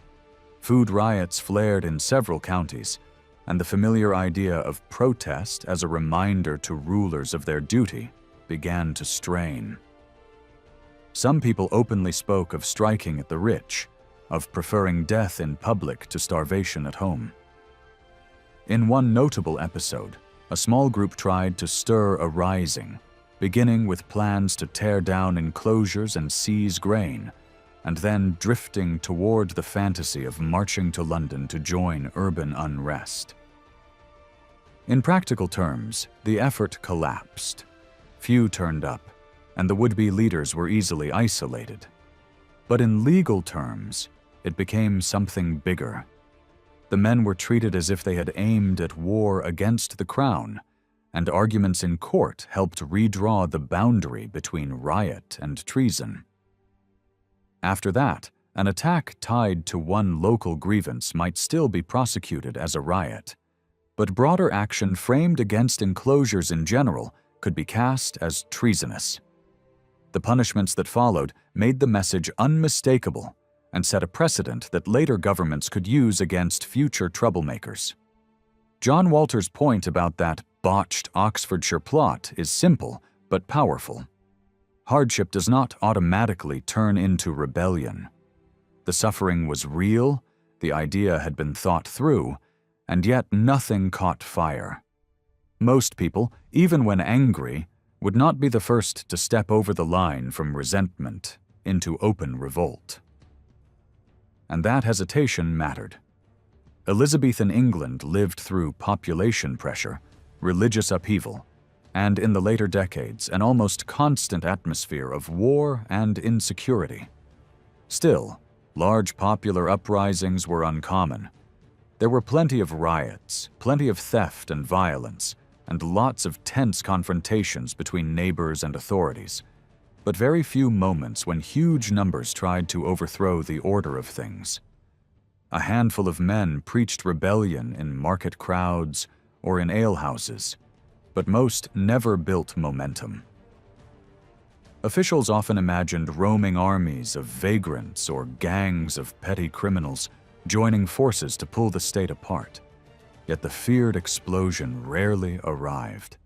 A: Food riots flared in several counties, and the familiar idea of protest as a reminder to rulers of their duty began to strain. Some people openly spoke of striking at the rich, of preferring death in public to starvation at home. In one notable episode, a small group tried to stir a rising, beginning with plans to tear down enclosures and seize grain, and then drifting toward the fantasy of marching to London to join urban unrest. In practical terms, the effort collapsed. Few turned up, and the would-be leaders were easily isolated. But in legal terms, it became something bigger. The men were treated as if they had aimed at war against the crown, and arguments in court helped redraw the boundary between riot and treason. After that, an attack tied to one local grievance might still be prosecuted as a riot, but broader action framed against enclosures in general could be cast as treasonous. The punishments that followed made the message unmistakable and set a precedent that later governments could use against future troublemakers. John Walter's point about that botched Oxfordshire plot is simple but powerful. Hardship does not automatically turn into rebellion. The suffering was real, the idea had been thought through, and yet nothing caught fire. Most people, even when angry, would not be the first to step over the line from resentment into open revolt. And that hesitation mattered. Elizabethan England lived through population pressure, religious upheaval, and in the later decades, an almost constant atmosphere of war and insecurity. Still, large popular uprisings were uncommon. There were plenty of riots, plenty of theft and violence, and lots of tense confrontations between neighbors and authorities, but very few moments when huge numbers tried to overthrow the order of things. A handful of men preached rebellion in market crowds or in alehouses, but most never built momentum. Officials often imagined roaming armies of vagrants or gangs of petty criminals joining forces to pull the state apart. Yet the feared explosion rarely arrived.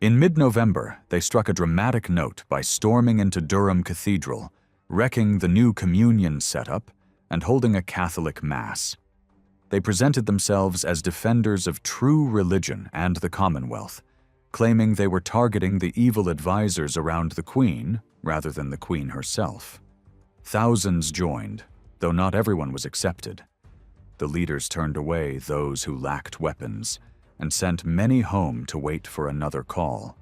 A: In mid-November, they struck a dramatic note by storming into Durham Cathedral, wrecking the new communion setup, and holding a Catholic Mass. They presented themselves as defenders of true religion and the Commonwealth, claiming they were targeting the evil advisors around the Queen rather than the Queen herself. Thousands joined, though not everyone was accepted. The leaders turned away those who lacked weapons and sent many home to wait for another call.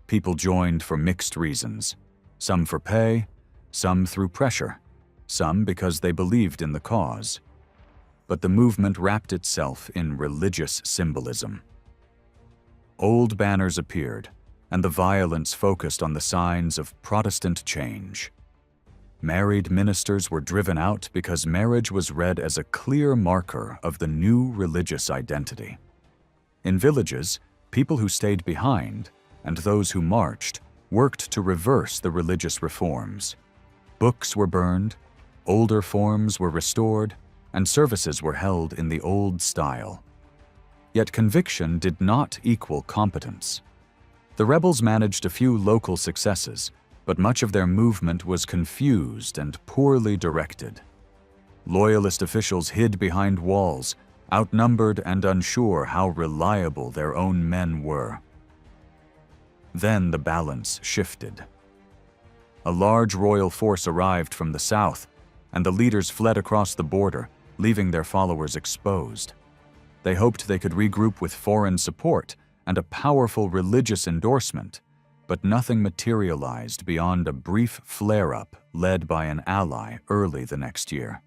A: People joined for mixed reasons, some for pay, some through pressure, some because they believed in the cause. But the movement wrapped itself in religious symbolism. Old banners appeared, and the violence focused on the signs of Protestant change. Married ministers were driven out because marriage was read as a clear marker of the new religious identity. In villages, people who stayed behind and those who marched worked to reverse the religious reforms. Books were burned, older forms were restored, and services were held in the old style. Yet conviction did not equal competence. The rebels managed a few local successes, but much of their movement was confused and poorly directed. Loyalist officials hid behind walls, outnumbered and unsure how reliable their own men were. Then the balance shifted. A large royal force arrived from the south, and the leaders fled across the border, leaving their followers exposed. They hoped they could regroup with foreign support and a powerful religious endorsement, but nothing materialized beyond a brief flare-up led by an ally early the next year.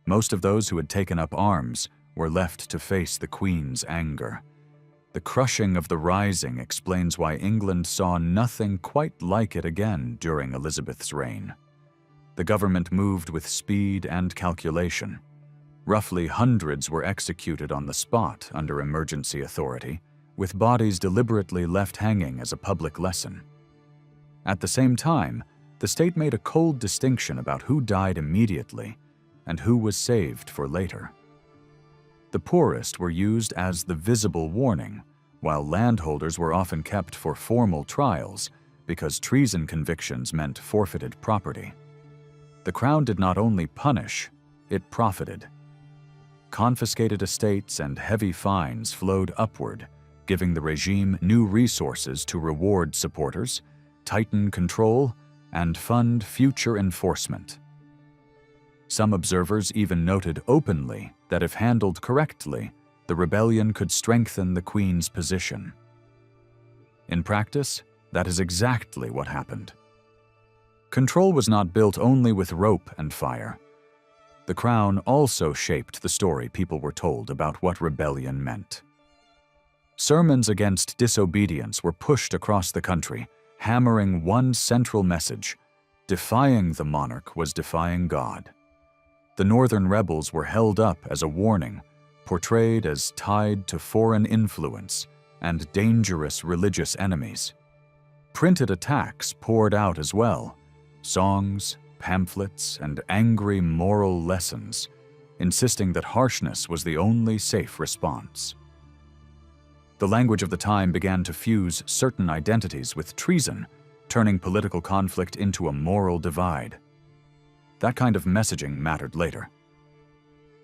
A: Most of those who had taken up arms were left to face the Queen's anger. The crushing of the rising explains why England saw nothing quite like it again during Elizabeth's reign. The government moved with speed and calculation. Roughly hundreds were executed on the spot under emergency authority, with bodies deliberately left hanging as a public lesson. At the same time, the state made a cold distinction about who died immediately and who was saved for later. The poorest were used as the visible warning, while landholders were often kept for formal trials because treason convictions meant forfeited property. The crown did not only punish, it profited. Confiscated estates and heavy fines flowed upward, giving the regime new resources to reward supporters, tighten control, and fund future enforcement. Some observers even noted openly that if handled correctly, the rebellion could strengthen the Queen's position. In practice, that is exactly what happened. Control was not built only with rope and fire. The crown also shaped the story people were told about what rebellion meant. Sermons against disobedience were pushed across the country, hammering one central message: defying the monarch was defying God. The northern rebels were held up as a warning, portrayed as tied to foreign influence and dangerous religious enemies. Printed attacks poured out as well: songs, pamphlets, and angry moral lessons, insisting that harshness was the only safe response. The language of the time began to fuse certain identities with treason, turning political conflict into a moral divide. That kind of messaging mattered later.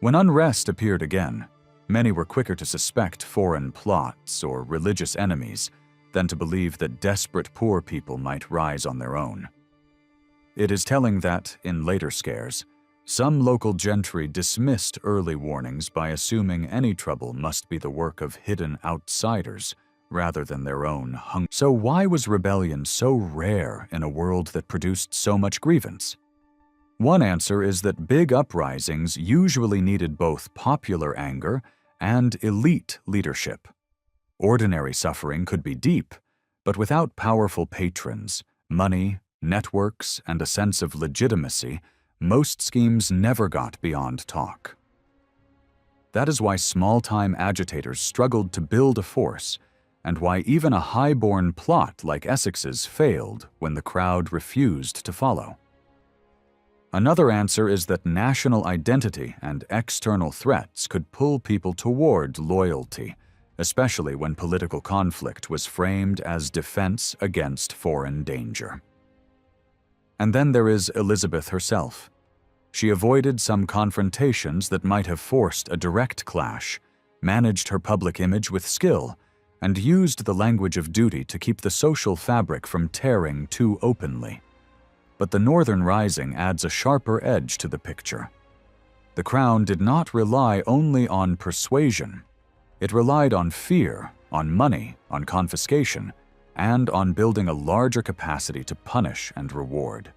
A: When unrest appeared again, many were quicker to suspect foreign plots or religious enemies than to believe that desperate poor people might rise on their own. It is telling that, in later scares, some local gentry dismissed early warnings by assuming any trouble must be the work of hidden outsiders rather than their own hunger. So why was rebellion so rare in a world that produced so much grievance? One answer is that big uprisings usually needed both popular anger and elite leadership. Ordinary suffering could be deep, but without powerful patrons, money, networks, and a sense of legitimacy, most schemes never got beyond talk. That is why small-time agitators struggled to build a force, and why even a high-born plot like Essex's failed when the crowd refused to follow. Another answer is that national identity and external threats could pull people toward loyalty, especially when political conflict was framed as defense against foreign danger. And then there is Elizabeth herself. She avoided some confrontations that might have forced a direct clash, managed her public image with skill, and used the language of duty to keep the social fabric from tearing too openly. But the Northern Rising adds a sharper edge to the picture. The crown did not rely only on persuasion. It relied on fear, on money, on confiscation, and on building a larger capacity to punish and reward.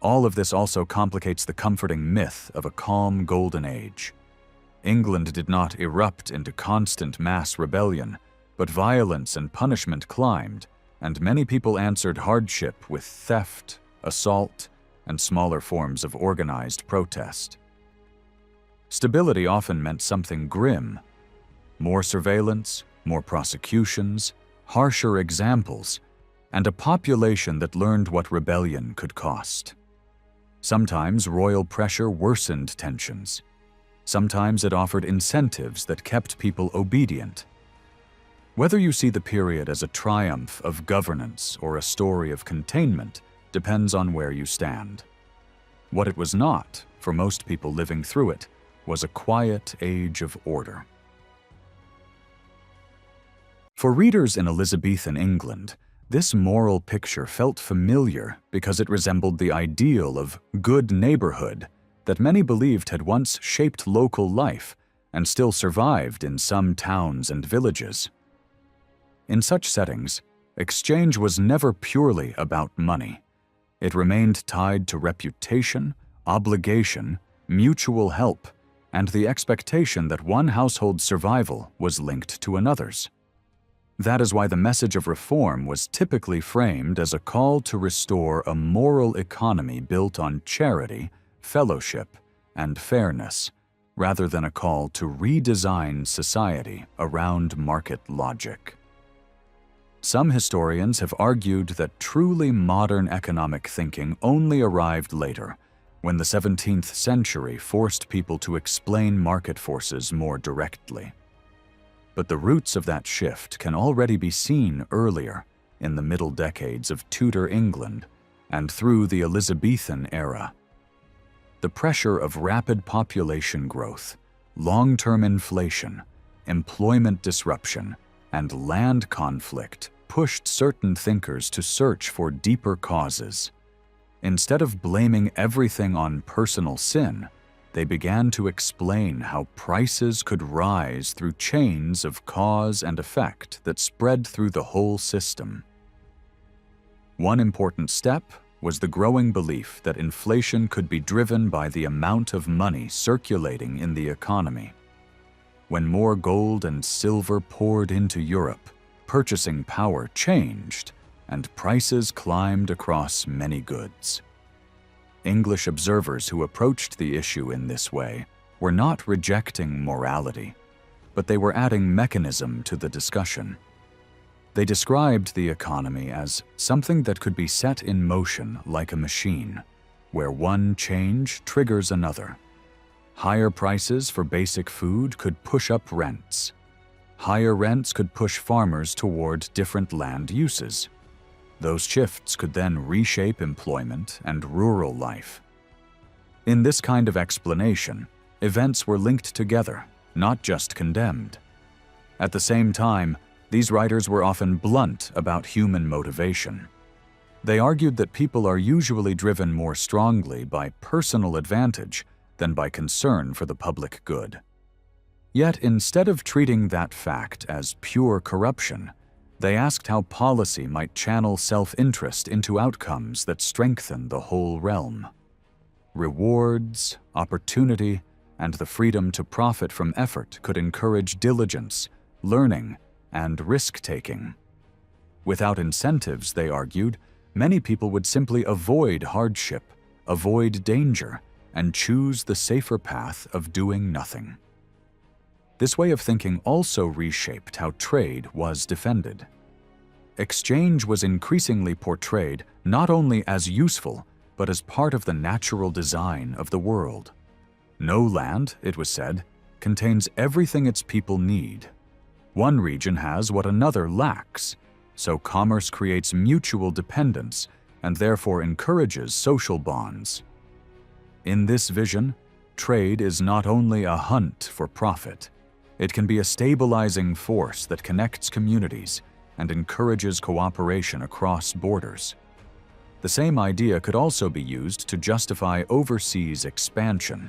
A: All of this also complicates the comforting myth of a calm golden age. England did not erupt into constant mass rebellion, but violence and punishment climbed, and many people answered hardship with theft, assault, and smaller forms of organized protest. Stability often meant something grim: more surveillance, more prosecutions, harsher examples, and a population that learned what rebellion could cost. Sometimes royal pressure worsened tensions. Sometimes it offered incentives that kept people obedient. Whether you see the period as a triumph of governance or a story of containment depends on where you stand. What it was not, for most people living through it, was a quiet age of order. For readers in Elizabethan England, this moral picture felt familiar because it resembled the ideal of good neighborhood that many believed had once shaped local life and still survived in some towns and villages. In such settings, exchange was never purely about money. It remained tied to reputation, obligation, mutual help, and the expectation that one household's survival was linked to another's. That is why the message of reform was typically framed as a call to restore a moral economy built on charity, fellowship, and fairness, rather than a call to redesign society around market logic. Some historians have argued that truly modern economic thinking only arrived later, when the 17th century forced people to explain market forces more directly. But the roots of that shift can already be seen earlier, in the middle decades of Tudor England and through the Elizabethan era. The pressure of rapid population growth, long-term inflation, employment disruption, and land conflict pushed certain thinkers to search for deeper causes. Instead of blaming everything on personal sin, they began to explain how prices could rise through chains of cause and effect that spread through the whole system. One important step was the growing belief that inflation could be driven by the amount of money circulating in the economy. When more gold and silver poured into Europe, purchasing power changed, and prices climbed across many goods. English observers who approached the issue in this way were not rejecting morality, but they were adding mechanism to the discussion. They described the economy as something that could be set in motion like a machine, where one change triggers another. Higher prices for basic food could push up rents. Higher rents could push farmers toward different land uses. Those shifts could then reshape employment and rural life. In this kind of explanation, events were linked together, not just condemned. At the same time, these writers were often blunt about human motivation. They argued that people are usually driven more strongly by personal advantage than by concern for the public good. Yet instead of treating that fact as pure corruption, they asked how policy might channel self-interest into outcomes that strengthen the whole realm. Rewards, opportunity, and the freedom to profit from effort could encourage diligence, learning, and risk-taking. Without incentives, they argued, many people would simply avoid hardship, avoid danger, and choose the safer path of doing nothing. This way of thinking also reshaped how trade was defended. Exchange was increasingly portrayed not only as useful, but as part of the natural design of the world. No land, it was said, contains everything its people need. One region has what another lacks, so commerce creates mutual dependence and therefore encourages social bonds. In this vision, trade is not only a hunt for profit, it can be a stabilizing force that connects communities and encourages cooperation across borders. The same idea could also be used to justify overseas expansion.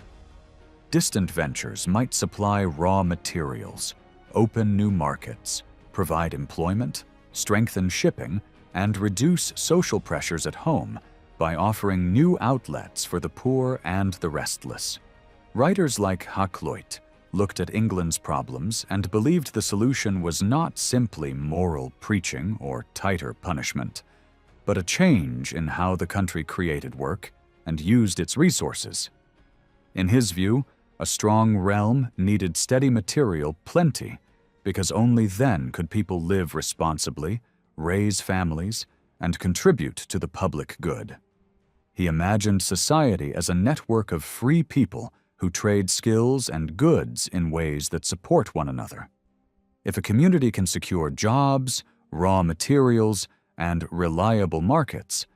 A: Distant ventures might supply raw materials, open new markets, provide employment, strengthen shipping, and reduce social pressures at home by offering new outlets for the poor and the restless. Writers like Hakluyt looked at England's problems and believed the solution was not simply moral preaching or tighter punishment, but a change in how the country created work and used its resources. In his view, a strong realm needed steady material plenty, because only then could people live responsibly, raise families, and contribute to the public good. He imagined society as a network of free people who trade skills and goods in ways that support one another. If a community can secure jobs, raw materials, and reliable markets,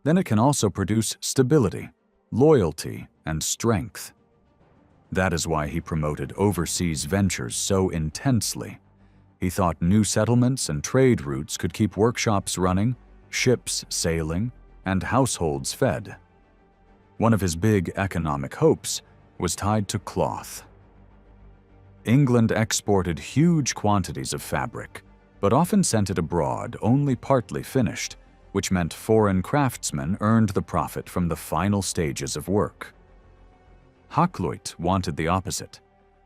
A: then it can also produce stability, loyalty, and strength. That is why he promoted overseas ventures so intensely. He thought new settlements and trade routes could keep workshops running, ships sailing, and households fed. One of his big economic hopes was tied to cloth. England exported huge quantities of fabric, but often sent it abroad only partly finished, which meant foreign craftsmen earned the profit from the final stages of work. Hakluyt wanted the opposite.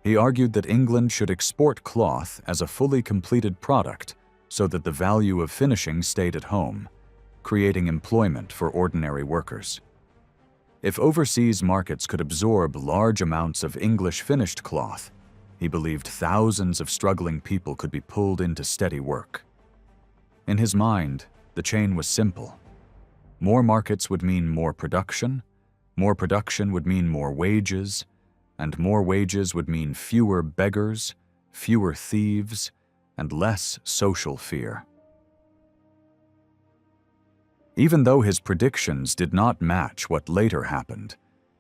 A: He argued that England should export cloth as a fully completed product so that the value of finishing stayed at home, creating employment for ordinary workers. If overseas markets could absorb large amounts of English finished cloth, he believed thousands of struggling people could be pulled into steady work. In his mind, the chain was simple. More markets would mean more production would mean more wages, and more wages would mean fewer beggars, fewer thieves, and less social fear. Even though his predictions did not match what later happened,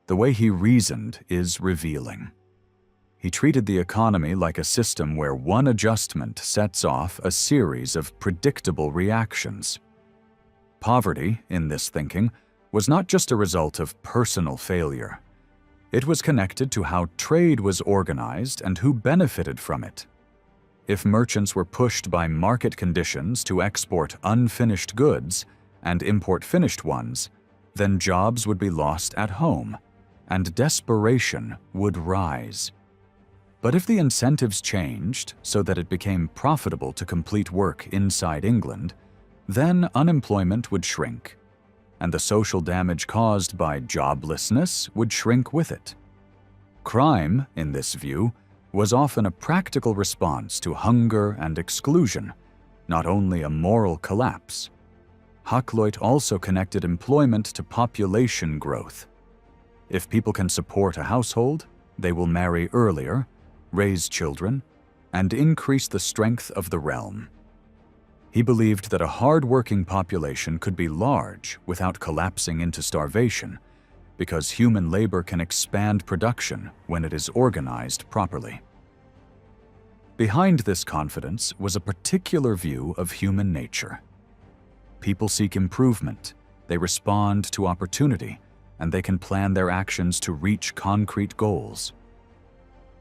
A: the way he reasoned is revealing. He treated the economy like a system where one adjustment sets off a series of predictable reactions. Poverty, in this thinking, was not just a result of personal failure. It was connected to how trade was organized and who benefited from it. If merchants were pushed by market conditions to export unfinished goods and import finished ones, then jobs would be lost at home, and desperation would rise. But if the incentives changed so that it became profitable to complete work inside England, then unemployment would shrink, and the social damage caused by joblessness would shrink with it. Crime, in this view, was often a practical response to hunger and exclusion, not only a moral collapse. Hakluyt also connected employment to population growth. If people can support a household, they will marry earlier, raise children, and increase the strength of the realm. He believed that a hard-working population could be large without collapsing into starvation, because human labor can expand production when it is organized properly. Behind this confidence was a particular view of human nature. People seek improvement, they respond to opportunity, and they can plan their actions to reach concrete goals.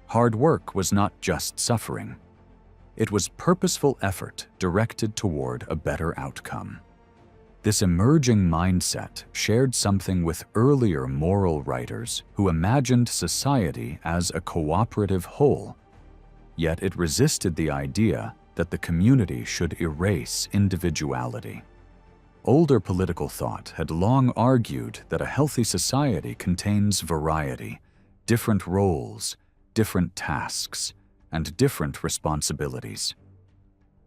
A: Hard work was not just suffering. It was purposeful effort directed toward a better outcome. This emerging mindset shared something with earlier moral writers who imagined society as a cooperative whole, yet it resisted the idea that the community should erase individuality. Older political thought had long argued that a healthy society contains variety, different roles, different tasks, and different responsibilities.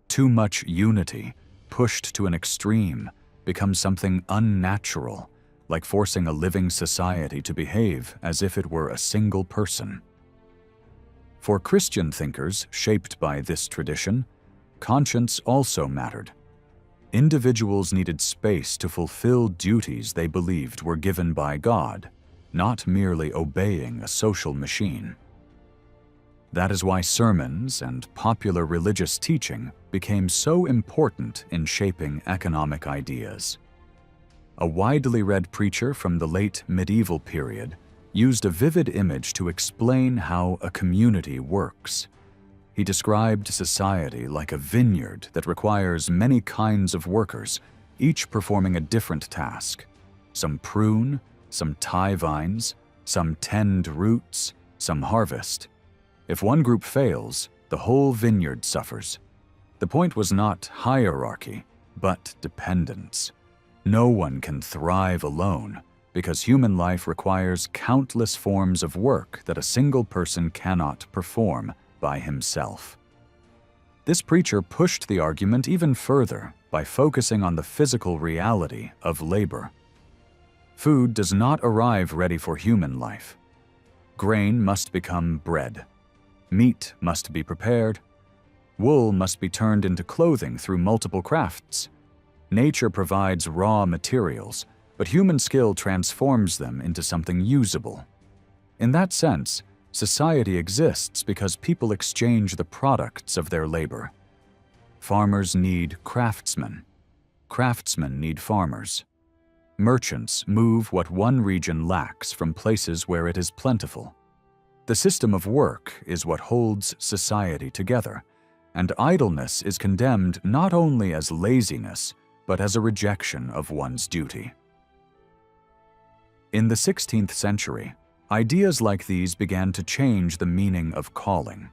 A: Too much unity, pushed to an extreme, becomes something unnatural, like forcing a living society to behave as if it were a single person. For Christian thinkers shaped by this tradition, conscience also mattered. Individuals needed space to fulfill duties they believed were given by God, not merely obeying a social machine. That is why sermons and popular religious teaching became so important in shaping economic ideas. A widely read preacher from the late medieval period used a vivid image to explain how a community works. He described society like a vineyard that requires many kinds of workers, each performing a different task. Some prune, some tie vines, some tend roots, some harvest. If one group fails, the whole vineyard suffers. The point was not hierarchy, but dependence. No one can thrive alone, because human life requires countless forms of work that a single person cannot perform by himself. This preacher pushed the argument even further by focusing on the physical reality of labor. Food does not arrive ready for human life. Grain must become bread. Meat must be prepared. Wool must be turned into clothing through multiple crafts. Nature provides raw materials, but human skill transforms them into something usable. In that sense, Society exists because people exchange the products of their labor. Farmers need craftsmen. Craftsmen need farmers. Merchants move what one region lacks from places where it is plentiful. The system of work is what holds society together, and idleness is condemned not only as laziness, but as a rejection of one's duty. In the 16th century, ideas like these began to change the meaning of calling.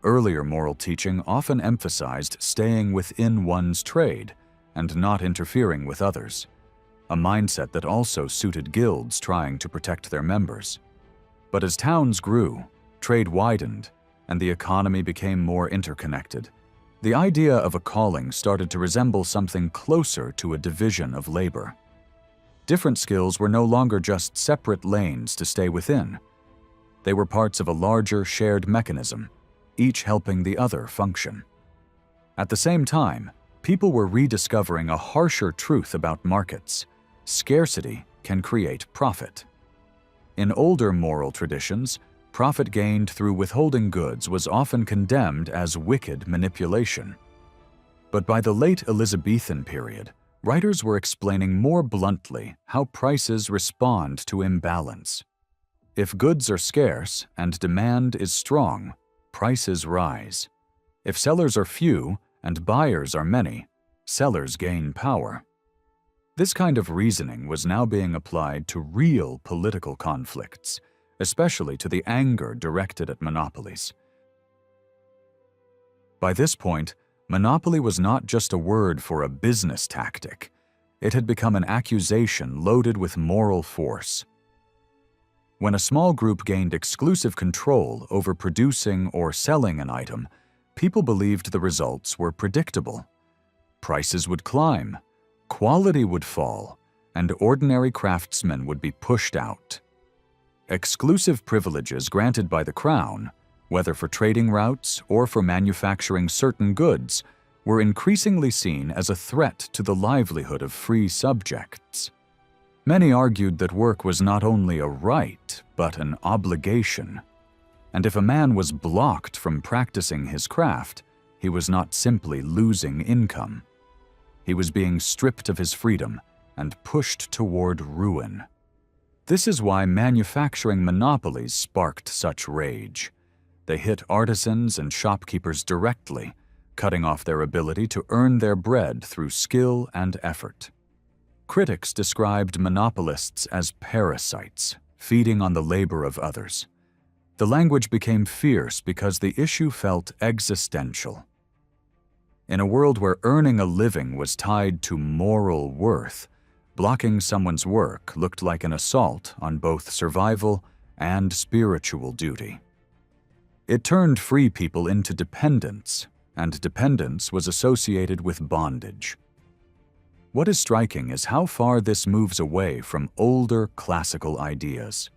A: Earlier moral teaching often emphasized staying within one's trade and not interfering with others, a mindset that also suited guilds trying to protect their members. But as towns grew, trade widened, and the economy became more interconnected, the idea of a calling started to resemble something closer to a division of labor. Different skills were no longer just separate lanes to stay within. They were parts of a larger shared mechanism, each helping the other function. At the same time, people were rediscovering a harsher truth about markets: scarcity can create profit. In older moral traditions, profit gained through withholding goods was often condemned as wicked manipulation. But by the late Elizabethan period, writers were explaining more bluntly how prices respond to imbalance. If goods are scarce and demand is strong, prices rise. If sellers are few and buyers are many, sellers gain power. This kind of reasoning was now being applied to real political conflicts, especially to the anger directed at monopolies. By this point, monopoly was not just a word for a business tactic. It had become an accusation loaded with moral force. When a small group gained exclusive control over producing or selling an item, people believed the results were predictable. Prices would climb, quality would fall, and ordinary craftsmen would be pushed out. Exclusive privileges granted by the crown, whether for trading routes or for manufacturing certain goods, were increasingly seen as a threat to the livelihood of free subjects. Many argued that work was not only a right, but an obligation. And if a man was blocked from practicing his craft, he was not simply losing income. He was being stripped of his freedom and pushed toward ruin. This is why manufacturing monopolies sparked such rage. They hit artisans and shopkeepers directly, cutting off their ability to earn their bread through skill and effort. Critics described monopolists as parasites, feeding on the labor of others. The language became fierce because the issue felt existential. In a world where earning a living was tied to moral worth, blocking someone's work looked like an assault on both survival and spiritual duty. It turned free people into dependents, and dependence was associated with bondage. What is striking is how far this moves away from older classical ideas.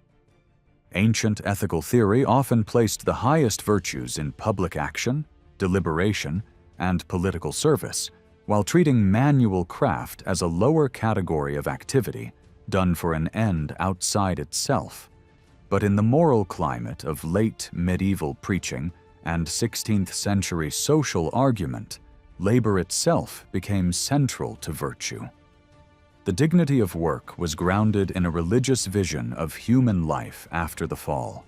A: Ancient ethical theory often placed the highest virtues in public action, deliberation, and political service, while treating manual craft as a lower category of activity done for an end outside itself. But in the moral climate of late medieval preaching and 16th century social argument, labor itself became central to virtue. The dignity of work was grounded in a religious vision of human life after the fall.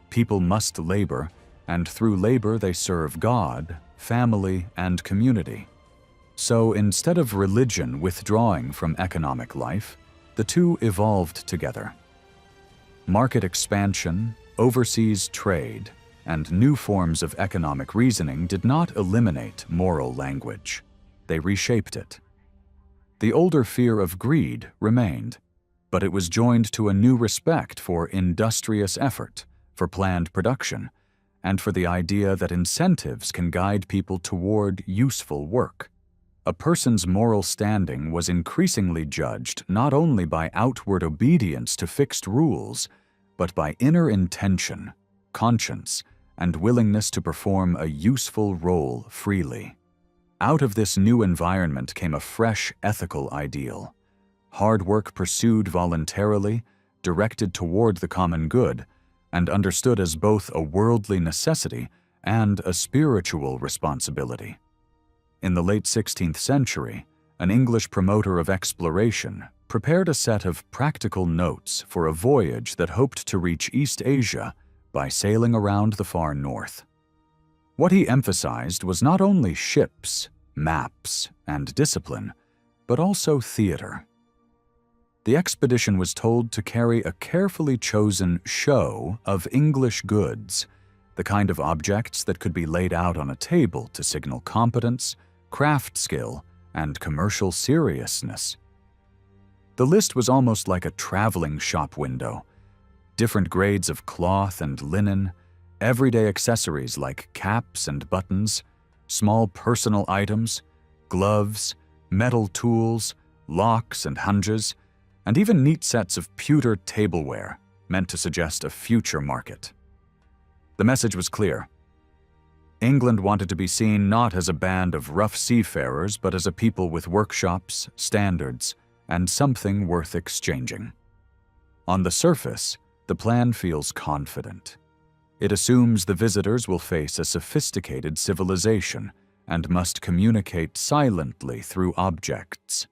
A: People must labor, and through labor they serve God, family, and community. So instead of religion withdrawing from economic life, the two evolved together. Market expansion, overseas trade, and new forms of economic reasoning did not eliminate moral language. They reshaped it. The older fear of greed remained, but it was joined to a new respect for industrious effort, for planned production, and for the idea that incentives can guide people toward useful work. A person's moral standing was increasingly judged not only by outward obedience to fixed rules, but by inner intention, conscience, and willingness to perform a useful role freely. Out of this new environment came a fresh ethical ideal: hard work pursued voluntarily, directed toward the common good, and understood as both a worldly necessity and a spiritual responsibility. In the late 16th century, an English promoter of exploration prepared a set of practical notes for a voyage that hoped to reach East Asia by sailing around the far north. What he emphasized was not only ships, maps, and discipline, but also theater. The expedition was told to carry a carefully chosen show of English goods, the kind of objects that could be laid out on a table to signal competence, craft skill, and commercial seriousness. The list was almost like a traveling shop window. Different grades of cloth and linen, everyday accessories like caps and buttons, small personal items, gloves, metal tools, locks and hunches, and even neat sets of pewter tableware meant to suggest a future market. The message was clear. England wanted to be seen not as a band of rough seafarers, but as a people with workshops, standards, and something worth exchanging. On the surface, the plan feels confident. It assumes the visitors will face a sophisticated civilization and must communicate silently through objects.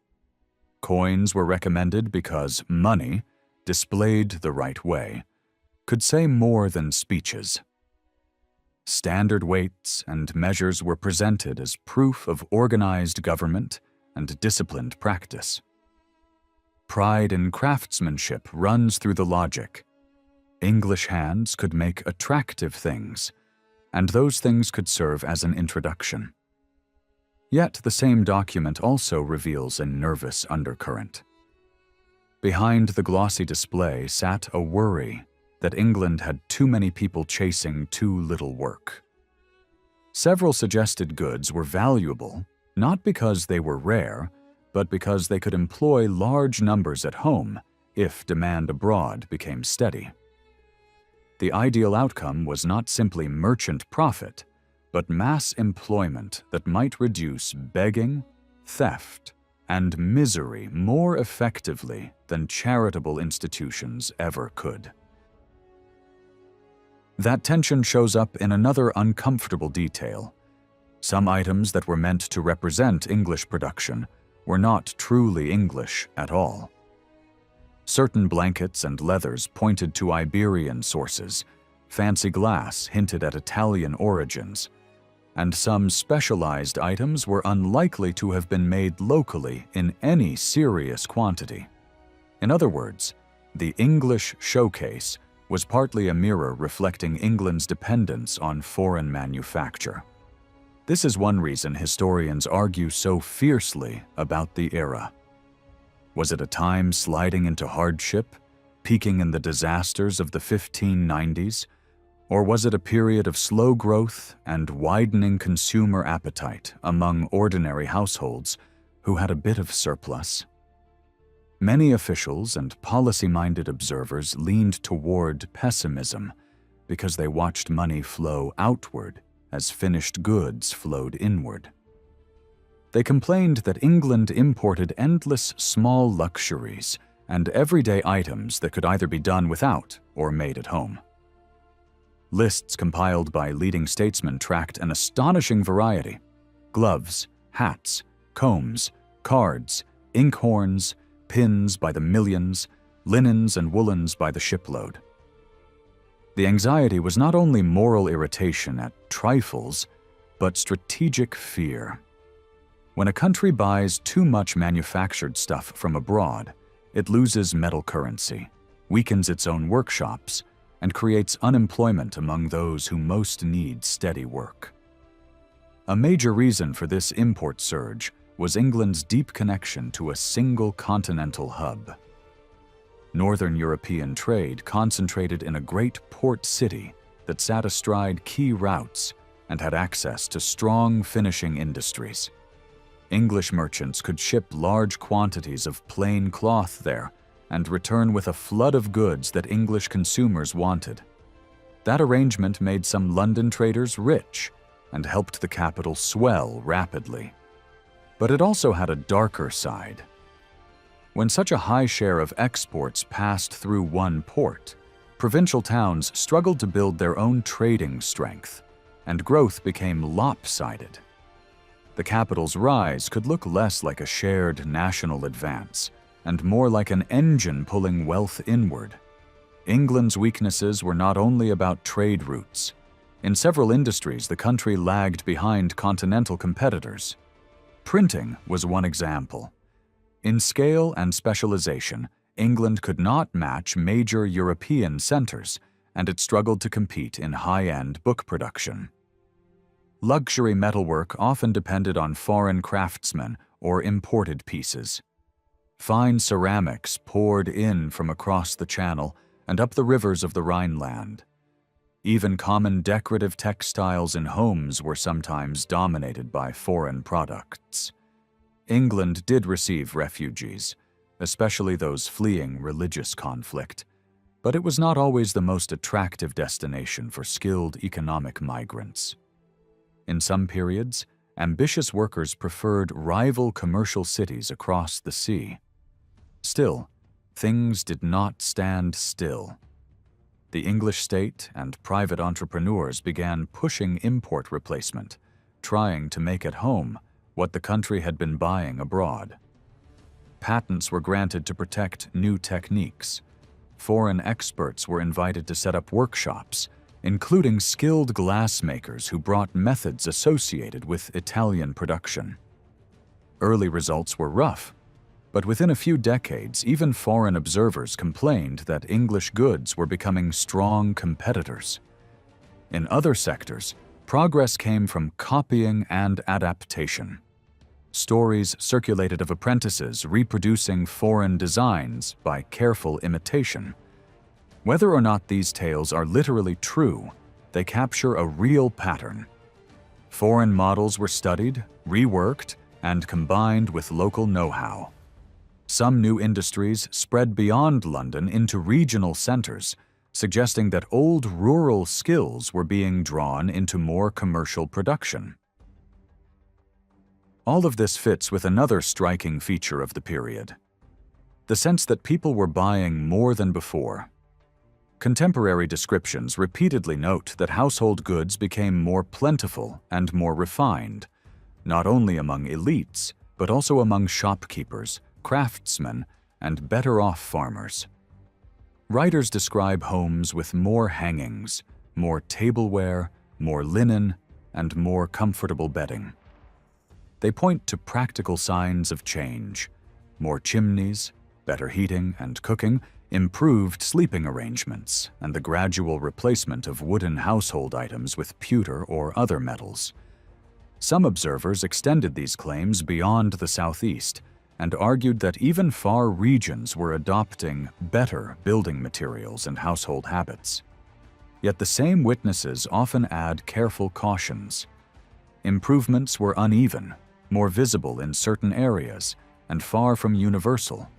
A: Coins were recommended because money, displayed the right way, could say more than speeches. Standard weights and measures were presented as proof of organized government and disciplined practice. Pride in craftsmanship runs through the logic. English hands could make attractive things, and those things could serve as an introduction. Yet the same document also reveals a nervous undercurrent. Behind the glossy display sat a worry that England had too many people chasing too little work. Several suggested goods were valuable, not because they were rare, but because they could employ large numbers at home if demand abroad became steady. The ideal outcome was not simply merchant profit, but mass employment that might reduce begging, theft, and misery more effectively than charitable institutions ever could. That tension shows up in another uncomfortable detail. Some items that were meant to represent English production were not truly English at all. Certain blankets and leathers pointed to Iberian sources, fancy glass hinted at Italian origins, and some specialized items were unlikely to have been made locally in any serious quantity. In other words, the English showcase was partly a mirror reflecting England's dependence on foreign manufacture. This is one reason historians argue so fiercely about the era. Was it a time sliding into hardship, peaking in the disasters of the 1590s, or was it a period of slow growth and widening consumer appetite among ordinary households who had a bit of surplus? Many officials and policy-minded observers leaned toward pessimism because they watched money flow outward as finished goods flowed inward. They complained that England imported endless small luxuries and everyday items that could either be done without or made at home. Lists compiled by leading statesmen tracked an astonishing variety: gloves, hats, combs, cards, inkhorns, pins by the millions, linens and woolens by the shipload. The anxiety was not only moral irritation at trifles, but strategic fear. When a country buys too much manufactured stuff from abroad, it loses metal currency, weakens its own workshops, and creates unemployment among those who most need steady work. A major reason for this import surge was England's deep connection to a single continental hub. Northern European trade concentrated in a great port city that sat astride key routes and had access to strong finishing industries. English merchants could ship large quantities of plain cloth there and return with a flood of goods that English consumers wanted. That arrangement made some London traders rich and helped the capital swell rapidly. But it also had a darker side. When such a high share of exports passed through one port, provincial towns struggled to build their own trading strength, and growth became lopsided. The capital's rise could look less like a shared national advance and more like an engine pulling wealth inward. England's weaknesses were not only about trade routes. In several industries, the country lagged behind continental competitors. Printing was one example. In scale and specialization, England could not match major European centers, and it struggled to compete in high-end book production. Luxury metalwork often depended on foreign craftsmen or imported pieces. Fine ceramics poured in from across the Channel and up the rivers of the Rhineland. Even common decorative textiles in homes were sometimes dominated by foreign products. England did receive refugees, especially those fleeing religious conflict, but it was not always the most attractive destination for skilled economic migrants. In some periods, ambitious workers preferred rival commercial cities across the sea. Still, things did not stand still. The English state and private entrepreneurs began pushing import replacement, trying to make at home what the country had been buying abroad. Patents were granted to protect new techniques. Foreign experts were invited to set up workshops, including skilled glassmakers who brought methods associated with Italian production. Early results were rough, but within a few decades, even foreign observers complained that English goods were becoming strong competitors. In other sectors, progress came from copying and adaptation. Stories circulated of apprentices reproducing foreign designs by careful imitation. Whether or not these tales are literally true, they capture a real pattern. Foreign models were studied, reworked, and combined with local know-how. Some new industries spread beyond London into regional centers, suggesting that old rural skills were being drawn into more commercial production. All of this fits with another striking feature of the period: the sense that people were buying more than before. Contemporary descriptions repeatedly note that household goods became more plentiful and more refined, not only among elites, but also among shopkeepers, craftsmen, and better-off farmers. Writers describe homes with more hangings, more tableware, more linen, and more comfortable bedding. They point to practical signs of change: more chimneys, better heating and cooking, improved sleeping arrangements, and the gradual replacement of wooden household items with pewter or other metals. Some observers extended these claims beyond the Southeast and argued that even far regions were adopting better building materials and household habits. Yet the same witnesses often add careful cautions. Improvements were uneven, more visible in certain areas, and far from universal.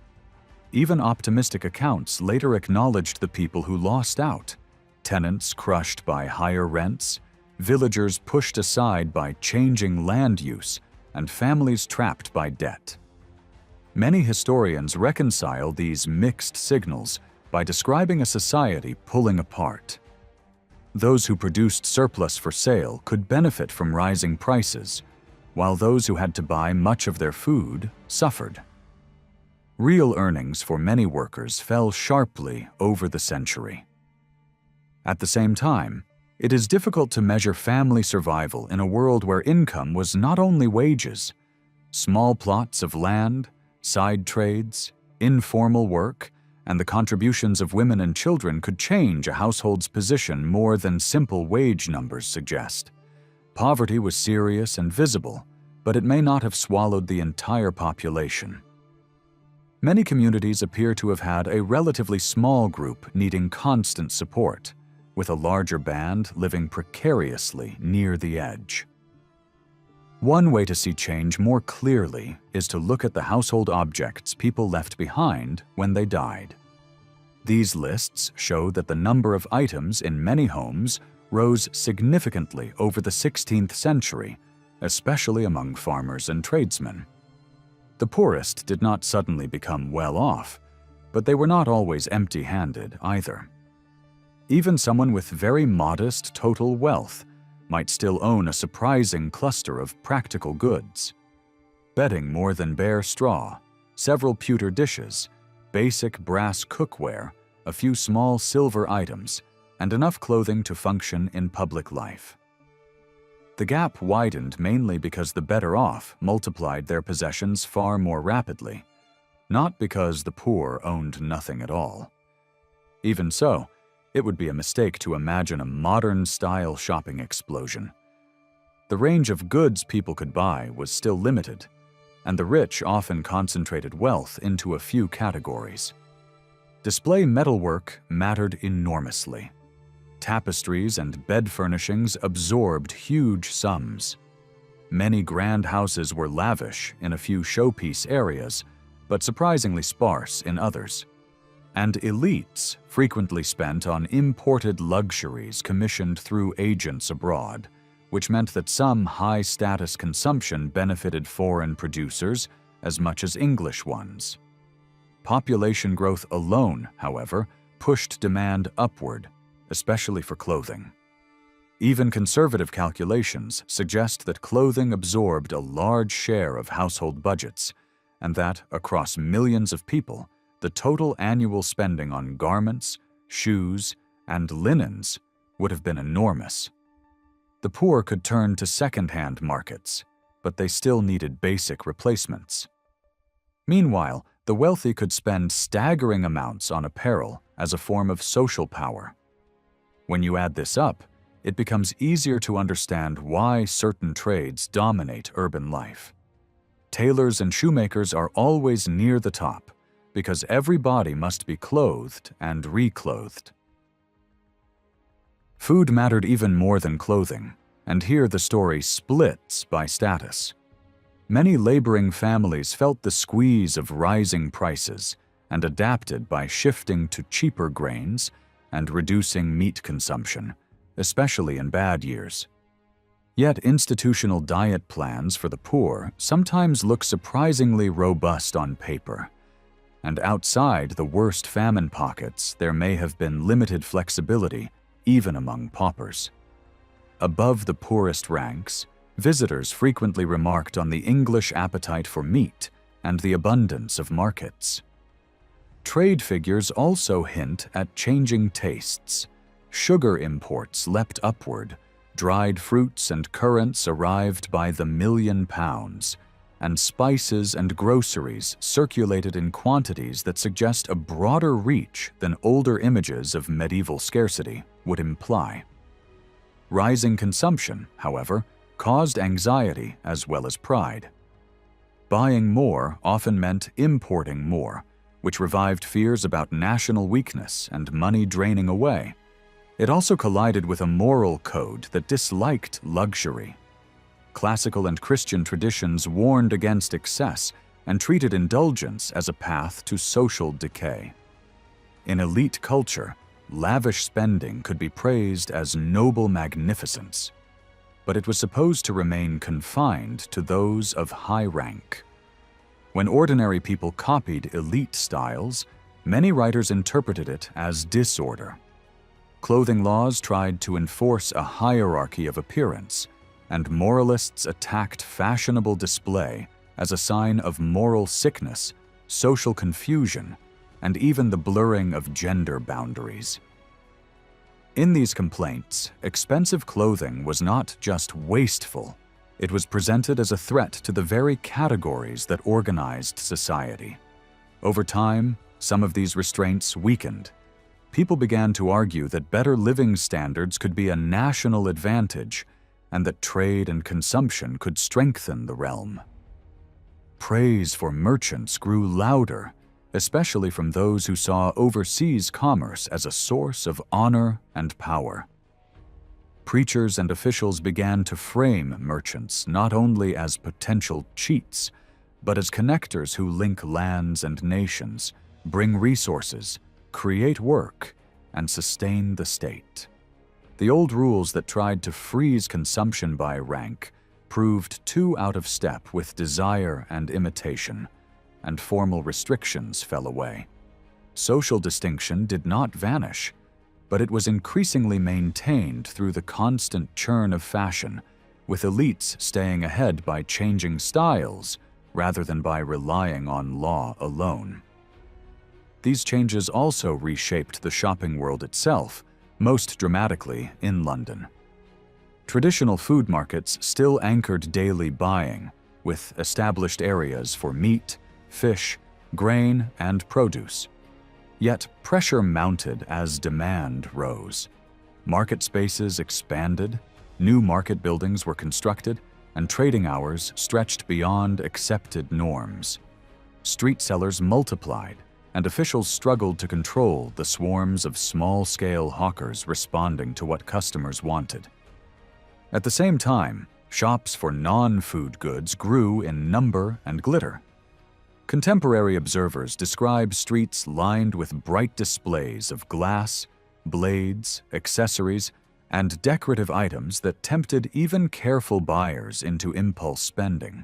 A: Even optimistic accounts later acknowledged the people who lost out: tenants crushed by higher rents, villagers pushed aside by changing land use, and families trapped by debt. Many historians reconcile these mixed signals by describing a society pulling apart. Those who produced surplus for sale could benefit from rising prices, while those who had to buy much of their food suffered. Real earnings for many workers fell sharply over the century. At the same time, it is difficult to measure family survival in a world where income was not only wages. Small plots of land, side trades, informal work, and the contributions of women and children could change a household's position more than simple wage numbers suggest. Poverty was serious and visible, but it may not have swallowed the entire population. Many communities appear to have had a relatively small group needing constant support, with a larger band living precariously near the edge. One way to see change more clearly is to look at the household objects people left behind when they died. These lists show that the number of items in many homes rose significantly over the 16th century, especially among farmers and tradesmen. The poorest did not suddenly become well off, but they were not always empty-handed either. Even someone with very modest total wealth might still own a surprising cluster of practical goods. Bedding more than bare straw, several pewter dishes, basic brass cookware, a few small silver items, and enough clothing to function in public life. The gap widened mainly because the better off multiplied their possessions far more rapidly, not because the poor owned nothing at all. Even so, it would be a mistake to imagine a modern-style shopping explosion. The range of goods people could buy was still limited, and the rich often concentrated wealth into a few categories. Display metalwork mattered enormously. Tapestries and bed furnishings absorbed huge sums. Many grand houses were lavish in a few showpiece areas, but surprisingly sparse in others. And elites frequently spent on imported luxuries commissioned through agents abroad, which meant that some high-status consumption benefited foreign producers as much as English ones. Population growth alone, however, pushed demand upward, especially for clothing. Even conservative calculations suggest that clothing absorbed a large share of household budgets, and that, across millions of people, the total annual spending on garments, shoes, and linens would have been enormous. The poor could turn to second-hand markets, but they still needed basic replacements. Meanwhile, the wealthy could spend staggering amounts on apparel as a form of social power. When you add this up, it becomes easier to understand why certain trades dominate urban life. Tailors and shoemakers are always near the top, because every body must be clothed and reclothed. Food mattered even more than clothing, and here the story splits by status. Many laboring families felt the squeeze of rising prices and adapted by shifting to cheaper grains and reducing meat consumption, especially in bad years. Yet institutional diet plans for the poor sometimes look surprisingly robust on paper. And outside the worst famine pockets, there may have been limited flexibility, even among paupers. Above the poorest ranks, visitors frequently remarked on the English appetite for meat and the abundance of markets. Trade figures also hint at changing tastes. Sugar imports leapt upward, dried fruits and currants arrived by the million pounds, and spices and groceries circulated in quantities that suggest a broader reach than older images of medieval scarcity would imply. Rising consumption, however, caused anxiety as well as pride. Buying more often meant importing more, which revived fears about national weakness and money draining away. It also collided with a moral code that disliked luxury. Classical and Christian traditions warned against excess and treated indulgence as a path to social decay. In elite culture, lavish spending could be praised as noble magnificence, but it was supposed to remain confined to those of high rank. When ordinary people copied elite styles, many writers interpreted it as disorder. Clothing laws tried to enforce a hierarchy of appearance, and moralists attacked fashionable display as a sign of moral sickness, social confusion, and even the blurring of gender boundaries. In these complaints, expensive clothing was not just wasteful, it was presented as a threat to the very categories that organized society. Over time, some of these restraints weakened. People began to argue that better living standards could be a national advantage and that trade and consumption could strengthen the realm. Praise for merchants grew louder, especially from those who saw overseas commerce as a source of honor and power. Preachers and officials began to frame merchants not only as potential cheats, but as connectors who link lands and nations, bring resources, create work, and sustain the state. The old rules that tried to freeze consumption by rank proved too out of step with desire and imitation, and formal restrictions fell away. Social distinction did not vanish, but it was increasingly maintained through the constant churn of fashion, with elites staying ahead by changing styles rather than by relying on law alone. These changes also reshaped the shopping world itself, most dramatically in London. Traditional food markets still anchored daily buying, with established areas for meat, fish, grain, and produce. Yet pressure mounted as demand rose. Market spaces expanded, new market buildings were constructed, and trading hours stretched beyond accepted norms. Street sellers multiplied, and officials struggled to control the swarms of small-scale hawkers responding to what customers wanted. At the same time, shops for non-food goods grew in number and glitter. Contemporary observers describe streets lined with bright displays of glass, blades, accessories, and decorative items that tempted even careful buyers into impulse spending.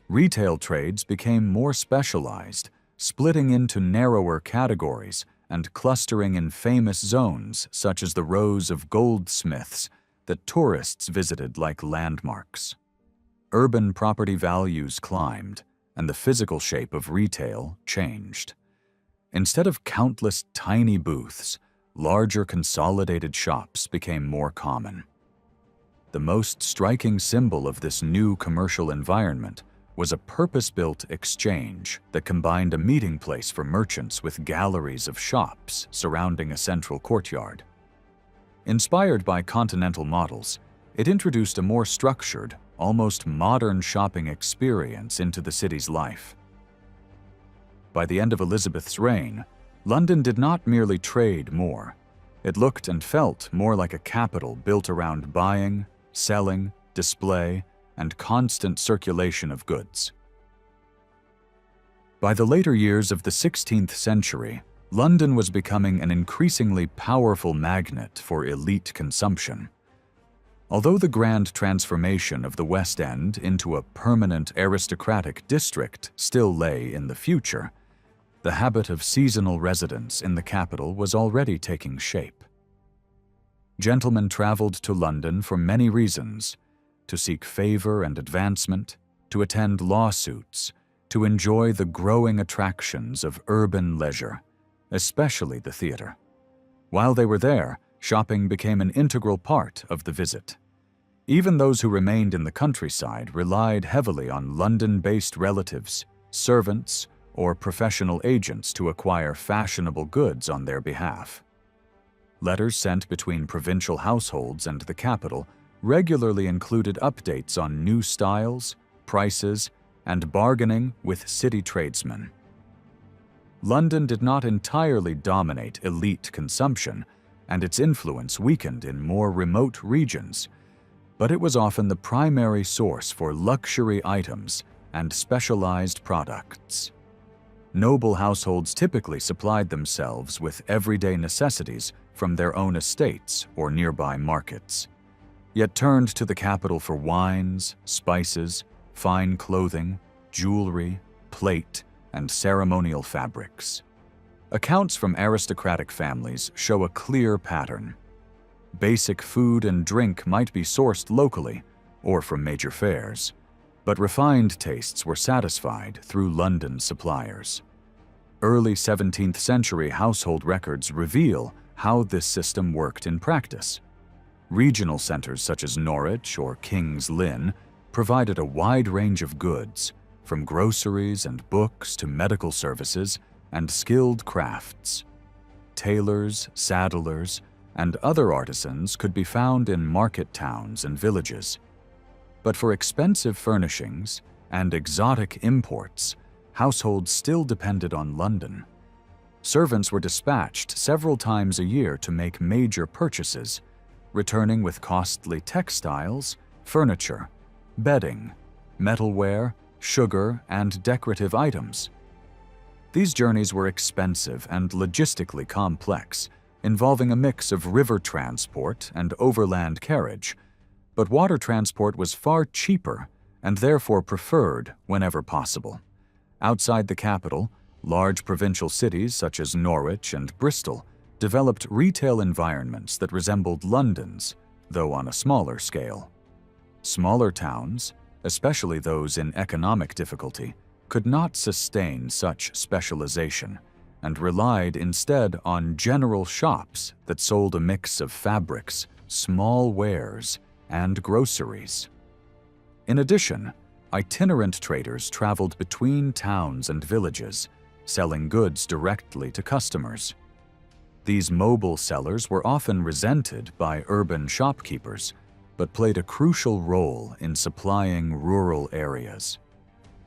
A: Retail trades became more specialized, splitting into narrower categories and clustering in famous zones such as the rows of goldsmiths that tourists visited like landmarks. Urban property values climbed, and the physical shape of retail changed. Instead of countless tiny booths, larger consolidated shops became more common. The most striking symbol of this new commercial environment was a purpose-built exchange that combined a meeting place for merchants with galleries of shops surrounding a central courtyard. Inspired by continental models, it introduced a more structured, almost modern shopping experience into the city's life. By the end of Elizabeth's reign, London did not merely trade more. It looked and felt more like a capital built around buying, selling, display, and constant circulation of goods. By the later years of the 16th century, London was becoming an increasingly powerful magnet for elite consumption. Although the grand transformation of the West End into a permanent aristocratic district still lay in the future, the habit of seasonal residence in the capital was already taking shape. Gentlemen traveled to London for many reasons: to seek favor and advancement, to attend lawsuits, to enjoy the growing attractions of urban leisure, especially the theater. While they were there, shopping became an integral part of the visit. Even those who remained in the countryside relied heavily on London-based relatives, servants, or professional agents to acquire fashionable goods on their behalf. Letters sent between provincial households and the capital regularly included updates on new styles, prices, and bargaining with city tradesmen. London did not entirely dominate elite consumption, and its influence weakened in more remote regions, but it was often the primary source for luxury items and specialized products. Noble households typically supplied themselves with everyday necessities from their own estates or nearby markets, yet turned to the capital for wines, spices, fine clothing, jewelry, plate, and ceremonial fabrics. Accounts from aristocratic families show a clear pattern. Basic food and drink might be sourced locally or from major fairs, but refined tastes were satisfied through London suppliers. Early 17th century household records reveal how this system worked in practice. Regional centers such as Norwich or King's Lynn provided a wide range of goods, from groceries and books to medical services and skilled crafts. Tailors, saddlers, and other artisans could be found in market towns and villages. But for expensive furnishings and exotic imports, households still depended on London. Servants were dispatched several times a year to make major purchases, returning with costly textiles, furniture, bedding, metalware, sugar, and decorative items. These journeys were expensive and logistically complex, involving a mix of river transport and overland carriage, but water transport was far cheaper and therefore preferred whenever possible. Outside the capital, large provincial cities such as Norwich and Bristol developed retail environments that resembled London's, though on a smaller scale. Smaller towns, especially those in economic difficulty, could not sustain such specialization and relied instead on general shops that sold a mix of fabrics, small wares, and groceries. In addition, itinerant traders traveled between towns and villages, selling goods directly to customers. These mobile sellers were often resented by urban shopkeepers, but played a crucial role in supplying rural areas.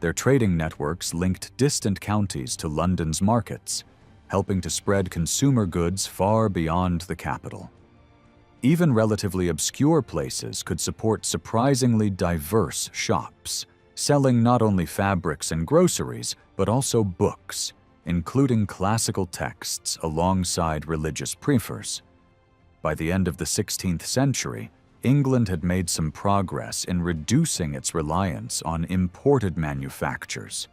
A: Their trading networks linked distant counties to London's markets, helping to spread consumer goods far beyond the capital. Even relatively obscure places could support surprisingly diverse shops, selling not only fabrics and groceries, but also books, including classical texts alongside religious prefaces. By the end of the 16th century, England had made some progress in reducing its reliance on imported manufactures.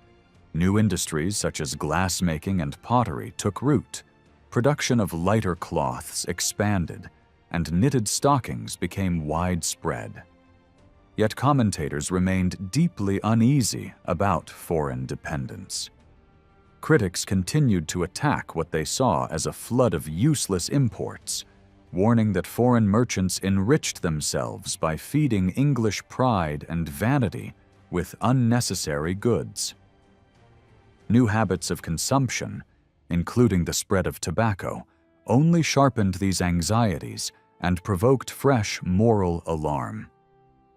A: New industries such as glassmaking and pottery took root, production of lighter cloths expanded, and knitted stockings became widespread. Yet commentators remained deeply uneasy about foreign dependence. Critics continued to attack what they saw as a flood of useless imports, warning that foreign merchants enriched themselves by feeding English pride and vanity with unnecessary goods. New habits of consumption, including the spread of tobacco, only sharpened these anxieties and provoked fresh moral alarm.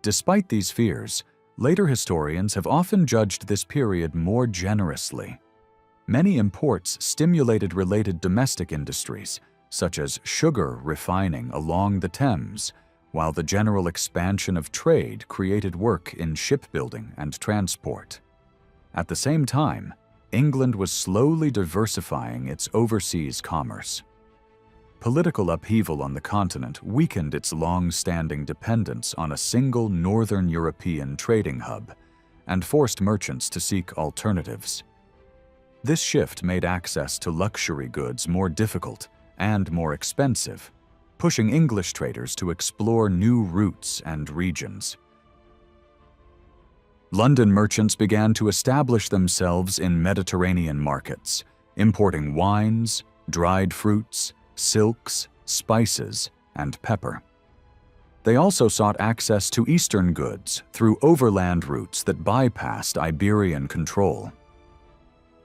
A: Despite these fears, later historians have often judged this period more generously. Many imports stimulated related domestic industries, such as sugar refining along the Thames, while the general expansion of trade created work in shipbuilding and transport. At the same time, England was slowly diversifying its overseas commerce. Political upheaval on the continent weakened its long-standing dependence on a single northern European trading hub and forced merchants to seek alternatives. This shift made access to luxury goods more difficult and more expensive, pushing English traders to explore new routes and regions. London merchants began to establish themselves in Mediterranean markets, importing wines, dried fruits, silks, spices, and pepper. They also sought access to Eastern goods through overland routes that bypassed Iberian control.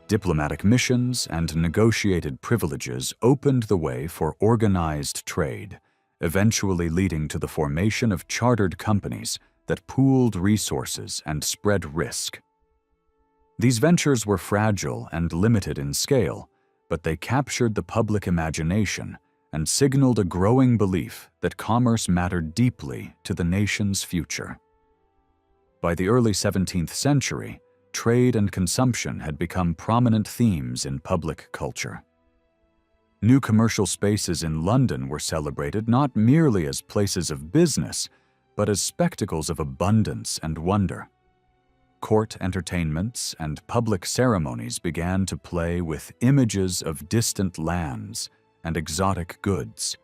A: Diplomatic missions and negotiated privileges opened the way for organized trade, eventually leading to the formation of chartered companies that pooled resources and spread risk. These ventures were fragile and limited in scale, but they captured the public imagination and signaled a growing belief that commerce mattered deeply to the nation's future. By the early 17th century, trade and consumption had become prominent themes in public culture. New commercial spaces in London were celebrated not merely as places of business, but as spectacles of abundance and wonder. Court entertainments and public ceremonies began to play with images of distant lands and exotic goods,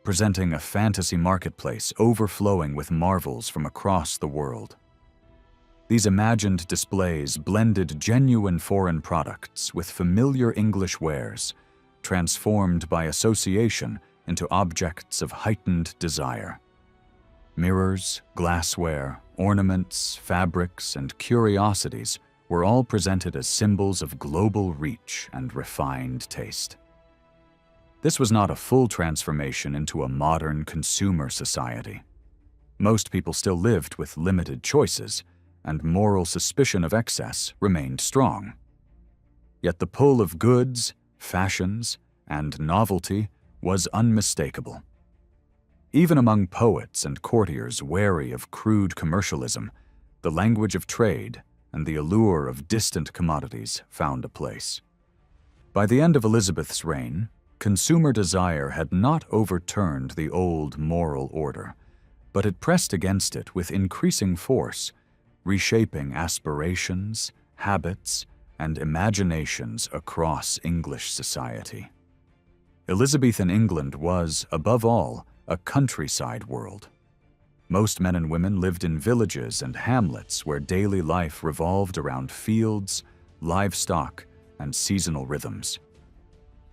A: presenting a fantasy marketplace overflowing with marvels from across the world. These imagined displays blended genuine foreign products with familiar English wares, transformed by association into objects of heightened desire. Mirrors, glassware, ornaments, fabrics, and curiosities were all presented as symbols of global reach and refined taste. This was not a full transformation into a modern consumer society. Most people still lived with limited choices, and moral suspicion of excess remained strong. Yet the pull of goods, fashions, and novelty was unmistakable. Even among poets and courtiers wary of crude commercialism, the language of trade and the allure of distant commodities found a place. By the end of Elizabeth's reign, consumer desire had not overturned the old moral order, but it pressed against it with increasing force, reshaping aspirations, habits, and imaginations across English society. Elizabethan England was, above all, a countryside world. Most men and women lived in villages and hamlets where daily life revolved around fields, livestock, and seasonal rhythms.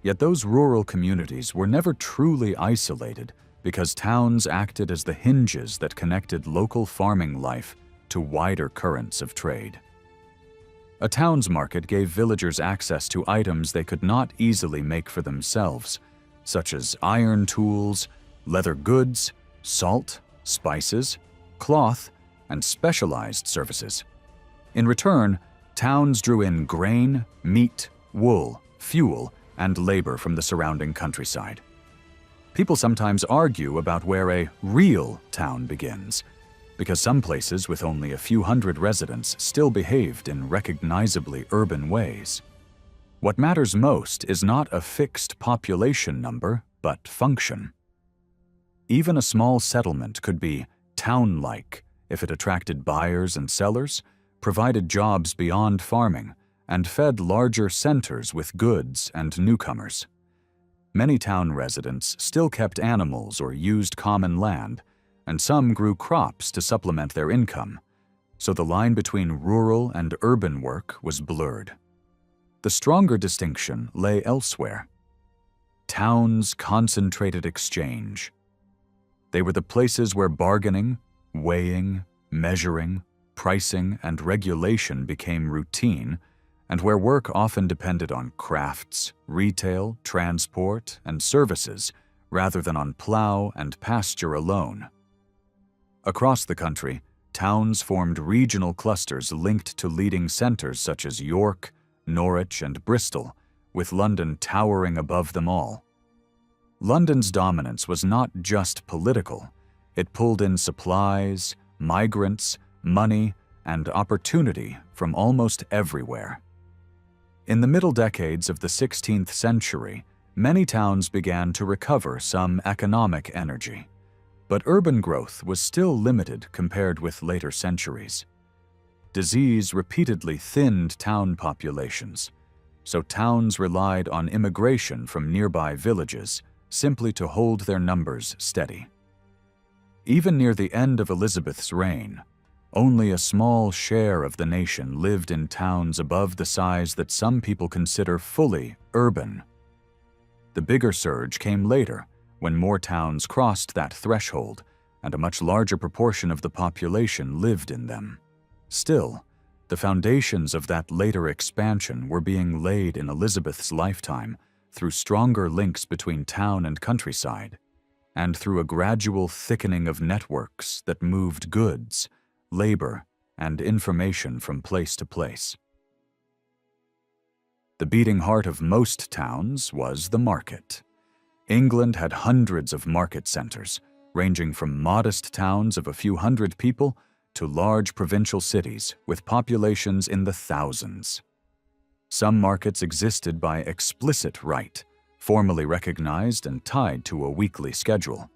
A: Yet those rural communities were never truly isolated because towns acted as the hinges that connected local farming life to wider currents of trade. A town's market gave villagers access to items they could not easily make for themselves, such as iron tools, leather goods, salt, spices, cloth, and specialized services. In return, towns drew in grain, meat, wool, fuel, and labor from the surrounding countryside. People sometimes argue about where a real town begins, because some places with only a few hundred residents still behaved in recognizably urban ways. What matters most is not a fixed population number, but function. Even a small settlement could be town-like if it attracted buyers and sellers, provided jobs beyond farming, and fed larger centers with goods and newcomers. Many town residents still kept animals or used common land, and some grew crops to supplement their income, so the line between rural and urban work was blurred. The stronger distinction lay elsewhere. Towns concentrated exchange. They were the places where bargaining, weighing, measuring, pricing, and regulation became routine, and where work often depended on crafts, retail, transport, and services rather than on plow and pasture alone. Across the country, towns formed regional clusters linked to leading centers such as York, Norwich, and Bristol, with London towering above them all. London's dominance was not just political. It pulled in supplies, migrants, money, and opportunity from almost everywhere. In the middle decades of the 16th century, many towns began to recover some economic energy. But urban growth was still limited compared with later centuries. Disease repeatedly thinned town populations, so towns relied on immigration from nearby villages simply to hold their numbers steady. Even near the end of Elizabeth's reign, only a small share of the nation lived in towns above the size that some people consider fully urban. The bigger surge came later, when more towns crossed that threshold and a much larger proportion of the population lived in them. Still, the foundations of that later expansion were being laid in Elizabeth's lifetime through stronger links between town and countryside, and through a gradual thickening of networks that moved goods, labor, and information from place to place. The beating heart of most towns was the market. England had hundreds of market centers, ranging from modest towns of a few hundred people to large provincial cities with populations in the thousands. Some markets existed by explicit right, formally recognized and tied to a weekly schedule.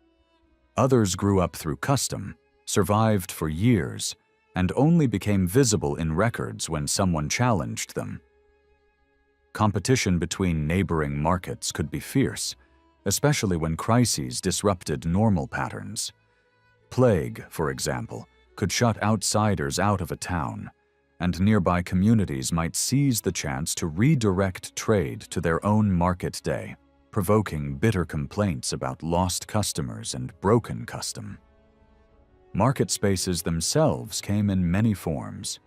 A: Others grew up through custom, survived for years, and only became visible in records when someone challenged them. Competition between neighboring markets could be fierce, especially when crises disrupted normal patterns. Plague, for example, could shut outsiders out of a town, and nearby communities might seize the chance to redirect trade to their own market day, provoking bitter complaints about lost customers and broken custom. Market spaces themselves came in many forms.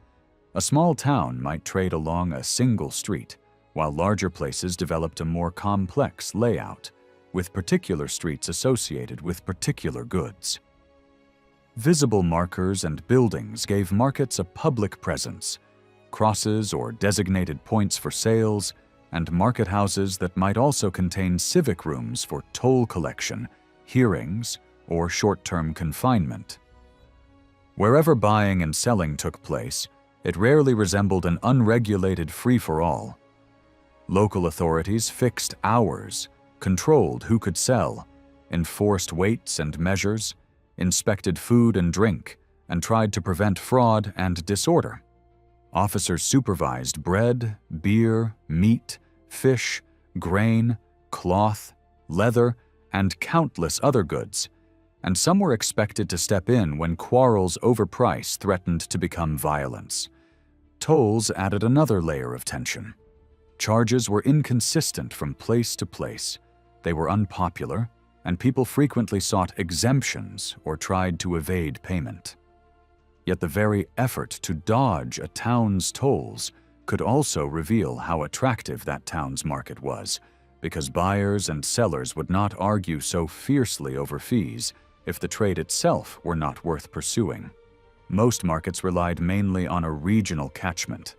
A: A small town might trade along a single street, while larger places developed a more complex layout, with particular streets associated with particular goods. Visible markers and buildings gave markets a public presence, crosses or designated points for sales, and market houses that might also contain civic rooms for toll collection, hearings, or short-term confinement. Wherever buying and selling took place, it rarely resembled an unregulated free-for-all. Local authorities fixed hours, controlled who could sell, enforced weights and measures, inspected food and drink, and tried to prevent fraud and disorder. Officers supervised bread, beer, meat, fish, grain, cloth, leather, and countless other goods, and some were expected to step in when quarrels over price threatened to become violence. Tolls added another layer of tension. Charges were inconsistent from place to place. They were unpopular, and people frequently sought exemptions or tried to evade payment. Yet the very effort to dodge a town's tolls could also reveal how attractive that town's market was, because buyers and sellers would not argue so fiercely over fees if the trade itself were not worth pursuing. Most markets relied mainly on a regional catchment.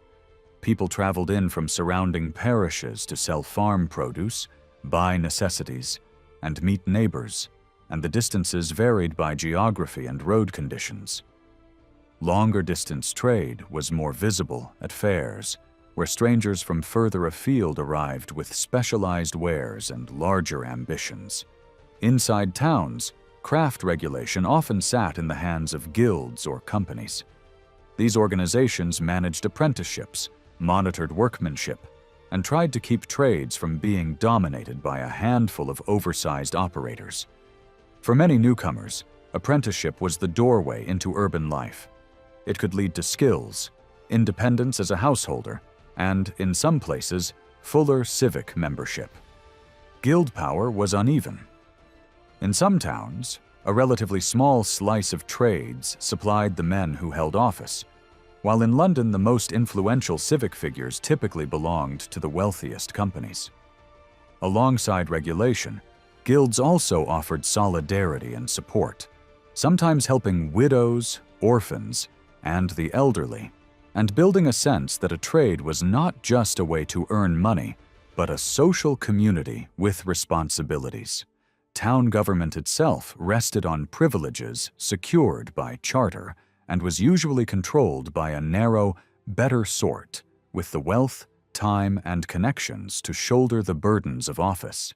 A: People traveled in from surrounding parishes to sell farm produce, buy necessities, and meet neighbors, and the distances varied by geography and road conditions. Longer distance trade was more visible at fairs, where strangers from further afield arrived with specialized wares and larger ambitions. Inside towns, craft regulation often sat in the hands of guilds or companies. These organizations managed apprenticeships, monitored workmanship, and tried to keep trades from being dominated by a handful of oversized operators. For many newcomers, apprenticeship was the doorway into urban life. It could lead to skills, independence as a householder, and, in some places, fuller civic membership. Guild power was uneven. In some towns, a relatively small slice of trades supplied the men who held office, while in London the most influential civic figures typically belonged to the wealthiest companies. Alongside regulation, guilds also offered solidarity and support, sometimes helping widows, orphans, and the elderly, and building a sense that a trade was not just a way to earn money, but a social community with responsibilities. Town government itself rested on privileges secured by charter and was usually controlled by a narrow, better sort with the wealth, time, and connections to shoulder the burdens of office.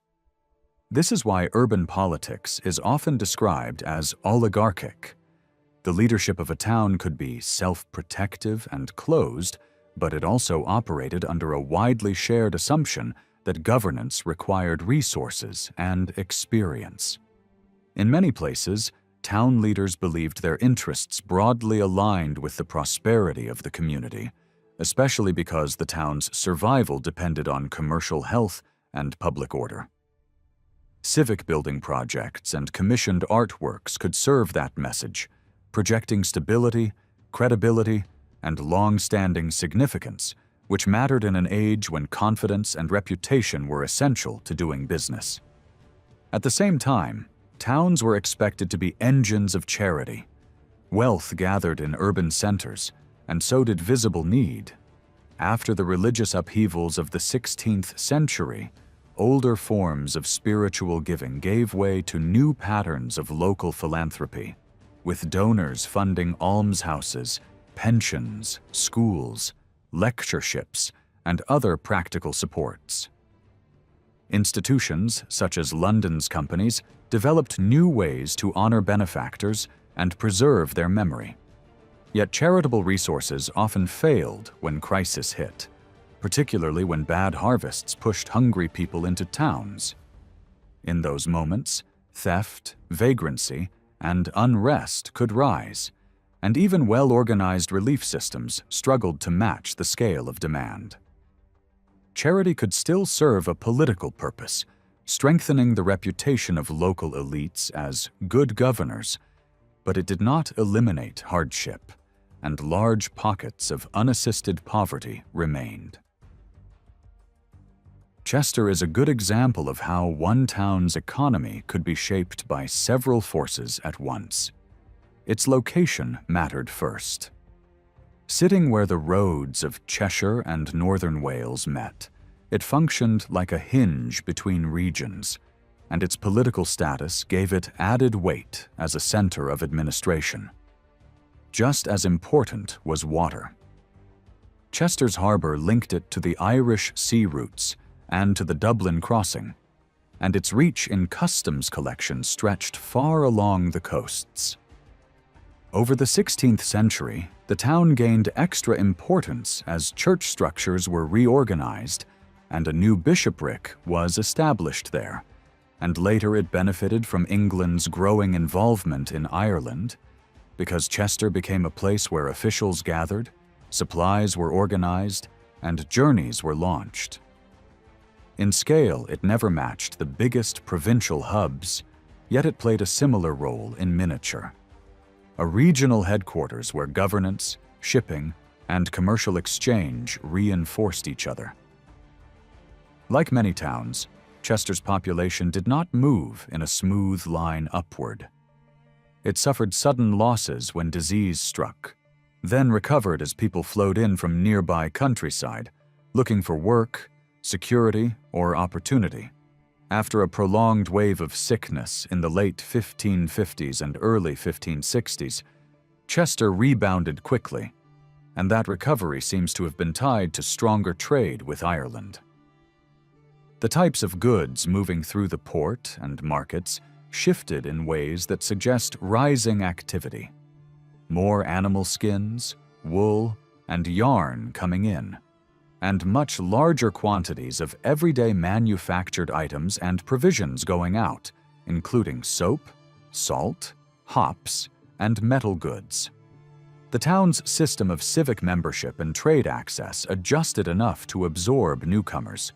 A: This is why urban politics is often described as oligarchic. The leadership of a town could be self-protective and closed, but it also operated under a widely shared assumption that governance required resources and experience. In many places, town leaders believed their interests broadly aligned with the prosperity of the community, especially because the town's survival depended on commercial health and public order. Civic building projects and commissioned artworks could serve that message, projecting stability, credibility, and long-standing significance, which mattered in an age when confidence and reputation were essential to doing business. At the same time, towns were expected to be engines of charity. Wealth gathered in urban centers, and so did visible need. After the religious upheavals of the 16th century, older forms of spiritual giving gave way to new patterns of local philanthropy, with donors funding almshouses, pensions, schools, lectureships, and other practical supports. Institutions, such as London's companies, developed new ways to honor benefactors and preserve their memory. Yet charitable resources often failed when crisis hit, particularly when bad harvests pushed hungry people into towns. In those moments, theft, vagrancy, and unrest could rise, and even well-organized relief systems struggled to match the scale of demand. Charity could still serve a political purpose, strengthening the reputation of local elites as good governors, but it did not eliminate hardship, and large pockets of unassisted poverty remained. Chester is a good example of how one town's economy could be shaped by several forces at once. Its location mattered first. Sitting where the roads of Cheshire and northern Wales met, it functioned like a hinge between regions, and its political status gave it added weight as a center of administration. Just as important was water. Chester's harbor linked it to the Irish sea routes and to the Dublin crossing, and its reach in customs collection stretched far along the coasts. Over the 16th century, the town gained extra importance as church structures were reorganized and a new bishopric was established there, and later it benefited from England's growing involvement in Ireland, because Chester became a place where officials gathered, supplies were organized, and journeys were launched. In scale, it never matched the biggest provincial hubs, yet it played a similar role in miniature. A regional headquarters where governance, shipping, and commercial exchange reinforced each other. Like many towns, Chester's population did not move in a smooth line upward. It suffered sudden losses when disease struck, then recovered as people flowed in from nearby countryside, looking for work, security, or opportunity. After a prolonged wave of sickness in the late 1550s and early 1560s, Chester rebounded quickly, and that recovery seems to have been tied to stronger trade with Ireland. The types of goods moving through the port and markets shifted in ways that suggest rising activity. More animal skins, wool, and yarn coming in, and much larger quantities of everyday manufactured items and provisions going out, including soap, salt, hops, and metal goods. The town's system of civic membership and trade access adjusted enough to absorb newcomers,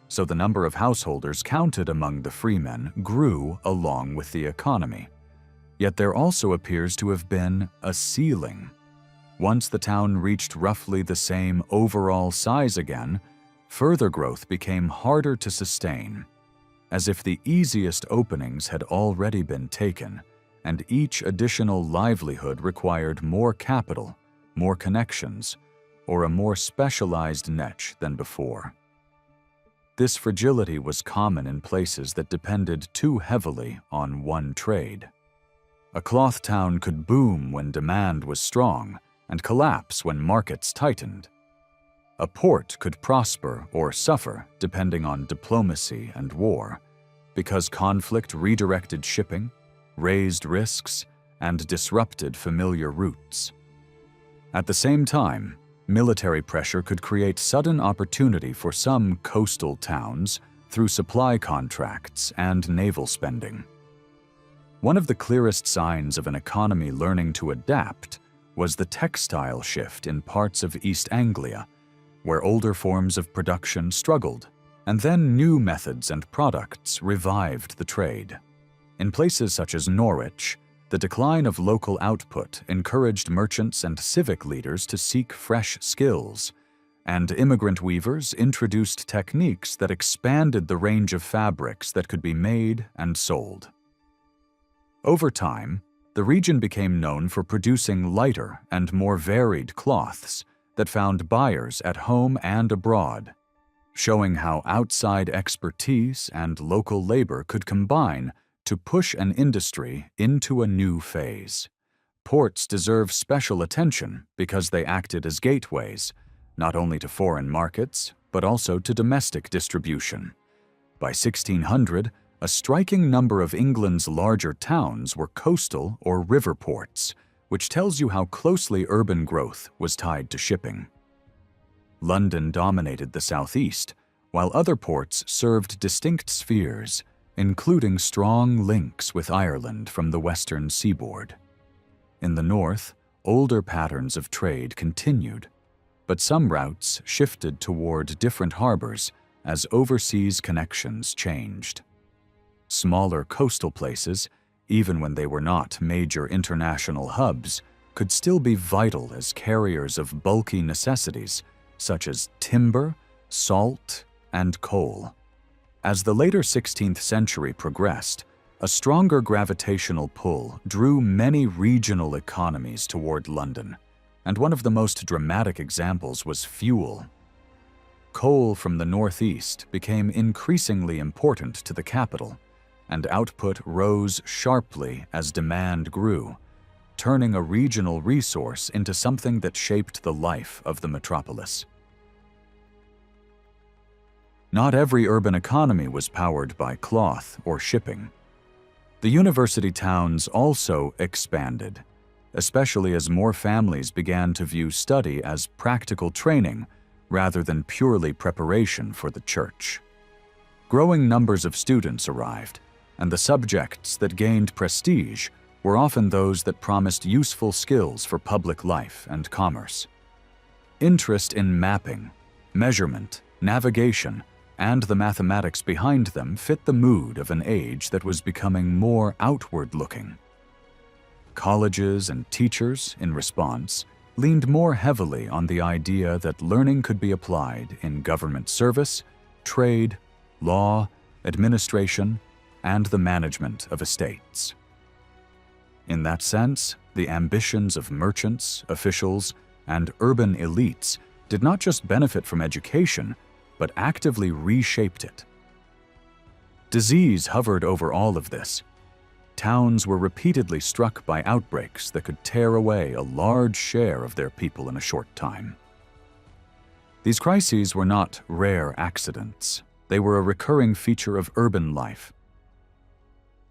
A: so the number of householders counted among the freemen grew along with the economy. Yet there also appears to have been a ceiling. Once the town reached roughly the same overall size again, further growth became harder to sustain, as if the easiest openings had already been taken, and each additional livelihood required more capital, more connections, or a more specialized niche than before. This fragility was common in places that depended too heavily on one trade. A cloth town could boom when demand was strong and collapse when markets tightened. A port could prosper or suffer depending on diplomacy and war, because conflict redirected shipping, raised risks, and disrupted familiar routes. At the same time, military pressure could create sudden opportunity for some coastal towns through supply contracts and naval spending. One of the clearest signs of an economy learning to adapt was the textile shift in parts of East Anglia, where older forms of production struggled, and then new methods and products revived the trade. In places such as Norwich, the decline of local output encouraged merchants and civic leaders to seek fresh skills, and immigrant weavers introduced techniques that expanded the range of fabrics that could be made and sold. Over time, the region became known for producing lighter and more varied cloths that found buyers at home and abroad, showing how outside expertise and local labor could combine to push an industry into a new phase. Ports deserve special attention because they acted as gateways, not only to foreign markets, but also to domestic distribution. By 1600, a striking number of England's larger towns were coastal or river ports, which tells you how closely urban growth was tied to shipping. London dominated the southeast, while other ports served distinct spheres, including strong links with Ireland from the western seaboard. In the north, older patterns of trade continued, but some routes shifted toward different harbors as overseas connections changed. Smaller coastal places, even when they were not major international hubs, could still be vital as carriers of bulky necessities such as timber, salt, and coal. As the later 16th century progressed, a stronger gravitational pull drew many regional economies toward London, and one of the most dramatic examples was fuel. Coal from the northeast became increasingly important to the capital, and output rose sharply as demand grew, turning a regional resource into something that shaped the life of the metropolis. Not every urban economy was powered by cloth or shipping. The university towns also expanded, especially as more families began to view study as practical training rather than purely preparation for the church. Growing numbers of students arrived, and the subjects that gained prestige were often those that promised useful skills for public life and commerce. Interest in mapping, measurement, navigation, and the mathematics behind them fit the mood of an age that was becoming more outward-looking. Colleges and teachers, in response, leaned more heavily on the idea that learning could be applied in government service, trade, law, administration, and the management of estates. In that sense, the ambitions of merchants, officials, and urban elites did not just benefit from education, but actively reshaped it. Disease hovered over all of this. Towns were repeatedly struck by outbreaks that could tear away a large share of their people in a short time. These crises were not rare accidents. They were a recurring feature of urban life.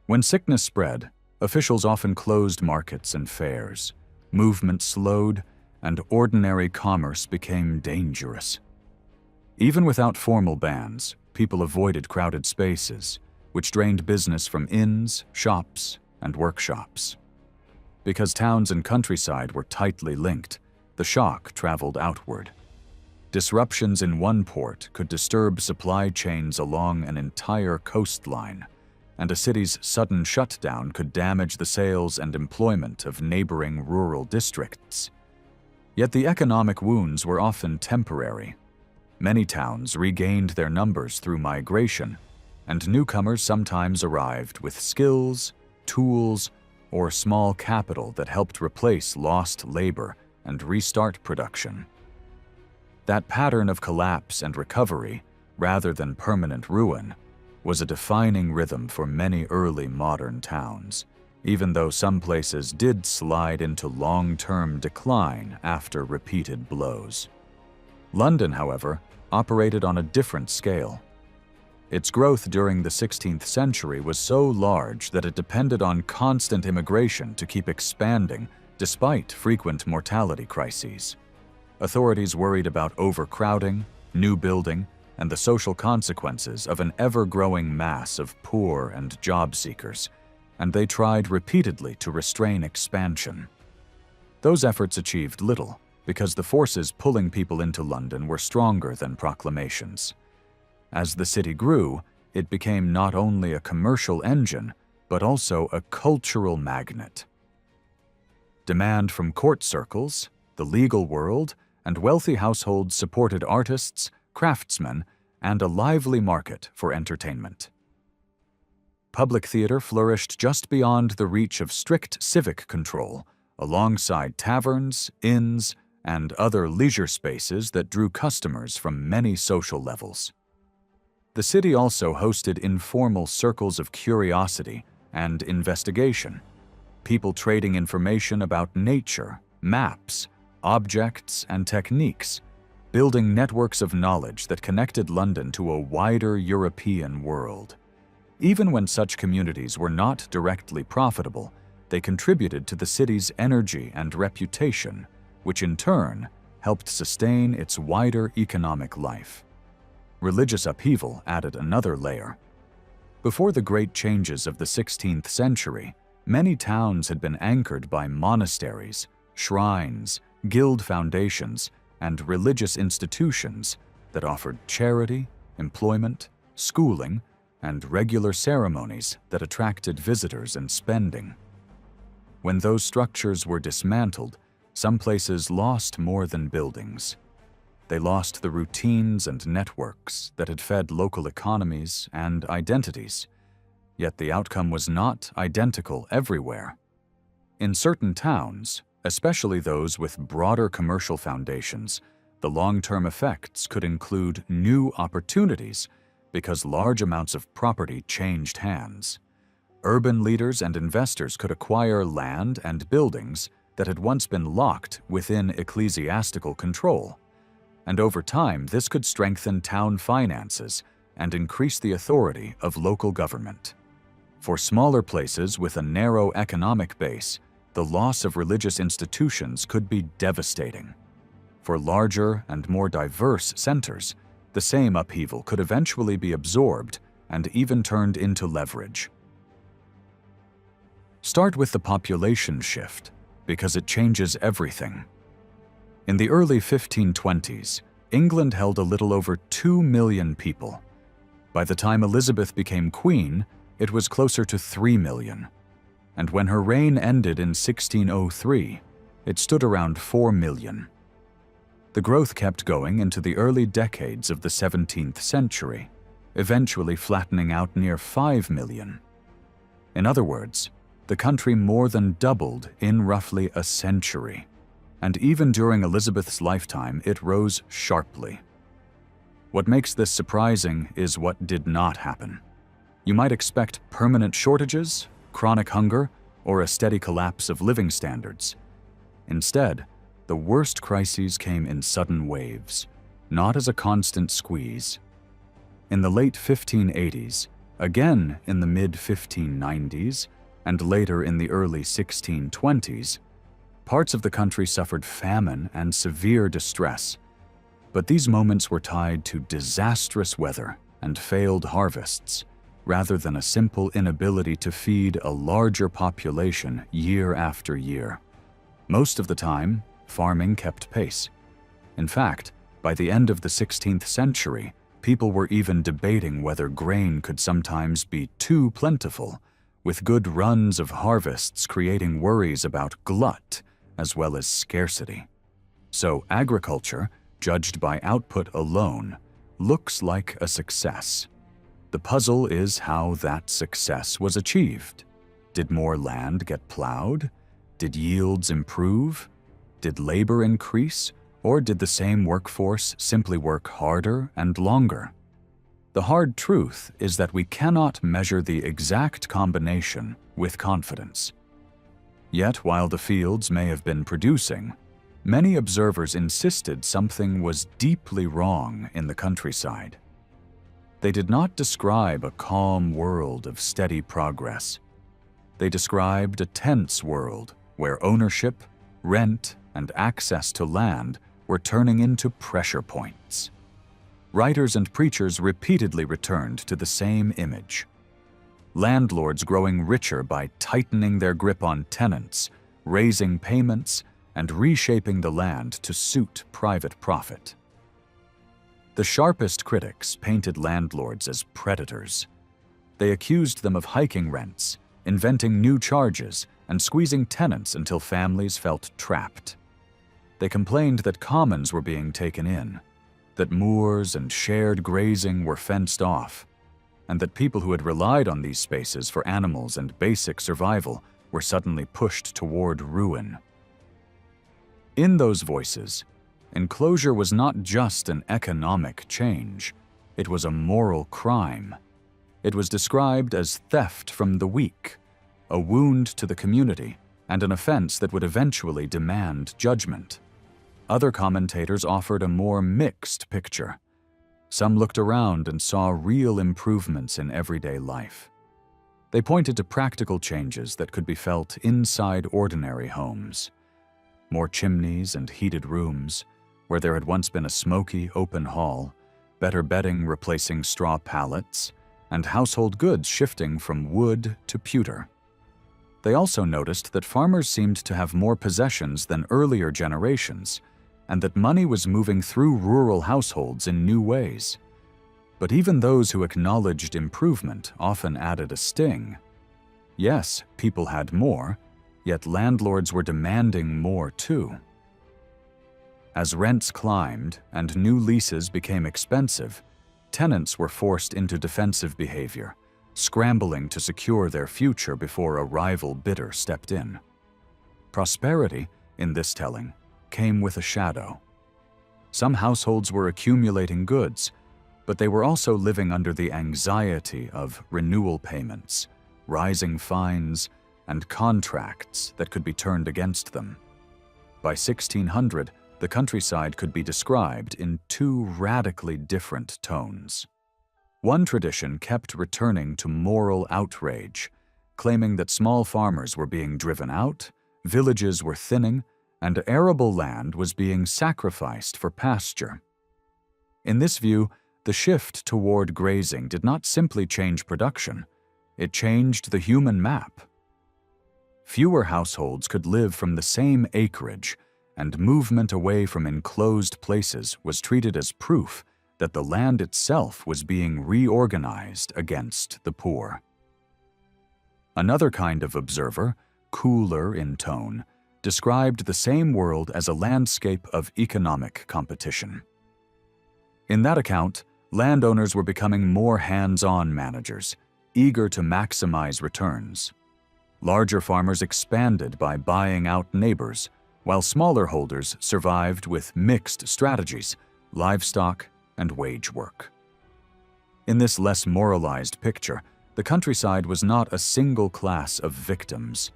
A: When sickness spread, officials often closed markets and fairs. Movement slowed, and ordinary commerce became dangerous. Even without formal bans, people avoided crowded spaces, which drained business from inns, shops, and workshops. Because towns and countryside were tightly linked, the shock traveled outward. Disruptions in one port could disturb supply chains along an entire coastline, and a city's sudden shutdown could damage the sales and employment of neighboring rural districts. Yet the economic wounds were often temporary. Many towns regained their numbers through migration, and newcomers sometimes arrived with skills, tools, or small capital that helped replace lost labor and restart production. That pattern of collapse and recovery, rather than permanent ruin, was a defining rhythm for many early modern towns, even though some places did slide into long-term decline after repeated blows. London, however, operated on a different scale. Its growth during the 16th century was so large that it depended on constant immigration to keep expanding despite frequent mortality crises. Authorities worried about overcrowding, new building, and the social consequences of an ever-growing mass of poor and job seekers, and they tried repeatedly to restrain expansion. Those efforts achieved little because the forces pulling people into London were stronger than proclamations. As the city grew, it became not only a commercial engine, but also a cultural magnet. Demand from court circles, the legal world, and wealthy households supported artists, craftsmen, and a lively market for entertainment. Public theater flourished just beyond the reach of strict civic control, alongside taverns, inns, and other leisure spaces that drew customers from many social levels. The city also hosted informal circles of curiosity and investigation, people trading information about nature, maps, objects, and techniques, building networks of knowledge that connected London to a wider European world. Even when such communities were not directly profitable, they contributed to the city's energy and reputation, which in turn helped sustain its wider economic life. Religious upheaval added another layer. Before the great changes of the 16th century, many towns had been anchored by monasteries, shrines, guild foundations, and religious institutions that offered charity, employment, schooling, and regular ceremonies that attracted visitors and spending. When those structures were dismantled, some places lost more than buildings. They lost the routines and networks that had fed local economies and identities, yet the outcome was not identical everywhere. In certain towns, especially those with broader commercial foundations, the long-term effects could include new opportunities because large amounts of property changed hands. Urban leaders and investors could acquire land and buildings that had once been locked within ecclesiastical control. And over time, this could strengthen town finances and increase the authority of local government. For smaller places with a narrow economic base, the loss of religious institutions could be devastating. For larger and more diverse centers, the same upheaval could eventually be absorbed and even turned into leverage. Start with the population shift, because it changes everything. In the early 1520s, England held a little over 2 million people. By the time Elizabeth became queen, it was closer to 3 million. And when her reign ended in 1603, it stood around 4 million. The growth kept going into the early decades of the 17th century, eventually flattening out near 5 million. In other words, the country more than doubled in roughly a century, and even during Elizabeth's lifetime, it rose sharply. What makes this surprising is what did not happen. You might expect permanent shortages, chronic hunger, or a steady collapse of living standards. Instead, the worst crises came in sudden waves, not as a constant squeeze. In the late 1580s, again in the mid-1590s, and later in the early 1620s, parts of the country suffered famine and severe distress. But these moments were tied to disastrous weather and failed harvests, rather than a simple inability to feed a larger population year after year. Most of the time, farming kept pace. In fact, by the end of the 16th century, people were even debating whether grain could sometimes be too plentiful, with good runs of harvests creating worries about glut as well as scarcity. So agriculture, judged by output alone, looks like a success. The puzzle is how that success was achieved. Did more land get plowed? Did yields improve? Did labor increase? Or did the same workforce simply work harder and longer? The hard truth is that we cannot measure the exact combination with confidence. Yet, while the fields may have been producing, many observers insisted something was deeply wrong in the countryside. They did not describe a calm world of steady progress. They described a tense world where ownership, rent, and access to land were turning into pressure points. Writers and preachers repeatedly returned to the same image. Landlords growing richer by tightening their grip on tenants, raising payments, and reshaping the land to suit private profit. The sharpest critics painted landlords as predators. They accused them of hiking rents, inventing new charges, and squeezing tenants until families felt trapped. They complained that commons were being taken in, that moors and shared grazing were fenced off, and that people who had relied on these spaces for animals and basic survival were suddenly pushed toward ruin. In those voices, enclosure was not just an economic change, it was a moral crime. It was described as theft from the weak, a wound to the community, and an offense that would eventually demand judgment. Other commentators offered a more mixed picture. Some looked around and saw real improvements in everyday life. They pointed to practical changes that could be felt inside ordinary homes. More chimneys and heated rooms, where there had once been a smoky, open hall, better bedding replacing straw pallets, and household goods shifting from wood to pewter. They also noticed that farmers seemed to have more possessions than earlier generations, and that money was moving through rural households in new ways. But even those who acknowledged improvement often added a sting. Yes, people had more, yet landlords were demanding more too. As rents climbed and new leases became expensive, tenants were forced into defensive behavior, scrambling to secure their future before a rival bidder stepped in. Prosperity, in this telling, came with a shadow. Some households were accumulating goods, but they were also living under the anxiety of renewal payments, rising fines, and contracts that could be turned against them. By 1600, the countryside could be described in two radically different tones. One tradition kept returning to moral outrage, claiming that small farmers were being driven out, villages were thinning, and arable land was being sacrificed for pasture. In this view, the shift toward grazing did not simply change production, it changed the human map. fewer households could live from the same acreage, and movement away from enclosed places was treated as proof that the land itself was being reorganized against the poor. Another kind of observer, cooler in tone, described the same world as a landscape of economic competition. In that account, landowners were becoming more hands-on managers, eager to maximize returns. Larger farmers expanded by buying out neighbors, while smaller holders survived with mixed strategies, livestock and wage work. In this less moralized picture, the countryside was not a single class of victims.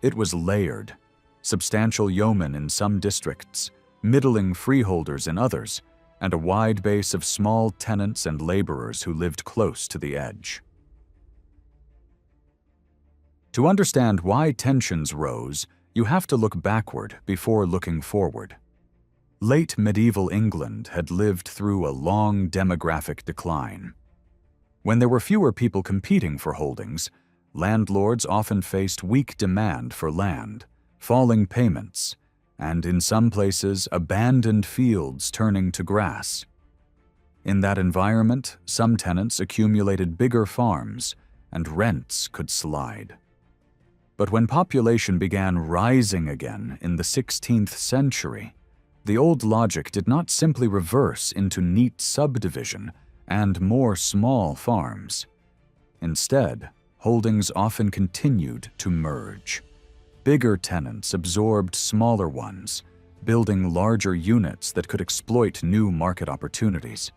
A: It was layered: substantial yeomen in some districts, middling freeholders in others, and a wide base of small tenants and laborers who lived close to the edge. To understand why tensions rose, you have to look backward before looking forward. Late medieval England had lived through a long demographic decline. When there were fewer people competing for holdings, landlords often faced weak demand for land, falling payments, and in some places abandoned fields turning to grass. In that environment, some tenants accumulated bigger farms, and rents could slide. But when population began rising again in the 16th century, the old logic did not simply reverse into neat subdivision and more small farms. Instead, holdings often continued to merge. Bigger tenants absorbed smaller ones, building larger units that could exploit new market opportunities.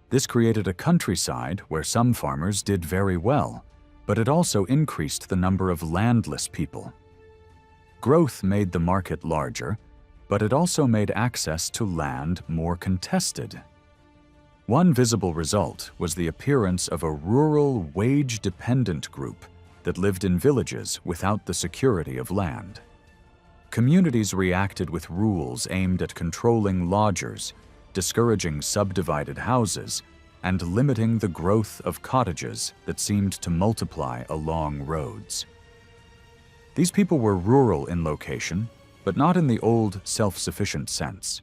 A: This created a countryside where some farmers did very well, but it also increased the number of landless people. Growth made the market larger, but it also made access to land more contested. One visible result was the appearance of a rural, wage-dependent group that lived in villages without the security of land. Communities reacted with rules aimed at controlling lodgers, discouraging subdivided houses, and limiting the growth of cottages that seemed to multiply along roads. These people were rural in location, but not in the old self-sufficient sense.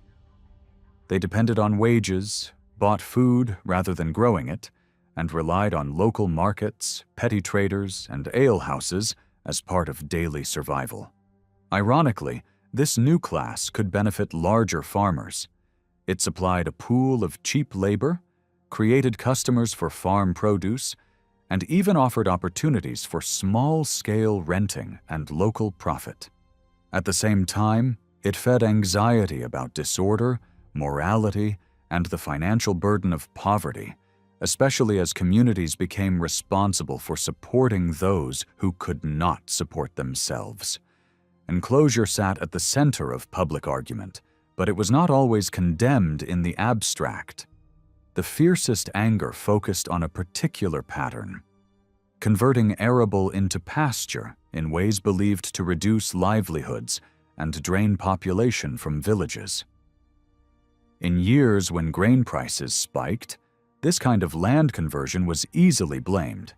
A: They depended on wages, bought food rather than growing it, and relied on local markets, petty traders, and alehouses as part of daily survival. Ironically, this new class could benefit larger farmers. It supplied a pool of cheap labor, created customers for farm produce, and even offered opportunities for small-scale renting and local profit. At the same time, it fed anxiety about disorder, morality, and the financial burden of poverty, especially as communities became responsible for supporting those who could not support themselves. Enclosure sat at the center of public argument, but it was not always condemned in the abstract. The fiercest anger focused on a particular pattern: converting arable into pasture in ways believed to reduce livelihoods and drain population from villages. In years when grain prices spiked, this kind of land conversion was easily blamed,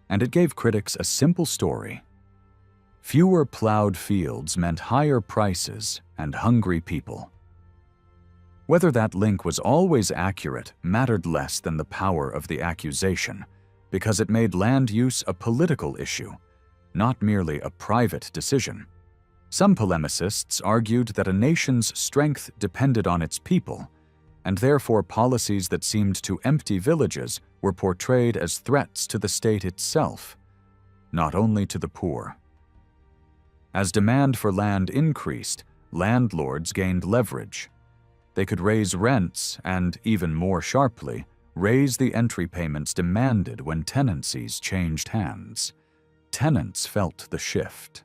A: and it gave critics a simple story. Fewer plowed fields meant higher prices and hungry people. Whether that link was always accurate mattered less than the power of the accusation, because it made land use a political issue, not merely a private decision. Some polemicists argued that a nation's strength depended on its people, and therefore policies that seemed to empty villages were portrayed as threats to the state itself, not only to the poor. As demand for land increased, landlords gained leverage. They could raise rents and, even more sharply, raise the entry payments demanded when tenancies changed hands. Tenants felt the shift.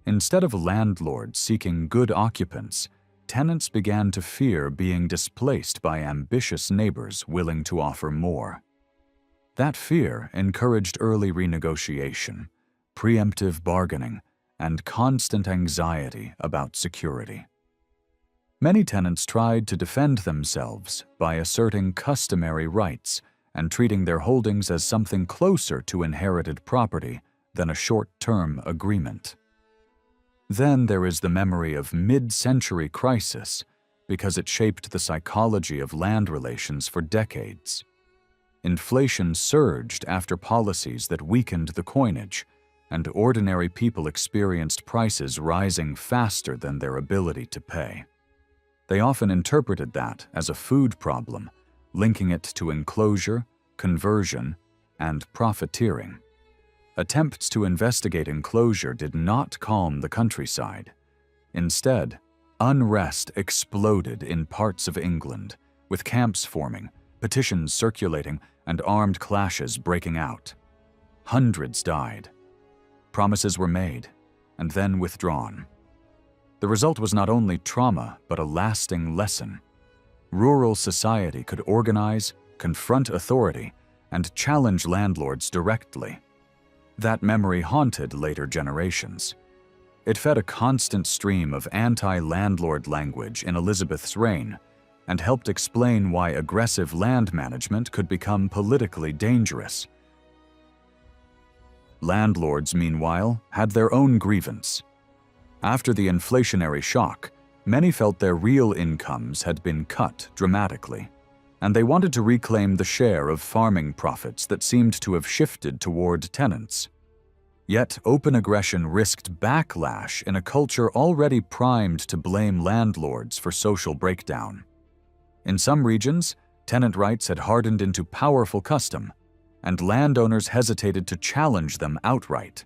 A: Instead of landlords seeking good occupants, tenants began to fear being displaced by ambitious neighbors willing to offer more. That fear encouraged early renegotiation, preemptive bargaining, and constant anxiety about security. Many tenants tried to defend themselves by asserting customary rights and treating their holdings as something closer to inherited property than a short-term agreement. Then there is the memory of mid-century crisis, because it shaped the psychology of land relations for decades. Inflation surged after policies that weakened the coinage, and ordinary people experienced prices rising faster than their ability to pay. They often interpreted that as a food problem, linking it to enclosure, conversion, and profiteering. Attempts to investigate enclosure did not calm the countryside. Instead, unrest exploded in parts of England, with camps forming, petitions circulating, and armed clashes breaking out. Hundreds died. Promises were made, and then withdrawn. The result was not only trauma, but a lasting lesson. Rural society could organize, confront authority, and challenge landlords directly. That memory haunted later generations. It fed a constant stream of anti-landlord language in Elizabeth's reign, and helped explain why aggressive land management could become politically dangerous. Landlords, meanwhile, had their own grievance. After the inflationary shock, many felt their real incomes had been cut dramatically, and they wanted to reclaim the share of farming profits that seemed to have shifted toward tenants. Yet open aggression risked backlash in a culture already primed to blame landlords for social breakdown. In some regions, tenant rights had hardened into powerful custom, and landowners hesitated to challenge them outright.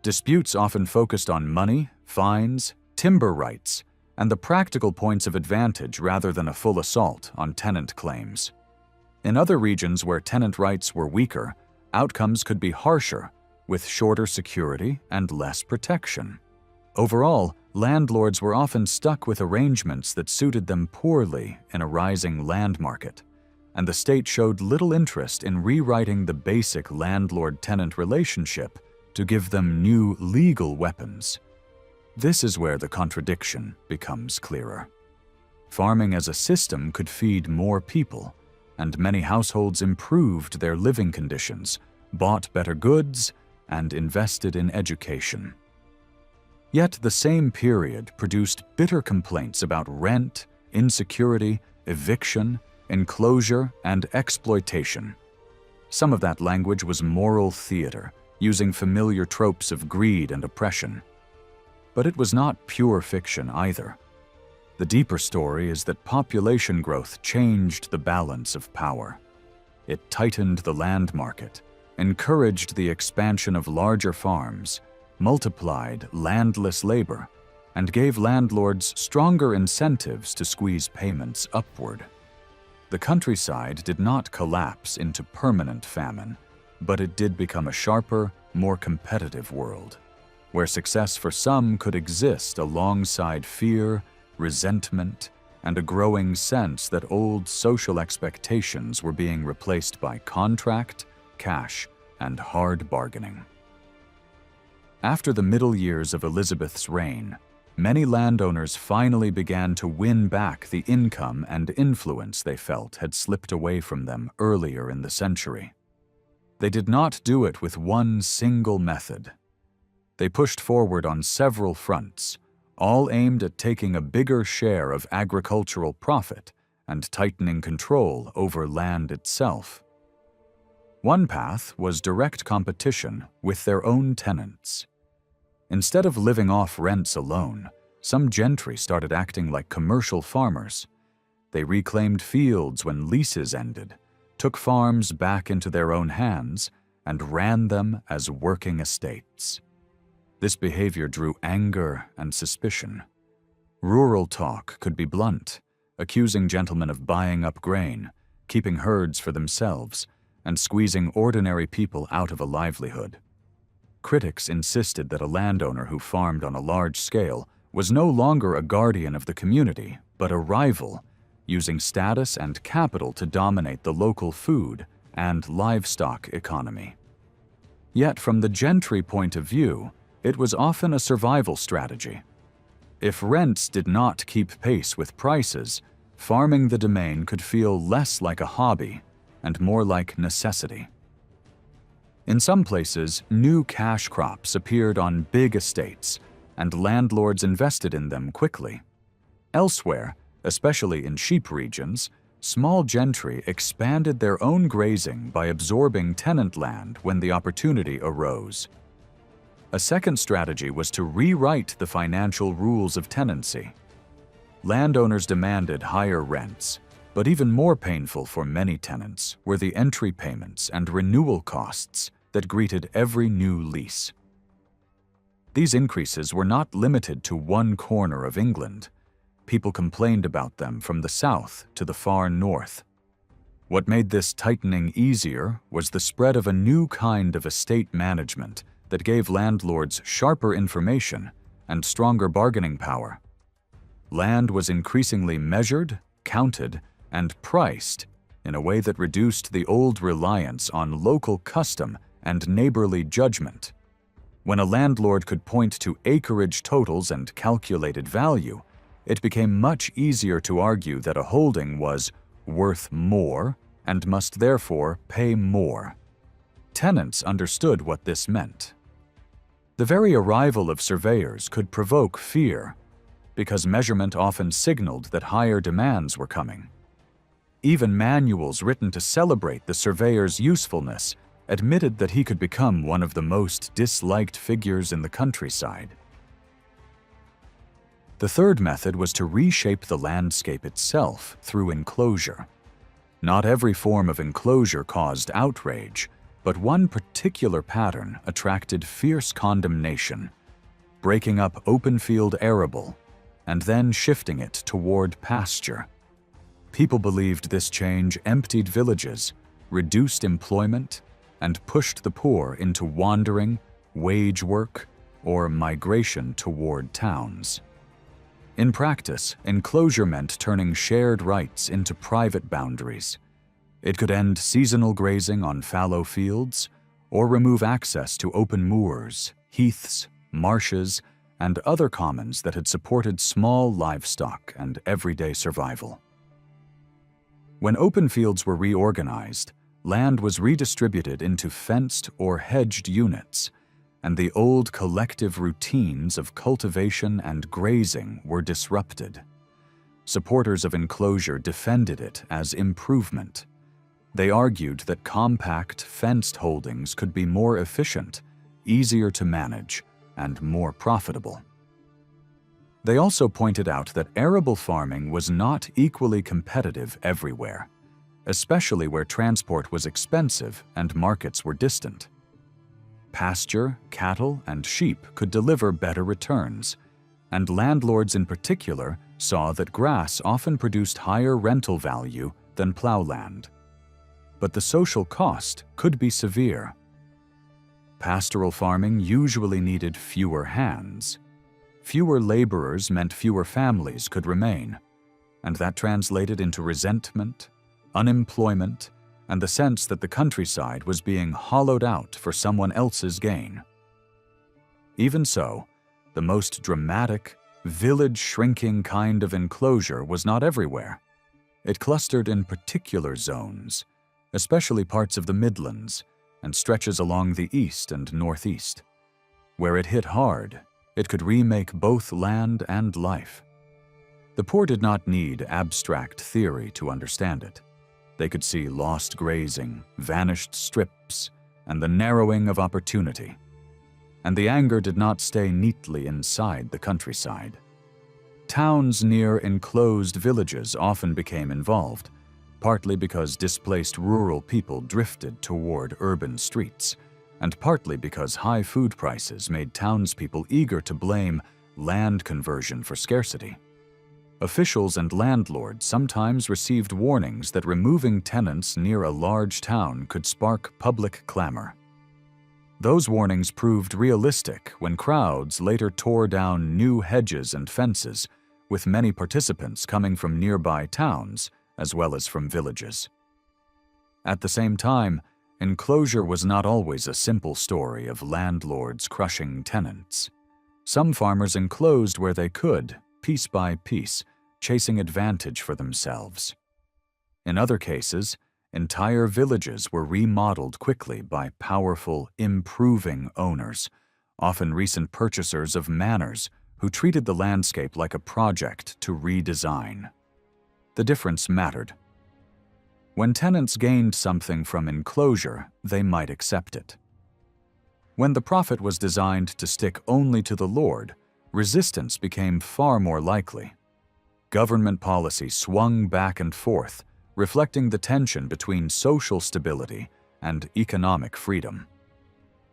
A: Disputes often focused on money, fines, timber rights, and the practical points of advantage rather than a full assault on tenant claims. In other regions where tenant rights were weaker, outcomes could be harsher, with shorter security and less protection. Overall, landlords were often stuck with arrangements that suited them poorly in a rising land market, and the state showed little interest in rewriting the basic landlord-tenant relationship to give them new legal weapons. This is where the contradiction becomes clearer. Farming as a system could feed more people, and many households improved their living conditions, bought better goods, and invested in education. Yet the same period produced bitter complaints about rent, insecurity, eviction, enclosure, and exploitation. Some of that language was moral theater, using familiar tropes of greed and oppression. But it was not pure fiction either. The deeper story is that population growth changed the balance of power. It tightened the land market, encouraged the expansion of larger farms, multiplied landless labor, and gave landlords stronger incentives to squeeze payments upward. The countryside did not collapse into permanent famine, but it did become a sharper, more competitive world, where success for some could exist alongside fear, resentment, and a growing sense that old social expectations were being replaced by contract, cash, and hard bargaining. After the middle years of Elizabeth's reign, many landowners finally began to win back the income and influence they felt had slipped away from them earlier in the century. They did not do it with one single method. They pushed forward on several fronts, all aimed at taking a bigger share of agricultural profit and tightening control over land itself. One path was direct competition with their own tenants. Instead of living off rents alone, some gentry started acting like commercial farmers. They reclaimed fields when leases ended, took farms back into their own hands, and ran them as working estates. This behavior drew anger and suspicion. Rural talk could be blunt, accusing gentlemen of buying up grain, keeping herds for themselves, and squeezing ordinary people out of a livelihood. Critics insisted that a landowner who farmed on a large scale was no longer a guardian of the community, but a rival, using status and capital to dominate the local food and livestock economy. Yet from the gentry point of view, it was often a survival strategy. If rents did not keep pace with prices, farming the domain could feel less like a hobby and more like necessity. In some places, new cash crops appeared on big estates, and landlords invested in them quickly. Elsewhere, especially in sheep regions, small gentry expanded their own grazing by absorbing tenant land when the opportunity arose. A second strategy was to rewrite the financial rules of tenancy. Landowners demanded higher rents, but even more painful for many tenants were the entry payments and renewal costs that greeted every new lease. These increases were not limited to one corner of England. People complained about them from the south to the far north. What made this tightening easier was the spread of a new kind of estate management that gave landlords sharper information and stronger bargaining power. Land was increasingly measured, counted, and priced in a way that reduced the old reliance on local custom and neighborly judgment. When a landlord could point to acreage totals and calculated value, it became much easier to argue that a holding was worth more and must therefore pay more. Tenants understood what this meant. The very arrival of surveyors could provoke fear, because measurement often signaled that higher demands were coming. Even manuals written to celebrate the surveyor's usefulness admitted that he could become one of the most disliked figures in the countryside. The third method was to reshape the landscape itself through enclosure. Not every form of enclosure caused outrage, but one particular pattern attracted fierce condemnation, breaking up open-field arable and then shifting it toward pasture. People believed this change emptied villages, reduced employment, and pushed the poor into wandering, wage work, or migration toward towns. In practice, enclosure meant turning shared rights into private boundaries. It could end seasonal grazing on fallow fields, or remove access to open moors, heaths, marshes, and other commons that had supported small livestock and everyday survival. When open fields were reorganized, land was redistributed into fenced or hedged units, and the old collective routines of cultivation and grazing were disrupted. Supporters of enclosure defended it as improvement. They argued that compact, fenced holdings could be more efficient, easier to manage, and more profitable. They also pointed out that arable farming was not equally competitive everywhere, especially where transport was expensive and markets were distant. Pasture, cattle, and sheep could deliver better returns, and landlords in particular saw that grass often produced higher rental value than plowland. But the social cost could be severe. Pastoral farming usually needed fewer hands. Fewer laborers meant fewer families could remain, and that translated into resentment, unemployment, and the sense that the countryside was being hollowed out for someone else's gain. Even so, the most dramatic, village-shrinking kind of enclosure was not everywhere. It clustered in particular zones, especially parts of the Midlands, and stretches along the east and northeast. Where it hit hard, it could remake both land and life. The poor did not need abstract theory to understand it. They could see lost grazing, vanished strips, and the narrowing of opportunity. And the anger did not stay neatly inside the countryside. Towns near enclosed villages often became involved, partly because displaced rural people drifted toward urban streets, and partly because high food prices made townspeople eager to blame land conversion for scarcity. Officials and landlords sometimes received warnings that removing tenants near a large town could spark public clamor. Those warnings proved realistic when crowds later tore down new hedges and fences, with many participants coming from nearby towns as well as from villages. At the same time, enclosure was not always a simple story of landlords crushing tenants. Some farmers enclosed where they could, piece by piece, chasing advantage for themselves. In other cases, entire villages were remodeled quickly by powerful, improving owners, often recent purchasers of manors who treated the landscape like a project to redesign. The difference mattered. When tenants gained something from enclosure, they might accept it. When the profit was designed to stick only to the lord, resistance became far more likely. Government policy swung back and forth, reflecting the tension between social stability and economic freedom.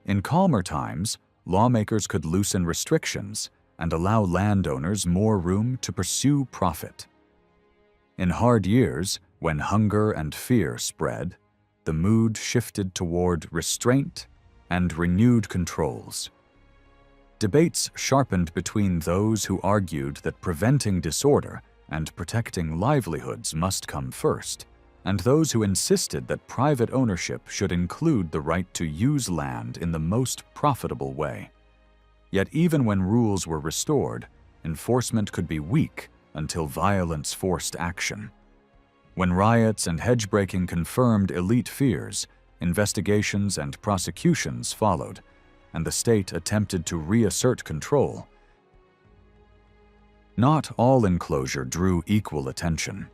A: In calmer times, lawmakers could loosen restrictions and allow landowners more room to pursue profit. In hard years, when hunger and fear spread, the mood shifted toward restraint and renewed controls. Debates sharpened between those who argued that preventing disorder and protecting livelihoods must come first, and those who insisted that private ownership should include the right to use land in the most profitable way. Yet even when rules were restored, enforcement could be weak until violence forced action. When riots and hedge-breaking confirmed elite fears, investigations and prosecutions followed, and the state attempted to reassert control. Not all enclosure drew equal attention.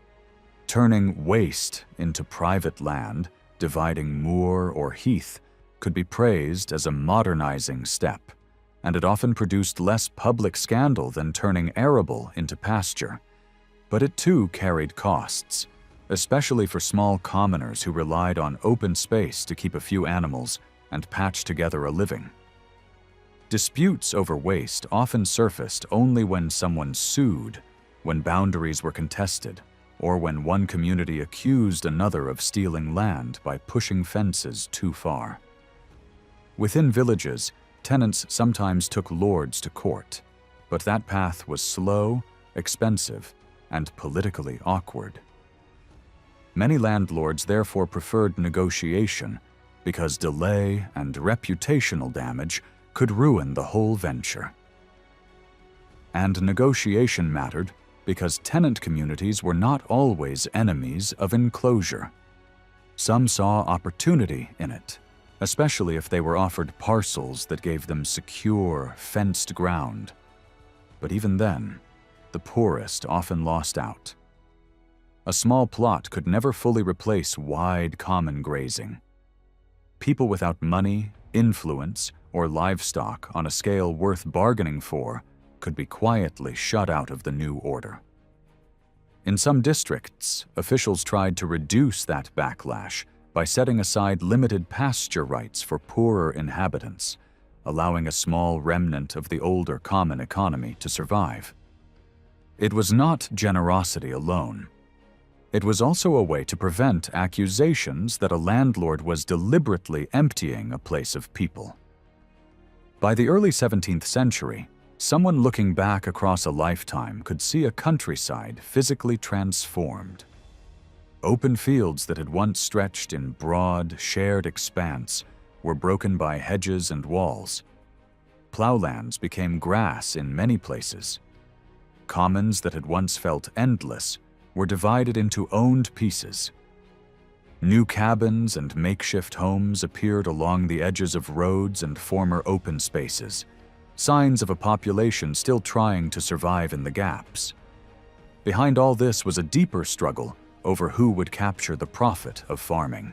A: Turning waste into private land, dividing moor or heath, could be praised as a modernizing step, and it often produced less public scandal than turning arable into pasture. But it too carried costs, especially for small commoners who relied on open space to keep a few animals and patch together a living. Disputes over waste often surfaced only when someone sued, when boundaries were contested, or when one community accused another of stealing land by pushing fences too far. Within villages, tenants sometimes took lords to court, but that path was slow, expensive, and politically awkward. Many landlords therefore preferred negotiation because delay and reputational damage could ruin the whole venture. And negotiation mattered because tenant communities were not always enemies of enclosure. Some saw opportunity in it, especially if they were offered parcels that gave them secure, fenced ground. But even then, the poorest often lost out. A small plot could never fully replace wide common grazing. People without money, influence, or livestock on a scale worth bargaining for could be quietly shut out of the new order. In some districts, officials tried to reduce that backlash by setting aside limited pasture rights for poorer inhabitants, allowing a small remnant of the older common economy to survive. It was not generosity alone. It was also a way to prevent accusations that a landlord was deliberately emptying a place of people. By the early 17th century, someone looking back across a lifetime could see a countryside physically transformed. Open fields that had once stretched in broad, shared expanse were broken by hedges and walls. Plowlands became grass in many places. Commons that had once felt endless were divided into owned pieces. New cabins and makeshift homes appeared along the edges of roads and former open spaces, signs of a population still trying to survive in the gaps. Behind all this was a deeper struggle over who would capture the profit of farming.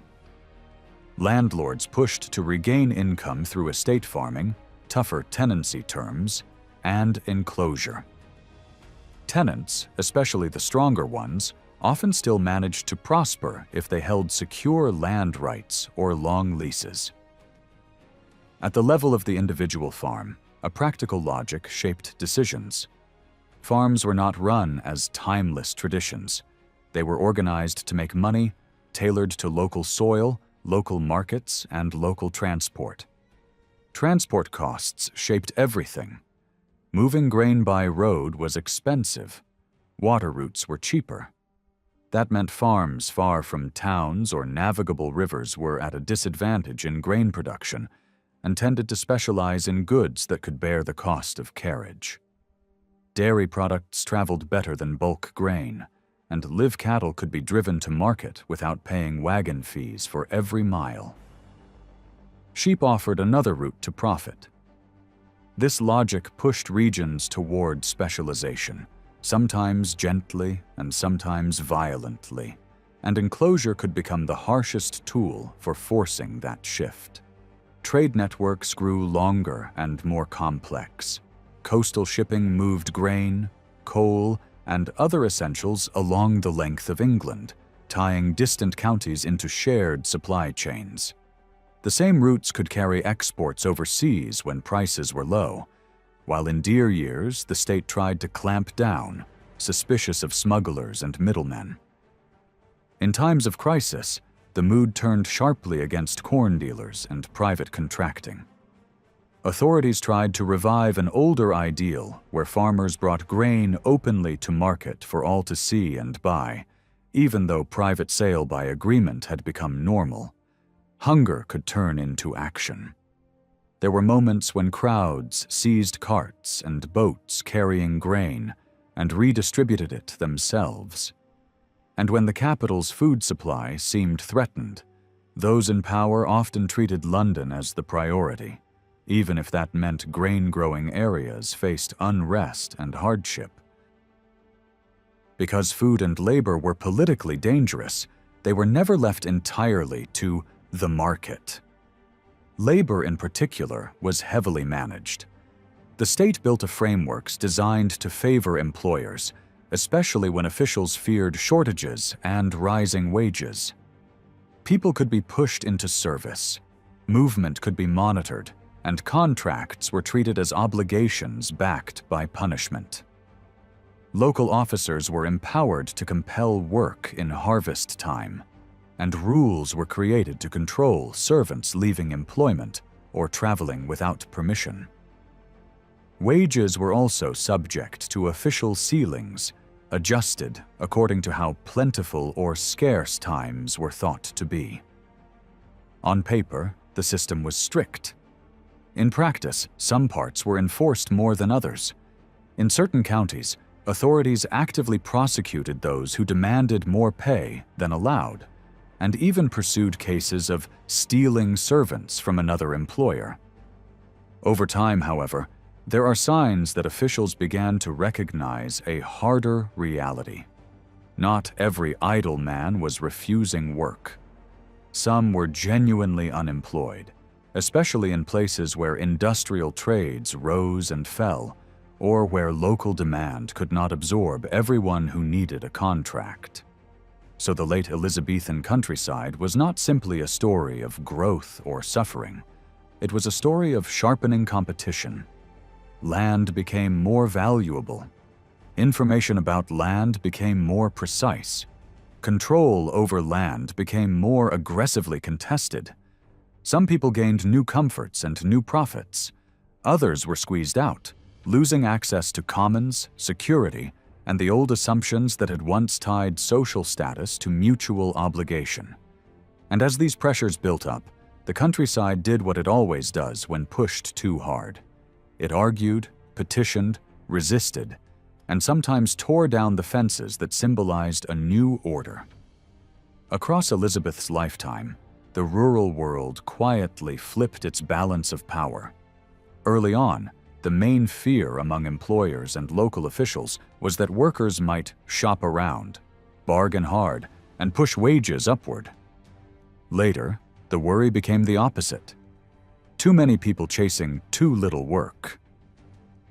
A: Landlords pushed to regain income through estate farming, tougher tenancy terms, and enclosure. Tenants, especially the stronger ones, often still managed to prosper if they held secure land rights or long leases. At the level of the individual farm, a practical logic shaped decisions. Farms were not run as timeless traditions. They were organized to make money, tailored to local soil, local markets, and local transport. Transport costs shaped everything. Moving grain by road was expensive. Water routes were cheaper. That meant farms far from towns or navigable rivers were at a disadvantage in grain production and tended to specialize in goods that could bear the cost of carriage. Dairy products traveled better than bulk grain, and live cattle could be driven to market without paying wagon fees for every mile. Sheep offered another route to profit. This logic pushed regions toward specialization, sometimes gently and sometimes violently, and enclosure could become the harshest tool for forcing that shift. Trade networks grew longer and more complex. Coastal shipping moved grain, coal, and other essentials along the length of England, tying distant counties into shared supply chains. The same routes could carry exports overseas when prices were low, while in dear years the state tried to clamp down, suspicious of smugglers and middlemen. In times of crisis, the mood turned sharply against corn dealers and private contracting. Authorities tried to revive an older ideal where farmers brought grain openly to market for all to see and buy, even though private sale by agreement had become normal. Hunger could turn into action. There were moments when crowds seized carts and boats carrying grain and redistributed it themselves. And when the capital's food supply seemed threatened, those in power often treated London as the priority, even if that meant grain-growing areas faced unrest and hardship. Because food and labor were politically dangerous, they were never left entirely to the market. Labor, in particular, was heavily managed. The state built frameworks designed to favor employers, especially when officials feared shortages and rising wages. People could be pushed into service, movement could be monitored, and contracts were treated as obligations backed by punishment. Local officers were empowered to compel work in harvest time, and rules were created to control servants leaving employment or traveling without permission. Wages were also subject to official ceilings, adjusted according to how plentiful or scarce times were thought to be. On paper, the system was strict. In practice, some parts were enforced more than others. In certain counties, authorities actively prosecuted those who demanded more pay than allowed, and even pursued cases of stealing servants from another employer. Over time, however, there are signs that officials began to recognize a harder reality. Not every idle man was refusing work. Some were genuinely unemployed, especially in places where industrial trades rose and fell, or where local demand could not absorb everyone who needed a contract. So the late Elizabethan countryside was not simply a story of growth or suffering. It was a story of sharpening competition. Land became more valuable. Information about land became more precise. Control over land became more aggressively contested. Some people gained new comforts and new profits. Others were squeezed out, losing access to commons, security, and the old assumptions that had once tied social status to mutual obligation. And as these pressures built up, the countryside did what it always does when pushed too hard. It argued, petitioned, resisted, and sometimes tore down the fences that symbolized a new order. Across Elizabeth's lifetime, the rural world quietly flipped its balance of power. Early on, the main fear among employers and local officials was that workers might shop around, bargain hard, and push wages upward. Later, the worry became the opposite. Too many people chasing too little work.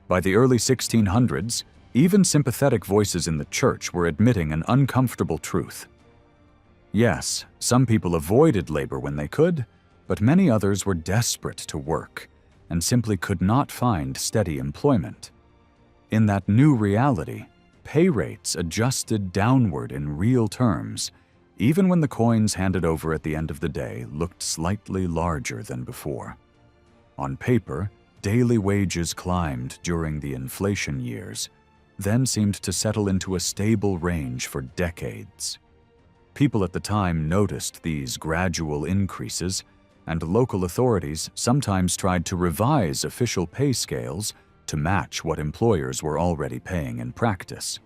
A: By the early 1600s, even sympathetic voices in the church were admitting an uncomfortable truth. Yes, some people avoided labor when they could, but many others were desperate to work and simply could not find steady employment. In that new reality, pay rates adjusted downward in real terms, even when the coins handed over at the end of the day looked slightly larger than before. On paper, daily wages climbed during the inflation years, then seemed to settle into a stable range for decades. People at the time noticed these gradual increases, and local authorities sometimes tried to revise official pay scales to match what employers were already paying in practice.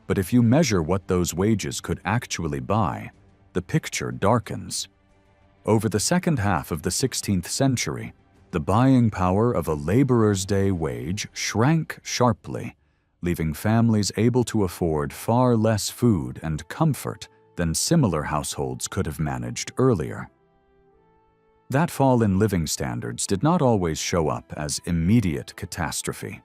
A: But if you measure what those wages could actually buy, the picture darkens. Over the second half of the 16th century, The buying power of a laborer's day wage shrank sharply, leaving families able to afford far less food and comfort than similar households could have managed earlier. That fall in living standards did not always show up as immediate catastrophe,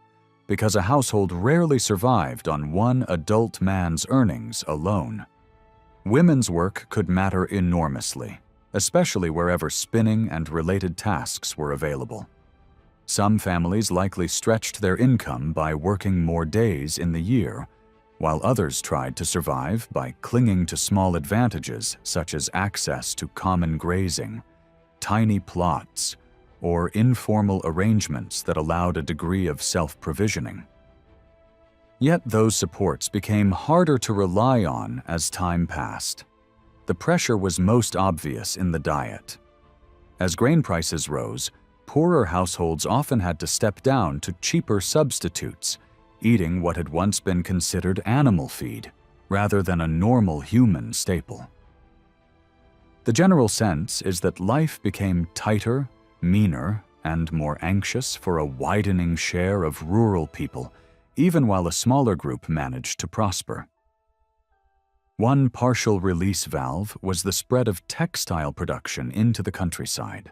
A: because a household rarely survived on one adult man's earnings alone. Women's work could matter enormously, especially wherever spinning and related tasks were available. Some families likely stretched their income by working more days in the year, while others tried to survive by clinging to small advantages such as access to common grazing, tiny plots, or informal arrangements that allowed a degree of self-provisioning. Yet those supports became harder to rely on as time passed. The pressure was most obvious in the diet. As grain prices rose, poorer households often had to step down to cheaper substitutes, eating what had once been considered animal feed, rather than a normal human staple. The general sense is that life became tighter, meaner, and more anxious for a widening share of rural people, even while a smaller group managed to prosper. One partial release valve was the spread of textile production into the countryside.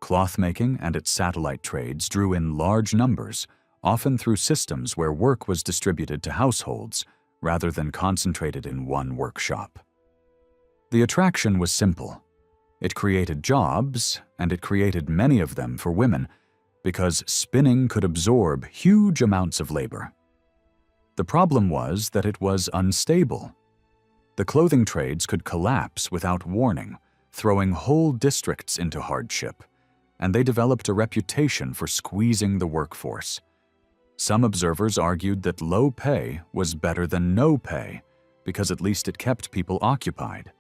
A: Cloth-making and its satellite trades drew in large numbers, often through systems where work was distributed to households rather than concentrated in one workshop. The attraction was simple. It created jobs, and it created many of them for women, because spinning could absorb huge amounts of labor. The problem was that it was unstable. The clothing trades could collapse without warning, throwing whole districts into hardship, and they developed a reputation for squeezing the workforce. Some observers argued that low pay was better than no pay, because at least it kept people occupied.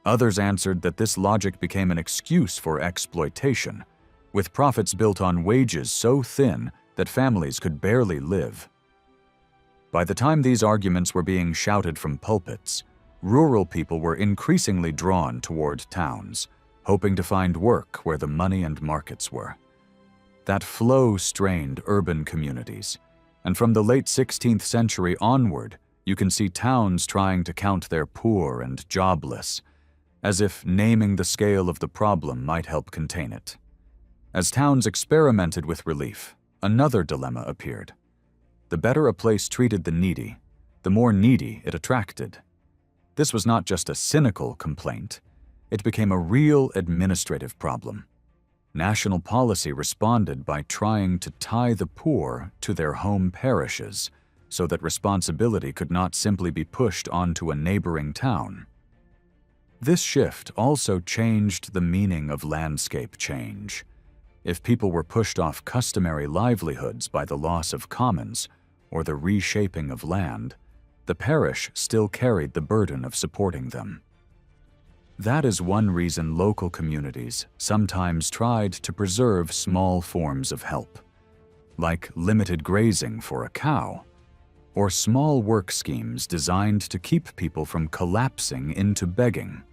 A: Others answered that this logic became an excuse for exploitation, with profits built on wages so thin that families could barely live. By the time these arguments were being shouted from pulpits, rural people were increasingly drawn toward towns, hoping to find work where the money and markets were. That flow strained urban communities, and from the late 16th century onward, you can see towns trying to count their poor and jobless, as if naming the scale of the problem might help contain it. As towns experimented with relief, another dilemma appeared. The better a place treated the needy, the more needy it attracted. This was not just a cynical complaint, it became a real administrative problem. National policy responded by trying to tie the poor to their home parishes so that responsibility could not simply be pushed onto a neighboring town. This shift also changed the meaning of landscape change. If people were pushed off customary livelihoods by the loss of commons or the reshaping of land, the parish still carried the burden of supporting them. That is one reason local communities sometimes tried to preserve small forms of help, like limited grazing for a cow, or small work schemes designed to keep people from collapsing into begging.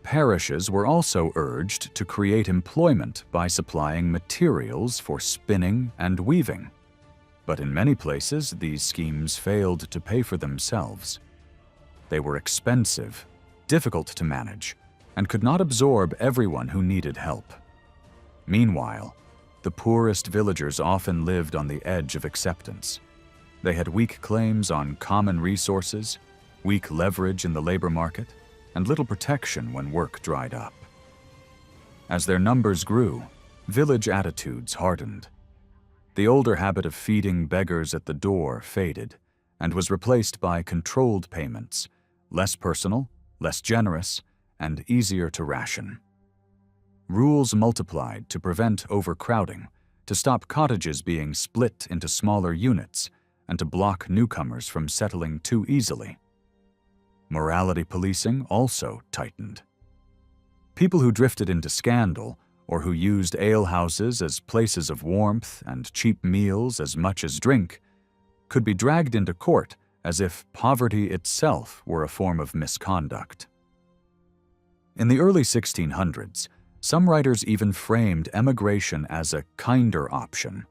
A: Parishes were also urged to create employment by supplying materials for spinning and weaving. But in many places, these schemes failed to pay for themselves. They were expensive, difficult to manage, and could not absorb everyone who needed help. Meanwhile, the poorest villagers often lived on the edge of acceptance. They had weak claims on common resources, weak leverage in the labor market, and little protection when work dried up. As their numbers grew, village attitudes hardened. The older habit of feeding beggars at the door faded and was replaced by controlled payments, less personal, less generous, and easier to ration. Rules multiplied to prevent overcrowding, to stop cottages being split into smaller units, and to block newcomers from settling too easily. Morality policing also tightened. People who drifted into scandal or who used alehouses as places of warmth and cheap meals as much as drink could be dragged into court as if poverty itself were a form of misconduct. In the early 1600s, Some writers even framed emigration as a kinder option,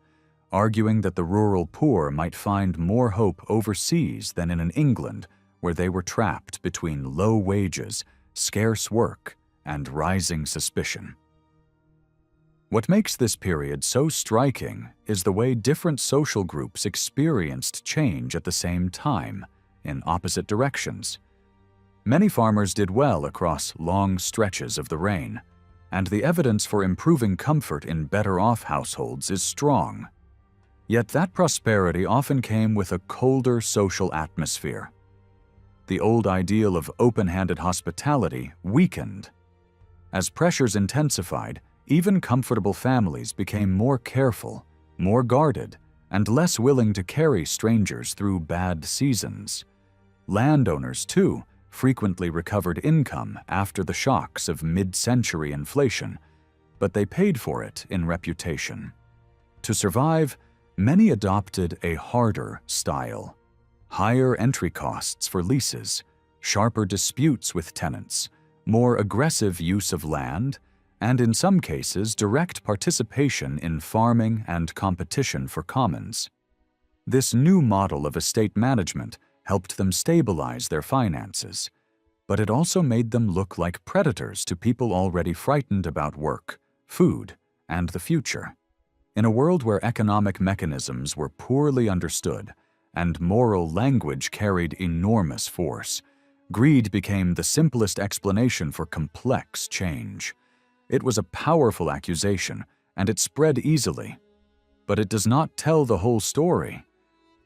A: arguing that the rural poor might find more hope overseas than in England, where they were trapped between low wages, scarce work, and rising suspicion. What makes this period so striking is the way different social groups experienced change at the same time, in opposite directions. Many farmers did well across long stretches of the reign, and the evidence for improving comfort in better-off households is strong. Yet that prosperity often came with a colder social atmosphere. The old ideal of open-handed hospitality weakened. As pressures intensified, even comfortable families became more careful, more guarded, and less willing to carry strangers through bad seasons. Landowners, too, frequently recovered income after the shocks of mid-century inflation, but they paid for it in reputation. To survive, many adopted a harder style. Higher entry costs for leases, sharper disputes with tenants, more aggressive use of land, and in some cases direct participation in farming and competition for commons. This new model of estate management helped them stabilize their finances, but it also made them look like predators to people already frightened about work, food, and the future. In a world where economic mechanisms were poorly understood and moral language carried enormous force, greed became the simplest explanation for complex change. It was a powerful accusation, and it spread easily. But it does not tell the whole story.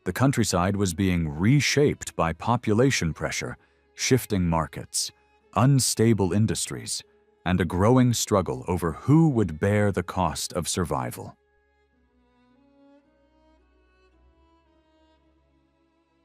A: The countryside was being reshaped by population pressure, shifting markets, unstable industries, and a growing struggle over who would bear the cost of survival.